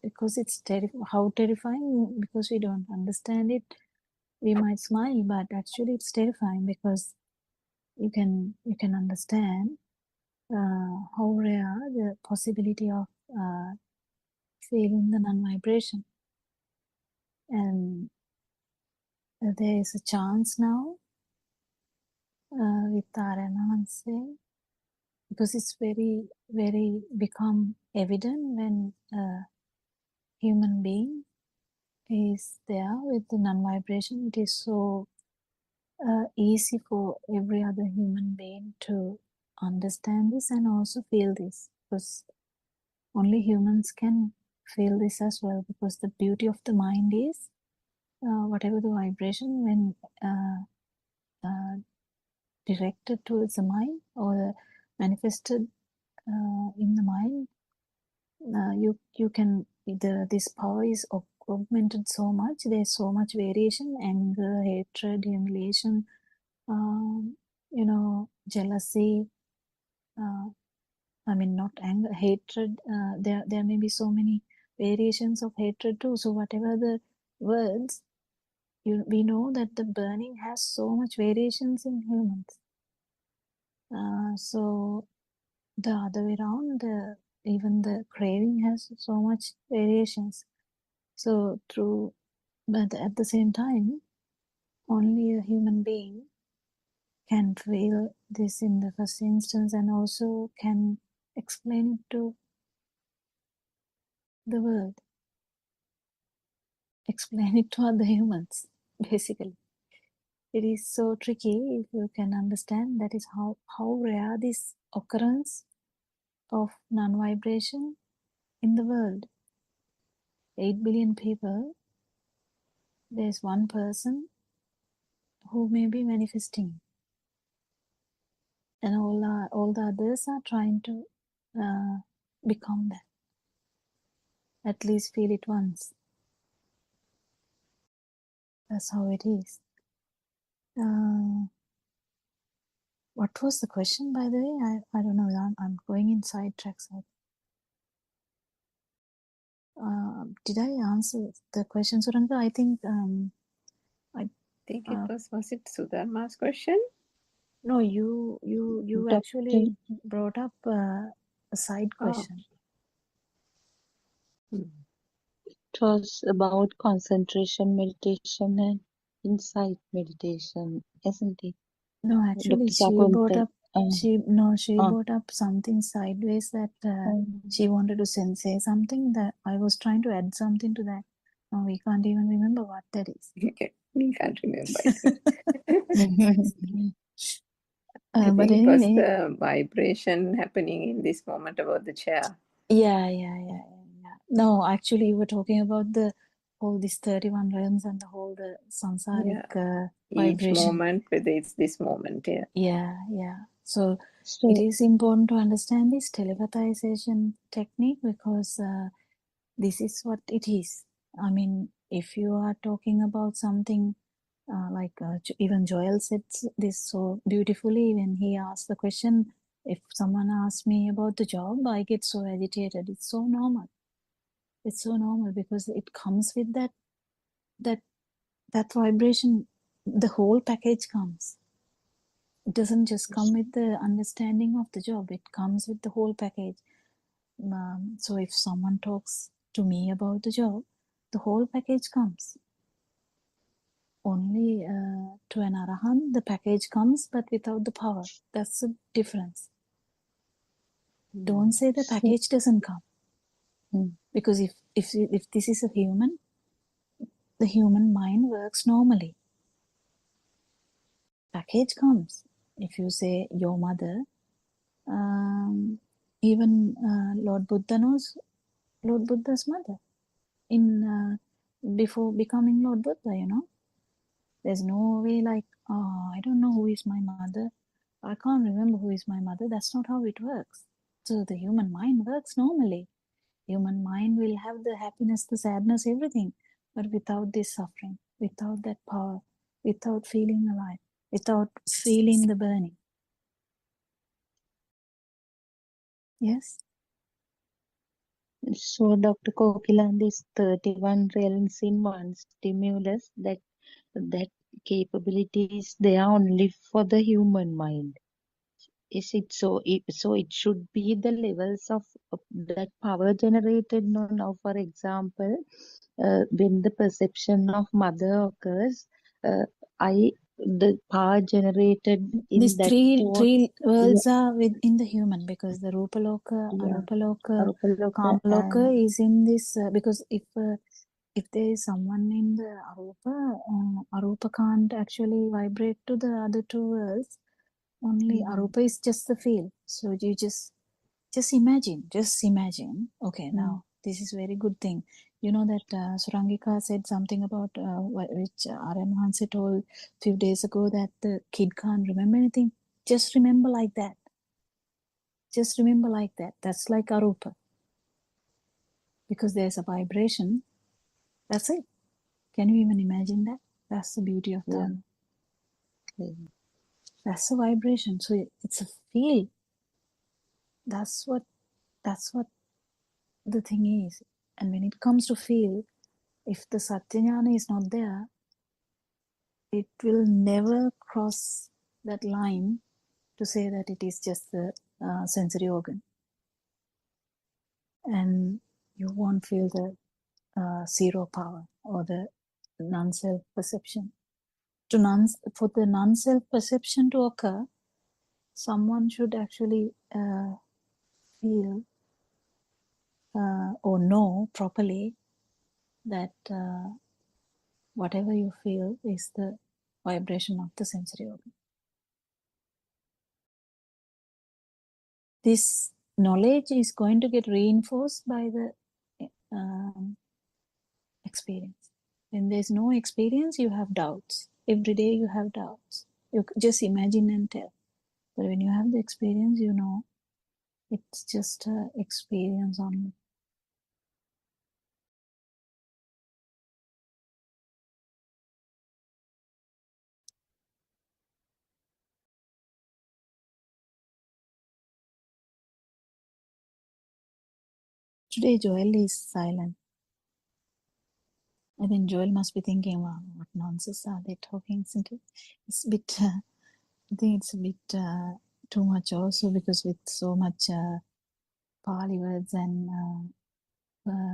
because it's how terrifying? Because we don't understand it, we might smile, but actually it's terrifying because you can understand how rare the possibility of feeling the non-vibration, and there is a chance now with Aranahanse, because it's very, very become evident when a human being is there with the non-vibration. It is so easy for every other human being to understand this and also feel this, because only humans can feel this as well, because the beauty of the mind is whatever the vibration when directed towards the mind or manifested in the mind, you can this power is augmented so much. There's so much variation: anger, hatred, humiliation, jealousy. Not anger, hatred. There may be so many variations of hatred too. So whatever the words, we know that the burning has so much variations in humans. So the other way around, even the craving has so much variations. So but at the same time, only a human being can feel this in the first instance and also can explain it to the world, explain it to other humans, basically. It is so tricky. If you can understand, that is how rare this occurrence of non-vibration in the world. 8 billion people, there's one person who may be manifesting, and all the others are trying to become that, at least feel it once. That's how it is. What was the question, by the way? I don't know. I'm going in sidetracks. Did I answer the question, Suranga? I think I think it was it Sudharma's question? No, you Dr. actually brought up a side question. It was about concentration meditation and insight meditation, isn't it? No, actually, Dr. Shakuntal. she brought up something sideways that she wanted to say something that I was trying to add something to that. No, we can't even remember what that is. Okay, we can't remember it. But I think it was anyway, the vibration happening in this moment about the chair. yeah. No, actually, you were talking about the whole these 31 realms and the whole the samsaric Each vibration. moment, whether it's this moment, Yeah. So it is important to understand this telepathization technique because this is what it is. I mean, if you are talking about something like even Joel said this so beautifully when he asked the question, if someone asks me about the job, I get so agitated. It's so normal. It's so normal because it comes with that vibration. The whole package comes. It doesn't just come with the understanding of the job. It comes with the whole package. So if someone talks to me about the job, the whole package comes. Only to an arahant, the package comes, but without the power. That's the difference. Don't say the package doesn't come. Because if this is a human, the human mind works normally. Package comes. If you say your mother, even Lord Buddha knows Lord Buddha's mother in before becoming Lord Buddha, you know. There's no way like, oh, I don't know who is my mother. I can't remember who is my mother. That's not how it works. So the human mind works normally. Human mind will have the happiness, the sadness, everything, but without this suffering, without that power, without feeling alive, without feeling the burning. Yes? So, Dr. Kokilan, this 31 realms in one stimulus, that capability is there only for the human mind. Is it so? So it should be the levels of that power generated. Now, for example, when the perception of mother occurs, the power generated in These that thought. three worlds are within the human because the Rupaloka, Arupaloka, Arupaloka Kamaloka is in this because if there is someone in the Arupa can't actually vibrate to the other two worlds. Only Arupa is just the feel. So you just imagine. Okay, now this is very good thing. You know that Surangika said something about which Aryan Hanse told few days ago that the kid can't remember anything. Just remember like that. Just remember like that. That's like Arupa. Because there's a vibration. That's it. Can you even imagine that? That's the beauty of Dharma. That's a vibration. So it's a feel. That's what the thing is. And when it comes to feel, if the Satyajnana is not there, it will never cross that line to say that it is just the sensory organ. And you won't feel the zero power or the non-self perception. For the non-self perception to occur, someone should actually feel or know properly that whatever you feel is the vibration of the sensory organ. This knowledge is going to get reinforced by the experience. When there's no experience, you have doubts. Every day you have doubts. You just imagine and tell. But when you have the experience, you know it's just an experience only. Today, Joel is silent. I think Joel must be thinking, wow, what nonsense are they talking? Isn't it? It's a bit, I think it's a bit too much also, because with so much Pali words and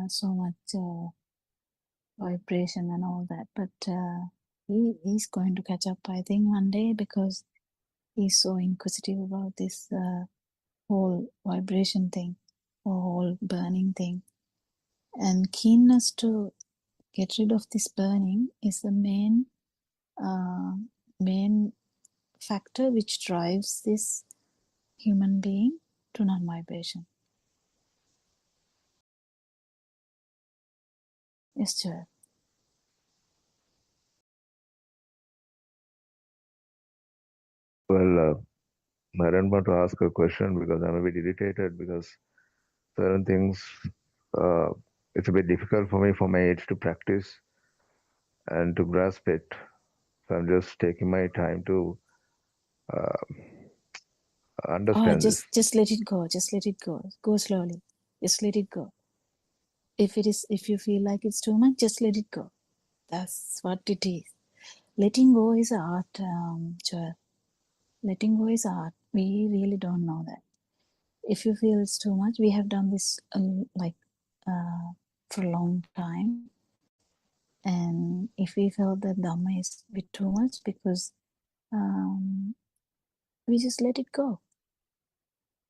so much vibration and all that. But he's going to catch up, I think, one day, because he's so inquisitive about this whole vibration thing, or whole burning thing. And keenness to get rid of this burning is the main factor which drives this human being to non-vibration. Yes, Joel. Well, I don't want to ask a question because I'm a bit irritated because certain things, it's a bit difficult for me for my age to practice and to grasp it. So I'm just taking my time to understand this. Just let it go. Just let it go. Go slowly. Just let it go. If you feel like it's too much, just let it go. That's what it is. Letting go is art, Joel. Letting go is art. We really don't know that. If you feel it's too much, we have done this for a long time. And if we felt that Dhamma is a bit too much, because we just let it go.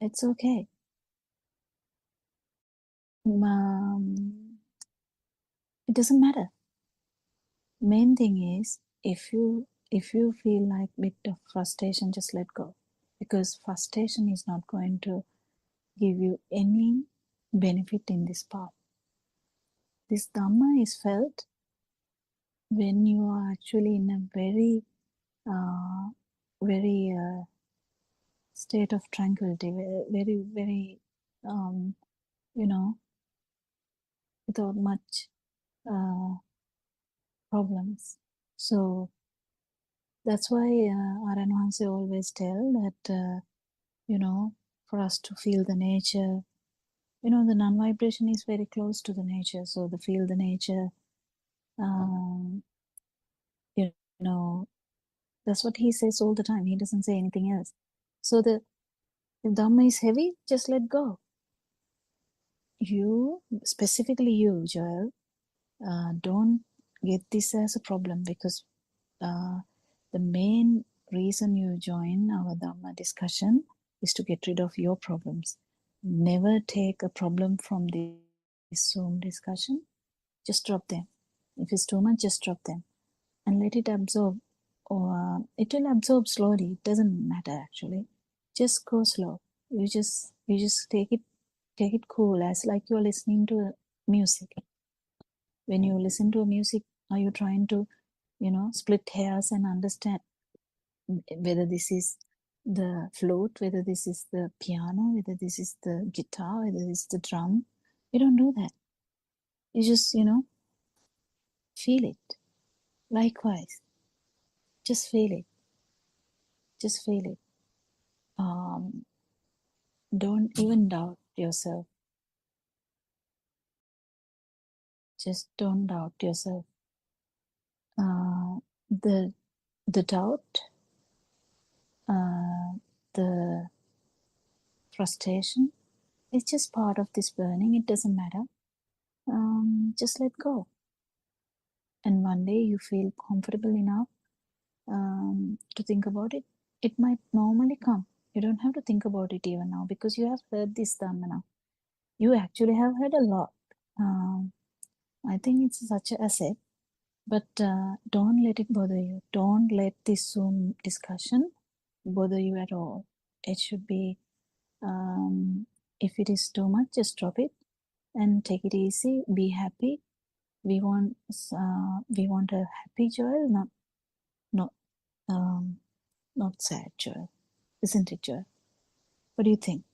It's okay. It doesn't matter. Main thing is, if you feel like a bit of frustration, just let go, because frustration is not going to give you any benefit in this path. This Dhamma is felt when you are actually in a very state of tranquility, very without much problems. So that's why Aran Hanse always tell that for us to feel the nature, the non-vibration is very close to the nature. So to feel the nature, that's what he says all the time. He doesn't say anything else. So if Dhamma is heavy, just let go. Specifically you, Joel, don't get this as a problem, because the main reason you join our Dhamma discussion is to get rid of your problems. Never take a problem from this Zoom discussion. Just drop them. If it's too much, just drop them and let it absorb. Or it will absorb slowly. It doesn't matter actually. Just go slow. You just take it cool, as like you're listening to music. When you listen to a music, are you trying to split hairs and understand whether this is the flute, whether this is the piano, whether this is the guitar, whether this is the drum? You don't do that. You just feel it. Likewise, just feel it. Just feel it. Don't even doubt yourself. Just don't doubt yourself. The doubt, the frustration, it's just part of this burning. It doesn't matter. Just let go. And one day you feel comfortable enough to think about it. It might normally come. You don't have to think about it even now, because you have heard this Dhamma now. You actually have heard a lot. I think it's such an asset. But don't let it bother you. Don't let this Zoom discussion bother you at all. It should be, if it is too much, just drop it and take it easy. Be happy. We want a happy Joel, not sad Joel, isn't it, Joel? What do you think?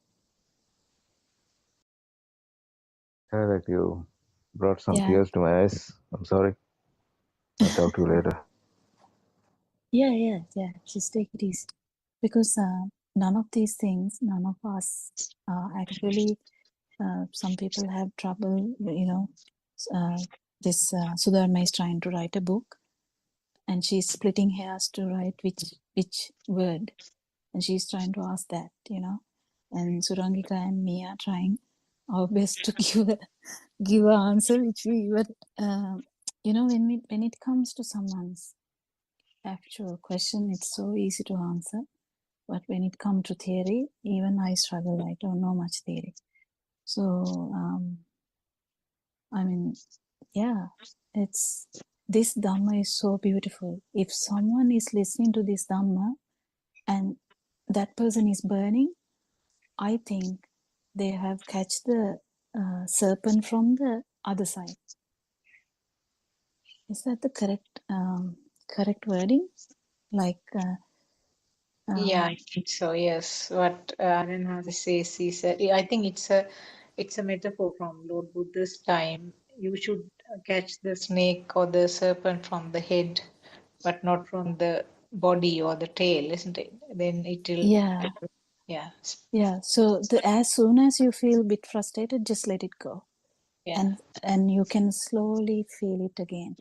Yeah, like you brought some Yeah. tears to my eyes. I'm sorry. I'll talk to you later. Yeah. Just take it easy, because none of these things, none of us actually some people have trouble, this Sudharma is trying to write a book and she's splitting hairs to write which word, and she's trying to ask that, and Surangika and me are trying our best to give an answer which we were, when it comes to someone's actual question, it's so easy to answer, but when it comes to theory, even I struggle. I don't know much theory. So this Dhamma is so beautiful. If someone is listening to this Dhamma and that person is burning, I think they have catch the serpent from the other side. Is that the correct wording? Like Yeah, I think so. Yes, what Aranhasi says is, I think it's a metaphor from Lord Buddha's time. You should catch the snake or the serpent from the head, but not from the body or the tail, isn't it? Then it will, yeah. yeah, Yeah, so as soon as you feel a bit frustrated, just let it go, yeah, and you can slowly feel it again.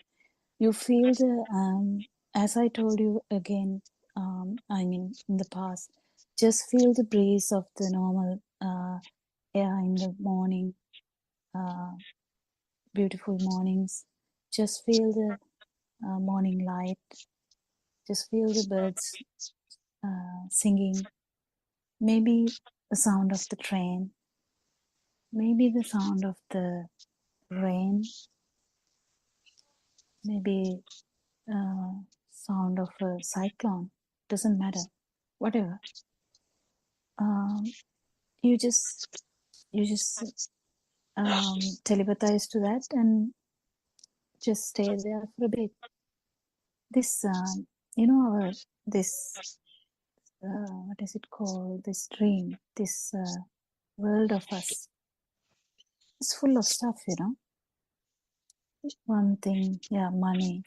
You feel as I told you again, in the past, just feel the breeze of the normal air in the morning, beautiful mornings. Just feel the morning light. Just feel the birds singing. Maybe the sound of the train. Maybe the sound of the rain, maybe sound of a cyclone, doesn't matter, whatever. You just telepathize to that and just stay there for a bit. This this what is it called, this dream, this world of us, it's full of stuff. One thing, money.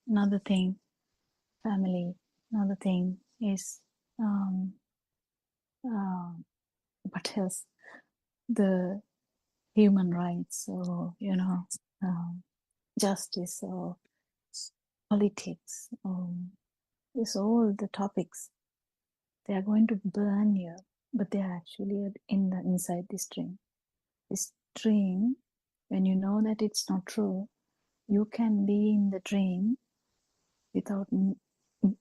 Another thing, family. Another thing is what else? The human rights, or justice, or politics, it's all the topics. They are going to burn you, but they are actually inside this dream. This dream, when you know that it's not true, you can be in the dream without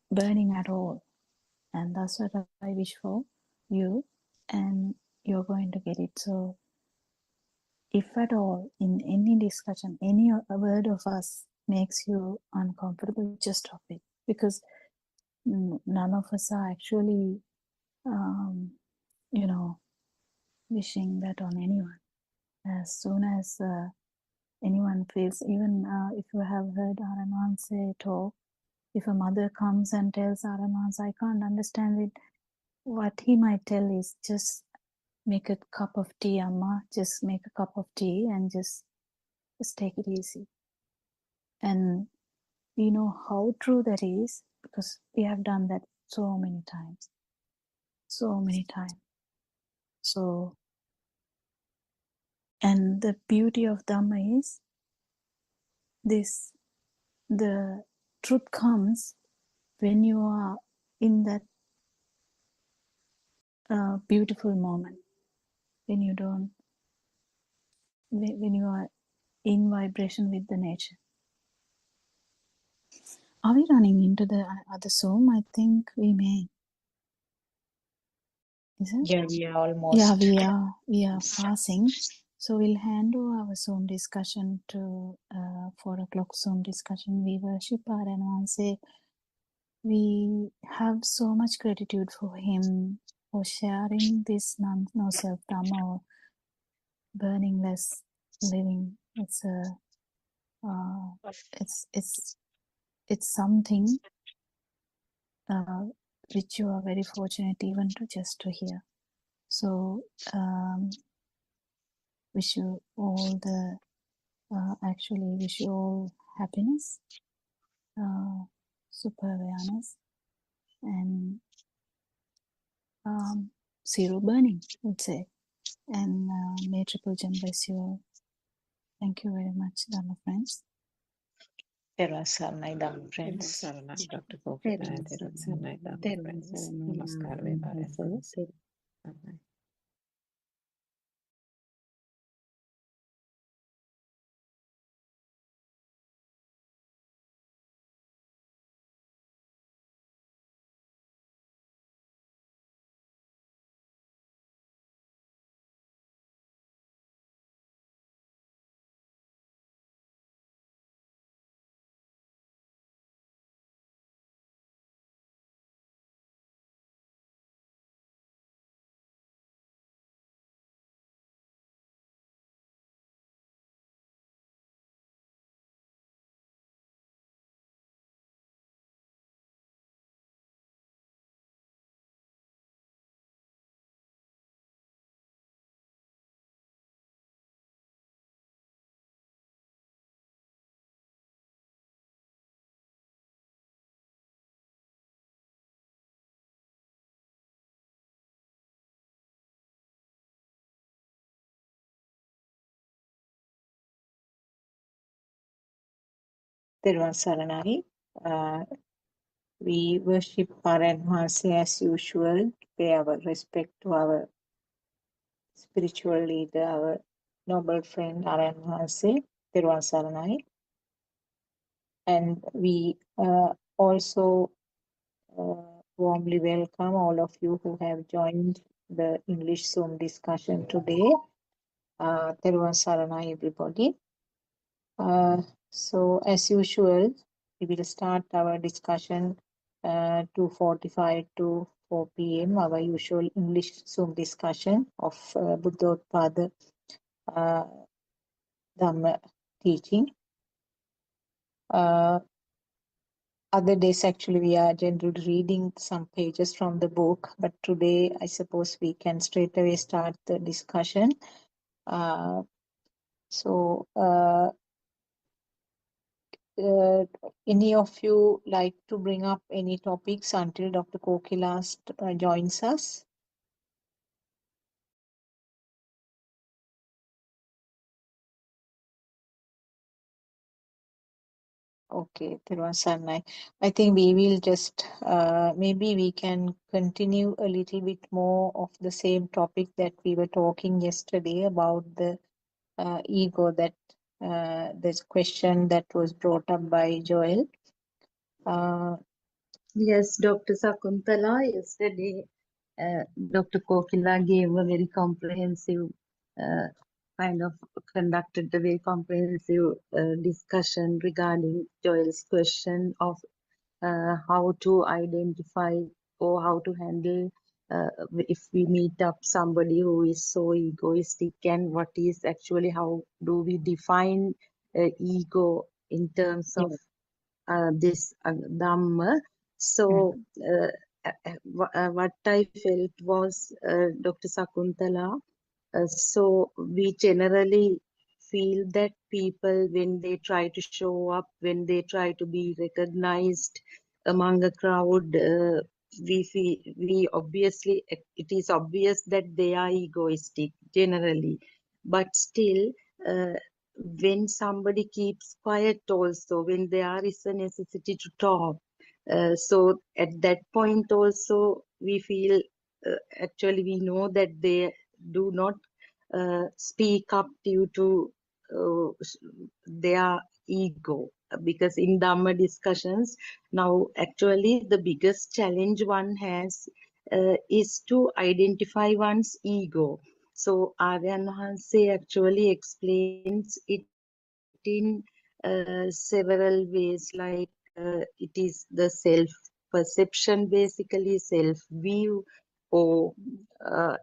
burning at all. And that's what I wish for you, and you're going to get it. So if at all in any discussion, any word of us makes you uncomfortable, just stop it, because none of us are actually wishing that on anyone. As soon as anyone feels, even if you have heard Aramanse talk, if a mother comes and tells Aramanse, I can't understand it, what he might tell is, just make a cup of tea, Amma, just make a cup of tea and just take it easy. And we know how true that is, because we have done that so many times. So, and the beauty of Dhamma is this: the truth comes when you are in that beautiful moment, when you are in vibration with the nature. Are we running into the other Zoom? I think we may. Is it? yeah, we are almost. Yeah, we are passing. So we'll handle our Zoom discussion to 4 o'clock Zoom discussion. We worship our Ananse. We have so much gratitude for him for sharing this no self dhamma, or burning less living. It's a it's something which you are very fortunate even to just to hear. So wish you all the actually wish you all happiness, super awareness, and zero burning, I would say. And may Triple Gem bless you all. Thank you very much, Dharma friends. Tera Saranai Dhamma Thank friends. Saranai, Dr. Kokila, තෙරුවන් Thank සරණයි. Saranai, Dhamma තෙරුවන් friends. සරණයි Namaskar, ආරණ්‍ය Vivara වහන්සේ. friends. Bye-bye. Tera Saranai. We worship Paran Maharse as usual, pay our respect to our spiritual leader, our noble friend Aran Maharse, Tera Saranai. And we also warmly welcome all of you who have joined the English Zoom discussion today. Tera Saranai, everybody. So as usual, we will start our discussion 2:45 to 4 p.m. Our usual English Zoom discussion of Buddothpado Dhamma teaching. Other days actually we are generally reading some pages from the book, but today I suppose we can straight away start the discussion. Any of you like to bring up any topics until Dr. Kokila joins us? Okay, Thiruvan Sarnai. I think we will just, maybe we can continue a little bit more of the same topic that we were talking yesterday about the ego, that this question that was brought up by Joel. Yes, Dr. Sakuntala, yesterday Dr. Kokila gave a very comprehensive kind of conducted a very comprehensive discussion regarding Joel's question of how to identify or how to handle if we meet up somebody who is so egoistic, and what is actually, how do we define ego in terms of this Dhamma. So what I felt was, Dr. Sakuntala, so we generally feel that people, when they try to show up, when they try to be recognized among a crowd, we obviously, it is obvious that they are egoistic generally, but still, when somebody keeps quiet also, when there is a necessity to talk, so at that point also we feel, actually we know that they do not speak up due to their ego, because in Dhamma discussions now, actually the biggest challenge one has is to identify one's ego. So Aryan Hanse actually explains it in several ways, like it is the self perception, basically self view, or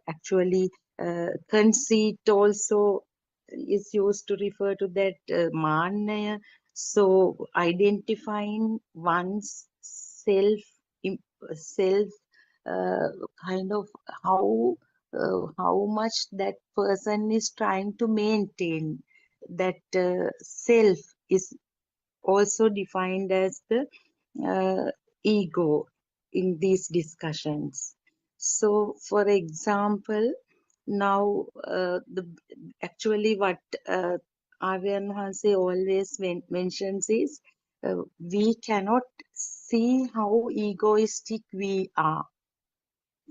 actually conceit also is used to refer to that, manaya. So identifying one's self, self kind of how much that person is trying to maintain, that self is also defined as the ego in these discussions. So for example, Now, actually what Aryan Hanse always mentions is we cannot see how egoistic we are.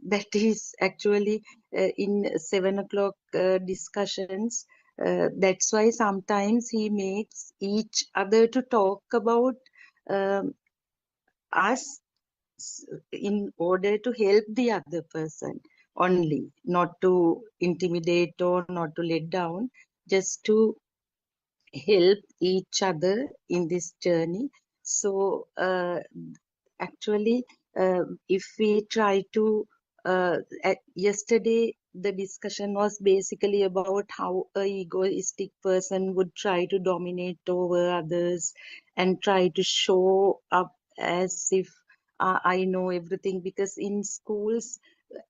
That is actually in 7 o'clock discussions. That's why sometimes he makes each other to talk about um, us in order to help the other person only, not to intimidate or not to let down, just to help each other in this journey. So actually, if we try to, yesterday the discussion was basically about how a egoistic person would try to dominate over others and try to show up as if I know everything, because in schools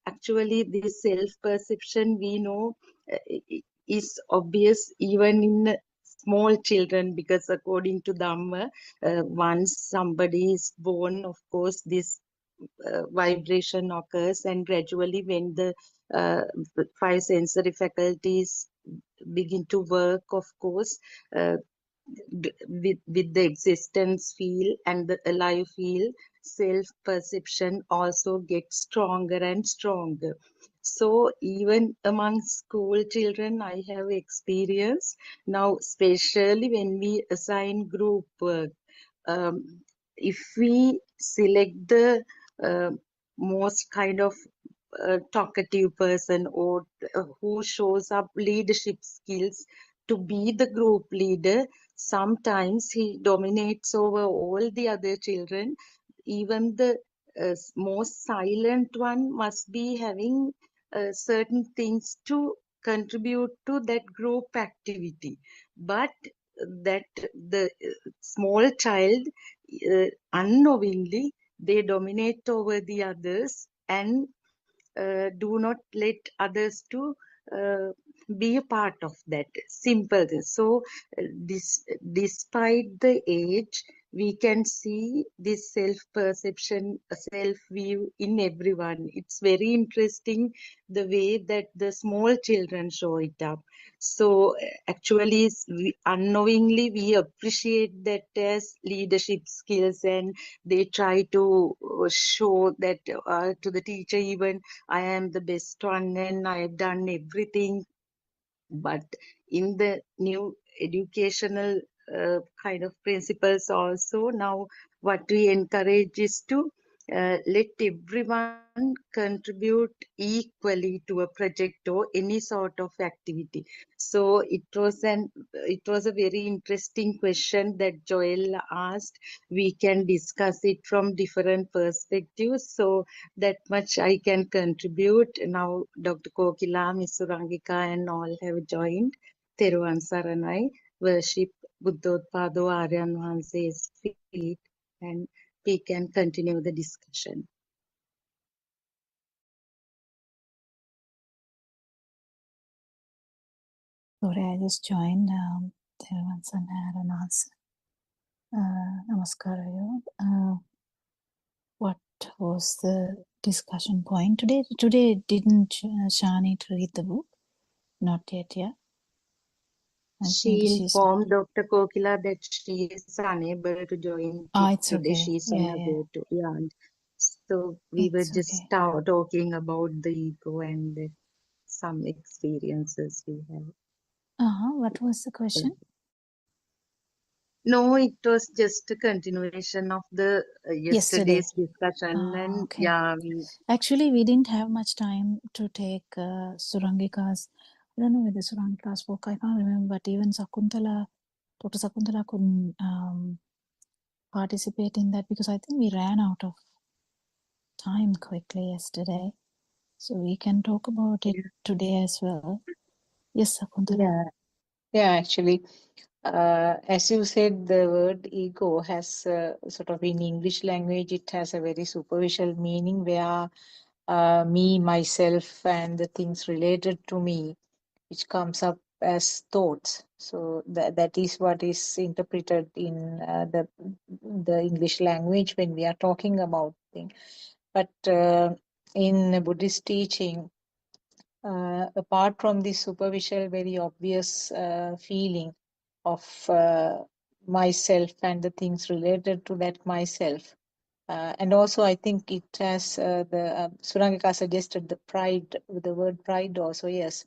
actually this self perception we know is obvious even in small children, because according to Dhamma, once somebody is born, of course this vibration occurs, and gradually when the uh, five sensory faculties begin to work, of course, uh, with the existence feel and the alive feel, self perception also gets stronger and stronger. So even among school children I have experience now, especially when we assign group work, um, if we select the uh, most kind of talkative person, or who shows up leadership skills to be the group leader, sometimes he dominates over all the other children. Even the most silent one must be having certain things to contribute to that group activity, but that the small child unknowingly they dominate over the others and do not let others to uh, be a part of that simple thing. So despite the age, we can see this self perception, self view in everyone. It's very interesting the way that the small children show it up. So actually unknowingly we appreciate that as leadership skills, and they try to show that to the teacher even, I am the best one and I have done everything. But in the new educational kind of principles also, now what we encourage is to let everyone contribute equally to a project or any sort of activity. So it was a very interesting question that Joel asked. We can discuss it from different perspectives, so that much I can contribute. Now Dr. Kokila, Ms. Surangika and all have joined. Theruvan Saranai, worship Buddothpado Aryan Hanse's feet, and we can continue the discussion. Sorry, I just joined. There once I had an answer. Namaskarayo. What was the discussion point today? Today didn't Shani read the book? Not yet, yeah. And maybe She she's not. informed Dr. Kokila that she is unable to join It's today. okay. She's on Yeah, her yeah. way to, yeah. And so we were It's just okay. talking about the ego and some experiences we have. What was the question? No, it was just a continuation of the Yesterday. yesterday's discussion, and Okay. yeah, Actually, we didn't have much time to take Surangika's. I don't know whether Surangika spoke. I can't remember. But even Sakuntala, Dr. Sakuntala couldn't participate in that because I think we ran out of time quickly yesterday. So we can talk about it today as well. Yes, Sakuntala. Yeah, actually, as you said, the word ego has sort of in English language, it has a very superficial meaning where me, myself, and the things related to me, which comes up as thoughts. So that is what is interpreted in the English language when we are talking about things. But in Buddhist teaching, apart from this superficial, very obvious feeling of myself and the things related to that myself. And also, I think it has the Surangika suggested the pride, the word pride also, yes.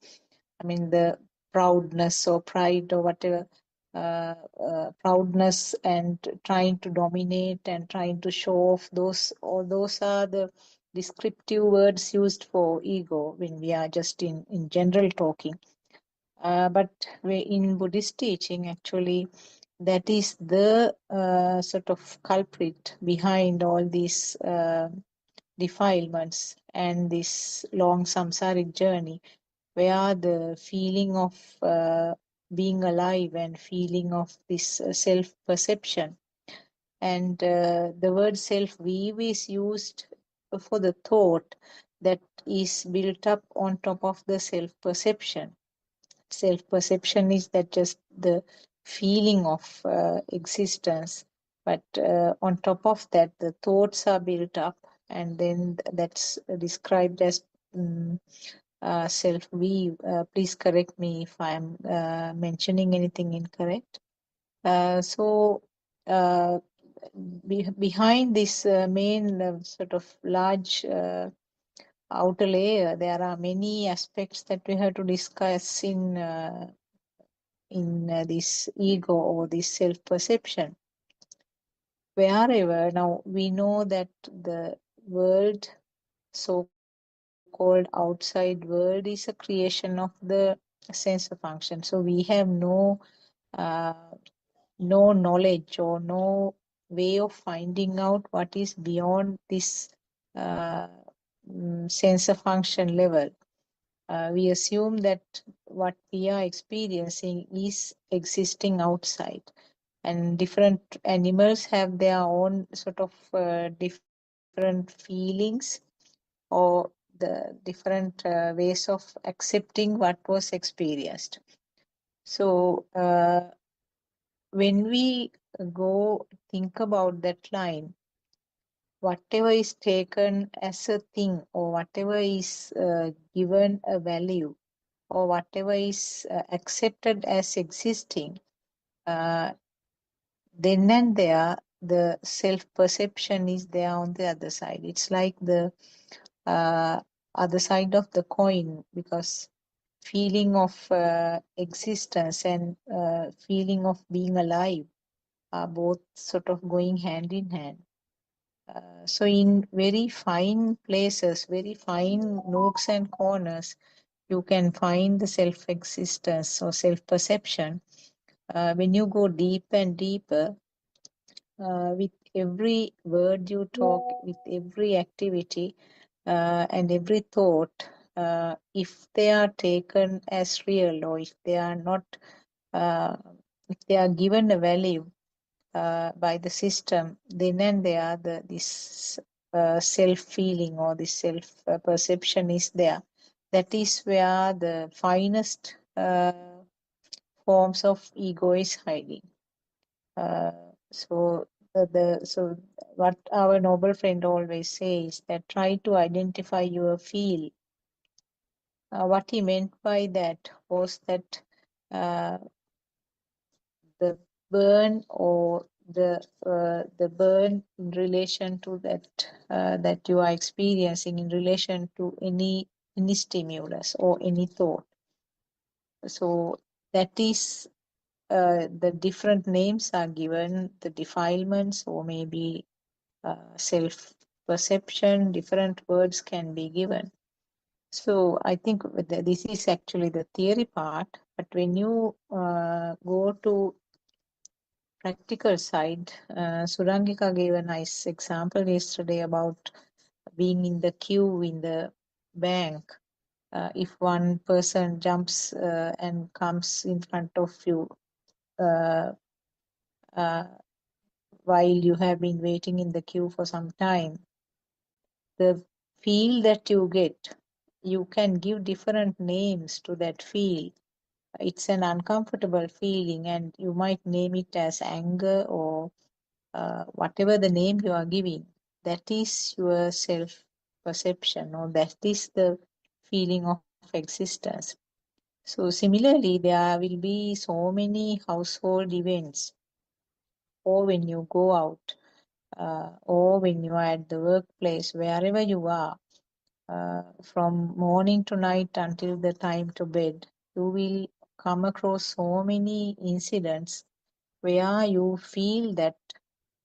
I mean, the proudness or pride or whatever, proudness and trying to dominate and trying to show off, all those are the descriptive words used for ego when we are just in general talking. But in Buddhist teaching, actually, that is the sort of culprit behind all these defilements and this long samsaric journey, where the feeling of being alive and feeling of this self-perception. And the word self-weave is used for the thought that is built up on top of the self-perception. Self-perception is that just the feeling of existence, but on top of that, the thoughts are built up, and then that's described as self-weave. Please correct me if I'm mentioning anything incorrect. So behind this main sort of large outer layer, there are many aspects that we have to discuss in this ego or this self-perception. Wherever now we know that the world, so-called outside world, is a creation of the sensor function. So we have uh, no knowledge or no way of finding out what is beyond this uh, sensor function level. We assume that what we are experiencing is existing outside, and different animals have their own sort of different feelings or the different ways of accepting what was experienced. So when we go think about that line, whatever is taken as a thing or whatever is given a value or whatever is accepted as existing, uh, then and there, the self-perception is there on the other side. It's like the other side of the coin, because feeling of existence and feeling of being alive are both sort of going hand in hand. So in very fine places, very fine nooks and corners, you can find the self-existence or self-perception. When you go deep and deeper, with every word you talk, with every activity and every thought, if they are taken as real or if they are not, if they are given a value by the system, then and there this self-feeling or this self-perception is there. That is where the finest forms of ego is hiding. So so what our noble friend always says, that try to identify your feel. What he meant by that was that the burn or the burn in relation to that that you are experiencing in relation to any stimulus or any thought. So that is the different names are given, the defilements or maybe self-perception, different words can be given. So I think this is actually the theory part, but when you go to practical side, Surangika gave a nice example yesterday about being in the queue in the bank. If one person jumps and comes in front of you uh, uh, while you have been waiting in the queue for some time, the feel that you get, you can give different names to that feel. It's an uncomfortable feeling, and you might name it as anger or whatever the name you are giving. That is your self perception, or that is the feeling of existence. So similarly, there will be so many household events, or when you go out, or when you are at the workplace, wherever you are, from morning to night until the time to bed, you will come across so many incidents where you feel that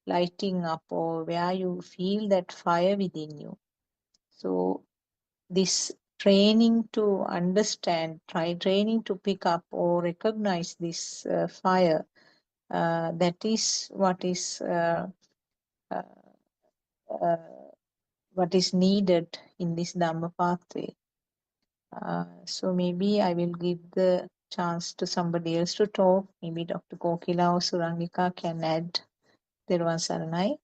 lighting up, or where you feel that fire within you. So this training to understand, training to pick up or recognize this fire, that is uh, uh, what is needed in this Dhamma pathway. So maybe I will give the chance to somebody else to talk. Maybe Dr. Kokila or Surangika can add. Theruvan Saranai.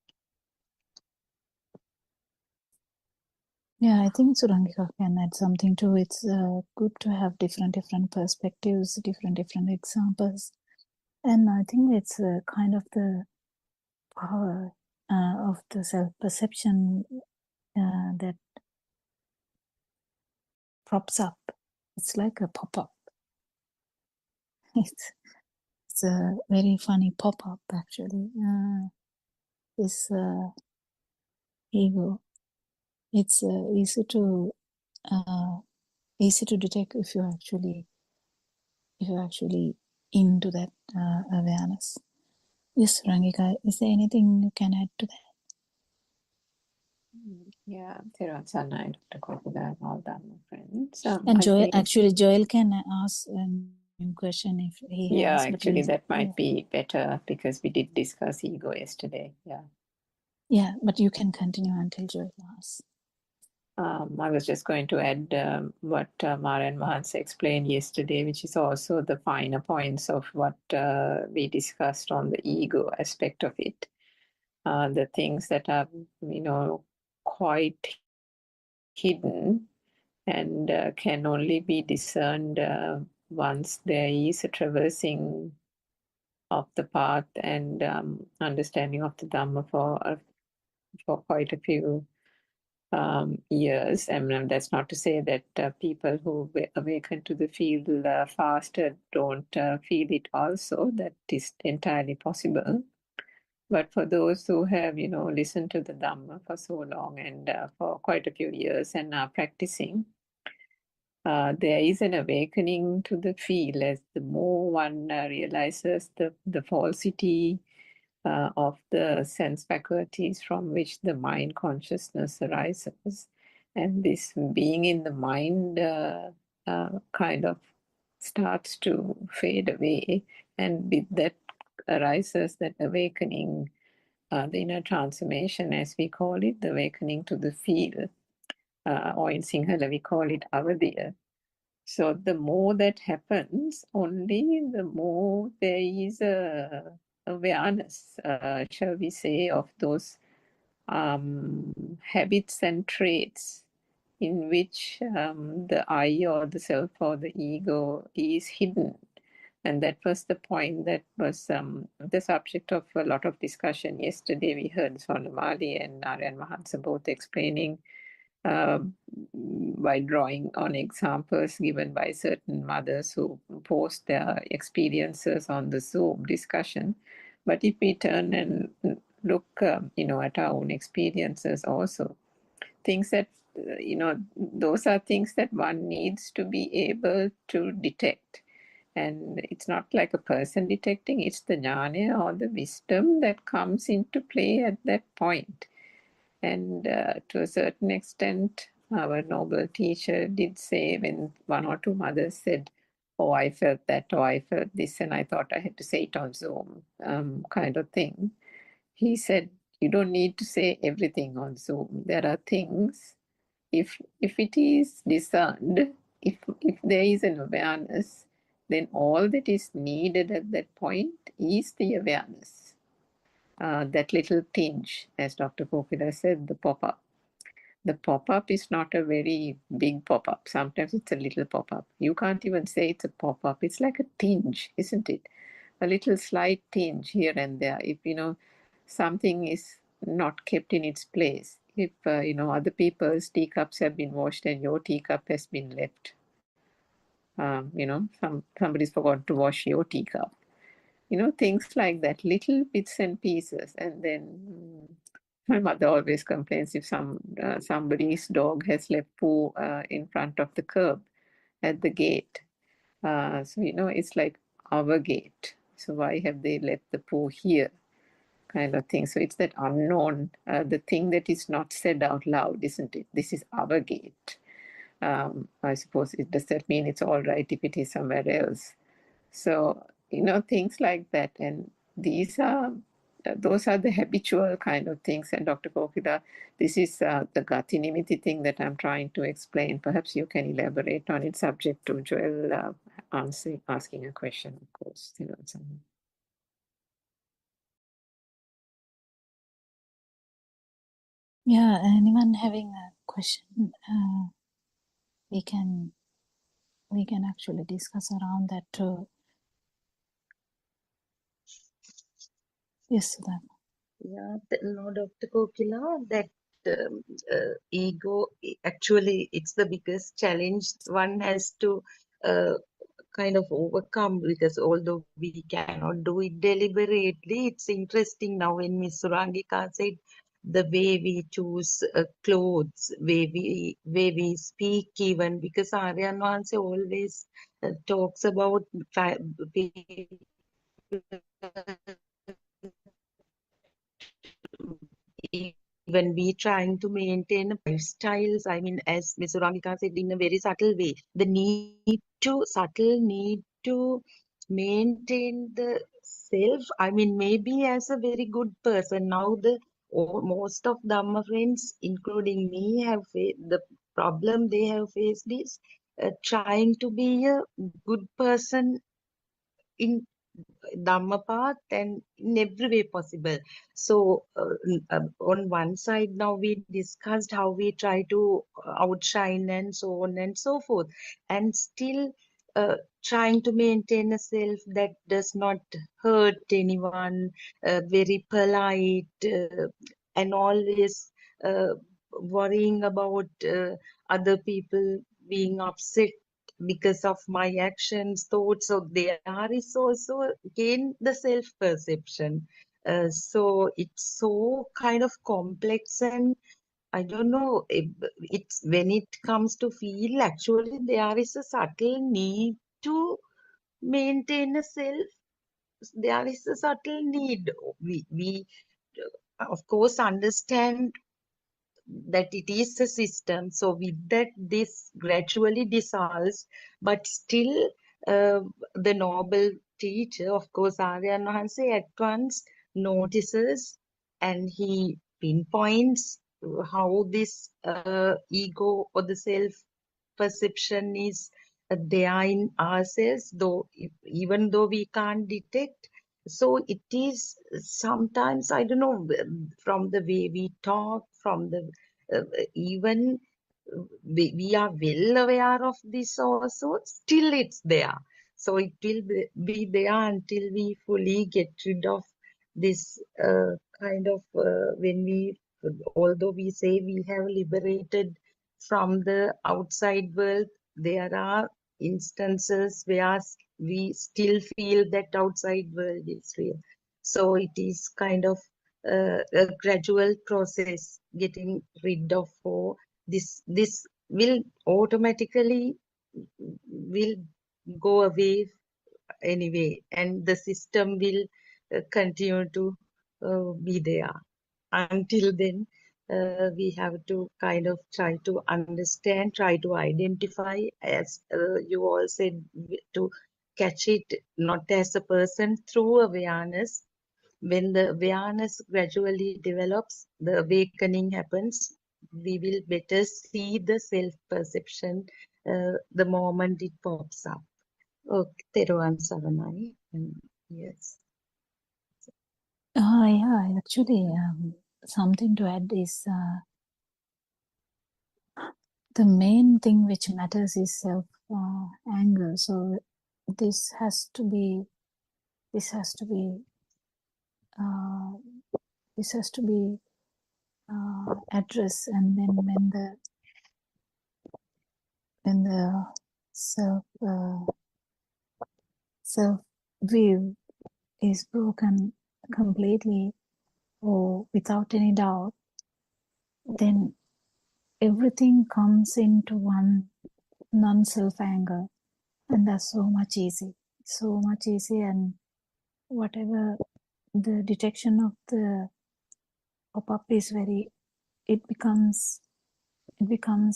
Yeah, I think Surangika can add something too. It's good to have different perspectives, different examples, and I think it's kind of the power of the self-perception that props up. It's like a pop-up. It's a very funny pop-up actually. This ego. It's easy to detect if you're actually into that awareness. Yes, Rangika, is there anything you can add to that? Yeah, Theron Sanai, Dr. Kokula, and all that, my friends. And I think, Joel can ask a question if he yeah, has. actually, that might be better because we did discuss ego yesterday. Yeah. Yeah, but you can continue until Joel asks. I was just going to add what Mara and Mahans explained yesterday, which is also the finer points of what we discussed on the ego aspect of it. The things that are, quite hidden and can only be discerned once there is a traversing of the path and understanding of the Dhamma for quite a few years. I mean, that's not to say that people who awaken to the field faster don't feel it also. That is entirely possible. But for those who have, listened to the Dhamma for so long and for quite a few years and are practicing, there is an awakening to the field as the more one realizes the falsity of the sense faculties from which the mind consciousness arises. And this being in the mind kind of starts to fade away. And with that arises that awakening, the inner transformation, as we call it, the awakening to the field. Or in Sinhala, we call it avadiya. So the more that happens, only the more there is a awareness, shall we say, of those habits and traits in which the I or the self or the ego is hidden. And that was the point that was the subject of a lot of discussion yesterday. We heard Sonamali and Narayan Mahansa both explaining by drawing on examples given by certain mothers who post their experiences on the Zoom discussion. But if we turn and look, at our own experiences also, things that, those are things that one needs to be able to detect. And it's not like a person detecting, it's the jnana or the wisdom that comes into play at that point. And to a certain extent, our noble teacher did say when one or two mothers said, oh, I felt that, or I felt this, and I thought I had to say it on Zoom, kind of thing. He said, you don't need to say everything on Zoom. There are things, if it is discerned, if there is an awareness, then all that is needed at that point is the awareness. That little tinge, as Dr. Kokila said, the pop-up. The pop-up is not a very big pop-up. Sometimes it's a little pop-up. You can't even say it's a pop-up. It's like a tinge, isn't it? A little slight tinge here and there. If, something is not kept in its place. If, other people's teacups have been washed and your teacup has been left Somebody's forgot to wash your teacup. Things like that, little bits and pieces. And then my mother always complains if somebody's dog has left poo in front of the curb at the gate. So it's like our gate. So why have they left the poo here? Kind of thing. So it's that unknown, the thing that is not said out loud, isn't it? This is our gate. I suppose does that mean it's all right if it is somewhere else? So, things like that. And those are the habitual kind of things. And Dr. Kokila, this is the Gati Nimiti thing that I'm trying to explain. Perhaps you can elaborate on it, subject to Joel asking a question, of course. Yeah, anyone having a question, we can actually discuss around that too. Yes, Sudha. Yeah, no, Dr. Kokila, that ego, actually, it's the biggest challenge one has to uh, kind of overcome, because although we cannot do it deliberately, it's interesting now when Miss Surangika said the way we choose clothes, way we speak even, because Aryan Vanse always talks about people even we trying to maintain lifestyles. I mean, as Ms. Urangika said, in a very subtle way, the subtle need to maintain the self. I mean, maybe as a very good person. Now, most of Dhamma friends, including me, the problem they have faced is trying to be a good person in Dhamma path and in every way possible. So, on one side, now we discussed how we try to outshine and so on and so forth, and still trying to maintain a self that does not hurt anyone, very polite, and always worrying about other people being upset because of my actions, thoughts. So there is also again the self-perception. So it's so kind of complex, and I don't know, it's when it comes to feel, actually there is a subtle need to maintain a self. There is a subtle need. We of course understand that it is a system. So with that, this gradually dissolves, but still the noble teacher, of course, Aryan Mahanse at once notices and he pinpoints how this ego or the self perception is there in ourselves, though even though we can't detect. So it is sometimes, I don't know, from the way we talk, from the even we are well aware of this also, still it's there. So it will be there until we fully get rid of this kind of, although we say we have liberated from the outside world, there are instances where we still feel that outside world is real. So it is kind of a gradual process getting rid of this will automatically will go away anyway, and the system will continue to be there. Until then, we have to kind of try to understand, try to identify, as you all said, to catch it not as a person through awareness. When the awareness gradually develops, the awakening happens, we will better see the self-perception the moment it pops up. Okay, Teruvan Saranai. Yes. Yeah, actually, something to add is the main thing which matters is self anger. So this has to be uh, addressed, and then when the self view is broken completely or without any doubt, then everything comes into one non-self anger, and that's so much easy, and whatever the detection of the pop-up is it becomes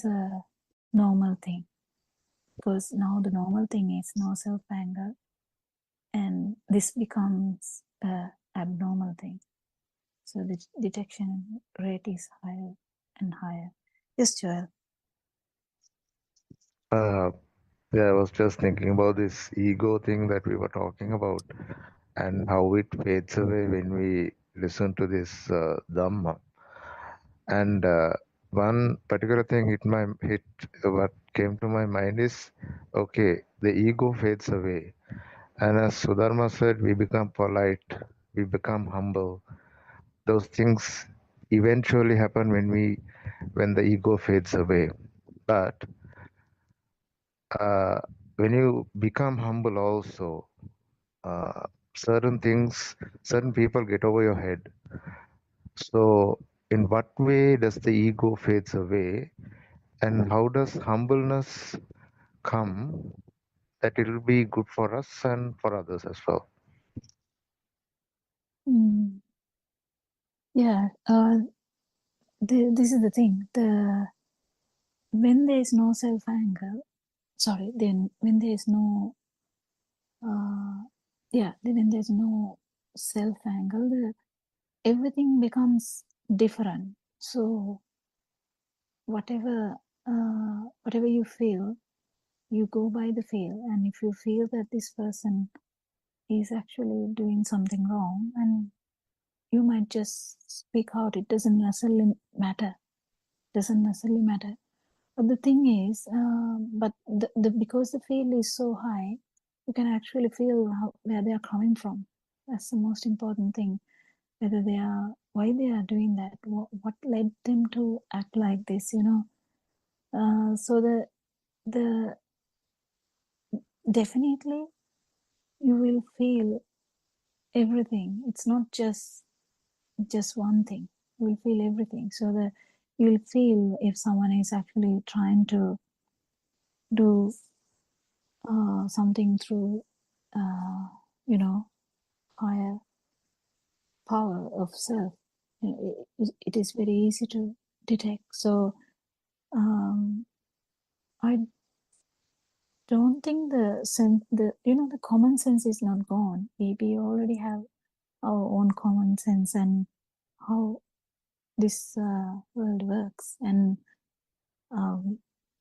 a normal thing, because now the normal thing is no self anger, and this becomes a abnormal thing. So the detection rate is higher and higher. Yes, Joel. Yeah, I was just thinking about this ego thing that we were talking about and how it fades away when we listen to this Dhamma. And one particular thing what came to my mind is, okay, the ego fades away. And as Sudharma said, we become polite, we become humble. Those things eventually happen when the ego fades away. But when you become humble also, certain people get over your head. So in what way does the ego fades away, and how does humbleness come that it will be good for us and for others as well? Mm, yeah, this is the thing. When there is no self anger, then when there is no when there's no self anger, everything becomes different. So whatever you feel, you go by the feel, and if you feel that this person is actually doing something wrong, and you might just speak out. It doesn't necessarily matter. But the thing is, but because the feel is so high, you can actually feel where they are coming from. That's the most important thing. Whether why they are doing that, what led them to act like this, So the definitely you will feel everything. It's not just one thing. You will feel everything. So you'll feel if someone is actually trying to do something through, higher power of self. It is very easy to detect. So I don't think the common sense is not gone. We already have our own common sense and how this world works, and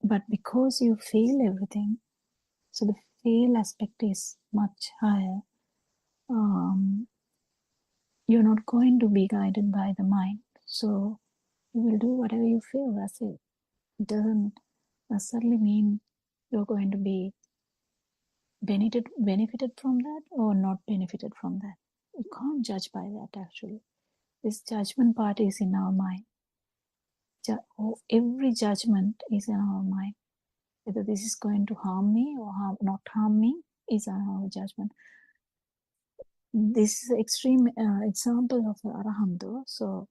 but because you feel everything, so the feel aspect is much higher. You're not going to be guided by the mind, so you will do whatever you feel. That's it. It doesn't necessarily mean you're going to be benefited from that or not benefited from that. You can't judge by that. Actually, this judgment part is in our mind. Every judgment is in our mind. Whether this is going to harm me or not harm me is our judgment. This is an extreme example of Arahanto, so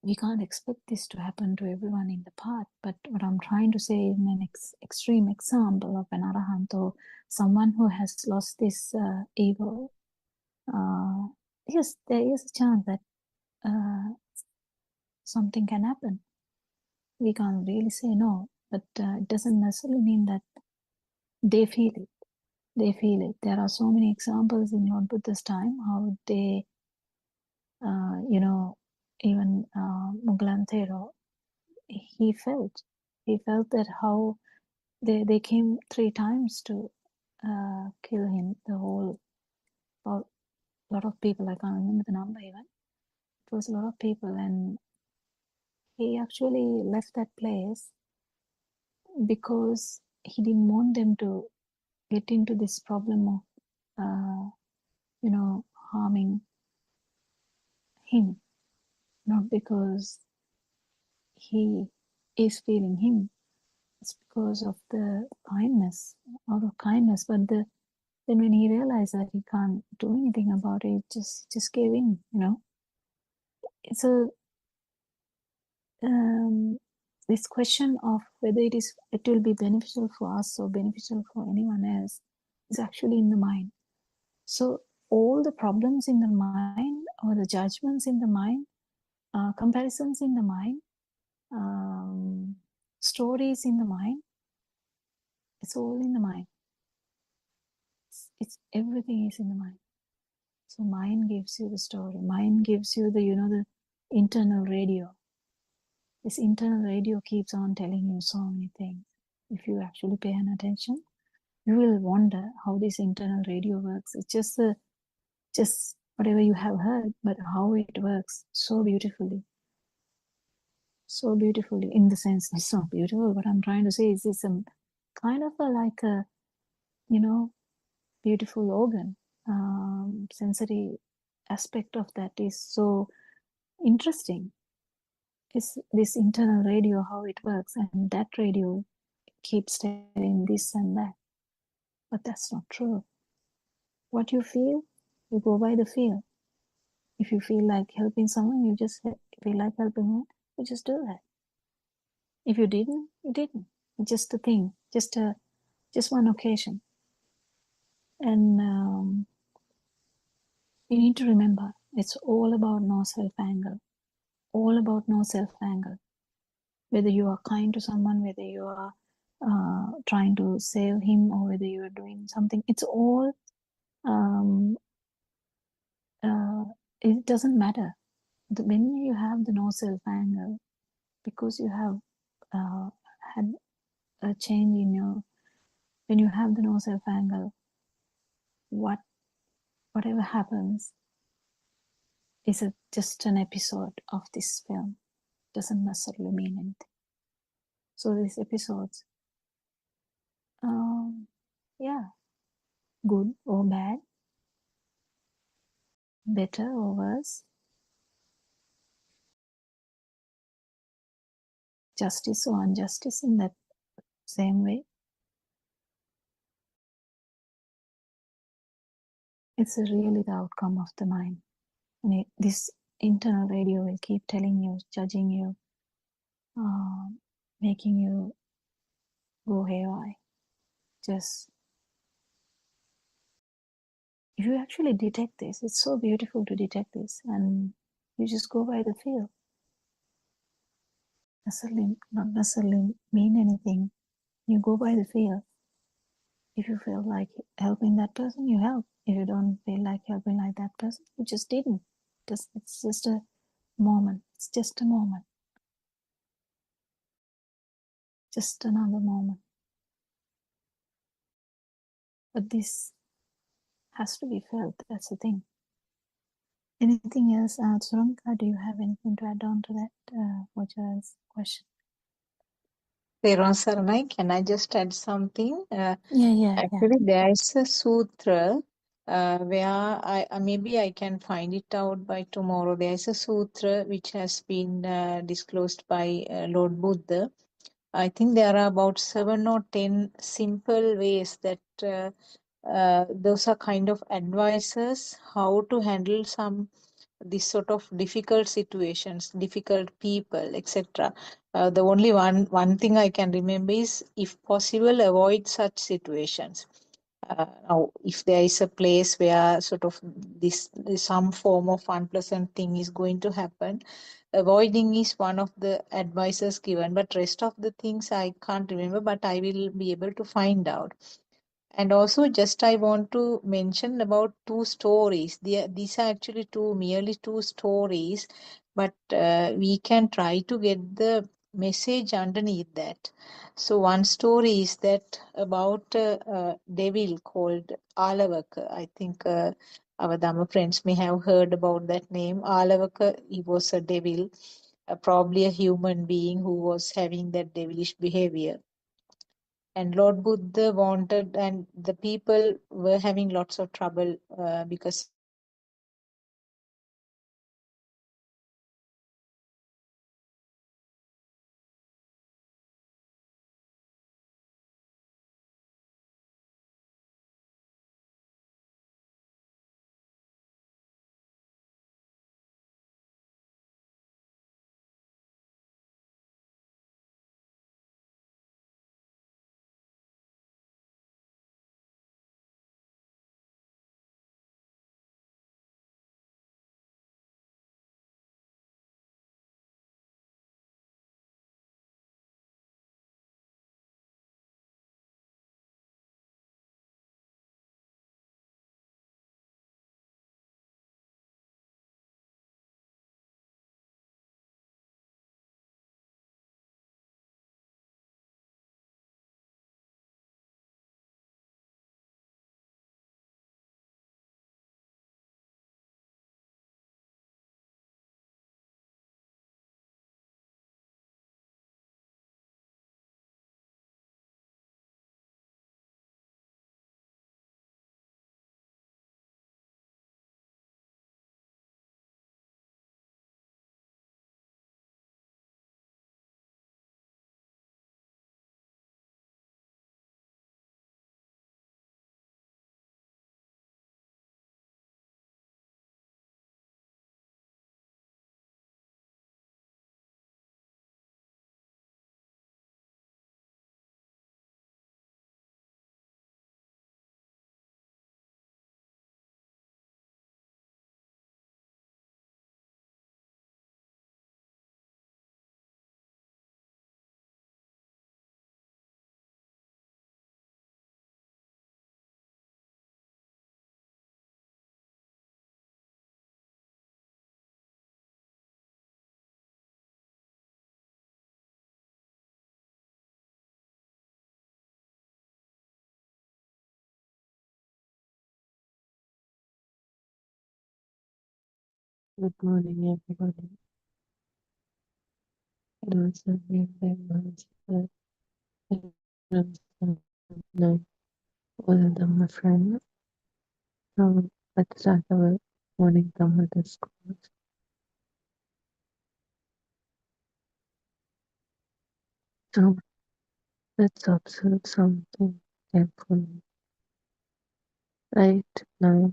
we can't expect this to happen to everyone in the path. But what I'm trying to say is an extreme example of an Arahanto, someone who has lost this ego. Yes, there is a chance that something can happen. We can't really say no, but it doesn't necessarily mean that they feel it. There are so many examples in Lord Buddha's time how they, even Mughal Thero, he felt that how they came 3 times to kill him. The whole lot of people. I can't remember the number even. It was a lot of people, and he actually left that place because he didn't want them to get into this problem of harming him, not because he is feeling him, It's because of the kindness, out of kindness. But then when he realized that he can't do anything about it, just gave in. It's a this question of whether it will be beneficial for us or beneficial for anyone else is actually in the mind. So all the problems in the mind, or the judgments in the mind, comparisons in the mind, stories in the mind, it's all in the mind. It's everything is in the mind. So mind gives you the story. Mind gives you the internal radio. This internal radio keeps on telling you so many things. If you actually pay an attention, you will wonder how this internal radio works. It's just whatever you have heard, but how it works so beautifully. So beautifully, in the sense it's not beautiful. What I'm trying to say is it's a kind of like a beautiful organ. Sensory aspect of that is so interesting. It's this internal radio, how it works, and that radio keeps telling this and that. But that's not true. What you feel, you go by the feel. If you feel like helping someone, you just feel like helping them, you just do that. If you didn't, you didn't. It's just a thing, just one occasion. And you need to remember, it's all about no self-anger. All about no self-anger. Whether you are kind to someone, whether you are trying to save him, or whether you are doing something, it's all, it doesn't matter. When you have the no self-anger, because you have had a change in when you have the no self-anger, whatever happens is just an episode of this film. Doesn't necessarily mean anything. So these episodes, yeah, good or bad, better or worse, justice or injustice in that same way. It's really the outcome of the mind. And this internal radio will keep telling you, judging you, making you go haywire. Just, if you actually detect this, it's so beautiful to detect this, and you just go by the feel. Not necessarily mean anything. You go by the feel. If you feel like helping that person, you help. If you don't feel like helping like that person, you just didn't. It's just a moment. It's just a moment. Just another moment. But this has to be felt. That's the thing. Anything else, Suranka? Do you have anything to add on to that? Waja's question? Peron Saranai, can I just add something? Yeah. Actually, there is a sutra where maybe I can find it out by tomorrow. There is a sutra which has been disclosed by Lord Buddha. I think there are about 7 or 10 simple ways that those are kind of advices how to handle this sort of difficult situations, difficult people, etc. The only one thing I can remember is, if possible, avoid such situations. Now, if there is a place where sort of some form of unpleasant thing is going to happen, avoiding is one of the advices given. But rest of the things I can't remember, but I will be able to find out. And also, just I want to mention about 2 stories. These are actually merely two stories, but we can try to get the message underneath that. So one story is that about a devil called Alavaka. I think our Dhamma friends may have heard about that name. Alavaka, he was a devil, probably a human being who was having that devilish behavior. And Lord Buddha wanted, and the people were having lots of trouble because Good morning, everybody. It was a real month that it was night with my friend. So let's start our morning Dhamma discourse. So let's observe something carefully. Right now,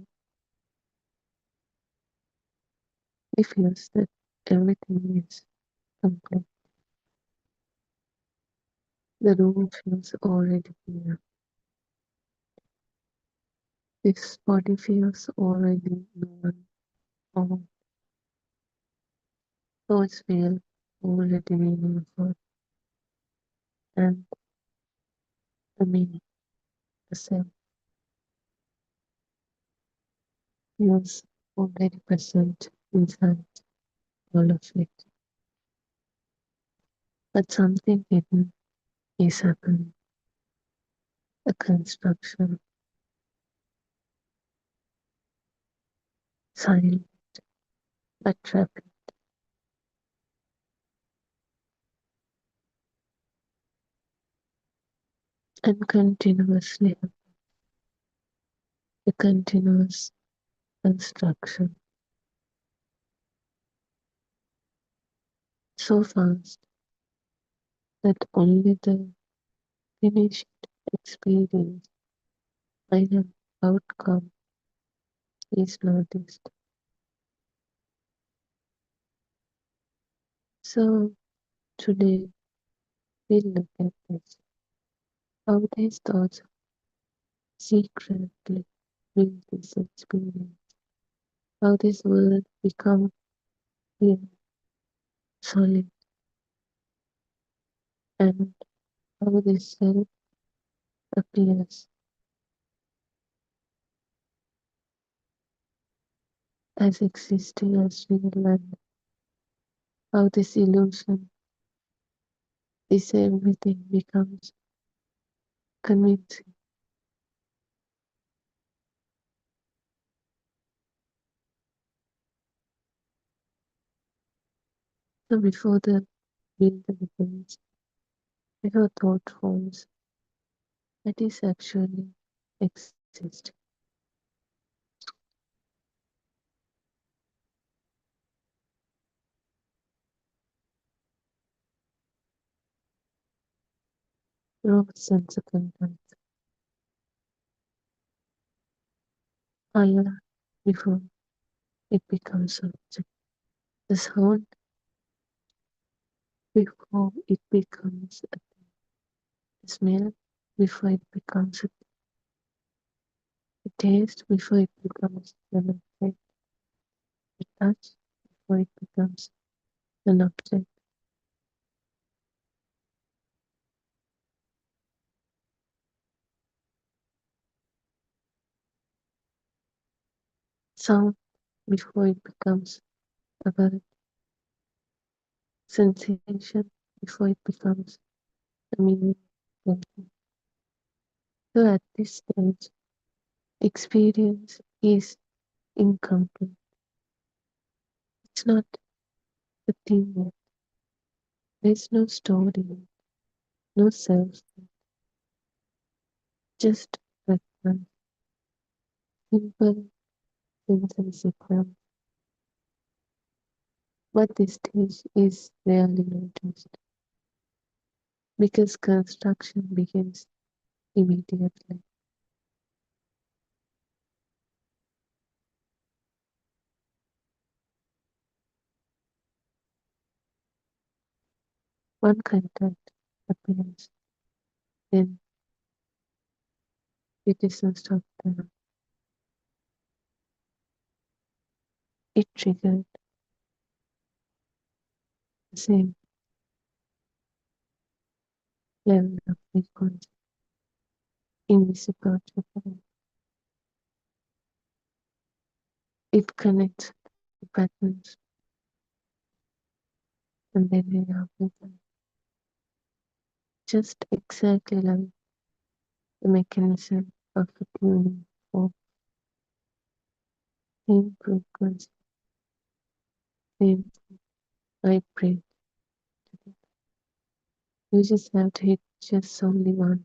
we feel that everything is complete. The room feels already here. This body feels already known. All thoughts feel already meaningful. And the meaning, the self, feels already present inside all of it. But something hidden is happening. A construction, silent but rapid, and continuously a continuous construction. So fast that only the finished experience, final outcome is noticed. So today we look at this, how these thoughts secretly bring this experience, how this world becomes clear, solid, and how this self appears as existing as real, and how this illusion, this everything becomes convincing. So before the will begins, before thought forms, that is actually existing. Raw sense of content. Fire before it becomes object. The sound before it becomes a thing. The smell before it becomes a thing. The taste before it becomes an object. The touch before it becomes an object. Sound before it becomes a word. Sensation before it becomes a meaning. So at this stage, experience is incomplete. It's not a thing yet. There's no story, no self, just fragments, simple sensory sequence. But this stage is rarely noticed because construction begins immediately. One contact appears, then it doesn't stop there. It triggered the same level of frequency, invisible to them. It connects the patterns and then they are with just exactly like the mechanism of a tuning for same frequency, same vibrate. You just have to hit just only one.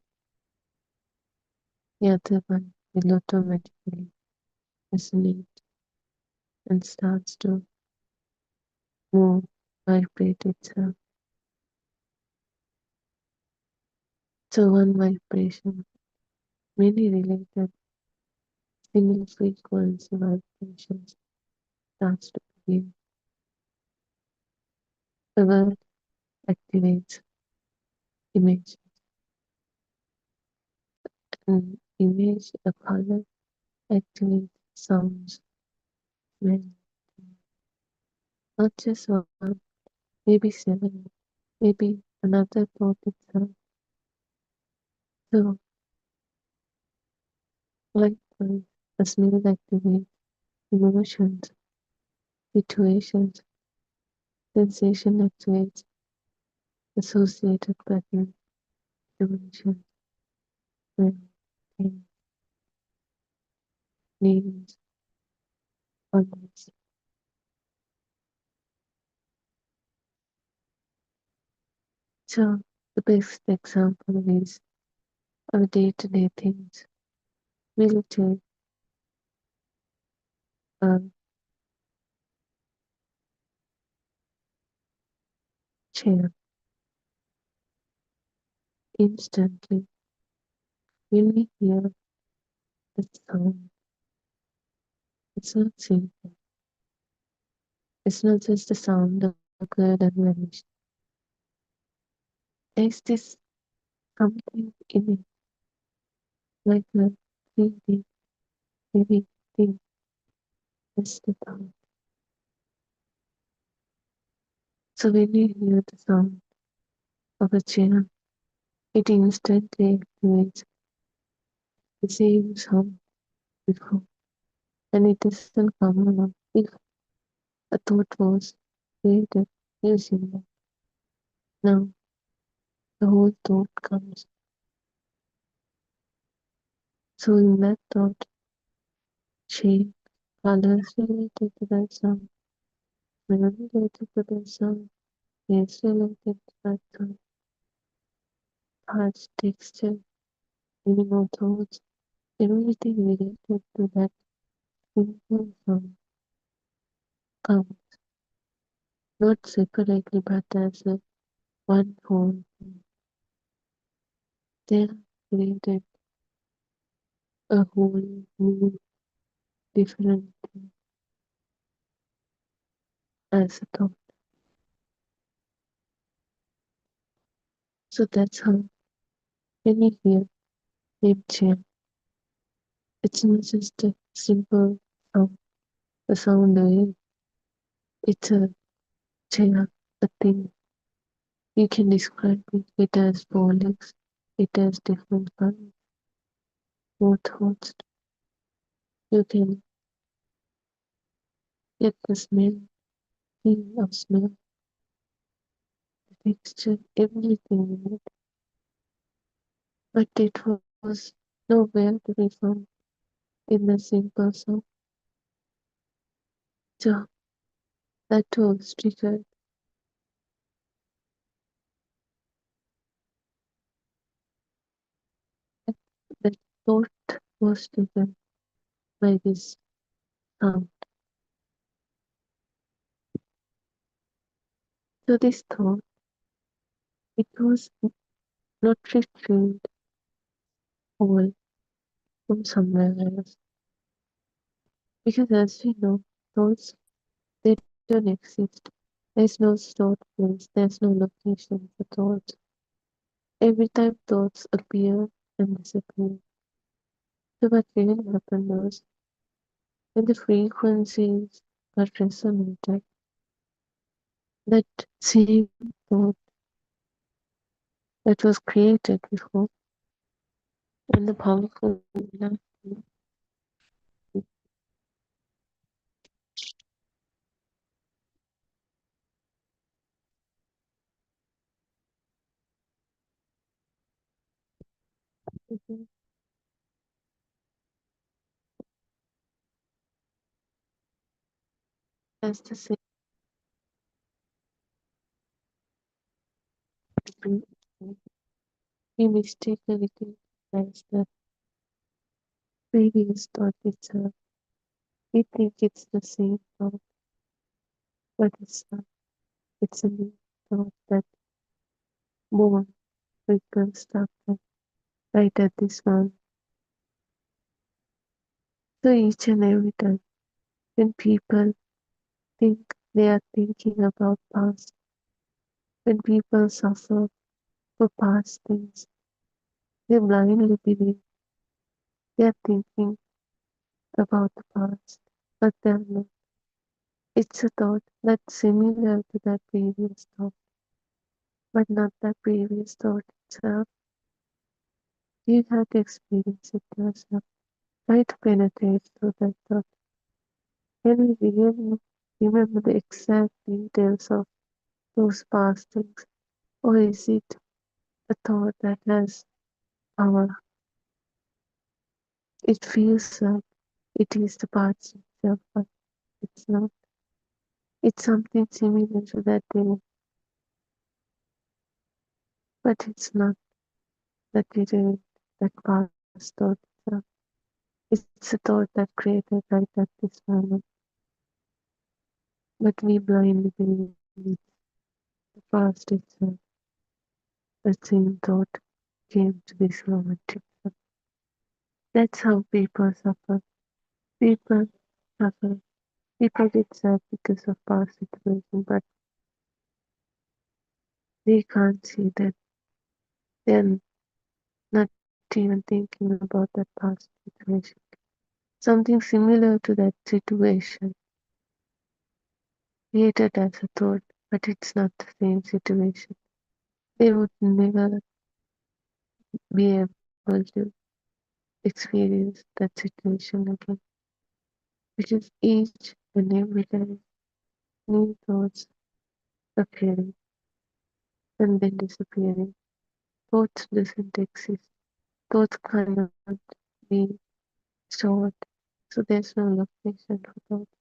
The other one will automatically resonate and starts to move, vibrate itself. So one vibration, many related similar frequency vibrations starts to begin. The word activates image, an image, a color activates sounds, smell, not just one, maybe seven, maybe another thought itself. So likewise, a smell activates emotions, situations, sensation activates associated patterns, dimensions, and things, names, others. So the best example is our day-to-day things. We'll take a chair. Instantly, when we hear the sound, it's not simple. It's not just the sound that occurred and vanished. There's this something in it, like a 3D heavy thing that's the sound. So when we hear the sound of a chair, it instantly activates the same sound before, and it doesn't come along if a thought was created using it. Now the whole thought comes. So in that thought, shape, colors related to that sound, smell related to that sound, taste related to that sound, touch, texture, animal thoughts, everything related to that simple sound comes, not separately but as a one whole thing. They have created a whole new different thing as a thought. So that's how when you hear name chair, it's not just a simple sound, a sound wave. It's a chair, a thing. You can describe it as four legs. It has different colors, more thoughts. You can get the smell, feel of smell, the texture, everything in it. But it was nowhere to be found in the simple sound. So that was triggered. That thought was triggered by this sound. So this thought, it was not retrieved all from somewhere else. Because as we know, thoughts, they don't exist. There's no stored place, there's no location for thoughts. Every time thoughts appear and disappear. So what really happened was when the frequencies got resonated, that same thought that was created before and the powerful enough as the same we mistakenly think as the previous thought itself. We think it's the same thought, but it's not. It's a new thought that born reconstructed right at this moment. So each and every time when people think they are thinking about past, when people suffer for past things, they blindly believe they are thinking about the past, but they're not. It's a thought that's similar to that previous thought, but not that previous thought itself. You have to experience it yourself. Try to penetrate through that thought. Can we really remember the exact details of those past things? Or is it a thought that has power? It feels like it is the past itself, but it's not. It's something similar to that day, but it's not that we did that past thought itself. It's a thought that created right at this moment, but we blindly believe it's the past itself. The same thought came to this moment itself. That's how people suffer. People suffer. People get sad because of past situation, but they can't see that they're not even thinking about that past situation. Something similar to that situation created as a thought, but it's not the same situation. They would never be able to experience that situation again because each and every time new thoughts appearing and then disappearing. Thoughts doesn't exist. Thoughts cannot be stored. So there's no location for thoughts.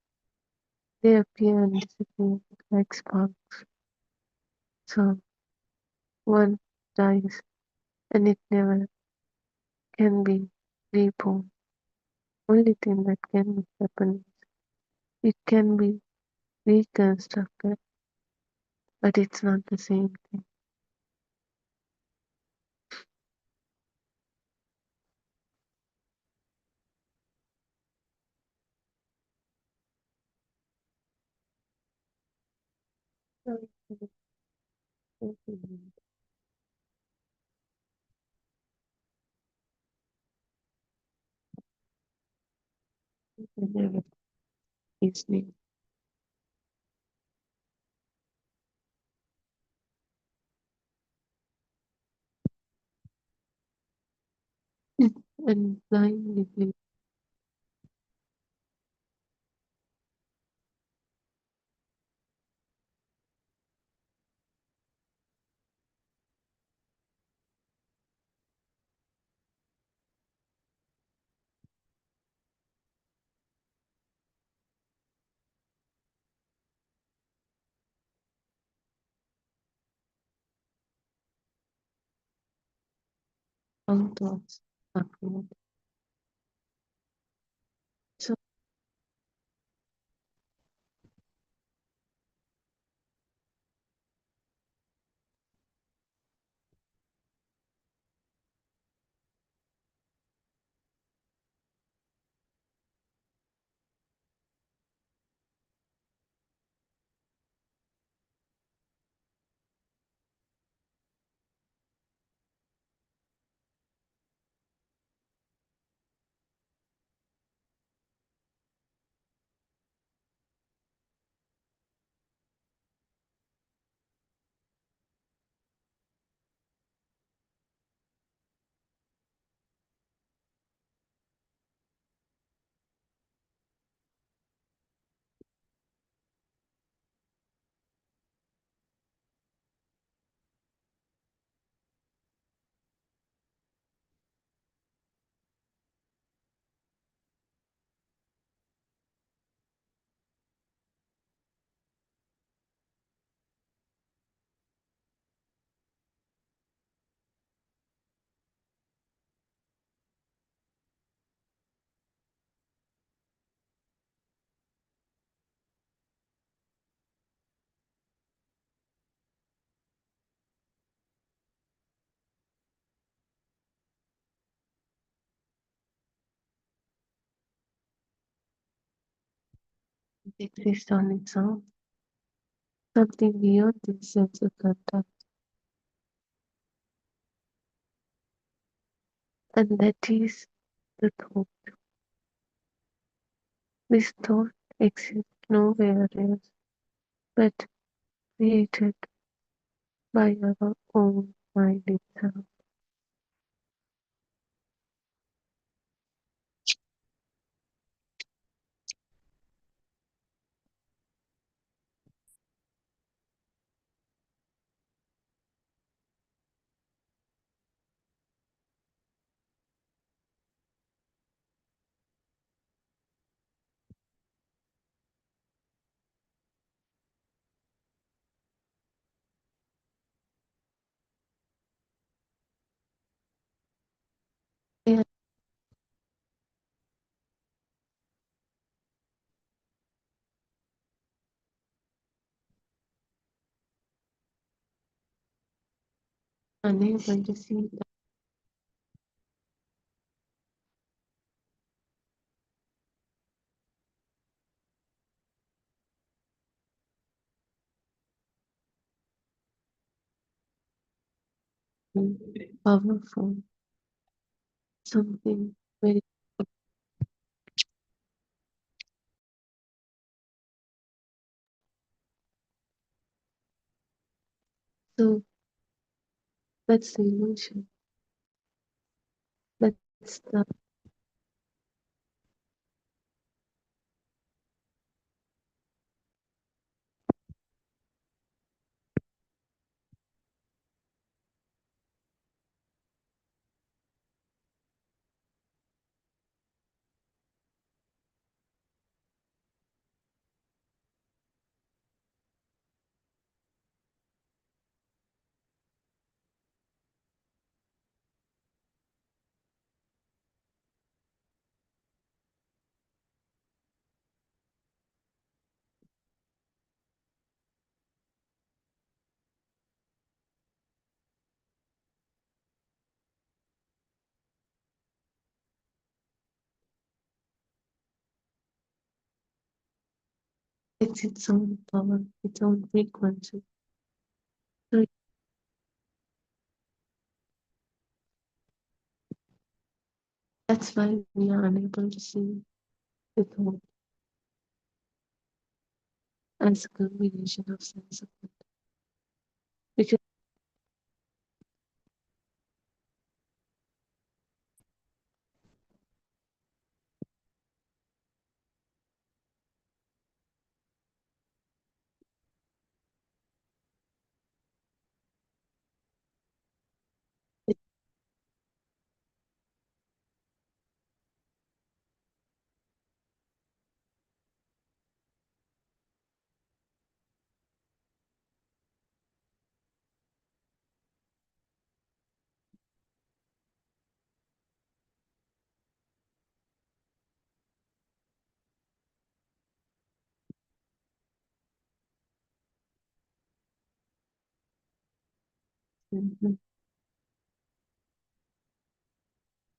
They appear and disappear like sparks. So one dies and it never can be reborn. Only thing that can happen is it can be reconstructed, but it's not the same thing. Sorry for the confusion. It never is me. And blindly believe all thoughts are created. So exists on its own, something beyond this sense of contact, and that is the thought. This thought exists nowhere else, but created by our own mind itself. And unable to see that powerful, something very so that's the illusion. That's the it's its own power, its own frequency. So that's why we are unable to see the thought as a combination of sense of it. Because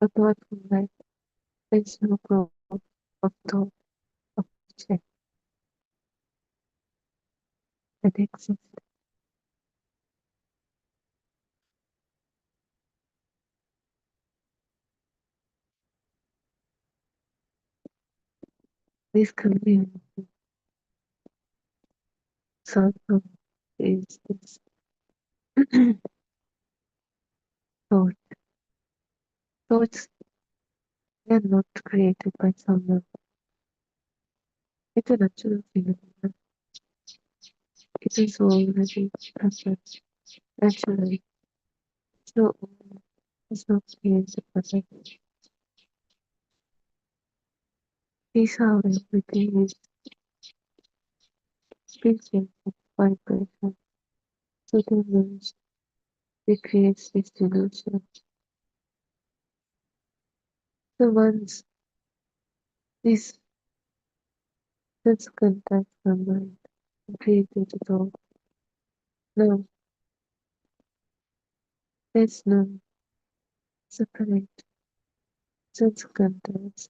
apart from that, there's no growth of thought of check that exists. This community circle is this thought. Thoughts are not created by someone. It's a natural phenomenon. It is already present naturally. So it's not created by it. This how everything is speaking of vibration. Certain words they create this delusion. So once this sense contact combined and created a thought, now there's no separate sense contacts,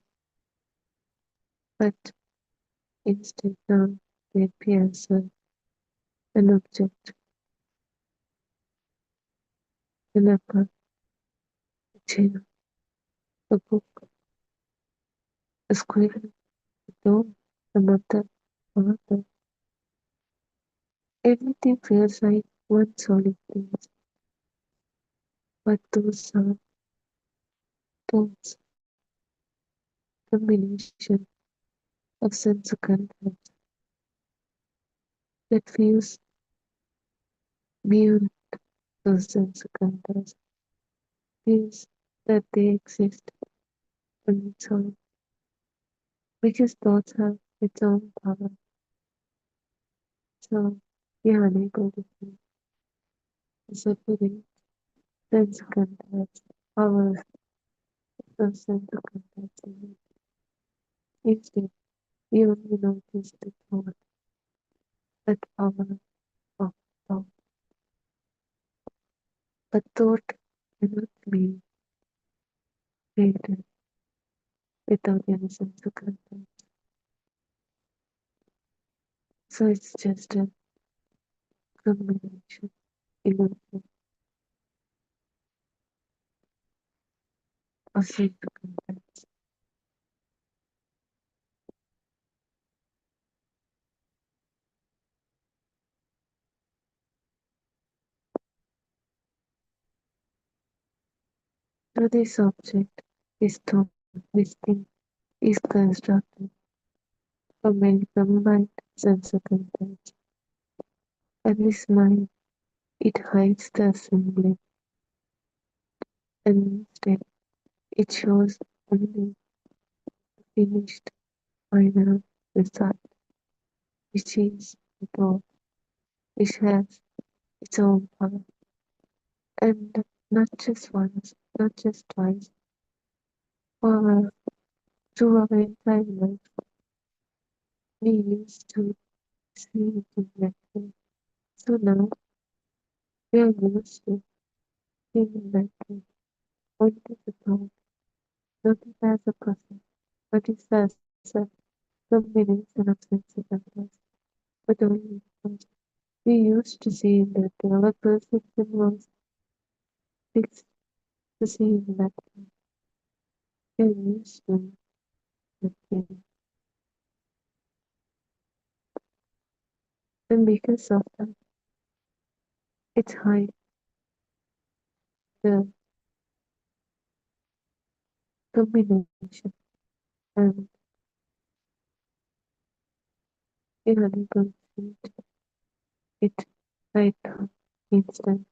but Instead, now they appear as an object, an apple, a chair, a book, a squirrel, a dog, a mother, a mother. Everything feels like one solid thing, but those are thoughts, combination of sense content that feels beyond those sense contents, feels that they exist on its own, because thoughts have its own power. So we are unable to separate sense contents, power of sense contents. Instead, we only notice the thought, that power of thought. But thought cannot be created without any sense content. So it's just a combination, illusion of sense contents. So this object, this thought, this thing is constructed from many combined sense contents. And this mind, it hides the assembly, and instead it shows only the finished final result, which is the thought, which has its own power. And not just once, not just twice, for through our entire life, we used to see it in that way. So now we are used to seeing in that way. Only the thought, not it as a person, but it as a combination of senses and thoughts. But only because we used to see that our perception was fixed to see in that way. We are used to that thing. And because of that, it's high the combination and we are unable to see it right now, instant.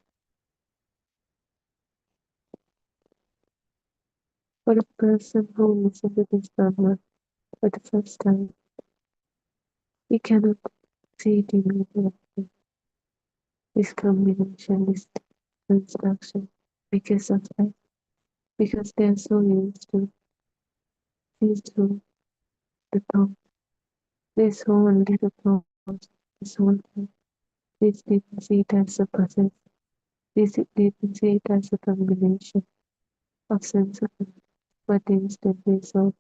For a person who listens to this drama for the first time, he cannot see it immediately. This combination, this construction, because of that, because they are so used to see through the thought. They saw only the thought this whole time. They didn't see it as a process. They didn't see it as a combination of senses, but instead they saw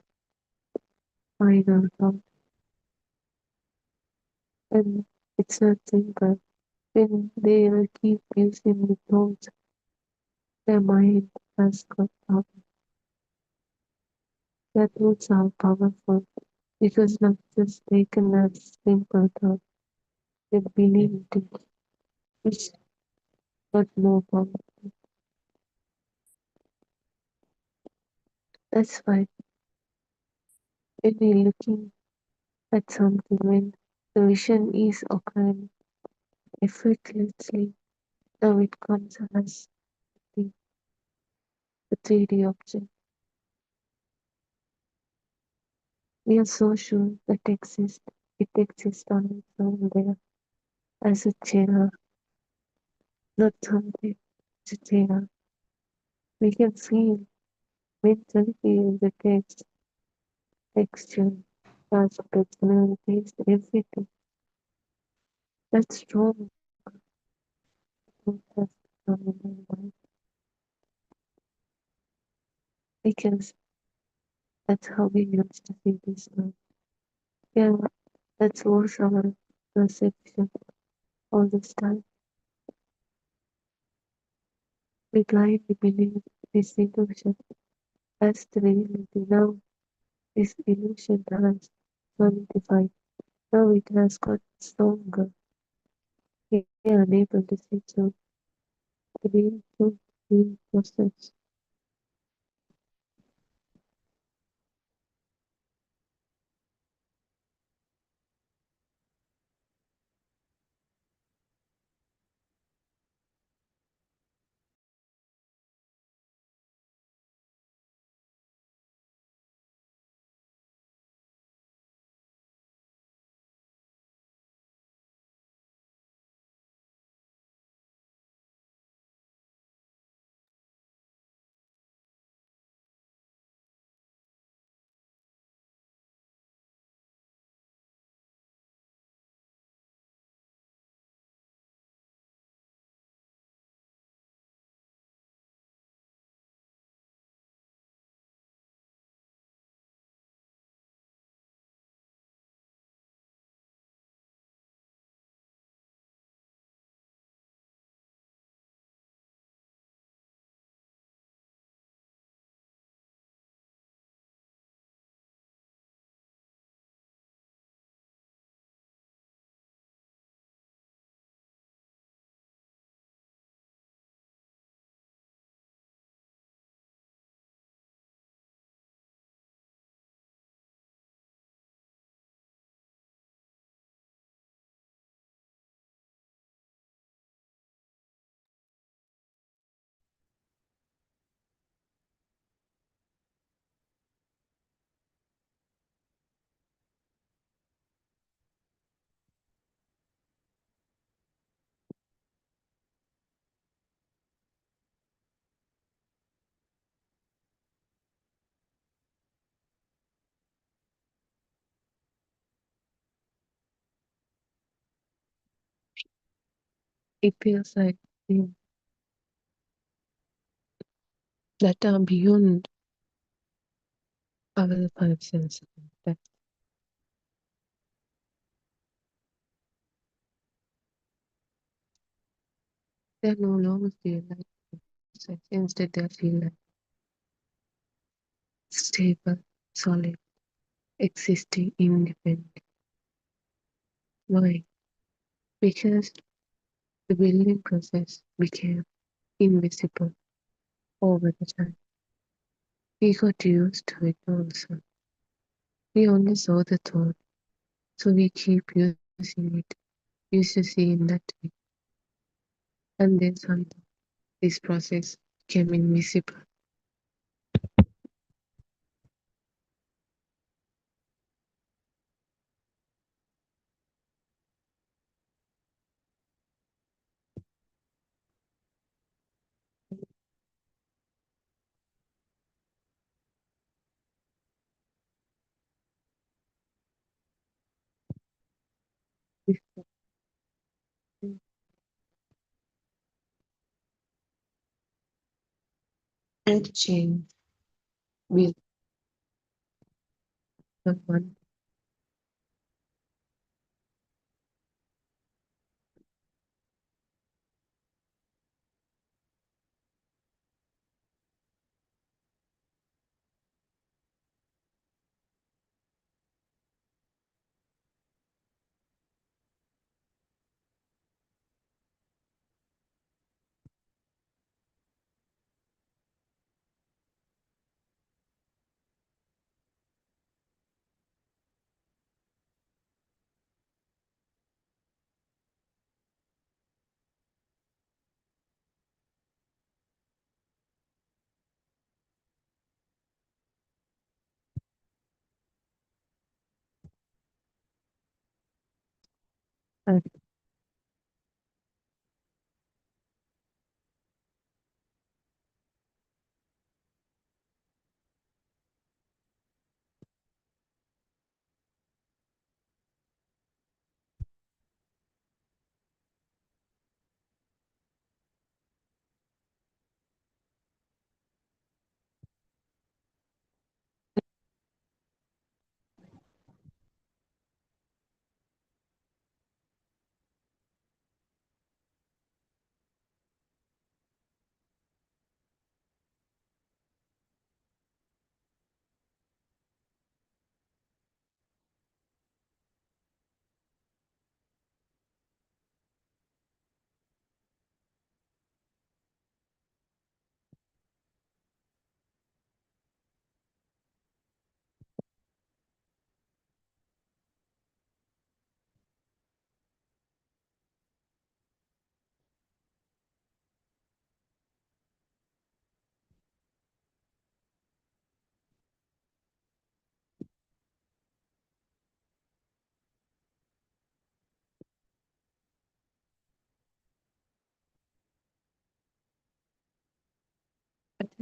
final thought. And it's not simple. When they keep using the thoughts, their mind has got power. Their thoughts are powerful because not just taken as simple thought, they believe it, which got more powerful. That's why when we're looking at something, when the vision is occurring effortlessly, now it comes as the, the 3D object. We are so sure that it exists on its own there as a chair, not something, it's a chair. We can feel, mentally feel the text, texture, aspects, smell, taste, everything. That's strong food has become in our mind because that's how we used to see this now. Yeah, That was our perception all this time. We blindly believe this illusion as the reality. Now this illusion has solidified. Now it has got stronger. We are unable to see through the real truth being processed. It feels like things that are beyond our five senses. That they no longer feel like sex. Instead, they feel like stable, solid, existing independent. Why? Because the building process became invisible over the time. We got used to it also. We only saw the thought, so we keep using it, used to see in that way. And then somehow this process became invisible. And change will not one. And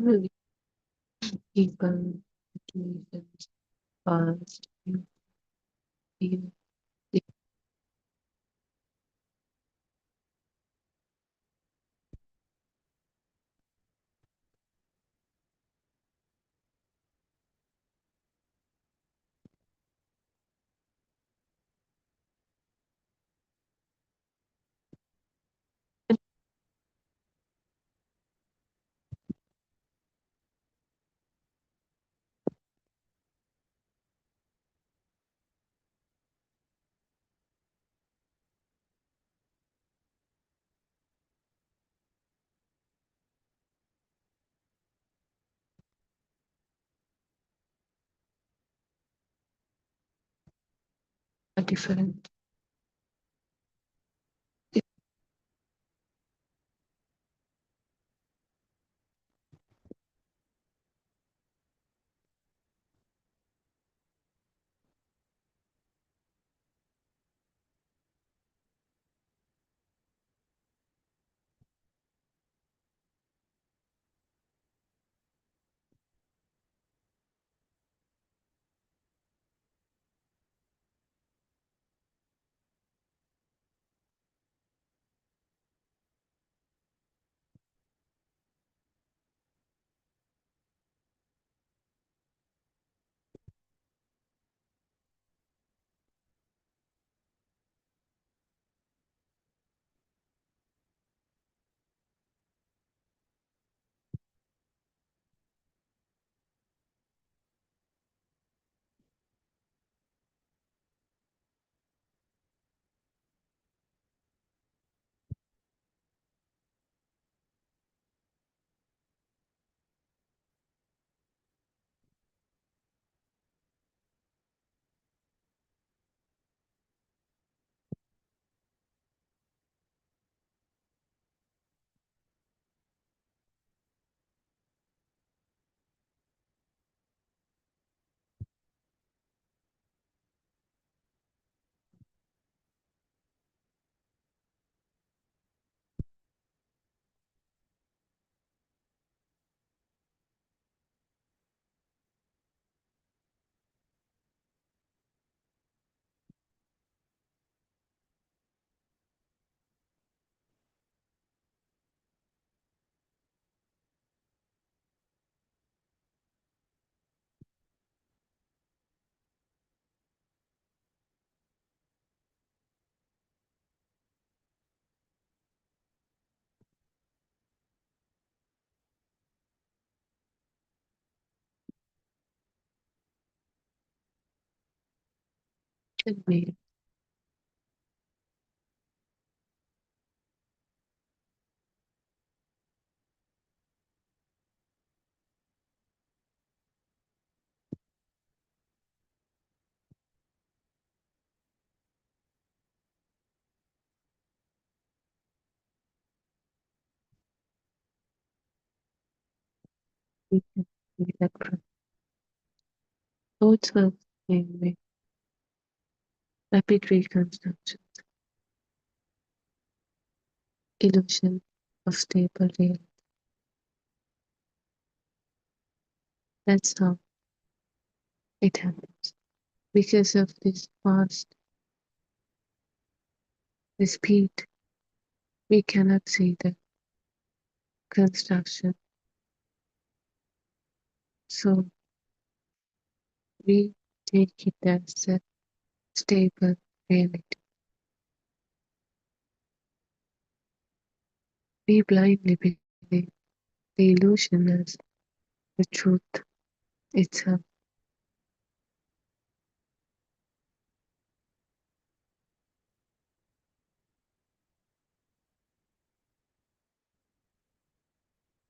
Similarly, people, situations, past, you feel it are different. It can be we can see that thoughts work the same way. Rapid reconstruction, illusion of stable reality. That's how it happens. Because of this fast, the speed, we cannot see the construction. So we take it as a stable reality. We blindly believe the illusion as the truth itself.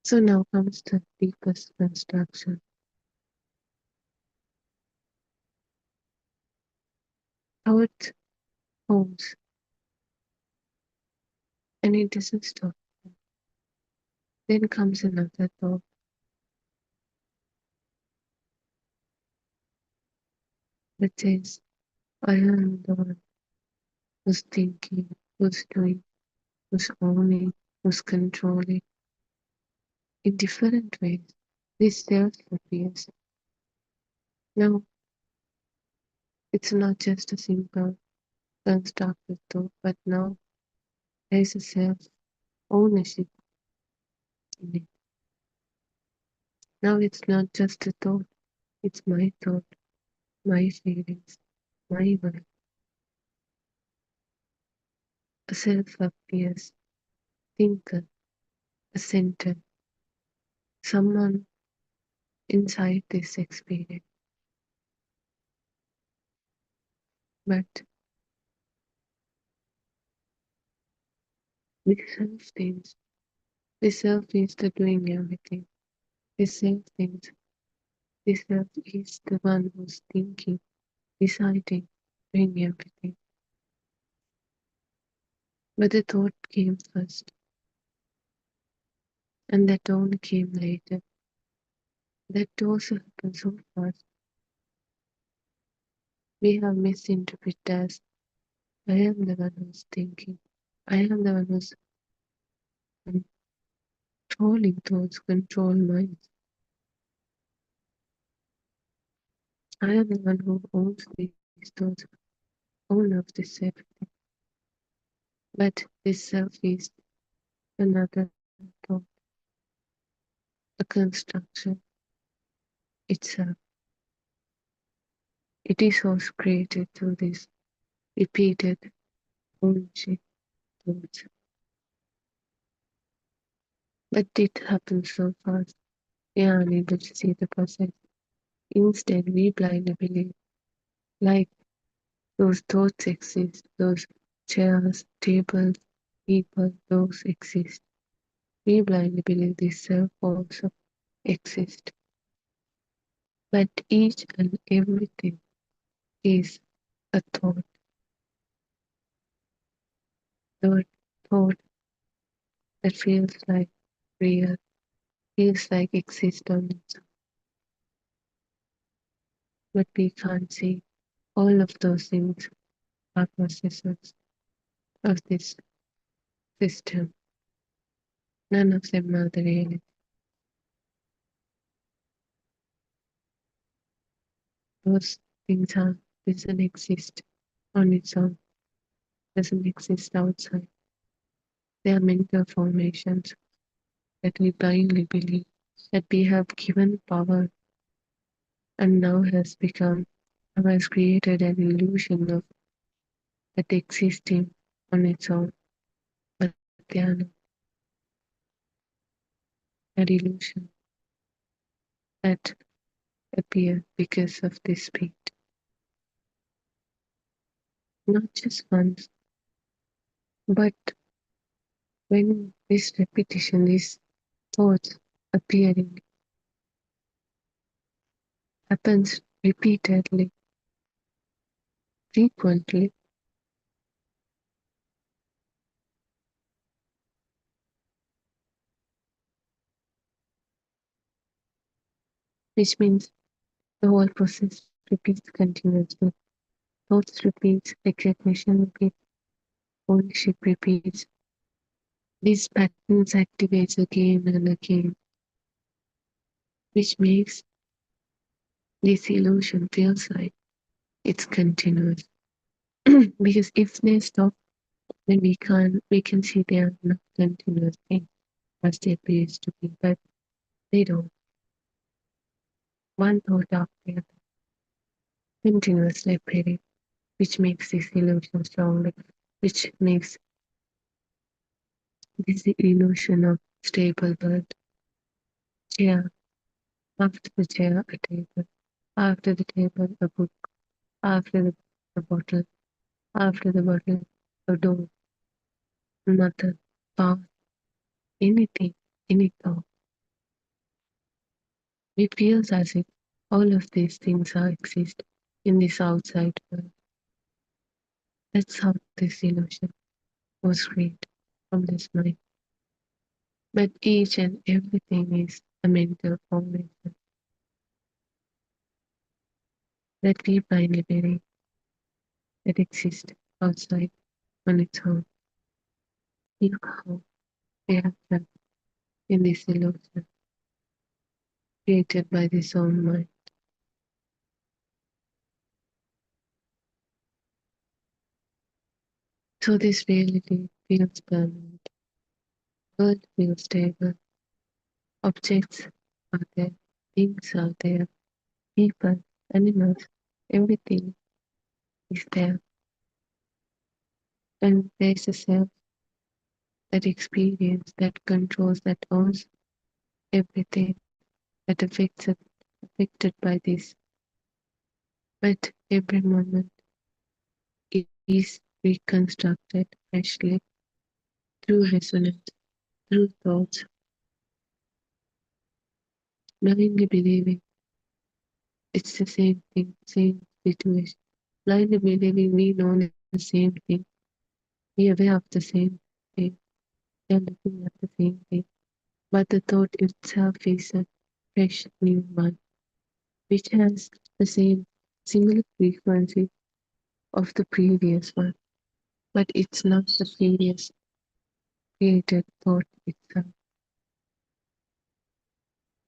So now comes the deepest construction. Thought homes, and it doesn't stop. Then comes another thought that says, I am the one who's thinking, who's doing, who's owning, who's controlling in different ways. This self appears. Now, it's not just a simple constructed thought, but now there is a self ownership in it. Now it's not just a thought, it's my thought, my feelings, my will. A self appears, thinker, a center, someone inside this experience. But this self thinks, this self is the doing everything. This self thinks, this self is the one who's thinking, deciding, doing everything. But the thought came first, and that only came later. That also happened so fast. We have misinterpreted as I am the one who's thinking. I am the one who's controlling thoughts, control minds. I am the one who owns these thoughts, owner of this everything. But this self is another thought, a construction itself. It is also created through this repeated ownership thoughts. But it happens so fast, we are unable to see the process. Instead, we blindly believe, like those thoughts exist, those chairs, tables, people, those exist. We blindly believe this self also exists. But each and everything is a thought. The thought that feels like real, feels like exists on its own. But we can't see all of those things are processes of this system. None of them are the reality. Those things are doesn't exist on its own, doesn't exist outside. They are mental formations that we blindly believe that we have given power and now has created an illusion of that existing on its own, but they are not an illusion that appear because of this speed. Not just once, but when this repetition, these thoughts appearing happens repeatedly, frequently, which means the whole process repeats continuously. Thoughts repeats, recognition repeats, ownership repeats. These patterns activates again and again, which makes this illusion feels like it's continuous. Because if they stop, then we can see they are not continuous thing as they appears to be, but they don't. One thought after the other, continuously appearing, which makes this illusion stronger, which makes this illusion of stable world. Chair, after the chair, a table, after the table, a book, after the bottle, after the bottle, a door, mother, path, anything, any thought. It feels as if all of these things are exist in this outside world. That's how this illusion was created from this mind. But each and everything is a mental formation that we blindly believe that exists outside on its own. Look how we have trapped in this illusion. created by this own mind. So this reality feels permanent, world feels stable, objects are there, things are there, people, animals, everything is there. And there is a self, that experience, that controls, that owns everything, that affected by this. But every moment it is reconstructed freshly through resonance, through thoughts, blindly believing it's the same thing, same situation. Blindly believing we know the same thing, we are aware of the same thing, we are looking at the same thing. But the thought itself is a fresh new one, which has the same similar frequency of the previous one, but it's not the previous created thought itself.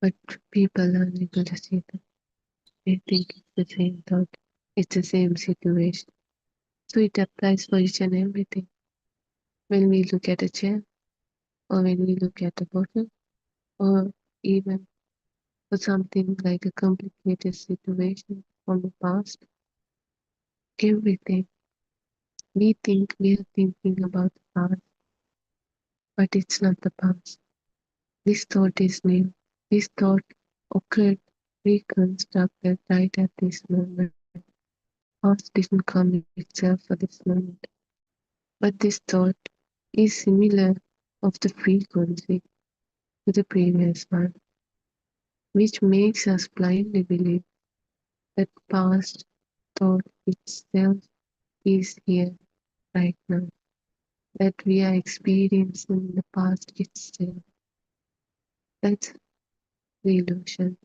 But people are unable to see that. They think it's the same thought, it's the same situation. So it applies for each and everything. When we look at a chair, or when we look at a bottle, or even for something like a complicated situation from the past, everything we think we are thinking about the past, but it's not the past. This thought is new. This thought occurred, reconstructed right at this moment. Past didn't come itself for this moment. But this thought is similar of the frequency to the previous one, which makes us blindly believe that past thought itself is here right now, that we are experiencing the past itself. That's the illusion.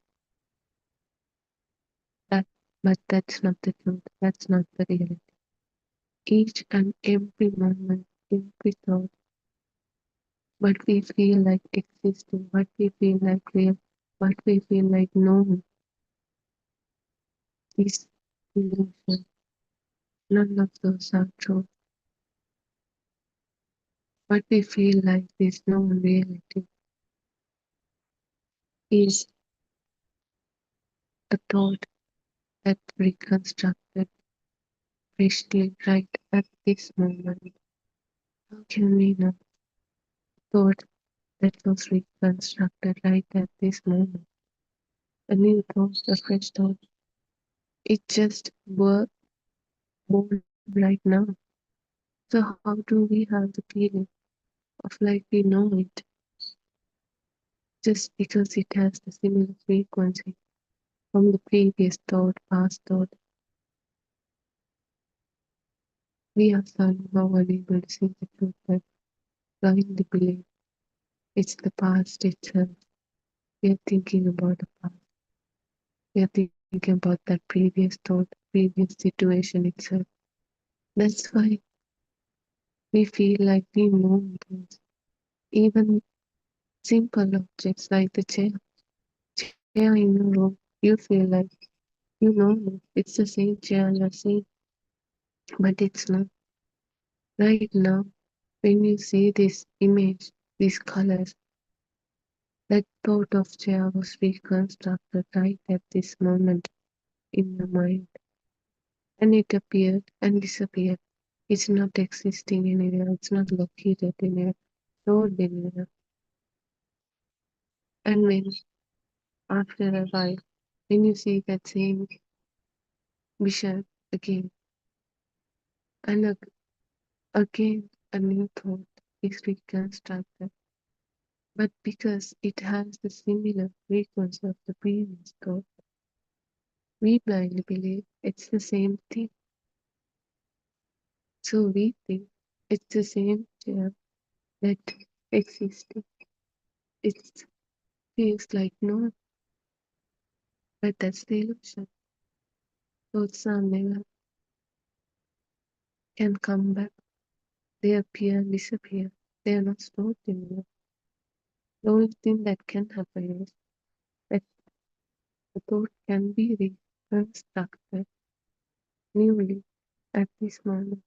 That, but that's not the truth. That's not the reality. Each and every moment, every thought, what we feel like existing, what we feel like real, what we feel like known, is illusion. None of those are true. What we feel like this known reality is a thought that reconstructed freshly right at this moment. How can we know thought that was reconstructed right at this moment? A new thought, a fresh thought. It just were born right now. So how do we have the feeling of like we know it? Just because it has the similar frequency from the previous thought, past thought. We are somehow unable to see the truth that blindly believe it's the past itself. We are thinking about the past. We are thinking about that previous thought, previous situation itself. That's why we feel like we know things. Even simple objects like the chair in your room, you feel like you know it's the same chair you're seeing, but it's not. Right now, when you see this image, these colors, that thought of chair was reconstructed right at this moment in your mind, and it appeared and disappeared. It's not existing anywhere, it's not located anywhere, stored anywhere. And when after a while, when you see that same vision again, and again a new thought is reconstructed, but because it has the similar frequency of the previous thought, we blindly believe it's the same thing. So we think it's the same chair that existed. It feels like no, but that's the illusion. Thoughts are never can come back. They appear and disappear. They are not stored anymore. The only thing that can happen is that The thought can be reconstructed newly at this moment.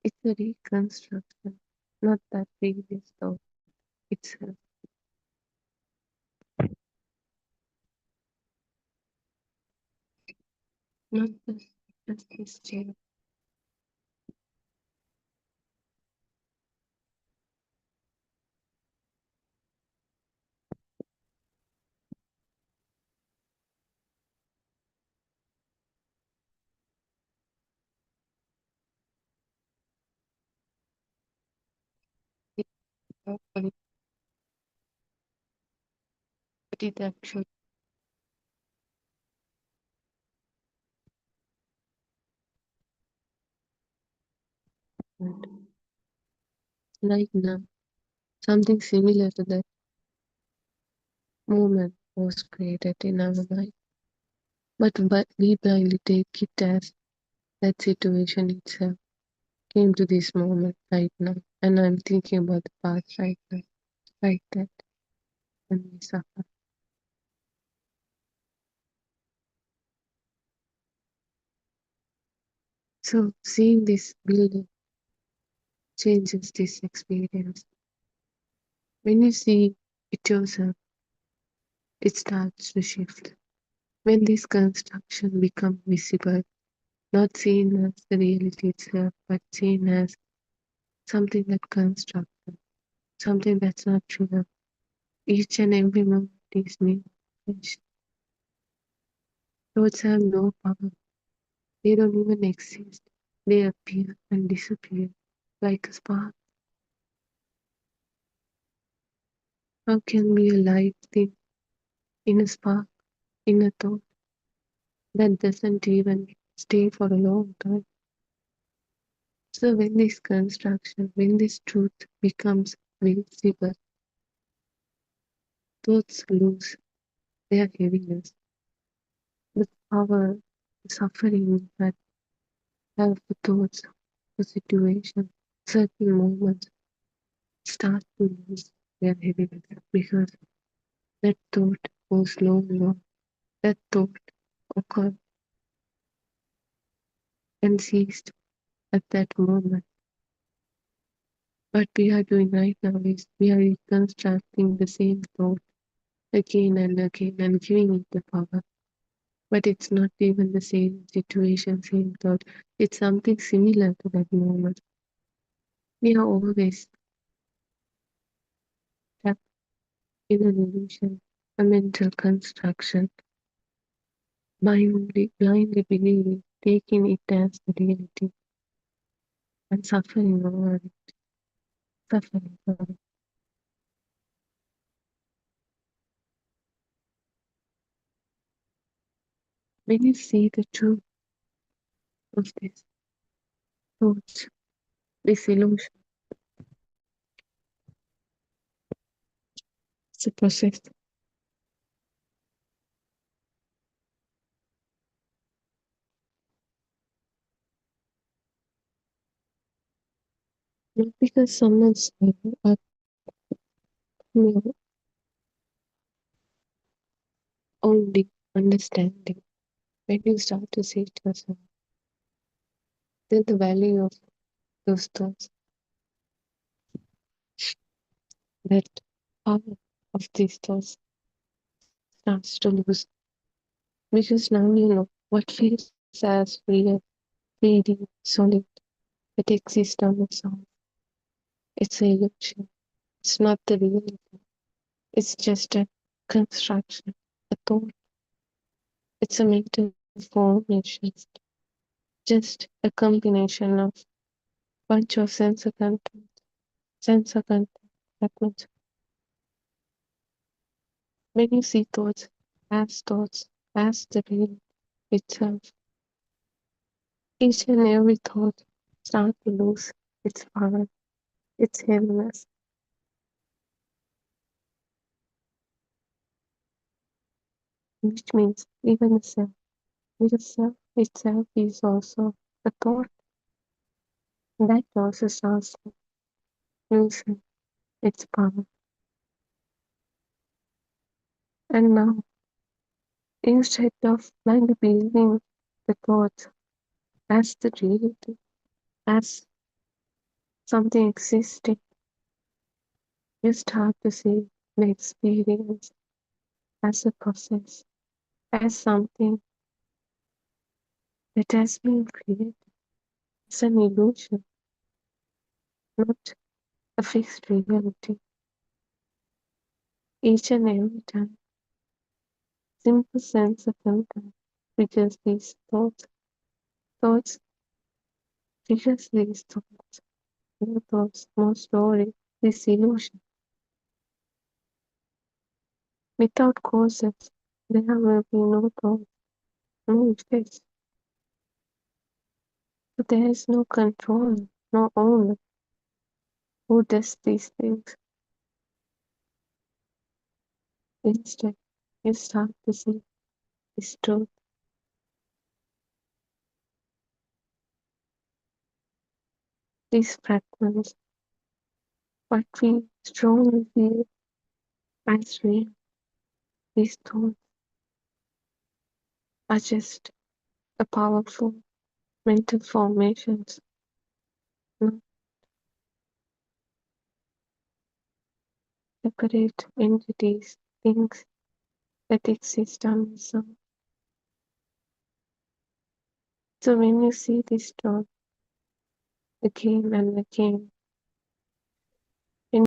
It's a reconstruction, not that previous thought itself. Not just this chair. It's properly, but it actually happened. Like now, something similar to that moment was created in our mind. But we blindly take it as that situation itself came to this moment right now. And I'm thinking about the past right now, like that, and we suffer. So seeing this building changes this experience. When you see it yourself, it starts to shift. When this construction becomes visible, not seen as the reality itself, but seen as something that constructed, something that's not real. Each and every moment is new. Fresh. Thoughts have no power. They don't even exist. They appear and disappear like a spark. How can be a light thing in a spark, in a thought that doesn't even stay for a long time? So when this construction, when this truth becomes visible, thoughts lose their heaviness. The power, the suffering that have the thoughts, the situation, certain moments start to lose their heaviness because that thought was no longer, that thought occurred and ceased at that moment. What we are doing right now is we are reconstructing the same thought again and again and giving it the power. But it's not even the same situation, same thought. It's something similar to that moment. We are always trapped in an illusion, a mental construction, blindly believing, taking it as the reality, and suffering over it, suffering for it. When you see the truth of this thoughts, this illusion, it's a process. Not because someone's you know, only understanding. When you start to see it yourself, then the value of those thoughts, that power of these thoughts starts to lose. Because now you know what feels as real, fleeting, solid, that exists on its own. It's a illusion. It's not the reality. It's just a construction, a thought. It's a mental formation. Just a combination of bunch of sensor content fragments. When you see thoughts, as the real itself, each and every thought start to lose its power, its heaviness, which means even the self. The self itself is also a thought that also starts to loosen its power. And now Instead of blindly believing the thoughts as the reality, as something existing, you start to see the experience as a process, as something that has been created. It's an illusion, not a fixed reality. Each and every time, simple sense of contact triggers these thoughts. Thoughts triggers these thoughts. More thoughts, more story, this illusion. Without causes, there will be no thought, no effects. But there is no control, no owner who does these things. Instead, you start to see this truth. These fragments, what we strongly feel as real, these thoughts are just a powerful mental formations, not separate entities, things that exist on its own. So when you see this thought again and again,